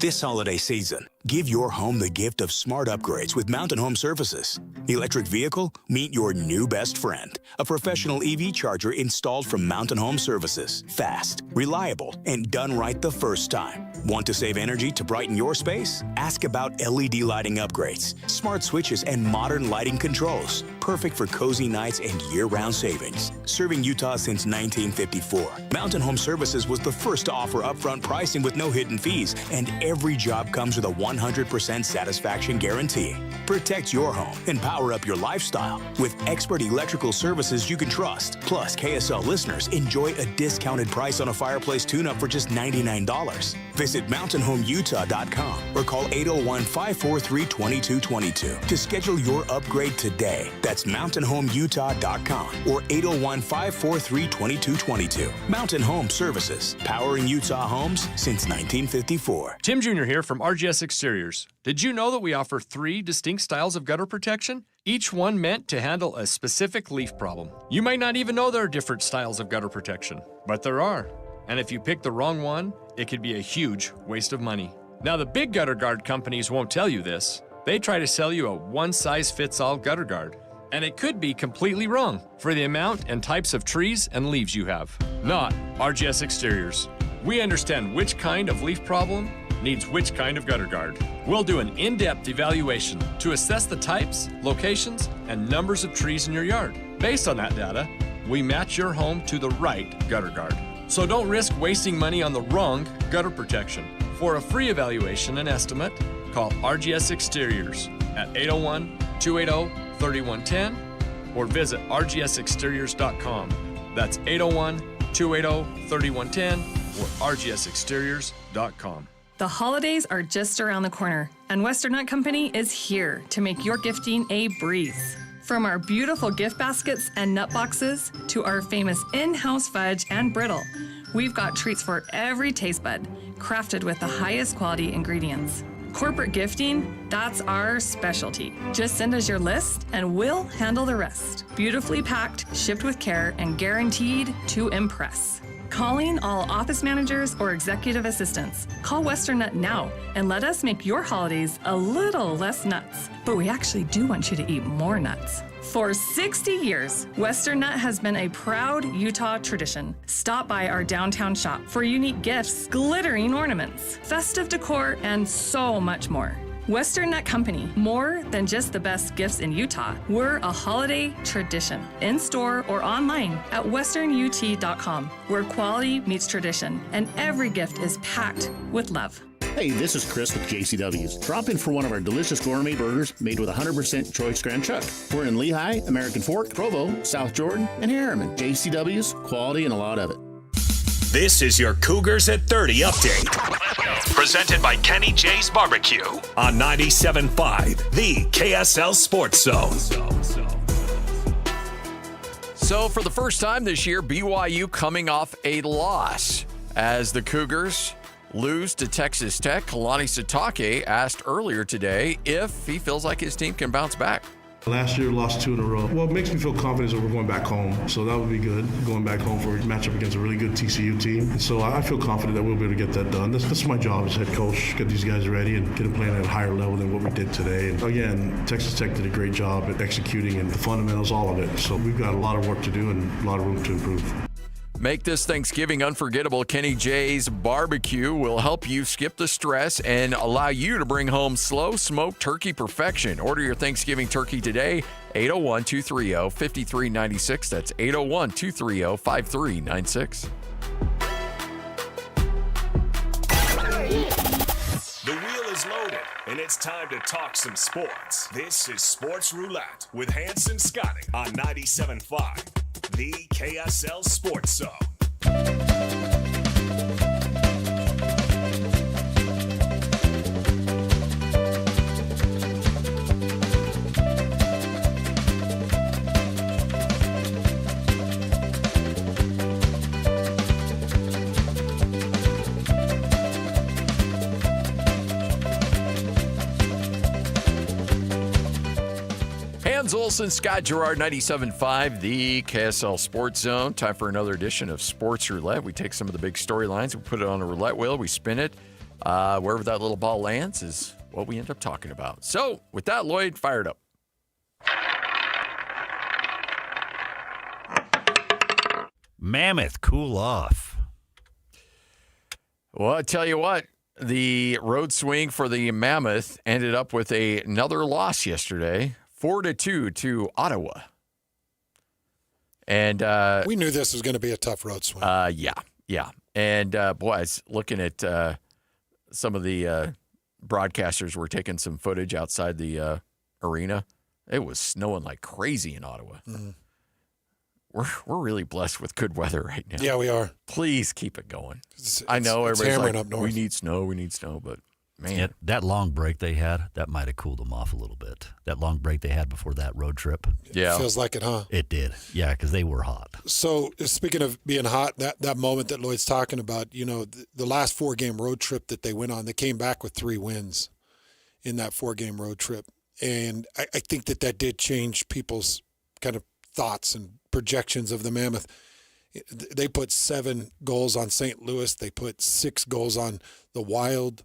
This holiday season, give your home the gift of smart upgrades with Mountain Home Services. Electric vehicle? Meet your new best friend. A professional EV charger installed from Mountain Home Services. Fast, reliable, and done right the first time. Want to save energy to brighten your space? Ask about LED lighting upgrades, smart switches, and modern lighting controls. Perfect for cozy nights and year-round savings. Serving Utah since 1954, Mountain Home Services was the first to offer upfront pricing with no hidden fees, and every job comes with a 100% satisfaction guarantee. Protect your home and power up your lifestyle with expert electrical services you can trust. Plus, KSL listeners enjoy a discounted price on a fireplace tune-up for just $99. Visit mountainhomeutah.com or call 801-543-2222 to schedule your upgrade today. That's mountainhomeutah.com or 801-543-2222. Mountain Home Services, powering Utah homes since 1954.
Tim Jr. here from RGS Exteriors. Did you know that we offer 3 distinct styles of gutter protection? Each one meant to handle a specific leaf problem. You might not even know there are different styles of gutter protection, but there are. And if you pick the wrong one, it could be a huge waste of money. Now, the big gutter guard companies won't tell you this. They try to sell you a one-size-fits-all gutter guard. And it could be completely wrong for the amount and types of trees and leaves you have. Not RGS Exteriors. We understand which kind of leaf problem needs which kind of gutter guard. We'll do an in-depth evaluation to assess the types, locations, and numbers of trees in your yard. Based on that data, we match your home to the right gutter guard. So don't risk wasting money on the wrong gutter protection. For a free evaluation and estimate, call RGS Exteriors at 801-280-3110 or visit rgsexteriors.com. That's 801-280-3110 or rgsexteriors.com.
The holidays are just around the corner, and Western Nut Company is here to make your gifting a breeze. From our beautiful gift baskets and nut boxes to our famous in-house fudge and brittle, we've got treats for every taste bud, crafted with the highest quality ingredients. Corporate gifting, that's our specialty. Just send us your list and we'll handle the rest. Beautifully packed, shipped with care, and guaranteed to impress. Calling all office managers or executive assistants. Call Western Nut now and let us make your holidays a little less nuts. But we actually do want you to eat more nuts. For 60 years, Western Nut has been a proud Utah tradition. Stop by our downtown shop for unique gifts, glittering ornaments, festive decor, and so much more. Western Nut Company, more than just the best gifts in Utah. We're a holiday tradition, in-store or online at westernut.com, where quality meets tradition, and every gift is packed with love.
Hey, this is Chris with JCW's. Drop in for one of our delicious gourmet burgers made with 100% choice Grand Chuck. We're in Lehigh, American Fork, Provo, South Jordan, and Harriman. JCW's, quality and a lot of it.
This is your Cougars at 30 update. Presented by Kenny J's Barbecue on 97.5, the KSL Sports Zone.
So for the first time this year, BYU coming off a loss as the Cougars lose to Texas Tech. Kalani Sitake asked earlier today if he feels like his team can bounce back.
Last year, lost 2 in a row. Well, it makes me feel confident that we're going back home. So that would be good, going back home for a matchup against a really good TCU team. And so I feel confident that we'll be able to get that done. That's my job as head coach, get these guys ready and get them playing at a higher level than what we did today. And again, Texas Tech did a great job at executing and the fundamentals, all of it. So we've got a lot of work to do and a lot of room to improve.
Make this Thanksgiving unforgettable. Kenny J's Barbecue will help you skip the stress and allow you to bring home slow smoked turkey perfection. Order your Thanksgiving turkey today, 801-230-5396. That's 801-230-5396.
The wheel is loaded, and it's time to talk some sports. This is Sports Roulette with Hans and Scotty on 97.5. The KSL Sports Zone.
Hans Olsen, Scott Gerard, 97.5, the KSL Sports Zone. Time for another edition of Sports Roulette. We take some of the big storylines, we put it on a roulette wheel, we spin it, Wherever that little ball lands is what we end up talking about. So, with that, Lloyd, fire it up.
Mammoth, cool off.
Well, I tell you what, the road swing for the Mammoth ended up with another loss yesterday, 4-2 to Ottawa. And
we knew this was going to be a tough road swing.
Yeah. And boy, I was looking at some of the broadcasters were taking some footage outside the arena. It was snowing like crazy in Ottawa.
Mm.
We're really blessed with good weather right now.
Yeah, we are.
Please keep it going. I know everybody's
hammering
like,
up north.
we need snow, but man.
Yeah, that long break they had, that might have cooled them off a little bit. That long break they had before that road trip.
Yeah.
Feels like it, huh?
It did. Yeah, because they were hot.
So speaking of being hot, that moment that Lloyd's talking about, the last 4-game road trip that they went on, they came back with 3 wins in that 4-game road trip. And I think that did change people's kind of thoughts and projections of the Mammoth. They put 7 goals on St. Louis. They put 6 goals on the Wild.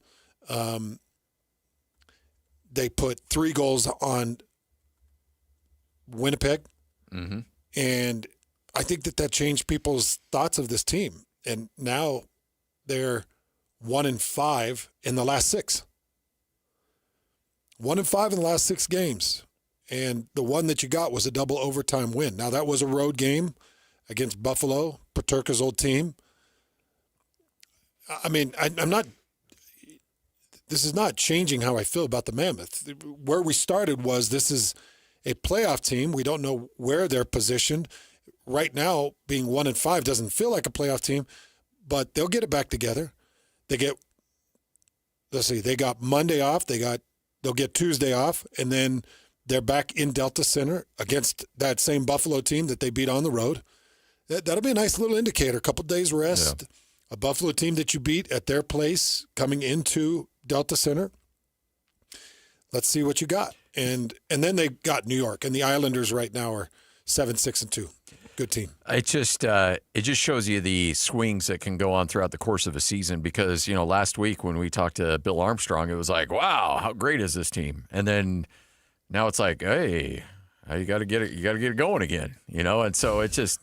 They put 3 goals on Winnipeg.
Mm-hmm.
And I think that changed people's thoughts of this team. And now they're 1-5 in the last 6. 1-5 in the last 6 games. And the one that you got was a double overtime win. Now, that was a road game against Buffalo, Paterka's old team. I mean, I'm not – this is not changing how I feel about the Mammoth. Where we started was this is a playoff team. We don't know where they're positioned. Right now, being 1-5 doesn't feel like a playoff team, but they'll get it back together. They got Monday off. They'll get Tuesday off, and then – they're back in Delta Center against that same Buffalo team that they beat on the road. That'll be a nice little indicator. A couple days rest. Yeah. A Buffalo team that you beat at their place coming into Delta Center. Let's see what you got. And then they got New York, and the Islanders right now are 7-6-2. Good team.
It just shows you the swings that can go on throughout the course of a season because, last week when we talked to Bill Armstrong, it was like, wow, how great is this team? And then now it's like, hey, you got to get it going again, And so it's just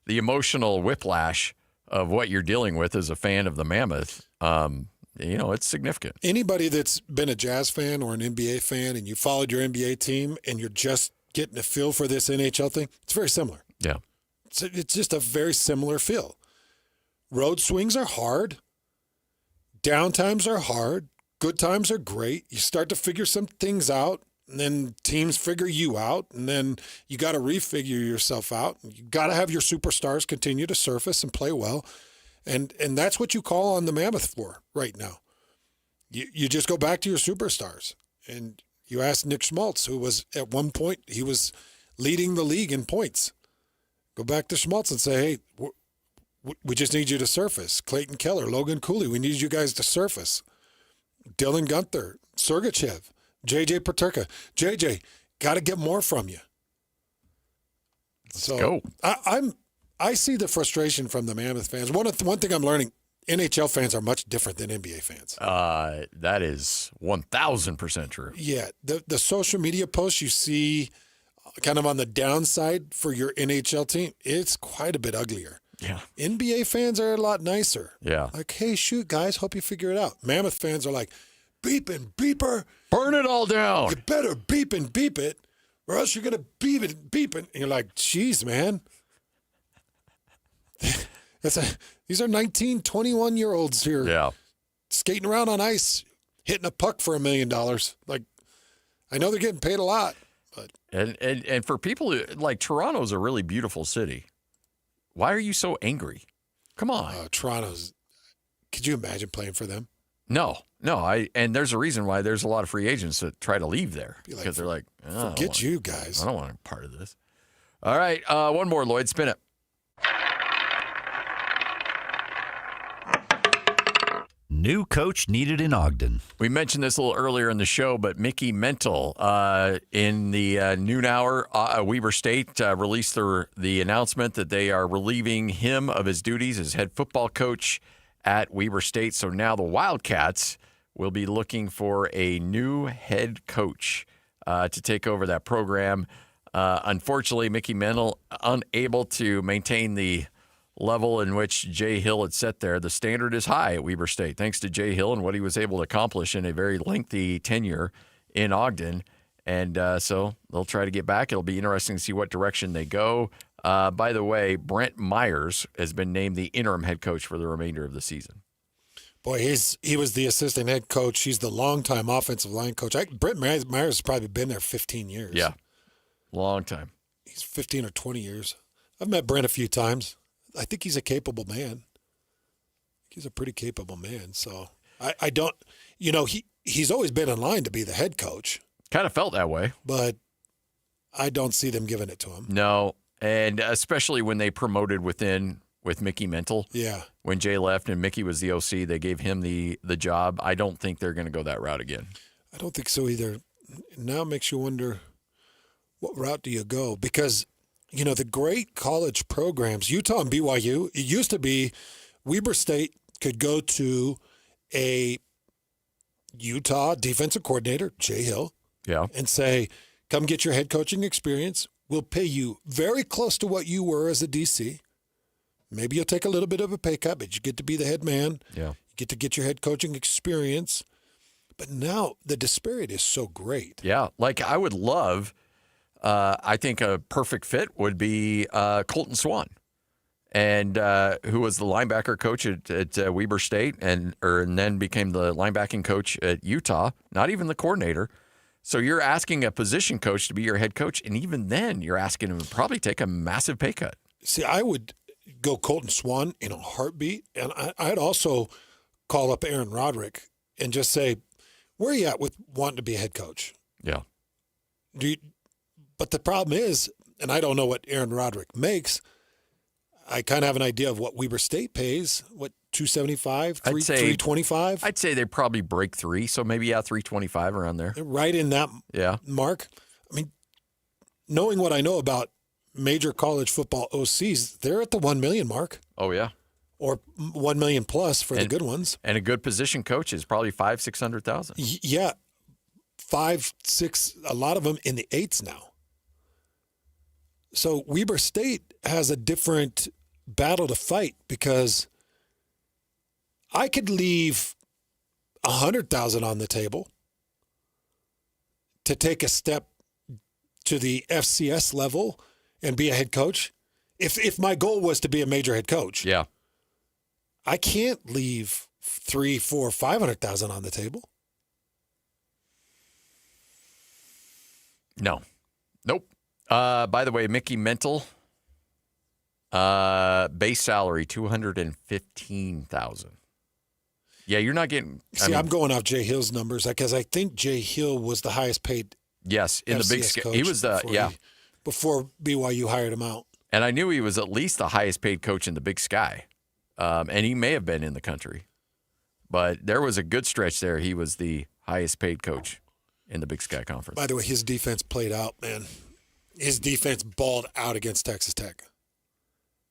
the emotional whiplash of what you're dealing with as a fan of the Mammoth. It's significant.
Anybody that's been a Jazz fan or an NBA fan and you followed your NBA team and you're just getting a feel for this NHL thing, it's very similar.
Yeah.
It's just a very similar feel. Road swings are hard. Downtimes are hard. Good times are great. You start to figure some things out. And then teams figure you out, and then you got to refigure yourself out. You got to have your superstars continue to surface and play well, and that's what you call on the Mammoth floor right now. You just go back to your superstars, and you ask Nick Schmaltz, who was at one point he was leading the league in points. Go back to Schmaltz and say, hey, we just need you to surface. Clayton Keller, Logan Cooley, we need you guys to surface. Dylan Gunther, Sergachev. JJ Paterka. JJ, got to get more from you.
Let's go.
I see the frustration from the Mammoth fans. One thing I'm learning, NHL fans are much different than NBA fans.
That is 1,000% true.
Yeah. The social media posts you see kind of on the downside for your NHL team, it's quite a bit uglier.
Yeah.
NBA fans are a lot nicer.
Yeah.
Like, hey, shoot, guys, hope you figure it out. Mammoth fans are like, beeper.
Burn it all down.
You better beep it, or else you're going to beep it. And you're like, geez, man. These are 19, 21-year-olds here.
Yeah.
Skating around on ice, hitting a puck for $1 million. Like, I know they're getting paid a lot. But.
And for people, like, Toronto's a really beautiful city. Why are you so angry? Come on.
Toronto's, could you imagine playing for them?
No, and there's a reason why there's a lot of free agents that try to leave there because they're like,
forget you guys.
I don't want a part of this. All right, one more, Lloyd, spin it.
New coach needed in Ogden.
We mentioned this a little earlier in the show, but Mickey Mental in the noon hour, Weber State released the announcement that they are relieving him of his duties as head football coach at Weber State. So now the Wildcats will be looking for a new head coach to take over that program. Unfortunately, Mickey Mental unable to maintain the level in which Jay Hill had set there. The standard is high at Weber State, thanks to Jay Hill and what he was able to accomplish in a very lengthy tenure in Ogden. And so they'll try to get back. It'll be interesting to see what direction they go. By the way, Brent Myers has been named the interim head coach for the remainder of the season.
Boy, he was the assistant head coach. He's the longtime offensive line coach. Brent Myers has probably been there 15 years.
Yeah, long time.
He's 15 or 20 years. I've met Brent a few times. I think he's a capable man. He's a pretty capable man. So I don't, he's always been in line to be the head coach.
Kind of felt that way.
But I don't see them giving it to him.
No, and especially when they promoted within with Mickey Mental.
Yeah.
When Jay left and Mickey was the OC, they gave him the job. I don't think they're going to go that route again.
I don't think so either. Now it makes you wonder, what route do you go? Because, the great college programs, Utah and BYU, it used to be Weber State could go to a Utah defensive coordinator, Jay Hill, and say, come get your head coaching experience. We'll pay you very close to what you were as a DC. Maybe you'll take a little bit of a pay cut, but you get to be the head man.
Yeah.
You get your head coaching experience. But now the disparity is so great.
Yeah, like I would love, I think a perfect fit would be Colton Swan, and who was the linebacker coach at Weber State and then became the linebacking coach at Utah, not even the coordinator. So you're asking a position coach to be your head coach, and even then you're asking him to probably take a massive pay cut.
See, I would go Colton Swan in a heartbeat, and I'd also call up Aaron Roderick and just say, where are you at with wanting to be a head coach?
Yeah.
But the problem is, and I don't know what Aaron Roderick makes, I kind of have an idea of what Weber State pays, what, $275, $325?
I'd say they probably break $3, so maybe, $325 around there.
They're right in that mark. I mean, knowing what I know about major college football OCs, they're at the $1 million mark.
Oh, yeah.
Or $1 million plus for the good ones.
And a good position coach is probably $500,000-$600,000.
Yeah. 5, 6, a lot of them in the 8s now. So Weber State has a different battle to fight because I could leave $100,000 on the table to take a step to the FCS level and be a head coach. If my goal was to be a major head coach.
Yeah.
I can't leave $300,000, $400,000, $500,000 on the table.
No. Nope. By the way, Mickey Mental, base salary $215,000. Yeah, you're not getting.
I'm going off Jay Hill's numbers because I think Jay Hill was the highest paid.
Yes, in
FCS
the Big Sky. He was the
before BYU hired him out.
And I knew he was at least the highest paid coach in the Big Sky. And he may have been in the country. But there was a good stretch there. He was the highest paid coach in the Big Sky Conference.
By the way, his defense played out, man. His defense balled out against Texas Tech.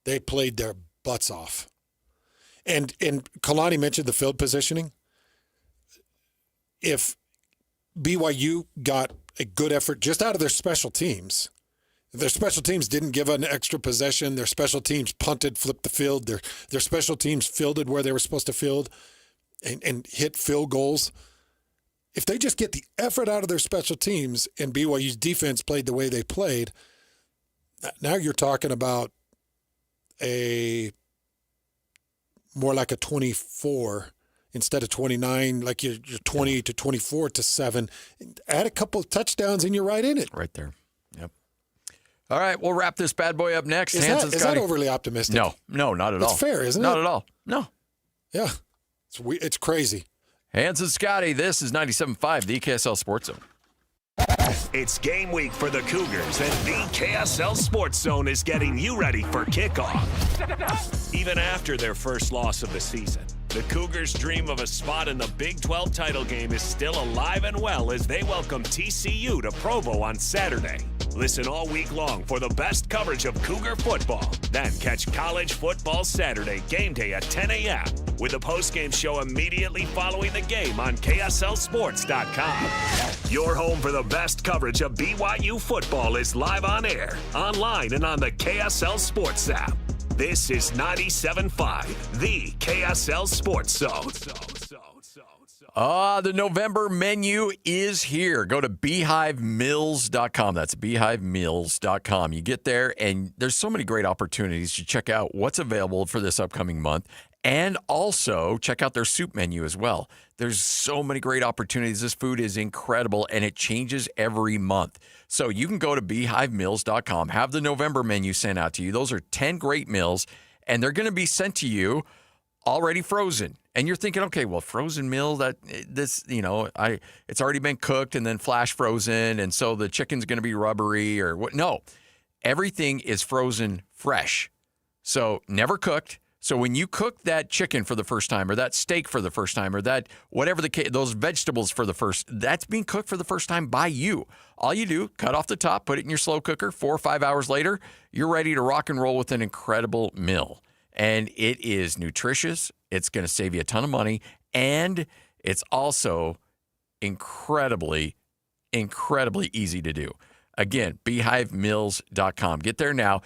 They played their butts off. And Kalani mentioned the field positioning. If BYU got a good effort just out of their special teams, if their special teams didn't give an extra possession, their special teams punted, flipped the field, their special teams fielded where they were supposed to field and hit field goals. If they just get the effort out of their special teams and BYU's defense played the way they played, now you're talking about more like a 24 instead of 29, like you're 20 to 24 to 7. Add a couple of touchdowns and you're right in it.
Right there. Yep. All right, we'll wrap this bad boy up next.
Is that overly optimistic?
No, not at all.
It's fair, isn't it?
Not at all. No.
Yeah. It's crazy.
Hans and Scotty, this is 97.5, the KSL Sports Zone.
It's game week for the Cougars, and the KSL Sports Zone is getting you ready for kickoff. Even after their first loss of the season, the Cougars' dream of a spot in the Big 12 title game is still alive and well as they welcome TCU to Provo on Saturday. Listen all week long for the best coverage of Cougar football. Then catch College Football Saturday game day at 10 a.m. with a post-game show immediately following the game on KSLSports.com. Your home for the best coverage of BYU football is live on air, online, and on the KSL Sports app. This is 97.5, the KSL Sports Zone.
The November menu is here. Go to beehivemills.com. That's beehivemills.com. You get there, and there's so many great opportunities to check out what's available for this upcoming month, and also check out their soup menu as well. There's so many great opportunities. This food is incredible, and it changes every month. So you can go to beehivemills.com, have the November menu sent out to you. Those are 10 great meals, and they're going to be sent to you already frozen. And you're thinking, okay, well, frozen meal, it's already been cooked and then flash frozen, and so the chicken's going to be rubbery or what? No, everything is frozen fresh. So never cooked. So when you cook that chicken for the first time, or that steak for the first time, or that whatever those vegetables that's being cooked for the first time by you. All you do, cut off the top, put it in your slow cooker. 4 or 5 hours later, you're ready to rock and roll with an incredible meal. And it is nutritious. It's going to save you a ton of money. And it's also incredibly, incredibly easy to do. Again, beehivemills.com. Get there now.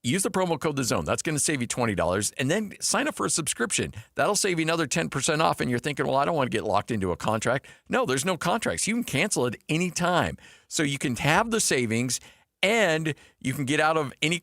Use the promo code THEZONE. That's going to save you $20. And then sign up for a subscription. That'll save you another 10% off. And you're thinking, well, I don't want to get locked into a contract. No, there's no contracts. You can cancel it anytime. So you can have the savings, and you can get out of any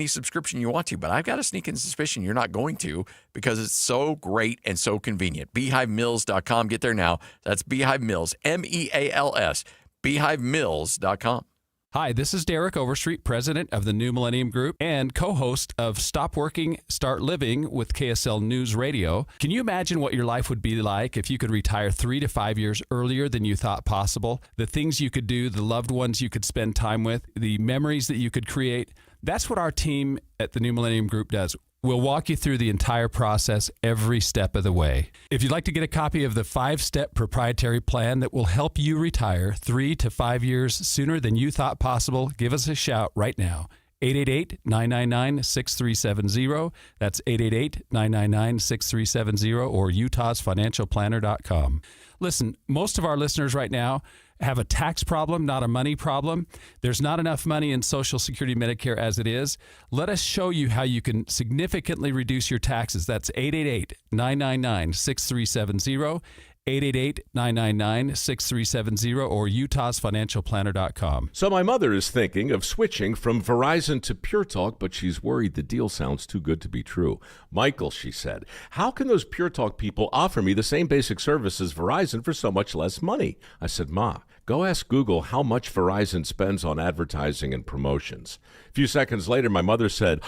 subscription you want to. But I've got a sneaking suspicion you're not going to, because it's so great and so convenient. Beehivemills.com. Get there now. That's Beehive Mills, MEALS, beehivemills.com.
Hi, this is Derek Overstreet, president of the New Millennium Group and co-host of Stop Working, Start Living with KSL News Radio. Can you imagine what your life would be like if you could retire 3 to 5 years earlier than you thought possible? The things you could do, the loved ones you could spend time with, the memories that you could create. That's what our team at the New Millennium Group does. We'll walk you through the entire process every step of the way. If you'd like to get a copy of the 5-step proprietary plan that will help you retire 3 to 5 years sooner than you thought possible, give us a shout right now. 888-999-6370. That's 888-999-6370 or utahsfinancialplanner.com. Listen, most of our listeners right now have a tax problem, not a money problem. There's not enough money in Social Security Medicare as it is. Let us show you how you can significantly reduce your taxes. That's 888-999-6370. 888-999-6370 or utahsfinancialplanner.com.
So my mother is thinking of switching from Verizon to Pure Talk, but she's worried the deal sounds too good to be true. Michael, she said, how can those Pure Talk people offer me the same basic service as Verizon for so much less money? I said, Ma, go ask Google how much Verizon spends on advertising and promotions. A few seconds later, my mother said,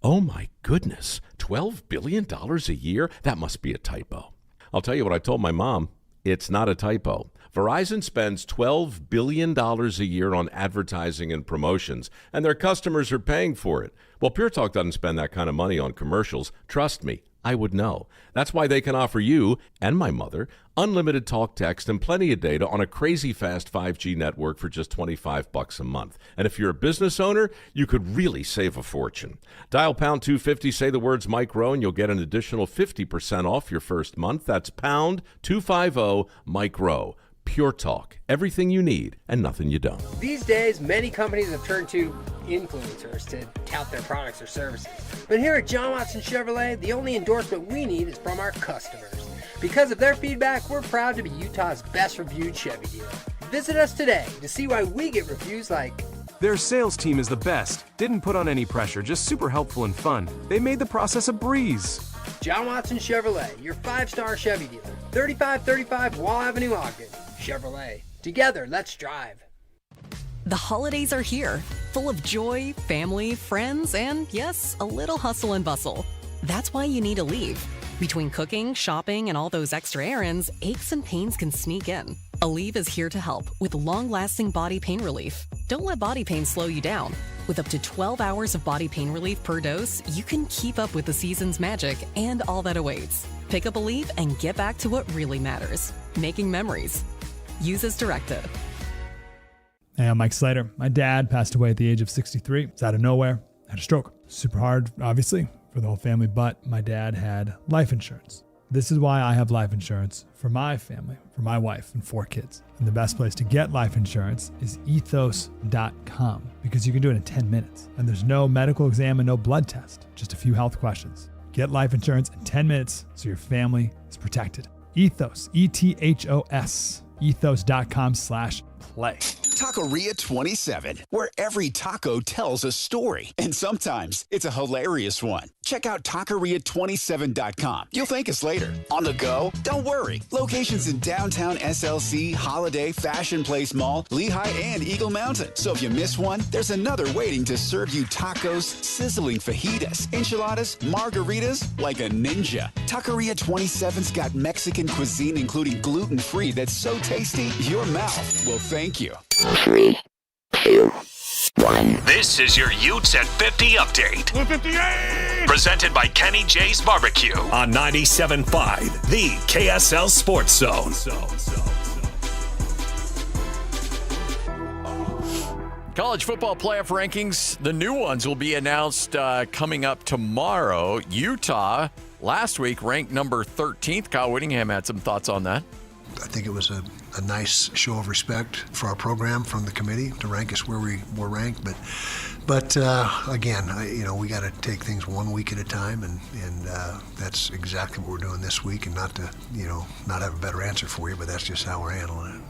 oh my goodness, $12 billion a year? That must be a typo. I'll tell you what I told my mom. It's not a typo. Verizon spends $12 billion a year on advertising and promotions, and their customers are paying for it. Well, Pure Talk doesn't spend that kind of money on commercials. Trust me, I would know. That's why they can offer you and my mother unlimited talk, text, and plenty of data on a crazy fast 5G network for just $25 a month. And if you're a business owner, you could really save a fortune. Dial pound 250, say the words Mike Rowe, and you'll get an additional 50% off your first month. That's pound 250 Mike Rowe. Pure Talk. Everything you need and nothing you don't.
These days, many companies have turned to influencers to tout their products or services. But here at John Watson Chevrolet, the only endorsement we need is from our customers. Because of their feedback, we're proud to be Utah's best reviewed Chevy dealer. Visit us today to see why we get reviews like,
their sales team is the best. Didn't put on any pressure, just super helpful and fun. They made the process a breeze.
John Watson Chevrolet, your 5-star Chevy dealer. 3535 Wall Avenue, Ogden. Chevrolet. Together, let's drive.
The holidays are here, full of joy, family, friends, and yes, a little hustle and bustle. That's why you need a Aleve. Between cooking, shopping, and all those extra errands, aches and pains can sneak in. Aleve is here to help with long-lasting body pain relief. Don't let body pain slow you down. With up to 12 hours of body pain relief per dose, you can keep up with the season's magic and all that awaits. Pick up Aleve and get back to what really matters, making memories. Use as directed.
Hey, I'm Mike Slater. My dad passed away at the age of 63. It's out of nowhere. Had a stroke. Super hard, obviously. for the whole family, but my dad had life insurance. This is why I have life insurance for my family, for my wife and 4 kids. And the best place to get life insurance is ethos.com, because you can do it in 10 minutes. And there's no medical exam and no blood test, just a few health questions. Get life insurance in 10 minutes so your family is protected. Ethos, ETHOS, ethos.com/play.
Taqueria 27, where every taco tells a story. And sometimes it's a hilarious one. Check out Taqueria27.com. You'll thank us later. On the go? Don't worry. Locations in downtown SLC, Holiday, Fashion Place Mall, Lehigh, and Eagle Mountain. So if you miss one, there's another waiting to serve you tacos, sizzling fajitas, enchiladas, margaritas like a ninja. Taqueria 27's got Mexican cuisine, including gluten-free, that's so tasty, your mouth will thank you.
3, 2, 1. This is your Utes at 50 update. 158! Presented by Kenny J's Barbecue on 97.5, the KSL Sports Zone.
College football playoff rankings, the new ones will be announced coming up tomorrow. Utah, last week, ranked number 13th. Kyle Whittingham had some thoughts on that.
I think it was a nice show of respect for our program from the committee to rank us where we were ranked. But again, we got to take things 1 week at a time, and that's exactly what we're doing this week. And not to not have a better answer for you, but that's just how we're handling it.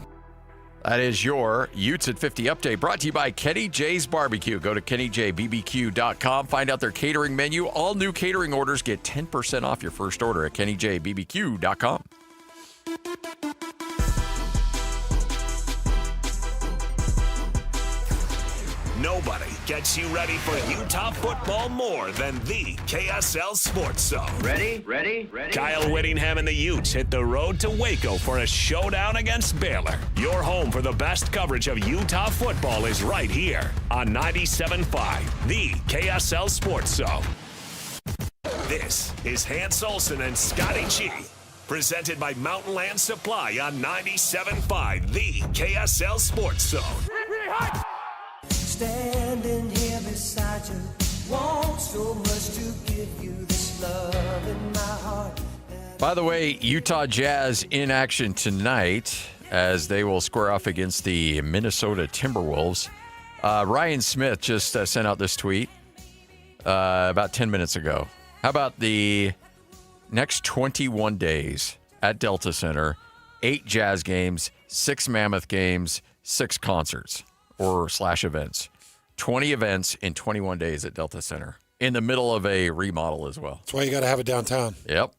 That is your Utes at 50 update, brought to you by Kenny J's Barbecue. Go to KennyJBBQ.com, find out their catering menu. All new catering orders get 10% off your first order at KennyJBBQ.com.
Nobody gets you ready for Utah football more than the KSL Sports Zone.
Ready?
Kyle Whittingham and the Utes hit the road to Waco for a showdown against Baylor. Your home for the best coverage of Utah football is right here on 97.5, the KSL Sports Zone. This is Hans Olsen and Scotty G, presented by Mountain Land Supply on 97.5, the KSL Sports Zone.
Standing here beside you, want so much to give you this love in my heart.
By the way, Utah Jazz in action tonight as they will square off against the Minnesota Timberwolves. Ryan Smith just sent out this tweet about 10 minutes ago. How about the next 21 days at Delta Center, 8 Jazz games, 6 Mammoth games, 6 concerts or / events. 20 events in 21 days at Delta Center in the middle of a remodel as well.
That's why you got to have it downtown.
Yep.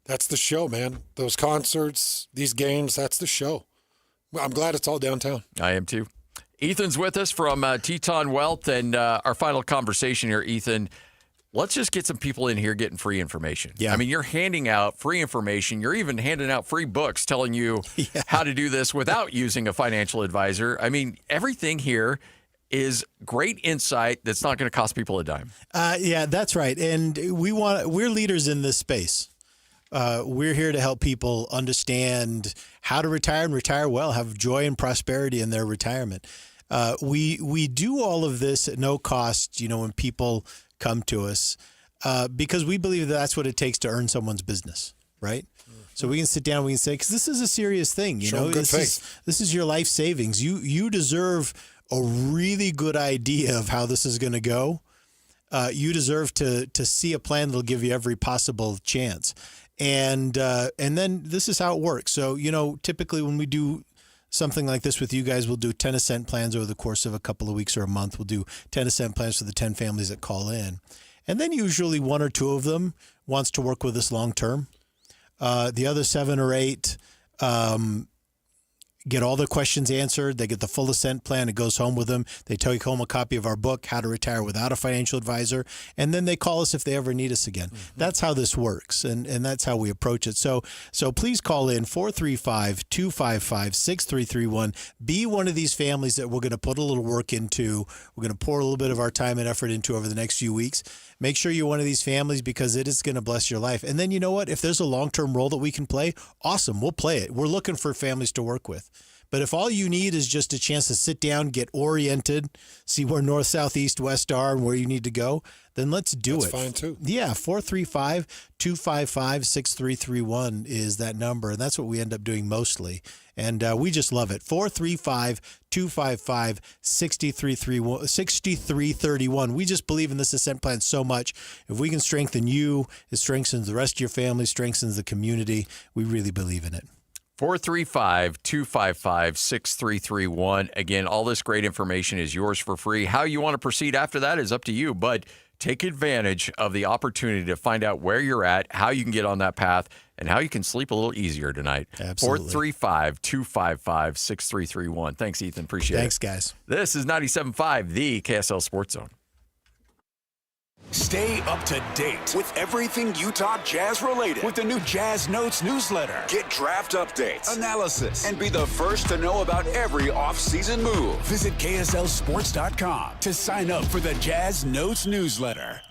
That's the show, man. Those concerts, these games, that's the show. I'm glad it's all downtown.
I am too. Ethan's with us from Teton Wealth, and our final conversation here, Ethan. Let's just get some people in here getting free information.
Yeah.
I mean, you're handing out free information. You're even handing out free books telling you how to do this without using a financial advisor. I mean, everything here is great insight that's not going to cost people a dime.
Yeah, that's right. And we're leaders in this space. We're here to help people understand how to retire and retire well, have joy and prosperity in their retirement. We do all of this at no cost, when people come to us, because we believe that's what it takes to earn someone's business, right? So we can sit down, we can say, because this is a serious thing, this is your life savings. You deserve a really good idea of how this is going to go. You deserve to see a plan that'll give you every possible chance. And then this is how it works. So, typically when we do something like this with you guys, we'll do 10-cent plans over the course of a couple of weeks or a month. We'll do 10-cent plans for the 10 families that call in. And then usually 1 or 2 of them wants to work with us long term. The other 7 or 8 get all their questions answered. They get the full ascent plan. It goes home with them. They take home a copy of our book, How to Retire Without a Financial Advisor, and then they call us if they ever need us again. Mm-hmm. That's how this works, and that's how we approach it. So please call in 435-255-6331. Be one of these families that we're going to put a little work into. We're going to pour a little bit of our time and effort into over the next few weeks. Make sure you're one of these families because it is going to bless your life. And then you know what? If there's a long-term role that we can play, awesome. We'll play it. We're looking for families to work with. But if all you need is just a chance to sit down, get oriented, see where north, south, east, west are and where you need to go, then let's do it.
That's fine, too.
Yeah, 435-255-6331 is that number, and that's what we end up doing mostly. And we just love it. 435-255-6331. We just believe in this Ascent Plan so much. If we can strengthen you, it strengthens the rest of your family, strengthens the community. We really believe in it.
435-255-6331. Again, all this great information is yours for free. How you want to proceed after that is up to you, but take advantage of the opportunity to find out where you're at, how you can get on that path, and how you can sleep a little easier tonight.
Absolutely.
435-255-6331. Thanks, Ethan. Appreciate it.
Thanks, guys.
This is 97.5, the KSL Sports Zone.
Stay up to date with everything Utah Jazz related with the new Jazz Notes newsletter. Get draft updates, analysis, and be the first to know about every off-season move. Visit KSLSports.com to sign up for the Jazz Notes newsletter.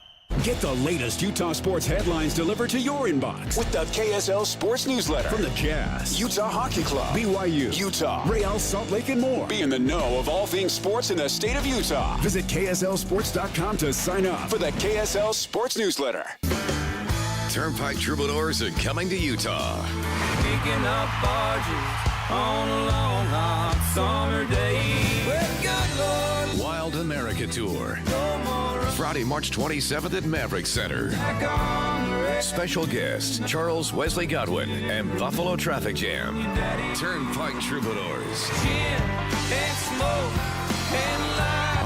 Get the latest Utah sports headlines delivered to your inbox with the KSL Sports Newsletter from the Jazz, Utah Hockey Club, BYU, Utah, Real Salt Lake, and more. Be in the know of all things sports in the state of Utah. Visit KSLSports.com to sign up for the KSL Sports Newsletter.
Turnpike Troubadours are coming to Utah.
Picking up barges on a long, hot summer day. Well, good Lord.
Wild America Tour.
No more.
Friday, March 27th at Maverick Center. Special guests, Charles Wesley Godwin and Buffalo Traffic Jam. Turnpike Troubadours.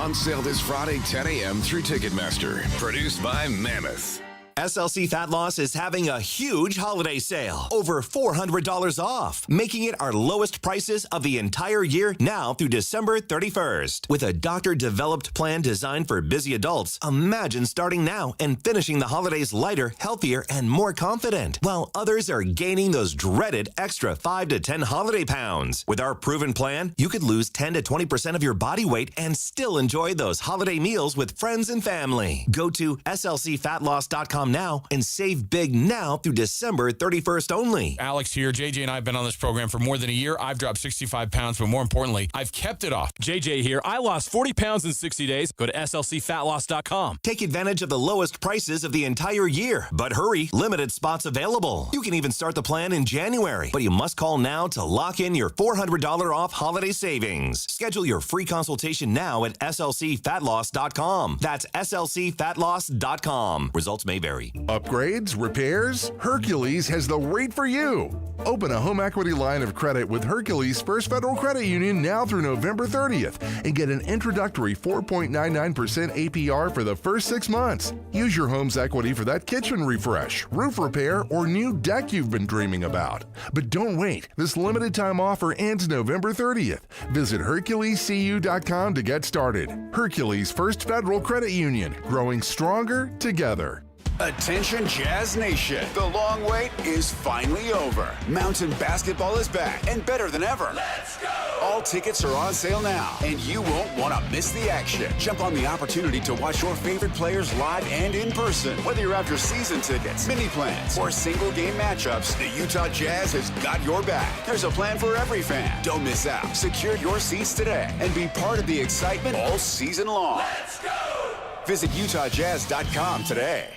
On sale this Friday, 10 a.m. through Ticketmaster. Produced by Mammoth.
SLC Fat Loss is having a huge holiday sale, over $400 off, making it our lowest prices of the entire year now through December 31st. With a doctor-developed plan designed for busy adults, imagine starting now and finishing the holidays lighter, healthier, and more confident, while others are gaining those dreaded extra 5 to 10 holiday pounds. With our proven plan, you could lose 10 to 20% of your body weight and still enjoy those holiday meals with friends and family. Go to slcfatloss.com now and save big now through December 31st only.
Alex here. JJ and I have been on this program for more than a year. I've dropped 65 pounds, but more importantly, I've kept it off.
JJ here. I lost 40 pounds in 60 days. Go to slcfatloss.com.
Take advantage of the lowest prices of the entire year. But hurry, limited spots available. You can even start the plan in January, but you must call now to lock in your $400 off holiday savings. Schedule your free consultation now at slcfatloss.com. That's slcfatloss.com. Results may vary.
Upgrades? Repairs? Hercules has the rate for you. Open a home equity line of credit with Hercules First Federal Credit Union now through November 30th and get an introductory 4.99% APR for the first 6 months. Use your home's equity for that kitchen refresh, roof repair, or new deck you've been dreaming about. But don't wait. This limited time offer ends November 30th. Visit HerculesCU.com to get started. Hercules First Federal Credit Union, growing stronger together.
Attention Jazz Nation. The long wait is finally over. Mountain basketball is back and better than ever. Let's go! All tickets are on sale now, and you won't want to miss the action. Jump on the opportunity to watch your favorite players live and in person. Whether you're after season tickets, mini plans, or single game matchups, the Utah Jazz has got your back. There's a plan for every fan. Don't miss out. Secure your seats today and be part of the excitement all season long. Let's go! Visit UtahJazz.com today.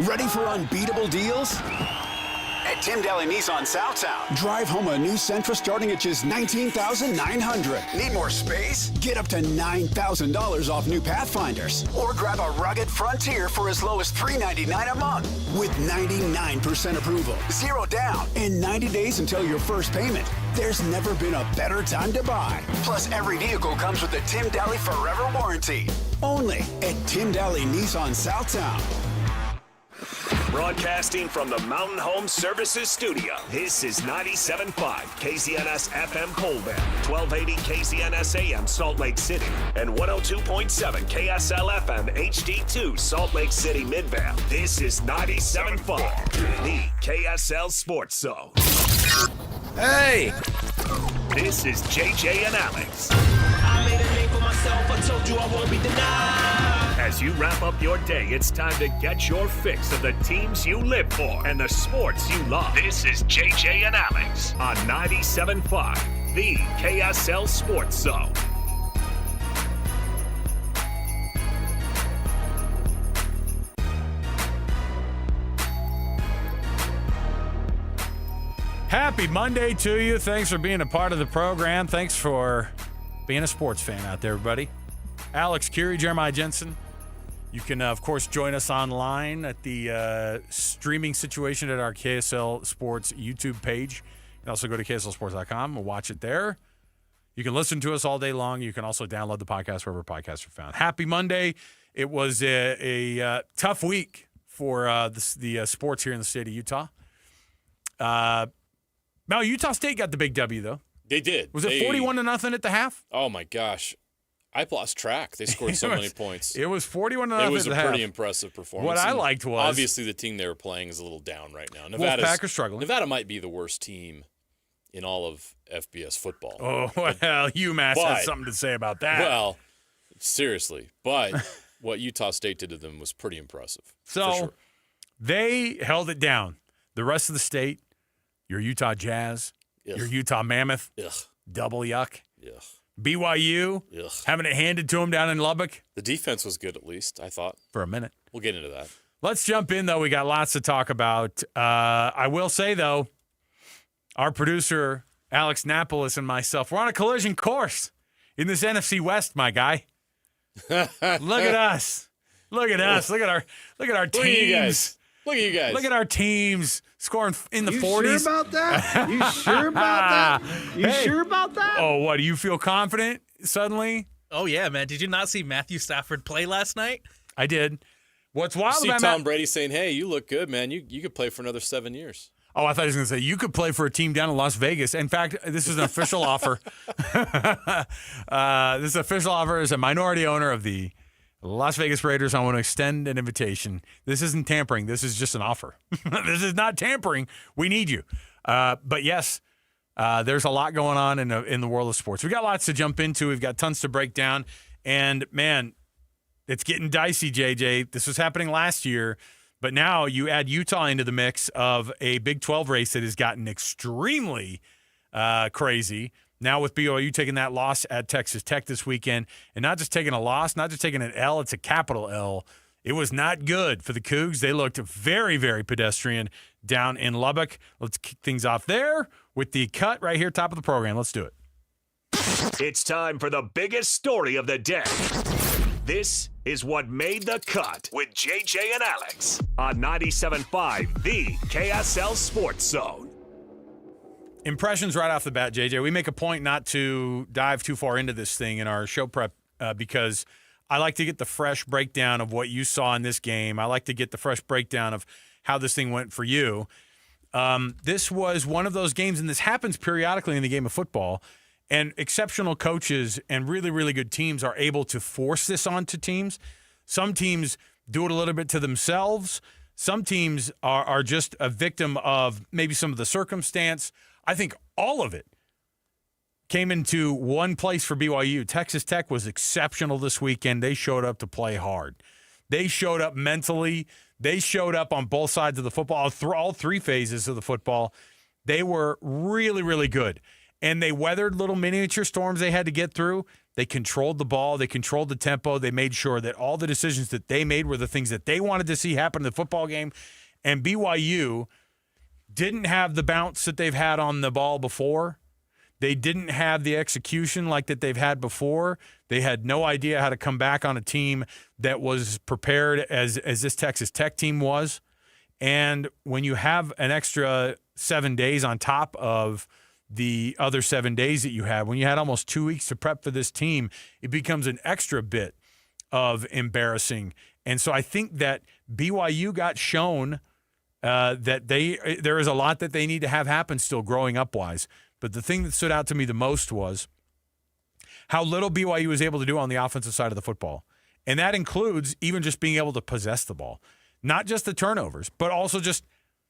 Ready for unbeatable deals? At Tim Daly Nissan Southtown, drive home a new Sentra starting at just $19,900. Need more space? Get up to $9,000 off new Pathfinders. Or grab a rugged Frontier for as low as $399 a month. With 99% approval, 0 down, and 90 days until your first payment. There's never been a better time to buy. Plus, every vehicle comes with a Tim Daly Forever warranty. Only at Tim Daly Nissan Southtown.
Broadcasting from the Mountain Home Services Studio, this is 97.5 KZNS FM Colbert, 1280 KZNS AM Salt Lake City, and 102.7 KSL FM HD2 Salt Lake City Midvale. This is 97.5, the KSL Sports Zone.
Hey!
This is JJ and Alex.
I made a name for myself. I told you I won't be denied.
As you wrap up your day, it's time to get your fix of the teams you live for and the sports you love. This is JJ and Alex on 97.5 the KSL Sports Zone.
Happy Monday to you. Thanks for being a part of the program. Thanks for being a sports fan out there, everybody. Alex Curie, Jeremiah Jensen. You can, of course, join us online at the streaming situation at our KSL Sports YouTube page. You can also go to KSLSports.com and watch it there. You can listen to us all day long. You can also download the podcast wherever podcasts are found. Happy Monday. It was a tough week for the sports here in the state of Utah. Now, Utah State got the big W, though.
They did.
Was it 41-0 at the half?
Oh, my gosh. I lost track. They scored so many points.
It was 41-0 at the half.
It was a pretty impressive performance.
What I liked was...
Obviously, the team they were playing is a little down right now.
Wolfpack are struggling.
Nevada might be the worst team in all of FBS football.
Oh, well, UMass has something to say about that.
Well, seriously. But what Utah State did to them was pretty impressive.
So,
for sure.
They held it down. The rest of the state... Your Utah Jazz, your Utah Mammoth, double yuck. BYU, having it handed to them down in Lubbock.
The defense was good, at least, I thought.
For a minute.
We'll get into that.
Let's jump in, though. We got lots to talk about. I will say, though, our producer, Alex Napolis, and myself, we're on a collision course in this NFC West, my guy. Look at us. Look at us. Look at our teams.
Look at you guys.
Look at our teams scoring in the 40s.
You sure about that? You sure about that? You sure about that?
Oh, what? Do you feel confident suddenly?
Oh, yeah, man. Did you not see Matthew Stafford play last night?
I did. What's wild
you
about
see Tom Brady saying, hey, you look good, man. You could play for another 7 years.
Oh, I thought he was going to say, you could play for a team down in Las Vegas. In fact, this is an official offer. This official offer is a minority owner of the Las Vegas Raiders. I want to extend an invitation. This isn't tampering. This is just an offer. This is not tampering. We need you. But yes, there's a lot going on in the world of sports. We got lots to jump into. We've got tons to break down. And, man, it's getting dicey, JJ. This was happening last year. But now you add Utah into the mix of a Big 12 race that has gotten extremely crazy. Now with BYU taking that loss at Texas Tech this weekend, and not just taking a loss, not just taking an L, it's a capital L. It was not good for the Cougs. They looked very, very pedestrian down in Lubbock. Let's kick things off there with the cut right here, top of the program. Let's do it.
It's time for the biggest story of the day. This is what made the cut with JJ and Alex on 97.5, the KSL Sports Zone.
Impressions right off the bat, JJ. We make a point not to dive too far into this thing in our show prep because I like to get the fresh breakdown of what you saw in this game. I like to get the fresh breakdown of how this thing went for you. This was one of those games, and this happens periodically in the game of football, and exceptional coaches and really, really good teams are able to force this onto teams. Some teams do it a little bit to themselves. Some teams are just a victim of maybe some of the circumstance. I think all of it came into one place for BYU. Texas Tech was exceptional this weekend. They showed up to play hard. They showed up mentally. They showed up on both sides of the football, all three phases of the football. They were really, really good. And they weathered little miniature storms they had to get through. They controlled the ball. They controlled the tempo. They made sure that all the decisions that they made were the things that they wanted to see happen in the football game. And BYU didn't have the bounce that they've had on the ball before. They didn't have the execution like that they've had before. They had no idea how to come back on a team that was prepared as this Texas Tech team was. And when you have an extra 7 days on top of the other 7 days that you had, when you had almost 2 weeks to prep for this team, it becomes an extra bit of embarrassing. And so I think that BYU got shown that there is a lot that they need to have happen still growing up-wise. But the thing that stood out to me the most was how little BYU was able to do on the offensive side of the football. And that includes even just being able to possess the ball. Not just the turnovers, but also just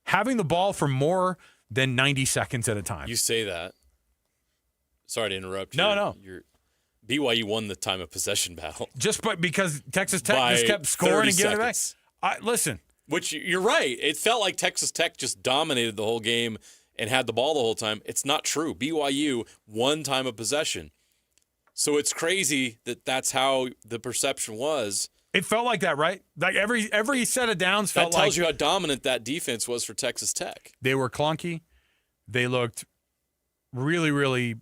having the ball for more than 90 seconds at a time.
You say that. Sorry to interrupt.
No.
BYU won the time of possession battle.
Just because Texas Tech just kept scoring and giving it back. Listen.
Which, you're right. It felt like Texas Tech just dominated the whole game and had the ball the whole time. It's not true. BYU, 1 time of possession. So it's crazy that that's how the perception was.
It felt like that, right? Like every set of downs felt like.
That tells you how dominant that defense was for Texas Tech.
They were clunky. They looked really, really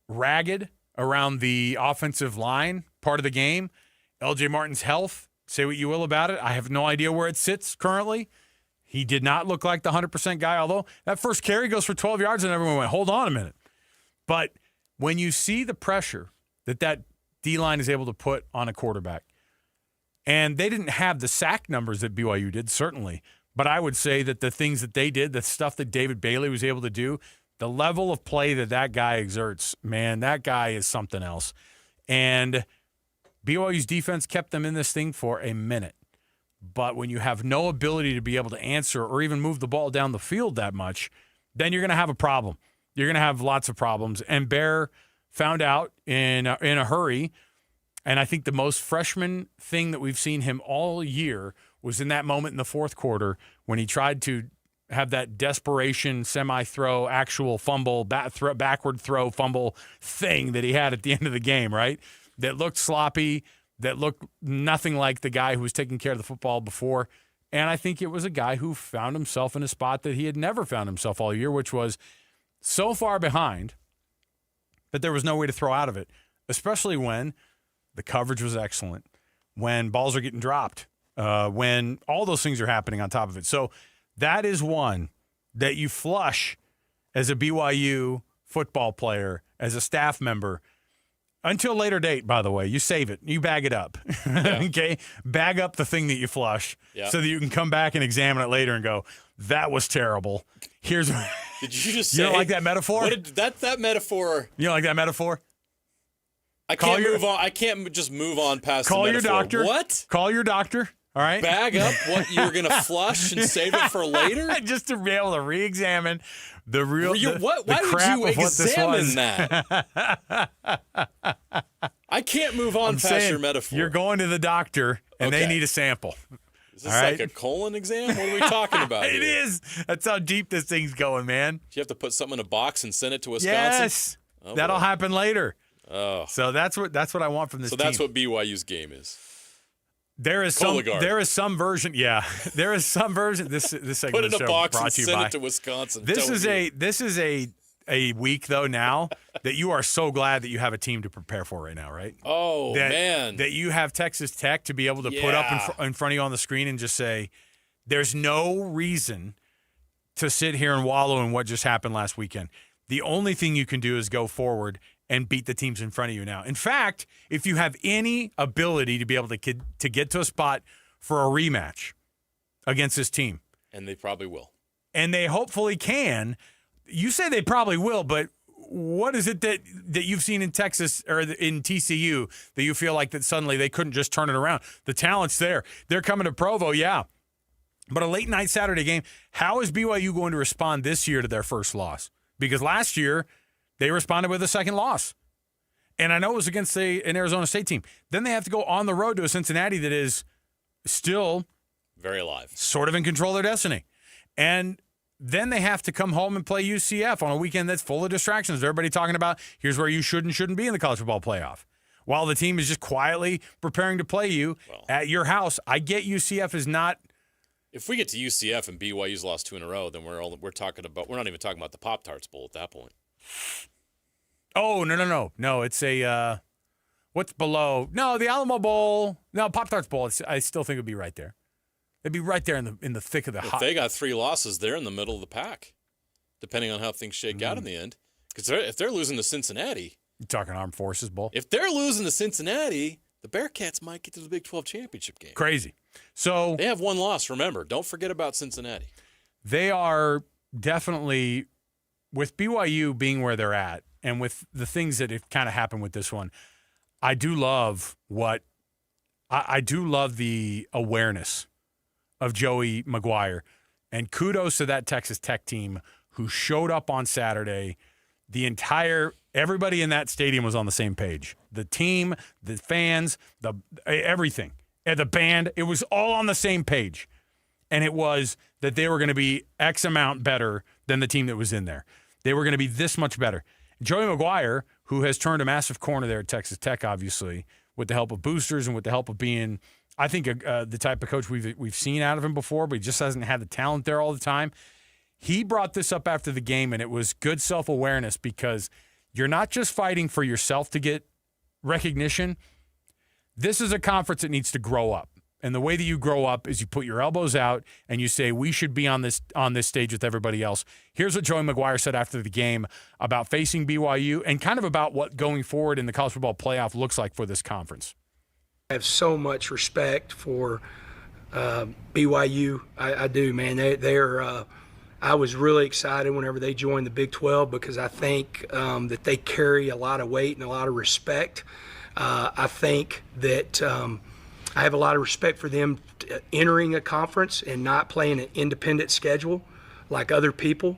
ragged around the offensive line part of the game. L.J. Martin's health, say what you will about it. I have no idea where it sits currently. He did not look like the 100% guy, although that first carry goes for 12 yards and everyone went, hold on a minute. But when you see the pressure that D-line is able to put on a quarterback, and they didn't have the sack numbers that BYU did, certainly, but I would say that the things that they did, the stuff that David Bailey was able to do, the level of play that guy exerts, man, that guy is something else. And BYU's defense kept them in this thing for a minute. But when you have no ability to be able to answer or even move the ball down the field that much, then you're going to have a problem. You're going to have lots of problems. And Bear found out in a hurry, and I think the most freshman thing that we've seen him all year was in that moment in the fourth quarter when he tried to have that desperation semi-throw, actual fumble, backward throw fumble thing that he had at the end of the game, right? That looked sloppy, that looked nothing like the guy who was taking care of the football before. And I think it was a guy who found himself in a spot that he had never found himself all year, which was so far behind that there was no way to throw out of it, especially when the coverage was excellent, when balls are getting dropped, when all those things are happening on top of it. So that is one that you flush as a BYU football player, as a staff member, until later date, by the way. You save it. You bag it up. Yeah. Okay? Bag up the thing that you flush so that you can come back and examine it later and go, that was terrible. Here's
Did you just
You
say?
don't like that metaphor?
That metaphor?
You don't like that metaphor?
I can't move on. I can't just move on past the metaphor.
Call your doctor.
What?
Call your doctor. All right.
Bag up what you're going to flush and save it for later?
Just to be able to re-examine the real
Why would you examine
that?
I can't move on past your metaphor.
You're going to the doctor, and they need a sample.
Is this like a colon exam? What are we talking about
It
here?
is. That's how deep this thing's going, man.
Do you have to put something in a box and send it to Wisconsin?
Yes.
Oh,
that'll
boy.
happen later.
Oh.
So that's what I want from this
So
team.
that's what BYU's game is.
There is some version. Yeah, there is some version. This segment
Put it
of
in
the
a
show
box
brought
and
to you
send
by.
it to Wisconsin.
This is a week though now that you are so glad that you have a team to prepare for right now, right?
Oh man,
that you have Texas Tech to be able to put up in front of you on the screen and just say, there's no reason to sit here and wallow in what just happened last weekend. The only thing you can do is go forward and beat the teams in front of you now. In fact, if you have any ability to be able to get to a spot for a rematch against this team.
And they probably will.
And they hopefully can. You say they probably will, but what is it that you've seen in Texas or in TCU that you feel like that suddenly they couldn't just turn it around? The talent's there. They're coming to Provo, yeah. But a late night Saturday game, how is BYU going to respond this year to their first loss? Because last year they responded with a second loss. And I know it was against an Arizona State team. Then they have to go on the road to a Cincinnati that is still
very alive,
sort of in control of their destiny. And then they have to come home and play UCF on a weekend that's full of distractions. Everybody talking about here's where you should and shouldn't be in the college football playoff. While the team is just quietly preparing to play you at your house. I get UCF is not.
If we get to UCF and BYU's lost 2 in a row, then we're not even talking about the Pop-Tarts Bowl at that point.
Oh, no. It's a what's below? No, the Alamo Bowl. No, Pop-Tarts Bowl. I still think it would be right there. It'd be right there in the thick of the hot.
If they got 3 losses, they're in the middle of the pack, depending on how things shake out in the end. Because if they're losing to Cincinnati.
You're talking Armed Forces Bowl?
If they're losing to Cincinnati, the Bearcats might get to the Big 12 championship game.
Crazy. So
they have 1 loss, remember. Don't forget about Cincinnati.
They are definitely, with BYU being where they're at, and with the things that have kind of happened with this one, I do love the awareness of Joey McGuire. And kudos to that Texas Tech team who showed up on Saturday. Everybody in that stadium was on the same page. The team, the fans, everything. And the band, it was all on the same page. And it was that they were going to be X amount better than the team that was in there. They were going to be this much better. Joey McGuire, who has turned a massive corner there at Texas Tech, obviously, with the help of boosters and with the help of being, I think, the type of coach we've seen out of him before, but he just hasn't had the talent there all the time. He brought this up after the game, and it was good self-awareness because you're not just fighting for yourself to get recognition. This is a conference that needs to grow up. And the way that you grow up is you put your elbows out and you say, we should be on this stage with everybody else. Here's what Joey McGuire said after the game about facing BYU and kind of about what going forward in the college football playoff looks like for this conference.
I have so much respect for BYU. I do, man. They're I was really excited whenever they joined the Big 12 because I think that they carry a lot of weight and a lot of respect. I think that I have a lot of respect for them entering a conference and not playing an independent schedule like other people.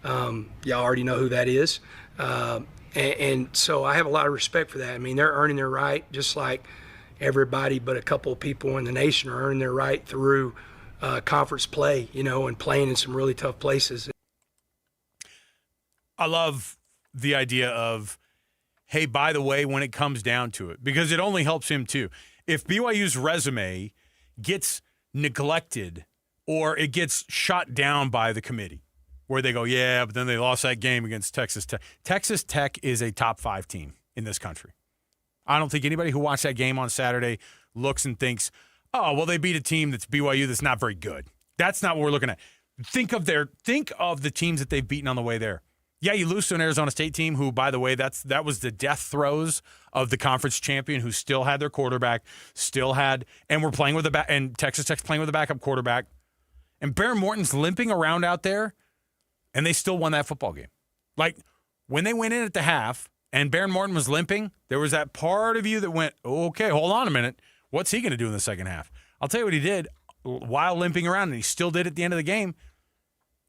Y'all already know who that is. And so I have a lot of respect for that. I mean, they're earning their right just like everybody but a couple of people in the nation are earning their right through conference play, and playing in some really tough places.
I love the idea of, hey, by the way, when it comes down to it, because it only helps him too. If BYU's resume gets neglected or it gets shot down by the committee where they go, yeah, but then they lost that game against Texas Tech. Texas Tech is a top 5 team in this country. I don't think anybody who watched that game on Saturday looks and thinks, oh, well, they beat a team that's BYU that's not very good. That's not what we're looking at. Think of the teams that they've beaten on the way there. Yeah, you lose to an Arizona State team who, by the way, that was the death throes of the conference champion who still had their quarterback, and we're playing with and Texas Tech's playing with a backup quarterback. And Bear Morton's limping around out there, and they still won that football game. Like, when they went in at the half and Bear Morton was limping, there was that part of you that went, okay, hold on a minute. What's he going to do in the second half? I'll tell you what he did while limping around, and he still did at the end of the game.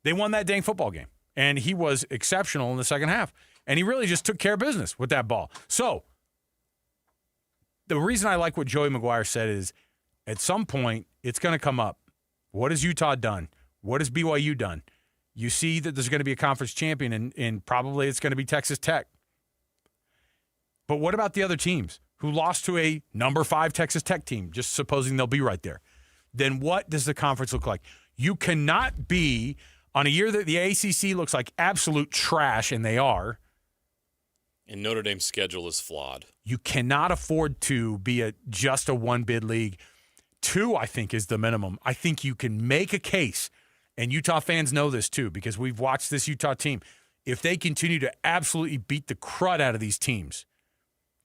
They won that dang football game. And he was exceptional in the second half. And he really just took care of business with that ball. So, the reason I like what Joey McGuire said is, at some point, it's going to come up. What has Utah done? What has BYU done? You see that there's going to be a conference champion, and probably it's going to be Texas Tech. But what about the other teams who lost to a number 5 Texas Tech team, just supposing they'll be right there? Then what does the conference look like? You cannot be... On a year that the ACC looks like absolute trash, and they are.
And Notre Dame's schedule is flawed.
You cannot afford to be just a one-bid league. 2, I think, is the minimum. I think you can make a case, and Utah fans know this too because we've watched this Utah team. If they continue to absolutely beat the crud out of these teams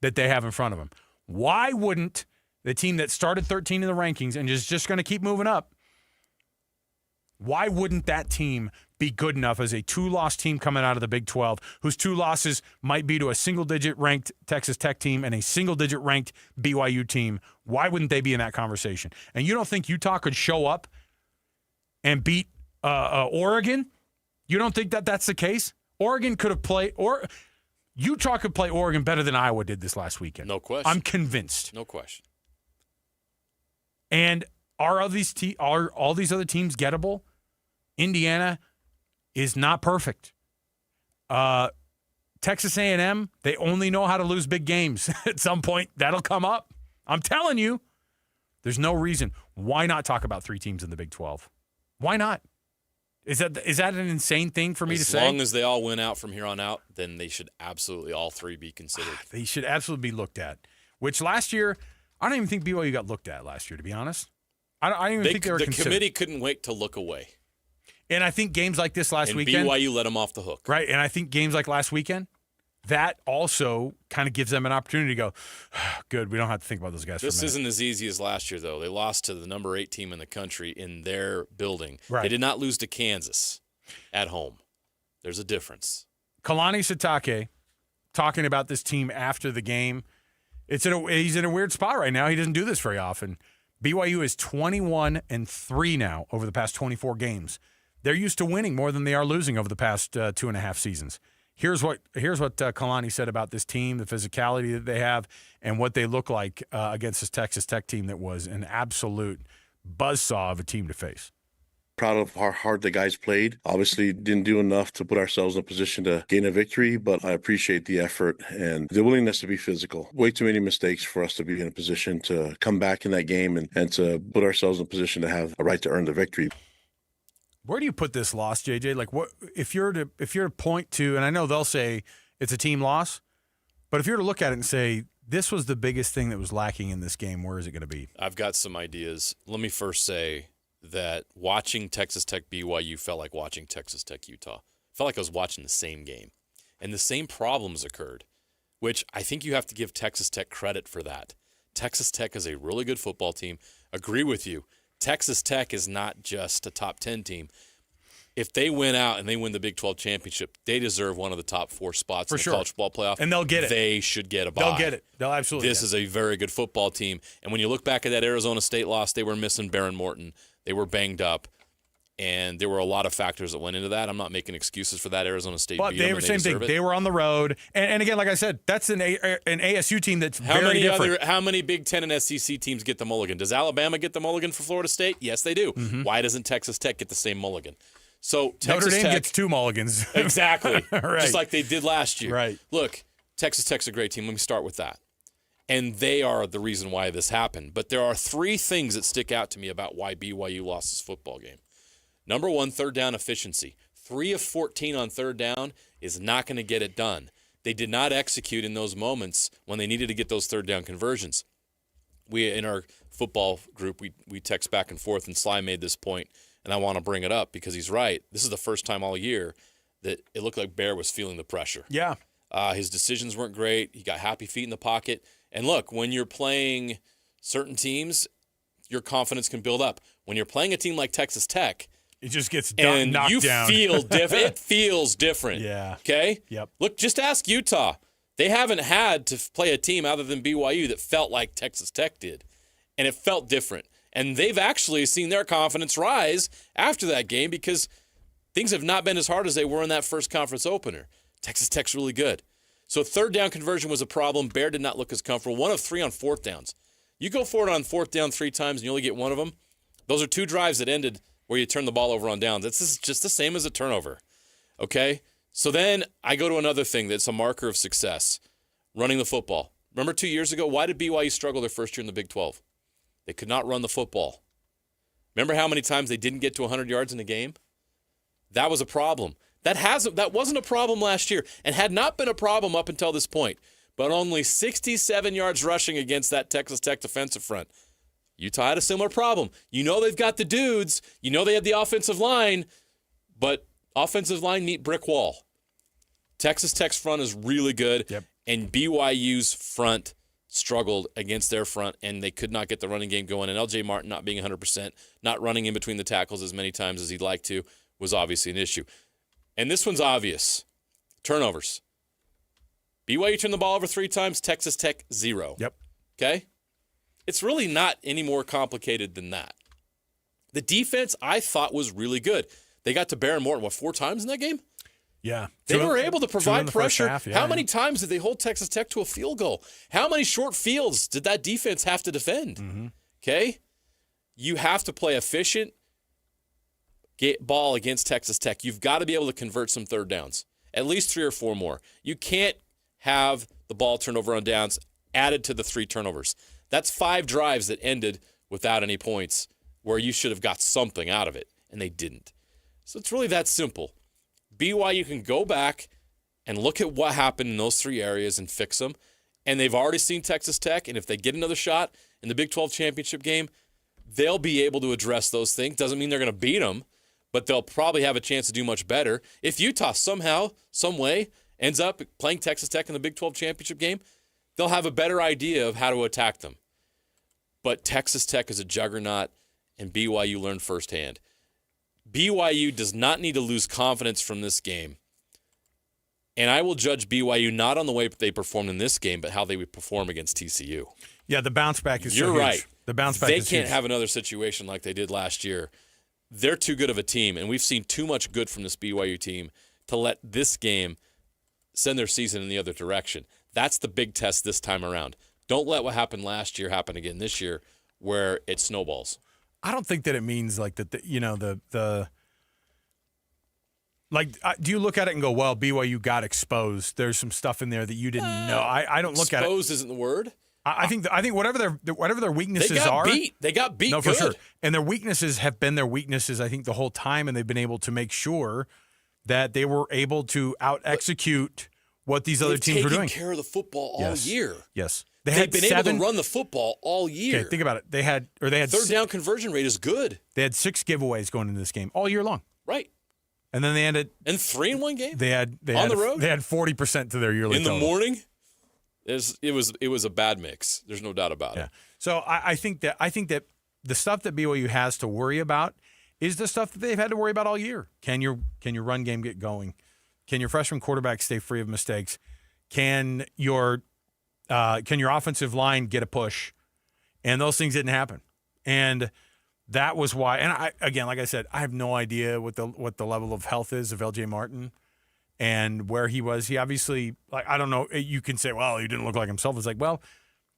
that they have in front of them, why wouldn't the team that started 13 in the rankings and is just going to keep moving up, why wouldn't that team be good enough as a 2-loss team coming out of the Big 12, whose 2 losses might be to a single-digit ranked Texas Tech team and a single-digit ranked BYU team? Why wouldn't they be in that conversation? And you don't think Utah could show up and beat Oregon? You don't think that that's the case? Oregon could have played, or Utah could play Oregon better than Iowa did this last weekend.
No question.
I'm convinced.
No question.
And are all these other teams gettable? Indiana is not perfect. Texas A&M, they only know how to lose big games. At some point, that'll come up. I'm telling you, there's no reason. Why not talk about 3 teams in the Big 12? Why not? Is that an insane thing for me to say?
As long as they all win out from here on out, then they should absolutely all 3 be considered.
They should absolutely be looked at. Which last year, I don't even think BYU got looked at last year, to be honest. I don't even think they were considered.
The committee couldn't wait to look away.
And I think games like this last weekend.
BYU let them off the hook.
Right. And I think games like last weekend, that also kind of gives them an opportunity to go, good, we don't have to think about those guys for a minute.
This isn't as easy as last year, though. They lost to the number 8 team in the country in their building.
Right.
They did not lose to Kansas at home. There's a difference.
Kalani Sitake talking about this team after the game. He's in a weird spot right now. He doesn't do this very often. BYU is 21-3 now over the past 24 games. They're used to winning more than they are losing over the past 2.5 seasons. Here's what Kalani said about this team, the physicality that they have, and what they look like against this Texas Tech team that was an absolute buzzsaw of a team to face.
Proud of how hard the guys played. Obviously didn't do enough to put ourselves in a position to gain a victory, but I appreciate the effort and the willingness to be physical. Way too many mistakes for us to be in a position to come back in that game and to put ourselves in a position to have a right to earn the victory.
Where do you put this loss, JJ? Like, what if you're to point to, and I know they'll say it's a team loss, but if you're to look at it and say this was the biggest thing that was lacking in this game, where is it going to be?
I've got some ideas. Let me first say that watching Texas Tech BYU felt like watching Texas Tech Utah. Felt like I was watching the same game, and the same problems occurred, which I think you have to give Texas Tech credit for that. Texas Tech is a really good football team. Agree with you. Texas Tech is not just a top 10 team. If they win out and they win the Big 12 championship, they deserve one of the top 4 spots in the college football playoff.
And they'll get it.
They should get a bye.
They'll get it. They'll absolutely
This is a very good football team. And when you look back at that Arizona State loss, they were missing Baron Morton. They were banged up. And there were a lot of factors that went into that. I'm not making excuses for that. Arizona State
but
beat
they
them,
were same thing.
it.
They were on the road. And again, like I said, that's an ASU team that's very different.
How many Big Ten and SEC teams get the mulligan? Does Alabama get the mulligan for Florida State? Yes, they do.
Mm-hmm.
Why doesn't Texas Tech get the same mulligan? So
Notre Dame
Tech
gets 2 mulligans.
Exactly.
Right.
Just like they did last year.
Right.
Look, Texas Tech's a great team. Let me start with that. And they are the reason why this happened. But there are 3 things that stick out to me about why BYU lost this football game. Number 1, third down efficiency. 3 of 14 on third down is not going to get it done. They did not execute in those moments when they needed to get those third down conversions. We, in our football group, we text back and forth, and Sly made this point, and I want to bring it up because he's right. This is the first time all year that it looked like Bear was feeling the pressure.
Yeah.
His decisions weren't great. He got happy feet in the pocket. And look, when you're playing certain teams, your confidence can build up. When you're playing a team like Texas Tech,
it just gets
knocked
you
down. Feel different. It feels different.
Yeah.
Okay?
Yep.
Look, just ask Utah. They haven't had to play a team other than BYU that felt like Texas Tech did. And it felt different. And they've actually seen their confidence rise after that game because things have not been as hard as they were in that first conference opener. Texas Tech's really good. So third down conversion was a problem. Bear did not look as comfortable. 1 of 3 on fourth downs. You go for it on fourth down 3 times and you only get 1 of them. Those are 2 drives that ended where you turn the ball over on downs. This just the same as a turnover, okay? So then I go to another thing that's a marker of success, running the football. Remember 2 years ago, why did BYU struggle their first year in the Big 12? They could not run the football. Remember how many times they didn't get to 100 yards in a game? That was a problem. That wasn't a problem last year and had not been a problem up until this point, but only 67 yards rushing against that Texas Tech defensive front. Utah had a similar problem. You know they've got the dudes. You know they have the offensive line, but offensive line meet brick wall. Texas Tech's front is really good, and BYU's front struggled against their front, and they could not get the running game going. And L.J. Martin not being 100%, not running in between the tackles as many times as he'd like to, was obviously an issue. And this one's obvious. Turnovers. BYU turned the ball over 3 times, Texas Tech 0.
Yep.
Okay? It's really not any more complicated than that. The defense, I thought, was really good. They got to Baron Morton, 4 times in that game?
Yeah.
They were able to provide pressure.
Half,
How many times did they hold Texas Tech to a field goal? How many short fields did that defense have to defend?
Mm-hmm.
Okay? You have to play efficient ball against Texas Tech. You've got to be able to convert some third downs, at least 3 or 4 more. You can't have the ball turned over on downs added to the 3 turnovers. That's 5 drives that ended without any points where you should have got something out of it, and they didn't. So it's really that simple. BYU can go back and look at what happened in those 3 areas and fix them, and they've already seen Texas Tech, and if they get another shot in the Big 12 championship game, they'll be able to address those things. Doesn't mean they're going to beat them, but they'll probably have a chance to do much better. If Utah somehow, some way, ends up playing Texas Tech in the Big 12 championship game, they'll have a better idea of how to attack them. But Texas Tech is a juggernaut, and BYU learned firsthand. BYU does not need to lose confidence from this game. And I will judge BYU not on the way they performed in this game, but how they would perform against TCU.
Yeah, the bounce back is
You're
so huge.
right.
The bounce back
they
is
can't
huge.
have another situation like they did last year. They're too good of a team, and we've seen too much good from this BYU team to let this game send their season in the other direction. That's the big test this time around. Don't let what happened last year happen again this year where it snowballs.
I don't think that it means like that. Do you look at it and go, well, BYU got exposed? There's some stuff in there that you didn't know. I don't look at it.
Exposed isn't the word.
I think whatever their weaknesses are,
they got beat.
No, for
good.
sure. And their weaknesses have been their weaknesses, I think, the whole time, and they've been able to make sure that they were able to out-execute what these other teams were doing.
They've taken care of the football all year.
Yes.
They've been able to run the football all year.
Okay, think about it. They had
third down conversion rate is good.
They had 6 giveaways going into this game all year long.
Right.
And then they ended
3 in one game.
They had
on the road.
They had 40% to their yearly
in the
total.
morning. It was a bad mix. There's no doubt about it.
So I think that the stuff that BYU has to worry about is the stuff that they've had to worry about all year. Can your run game get going? Can your freshman quarterback stay free of mistakes? Can your offensive line get a push? And those things didn't happen. And that was why. And like I said, I have no idea what the level of health is of LJ Martin and where he was. He obviously, I don't know. You can say, well, he didn't look like himself. It's like, well,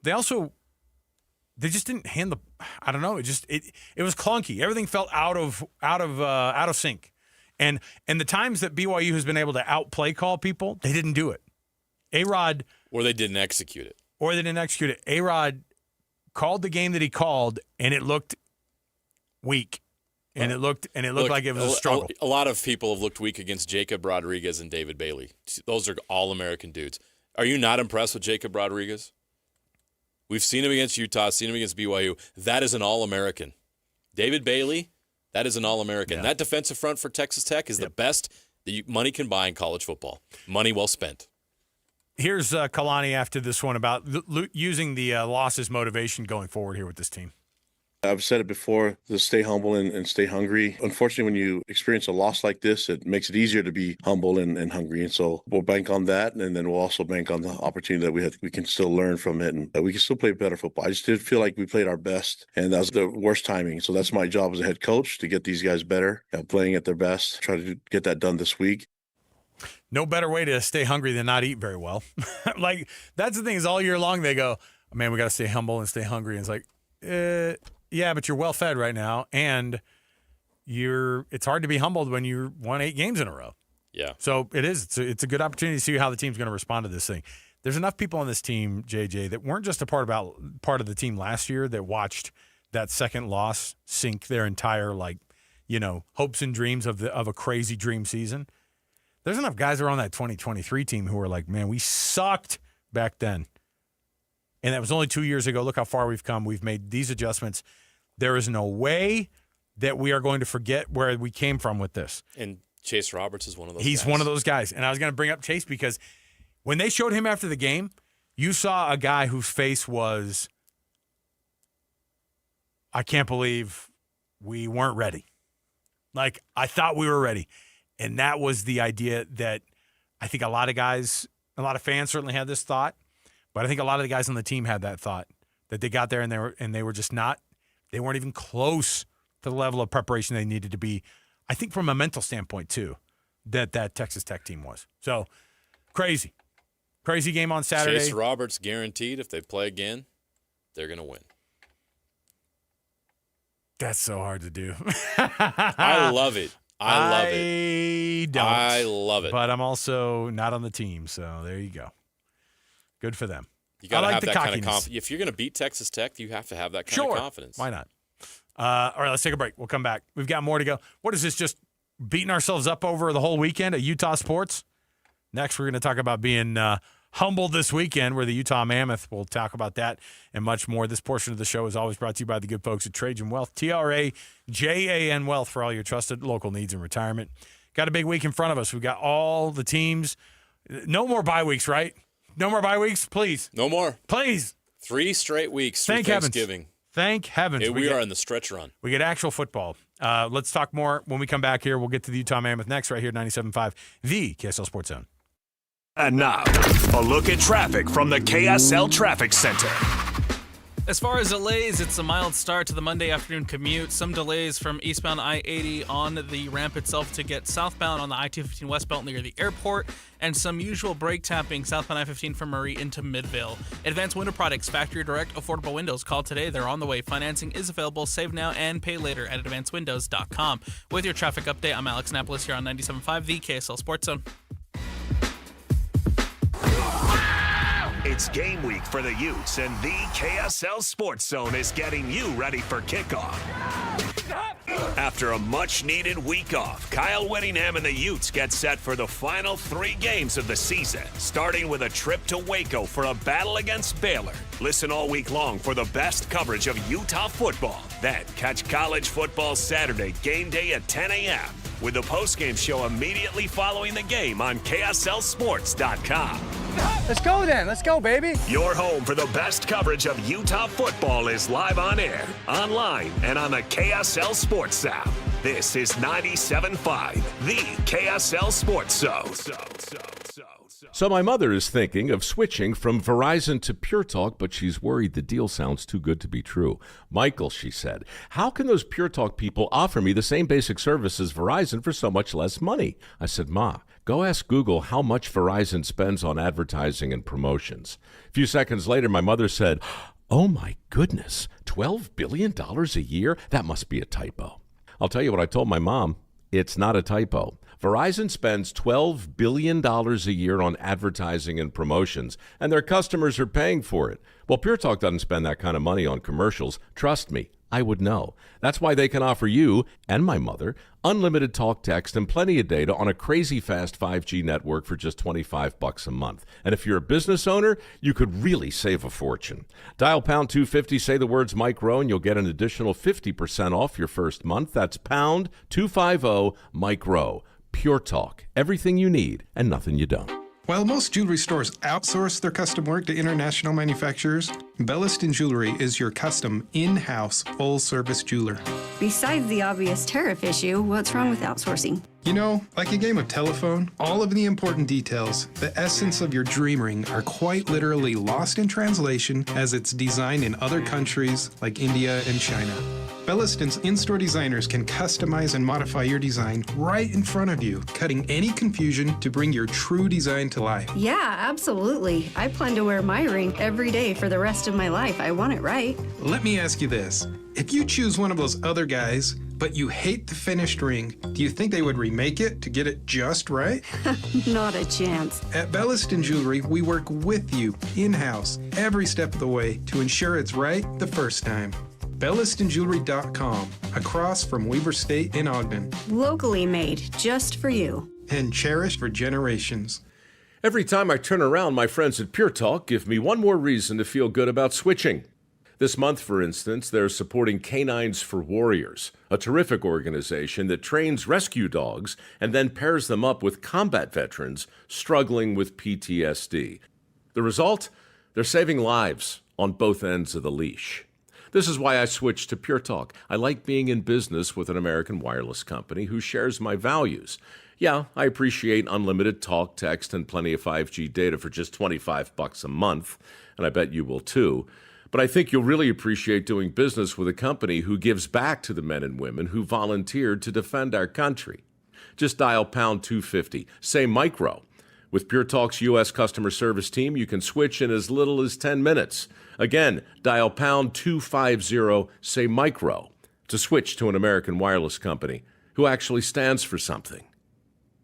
they just didn't hand the. I don't know. It was clunky. Everything felt out of sync. And the times that BYU has been able to outplay call people, they didn't do it. A-Rod.
Or they didn't execute it.
A-Rod called the game that he called, and it looked weak. And it looked like it was a struggle.
A lot of people have looked weak against Jacob Rodriguez and David Bailey. Those are all-American dudes. Are you not impressed with Jacob Rodriguez? We've seen him against Utah, seen him against BYU. That is an all-American. David Bailey, that is an all-American. Yeah. That defensive front for Texas Tech is the best that money can buy in college football. Money well spent.
Here's Kalani after this one about using the loss as motivation going forward here with this team.
I've said it before, to stay humble and stay hungry. Unfortunately, when you experience a loss like this, it makes it easier to be humble and hungry. And so we'll bank on that, and then we'll also bank on the opportunity that we can still learn from it, and we can still play better football. I just did feel like we played our best, and that was the worst timing. So that's my job as a head coach, to get these guys better, playing at their best, try to get that done this week.
No better way to stay hungry than not eat very well. That's the thing, is all year long they go, man, we got to stay humble and stay hungry. And it's like, yeah, but you're well fed right now, and it's hard to be humbled when you won 8 games in a row.
Yeah.
So it is. It's a good opportunity to see how the team's going to respond to this thing. There's enough people on this team, JJ, that weren't just a part of the team last year that watched that second loss sink their entire hopes and dreams of a crazy dream season. There's enough guys that are on that 2023 team who are like, man, we sucked back then. And that was only 2 years ago. Look how far we've come. We've made these adjustments. There is no way that we are going to forget where we came from with this.
And Chase Roberts is one of those
He's
guys.
one of those guys. And I was going to bring up Chase because when they showed him after the game, you saw a guy whose face was, I can't believe we weren't ready. Like, I thought we were ready. And that was the idea that I think a lot of fans certainly had this thought, but I think a lot of the guys on the team had that thought, that they got there and they weren't even close to the level of preparation they needed to be. I think from a mental standpoint too, that Texas Tech team was. So crazy game on Saturday.
Chase Roberts guaranteed if they play again, they're going to win.
That's so hard to do.
I love it.
I don't.
I love it.
But I'm also not on the team, so there you go. Good for them.
You got to have that kind of confidence. If you're going to beat Texas Tech, you have to have that kind of confidence.
Why not? All right, let's take a break. We'll come back. We've got more to go. What is this, just beating ourselves up over the whole weekend at Utah Sports? Next, we're going to talk about being humble this weekend, where the Utah Mammoth. We'll talk about that and much more. This portion of the show is always brought to you by the good folks at Trajan Wealth, TRAJAN Wealth, for all your trusted local needs in retirement. Got a big week in front of us. We've got all the teams. No more bye weeks, right? No more bye weeks, please.
No more.
Please.
3 straight weeks through Thanksgiving.
Thank heavens.
We are in the stretch run.
We get actual football. Let's talk more when we come back here. We'll get to the Utah Mammoth next right here at 97.5, the KSL Sports Zone.
And now, a look at traffic from the KSL Traffic Center.
As far as delays, it's a mild start to the Monday afternoon commute. Some delays from eastbound I-80 on the ramp itself to get southbound on the I-215 westbound near the airport, and some usual brake tapping southbound I-15 from Murray into Midvale. Advanced Window Products, factory direct, affordable windows. Call today. They're on the way. Financing is available. Save now and pay later at advancedwindows.com. With your traffic update, I'm Alex Napolis here on 97.5, the KSL Sports Zone.
It's game week for the Utes, and the KSL Sports Zone is getting you ready for kickoff. After a much-needed week off, Kyle Whittingham and the Utes get set for the final 3 games of the season, starting with a trip to Waco for a battle against Baylor. Listen all week long for the best coverage of Utah football. Then catch college football Saturday game day at 10 a.m. with the postgame show immediately following the game on KSLSports.com.
Let's go then. Let's go, baby.
Your home for the best coverage of Utah football is live on air, online, and on the KSL Sports app. This is 97.5, the KSL Sports Zone.
So my mother is thinking of switching from Verizon to Pure Talk, but she's worried the deal sounds too good to be true. Michael, she said, how can those Pure Talk people offer me the same basic service as Verizon for so much less money? I said, Ma, go ask Google how much Verizon spends on advertising and promotions. A few seconds later, my mother said, oh my goodness, $12 billion a year? That must be a typo. I'll tell you what I told my mom. It's not a typo. Verizon spends $12 billion a year on advertising and promotions, and their customers are paying for it. Well, Pure Talk doesn't spend that kind of money on commercials. Trust me, I would know. That's why they can offer you and my mother unlimited talk, text, and plenty of data on a crazy fast 5G network for just $25 a month. And if you're a business owner, you could really save a fortune. Dial pound 250, say the words Mike Rowe, and you'll get an additional 50% off your first month. That's pound 250 Mike Rowe. Pure Talk. Everything you need and nothing you don't.
While most jewelry stores outsource their custom work to international manufacturers, Belliston Jewelry is your custom, in-house, full-service jeweler.
Besides the obvious tariff issue, what's wrong with outsourcing?
You know, like a game of telephone, all of the important details, the essence of your dream ring, are quite literally lost in translation as it's designed in other countries like India and China. Belliston's in-store designers can customize and modify your design right in front of you, cutting any confusion to bring your true design to life.
Yeah, absolutely. I plan to wear my ring every day for the rest of my life. I want it right.
Let me ask you this. If you choose one of those other guys, but you hate the finished ring, do you think they would remake it to get it just right?
Not a chance.
At Belliston Jewelry, we work with you in-house every step of the way to ensure it's right the first time. BellistonJewelry.com, across from Weber State in Ogden.
Locally made, just for you.
And cherished for generations.
Every time I turn around, my friends at Pure Talk give me one more reason to feel good about switching. This month, for instance, they're supporting Canines for Warriors, a terrific organization that trains rescue dogs and then pairs them up with combat veterans struggling with PTSD. The result? They're saving lives on both ends of the leash. This is why I switched to Pure Talk. I like being in business with an American wireless company who shares my values. Yeah, I appreciate unlimited talk, text, and plenty of 5G data for just $25 a month, and I bet you will too. But I think you'll really appreciate doing business with a company who gives back to the men and women who volunteered to defend our country. Just dial pound 250, say Micro. With Pure Talk's U.S. customer service team, you can switch in as little as 10 minutes. Again, dial pound 250, say Micro, to switch to an American wireless company who actually stands for something.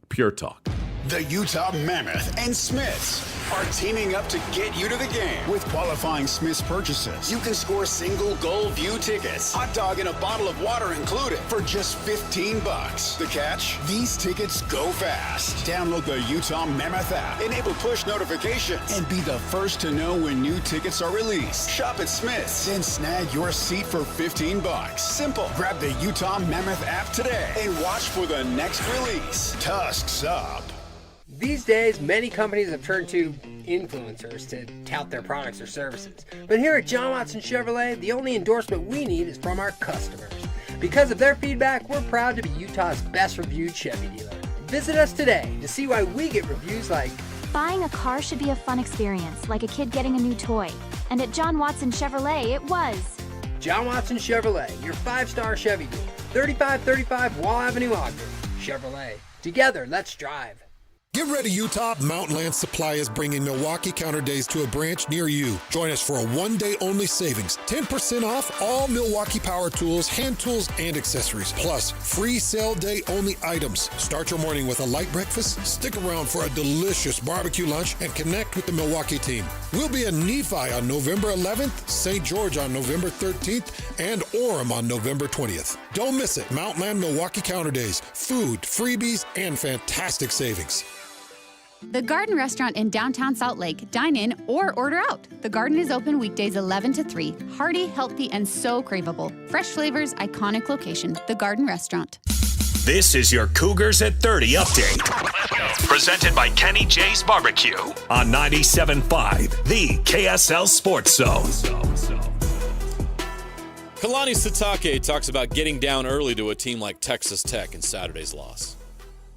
Pure Talk.
The Utah Mammoth and Smiths are teaming up to get you to the game with qualifying Smiths purchases. You can score single goal view tickets, hot dog and a bottle of water included for just $15. The catch? These tickets go fast. Download the Utah Mammoth app, enable push notifications, and be the first to know when new tickets are released. Shop at Smiths, then snag your seat for $15. Simple. Grab the Utah Mammoth app today and watch for the next release. Tusks up.
These days, many companies have turned to influencers to tout their products or services. But here at John Watson Chevrolet, the only endorsement we need is from our customers. Because of their feedback, we're proud to be Utah's best reviewed Chevy dealer. Visit us today to see why we get reviews like
Buying a car should be a fun experience, like a kid getting a new toy. And at John Watson Chevrolet, it was.
John Watson Chevrolet, your 5-star Chevy deal. 3535 Wall Avenue, Ogden. Chevrolet. Together, let's drive.
Get ready, Utah. Mountainland Supply is bringing Milwaukee Counter Days to a branch near you. Join us for a one-day only savings. 10% off all Milwaukee power tools, hand tools, and accessories. Plus, free sale day only items. Start your morning with a light breakfast, stick around for a delicious barbecue lunch, and connect with the Milwaukee team. We'll be in Nephi on November 11th, St. George on November 13th, and Orem on November 20th. Don't miss it. Mountainland Milwaukee Counter Days. Food, freebies, and fantastic savings.
The Garden Restaurant in downtown Salt Lake. Dine in or order out. The Garden is open weekdays 11 to 3. Hearty, healthy, and so craveable. Fresh flavors, iconic location. The Garden Restaurant.
This is your Cougars at 30 update. Presented by Kenny J's Barbecue on 97.5, the KSL Sports Zone.
Kalani Sitake talks about getting down early to a team like Texas Tech in Saturday's loss.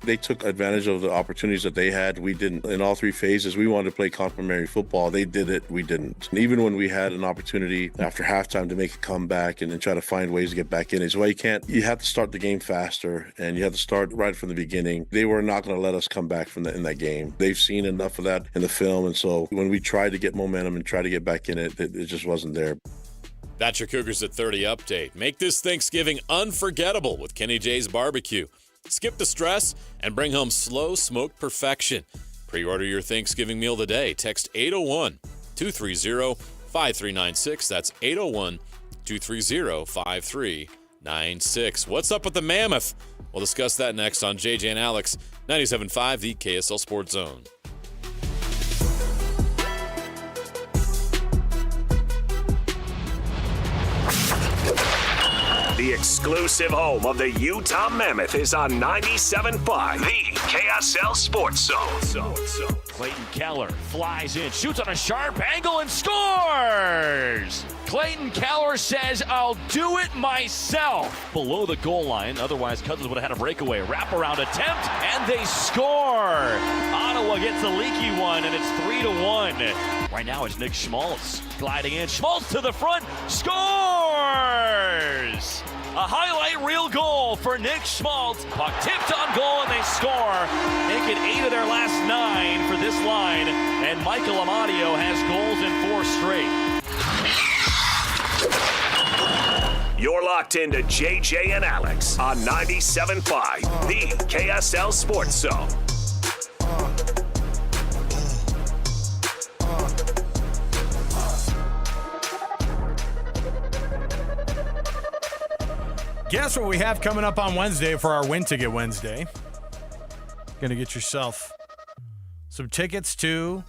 They took advantage of the opportunities that they had. We didn't. In all three phases, we wanted to play complementary football. They did it. We didn't. And even when we had an opportunity after halftime to make a comeback and then try to find ways to get back in, it's why you have to start the game faster and you have to start right from the beginning. They were not going to let us come back from in that game. They've seen enough of that in the film. And so when we tried to get momentum and try to get back in it, it just wasn't there.
That's your Cougars at 30 update. Make this Thanksgiving unforgettable with Kenny J's Barbecue. Skip the stress and bring home slow smoked perfection. Pre-order your Thanksgiving meal today. Text 801-230-5396. That's 801-230-5396. What's up with the Mammoth? We'll discuss that next on JJ and Alex, 97.5, the KSL Sports Zone.
The exclusive home of the Utah Mammoth is on 97.5, the KSL Sports Zone.
Clayton Keller flies in, shoots on a sharp angle, and scores! Clayton Keller says, I'll do it myself. Below the goal line, otherwise Cousins would have had a breakaway. Wraparound attempt, and they score! Ottawa gets a leaky one, and it's 3-1. Right now it's Nick Schmaltz gliding in. Schmaltz to the front, scores! A highlight reel goal for Nick Schmaltz. Puck tipped on goal, and they score. Make it 8 of their last 9 for this line. And Michael Amadio has goals in 4 straight.
You're locked into JJ and Alex on 97.5, the KSL Sports Zone.
Guess what we have coming up on Wednesday for our Win Ticket Wednesday? Going to get yourself some tickets to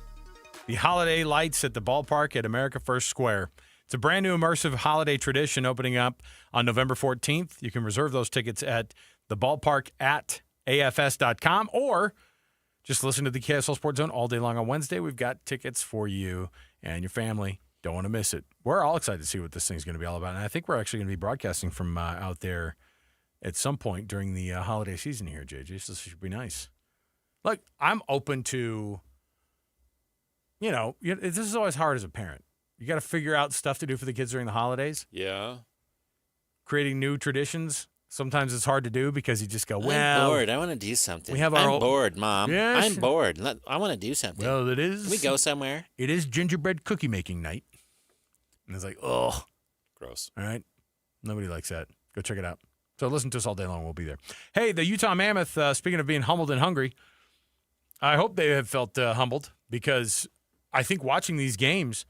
the Holiday Lights at the ballpark at America First Square. It's a brand new immersive holiday tradition opening up on November 14th. You can reserve those tickets at the ballpark at afs.com or just listen to the KSL Sports Zone all day long on Wednesday. We've got tickets for you and your family. Don't want to miss it. We're all excited to see what this thing's going to be all about. And I think we're actually going to be broadcasting from out there at some point during the holiday season here, JJ. So this should be nice. Look, I'm open to, this is always hard as a parent. You got to figure out stuff to do for the kids during the holidays.
Yeah.
Creating new traditions. Sometimes it's hard to do because you just go,
I'm bored. I want to do something.
I'm
bored, Mom.
Yes.
I'm bored. I want to do something.
Well, it is.
Can we go somewhere?
It is gingerbread cookie making night. And it's like, oh.
Gross.
All right. Nobody likes that. Go check it out. So listen to us all day long. We'll be there. Hey, the Utah Mammoth, speaking of being humbled and hungry, I hope they have felt humbled because I think watching these games,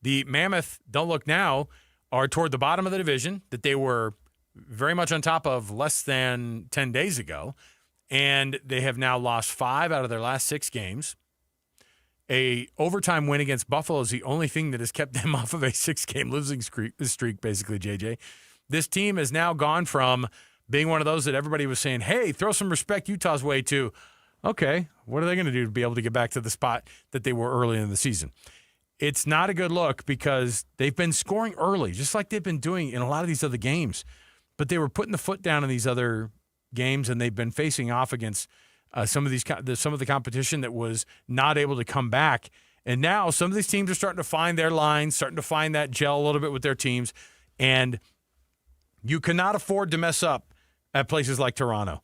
the Mammoth, don't look now, are toward the bottom of the division that they were very much on top of less than 10 days ago. And they have now lost 5 out of their last 6 games. A overtime win against Buffalo is the only thing that has kept them off of a 6-game losing streak, basically, JJ. This team has now gone from being one of those that everybody was saying, hey, throw some respect Utah's way to, okay, what are they going to do to be able to get back to the spot that they were early in the season? It's not a good look because they've been scoring early, just like they've been doing in a lot of these other games. But they were putting the foot down in these other games, and they've been facing off against some of the competition that was not able to come back. And now some of these teams are starting to find their lines, starting to find that gel a little bit with their teams. And you cannot afford to mess up at places like Toronto.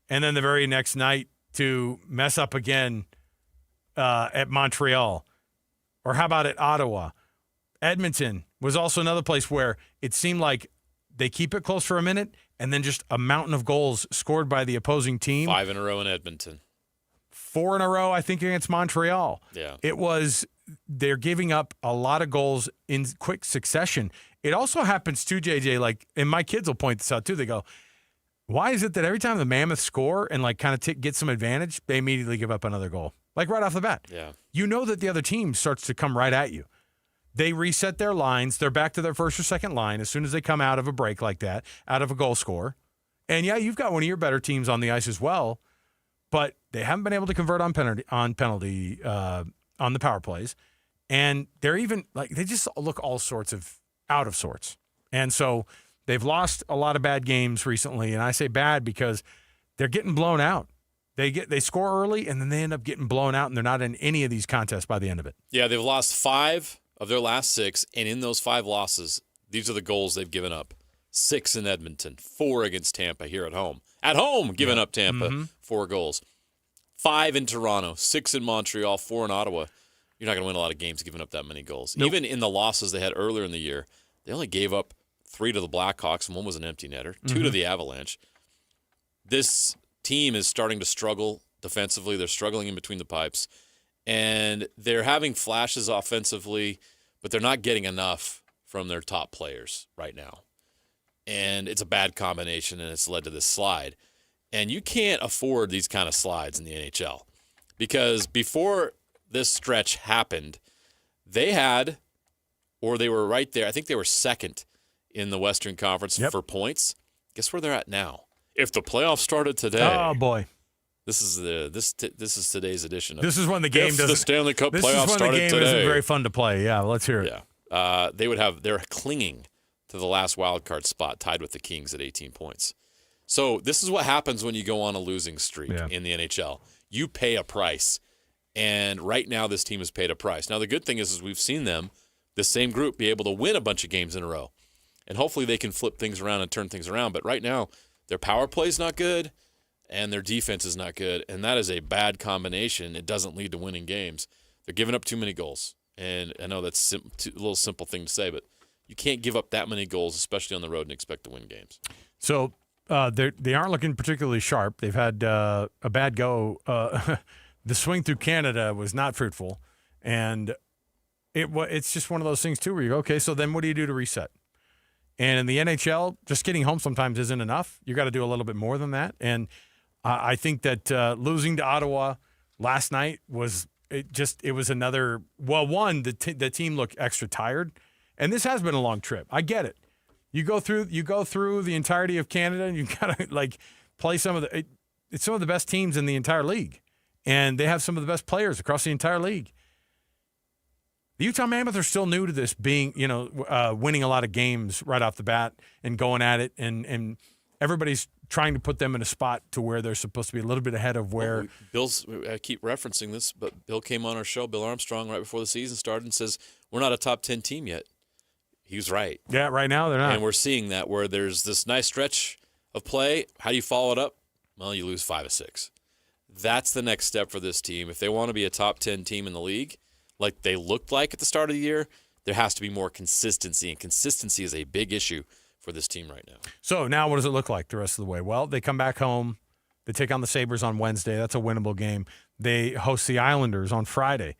And then the very next night to mess up again at Montreal. Or how about at Ottawa? Edmonton was also another place where it seemed like they keep it close for a minute and then just a mountain of goals scored by the opposing team.
5 in a row in Edmonton.
4 in a row, I think, against Montreal.
Yeah.
They're giving up a lot of goals in quick succession. It also happens too, JJ, and my kids will point this out too. They go, why is it that every time the Mammoth score and kind of get some advantage, they immediately give up another goal? Right off the bat.
Yeah.
You know that the other team starts to come right at you. They reset their lines. They're back to their first or second line as soon as they come out of a break like that, out of a goal score. And, yeah, you've got one of your better teams on the ice as well, but they haven't been able to convert on the power plays. And they're even, they just look all sorts of out of sorts. And so they've lost a lot of bad games recently, and I say bad because they're getting blown out. They score early, and then they end up getting blown out, and they're not in any of these contests by the end of it.
Yeah, they've lost 5 of their last 6, and in those 5 losses, these are the goals they've given up. 6 in Edmonton, 4 against Tampa here at home. At home, giving up Tampa 4 goals. 5 in Toronto, 6 in Montreal, 4 in Ottawa. You're not going to win a lot of games giving up that many goals.
Nope.
Even in the losses they had earlier in the year, they only gave up 3 to the Blackhawks, and 1 was an empty netter, 2 to the Avalanche. This team is starting to struggle defensively. They're struggling in between the pipes, and they're having flashes offensively, but they're not getting enough from their top players right now. And it's a bad combination, and it's led to this slide. And you can't afford these kind of slides in the NHL, because before this stretch happened, they were right there. I think they were second in the Western Conference for points. Guess where they're at now? If the playoffs started today,
oh boy,
this is today's edition.
This is when the game doesn't.
The Stanley Cup playoffs started today.
This is when the game isn't very fun to play. Yeah, let's hear it.
Yeah, they're clinging to the last wild card spot, tied with the Kings at 18 points. So this is what happens when you go on a losing streak in the NHL. You pay a price, and right now this team has paid a price. Now the good thing is we've seen them, the same group, be able to win a bunch of games in a row, and hopefully they can flip things around and turn things around. But right now, their power play is not good, and their defense is not good, and that is a bad combination. It doesn't lead to winning games. They're giving up too many goals, and I know that's a little simple thing to say, but you can't give up that many goals, especially on the road, and expect to win games.
So they aren't looking particularly sharp. They've had a bad go. The swing through Canada was not fruitful, and it's just one of those things, too, where you go, okay, so then what do you do to reset? And in the NHL, just getting home sometimes isn't enough. You got to do a little bit more than that. And I think that losing to Ottawa last night was another. Well, one, the team looked extra tired, and this has been a long trip. I get it. You go through the entirety of Canada, and you got to play some of the best teams in the entire league, and they have some of the best players across the entire league. The Utah Mammoth are still new to this, being, winning a lot of games right off the bat and going at it, and everybody's trying to put them in a spot to where they're supposed to be a little bit ahead of where.
I keep referencing this, but Bill came on our show, Bill Armstrong, right before the season started, and says we're not a top 10 team yet. He was right.
Yeah, right now they're not.
And we're seeing that where there's this nice stretch of play. How do you follow it up? Well, you lose 5 of 6. That's the next step for this team. If they want to be a top 10 team in the league, like they looked like at the start of the year, there has to be more consistency, and consistency is a big issue for this team right now.
So now what does it look like the rest of the way? Well, they come back home. They take on the Sabres on Wednesday. That's a winnable game. They host the Islanders on Friday.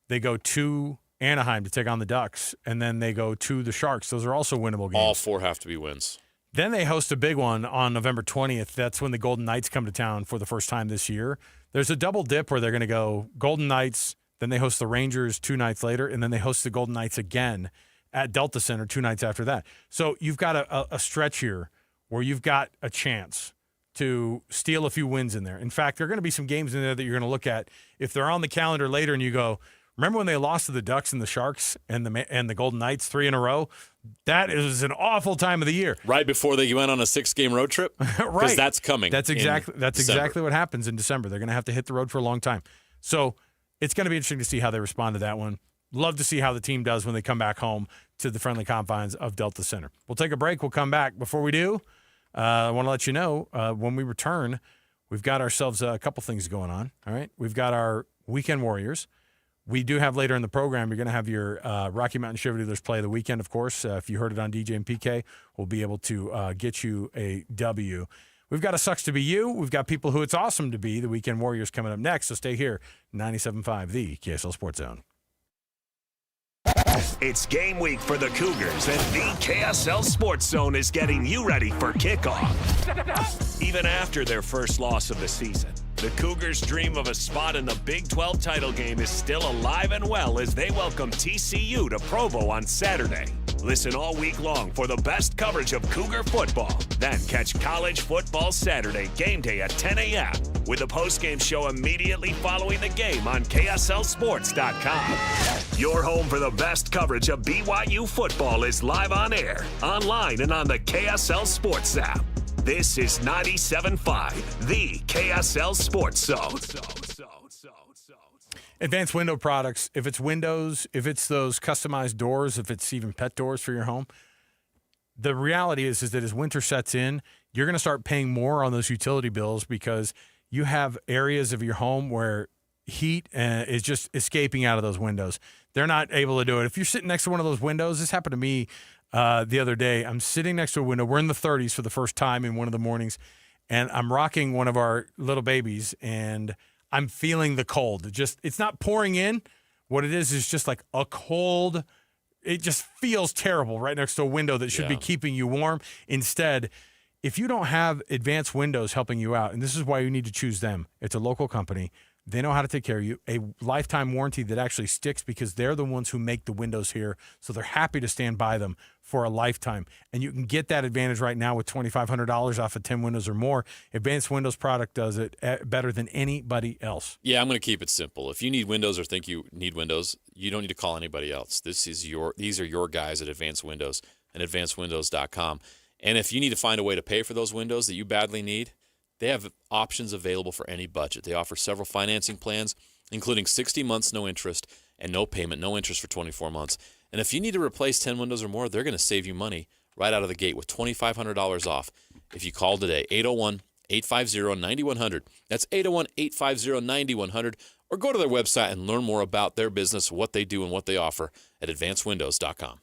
They go to Anaheim to take on the Ducks, and then they go to the Sharks. Those are also winnable games.
All 4 have to be wins.
Then they host a big one on November 20th. That's when the Golden Knights come to town for the first time this year. There's a double dip where they're going to go Golden Knights, then they host the Rangers 2 nights later, and then they host the Golden Knights again at Delta Center 2 nights after that. So you've got a stretch here where you've got a chance to steal a few wins in there. In fact, there are going to be some games in there that you're going to look at. If they're on the calendar later and you go, Remember when they lost to the Ducks and the Sharks and the Golden Knights 3 in a row? That is an awful time of the year.
Right before they went on a 6-game road trip?
Right.
Because that's coming.
That's exactly what happens in December. They're going to have to hit the road for a long time. So it's going to be interesting to see how they respond to that one. Love to see how the team does when they come back home to the friendly confines of Delta Center. We'll take a break. We'll come back. Before we do, I want to let you know when we return, we've got ourselves a couple things going on. All right. We've got our Weekend Warriors. We do have later in the program, you're going to have your Rocky Mountain Chevy Dealers play of the weekend, of course. If you heard it on DJ and PK, we'll be able to get you a W. We've got a Sucks to Be You. We've got people who it's awesome to be, the Weekend Warriors, coming up next. So stay here, 97.5, the KSL Sports Zone.
It's game week for the Cougars, and the KSL Sports Zone is getting you ready for kickoff. Even after their first loss of the season, the Cougars' dream of a spot in the Big 12 title game is still alive and well as they welcome TCU to Provo on Saturday. Listen all week long for the best coverage of Cougar football. Then catch College Football Saturday game day at 10 a.m. with a postgame show immediately following the game on KSLSports.com. Your home for the best coverage of BYU football is live on air, online, and on the KSL Sports app. This is 97.5, the KSL Sports Zone.
Advanced Window Products, if it's windows, if it's those customized doors, if it's even pet doors for your home, the reality is that as winter sets in, you're going to start paying more on those utility bills because you have areas of your home where heat is just escaping out of those windows. They're not able to do it. If you're sitting next to one of those windows, this happened to me the other day. I'm sitting next to a window. We're in the 30s for the first time in one of the mornings, and I'm rocking one of our little babies, and I'm feeling the cold. It's not pouring in. What it is just like a cold. It just feels terrible right next to a window that should be keeping you warm. Instead, if you don't have Advanced Windows helping you out, and this is why you need to choose them, it's a local company. They know how to take care of you. A lifetime warranty that actually sticks because they're the ones who make the windows here, so they're happy to stand by them for a lifetime. And you can get that advantage right now with $2,500 off of 10 windows or more. Advanced Windows product does it better than anybody else.
Yeah, I'm going to keep it simple. If you need windows or think you need windows, you don't need to call anybody else. These are your guys at Advanced Windows and AdvancedWindows.com. And if you need to find a way to pay for those windows that you badly need, they have options available for any budget. They offer several financing plans, including 60 months, no interest, and no payment, no interest for 24 months. And if you need to replace 10 windows or more, they're going to save you money right out of the gate with $2,500 off if you call today, 801-850-9100. That's 801-850-9100. Or go to their website and learn more about their business, what they do, and what they offer at AdvancedWindows.com.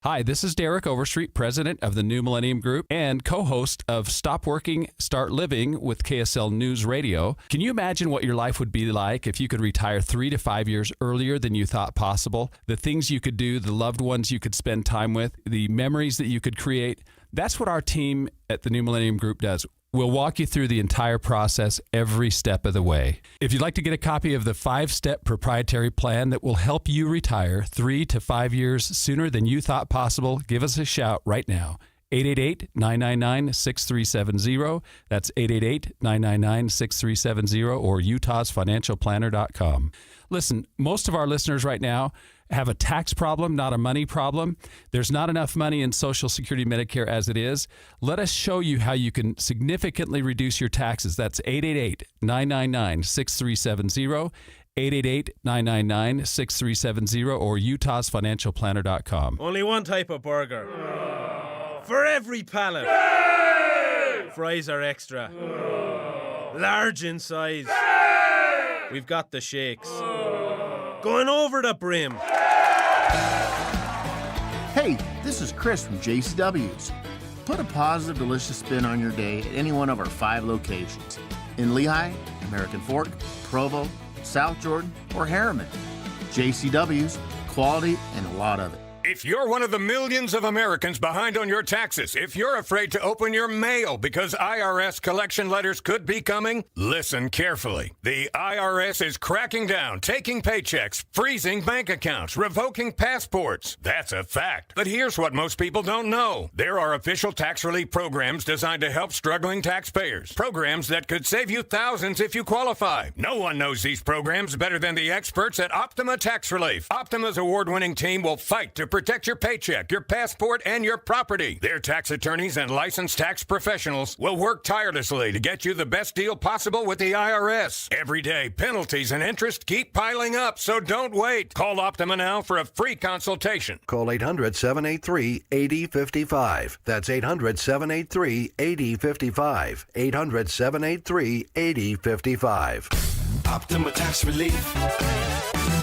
Hi, this is Derek Overstreet, president of the New Millennium Group and co-host of Stop Working, Start Living with KSL News Radio. Can you imagine what your life would be like if you could retire 3 to 5 years earlier than you thought possible? The things you could do, the loved ones you could spend time with, the memories that you could create. That's what our team at the New Millennium Group does. We'll walk you through the entire process every step of the way. If you'd like to get a copy of the 5-step proprietary plan that will help you retire 3 to 5 years sooner than you thought possible, give us a shout right now. 888-999-6370. That's 888-999-6370 or utahsfinancialplanner.com. Listen, most of our listeners right now have a tax problem, not a money problem. There's not enough money in Social Security Medicare as it is. Let us show you how you can significantly reduce your taxes. That's 888-999-6370, 888-999-6370, or utahsfinancialplanner.com.
Only one type of burger. For every pallet. Fries are extra. Large in size. We've got the shakes. Going over the brim.
Hey, this is Chris from JCW's. Put a positive, delicious spin on your day at any one of our 5 locations. In Lehigh, American Fork, Provo, South Jordan, or Harriman. JCW's, quality and a lot of it.
If you're one of the millions of Americans behind on your taxes, if you're afraid to open your mail because IRS collection letters could be coming, listen carefully. The IRS is cracking down, taking paychecks, freezing bank accounts, revoking passports. That's a fact. But here's what most people don't know. There are official tax relief programs designed to help struggling taxpayers. Programs that could save you thousands if you qualify. No one knows these programs better than the experts at Optima Tax Relief. Optima's award-winning team will fight to protect your paycheck, your passport, and your property. Their tax attorneys and licensed tax professionals will work tirelessly to get you the best deal possible with the IRS. Every day, penalties and interest keep piling up, so don't wait. Call Optima now for a free consultation.
Call 800-783-8055. That's 800-783-8055. 800-783-8055.
Optima Tax Relief.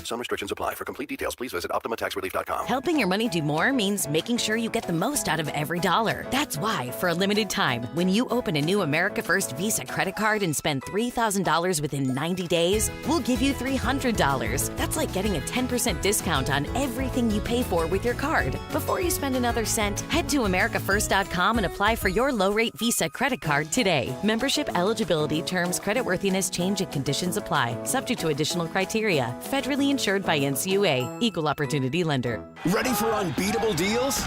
Some restrictions apply. For complete details, please visit OptimaTaxRelief.com.
Helping your money do more means making sure you get the most out of every dollar. That's why, for a limited time, when you open a new America First Visa credit card and spend $3,000 within 90 days, we'll give you $300. That's like getting a 10% discount on everything you pay for with your card. Before you spend another cent, head to AmericaFirst.com and apply for your low-rate Visa credit card today. Membership eligibility, terms, creditworthiness, change, and conditions apply. Subject to additional criteria. Federally insured by NCUA. Equal Opportunity Lender.
Ready for unbeatable deals?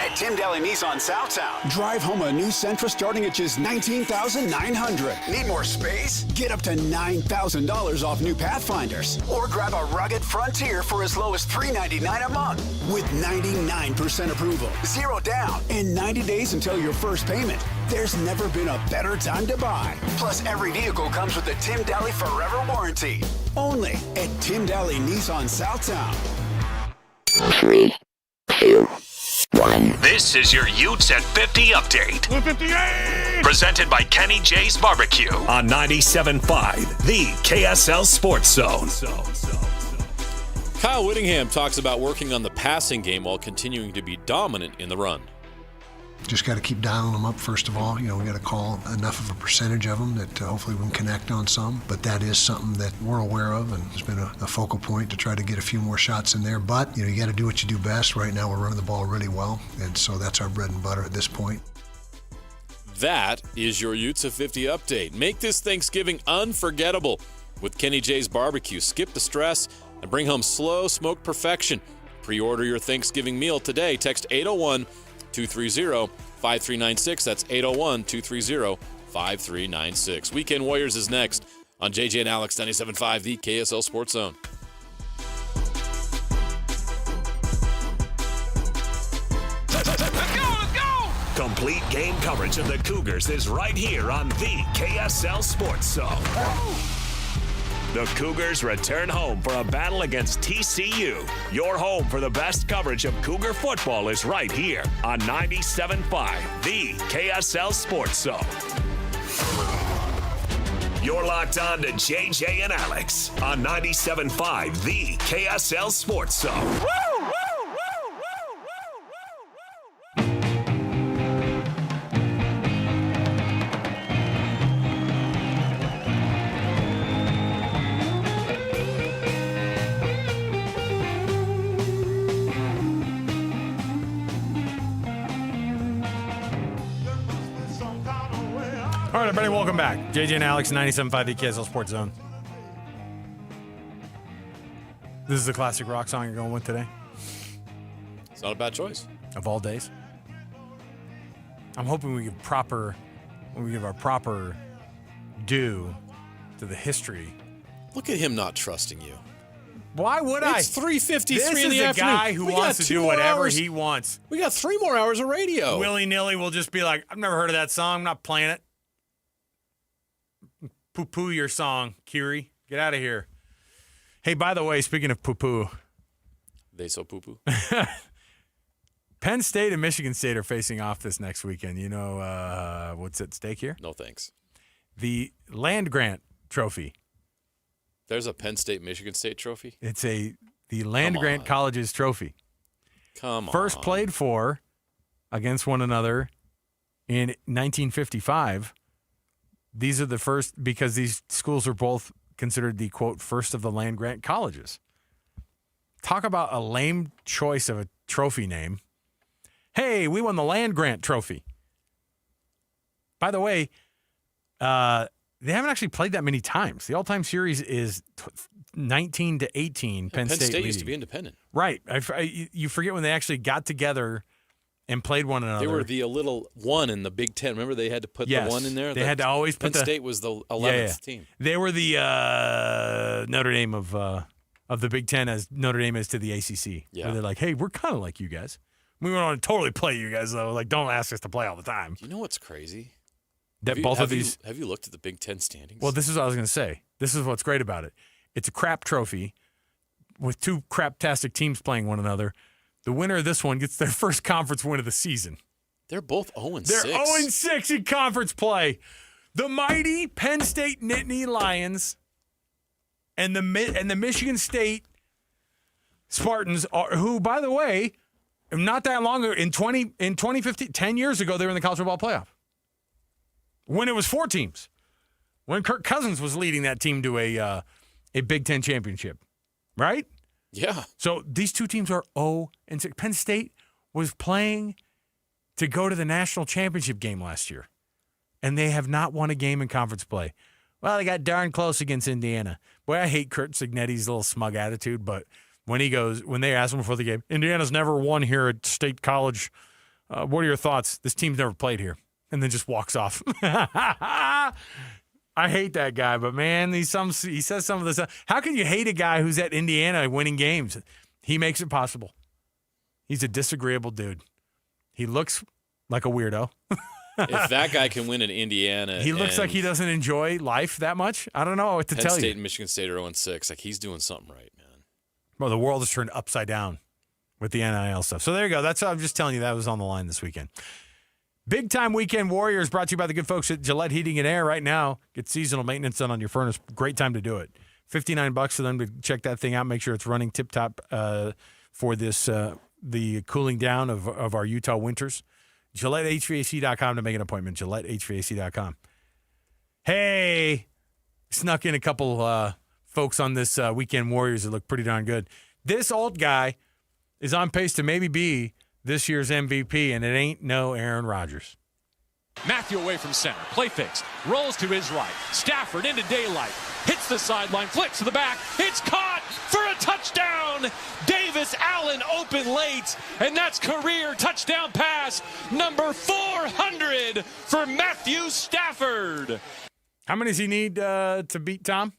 At Tim Daly Nissan Southtown, drive home a new Sentra starting at just $19,900. Need more space? Get up to $9,000 off new Pathfinders. Or grab a rugged Frontier for as low as $399 a month. With 99% approval, 0 down, and 90 days until your first payment. There's never been a better time to buy. Plus, every vehicle comes with the Tim Daly Forever Warranty. Only at Tim Daly Nissan Southtown.
3, 2, 1. This is your Utes at 50 update.
158!
Presented by Kenny J's Barbecue on 97.5, the KSL Sports Zone.
Kyle Whittingham talks about working on the passing game while continuing to be dominant in the run.
Just got to keep dialing them up, first of all. We got to call enough of a percentage of them that hopefully we can connect on some. But that is something that we're aware of, and it's been a focal point to try to get a few more shots in there. But, you got to do what you do best. Right now we're running the ball really well, and so that's our bread and butter at this point.
That is your Utes of 50 update. Make this Thanksgiving unforgettable with Kenny J's Barbecue. Skip the stress and bring home slow smoked perfection. Pre-order your Thanksgiving meal today. Text 801-230-5396. That's 801-230-5396. Weekend Warriors is next on JJ and Alex 97.5, the KSL Sports Zone.
Complete game coverage of the Cougars is right here on the KSL Sports Zone. The Cougars return home for a battle against TCU. Your home for the best coverage of Cougar football is right here on 97.5, the KSL Sports Zone. You're locked on to JJ and Alex on 97.5, the KSL Sports Zone.
All right, everybody, welcome back. JJ and Alex, 97.5, the KSL Sports Zone. This is the classic rock song you're going with today?
It's not a bad choice.
Of all days. I'm hoping we give our proper due to the history.
Look at him not trusting you.
Why would I?
It's 3:53 in the
afternoon. This is a guy who wants to do whatever he wants.
We got 3 more hours of radio.
Willy-nilly will just be like, I've never heard of that song. I'm not playing it. Poo-poo your song, Curie. Get out of here. Hey, by the way, speaking of poo-poo.
They so poo-poo.
Penn State and Michigan State are facing off this next weekend. You know what's at stake here?
No thanks.
The Land Grant Trophy.
There's a Penn State Michigan State trophy?
It's the Land Grant Colleges Trophy.
Come on.
First played for against one another in 1955. These are the first because these schools are both considered the, quote, first of the land grant colleges. Talk about a lame choice of a trophy name. Hey, we won the land grant trophy. By the way, they haven't actually played that many times. The all-time series is 19-18. Penn State
used to be independent.
Right. You forget when they actually got together and played one another.
They were the little one in the Big Ten. Remember they had to put the one in there?
They had to always put
Penn State was the 11th team.
They were the Notre Dame of the Big Ten as Notre Dame is to the ACC.
Yeah.
Where they're like, hey, we're kind of like you guys. We want to totally play you guys, though. Like, don't ask us to play all the time.
Do you know what's crazy?
That
Have you looked at the Big Ten standings?
Well, this is what I was going to say. This is what's great about it. It's a crap trophy with two craptastic teams playing one another. The winner of this one gets their first conference win of the season.
They're both 0-6.
They're 0-6 in conference play. The mighty Penn State Nittany Lions and the Michigan State Spartans, who, by the way, not that long ago, in 2015, 10 years ago, they were in the college football playoff. When it was 4 teams. When Kirk Cousins was leading that team to a Big Ten championship. Right?
Yeah.
So these two teams are 0-6. Penn State was playing to go to the national championship game last year, and they have not won a game in conference play. Well, they got darn close against Indiana. Boy, I hate Kurt Cignetti's little smug attitude, but when they asked him before the game, Indiana's never won here at State College. What are your thoughts? This team's never played here. And then just walks off. I hate that guy, but man, he says some of this stuff. How can you hate a guy who's at Indiana winning games? He makes it possible. He's a disagreeable dude. He looks like a weirdo.
If that guy can win in Indiana,
he looks like he doesn't enjoy life that much. I don't know what to tell you.
Penn State and Michigan State are 0-6. Like, he's doing something right, man.
Well, the world has turned upside down with the NIL stuff. So there you go. That's I'm just telling you that was on the line this weekend. Big Time Weekend Warriors brought to you by the good folks at Gillette Heating and Air. Right now, get seasonal maintenance done on your furnace. Great time to do it. $59 for them to check that thing out, make sure it's running tip-top for this the cooling down of our Utah winters. GilletteHVAC.com to make an appointment. GilletteHVAC.com. Hey, snuck in a couple folks on this Weekend Warriors that look pretty darn good. This old guy is on pace to maybe be this year's MVP, and it ain't no Aaron Rodgers.
Matthew away from center. Play fakes. Rolls to his right. Stafford into daylight. Hits the sideline. Flicks to the back. It's caught for a touchdown. Davis Allen open late. And that's career touchdown pass number 400 for Matthew Stafford.
How many does he need to beat Tom?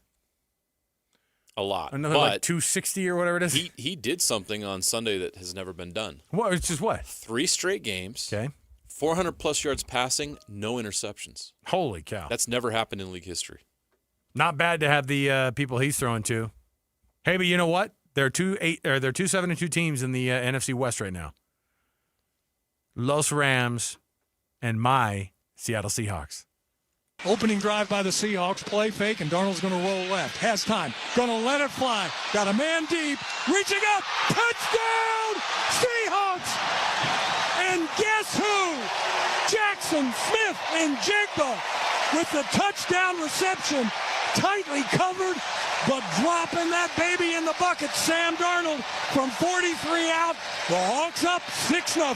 A lot.
Another like 260 or whatever it is?
He did something on Sunday that has never been done.
What? It's just what?
3 straight games.
Okay.
400-plus yards passing, no interceptions.
Holy cow.
That's never happened in league history.
Not bad to have the people he's throwing to. Hey, but you know what? There are two 7-2 teams in the NFC West right now. Los Rams and my Seattle Seahawks.
Opening drive by the Seahawks, play fake, and Darnold's going to roll left. Has time. Going to let it fly. Got a man deep. Reaching up. Touchdown! Seahawks! And guess who? Jackson Smith and Jigba with the touchdown reception. Tightly covered, but dropping that baby in the bucket. Sam Darnold from 43 out. The Hawks up 6-0.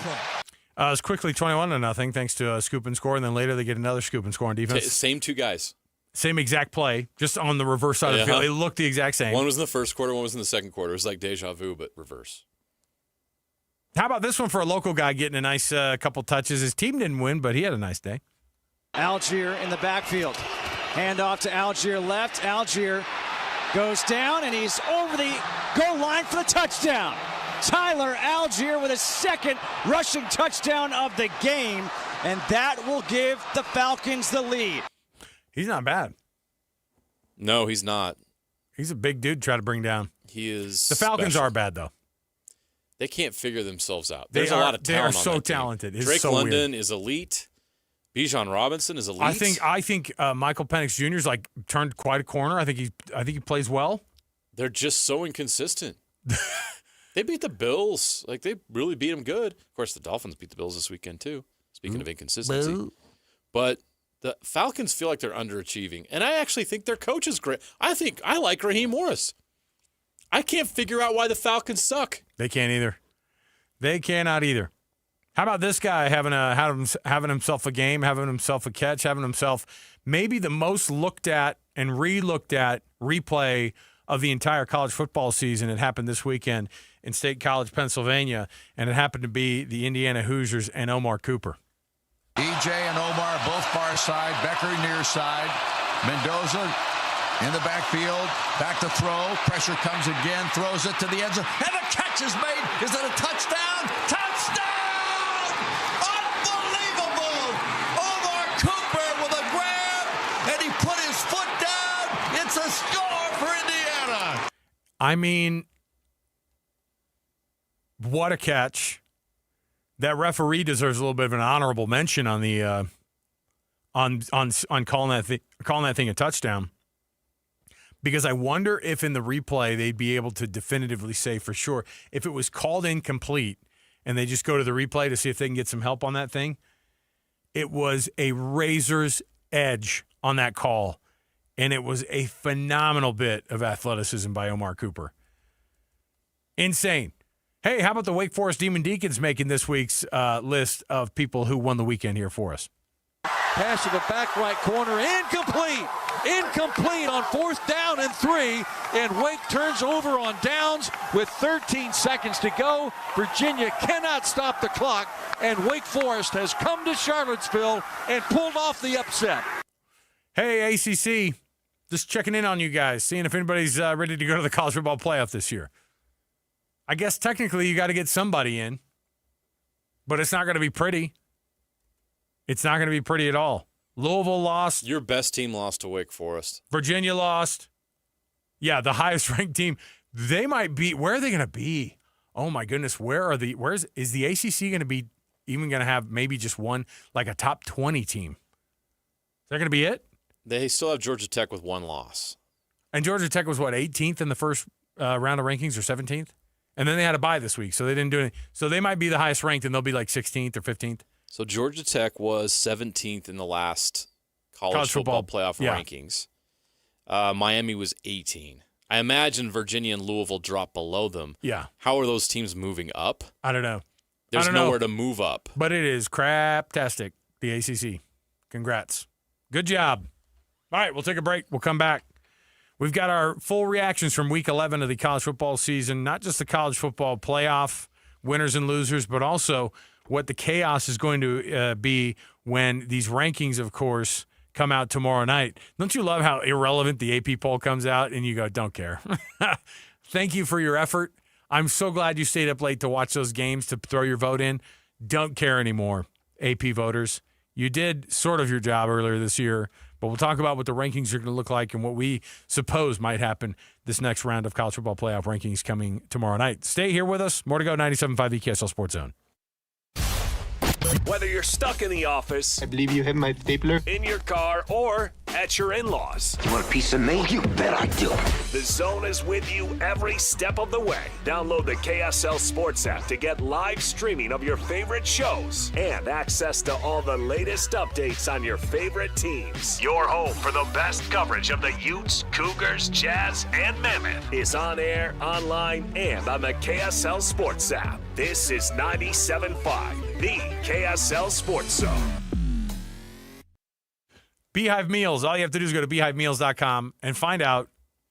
It's quickly 21-0 thanks to a scoop and score, and then later they get another scoop and score on defense.
Same 2 guys.
Same exact play, just on the reverse side of the field. It looked the exact same.
One was in the first quarter, one was in the second quarter. It was like deja vu, but reverse.
How about this one for a local guy getting a nice couple touches? His team didn't win, but he had a nice day.
Algier in the backfield. Handoff to Algier left. Algier goes down, and he's over the goal line for the touchdown. Tyler Algier with his second rushing touchdown of the game, and that will give the Falcons the lead.
He's not bad.
No, he's not.
He's a big dude to try to bring down.
He is.
The Falcons
special.
are bad, though.
They can't figure themselves out.
They
There's a lot of talent.
They are so
on that
talented.
Team. Drake London is elite. Bijan Robinson is elite.
I think Michael Penix Jr. is like turned quite a corner. I think he plays well.
They're just so inconsistent. They beat the Bills. Like, they really beat them good. Of course, the Dolphins beat the Bills this weekend, too, speaking of inconsistency. But the Falcons feel like they're underachieving. And I actually think their coach is great. I like Raheem Morris. I can't figure out why the Falcons suck.
They can't either. They cannot either. How about this guy having himself a game, having himself a catch, having himself maybe the most looked at and re-looked at replay of the entire college football season? It happened this weekend in State College, Pennsylvania, and it happened to be the Indiana Hoosiers and Omar Cooper.
EJ and Omar both far side, Becker near side, Mendoza in the backfield, back to throw, pressure comes again, throws it to the end zone, and the catch is made. Is it a touchdown? Touchdown! Unbelievable! Omar Cooper with a grab, and he put his foot down. It's a score for Indiana.
I mean, what a catch. That referee deserves a little bit of an honorable mention on the on calling that thing a touchdown. Because I wonder if in the replay they'd be able to definitively say for sure if it was called incomplete and they just go to the replay to see if they can get some help on that thing. It was a razor's edge on that call, and it was a phenomenal bit of athleticism by Omar Cooper. Insane. Hey, how about the Wake Forest Demon Deacons making this week's list of people who won the weekend here for us?
Pass to the back right corner, incomplete. Incomplete on 4th down and 3, and Wake turns over on downs with 13 seconds to go. Virginia cannot stop the clock, and Wake Forest has come to Charlottesville and pulled off the upset.
Hey, ACC, just checking in on you guys, seeing if anybody's ready to go to the college football playoff this year. I guess technically you got to get somebody in, but it's not going to be pretty. It's not going to be pretty at all. Louisville lost.
Your best team lost to Wake Forest.
Virginia lost. Yeah, the highest ranked team. They might be. Where are they going to be? Oh my goodness. Is the ACC going to be even going to have maybe just one, like a top 20 team? Is that going to be it?
They still have Georgia Tech with one loss.
And Georgia Tech was what, 18th in the first round of rankings or 17th? And then they had a bye this week, so they didn't do anything. So they might be the highest ranked, and they'll be like 16th or 15th.
So Georgia Tech was 17th in the last college football playoff rankings. Miami was 18. I imagine Virginia and Louisville drop below them.
Yeah.
How are those teams moving up?
I don't know.
There's nowhere to move up.
But it is crap-tastic, the ACC. Congrats. Good job. All right, we'll take a break. We'll come back. We've got our full reactions from Week 11 of the college football season, not just the college football playoff winners and losers, but also what the chaos is going to be when these rankings, of course, come out tomorrow night. Don't you love how irrelevant the AP poll comes out and you go, don't care. Thank you for your effort. I'm so glad you stayed up late to watch those games to throw your vote in. Don't care anymore, AP voters. You did sort of your job earlier this year, but we'll talk about what the rankings are going to look like and what we suppose might happen this next round of college football playoff rankings coming tomorrow night. Stay here with us. More to go, 97.5 KSL Sports Zone.
Whether you're stuck in the office,
I believe you have my stapler,
in your car, or at your in-laws.
You want a piece of me? You bet I do.
The Zone is with you every step of the way. Download the KSL Sports app to get live streaming of your favorite shows and access to all the latest updates on your favorite teams. Your home for the best coverage of the Utes, Cougars, Jazz, and Mammoth is on air, online, and on the KSL Sports app. This is 97.5, the KSL Sports Zone.
Beehive Meals. All you have to do is go to beehivemeals.com and find out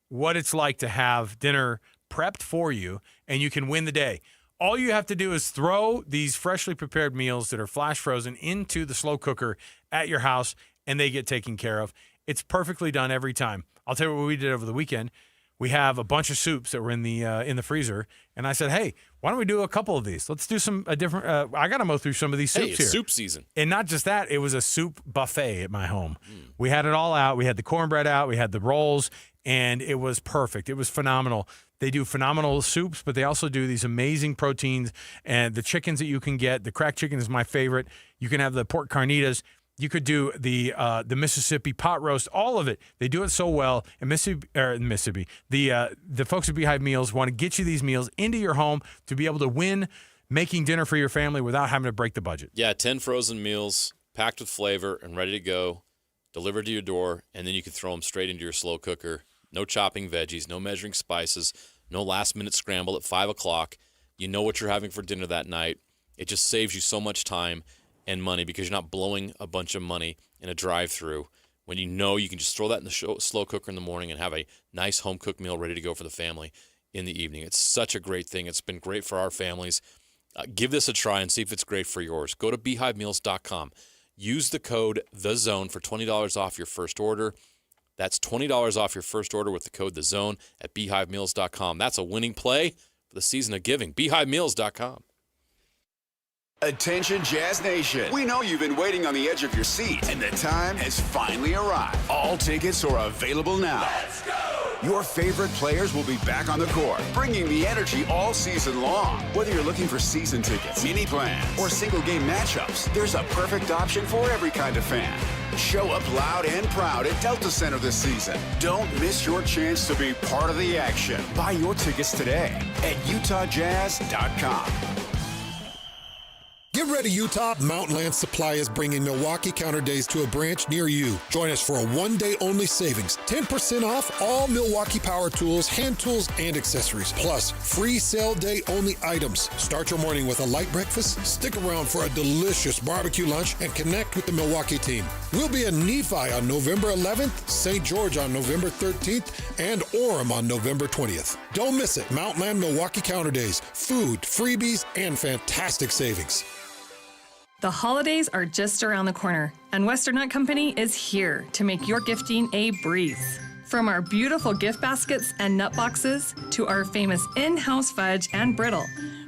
what it's like to have dinner prepped for you, and you can win the day. All you have to do is throw these freshly prepared meals that are flash frozen into the slow cooker at your house, and they get taken care of. It's perfectly done every time. I'll tell you what we did over the weekend. We have a bunch of soups that were in the freezer, and I said, "Hey, why don't we do a couple of these? Let's do some different." I got to mow through some of these soups here.
Soup season,
and not just that. It was a soup buffet at my home. We had it all out. We had the cornbread out. We had the rolls, and it was perfect. It was phenomenal. They do phenomenal soups, but they also do these amazing proteins and the chickens that you can get. The cracked chicken is my favorite. You can have the pork carnitas. You could do the Mississippi pot roast, all of it. They do it so well. And Mississippi, the folks at Beehive Meals want to get you these meals into your home to be able to win making dinner for your family without having to break the budget.
Yeah, 10 frozen meals packed with flavor and ready to go, delivered to your door, and then you can throw them straight into your slow cooker. No chopping veggies, no measuring spices, No last-minute scramble at 5 o'clock. You know what you're having for dinner that night. It just saves you so much time and money because you're not blowing a bunch of money in a drive-through when you know you can just throw that in the slow cooker in the morning and have a nice home-cooked meal ready to go for the family in the evening. It's such a great thing. It's been great for our families. Give this a try and see if it's great for yours. Go to beehivemeals.com. Use the code THEZONE for $20 off your first order. That's $20 off your first order with the code THEZONE at beehivemeals.com. That's a winning play for the season of giving. beehivemeals.com.
Attention Jazz Nation. We know you've been waiting on the edge of your seat, and the time has finally arrived. All tickets are available now. Let's go! Your favorite players will be back on the court, bringing the energy all season long. Whether you're looking for season tickets, mini plans, or single game matchups, there's a perfect option for every kind of fan. Show up loud and proud at Delta Center this season. Don't miss your chance to be part of the action. Buy your tickets today at utahjazz.com.
Get ready, Utah. Mountainland Supply is bringing Milwaukee Counter Days to a branch near you. Join us for a one-day-only savings. 10% off all Milwaukee power tools, hand tools, and accessories. Plus, free sale day-only items. Start your morning with a light breakfast, stick around for a delicious barbecue lunch, and connect with the Milwaukee team. We'll be in Nephi on November 11th, St. George on November 13th, and Orem on November 20th. Don't miss it. Mountainland Milwaukee Counter Days. Food, freebies, and fantastic savings.
The holidays are just around the corner, and Western Nut Company is here to make your gifting a breeze. From our beautiful gift baskets and nut boxes to our famous in-house fudge and brittle,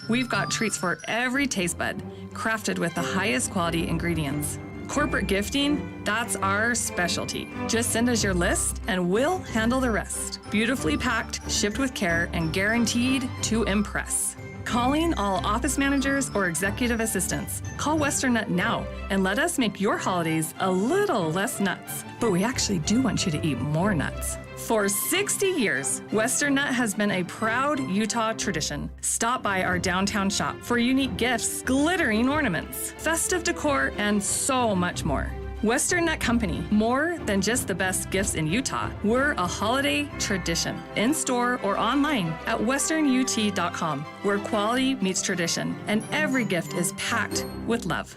we've got treats for every taste bud, crafted with the highest quality ingredients. Corporate gifting, that's our specialty. Just send us your list and we'll handle the rest. Beautifully packed, shipped with care, and guaranteed to impress. Calling all office managers or executive assistants. Call Western Nut now and let us make your holidays a little less nuts. But we actually do want you to eat more nuts. For 60 years, Western Nut has been a proud Utah tradition. Stop by our downtown shop for unique gifts, glittering ornaments, festive decor, and so much more. Western Nut Company, more than just the best gifts in Utah. We're a holiday tradition, in-store or online at westernut.com, where quality meets tradition, and every gift is packed with love.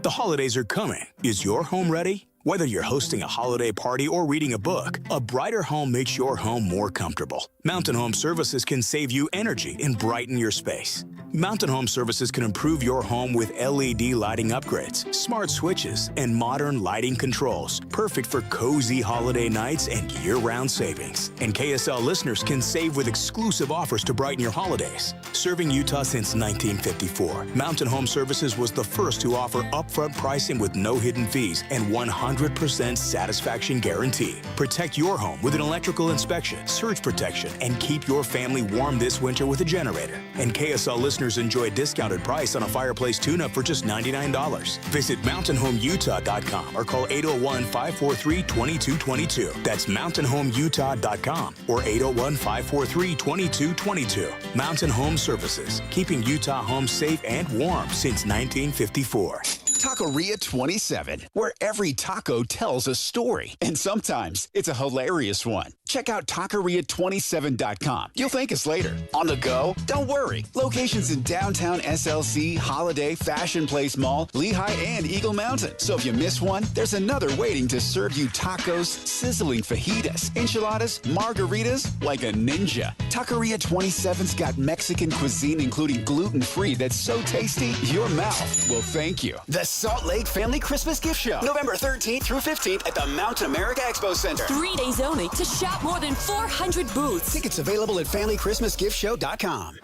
The holidays are coming. Is your home ready? Whether you're hosting a holiday party or reading a book, a brighter home makes your home more comfortable. Mountain Home Services can save you energy and brighten your space. Mountain Home Services can improve your home with LED lighting upgrades, smart switches, and modern lighting controls, perfect for cozy holiday nights and year-round savings. And KSL listeners can save with exclusive offers to brighten your holidays. Serving Utah since 1954, Mountain Home Services was the first to offer upfront pricing with no hidden fees and 100% satisfaction guarantee. Protect your home with an electrical inspection, surge protection, and keep your family warm this winter with a generator. And KSL listeners enjoy a discounted price on a fireplace tune-up for just $99. Visit mountainhomeutah.com or call 801-543-2222. That's mountainhomeutah.com or 801-543-2222. Mountain Home Services, keeping Utah homes safe and warm since 1954.
Taqueria 27, where every taco tells a story. And sometimes it's a hilarious one. Check out Taqueria27.com. You'll thank us later. On the go? Don't worry. Locations in downtown SLC, Holiday, Fashion Place Mall, Lehigh, and Eagle Mountain. So if you miss one, there's another waiting to serve you tacos, sizzling fajitas, enchiladas, margaritas like a ninja. Taqueria 27's got Mexican cuisine, including gluten-free, that's so tasty, your mouth will thank you. The Salt Lake Family Christmas Gift Show, November 13th through 15th at the Mountain America Expo Center.
3 days only to shop more than 400 booths.
Tickets available at FamilyChristmasGiftShow.com.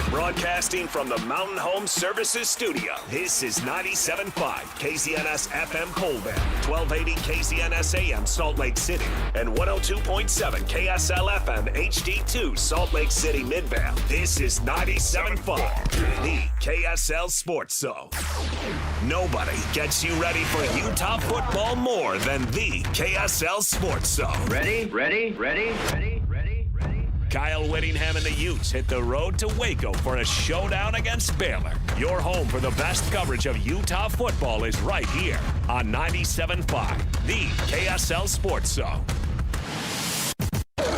Broadcasting from the Mountain Home Services Studio, this is 97.5 KZNS FM Colville, 1280 KZNS AM Salt Lake City, and 102.7 KSL FM HD2 Salt Lake City Midvale. This is 97.5, the KSL Sports Zone. Nobody gets you ready for Utah football more than the KSL Sports Zone.
Ready?
Kyle Whittingham and the Utes hit the road to Waco for a showdown against Baylor. Your home for the best coverage of Utah football is right here on 97.5, the KSL Sports Zone.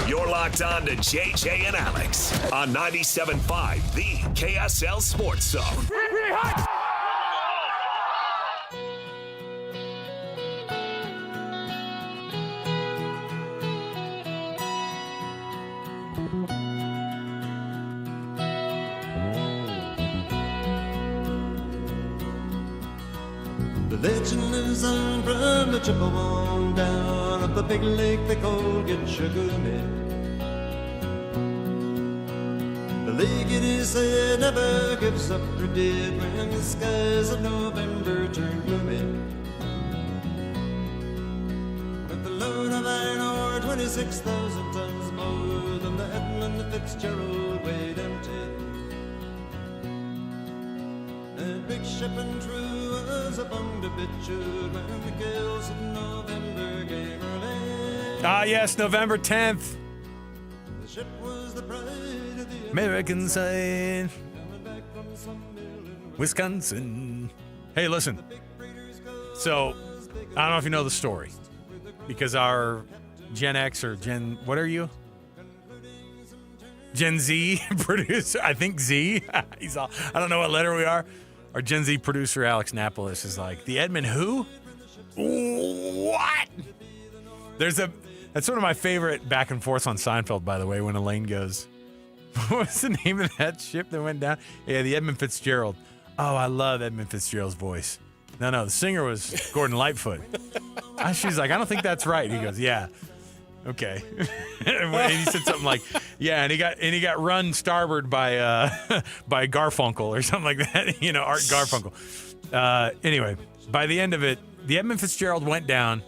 You're locked on to JJ and Alex on 97.5, the KSL Sports Zone.
The legend lives on from the Chippewa down up the big lake they call Gitchagumi. The lake, it is said, never gives up her dead when the skies of November turn gloomy. With the load of iron ore 26,000 tons more than the Edmund Fitzgerald weighed empty. That big ship and true was upon the bitude when the gales of November gave her lane.
Ah, yes, November 10th.
The ship was the pride of the
American side, Wisconsin. Hey, listen. So, I don't know if you know the story, because our Gen X or Gen, what are you? Gen Z producer, I think Z. He's all, I don't know what letter we are. Our Gen Z producer, Alex Napolis, is like, the Edmund who? What? That's one of my favorite back and forths on Seinfeld, by the way, when Elaine goes, what's the name of that ship that went down? Yeah, the Edmund Fitzgerald. Oh, I love Edmund Fitzgerald's voice. No, the singer was Gordon Lightfoot. She's like, I don't think that's right. He goes, yeah. Okay. And he said something like, yeah, and he got run starboard by by Garfunkel or something like that. Art Garfunkel. Anyway, by the end of it, the Edmund Fitzgerald went down,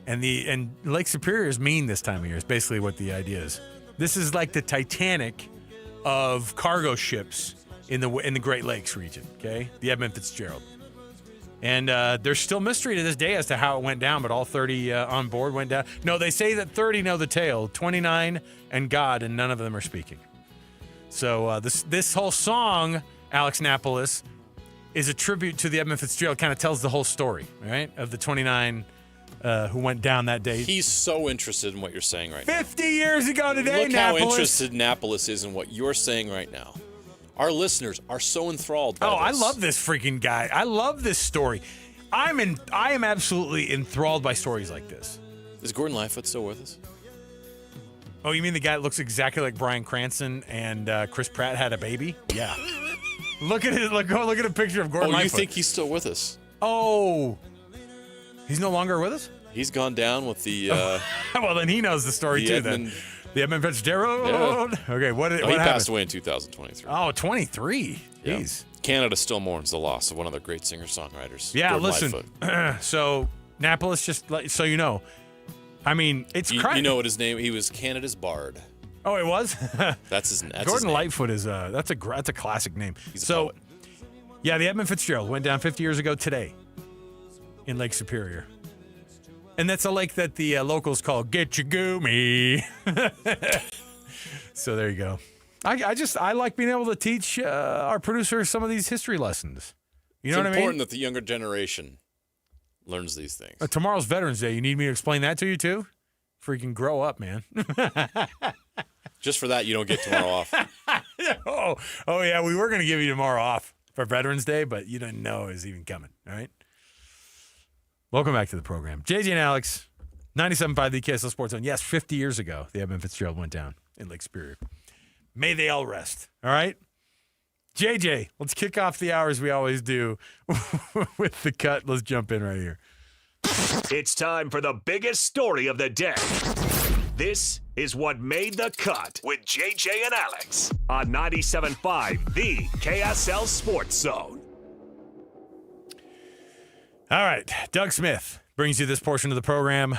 and Lake Superior is mean this time of year. Is basically what the idea is. This is like the Titanic of cargo ships in the Great Lakes region. Okay, the Edmund Fitzgerald. And there's still mystery to this day as to how it went down, but all 30 on board went down. No, they say that 30 know the tale, 29 and God, and none of them are speaking. So this whole song, Alex Napolis, is a tribute to the Edmund Fitzgerald. Kind of tells the whole story, right, of the 29 who went down that day.
He's so interested in what you're saying right now.
50 years ago today,
Look
Napolis.
how interested Napolis is in what you're saying right now. Our listeners are so enthralled by this.
I love this freaking guy. I love this story. I am absolutely enthralled by stories like this.
Is Gordon Lightfoot still with us?
Oh, you mean the guy that looks exactly like Bryan Cranston and Chris Pratt had a baby? Yeah. Look at a picture of Gordon Lightfoot.
You think he's still with us?
Oh. He's no longer with us?
He's gone down with the...
well, then he knows the story too, then. The Edmund Fitzgerald? Yeah. Okay, what happened?
He passed away in 2023.
Oh, 23?
Yeah.
Jeez.
Canada still mourns the loss of one of their great singer-songwriters.
Yeah,
Gordon
listen. So, Napolis, just so you know, I mean, it's
you know what his name? He was Canada's Bard.
Oh, it was?
That's his
Gordon
his name.
Lightfoot is that's a classic name.
He's a poet.
Yeah, the Edmund Fitzgerald went down 50 years ago today in Lake Superior. And that's a lake that the locals call Gitchagumi. So there you go. I like being able to teach our producer some of these history lessons. You know what I mean?
It's important that the younger generation learns these things.
Tomorrow's Veterans Day. You need me to explain that to you too? Freaking grow up, man.
Just for that, you don't get tomorrow off.
Oh yeah, we were going to give you tomorrow off for Veterans Day, but you didn't know it was even coming. All right. Welcome back to the program. JJ and Alex, 97.5 the KSL Sports Zone. Yes, 50 years ago, the Edmund Fitzgerald went down in Lake Superior. May they all rest. All right? JJ, let's kick off the hours we always do with the cut. Let's jump in right here.
It's time for the biggest story of the day. This is what made the cut with JJ and Alex on 97.5 the KSL Sports Zone.
All right, Doug Smith brings you this portion of the program.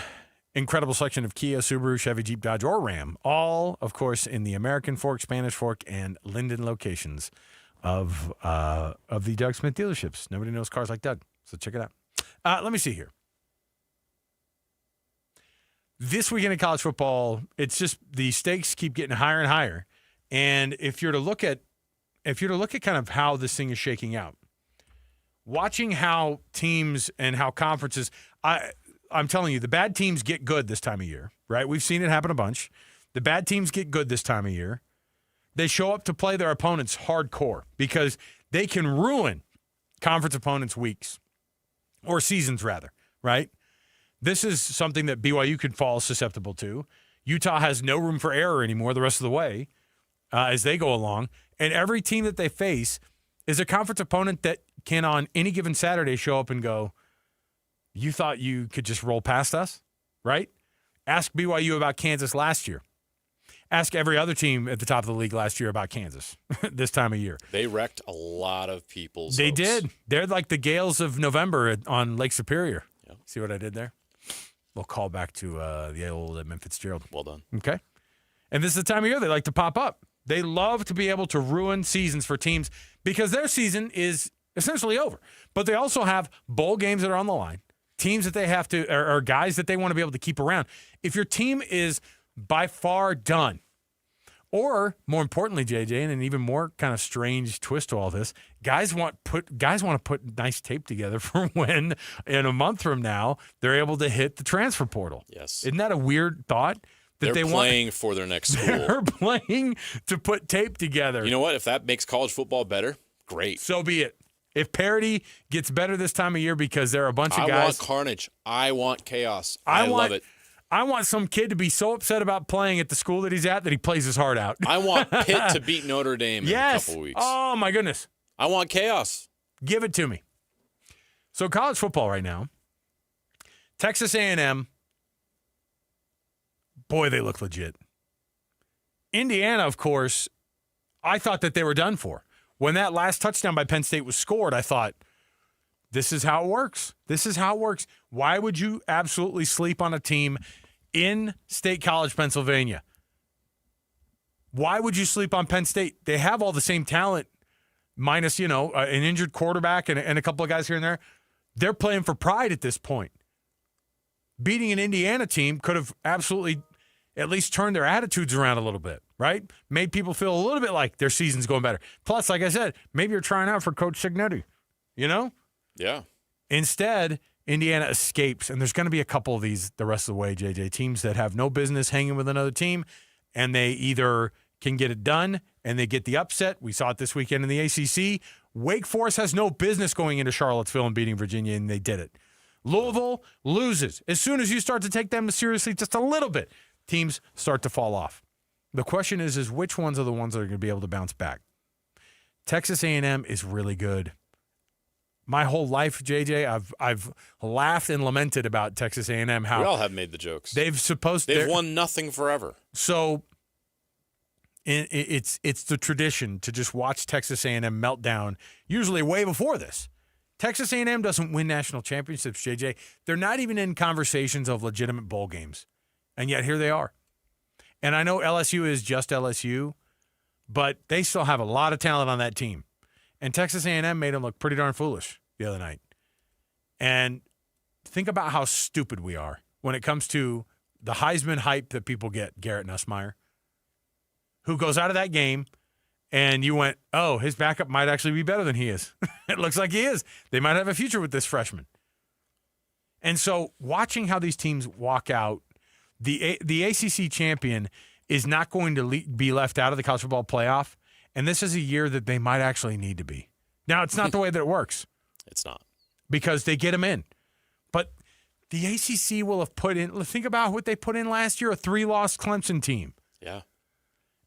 Incredible selection of Kia, Subaru, Chevy, Jeep, Dodge, or Ram. All, of course, in the American Fork, Spanish Fork, and Linden locations of the Doug Smith dealerships. Nobody knows cars like Doug, so check it out. Let me see here. This weekend in college football, it's just the stakes keep getting higher and higher. And if you're to look at kind of how this thing is shaking out, watching how teams and how conferences, I'm telling you, the bad teams get good this time of year, right? We've seen it happen a bunch. The bad teams get good this time of year. They show up to play their opponents hardcore because they can ruin conference opponents' weeks or seasons, rather, right? This is something that BYU could fall susceptible to. Utah has no room for error anymore the rest of the way as they go along. And every team that they face is a conference opponent that can, on any given Saturday, show up and go, you thought you could just roll past us, right? Ask BYU about Kansas last year. Ask every other team at the top of the league last year about Kansas this time of year.
They wrecked a lot of people's
They
hopes.
did. They're like the Gales of November on Lake Superior. Yep. See what I did there? We'll call back to the old Edmund Fitzgerald.
Well done.
Okay. And this is the time of year they like to pop up. They love to be able to ruin seasons for teams because their season is essentially over. But they also have bowl games that are on the line, teams that they have to, or guys that they want to be able to keep around. If your team is by far done, or more importantly, JJ, and an even more kind of strange twist to all this, guys want to put nice tape together for when in a month from now they're able to hit the transfer portal.
Yes.
Isn't that a weird thought? That
they're playing for their next school.
They're playing to put tape together.
You know what? If that makes college football better, great.
So be it. If parity gets better this time of year because there are a bunch of guys.
I want carnage. I want chaos. I love it.
I want some kid to be so upset about playing at the school that he's at that he plays his heart out.
I want Pitt to beat Notre Dame in a couple weeks.
Oh, my goodness.
I want chaos.
Give it to me. So college football right now, Texas A&M, boy, they look legit. Indiana, of course, I thought that they were done for. When that last touchdown by Penn State was scored, I thought, this is how it works. This is how it works. Why would you absolutely sleep on a team in State College, Pennsylvania? Why would you sleep on Penn State? They have all the same talent, minus, an injured quarterback and a couple of guys here and there. They're playing for pride at this point. Beating an Indiana team could have absolutely at least turned their attitudes around a little bit, right? Made people feel a little bit like their season's going better. Plus, like I said, maybe you're trying out for Coach Cignetti,
Yeah.
Instead, Indiana escapes, and there's going to be a couple of these the rest of the way, JJ, teams that have no business hanging with another team, and they either can get it done and they get the upset. We saw it this weekend in the ACC. Wake Forest has no business going into Charlottesville and beating Virginia, and they did it. Louisville loses. As soon as you start to take them seriously just a little bit, teams start to fall off. The question is which ones are the ones that are going to be able to bounce back? Texas A&M is really good. My whole life, JJ, I've laughed and lamented about Texas A&M. How
we all have made the jokes.
They've
won nothing forever.
So it's the tradition to just watch Texas A&M melt down, usually way before this. Texas A&M doesn't win national championships, JJ. They're not even in conversations of legitimate bowl games, and yet here they are. And I know LSU is just LSU, but they still have a lot of talent on that team. And Texas A&M made them look pretty darn foolish the other night. And think about how stupid we are when it comes to the Heisman hype that people get, Garrett Nussmeier, who goes out of that game and you went, oh, his backup might actually be better than he is. It looks like he is. They might have a future with this freshman. And so watching how these teams walk out, the ACC champion is not going to be left out of the college football playoff. And this is a year that they might actually need to be. Now, it's not the way that it works.
It's not. Because
they get them in. But the ACC will have put in, think about what they put in last year, a 3-loss Clemson team.
Yeah.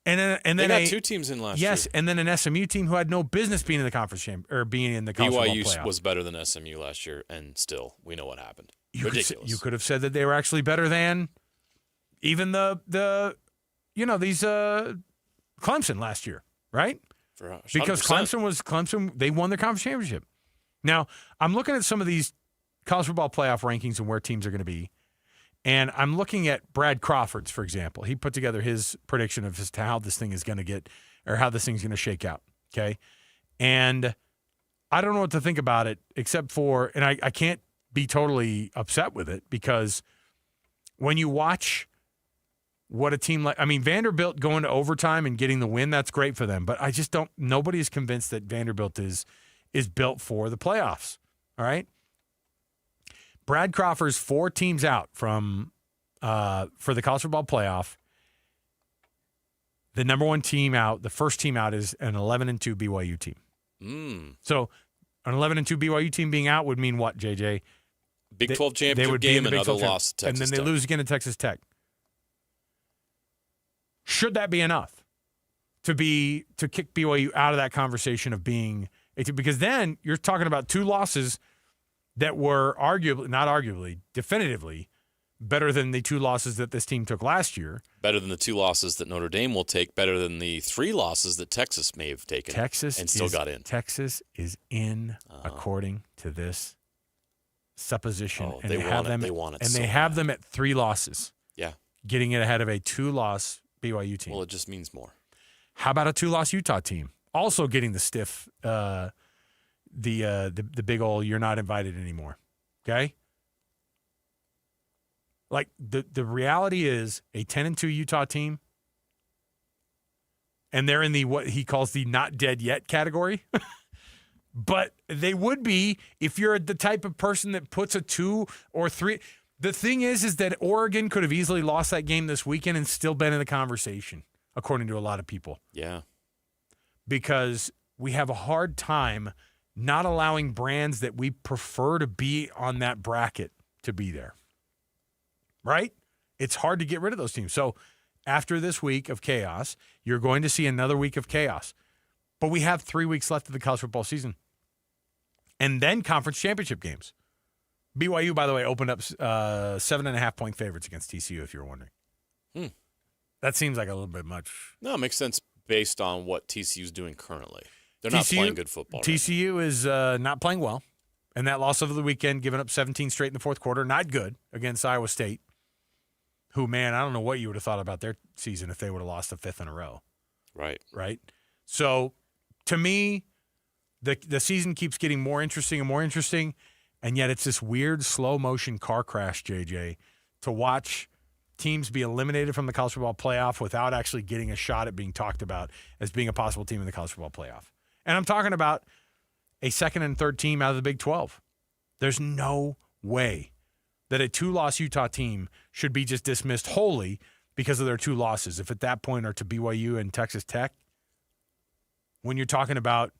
And then
they got 2 teams in last year.
Yes, and then an SMU team who had no business being in the conference or being in the college football playoff.
BYU was better than SMU last year, and still, we know what happened. Ridiculous.
You could have said that they were actually better than even these Clemson last year. Right? Because
100%.
Clemson, they won their conference championship. Now, I'm looking at some of these college football playoff rankings and where teams are going to be, and I'm looking at Brad Crawford's, for example. He put together his prediction of as to how this thing is going to get, or how this thing's going to shake out, okay? And I don't know what to think about it except for, and I can't be totally upset with it because when you watch what a team like, Vanderbilt going to overtime and getting the win, that's great for them. But I just nobody is convinced that Vanderbilt is built for the playoffs. All right. Brad Crawford's 4 teams out from for the college football playoff. The number one team out, the first team out is an 11-2 BYU team. So an 11-2 BYU team being out would mean what, JJ?
Big 12 championship game, another loss to Texas
and then
Tech.
they lose again to Texas Tech. Should that be enough to kick BYU out of that conversation of being – because then you're talking about 2 losses that were definitively better than the 2 losses that this team took last year.
Better than the 2 losses that Notre Dame will take. Better than the 3 losses that Texas may have taken and still got in.
Texas is in according to this supposition.
Oh,
and
they want it. They want it.
And
so
they have
bad.
them at 3 losses.
Yeah.
Getting it ahead of a 2-loss BYU team.
Well, it just means more.
How about a 2-loss Utah team? Also getting the stiff, the big ol' you're not invited anymore. Okay? Like, the reality is a 10-2 Utah team, and they're in the what he calls the not dead yet category. But they would be if you're the type of person that puts a 2 or 3. The thing is that Oregon could have easily lost that game this weekend and still been in the conversation, according to a lot of people.
Yeah.
Because we have a hard time not allowing brands that we prefer to be on that bracket to be there. Right? It's hard to get rid of those teams. So after this week of chaos, you're going to see another week of chaos. But we have 3 weeks left of the college football season. And then conference championship games. BYU, by the way, opened up 7.5-point favorites against TCU, if you're wondering. That seems like a little bit much.
No, it makes sense based on what TCU's doing currently. They're not playing good football.
TCU is not playing well. And that loss over the weekend, giving up 17 straight in the fourth quarter, not good against Iowa State. Who, man, I don't know what you would have thought about their season if they would have lost the 5th in a row.
Right.
Right? So, to me, the season keeps getting more interesting and more interesting, and yet it's this weird slow-motion car crash, JJ, to watch teams be eliminated from the college football playoff without actually getting a shot at being talked about as being a possible team in the college football playoff. And I'm talking about a 2nd and 3rd team out of the Big 12. There's no way that a 2-loss Utah team should be just dismissed wholly because of their 2 losses, if at that point are to BYU and Texas Tech. When you're talking about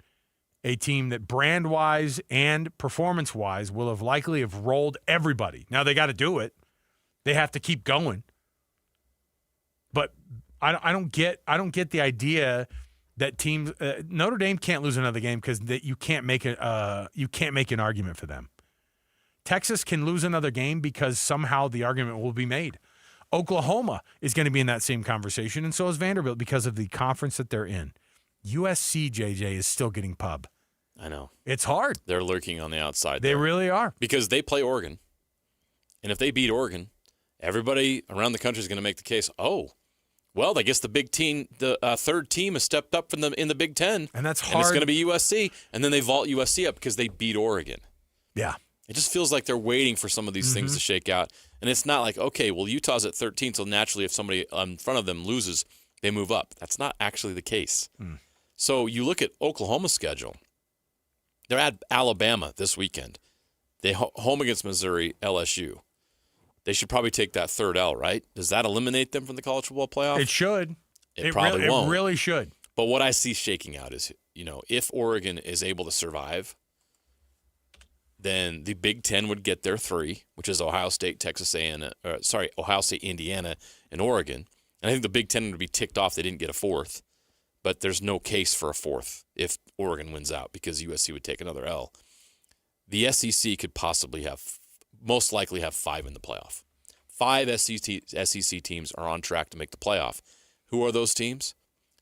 a team that brand-wise and performance-wise will have likely have rolled everybody. Now, they got to do it. They have to keep going. But I don't get the idea that teams Notre Dame can't lose another game because you can't make an argument for them. Texas can lose another game because somehow the argument will be made. Oklahoma is going to be in that same conversation, and so is Vanderbilt because of the conference that they're in. USC, JJ, is still getting pub.
I know.
It's hard.
They're lurking on the outside.
They really are.
Because they play Oregon. And if they beat Oregon, everybody around the country is going to make the case, well, I guess the big team, the 3rd team has stepped up from in the Big Ten.
And that's hard.
And it's going to be USC. And then they vault USC up because they beat Oregon.
Yeah.
It just feels like they're waiting for some of these things to shake out. And it's not like, okay, well, Utah's at 13, so naturally if somebody in front of them loses, they move up. That's not actually the case. So you look at Oklahoma's schedule. They're at Alabama this weekend. They home against Missouri, LSU. They should probably take that 3rd L, right? Does that eliminate them from the college football playoff?
It should.
It probably won't.
It really should.
But what I see shaking out is, if Oregon is able to survive, then the Big Ten would get their 3, which is Ohio State, Ohio State, Indiana, and Oregon. And I think the Big Ten would be ticked off they didn't get a 4th. But there's no case for a 4th if Oregon wins out because USC would take another L. The SEC could possibly most likely have 5 in the playoff. 5 SEC teams are on track to make the playoff. Who are those teams?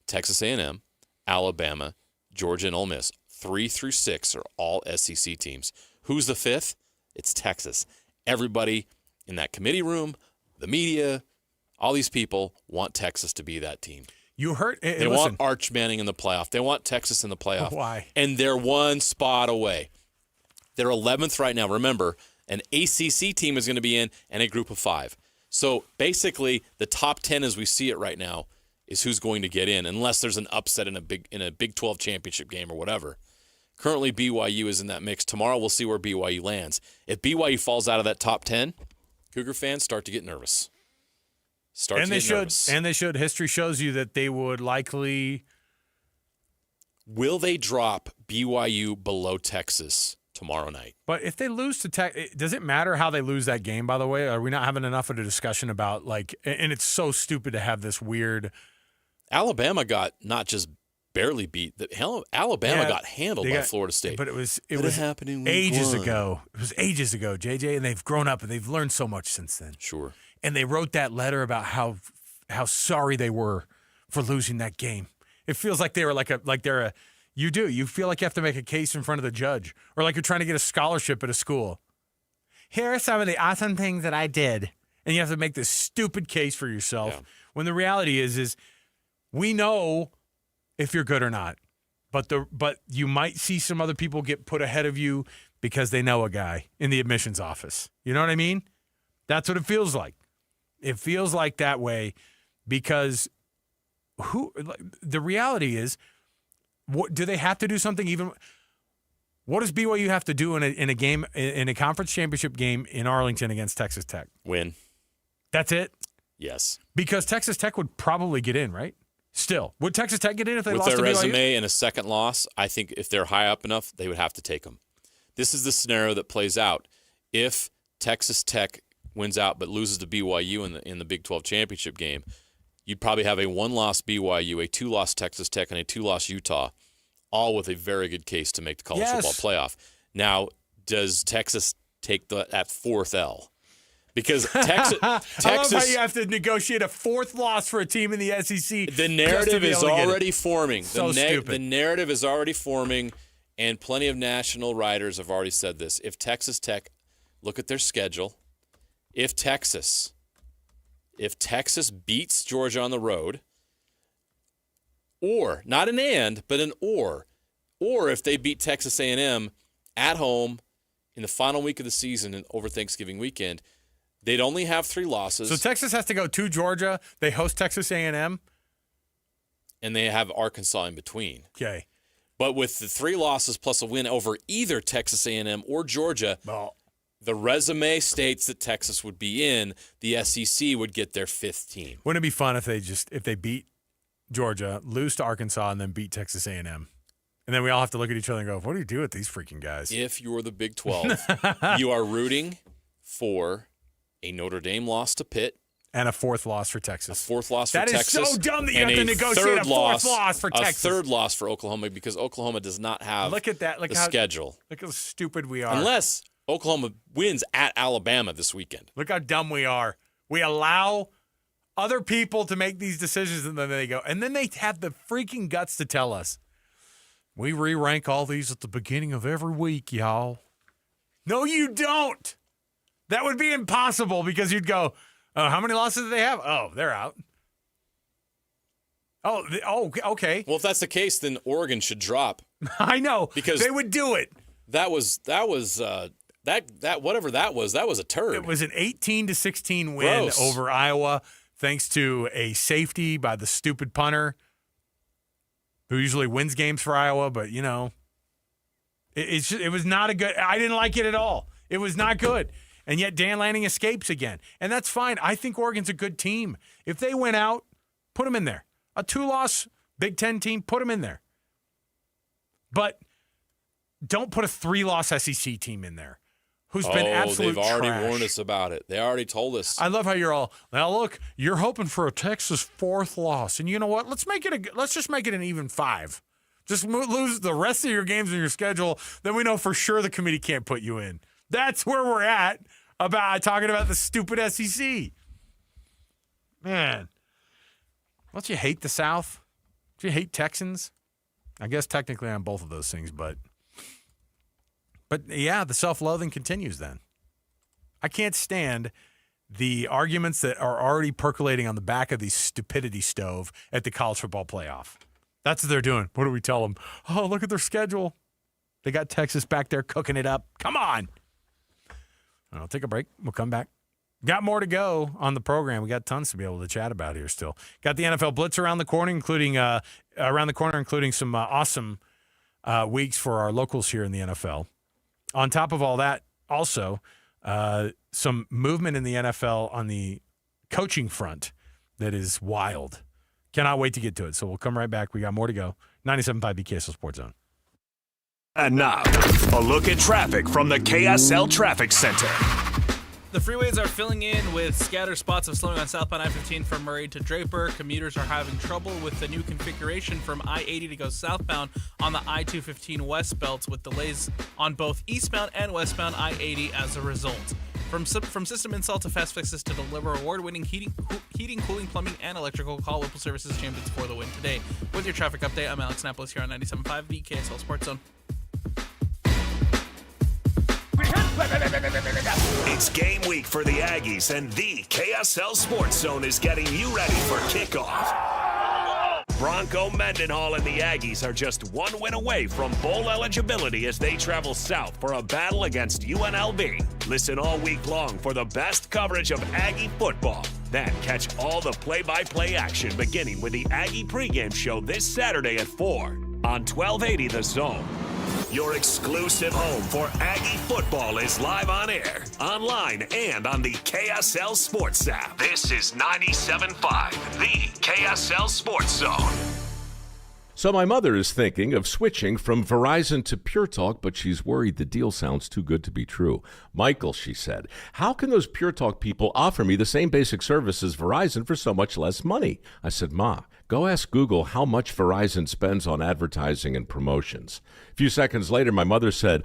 Texas A&M, Alabama, Georgia, and Ole Miss. 3 through 6 are all SEC teams. Who's the 5th? It's Texas. Everybody in that committee room, the media, all these people want Texas to be that team.
You heard.
They want Arch Manning in the playoff. They want Texas in the playoff.
Why?
And they're 1 spot away. They're 11th right now. Remember, an ACC team is going to be in and a group of 5. So basically, the top 10 as we see it right now is who's going to get in, unless there's an upset in a Big 12 championship game or whatever. Currently, BYU is in that mix. Tomorrow, we'll see where BYU lands. If BYU falls out of that top 10, Cougar fans start to get nervous. Start
and
to get nervous.
And they should. History shows you that they would likely.
Will they drop BYU below Texas tomorrow night?
But if they lose to Texas, does it matter how they lose that game, by the way? Are we not having enough of a discussion about, like, and it's so stupid to have this weird.
Alabama got not just barely beat. Alabama got handled by Florida State.
But it was
happening
ages ago. It was ages ago, JJ, and they've grown up and they've learned so much since then.
Sure.
And they wrote that letter about how sorry they were for losing that game. It feels like they were you feel like you have to make a case in front of the judge, or like you're trying to get a scholarship at a school. Here are some of the awesome things that I did. And you have to make this stupid case for yourself. Yeah. When the reality is we know if you're good or not. But you might see some other people get put ahead of you because they know a guy in the admissions office. You know what I mean? That's what it feels like. It feels like that way because the reality is, what do they have to do something even? What does BYU have to do in a game, in a conference championship game in Arlington against Texas Tech?
Win.
That's it?
Yes.
Because Texas Tech would probably get in, right? Still. Would Texas Tech get in if they lost to BYU?
With their resume and a second loss, I think if they're high up enough, they would have to take them. This is the scenario that plays out. If Texas Tech wins out but loses to BYU in the Big 12 championship game, you'd probably have a one-loss BYU, a two-loss Texas Tech, and a two-loss Utah, all with a very good case to make the college football playoff. Now, does Texas take that fourth L? Because Texas,
I love how you have to negotiate a fourth loss for a team in the SEC.
The narrative is already forming.
So stupid.
The narrative is already forming, and plenty of national writers have already said this. If Texas Tech, look at their schedule. If Texas beats Georgia on the road, or not an and, but an or if they beat Texas A&M at home in the final week of the season and over Thanksgiving weekend, they'd only have 3 losses.
So Texas has to go to Georgia. They host Texas A&M.
And they have Arkansas in between.
Okay.
But with the 3 losses plus a win over either Texas A&M or Georgia, the resume states that Texas would be in. The SEC would get their 5th team.
Wouldn't it be fun if they beat Georgia, lose to Arkansas, and then beat Texas A&M? And then we all have to look at each other and go, what do you do with these freaking guys?
If you're the Big 12, you are rooting for a Notre Dame loss to Pitt.
And a 4th loss for Texas.
A 4th loss for Texas.
That is so dumb that you have to negotiate a 4th loss for Texas.
A 3rd loss for Oklahoma because Oklahoma does not have the schedule.
Look how stupid we are.
Unless Oklahoma wins at Alabama this weekend.
Look how dumb we are. We allow other people to make these decisions, and then they go. And then they have the freaking guts to tell us, we re-rank all these at the beginning of every week, y'all. No, you don't. That would be impossible because you'd go, oh, how many losses do they have? Oh, they're out. Oh, okay.
Well, if that's the case, then Oregon should drop.
I know.
Because
they would do it.
That was whatever that was a turd.
It was an 18-16 win over Iowa, thanks to a safety by the stupid punter, who usually wins games for Iowa. But it was not a good. I didn't like it at all. It was not good. And yet Dan Lanning escapes again, and that's fine. I think Oregon's a good team. If they win out, put them in there. A 2-loss Big Ten team, put them in there. But don't put a 3-loss SEC team in there who's been absolute
they've already
trash.
warned us about it. They already told us.
I love how you're all, now look, you're hoping for a Texas 4th loss. And you know what? Let's just make it an even 5. Just lose the rest of your games in your schedule. Then we know for sure the committee can't put you in. That's where we're at about talking about the stupid SEC. Man. Don't you hate the South? Do you hate Texans? I guess technically on both of those things, but yeah, the self-loathing continues then. I can't stand the arguments that are already percolating on the back of the stupidity stove at the college football playoff. That's what they're doing. What do we tell them? Oh, look at their schedule. They got Texas back there cooking it up. Come on. I'll take a break. We'll come back. Got more to go on the program. We got tons to be able to chat about here still. Got the NFL Blitz around the corner, including some awesome weeks for our locals here in the NFL. On top of all that, also some movement in the NFL on the coaching front that is wild. Cannot wait to get to it. So we'll come right back. We got more to go. 97.5 KSL Sports Zone.
And now, a look at traffic from the KSL Traffic Center.
The freeways are filling in with scattered spots of slowing on southbound I-15 from Murray to Draper. Commuters are having trouble with the new configuration from I-80 to go southbound on the I-215 west belts, with delays on both eastbound and westbound I-80 as a result. From system install to fast fixes to deliver award-winning heating, cooling, plumbing, and electrical, call local services champions for the win today. With your traffic update, I'm Alex Napolis here on 97.5, the KSL Sports Zone.
It's game week for the Aggies, and the KSL Sports Zone is getting you ready for kickoff. Bronco Mendenhall and the Aggies are just one win away from bowl eligibility as they travel south for a battle against UNLV. Listen all week long for the best coverage of Aggie football. Then catch all the play-by-play action beginning with the Aggie pregame show this Saturday at 4 on 1280 The Zone. Your exclusive home for Aggie football is live on air, online, and on the KSL Sports app. This is 97.5, the KSL Sports Zone.
So my mother is thinking of switching from Verizon to Pure Talk, but she's worried the deal sounds too good to be true. Michael, she said, how can those Pure Talk people offer me the same basic service as Verizon for so much less money? I said, Ma, go ask Google how much Verizon spends on advertising and promotions. A few seconds later, my mother said,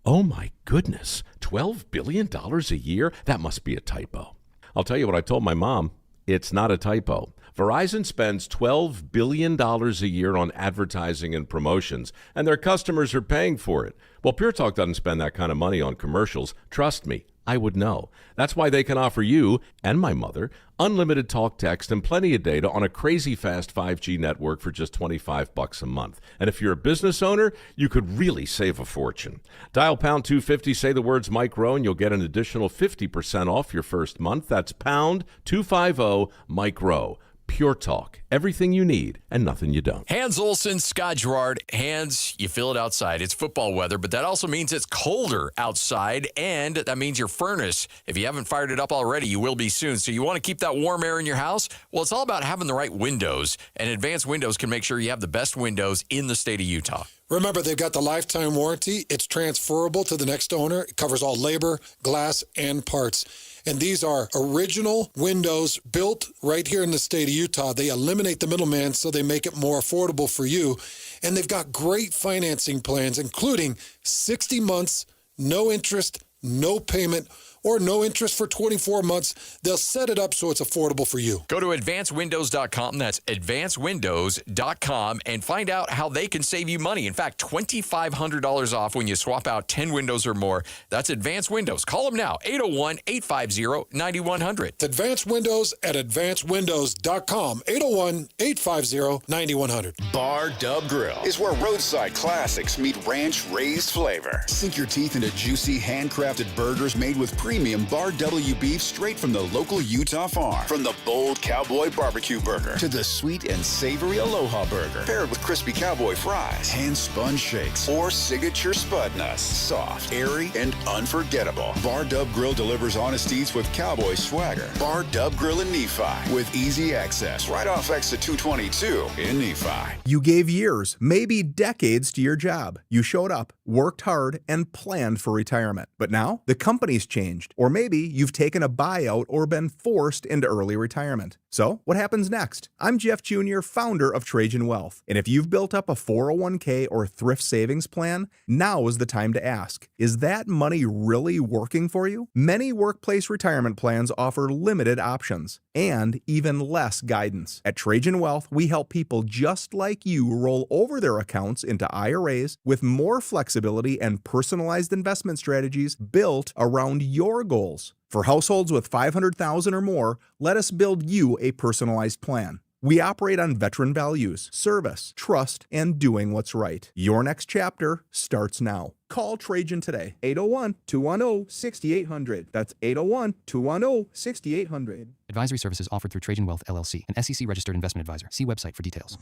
oh my goodness, $12 billion a year? That must be a typo. I'll tell you what I told my mom. It's not a typo. Verizon spends $12 billion a year on advertising and promotions, and their customers are paying for it. Well, Pure Talk doesn't spend that kind of money on commercials. Trust me, I would know. That's why they can offer you and my mother unlimited talk, text, and plenty of data on a crazy fast 5G network for just $25 a month. And if you're a business owner, you could really save a fortune. Dial pound 250, say the words Mike Rowe, and you'll get an additional 50% off your first month. That's pound 250 Mike Rowe. Pure Talk. Everything you need and nothing you don't.
Hans Olsen, Scott Gerard. Hans, you feel it outside. It's football weather, but that also means it's colder outside, and that means your furnace, if you haven't fired it up already, you will be soon. So you want to keep that warm air in your house? Well, it's all about having the right windows, and Advanced Windows can make sure you have the best windows in the state of Utah.
Remember, they've got the lifetime warranty. It's transferable to the next owner. It covers all labor, glass, and parts. And these are original windows built right here in the state of Utah. They eliminate the middleman, so they make it more affordable for you. And they've got great financing plans, including 60 months, no interest, no payment, or no interest for 24 months. They'll set it up so it's affordable for you.
Go to advancedwindows.com. That's advancedwindows.com, and find out how they can save you money. In fact, $2,500 off when you swap out 10 windows or more. That's Advanced Windows. Call them now, 801-850-9100.
It's Advanced Windows at advancedwindows.com, 801-850-9100.
Bar Dub Grill is where roadside classics meet ranch-raised flavor. Sink your teeth into juicy, handcrafted burgers made with premium Bar W beef straight from the local Utah farm. From the bold cowboy barbecue burger to the sweet and savory Aloha burger, paired with crispy cowboy fries, hand-spun shakes, or signature spud nuts. Soft, airy, and unforgettable. Bar Dub Grill delivers honest eats with cowboy swagger. Bar Dub Grill in Nephi with easy access right off exit 222 in Nephi.
You gave years, maybe decades to your job. You showed up, worked hard, and planned for retirement. But now the company's changed, or maybe you've taken a buyout or been forced into early retirement. So what happens next? I'm Jeff Jr., founder of Trajan Wealth. And if you've built up a 401k or thrift savings plan, now is the time to ask, is that money really working for you? Many workplace retirement plans offer limited options and even less guidance. At Trajan Wealth, we help people just like you roll over their accounts into IRAs with more flexibility and personalized investment strategies built around your goals. For households with $500,000 or more, let us build you a personalized plan. We operate on veteran values, service, trust, and doing what's right. Your next chapter starts now. Call Trajan today. 801-210-6800. That's 801-210-6800.
Advisory services offered through Trajan Wealth, LLC, an SEC-registered investment advisor. See website for details.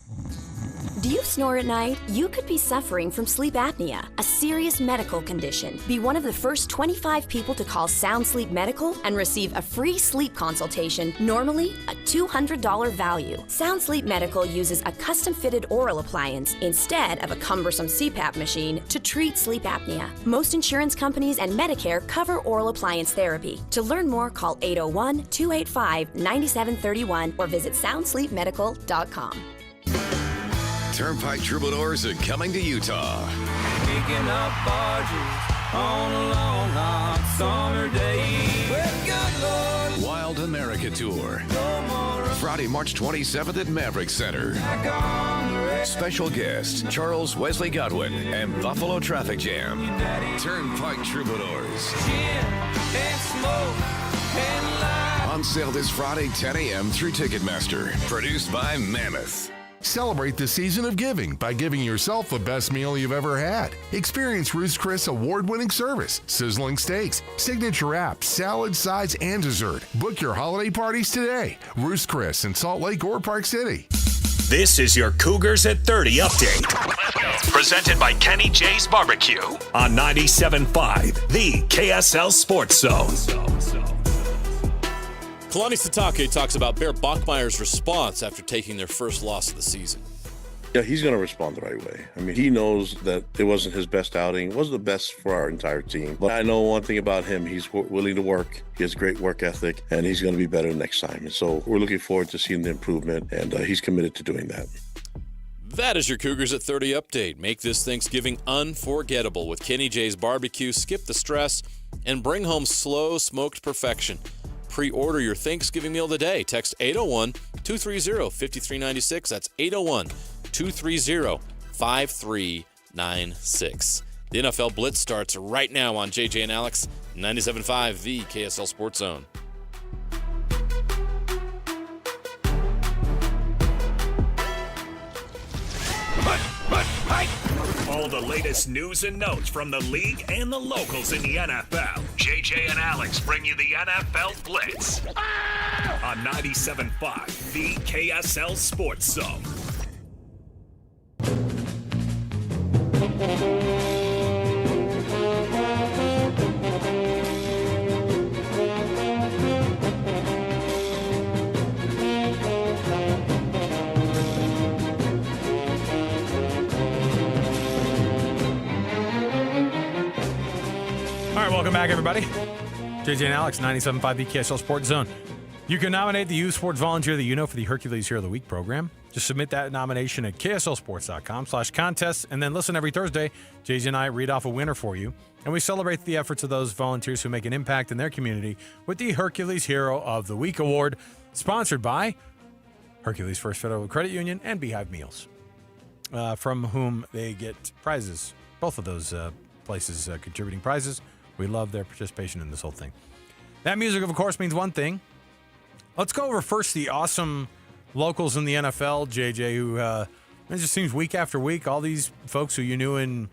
Do you snore at night? You could be suffering from sleep apnea, a serious medical condition. Be one of the first 25 people to call Sound Sleep Medical and receive a free sleep consultation, normally a $200 value. Sound Sleep Medical uses a custom-fitted oral appliance instead of a cumbersome CPAP machine to treat sleep apnea. Most insurance companies and Medicare cover oral appliance therapy. To learn more, call 801-285-9731 or visit soundsleepmedical.com.
Turnpike Troubadours are coming to Utah.
Picking up barges on a long hot summer day. Well, good Lord.
Wild America Tour. Friday, March 27th at Maverick Center. Special guests Charles Wesley Godwin and Buffalo Traffic Jam. Turnpike Troubadours. On sale this Friday, 10 a.m. through Ticketmaster. Produced by Mammoth.
Celebrate the season of giving by giving yourself the best meal you've ever had. Experience Ruth's Chris award-winning service, sizzling steaks, signature apps, salad, sides, and dessert. Book your holiday parties today. Ruth's Chris in Salt Lake or Park City.
This is your Cougars at 30 update. Presented by Kenny J's Barbecue on 97.5, the KSL Sports Zone.
Kalani Sitake talks about Bear Bachmeier's response after taking their first loss of the season.
Yeah, he's going to respond the right way. I mean, he knows that it wasn't his best outing. It wasn't the best for our entire team. But I know one thing about him. He's willing to work. He has great work ethic, and he's going to be better next time. And so we're looking forward to seeing the improvement, and he's committed to doing that.
That is your Cougars at 30 update. Make this Thanksgiving unforgettable with Kenny J's Barbecue. Skip the stress and bring home slow smoked perfection. Pre-order your Thanksgiving meal today. Text 801-230-5396. That's 801-230-5396. The NFL Blitz starts right now on JJ and Alex, 97.5, the KSL Sports Zone.
All the latest news and notes from the league and the locals in the NFL. JJ and Alex bring you the NFL Blitz on 97.5, the KSL Sports Zone.
All right, welcome back, everybody. JJ and Alex, 97.5 the KSL Sports Zone. You can nominate the U Sports Volunteer that you know for the Hercules Hero of the Week program. Just submit that nomination at kslsports.com/contest, and then listen every Thursday. JJ and I read off a winner for you, and we celebrate the efforts of those volunteers who make an impact in their community with the Hercules Hero of the Week award, sponsored by Hercules First Federal Credit Union and Beehive Meals, from whom they get prizes. Both of those places contributing prizes. We love their participation in this whole thing. That music, of course, means one thing. Let's go over first the awesome locals in the NFL, JJ, who it just seems week after week, all these folks who you knew and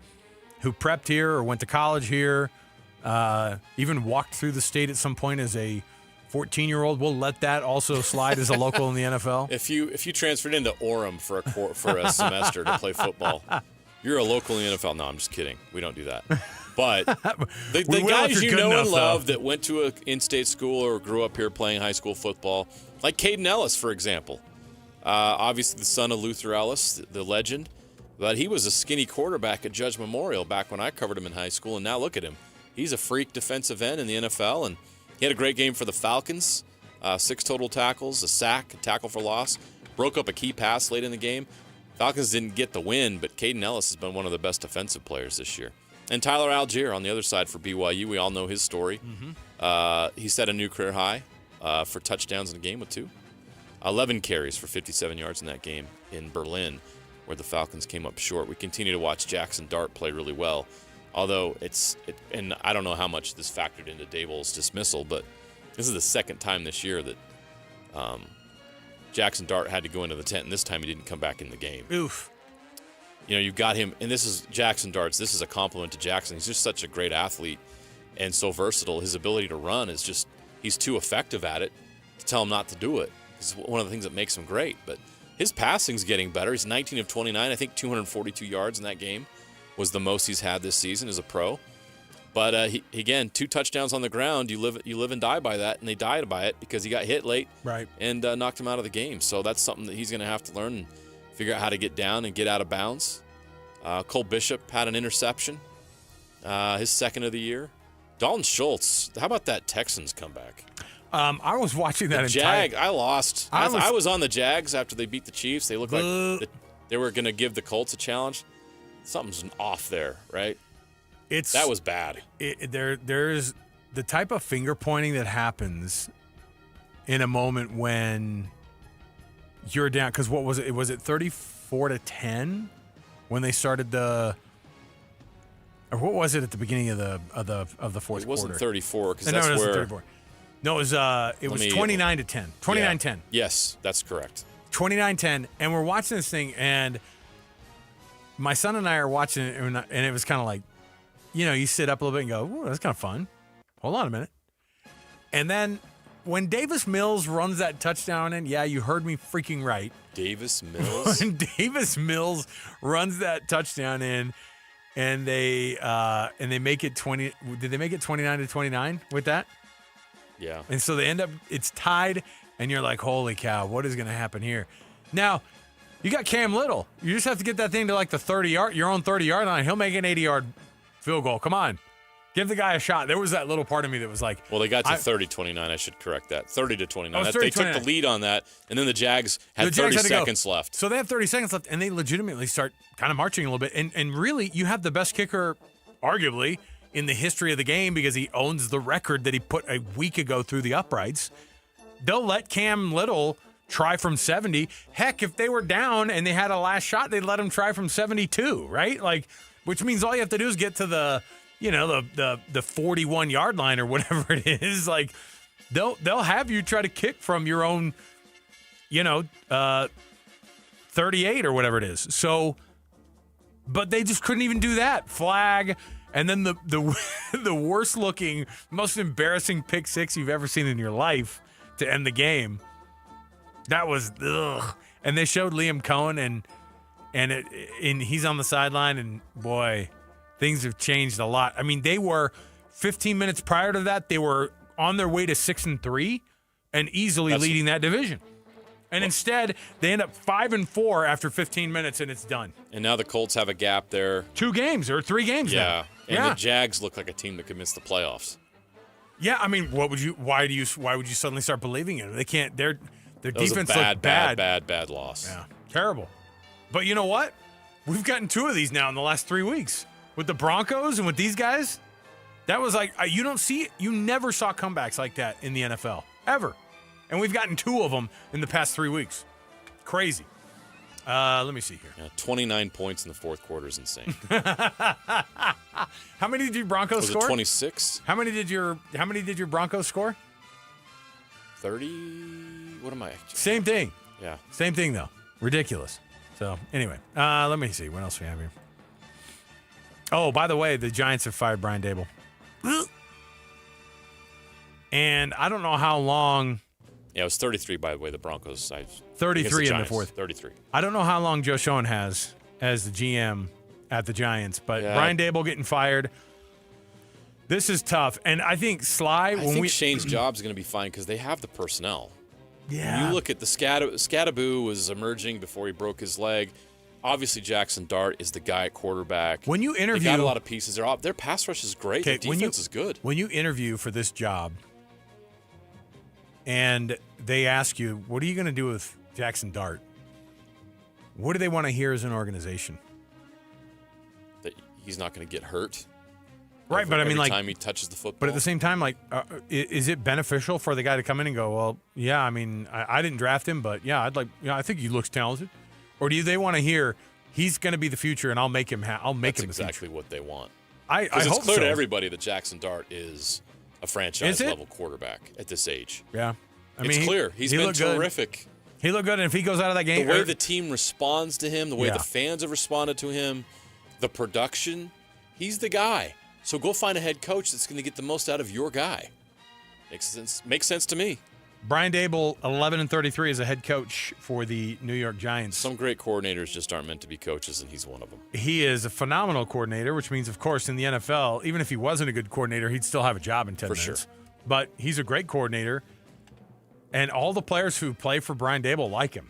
who prepped here or went to college here, even walked through the state at some point as a 14-year-old. We'll let that also slide as a local in the NFL.
If you transferred into Orem for a semester to play football, you're a local in the NFL. No, I'm just kidding. We don't do that. But the guys you know and love that went to an in-state school or grew up here playing high school football, like Caden Ellis, for example. Obviously the son of Luther Ellis, the legend. But he was a skinny quarterback at Judge Memorial back when I covered him in high school, and now look at him. He's a freak defensive end in the NFL, and he had a great game for the Falcons. 6 total tackles, a sack, a tackle for loss. Broke up a key pass late in the game. Falcons didn't get the win, but Caden Ellis has been one of the best defensive players this year. And Tyler Algier on the other side for BYU. We all know his story. Mm-hmm. He set a new career high for touchdowns in the game with 2. 11 carries for 57 yards in that game in Berlin, where the Falcons came up short. We continue to watch Jackson Dart play really well, although and I don't know how much this factored into Daboll's dismissal, but this is the second time this year that Jackson Dart had to go into the tent, and this time he didn't come back in the game.
Oof.
you've got him, and this is Jackson Darts. This is a compliment to Jackson. He's just such a great athlete and so versatile. His ability to run is just, he's too effective at it to tell him not to do it. It's one of the things that makes him great. But his passing's getting better. He's 19 of 29. I think 242 yards in that game was the most he's had this season as a pro. But again, 2 touchdowns on the ground. You live and die by that, and they died by it because he got hit late,
right,
and knocked him out of the game. So that's something that he's going to have to learn and figure out how to get down and get out of bounds. Cole Bishop had an interception, his second of the year. Dalton Schultz, how about that Texans comeback?
I was watching that
I lost. I was on the Jags after they beat the Chiefs. They looked like they were going to give the Colts a challenge. Something's off there, right? That was bad.
There's the type of finger pointing that happens in a moment when you're down. Because what was it? Was it 34-10 when they started the? Or what was it at the beginning of the fourth quarter?
It wasn't 34 because
no,
that's
it wasn't
where
34. No, it was 29-10. 29-10.
Yes, that's correct.
29-10, and we're watching this thing, and my son and I are watching it, and it was kind of like, you sit up a little bit and go, "Ooh, that's kind of fun." Hold on a minute. And then when Davis Mills runs that touchdown in, yeah, you heard me freaking right.
Davis Mills?
When Davis Mills runs that touchdown in, and they make it 20. Did they make it 29-29 with that?
Yeah.
And so they end up, it's tied, and you're like, holy cow, what is going to happen here? Now, you got Cam Little. You just have to get that thing to like the 30-yard, your own 30-yard line. He'll make an 80-yard field goal. Come on. Give the guy a shot. There was that little part of me that was like.
Well, they got to 30-29. I should correct that. 30-29.
They
took the lead on that, and then the Jags had 30 seconds left.
So they have 30 seconds left, and they legitimately start kind of marching a little bit. And really, you have the best kicker, arguably, in the history of the game because he owns the record that he put a week ago through the uprights. They'll let Cam Little try from 70. Heck, if they were down and they had a last shot, they'd let him try from 72, right? Like, which means all you have to do is get to the 41-yard line or whatever it is. Like, they'll have you try to kick from your own, 38 or whatever it is. So, but they just couldn't even do that. Flag. And then the worst looking, most embarrassing pick six you've ever seen in your life to end the game. That was ugh. And they showed Liam Cohen and he's on the sideline, and boy, things have changed a lot. I mean, they were 15 minutes prior to that, they were on their way to 6-3 and easily leading that division. And instead, they end up 5-4 after 15 minutes, and it's done.
And now the Colts have a gap there.
2 games or 3 games now.
Yeah. And the Jags look like a team that could miss the playoffs.
Yeah, I mean, why would you suddenly start believing in it? They can't. Their defense
was a
looked bad.
Bad loss.
Yeah, terrible. But you know what? We've gotten 2 of these now in the last 3 weeks with the Broncos and with these guys. That was like you never saw comebacks like that in the NFL ever, and we've gotten 2 of them in the past 3 weeks. Crazy. Let me see here.
Yeah, 29 points in the fourth quarter is insane.
How many did your Broncos score?
Was it 26?
How many did your Broncos score?
30. What am I?
Same thing.
Yeah.
Same thing though. Ridiculous. So anyway, let me see what else we have here. Oh, by the way, the Giants have fired Brian Daboll. And I don't know how long.
Yeah, it was 33, by the way, the Broncos side.
33 in the fourth.
33.
I don't know how long Joe Schoen has as the GM at the Giants, but Brian Daboll getting fired. This is tough. And I think
I think Shane's job is going to be fine because they have the personnel.
Yeah.
When you look at the Scattaboo was emerging before he broke his leg. Obviously, Jackson Dart is the guy at quarterback.
When you interview,
they got a lot of pieces. Their pass rush is great. Their defense is good.
When you interview for this job, and they ask you, "What are you going to do with Jackson Dart?" What do they want to hear as an organization?
That he's not going to get hurt.
Right, but I mean,
every time he touches the football.
But at the same time, is it beneficial for the guy to come in and go, "Well, yeah, I mean, I didn't draft him, but yeah, I think he looks talented." Or do they want to hear he's going to be the future, and I'll make him? That's
exactly what they want.
I hope
it's clear
so.
to everybody that Jackson Dart is a franchise level quarterback at this age.
Yeah,
It's clear. He's been terrific.
He looked good, and if he goes out of that game,
the way the team responds to him, the way the fans have responded to him, the production, he's the guy. So go find a head coach that's going to get the most out of your guy. Makes sense to me.
Brian Daboll, 11-33 as a head coach for the New York Giants.
Some great coordinators just aren't meant to be coaches, and he's one of them.
He is a phenomenal coordinator, which means, of course, in the NFL, even if he wasn't a good coordinator, he'd still have a job in 10 minutes.
Sure.
But he's a great coordinator, and all the players who play for Brian Daboll like him.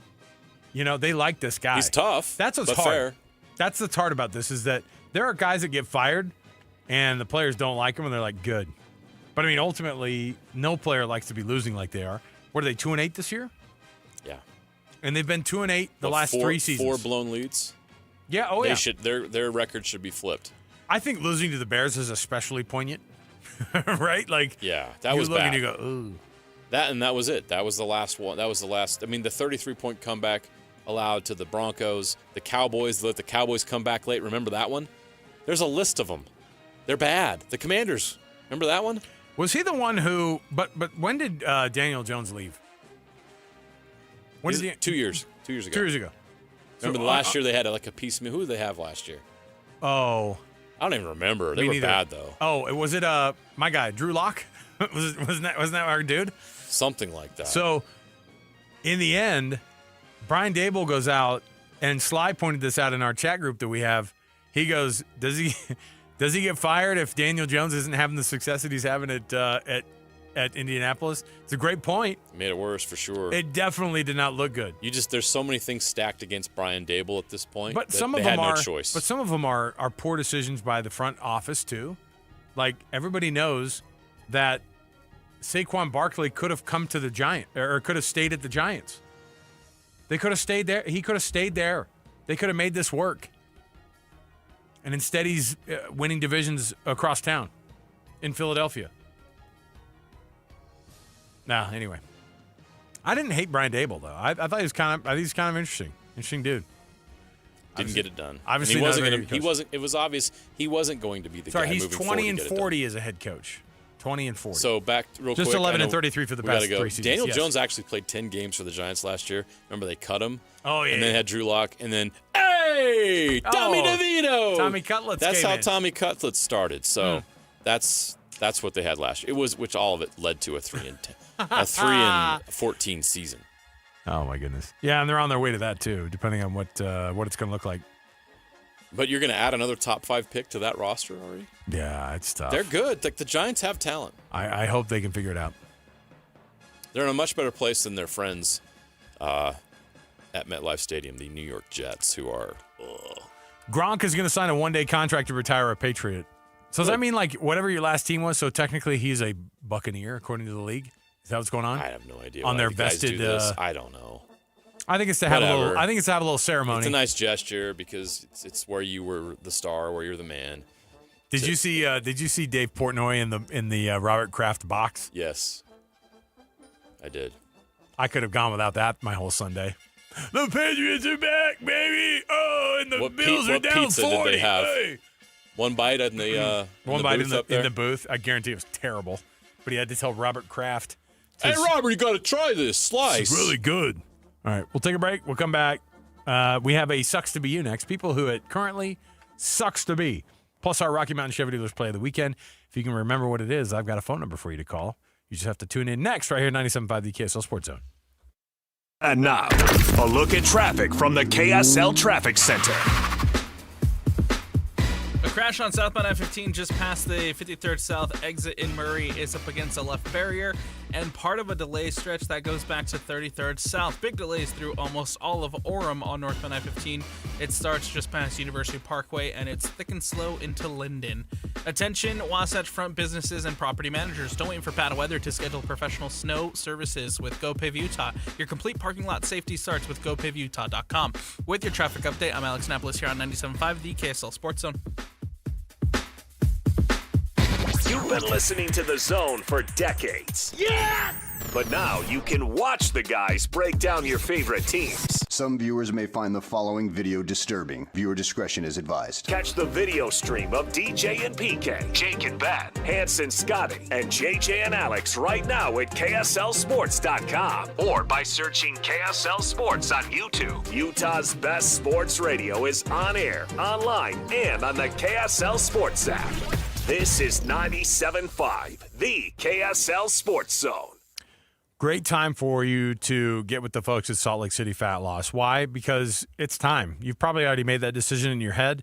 You know, they like this guy.
He's tough.
That's what's
but
hard.
Fair.
That's what's hard about this is that there are guys that get fired, and the players don't like him, and they're like, good. But, I mean, ultimately, no player likes to be losing like they are. What are they, 2-8 this year?
Yeah.
And they've been 2-8 the last 3 seasons.
4 blown leads.
Yeah,
They should. Their record should be flipped.
I think losing to the Bears is especially poignant, right? Like,
yeah, that was
bad.
bad.
You look and you go, ooh.
That was it. That was the last one. That was the last. I mean, the 33-point comeback allowed to the Broncos, the Cowboys. Let the Cowboys come back late. Remember that one? There's a list of them. They're bad. The Commanders. Remember that one?
Was he the one who? But when did Daniel Jones leave? When did he?
2 years. 2 years ago.
2 years ago.
Remember the last year they had like a piecemeal. Who did they have last year?
Oh,
I don't even remember. They were bad though.
Oh, was it my guy Drew Lock? wasn't that our dude?
Something like that.
So, in the end, Brian Daboll goes out, and Sly pointed this out in our chat group that we have. He goes, Does he get fired if Daniel Jones isn't having the success that he's having at Indianapolis? It's a great point.
It made it worse for sure.
It definitely did not look good.
There's so many things stacked against Brian Daboll at this point.
But some of them are no choice. But some of them are poor decisions by the front office too. Like everybody knows that Saquon Barkley could have come to the Giants or could have stayed at the Giants. They could have stayed there. He could have stayed there. They could have made this work. And instead, he's winning divisions across town in Philadelphia. Anyway. I didn't hate Brian Daboll, though. I thought he was kind of interesting. Interesting dude.
Didn't get it done.
Obviously,
it was obvious he wasn't going to be the guy moving forward.
Sorry, he's 20-40 as a head coach. 20-40.
So back real quick.
Just 11-33 for the past 3 seasons.
Daniel Jones actually played 10 games for the Giants last year. Remember they cut him?
Oh, yeah.
And then had Drew Lock. And then, hey, Tommy DeVito.
Tommy Cutlets
That's
came
how
in.
Tommy Cutlets started. So that's what they had last year. Which all of it led to a 3-14 season.
Oh, my goodness. Yeah, and they're on their way to that, too, depending on what it's going to look like.
But you're going to add another top 5 pick to that roster already?
Yeah, it's tough.
They're good. Like the Giants have talent.
I hope they can figure it out.
They're in a much better place than their friends at MetLife Stadium, the New York Jets, who are.
Gronk is going to sign a 1-day contract to retire a Patriot. So does that mean like whatever your last team was? So technically he's a Buccaneer according to the league. Is that what's going on?
I have no idea.
On their
the guys
vested.
do this. I don't know.
I think it's to have a little. I think it's to have a little ceremony.
It's a nice gesture because it's where you were the star, where you're the man.
Did you see Dave Portnoy in the Robert Kraft box?
Yes, I did.
I could have gone without that my whole Sunday. The Patriots are back, baby! Oh, and the Bills are down 40.
What pizza did they have?
Hey.
One bite in the
one bite
booth up there?
in the booth. I guarantee it was terrible. But he had to tell Robert Kraft.
Hey, Robert, you got to try this slice.
It's really good. All right, we'll take a break. We'll come back. We have a Sucks to Be You next. People who it currently sucks to be. Plus our Rocky Mountain Chevy Dealers Play of the Weekend. If you can remember what it is, I've got a phone number for you to call. You just have to tune in next right here at 97.5 the KSL Sports Zone.
And now, a look at traffic from the KSL Traffic Center.
A crash on southbound I-15 just past the 53rd South exit in Murray is up against a left barrier, and part of a delay stretch that goes back to 33rd South. Big delays through almost all of Orem on northbound I-15. It starts just past University Parkway, and it's thick and slow into Linden. Attention, Wasatch Front businesses and property managers. Don't wait for bad weather to schedule professional snow services with GoPave Utah. Your complete parking lot safety starts with GoPaveUtah.com. With your traffic update, I'm Alex Napolis here on 97.5 the KSL Sports Zone.
You've been listening to The Zone for decades.
Yes!
But now you can watch the guys break down your favorite teams.
Some viewers may find the following video disturbing. Viewer discretion is advised.
Catch the video stream of DJ and PK, Jake and Ben, Hanson, Scotty, and JJ and Alex right now at KSLSports.com or by searching KSL Sports on YouTube. Utah's best sports radio is on air, online, and on the KSL Sports app. This is 97.5, the KSL Sports Zone.
Great time for you to get with the folks at Salt Lake City Fat Loss. Why? Because it's time. You've probably already made that decision in your head,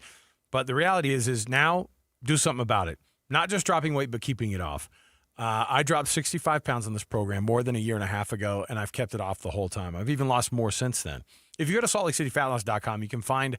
but the reality is now do something about it. Not just dropping weight, but keeping it off. I dropped 65 pounds in this program more than a year and a half ago, and I've kept it off the whole time. I've even lost more since then. If you go to saltlakeCityFatLoss.com, you can find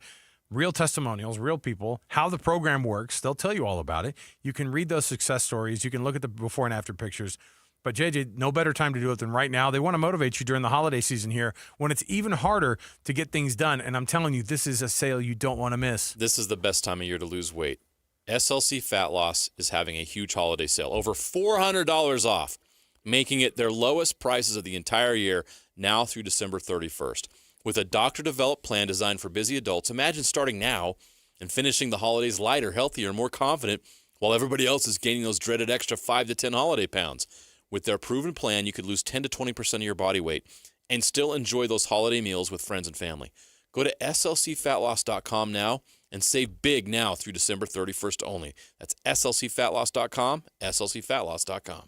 real testimonials, real people, how the program works. They'll tell you all about it. You can read those success stories. You can look at the before and after pictures. But, JJ, no better time to do it than right now. They want to motivate you during the holiday season here when it's even harder to get things done. And I'm telling you, this is a sale you don't want to miss.
This is the best time of year to lose weight. SLC Fat Loss is having a huge holiday sale, over $400 off, making it their lowest prices of the entire year now through December 31st. With a doctor-developed plan designed for busy adults, imagine starting now and finishing the holidays lighter, healthier, and more confident while everybody else is gaining those dreaded extra 5 to 10 holiday pounds. With their proven plan, you could lose 10 to 20% of your body weight and still enjoy those holiday meals with friends and family. Go to slcfatloss.com now and save big now through December 31st only. That's slcfatloss.com, slcfatloss.com.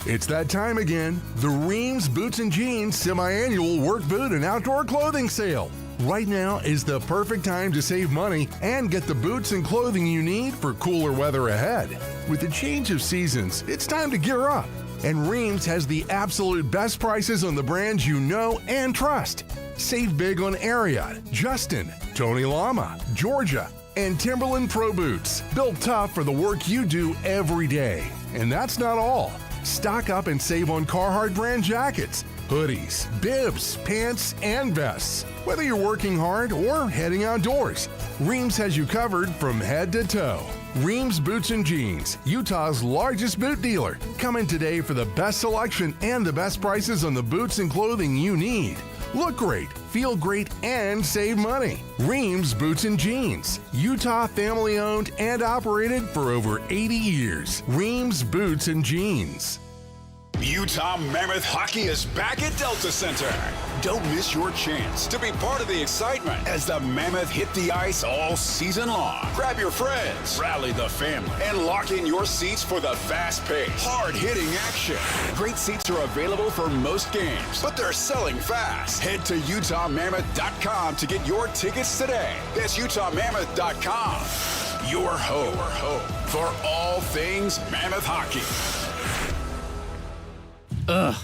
It's that time again. The Reams Boots and Jeans semi-annual work boot and outdoor clothing sale. Right now is the perfect time to save money and get the boots and clothing you need for cooler weather ahead. With the change of seasons, it's time to gear up. And Reams has the absolute best prices on the brands you know and trust. Save big on Ariat, Justin, Tony Lama, Georgia, and Timberland Pro Boots. Built tough for the work you do every day. And that's not all. Stock up and save on Carhartt brand jackets, hoodies, bibs, pants, and vests. Whether you're working hard or heading outdoors, Reams has you covered from head to toe. Reams Boots and Jeans, Utah's largest boot dealer. Come in today for the best selection and the best prices on the boots and clothing you need. Look great, feel great, and save money. Reams Boots and Jeans, Utah family owned and operated for over 80 years. Reams Boots and Jeans.
Utah Mammoth Hockey is back at Delta Center. Don't miss your chance to be part of the excitement as the Mammoth hit the ice all season long. Grab your friends, rally the family, and lock in your seats for the fast-paced, hard-hitting action. Great seats are available for most games, but they're selling fast. Head to UtahMammoth.com to get your tickets today. That's UtahMammoth.com. Your home for all things Mammoth hockey.
Ugh,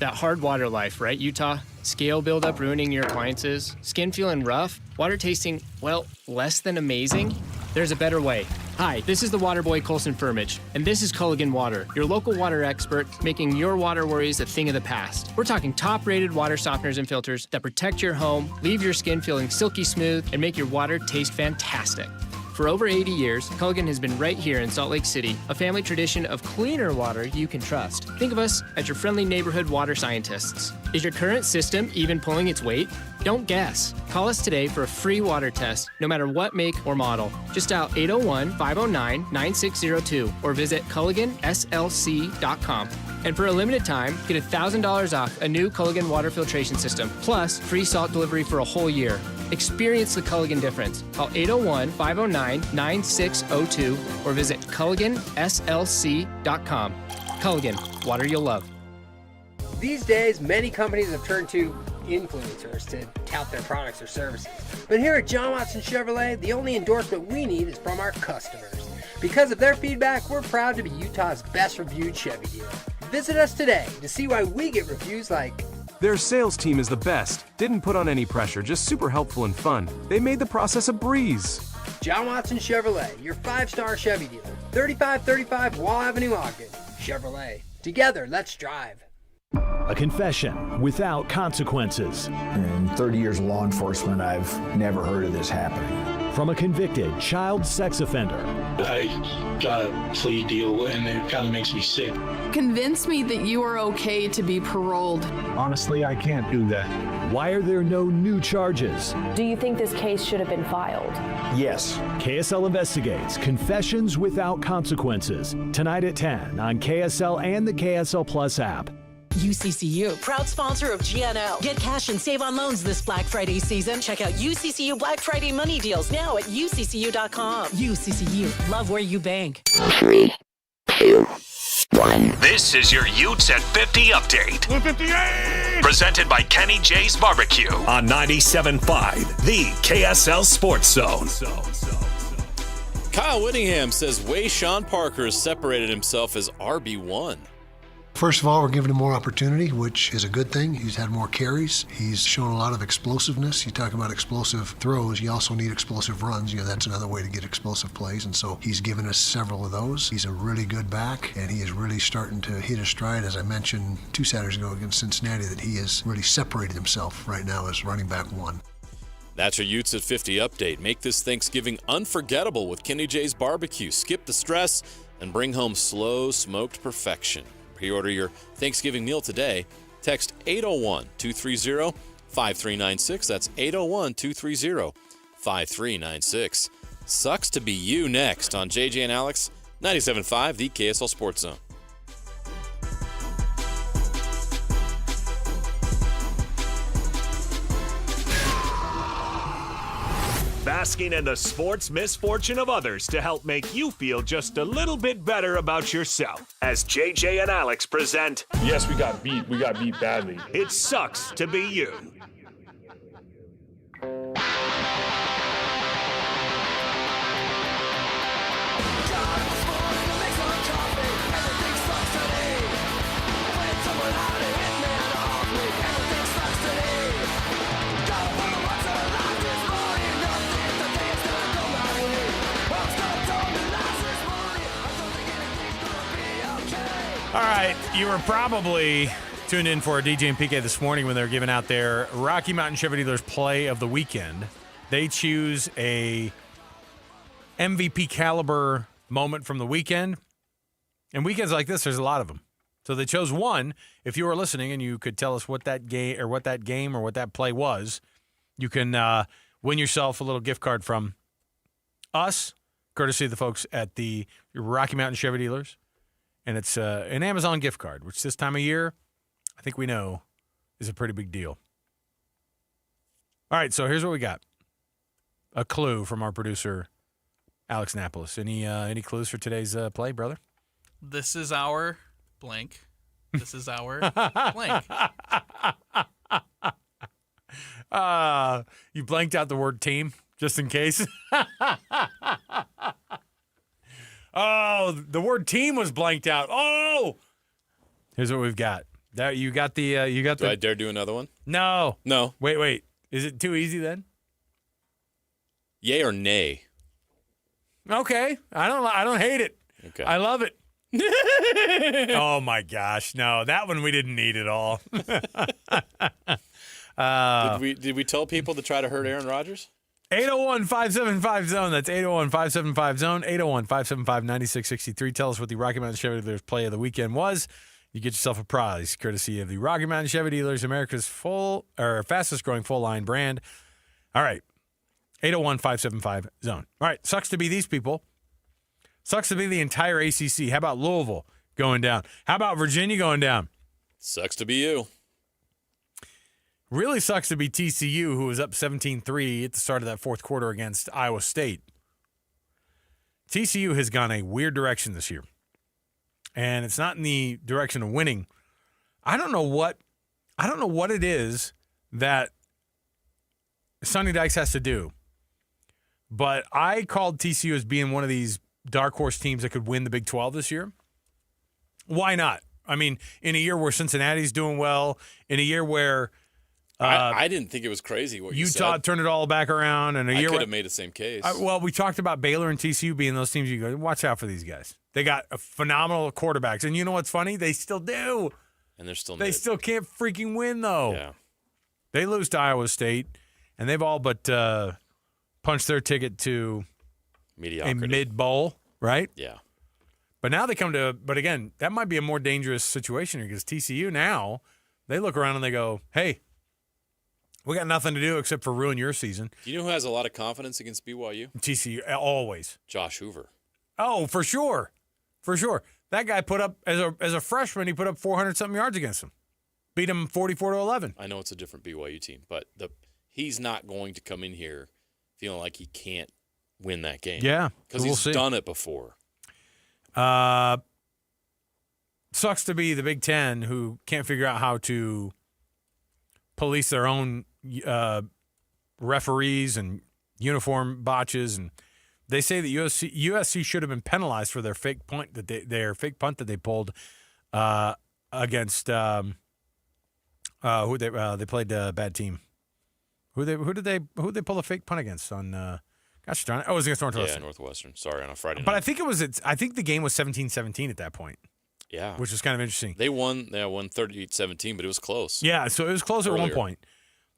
that hard water life, right, Utah? Scale buildup ruining your appliances, skin feeling rough, water tasting, well, less than amazing? There's a better way. Hi, this is the water boy Colson Firmage, and this is Culligan Water, your local water expert, making your water worries a thing of the past. We're talking top-rated water softeners and filters that protect your home, leave your skin feeling silky smooth, and make your water taste fantastic. For over 80 years, Culligan has been right here in Salt Lake City, a family tradition of cleaner water you can trust. Think of us as your friendly neighborhood water scientists. Is your current system even pulling its weight? Don't guess. Call us today for a free water test, no matter what make or model. Just dial 801-509-9602 or visit CulliganSLC.com. And for a limited time, get $1,000 off a new Culligan water filtration system, plus free salt delivery for a whole year. Experience the Culligan difference. Call 801-509-9602 or visit CulliganSLC.com. Culligan, water you'll love.
These days, many companies have turned to influencers to tout their products or services. But here at John Watson Chevrolet, the only endorsement we need is from our customers. Because of their feedback, we're proud to be Utah's best reviewed Chevy dealer. Visit us today to see why we get reviews like,
"Their sales team is the best. Didn't put on any pressure, just super helpful and fun. They made the process a breeze."
John Watson Chevrolet, your 5-star Chevy dealer. 3535 Wall Avenue, Ogden. Chevrolet. Together, let's drive.
A confession without consequences.
In 30 years of law enforcement, I've never heard of this happening.
from a convicted child sex offender.
I got a plea deal, and it kind of makes me sick.
Convince me that you are okay to be paroled.
Honestly, I can't do that. Why are there no new charges?
Do you think this case should have been filed?
Yes. KSL investigates confessions without consequences. Tonight at 10 on KSL and the KSL Plus app.
UCCU, proud sponsor of GNL. Get cash and save on loans this Black Friday season. Check out UCCU Black Friday money deals now at UCCU.com. UCCU, love where you bank.
3, 2, 1. This is your Utes at 50 update. 58! Presented by Kenny J's Barbecue on 97.5, the KSL Sports Zone.
Kyle Whittingham says Sean Parker has separated himself as RB1.
First of all, we're giving him more opportunity, which is a good thing. He's had more carries. He's shown a lot of explosiveness. You talk about explosive throws, you also need explosive runs. That's another way to get explosive plays, and so he's given us several of those. He's a really good back, and he is really starting to hit his stride. As I mentioned 2 Saturdays ago against Cincinnati, that he has really separated himself right now as running back 1.
That's your Utes at 50 update. Make this Thanksgiving unforgettable with Kenny J's Barbecue. Skip the stress and bring home slow smoked perfection. Pre-order your Thanksgiving meal today. Text 801-230-5396. That's 801-230-5396. Sucks to be you next on JJ and Alex, 97.5, the KSL Sports Zone.
Basking in the sports misfortune of others to help make you feel just a little bit better about yourself. As JJ and Alex present,
yes, we got beat. We got beat badly.
It sucks to be you.
All right, you were probably tuned in for DJ and PK this morning when they were giving out their Rocky Mountain Chevy Dealers play of the weekend. They choose a MVP caliber moment from the weekend. And weekends like this, there's a lot of them. So they chose one. If you were listening and you could tell us what that game or what that play was, you can win yourself a little gift card from us, courtesy of the folks at the Rocky Mountain Chevy Dealers. And it's an Amazon gift card, which this time of year, I think we know, is a pretty big deal. All right, so here's what we got. A clue from our producer, Alex Napolis. Any clues for today's play, brother?
This is our blank. This is our blank.
You blanked out the word team, just in case. Oh, the word team was blanked out. Oh, here's what we've got. That you got the.
Do I dare do another one?
No.
No.
Wait. Is it too easy then?
Yay or nay?
Okay. I don't hate it. Okay. I love it. Oh my gosh, no, that one we didn't need at all.
Did we tell people to try to hurt Aaron Rodgers?
801-575-ZONE. That's 801-575-ZONE. 801-575-9663. Tell us what the Rocky Mountain Chevy Dealers play of the weekend was. You get yourself a prize, courtesy of the Rocky Mountain Chevy Dealers, America's fastest growing full line brand. All right, 801-575-ZONE. All right, sucks to be these people. Sucks to be the entire ACC. How about Louisville going down? How about Virginia going down?
Sucks to be you.
Really sucks to be TCU, who was up 17-3 at the start of that fourth quarter against Iowa State. TCU has gone a weird direction this year, and it's not in the direction of winning. I don't know what it is that Sonny Dykes has to do, but I called TCU as being one of these dark horse teams that could win the Big 12 this year. Why not? I mean, in a year where Cincinnati's doing well, in a year where
I didn't think it was crazy what you
Utah
said.
turned it all back around, and
I could have made the same case.
Well, we talked about Baylor and TCU being those teams. You go, watch out for these guys. They got a phenomenal quarterbacks, and you know what's funny? They still do.
And they're still
They still can't freaking win though.
Yeah.
They lose to Iowa State, and they've all but punch their ticket to
mediocrity.
A mid-bowl, right?
Yeah.
But now they come to – but again, that might be a more dangerous situation here because TCU now, they look around and they go, hey, we got nothing to do except for ruin your season.
Do you know who has a lot of confidence against BYU?
TCU, always.
Josh Hoover.
Oh, for sure. For sure. That guy put up, as a freshman, he put up 400-something yards against him. Beat him 44-11.
I know it's a different BYU team, but he's not going to come in here feeling like he can't win that game.
Yeah.
Because he's done it before.
Sucks to be the Big Ten who can't figure out how to police their own referees and uniform botches, and they say that USC should have been penalized for their fake punt that they pulled against who they played a bad team. Who did they pull a fake punt against on? Gosh darn it! Oh, it was against Northwestern.
Yeah, Northwestern. Sorry, on a Friday night.
But I think I think the game was 17-17 at that point.
Yeah,
which was kind of interesting.
They won 38-17, but it was close.
Yeah, so it was close
earlier.
At one point.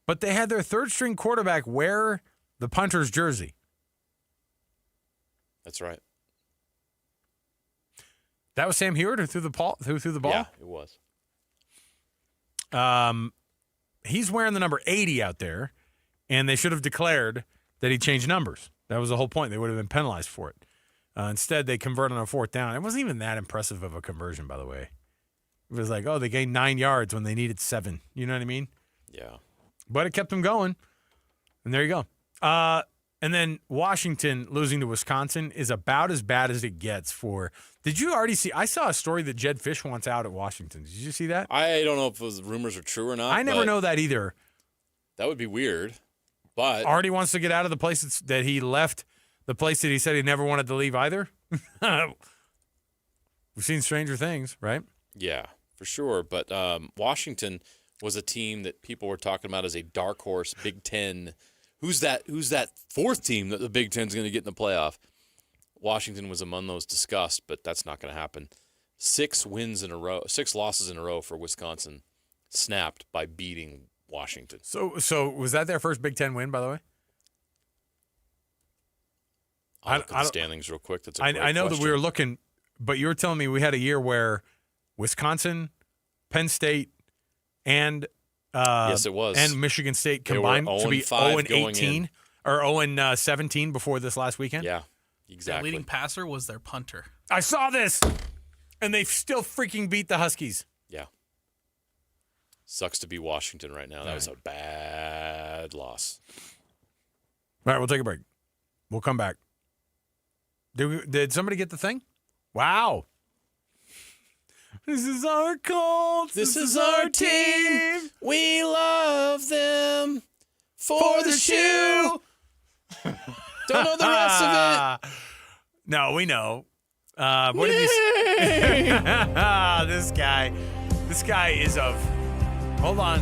But they had their third-string quarterback wear the punter's jersey.
That's right.
That was Sam Hewitt who threw the ball?
Yeah, it was.
He's wearing the number 80 out there, and they should have declared that he changed numbers. That was the whole point. They would have been penalized for it. Instead, they converted on a 4th down. It wasn't even that impressive of a conversion, by the way. It was like, they gained 9 yards when they needed 7. You know what I mean?
Yeah.
But it kept them going, and there you go. And then Washington losing to Wisconsin is about as bad as it gets for – did you already see – I saw a story that Jed Fish wants out at Washington. Did you see that?
I don't know if those rumors are true or not.
I never know that either.
That would be weird, but –
Artie wants to get out of the place that he left – the place that he said he never wanted to leave either. We've seen stranger things, right?
Yeah, for sure. But Washington was a team that people were talking about as a dark horse Big Ten. Who's that 4th team that the Big Ten's going to get in the playoff? Washington was among those discussed, but that's not going to happen. 6 losses in a row for Wisconsin, snapped by beating Washington.
So was that their first Big Ten win, by the way?
I'll look at the standings real quick. That's a great
I know
question.
that we were looking, but you were telling me we had a year where Wisconsin, Penn State, and
yes, it was,
and Michigan State combined to be 0-18 or 0-17 before this last weekend.
Yeah, exactly.
The leading passer was their punter.
I saw this, and they still freaking beat the Huskies.
Yeah. Sucks to be Washington right now. That was a bad loss.
All right, we'll take a break. We'll come back. Did somebody get the thing? Wow. This is our Colts.
This is our team. We love them for the shoe. Don't know the rest of it.
No, we know. What did he say? This guy is of. Hold on.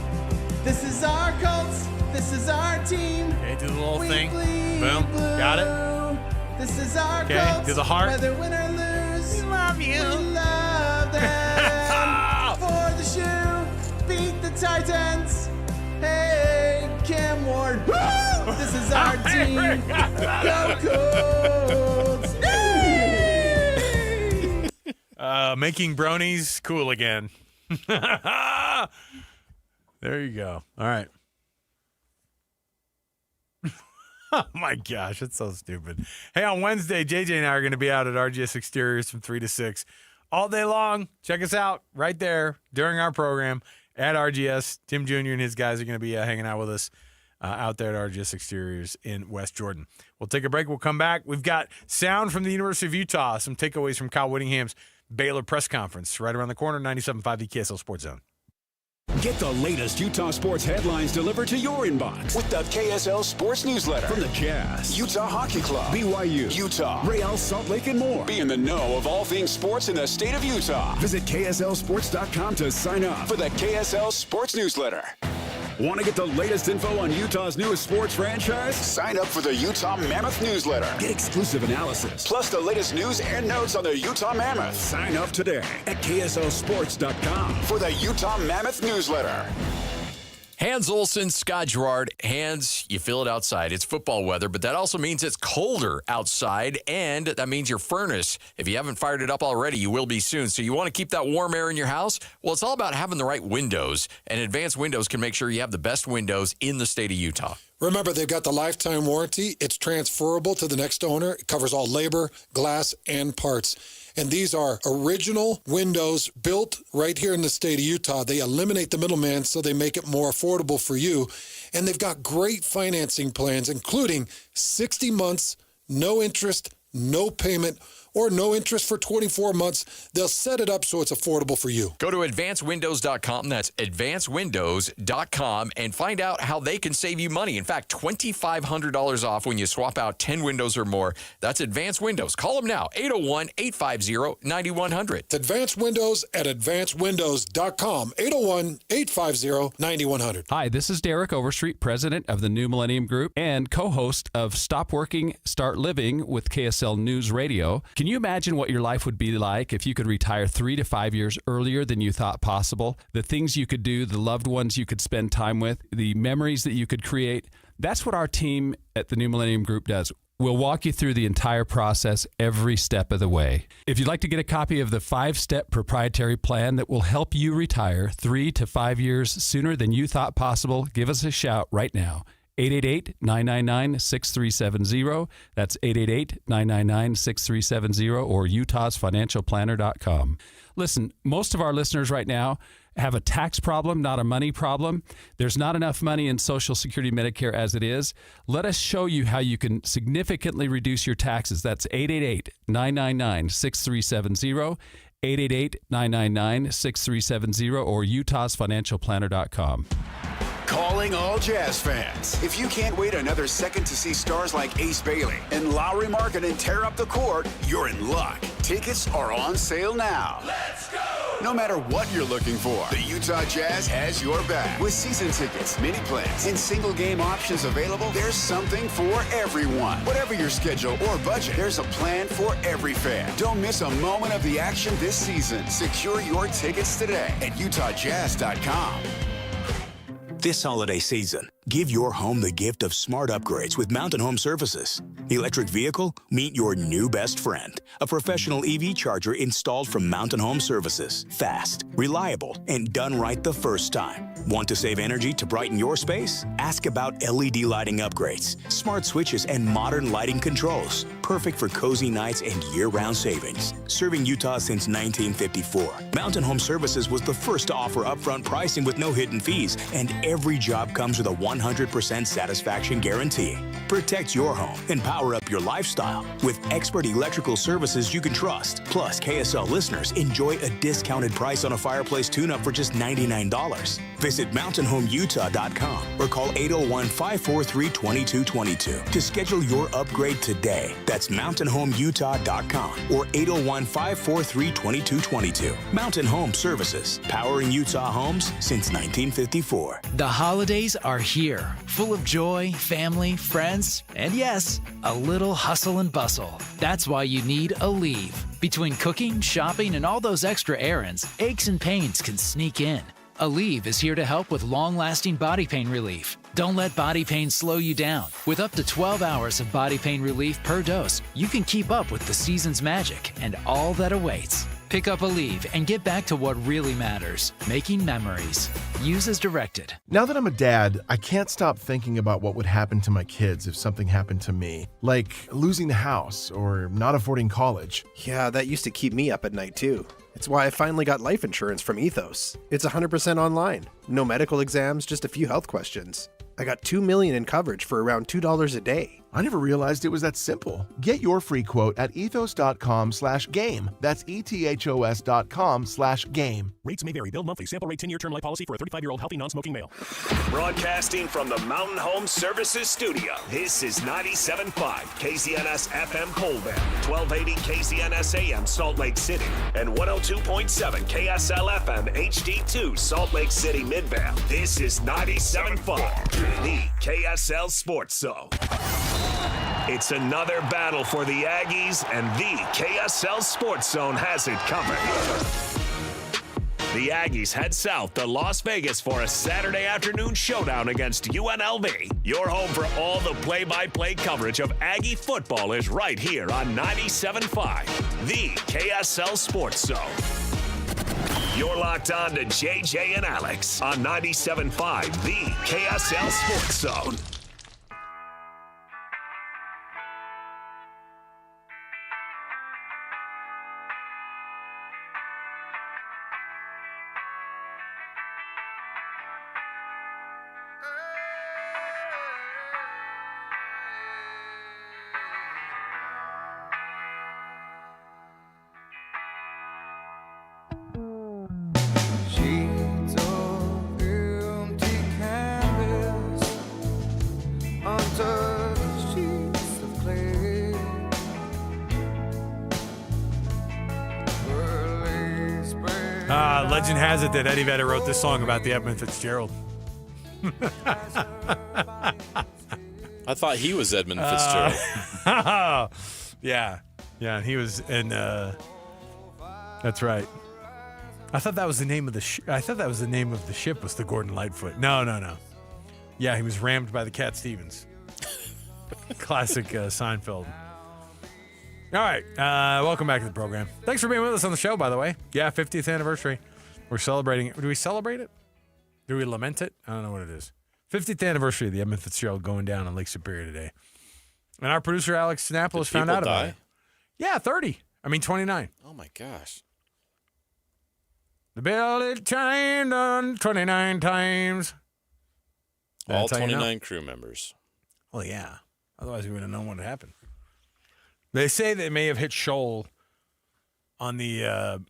This is our Colts. This is our team.
Okay, do the little thing.
Bleed
Boom.
blue.
Got it.
This is our
Okay,
Colts.
do the heart.
Whether win or lose,
We love you.
we love them. For the shoe, beat the Titans. Hey, Cam Ward. Woo! This is our team. Go Colts.
Making bronies cool again. There you go. All right. Oh, my gosh. It's so stupid. Hey, on Wednesday, JJ and I are going to be out at RGS Exteriors from 3 to 6 all day long. Check us out right there during our program at RGS. Tim Jr. and his guys are going to be hanging out with us out there at RGS Exteriors in West Jordan. We'll take a break. We'll come back. We've got sound from the University of Utah, some takeaways from Kyle Whittingham's Baylor press conference right around the corner, 97.5 the KSL Sports Zone.
Get the latest Utah sports headlines delivered to your inbox with the KSL Sports Newsletter. From the Jazz, Utah Hockey Club, BYU, Utah, Real Salt Lake, and more. Be in the know of all things sports in the state of Utah. Visit KSLSports.com to sign up for the KSL Sports Newsletter. Want to get the latest info on Utah's newest sports franchise? Sign up for the Utah Mammoth newsletter. Get exclusive analysis, plus the latest news and notes on the Utah Mammoth. Sign up today at KSLSports.com for the Utah Mammoth newsletter.
Hans Olsen, Scott Gerard. Hans, you feel it outside. It's football weather, but that also means it's colder outside, and that means your furnace, if you haven't fired it up already, you will be soon. So you want to keep that warm air in your house? Well, it's all about having the right windows, and Advanced Windows can make sure you have the best windows in the state of Utah.
Remember, they've got the lifetime warranty. It's transferable to the next owner. It covers all labor, glass, and parts. And these are original windows built right here in the state of Utah. They eliminate the middleman, so they make it more affordable for you. And they've got great financing plans, including 60 months, no interest, no payment, or no interest for 24 months. They'll set it up so it's affordable for you.
Go to advancedwindows.com. That's advancedwindows.com and find out how they can save you money. In fact, $2,500 off when you swap out 10 windows or more. That's Advanced Windows. Call them now, 801-850-9100.
It's Advanced Windows at advancedwindows.com, 801-850-9100.
Hi, this is Derek Overstreet, president of the New Millennium Group and co-host of Stop Working, Start Living with KSL News Radio. Can you imagine what your life would be like if you could retire 3 to 5 years earlier than you thought possible? The things you could do, the loved ones you could spend time with, the memories that you could create. That's what our team at the New Millennium Group does. We'll walk you through the entire process every step of the way. If you'd like to get a copy of the 5-step proprietary plan that will help you retire 3 to 5 years sooner than you thought possible, give us a shout right now. 888-999-6370. That's 888-999-6370 or utahsfinancialplanner.com. Listen, most of our listeners right now have a tax problem, not a money problem. There's not enough money in Social Security Medicare as it is. Let us show you how you can significantly reduce your taxes. That's 888-999-6370. 888-999-6370 or utahsfinancialplanner.com.
Calling all Jazz fans. If you can't wait another second to see stars like Ace Bailey and Lowry Markkanen tear up the court, you're in luck. Tickets are on sale now. Let's go! No matter what you're looking for, the Utah Jazz has your back. With season tickets, mini plans, and single game options available, there's something for everyone. Whatever your schedule or budget, there's a plan for every fan. Don't miss a moment of the action this season. Secure your tickets today at utahjazz.com.
This holiday season, give your home the gift of smart upgrades with Mountain Home Services. Electric vehicle? Meet your new best friend. A professional EV charger installed from Mountain Home Services. Fast, reliable, and done right the first time. Want to save energy to brighten your space? Ask about LED lighting upgrades, smart switches, and modern lighting controls. Perfect for cozy nights and year-round savings. Serving Utah since 1954, Mountain Home Services was the first to offer upfront pricing with no hidden fees, and every job comes with a 100% satisfaction guarantee. Protect your home and power up your lifestyle with expert electrical services you can trust. Plus, KSL listeners enjoy a discounted price on a fireplace tune-up for just $99. Visit mountainhomeutah.com or call 801-543-2222 to schedule your upgrade today. That's mountainhomeutah.com or 801-543-2222. Mountain Home Services, powering Utah homes since 1954.
The holidays are here, full of joy, family, friends, and yes, a little hustle and bustle. That's why you need Aleve. Between cooking, shopping, and all those extra errands, aches and pains can sneak in. Aleve is here to help with long-lasting body pain relief. Don't let body pain slow you down. With up to 12 hours of body pain relief per dose, you can keep up with the season's magic and all that awaits. Pick up Aleve and get back to what really matters, making memories. Use as directed.
Now that I'm a dad, I can't stop thinking about what would happen to my kids if something happened to me, like losing the house or not affording college.
Yeah, that used to keep me up at night too. It's why I finally got life insurance from Ethos. It's 100% online. No medical exams, just a few health questions. I got $2 million in coverage for around $2 a day.
I never realized it was that simple. Get your free quote at ethos.com/game. That's ethos.com/game.
Rates may vary. Build monthly. Sample rate 10-year term life policy for a 35-year-old healthy non-smoking male.
Broadcasting from the Mountain Home Services Studio, this is 97.5 KZNS FM Colville, 1280 KZNS AM Salt Lake City, and 102.7 KSL FM HD2 Salt Lake City Midvale. This is 97.5, the KSL Sports Zone. It's another battle for the Aggies, and the KSL Sports Zone has it covered. The Aggies head south to Las Vegas for a Saturday afternoon showdown against UNLV. Your home for all the play-by-play coverage of Aggie football is right here on 97.5, the KSL Sports Zone. You're locked on to JJ and Alex on 97.5, the KSL Sports Zone.
Legend has it that Eddie Vedder wrote this song about the Edmund Fitzgerald.
I thought he was Edmund Fitzgerald.
Yeah, he was, and that's right. I thought that was the name of the. I thought that was the name of the ship was the Gordon Lightfoot. No. Yeah, he was rammed by the Cat Stevens. Classic Seinfeld. All right, welcome back to the program. Thanks for being with us on the show, by the way. Yeah, 50th anniversary. We're celebrating. Do we celebrate it? Do we lament it? I don't know what it is. 50th anniversary of the Edmund Fitzgerald going down on Lake Superior today. And our producer, Alex Sinapolis, found out about it. Yeah, 30. 29.
Oh, my gosh.
The bell it chimed on 29 times.
All 29 crew members.
Well, yeah. Otherwise, we would have known what had happened. They say they may have hit shoal on the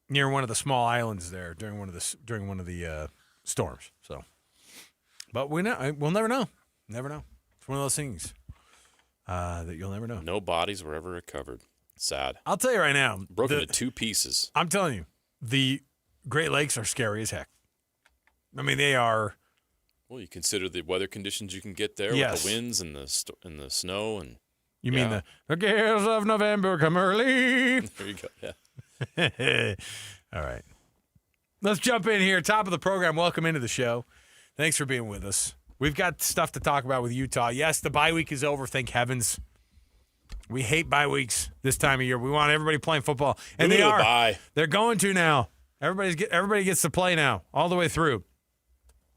near one of the small islands there during one of the storms. So, but we'll never know. Never know. It's one of those things that you'll never know.
No bodies were ever recovered. Sad.
I'll tell you right now.
Broken into two pieces.
I'm telling you, the Great Lakes are scary as heck. I mean, they are.
Well, you consider the weather conditions you can get there with the winds and the snow and.
You mean the gales of November come early?
There you go. Yeah.
All right. Let's jump in here. Top of the program. Welcome into the show. Thanks for being with us. We've got stuff to talk about with Utah. Yes, the bye week is over. Thank heavens. We hate bye weeks this time of year. We want everybody playing football, and they are.
Bye.
They're going to now. Everybody gets to play now, all the way through.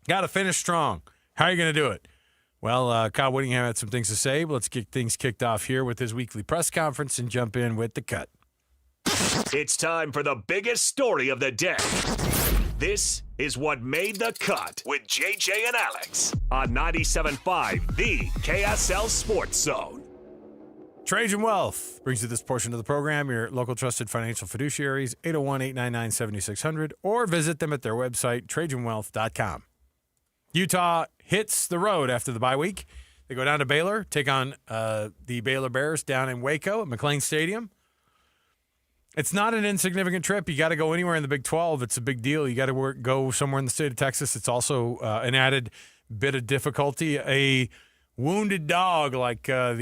Got to finish strong. How are you going to do it? Well, Kyle Whittingham had some things to say, but let's get things kicked off here with his weekly press conference and jump in with the cut.
It's time for the biggest story of the day. This is what made the cut with JJ and Alex on 97.5, the KSL Sports Zone.
Trajan Wealth brings you this portion of the program. Your local trusted financial fiduciaries, 801-899-7600, or visit them at their website, trajanwealth.com. Utah hits the road after the bye week. They go down to Baylor, take on the Baylor Bears down in Waco at McLean Stadium. It's not an insignificant trip. You got to go anywhere in the Big 12. It's a big deal. You got to go somewhere in the state of Texas. It's also an added bit of difficulty. A wounded dog like a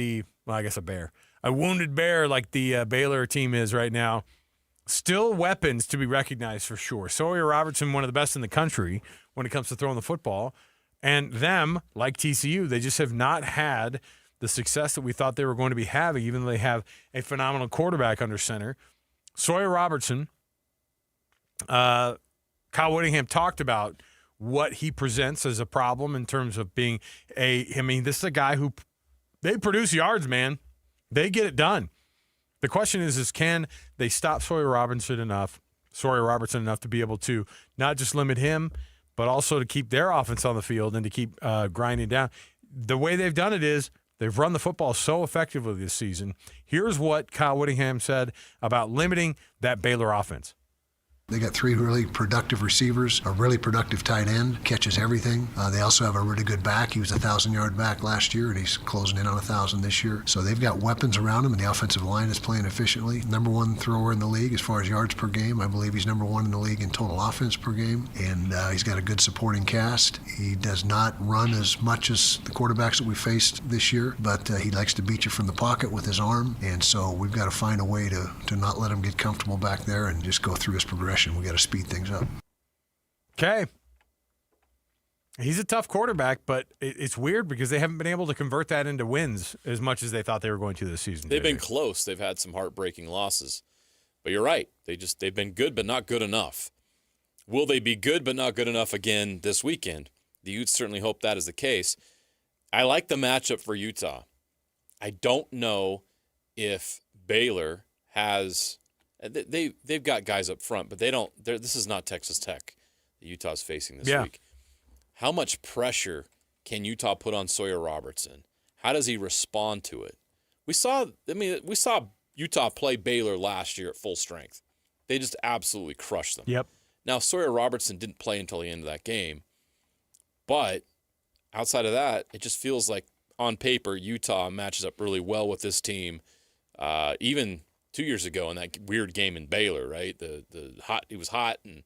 bear. A wounded bear like the Baylor team is right now. Still weapons to be recognized for sure. Sawyer Robertson, one of the best in the country when it comes to throwing the football. And them, like TCU, they just have not had the success that we thought they were going to be having, even though they have a phenomenal quarterback under center. Sawyer Robertson, Kyle Whittingham talked about what he presents as a problem in terms of being this is a guy who, they produce yards, man. They get it done. The question is can they stop Sawyer Robertson enough to be able to not just limit him, but also to keep their offense on the field and to keep grinding down. The way they've done it is they've run the football so effectively this season. Here's what Kyle Whittingham said about limiting that Baylor offense.
They got three really productive receivers, a really productive tight end, catches everything. They also have a really good back. He was a 1,000-yard back last year, and he's closing in on 1,000 this year. So they've got weapons around him, and the offensive line is playing efficiently. Number one thrower in the league as far as yards per game. I believe he's number one in the league in total offense per game, and he's got a good supporting cast. He does not run as much as the quarterbacks that we faced this year, but he likes to beat you from the pocket with his arm, and so we've got to find a way to not let him get comfortable back there and just go through his progression direction. We got to speed things up.
Okay. He's a tough quarterback, but it's weird because they haven't been able to convert that into wins as much as they thought they were going to this season.
They've been close. They've had some heartbreaking losses. But you're right. They've been good but not good enough. Will they be good but not good enough again this weekend? The Utes certainly hope that is the case. I like the matchup for Utah. I don't know if Baylor has they've got guys up front, but this is not Texas Tech that Utah's facing this week. How much pressure can Utah put on Sawyer Robertson? How does he respond to it? We saw Utah play Baylor last year at full strength. They just absolutely crushed them.
Yep.
Now, Sawyer Robertson didn't play until the end of that game. But outside of that, it just feels like on paper, Utah matches up really well with this team. Even 2 years ago in that weird game in Baylor, right? It was hot and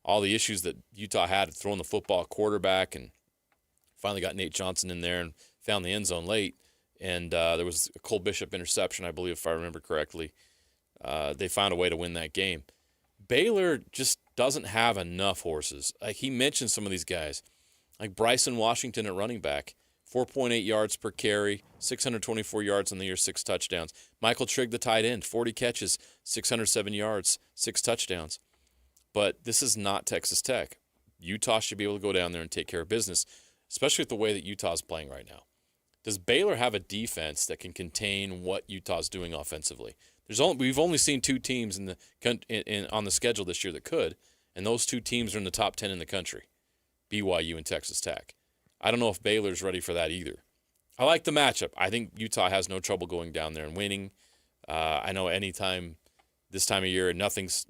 all the issues that Utah had throwing the football quarterback, and finally got Nate Johnson in there and found the end zone late. And there was a Cole Bishop interception, I believe, if I remember correctly. They found a way to win that game. Baylor just doesn't have enough horses. Like, he mentioned some of these guys, like Bryson Washington at running back, 4.8 yards per carry, 624 yards on the year, 6 touchdowns. Michael Trigg, the tight end, 40 catches, 607 yards, 6 touchdowns. But this is not Texas Tech. Utah should be able to go down there and take care of business, especially with the way that Utah's playing right now. Does Baylor have a defense that can contain what Utah's doing offensively? We've only seen 2 teams on the schedule this year that could, and those 2 teams are in the top 10 in the country, BYU and Texas Tech. I don't know if Baylor's ready for that either. I like the matchup. I think Utah has no trouble going down there and winning. I know anytime this time of year, nothing's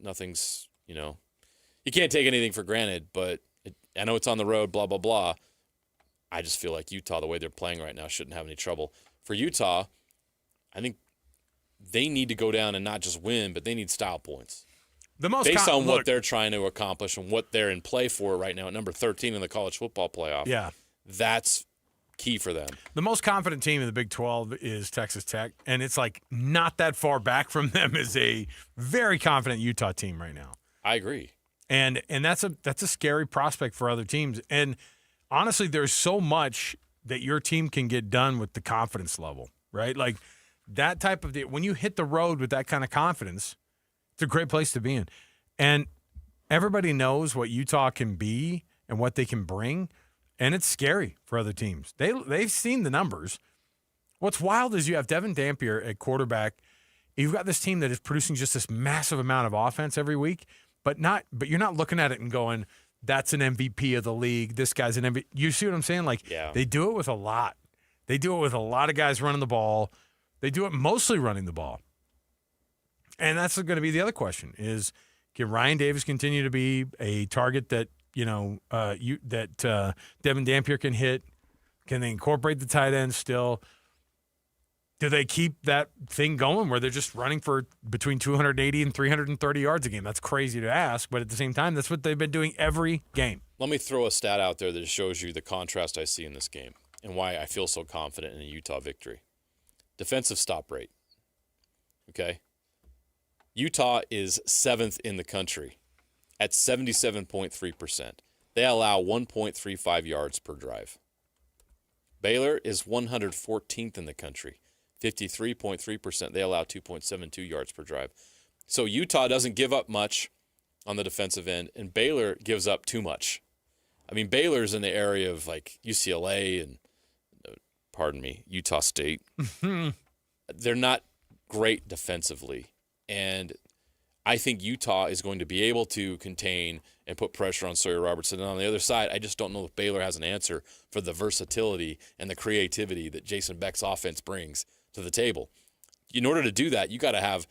you can't take anything for granted, but I know it's on the road, blah, blah, blah. I just feel like Utah, the way they're playing right now, shouldn't have any trouble. For Utah, I think they need to go down and not just win, but they need style points. Based on what they're trying to accomplish and what they're in play for right now at number 13 in the college football playoff.
Yeah.
That's key for them.
The most confident team in the Big 12 is Texas Tech, and it's like not that far back from them is a very confident Utah team right now.
I agree.
And that's a scary prospect for other teams. And honestly, there's so much that your team can get done with the confidence level, right? Like that type of when you hit the road with that kind of confidence, it's a great place to be in. And everybody knows what Utah can be and what they can bring, and it's scary for other teams. They've seen the numbers. What's wild is you have Devin Dampier at quarterback. You've got this team that is producing just this massive amount of offense every week, but you're not looking at it and going, that's an MVP of the league. This guy's an MVP. You see what I'm saying? Like, They do it with a lot. They do it with a lot of guys running the ball. They do it mostly running the ball. And that's going to be the other question is, can Ryan Davis continue to be a target that, Devin Dampier can hit? Can they incorporate the tight end still? Do they keep that thing going where they're just running for between 280 and 330 yards a game? That's crazy to ask, but at the same time, that's what they've been doing every game.
Let me throw a stat out there that shows you the contrast I see in this game and why I feel so confident in a Utah victory. Defensive stop rate. Okay? Utah is 7th in the country at 77.3%. They allow 1.35 yards per drive. Baylor is 114th in the country. 53.3%. They allow 2.72 yards per drive. So Utah doesn't give up much on the defensive end, and Baylor gives up too much. I mean, Baylor's in the area of like UCLA and, Utah State. They're not great defensively, and I think Utah is going to be able to contain and put pressure on Sawyer Robertson. And on the other side, I just don't know if Baylor has an answer for the versatility and the creativity that Jason Beck's offense brings to the table. In order to do that, you got to have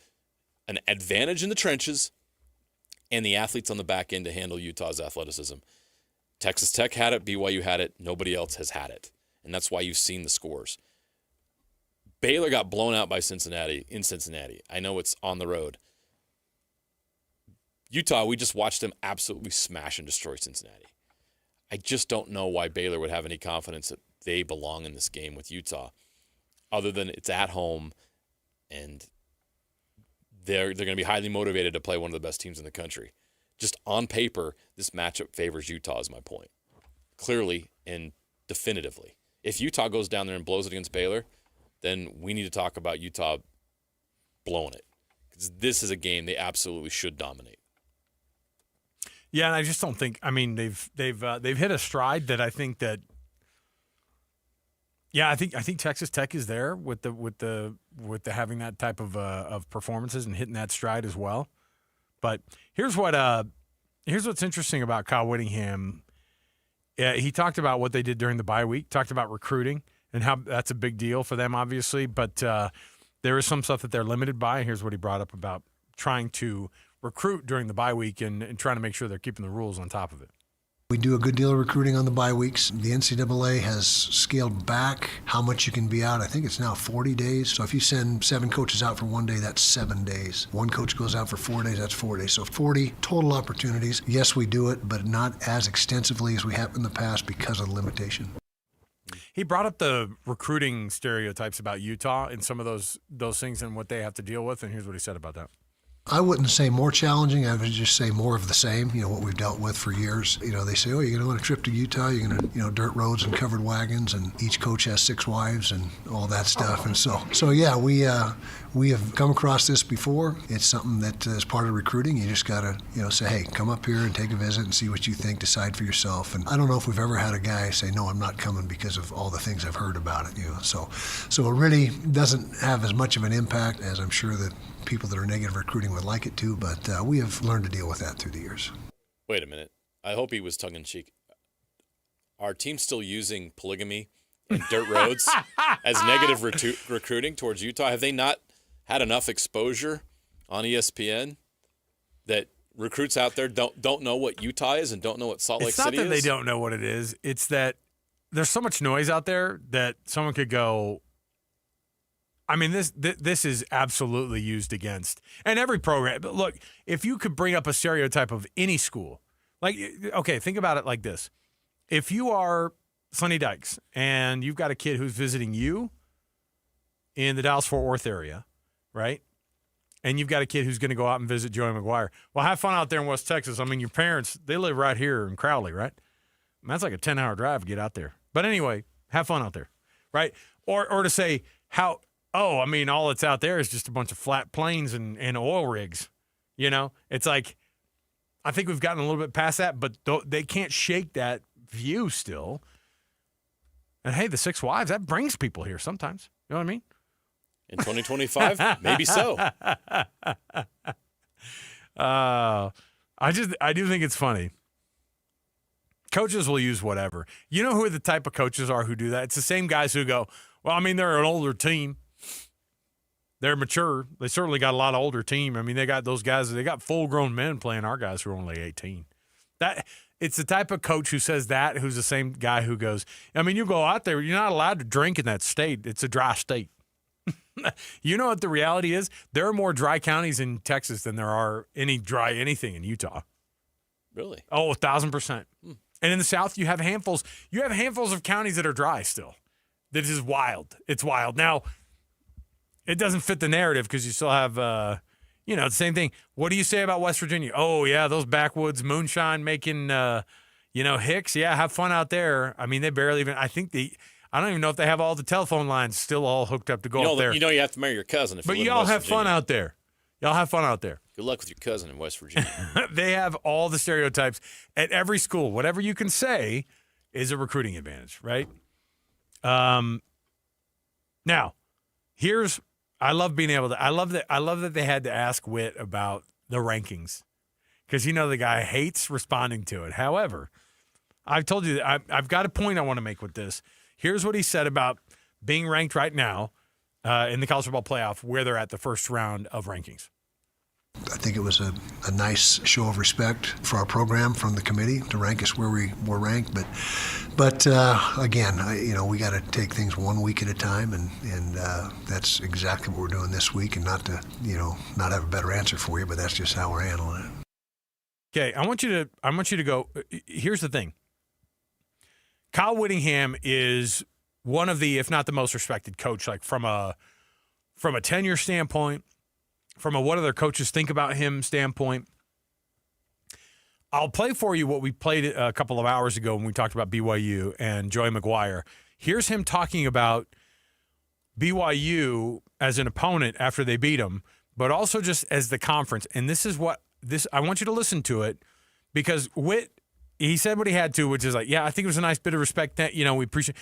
an advantage in the trenches and the athletes on the back end to handle Utah's athleticism. Texas Tech had it. BYU had it. Nobody else has had it. And that's why you've seen the scores. Baylor got blown out by Cincinnati in Cincinnati. I know it's on the road. Utah, we just watched them absolutely smash and destroy Cincinnati. I just don't know why Baylor would have any confidence that they belong in this game with Utah, other than it's at home and they're going to be highly motivated to play one of the best teams in the country. just on paper, this matchup favors Utah is my point. Clearly and definitively. If Utah goes down there and blows it against Baylor, then we need to talk about Utah blowing it. Because this is a game they absolutely should dominate.
Yeah, and I just don't think. I mean, they've hit a stride that I think that. Yeah, I think Texas Tech is there with the having that type of performances and hitting that stride as well. But here's what's interesting about Kyle Whittingham. He talked about what they did during the bye week. Talked about recruiting and how that's a big deal for them, obviously. But there is some stuff that they're limited by. Here's what he brought up about trying to recruit during the bye week and trying to make sure they're keeping the rules on top of it.
We do a good deal of recruiting on the bye weeks. The NCAA has scaled back how much you can be out. I think it's now 40 days. So if you send 7 coaches out for 1 day, that's 7 days. 1 coach goes out for 4 days, that's 4 days. So 40 total opportunities. Yes, we do it, but not as extensively as we have in the past because of the limitation.
He brought up the recruiting stereotypes about Utah and some of those things and what they have to deal with, and here's what he said about that.
I wouldn't say more challenging. I would just say more of the same, what we've dealt with for years. They say, oh, you're going to want a trip to Utah, you're going to, dirt roads and covered wagons, and each coach has 6 wives and all that stuff. And so yeah, we have come across this before. It's something that is part of recruiting. You just got to, say, hey, come up here and take a visit and see what you think, decide for yourself. And I don't know if we've ever had a guy say, no, I'm not coming because of all the things I've heard about it, So it really doesn't have as much of an impact as I'm sure that people that are negative recruiting would like it to, but we have learned to deal with that through the years.
Wait a minute. I hope he was tongue-in-cheek. Are teams still using polygamy and dirt roads as negative recruiting towards Utah? Have they not had enough exposure on ESPN that recruits out there don't know what Utah is and don't know what Salt Lake City is?
It's not that they don't know what it is. It's that there's so much noise out there that someone could go, I mean, this is absolutely used against. And every program, look, if you could bring up a stereotype of any school, think about it like this. If you are Sonny Dykes and you've got a kid who's visiting you in the Dallas-Fort Worth area, right? And you've got a kid who's going to go out and visit Joey McGuire. Well, have fun out there in West Texas. I mean, your parents, they live right here in Crowley, right? That's like a 10-hour drive to get out there. But anyway, have fun out there, right? Or to say how – oh, I mean, all that's out there is just a bunch of flat plains and oil rigs. It's like, I think we've gotten a little bit past that, but they can't shake that view still. And hey, the 6 wives, that brings people here sometimes. You know what I mean?
In 2025, maybe so.
I do think it's funny. Coaches will use whatever. You know who the type of coaches are who do that? It's the same guys who go, well, I mean, they're an older team. They're mature. They certainly got a lot of older team. I mean, they got those guys. They got full-grown men playing our guys who are only 18. It's the type of coach who says that, who's the same guy who goes, I mean, you go out there, you're not allowed to drink in that state. It's a dry state. You know what the reality is? There are more dry counties in Texas than there are any dry anything in Utah.
Really?
Oh, 1,000%. And in the South, you have handfuls. You have handfuls of counties that are dry still. That is wild. It's wild. Now, it doesn't fit the narrative because you still have, the same thing. What do you say about West Virginia? Oh, yeah, those backwoods moonshine making, hicks. Yeah, have fun out there. I mean, they barely even, I don't even know if they have all the telephone lines still all hooked up to go up there.
You have to marry your cousin.
But y'all have fun out there. Y'all have fun out there.
Good luck with your cousin in West Virginia.
They have all the stereotypes at every school. Whatever you can say is a recruiting advantage, right? Now, I love being able to. I love that they had to ask Witt about the rankings because the guy hates responding to it. However, I've told you that I've got a point I want to make with this. Here's what he said about being ranked right now in the college football playoff, where they're at the first round of rankings.
I think it was a nice show of respect for our program from the committee to rank us where we were ranked. But again, we got to take things 1 week at a time, and that's exactly what we're doing this week. And not to not have a better answer for you, but that's just how we're handling it.
Okay, I want you to go. Here's the thing. Kyle Whittingham is one of the, if not the most respected coach, like from a tenure standpoint. From a what other coaches think about him standpoint. I'll play for you what we played a couple of hours ago when we talked about BYU and Joey McGuire. Here's him talking about BYU as an opponent after they beat them, but also just as the conference. And this is what I want you to listen to it, because Witt, he said what he had to, which is like, yeah, I think it was a nice bit of respect that, we appreciate,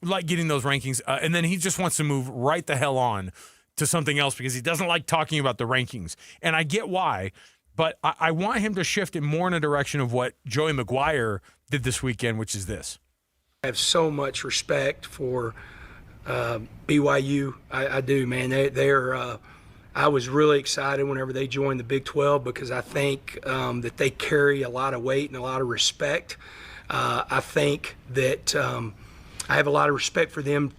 like getting those rankings. And then he just wants to move right the hell on to something else because he doesn't like talking about the rankings. And I get why, but I want him to shift it more in a direction of what Joey McGuire did this weekend, which is this.
I have so much respect for BYU. I do, man. They're I was really excited whenever they joined the Big 12 because I think that they carry a lot of weight and a lot of respect. I think that I have a lot of respect for them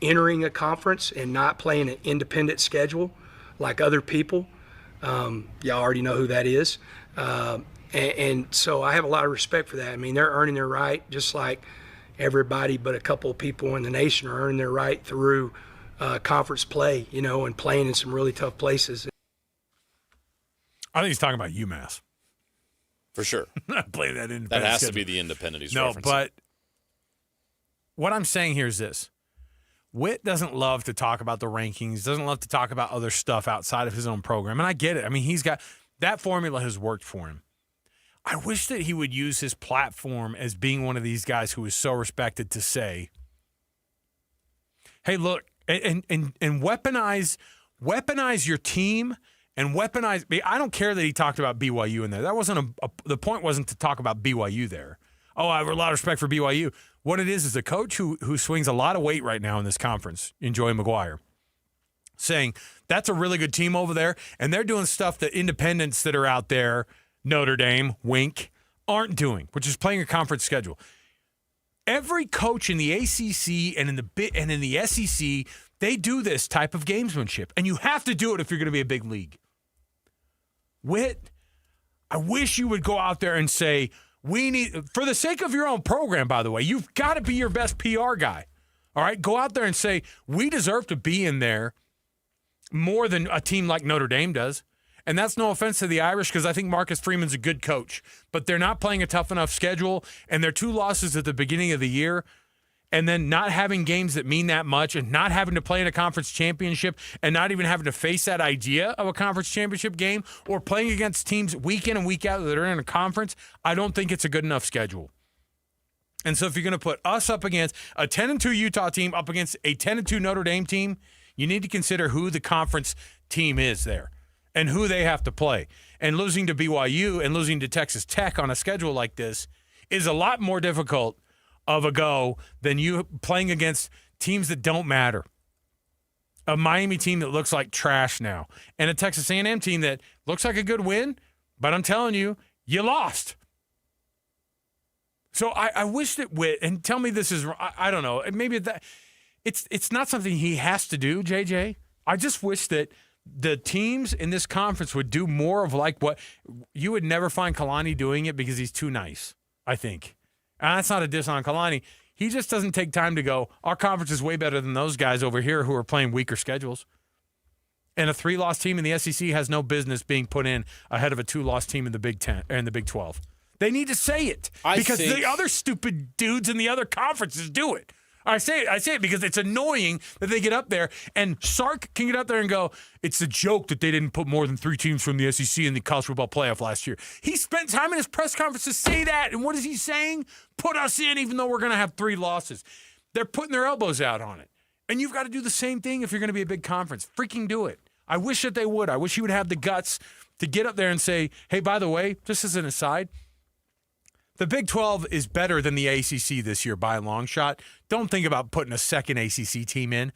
entering a conference and not playing an independent schedule like other people. Y'all already know who that is. And so I have a lot of respect for that. I mean, they're earning their right just like everybody but a couple of people in the nation are earning their right through conference play, and playing in some really tough places.
I think he's talking about UMass.
For sure.
Play that independent
That has
schedule.
to be the independent he's
No,
referencing.
but what I'm saying here is this. Witt doesn't love to talk about the rankings, doesn't love to talk about other stuff outside of his own program. And I get it. I mean, he's got that formula has worked for him. I wish that he would use his platform as being one of these guys who is so respected to say, hey, look, and weaponize your team and weaponize. I don't care that he talked about BYU in there. That wasn't the point wasn't to talk about BYU there. Oh, I have a lot of respect for BYU. What it is a coach who swings a lot of weight right now in this conference, in Joey McGuire, saying that's a really good team over there, and they're doing stuff that independents that are out there, Notre Dame, wink, aren't doing, which is playing a conference schedule. Every coach in the ACC and in the SEC, they do this type of gamesmanship, and you have to do it if you're going to be a big league. Witt, I wish you would go out there and say, we need, for the sake of your own program, by the way, you've got to be your best PR guy. All right? Go out there and say, we deserve to be in there more than a team like Notre Dame does. And that's no offense to the Irish because I think Marcus Freeman's a good coach. But they're not playing a tough enough schedule, and their 2 losses at the beginning of the year, and then not having games that mean that much and not having to play in a conference championship and not even having to face that idea of a conference championship game or playing against teams week in and week out that are in a conference, I don't think it's a good enough schedule. And so if you're going to put us up against a 10-2 Utah team up against a 10-2 Notre Dame team, you need to consider who the conference team is there and who they have to play. And losing to BYU and losing to Texas Tech on a schedule like this is a lot more difficult of a go than you playing against teams that don't matter. A Miami team that looks like trash now, and a Texas A&M team that looks like a good win, but I'm telling you, you lost. So I wish that Witt, and tell me this is, I don't know, maybe that it's not something he has to do, JJ. I just wish that the teams in this conference would do more of like what you would never find Kalani doing it because he's too nice, I think. And that's not a diss on Kalani. He just doesn't take time to go, our conference is way better than those guys over here who are playing weaker schedules. And a 3-loss team in the SEC has no business being put in ahead of a 2-loss team in the Big 10 or in the Big 12. They need to say it because the other stupid dudes in the other conferences do it. I say it because it's annoying that they get up there and Sark can get up there and go, it's a joke that they didn't put more than 3 teams from the SEC in the college football playoff last year. He spent time in his press conference to say that, and what is he saying? Put us in even though we're going to have 3 losses. They're putting their elbows out on it. And you've got to do the same thing if you're going to be a big conference. Freaking do it. I wish that they would. I wish you would have the guts to get up there and say, hey, by the way, just as an aside, the Big 12 is better than the ACC this year by a long shot. Don't think about putting a second ACC team in.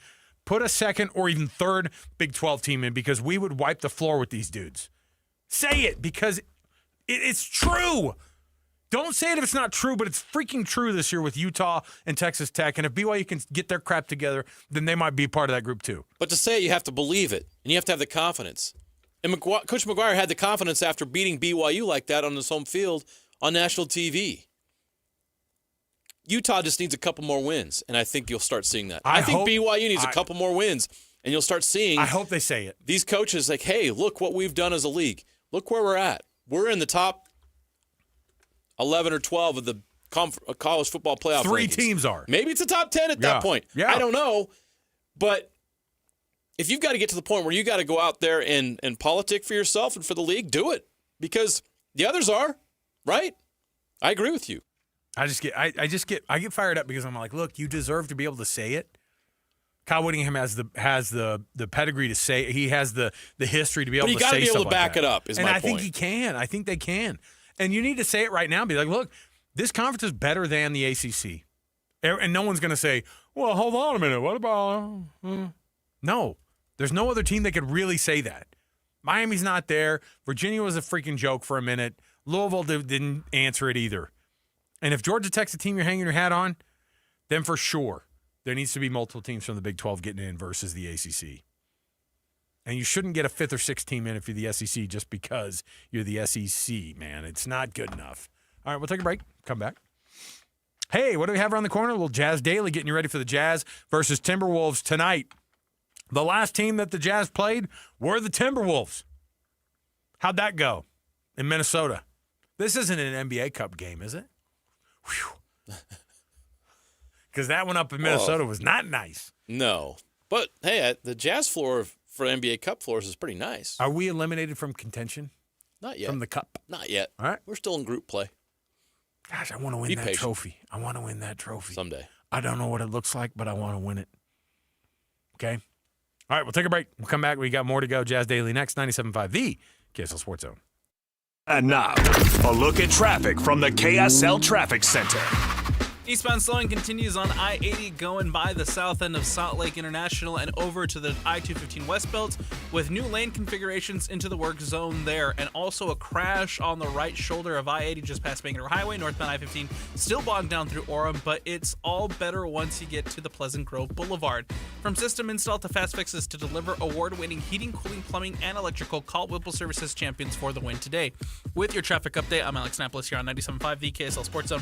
Put a second or even third Big 12 team in because we would wipe the floor with these dudes. Say it because it's true. Don't say it if it's not true, but it's freaking true this year with Utah and Texas Tech. And if BYU can get their crap together, then they might be part of that group too.
But to say it, you have to believe it, and you have to have the confidence. And Coach McGuire had the confidence after beating BYU like that on his home field on national TV. Utah just needs a couple more wins, and I think you'll start seeing that. I think BYU needs a couple more wins, and you'll start seeing.
I hope they say it.
These coaches like, hey, look what we've done as a league. Look where we're at. We're in the top 11 or 12 of the college football playoff
3
rankings.
teams are.
Maybe it's a top 10 at that point.
Yeah.
I don't know. But if you've got to get to the point where you got to go out there and politic for yourself and for the league, do it. Because the others are, right? I agree with you.
I get fired up because I'm like, look, you deserve to be able to say it. Kyle Whittingham has the pedigree to say, he has the history to be able to say stuff like that.
But you got to be able to back it up, is my point.
And I think he can. I think they can. And you need to say it right now and be like, look, this conference is better than the ACC. And no one's going to say, well, hold on a minute. What about... No. There's no other team that could really say that. Miami's not there. Virginia was a freaking joke for a minute. Louisville didn't answer it either. And if Georgia Tech's a team you're hanging your hat on, then for sure there needs to be multiple teams from the Big 12 getting in versus the ACC. And you shouldn't get a 5th or 6th team in if you're the SEC just because you're the SEC, man. It's not good enough. All right, we'll take a break. Come back. Hey, what do we have around the corner? A little Jazz Daily getting you ready for the Jazz versus Timberwolves tonight. The last team that the Jazz played were the Timberwolves. How'd that go in Minnesota? This isn't an NBA Cup game, is it? Because that one up in Minnesota was not nice.
No. But, hey, the Jazz floor for NBA Cup floors is pretty nice.
Are we eliminated from contention?
Not yet.
From the Cup?
Not yet.
All right.
We're still in group play.
Gosh, I want to win that trophy. I want to win that trophy.
Someday.
I don't know what it looks like, but I want to win it. Okay? All right, we'll take a break. We'll come back. We got more to go. Jazz Daily next, 97.5, the KSL Sports Zone.
And now, a look at traffic from the KSL Traffic Center.
Eastbound slowing continues on I-80 going by the south end of Salt Lake International and over to the I-215 westbound with new lane configurations into the work zone there, and also a crash on the right shoulder of I-80 just past Bangalore Highway, northbound I-15, still bogged down through Orem, but it's all better once you get to the Pleasant Grove Boulevard. From system install to fast fixes to deliver award-winning heating, cooling, plumbing, and electrical, call Whipple Services champions for the win today. With your traffic update, I'm Alex Napolis here on 97.5, the KSL Sports Zone.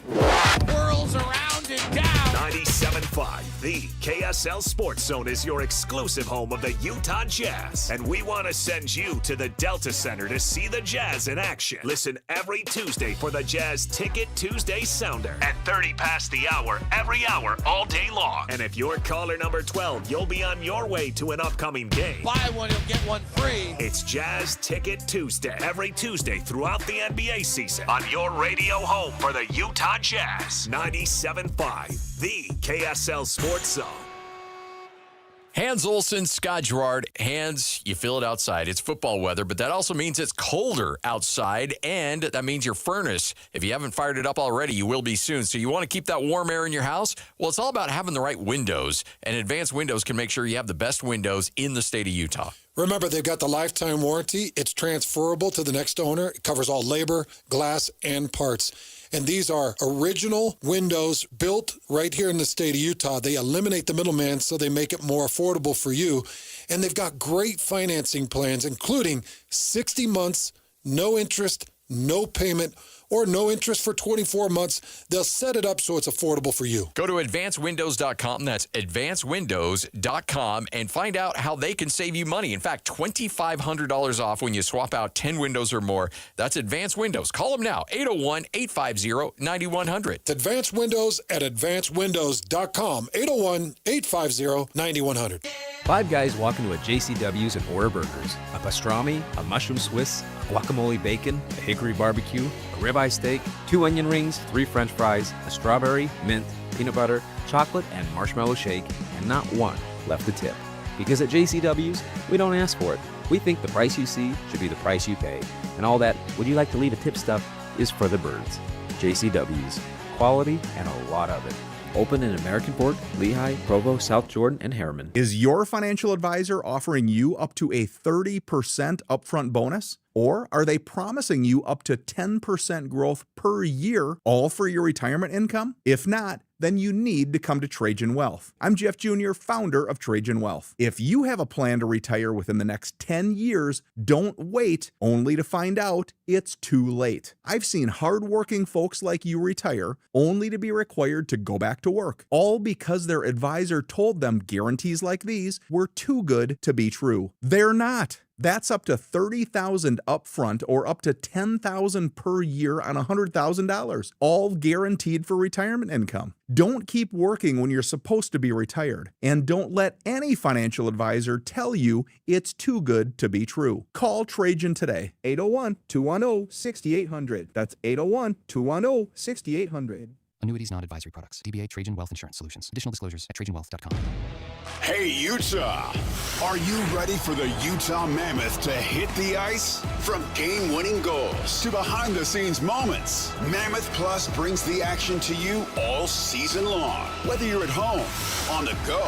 Whirls around and down. 97.5, the KSL Sports Zone is your exclusive home of the Utah Jazz. And we want to send you to the Delta Center to see the Jazz in action. Listen every Tuesday for the Jazz Ticket Tuesday Sounder at 30 past the hour, every hour, all day long. And if you're caller number 12, you'll be on your way to an upcoming game.
Buy one, you'll get one free.
It's Jazz Ticket Tuesday, every Tuesday throughout the NBA season on your radio home for the Utah Jazz. 97.5, the KSL Sports Zone.
Hans Olsen, Scott Gerard. Hans, you feel it outside. It's football weather, but that also means it's colder outside, and that means your furnace, if you haven't fired it up already, you will be soon. So you want to keep that warm air in your house? Well, it's all about having the right windows, and Advanced Windows can make sure you have the best windows in the state of Utah.
Remember, they've got the lifetime warranty. It's transferable to the next owner. It covers all labor, glass, and parts. And these are original windows built right here in the state of Utah. They eliminate the middleman so they make it more affordable for you. And they've got great financing plans, including 60 months, no interest, no payment, or no interest for 24 months. They'll set it up so it's affordable for you.
Go to advancedwindows.com. That's advancedwindows.com and find out how they can save you money. In fact, $2,500 off when you swap out 10 windows or more. That's Advanced Windows. Call them now, 801-850-9100.
It's Advanced Windows at advancedwindows.com, 801-850-9100.
Five guys walk into a JCW's and order burgers. A pastrami, a mushroom Swiss, guacamole bacon, a hickory barbecue, a ribeye steak, 2 onion rings, 3 French fries, a strawberry, mint, peanut butter, chocolate, and marshmallow shake, and not one left to tip. Because at JCW's, we don't ask for it. We think the price you see should be the price you pay. And all that, would you like to leave a tip stuff, is for the birds. JCW's. Quality and a lot of it. Open in American Fork, Lehigh, Provo, South Jordan, and Harriman.
Is your financial advisor offering you up to a 30% upfront bonus? Or are they promising you up to 10% growth per year, all for your retirement income? If not, then you need to come to Trajan Wealth. I'm Jeff Jr., founder of Trajan Wealth. If you have a plan to retire within the next 10 years, don't wait only to find out it's too late. I've seen hardworking folks like you retire only to be required to go back to work, all because their advisor told them guarantees like these were too good to be true. They're not. That's up to $30,000 upfront or up to $10,000 per year on $100,000, all guaranteed for retirement income. Don't keep working when you're supposed to be retired, and don't let any financial advisor tell you it's too good to be true. Call Trajan today, 801-210-6800. That's 801-210-6800.
Annuities, non-advisory products. DBA Trajan Wealth Insurance Solutions. Additional disclosures at trajanwealth.com.
Hey, Utah! Are you ready for the Utah Mammoth to hit the ice? From game-winning goals to behind-the-scenes moments, Mammoth Plus brings the action to you all season long. Whether you're at home, on the go,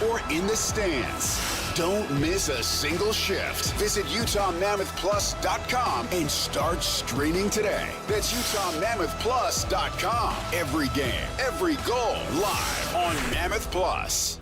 or in the stands, don't miss a single shift. Visit UtahMammothPlus.com and start streaming today. That's UtahMammothPlus.com. Every game, every goal, live on Mammoth Plus.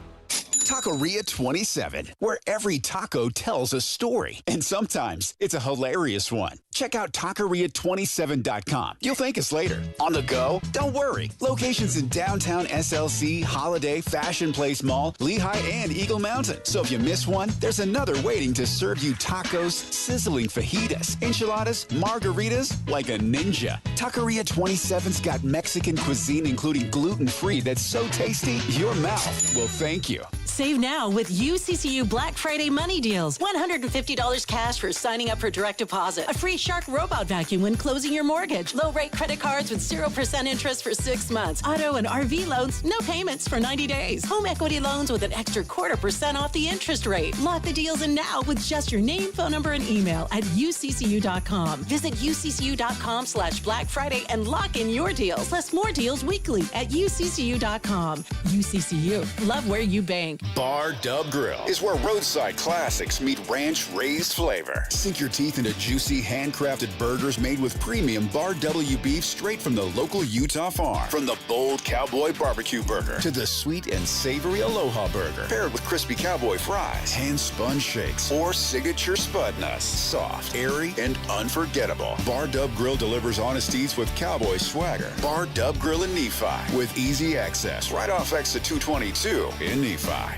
Taqueria 27, where every taco tells a story. And sometimes it's a hilarious one. Check out Taqueria27.com. You'll thank us later. On the go? Don't worry. Locations in downtown SLC, Holiday, Fashion Place Mall, Lehigh, and Eagle Mountain. So if you miss one, there's another waiting to serve you tacos, sizzling fajitas, enchiladas, margaritas, like a ninja. Taqueria 27's got Mexican cuisine, including gluten-free, that's so tasty, your mouth will thank you.
Save now with UCCU Black Friday money deals. $150 cash for signing up for direct deposit. A free Shark robot vacuum when closing your mortgage. Low rate credit cards with 0% interest for 6 months. Auto and RV loans, no payments for 90 days. Home equity loans with an extra 0.25% off the interest rate. Lock the deals in now with just your name, phone number, and email at UCCU.com. Visit UCCU.com/Black Friday and lock in your deals. Plus more deals weekly at UCCU.com. UCCU. Love where you bank.
Bar Dub Grill is where roadside classics meet ranch-raised flavor. Sink your teeth into juicy, handcrafted burgers made with premium Bar W beef straight from the local Utah farm. From the bold cowboy barbecue burger to the sweet and savory Aloha burger, paired with crispy cowboy fries, hand-spun shakes, or signature spud nuts. Soft, airy, and unforgettable. Bar Dub Grill delivers honesties with cowboy swagger. Bar Dub Grill in Nephi with easy access right off exit 222 in Nephi.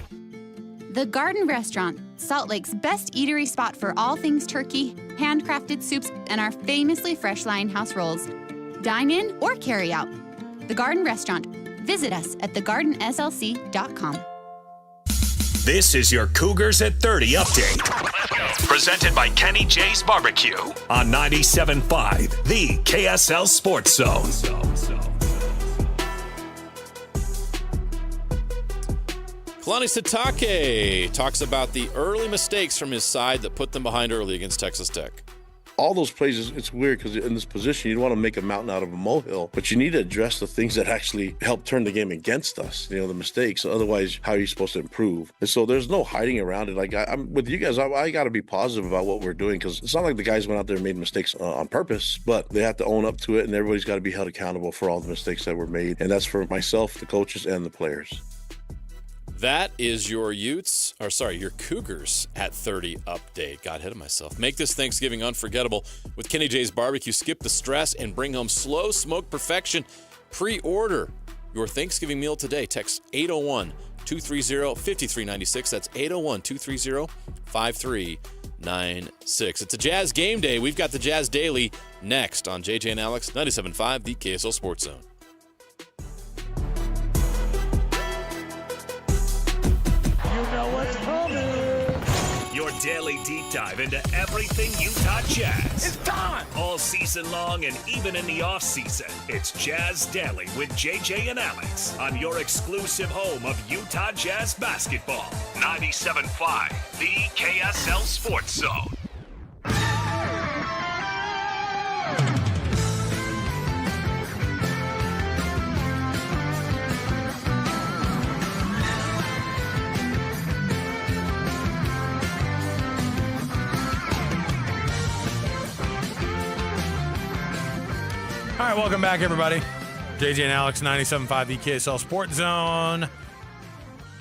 The Garden Restaurant, Salt Lake's best eatery spot for all things turkey, handcrafted soups, and our famously fresh Lionhouse rolls. Dine in or carry out. The Garden Restaurant. Visit us at thegardenslc.com.
This is your Cougars at 30 update. Presented by Kenny J's Barbecue on 97.5, the KSL Sports Zone.
Kalani Sitake talks about the early mistakes from his side that put them behind early against Texas Tech.
All those plays, it's weird because in this position, you don't want to make a mountain out of a molehill, but you need to address the things that actually help turn the game against us, the mistakes. Otherwise, how are you supposed to improve? And so there's no hiding around it. Like, I'm with you guys, I got to be positive about what we're doing because it's not like the guys went out there and made mistakes on purpose, but they have to own up to it, and everybody's got to be held accountable for all the mistakes that were made. And that's for myself, the coaches, and the players.
That is your your Cougars at 30 update. Got ahead of myself. Make this Thanksgiving unforgettable with Kenny J's Barbecue. Skip the stress and bring home slow smoke perfection. Pre-order your Thanksgiving meal today. Text 801-230-5396. That's 801-230-5396. It's a Jazz game day. We've got the Jazz Daily next on JJ and Alex, 97.5, the KSL Sports Zone.
Your daily deep dive into everything Utah Jazz.
It's time!
All season long and even in the off season. It's Jazz Daily with JJ and Alex on your exclusive home of Utah Jazz basketball. 97.5, the KSL Sports Zone.
All right, welcome back, everybody. JJ and Alex, 97.5, the KSL Sports Zone.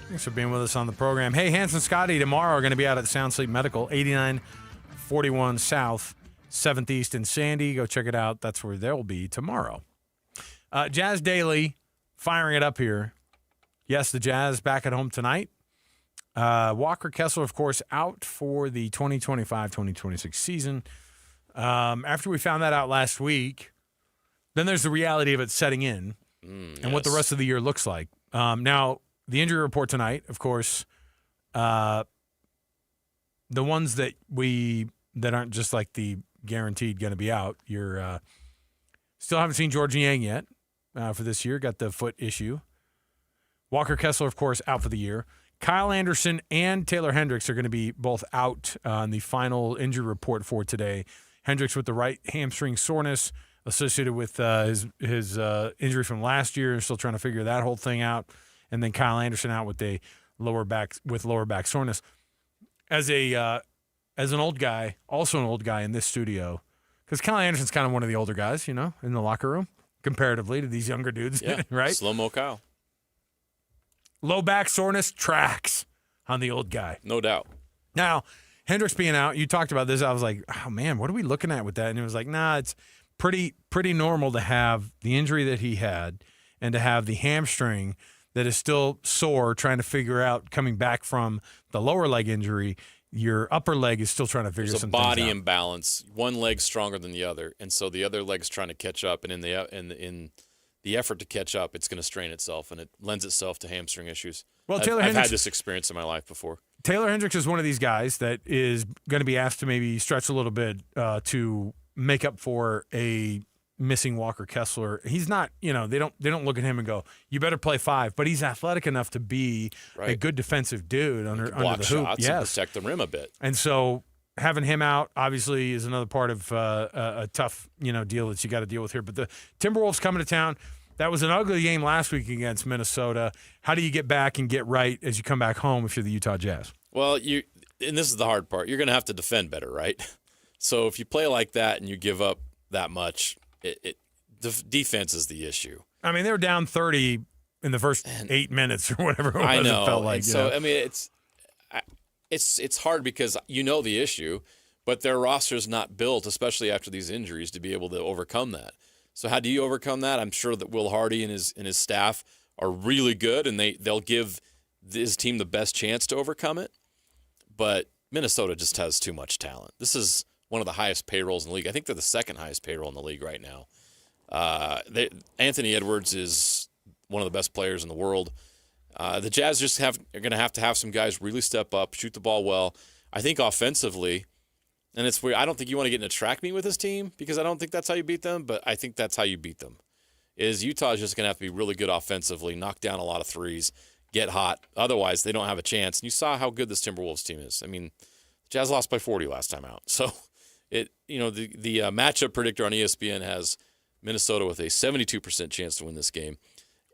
Thanks for being with us on the program. Hey, Hans and Scotty tomorrow are going to be out at Sound Sleep Medical, 8941 South, 7th East in Sandy. Go check it out. That's where they'll be tomorrow. Jazz Daily, firing it up here. Yes, the Jazz back at home tonight Walker Kessler, of course, out for the 2025-2026 season. After we found that out last week, then there's the reality of it setting in and what the rest of the year looks like. Now, the injury report tonight, of course, the ones that aren't just like the guaranteed going to be out. You're still haven't seen George Yang yet for this year. Got the foot issue. Walker Kessler, of course, out for the year. Kyle Anderson and Taylor Hendricks are going to be both out on the final injury report for today. Hendricks with the right hamstring soreness associated with his injury from last year, still trying to figure that whole thing out. And then Kyle Anderson out with lower back soreness. As an old guy, also an old guy in this studio, because Kyle Anderson's kind of one of the older guys, in the locker room comparatively to these younger dudes, right?
Slow-mo Kyle.
Low back soreness tracks on the old guy.
No doubt.
Now, Hendricks being out, you talked about this. I was like, oh, man, what are we looking at with that? And it was like, nah, it's pretty normal to have the injury that he had and to have the hamstring that is still sore, trying to figure out coming back from the lower leg injury. Your upper leg is still trying to figure some things out.
There's a body imbalance. One leg's stronger than the other, and so the other leg's trying to catch up, and in the effort to catch up, it's going to strain itself, and it lends itself to hamstring issues.
Well,
I've had this experience in my life before.
Taylor Hendricks is one of these guys that is going to be asked to maybe stretch a little bit to make up for a missing Walker Kessler. He's not, they don't look at him and go, you better play 5, but he's athletic enough to be a good defensive dude under the hoop.
Shots and protect the rim a bit.
And so having him out obviously is another part of a tough, deal that you got to deal with here. But the Timberwolves coming to town. That was an ugly game last week against Minnesota. How do you get back and get right as you come back home if you're the Utah Jazz?
Well, and this is the hard part. You're going to have to defend better, right? So if you play like that and you give up that much, the defense is the issue.
I mean, they were down 30 in the first 8 minutes or whatever it was.
I know.
It felt like.
And so I mean, it's hard because the issue, but their roster's not built, especially after these injuries, to be able to overcome that. So how do you overcome that? I'm sure that Will Hardy and his staff are really good, and they'll give his team the best chance to overcome it. But Minnesota just has too much talent. This is one of the highest payrolls in the league. I think they're the second highest payroll in the league right now. Anthony Edwards is one of the best players in the world. The Jazz just are going to have some guys really step up, shoot the ball well. I think offensively. And it's weird. I don't think you want to get in a track meet with this team because I don't think that's how you beat them, but I think that's how you beat them. Utah's just going to have to be really good offensively, knock down a lot of threes, get hot. Otherwise, they don't have a chance. And you saw how good this Timberwolves team is. I mean, the Jazz lost by 40 last time out. So, the matchup predictor on ESPN has Minnesota with a 72% chance to win this game.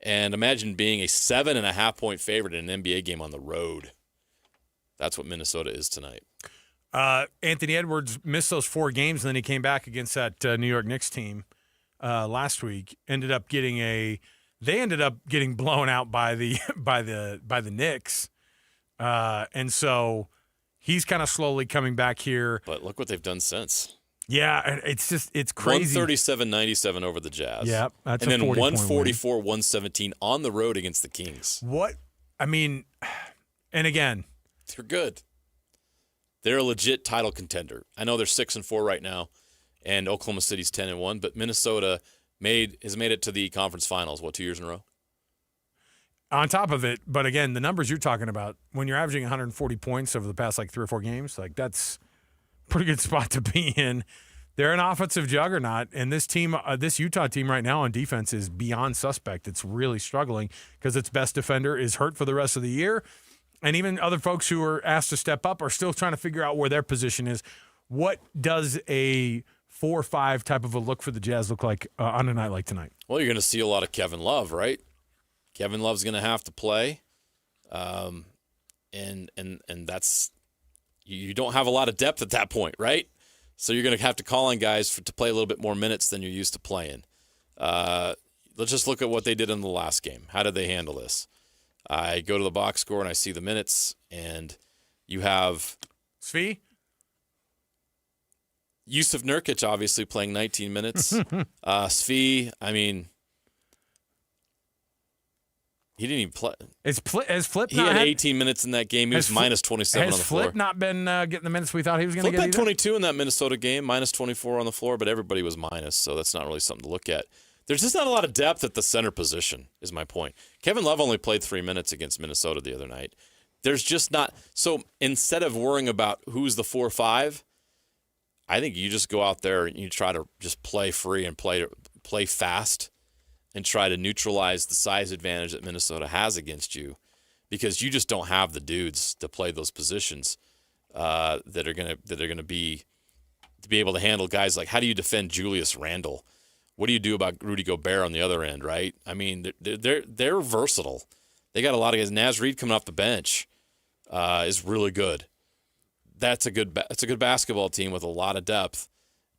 And imagine being a 7.5-point favorite in an NBA game on the road. That's what Minnesota is tonight.
Anthony Edwards missed those 4 games, and then he came back against that New York Knicks team last week. They ended up getting blown out by the Knicks, and so he's kind of slowly coming back here.
But look what they've done since.
Yeah, it's crazy.
137-97 over the Jazz.
Yeah, that's
and then
144-117
on the road against the Kings.
What I mean, and again,
they're good. They're a legit title contender. I know they're 6-4 right now, and Oklahoma City's 10-1, but Minnesota has made it to the conference finals, 2 years in a row?
On top of it, but again, the numbers you're talking about, when you're averaging 140 points over the past 3 or 4 games, that's a pretty good spot to be in. They're an offensive juggernaut, and this team, this Utah team right now on defense is beyond suspect. It's really struggling because its best defender is hurt for the rest of the year. And even other folks who are asked to step up are still trying to figure out where their position is. What does a 4-5 type of a look for the Jazz look like on a night like tonight?
Well, you're going to see a lot of Kevin Love, right? Kevin Love's going to have to play, and that's you don't have a lot of depth at that point, right? So you're going to have to call on guys to play a little bit more minutes than you're used to playing. Let's just look at what they did in the last game. How did they handle this? I go to the box score and I see the minutes, and you have
Svi?
Yusuf Nurkic obviously playing 19 minutes. Svi, I mean, He didn't even play.
Has Flip
He
not
had
had
18 minutes in that game. He was minus 27 on the floor.
Has Flip not been getting the minutes we thought he was going to
Flip
get
had
either?
22 in that Minnesota game, minus 24 on the floor, but everybody was minus, so that's not really something to look at. There's just not a lot of depth at the center position, is my point. Kevin Love only played 3 minutes against Minnesota the other night. There's just not – so instead of worrying about who's the 4-5, I think you just go out there and you try to just play free and play fast and try to neutralize the size advantage that Minnesota has against you, because you just don't have the dudes to play those positions that are gonna be able to handle guys like, how do you defend Julius Randle? What do you do about Rudy Gobert on the other end, right? I mean, they're versatile. They got a lot of guys. Naz Reid coming off the bench is really good. That's a good basketball team with a lot of depth,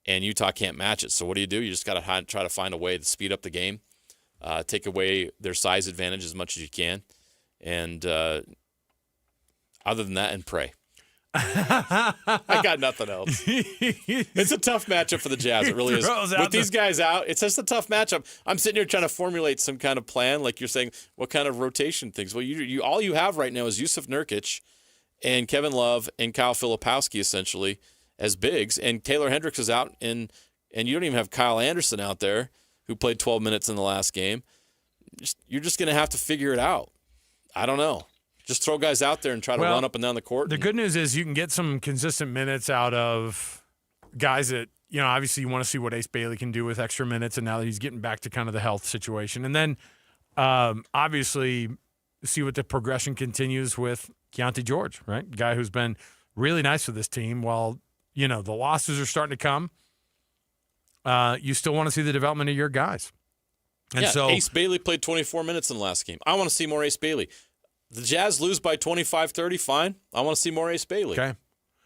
and Utah can't match it. So what do? You just got to try to find a way to speed up the game, take away their size advantage as much as you can, and other than that, and pray. I got nothing else. It's a tough matchup for the Jazz. It really is. With these guys out, it's just a tough matchup. I'm sitting here trying to formulate some kind of plan, like you're saying, what kind of rotation things. Well, you all you have right now is Yusuf Nurkic and Kevin Love and Kyle Filipowski essentially as bigs, and Taylor Hendricks is out, and you don't even have Kyle Anderson out there, who played 12 minutes in the last game. You're just going to have to figure it out. I don't know. Just throw guys out there and try to run up and down the court.
The good news is you can get some consistent minutes out of guys that, obviously you want to see what Ace Bailey can do with extra minutes, and now that he's getting back to kind of the health situation. And then obviously see what the progression continues with Keontae George, right? Guy who's been really nice for this team while, the losses are starting to come. You still want to see the development of your guys. And so
Ace Bailey played 24 minutes in the last game. I want to see more Ace Bailey. The Jazz lose by 25-30, fine. I want to see more Ace Bailey.
Okay.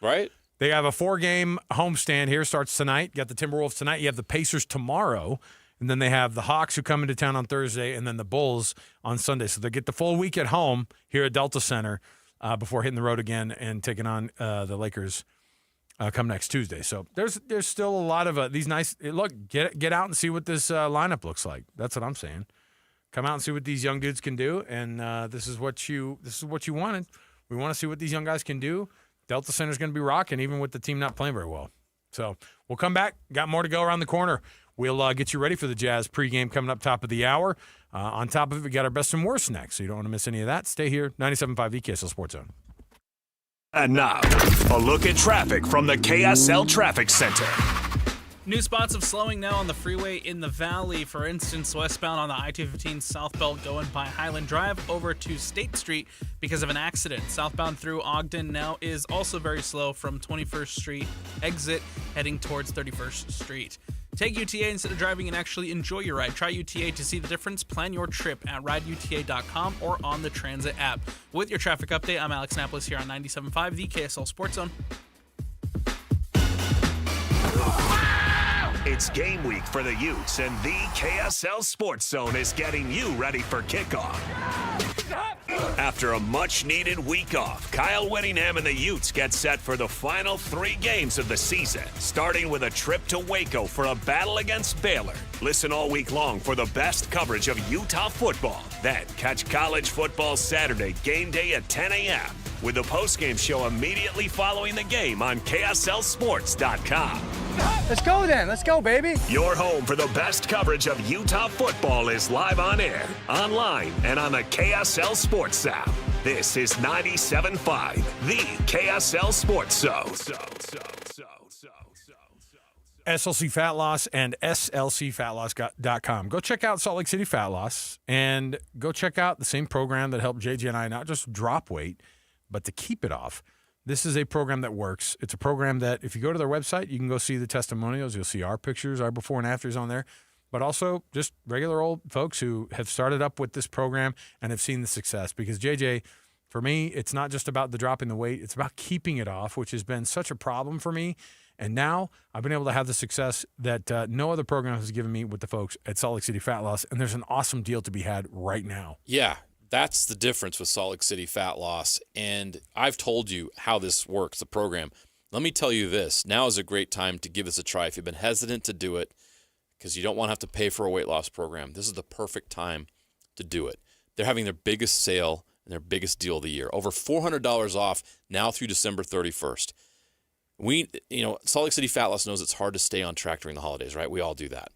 Right?
They have a 4-game homestand here. Starts tonight. You got the Timberwolves tonight. You have the Pacers tomorrow. And then they have the Hawks, who come into town on Thursday, and then the Bulls on Sunday. So they get the full week at home here at Delta Center before hitting the road again and taking on the Lakers come next Tuesday. So there's still a lot of these nice – look, get out and see what this lineup looks like. That's what I'm saying. Come out and see what these young dudes can do, and this is what you wanted. We want to see what these young guys can do. Delta Center's going to be rocking, even with the team not playing very well. So we'll come back. Got more to go around the corner. We'll get you ready for the Jazz pregame coming up top of the hour. On top of it, we got our best and worst next, so you don't want to miss any of that. Stay here, 97.5 KSL Sports Zone.
And now, a look at traffic from the KSL Traffic Center.
New spots of slowing now on the freeway in the valley. For instance, westbound on the I-215 southbound going by Highland Drive over to State Street because of an accident. Southbound through Ogden now is also very slow from 21st Street exit heading towards 31st Street. Take UTA instead of driving and actually enjoy your ride. Try UTA to see the difference. Plan your trip at rideuta.com or on the Transit app. With your traffic update, I'm Alex Napolis here on 97.5, the KSL Sports Zone.
It's game week for the Utes, and the KSL Sports Zone is getting you ready for kickoff. After a much-needed week off, Kyle Whittingham and the Utes get set for the final 3 games of the season, starting with a trip to Waco for a battle against Baylor. Listen all week long for the best coverage of Utah football. Then catch college football Saturday game day at 10 a.m. with the postgame show immediately following the game on KSLSports.com.
Let's go then. Let's go, baby.
Your home for the best coverage of Utah football is live on air, online, and on the KSL Sports app. This is 97.5, the KSL Sports Zone.
SLC Fat Loss and SLCFatLoss.com. Go check out Salt Lake City Fat Loss and go check out the same program that helped JJ and I not just drop weight, but to keep it off. This is a program that works. It's a program that if you go to their website, you can go see the testimonials. You'll see our pictures, our before and afters on there, but also just regular old folks who have started up with this program and have seen the success. Because JJ, for me, it's not just about the dropping the weight. It's about keeping it off, which has been such a problem for me. And now I've been able to have the success that no other program has given me with the folks at Salt Lake City Fat Loss. And there's an awesome deal to be had right now.
Yeah. That's the difference with Salt Lake City Fat Loss. And I've told you how this works, the program. Let me tell you this. Now is a great time to give this a try. If you've been hesitant to do it because you don't want to have to pay for a weight loss program, this is the perfect time to do it. they're having their biggest sale and their biggest deal of the year. Over $400 off now through December 31st. Salt Lake City Fat Loss knows it's hard to stay on track during the holidays, right? We all do that.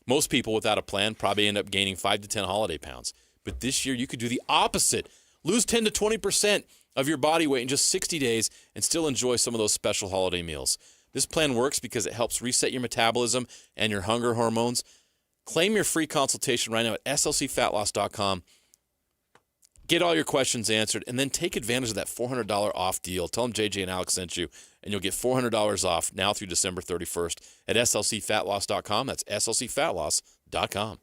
Most people without a plan probably end up gaining 5 to 10 holiday pounds. But this year you could do the opposite. Lose 10 to 20% of your body weight in just 60 days and still enjoy some of those special holiday meals. This plan works because it helps reset your metabolism and your hunger hormones. Claim your free consultation right now at slcfatloss.com. Get all your questions answered, and then take advantage of that $400 off deal. Tell them JJ and Alex sent you, and you'll get $400 off now through December 31st at slcfatloss.com. That's slcfatloss.com.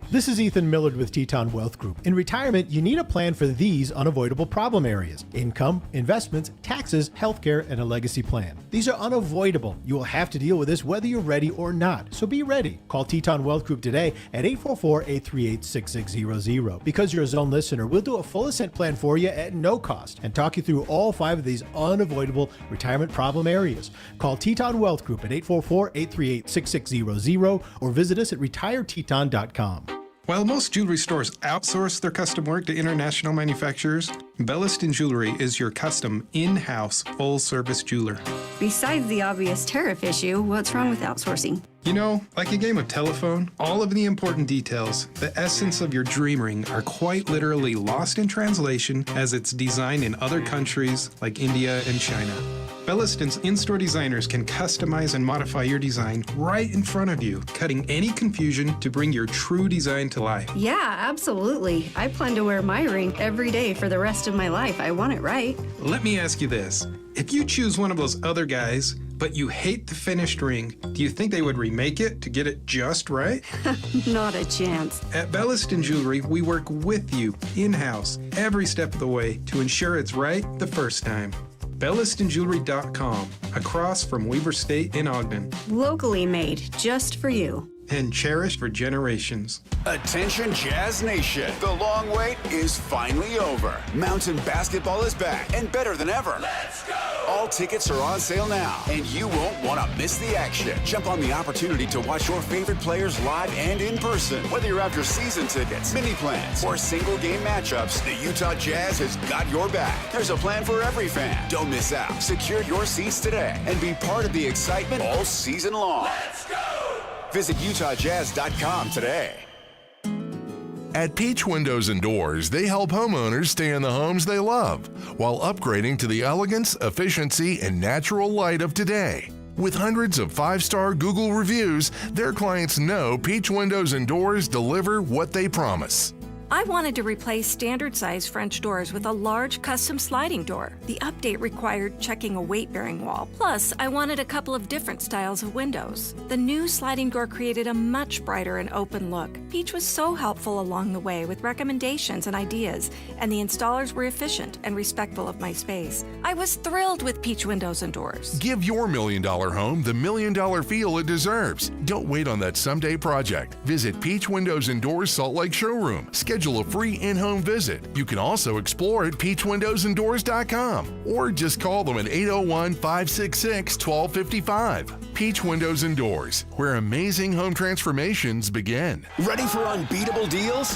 This is Ethan Millard with Teton Wealth Group. In retirement, you need a plan for these unavoidable problem areas: income, investments, taxes, healthcare, and a legacy plan. These are unavoidable. You will have to deal with this whether you're ready or not. So be ready. Call Teton Wealth Group today at 844-838-6600. Because you're a Zone listener, we'll do a full ascent plan for you at no cost and talk you through all 5 of these unavoidable retirement problem areas. Call Teton Wealth Group at 844-838-6600 or visit us at retireteton.com.
While most jewelry stores outsource their custom work to international manufacturers, Belliston Jewelry is your custom, in-house, full-service jeweler.
Besides the obvious tariff issue, what's wrong with outsourcing?
You know, like a game of telephone, all of the important details, the essence of your dream ring, are quite literally lost in translation as it's designed in other countries like India and China. Belliston's in-store designers can customize and modify your design right in front of you, cutting any confusion to bring your true design to life.
Yeah, absolutely. I plan to wear my ring every day for the rest of my life. I want it right.
Let me ask you this. If you choose one of those other guys, but you hate the finished ring, do you think they would remake it to get it just right?
Not a chance.
At Belliston Jewelry, we work with you in-house every step of the way to ensure it's right the first time. BellistonJewelry.com, across from Weber State in Ogden.
Locally made, just for you.
And cherished for generations.
Attention Jazz Nation. The long wait is finally over. Mountain basketball is back and better than ever. Let's go! All tickets are on sale now, and you won't want to miss the action. Jump on the opportunity to watch your favorite players live and in person. Whether you're after season tickets, mini plans, or single game matchups, the Utah Jazz has got your back. There's a plan for every fan. Don't miss out. Secure your seats today and be part of the excitement all season long. Let's go! Visit UtahJazz.com today.
At Peach Windows and Doors, they help homeowners stay in the homes they love while upgrading to the elegance, efficiency, and natural light of today. With hundreds of 5-star Google reviews, their clients know Peach Windows and Doors deliver what they promise.
I wanted to replace standard-size French doors with a large custom sliding door. The update required checking a weight-bearing wall. Plus, I wanted a couple of different styles of windows. The new sliding door created a much brighter and open look. Peach was so helpful along the way with recommendations and ideas, and the installers were efficient and respectful of my space. I was thrilled with Peach Windows and Doors.
Give your $1 million home the $1 million feel it deserves. Don't wait on that someday project. Visit Peach Windows and Doors Salt Lake Showroom. Schedule a free in-home visit. You can also explore at peachwindowsanddoors.com or just call them at 801-566-1255. Peach Windows and Doors, where amazing home transformations begin.
Ready for unbeatable deals?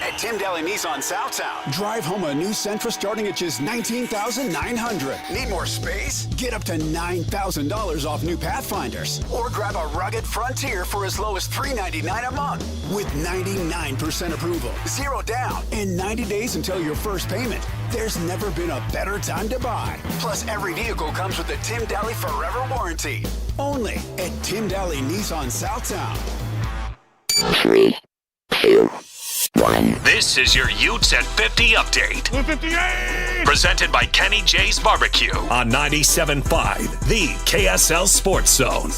At Tim Daly Nissan Southtown, drive home a new Sentra starting at just $19,900. Need more space? Get up to $9,000 off new Pathfinders. Or grab a rugged Frontier for as low as $399 a month. With 99% approval, 0 down, and 90 days until your first payment. There's never been a better time to buy. Plus, every vehicle comes with a Tim Daly Forever Warranty. Only at Tim Daly Nissan Southtown.
3, 2, 1. This is your Utes at 50 update.
158!
Presented by Kenny J's Barbecue on 97.5, the KSL Sports Zone.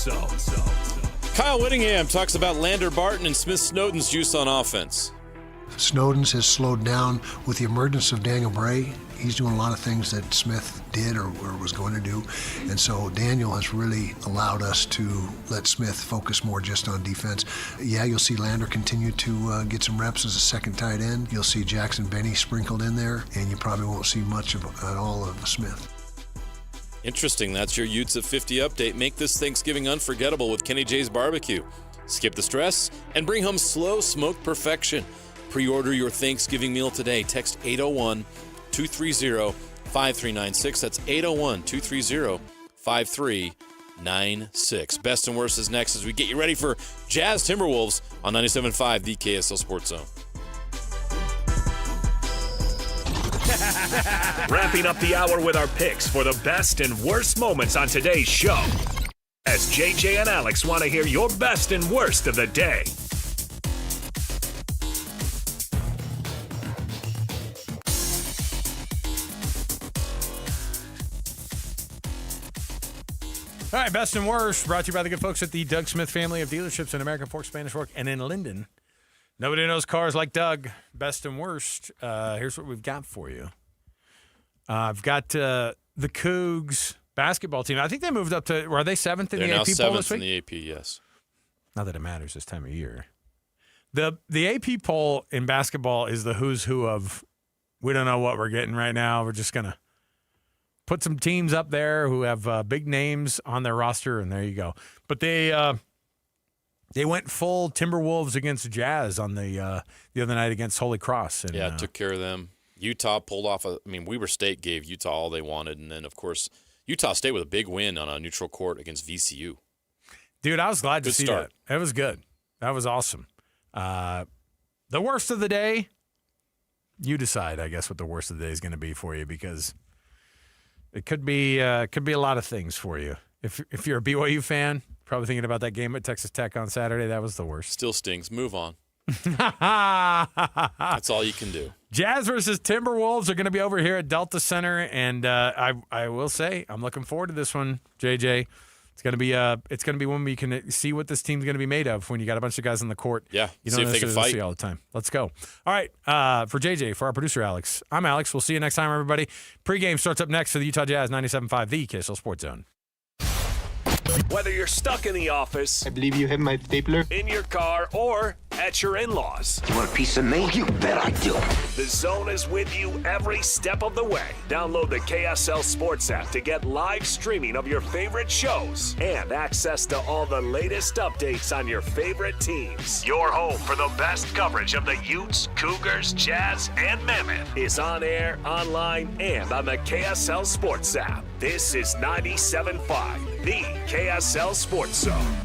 Kyle Whittingham talks about Lander Barton and Smith Snowden's juice on offense.
Snowden's has slowed down with the emergence of Daniel Bray. He's doing a lot of things that Smith did or was going to do. And so Daniel has really allowed us to let Smith focus more just on defense. Yeah, you'll see Lander continue to get some reps as a second tight end. You'll see Jackson Benny sprinkled in there, and you probably won't see much at all of Smith.
Interesting. That's your Utes at 50 update. Make this Thanksgiving unforgettable with Kenny J's Barbecue. Skip the stress and bring home slow smoked perfection. Pre-order your Thanksgiving meal today. Text 801-230-5396. That's 801-230-5396. Best and worst is next as we get you ready for Jazz Timberwolves on 97.5, the KSL Sports Zone.
Wrapping up the hour with our picks for the best and worst moments on today's show. As JJ and Alex want to hear your best and worst of the day.
All right, best and worst, brought to you by the good folks at the Doug Smith family of dealerships in American Fork, Spanish Fork, and in Linden. Nobody knows cars like Doug. Best and worst. Here's what we've got for you. I've got the Cougs basketball team. I think they moved up to, are they 7th in the AP poll this week?
They're now 7th in the AP, yes.
Not that it matters this time of year. The AP poll in basketball is the who's who of, we don't know what we're getting right now. We're just going to put some teams up there who have big names on their roster, and there you go. But they went full Timberwolves against Jazz on the other night against Holy Cross. And,
took care of them. Utah pulled off Weber State gave Utah all they wanted, and then, of course, Utah State with a big win on a neutral court against VCU.
Dude, I was glad to see
start.
that. It was good. That was awesome. The worst of the day, you decide, I guess, what the worst of the day is going to be for you, because it could be a lot of things for you. If you're a BYU fan, probably thinking about that game at Texas Tech on Saturday, that was the worst.
Still stings. Move on. That's all you can do.
Jazz versus Timberwolves are going to be over here at Delta Center, and I will say I'm looking forward to this one, JJ. It's going to be one we can see what this team's going to be made of when you got a bunch of guys on the court.
Yeah,
you
see
don't
if they can
necessarily
fight
see all the time. Let's go. All right, for JJ, for our producer Alex, I'm Alex. We'll see you next time, everybody. Pre-game starts up next for the Utah Jazz, 97.5, the KSL Sports Zone.
Whether you're stuck in the office,
I believe you have my stapler,
in your car, or at your in-laws.
You want a piece of me? You bet I do.
The Zone is with you every step of the way. Download the KSL Sports app to get live streaming of your favorite shows and access to all the latest updates on your favorite teams. Your home for the best coverage of the Utes, Cougars, Jazz, and Mammoth is on air, online, and on the KSL Sports app. This is 97.5, the KSL Sports Zone.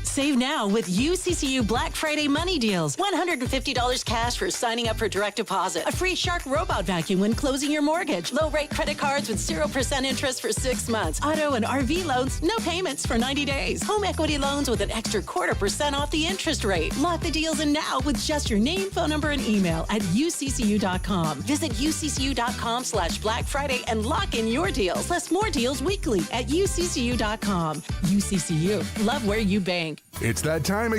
Save now with UCCU Black Friday money deals. $150 cash for signing up for direct deposit. A free Shark robot vacuum when closing your mortgage. Low rate credit cards with 0% interest for 6 months. Auto and RV loans, no payments for 90 days. Home equity loans with an extra 0.25% off the interest rate. Lock the deals in now with just your name, phone number, and email at uccu.com. Visit uccu.com/Black Friday and lock in your deals. Plus more deals weekly at uccu.com. UCCU. Love where you bank.
It's that time again.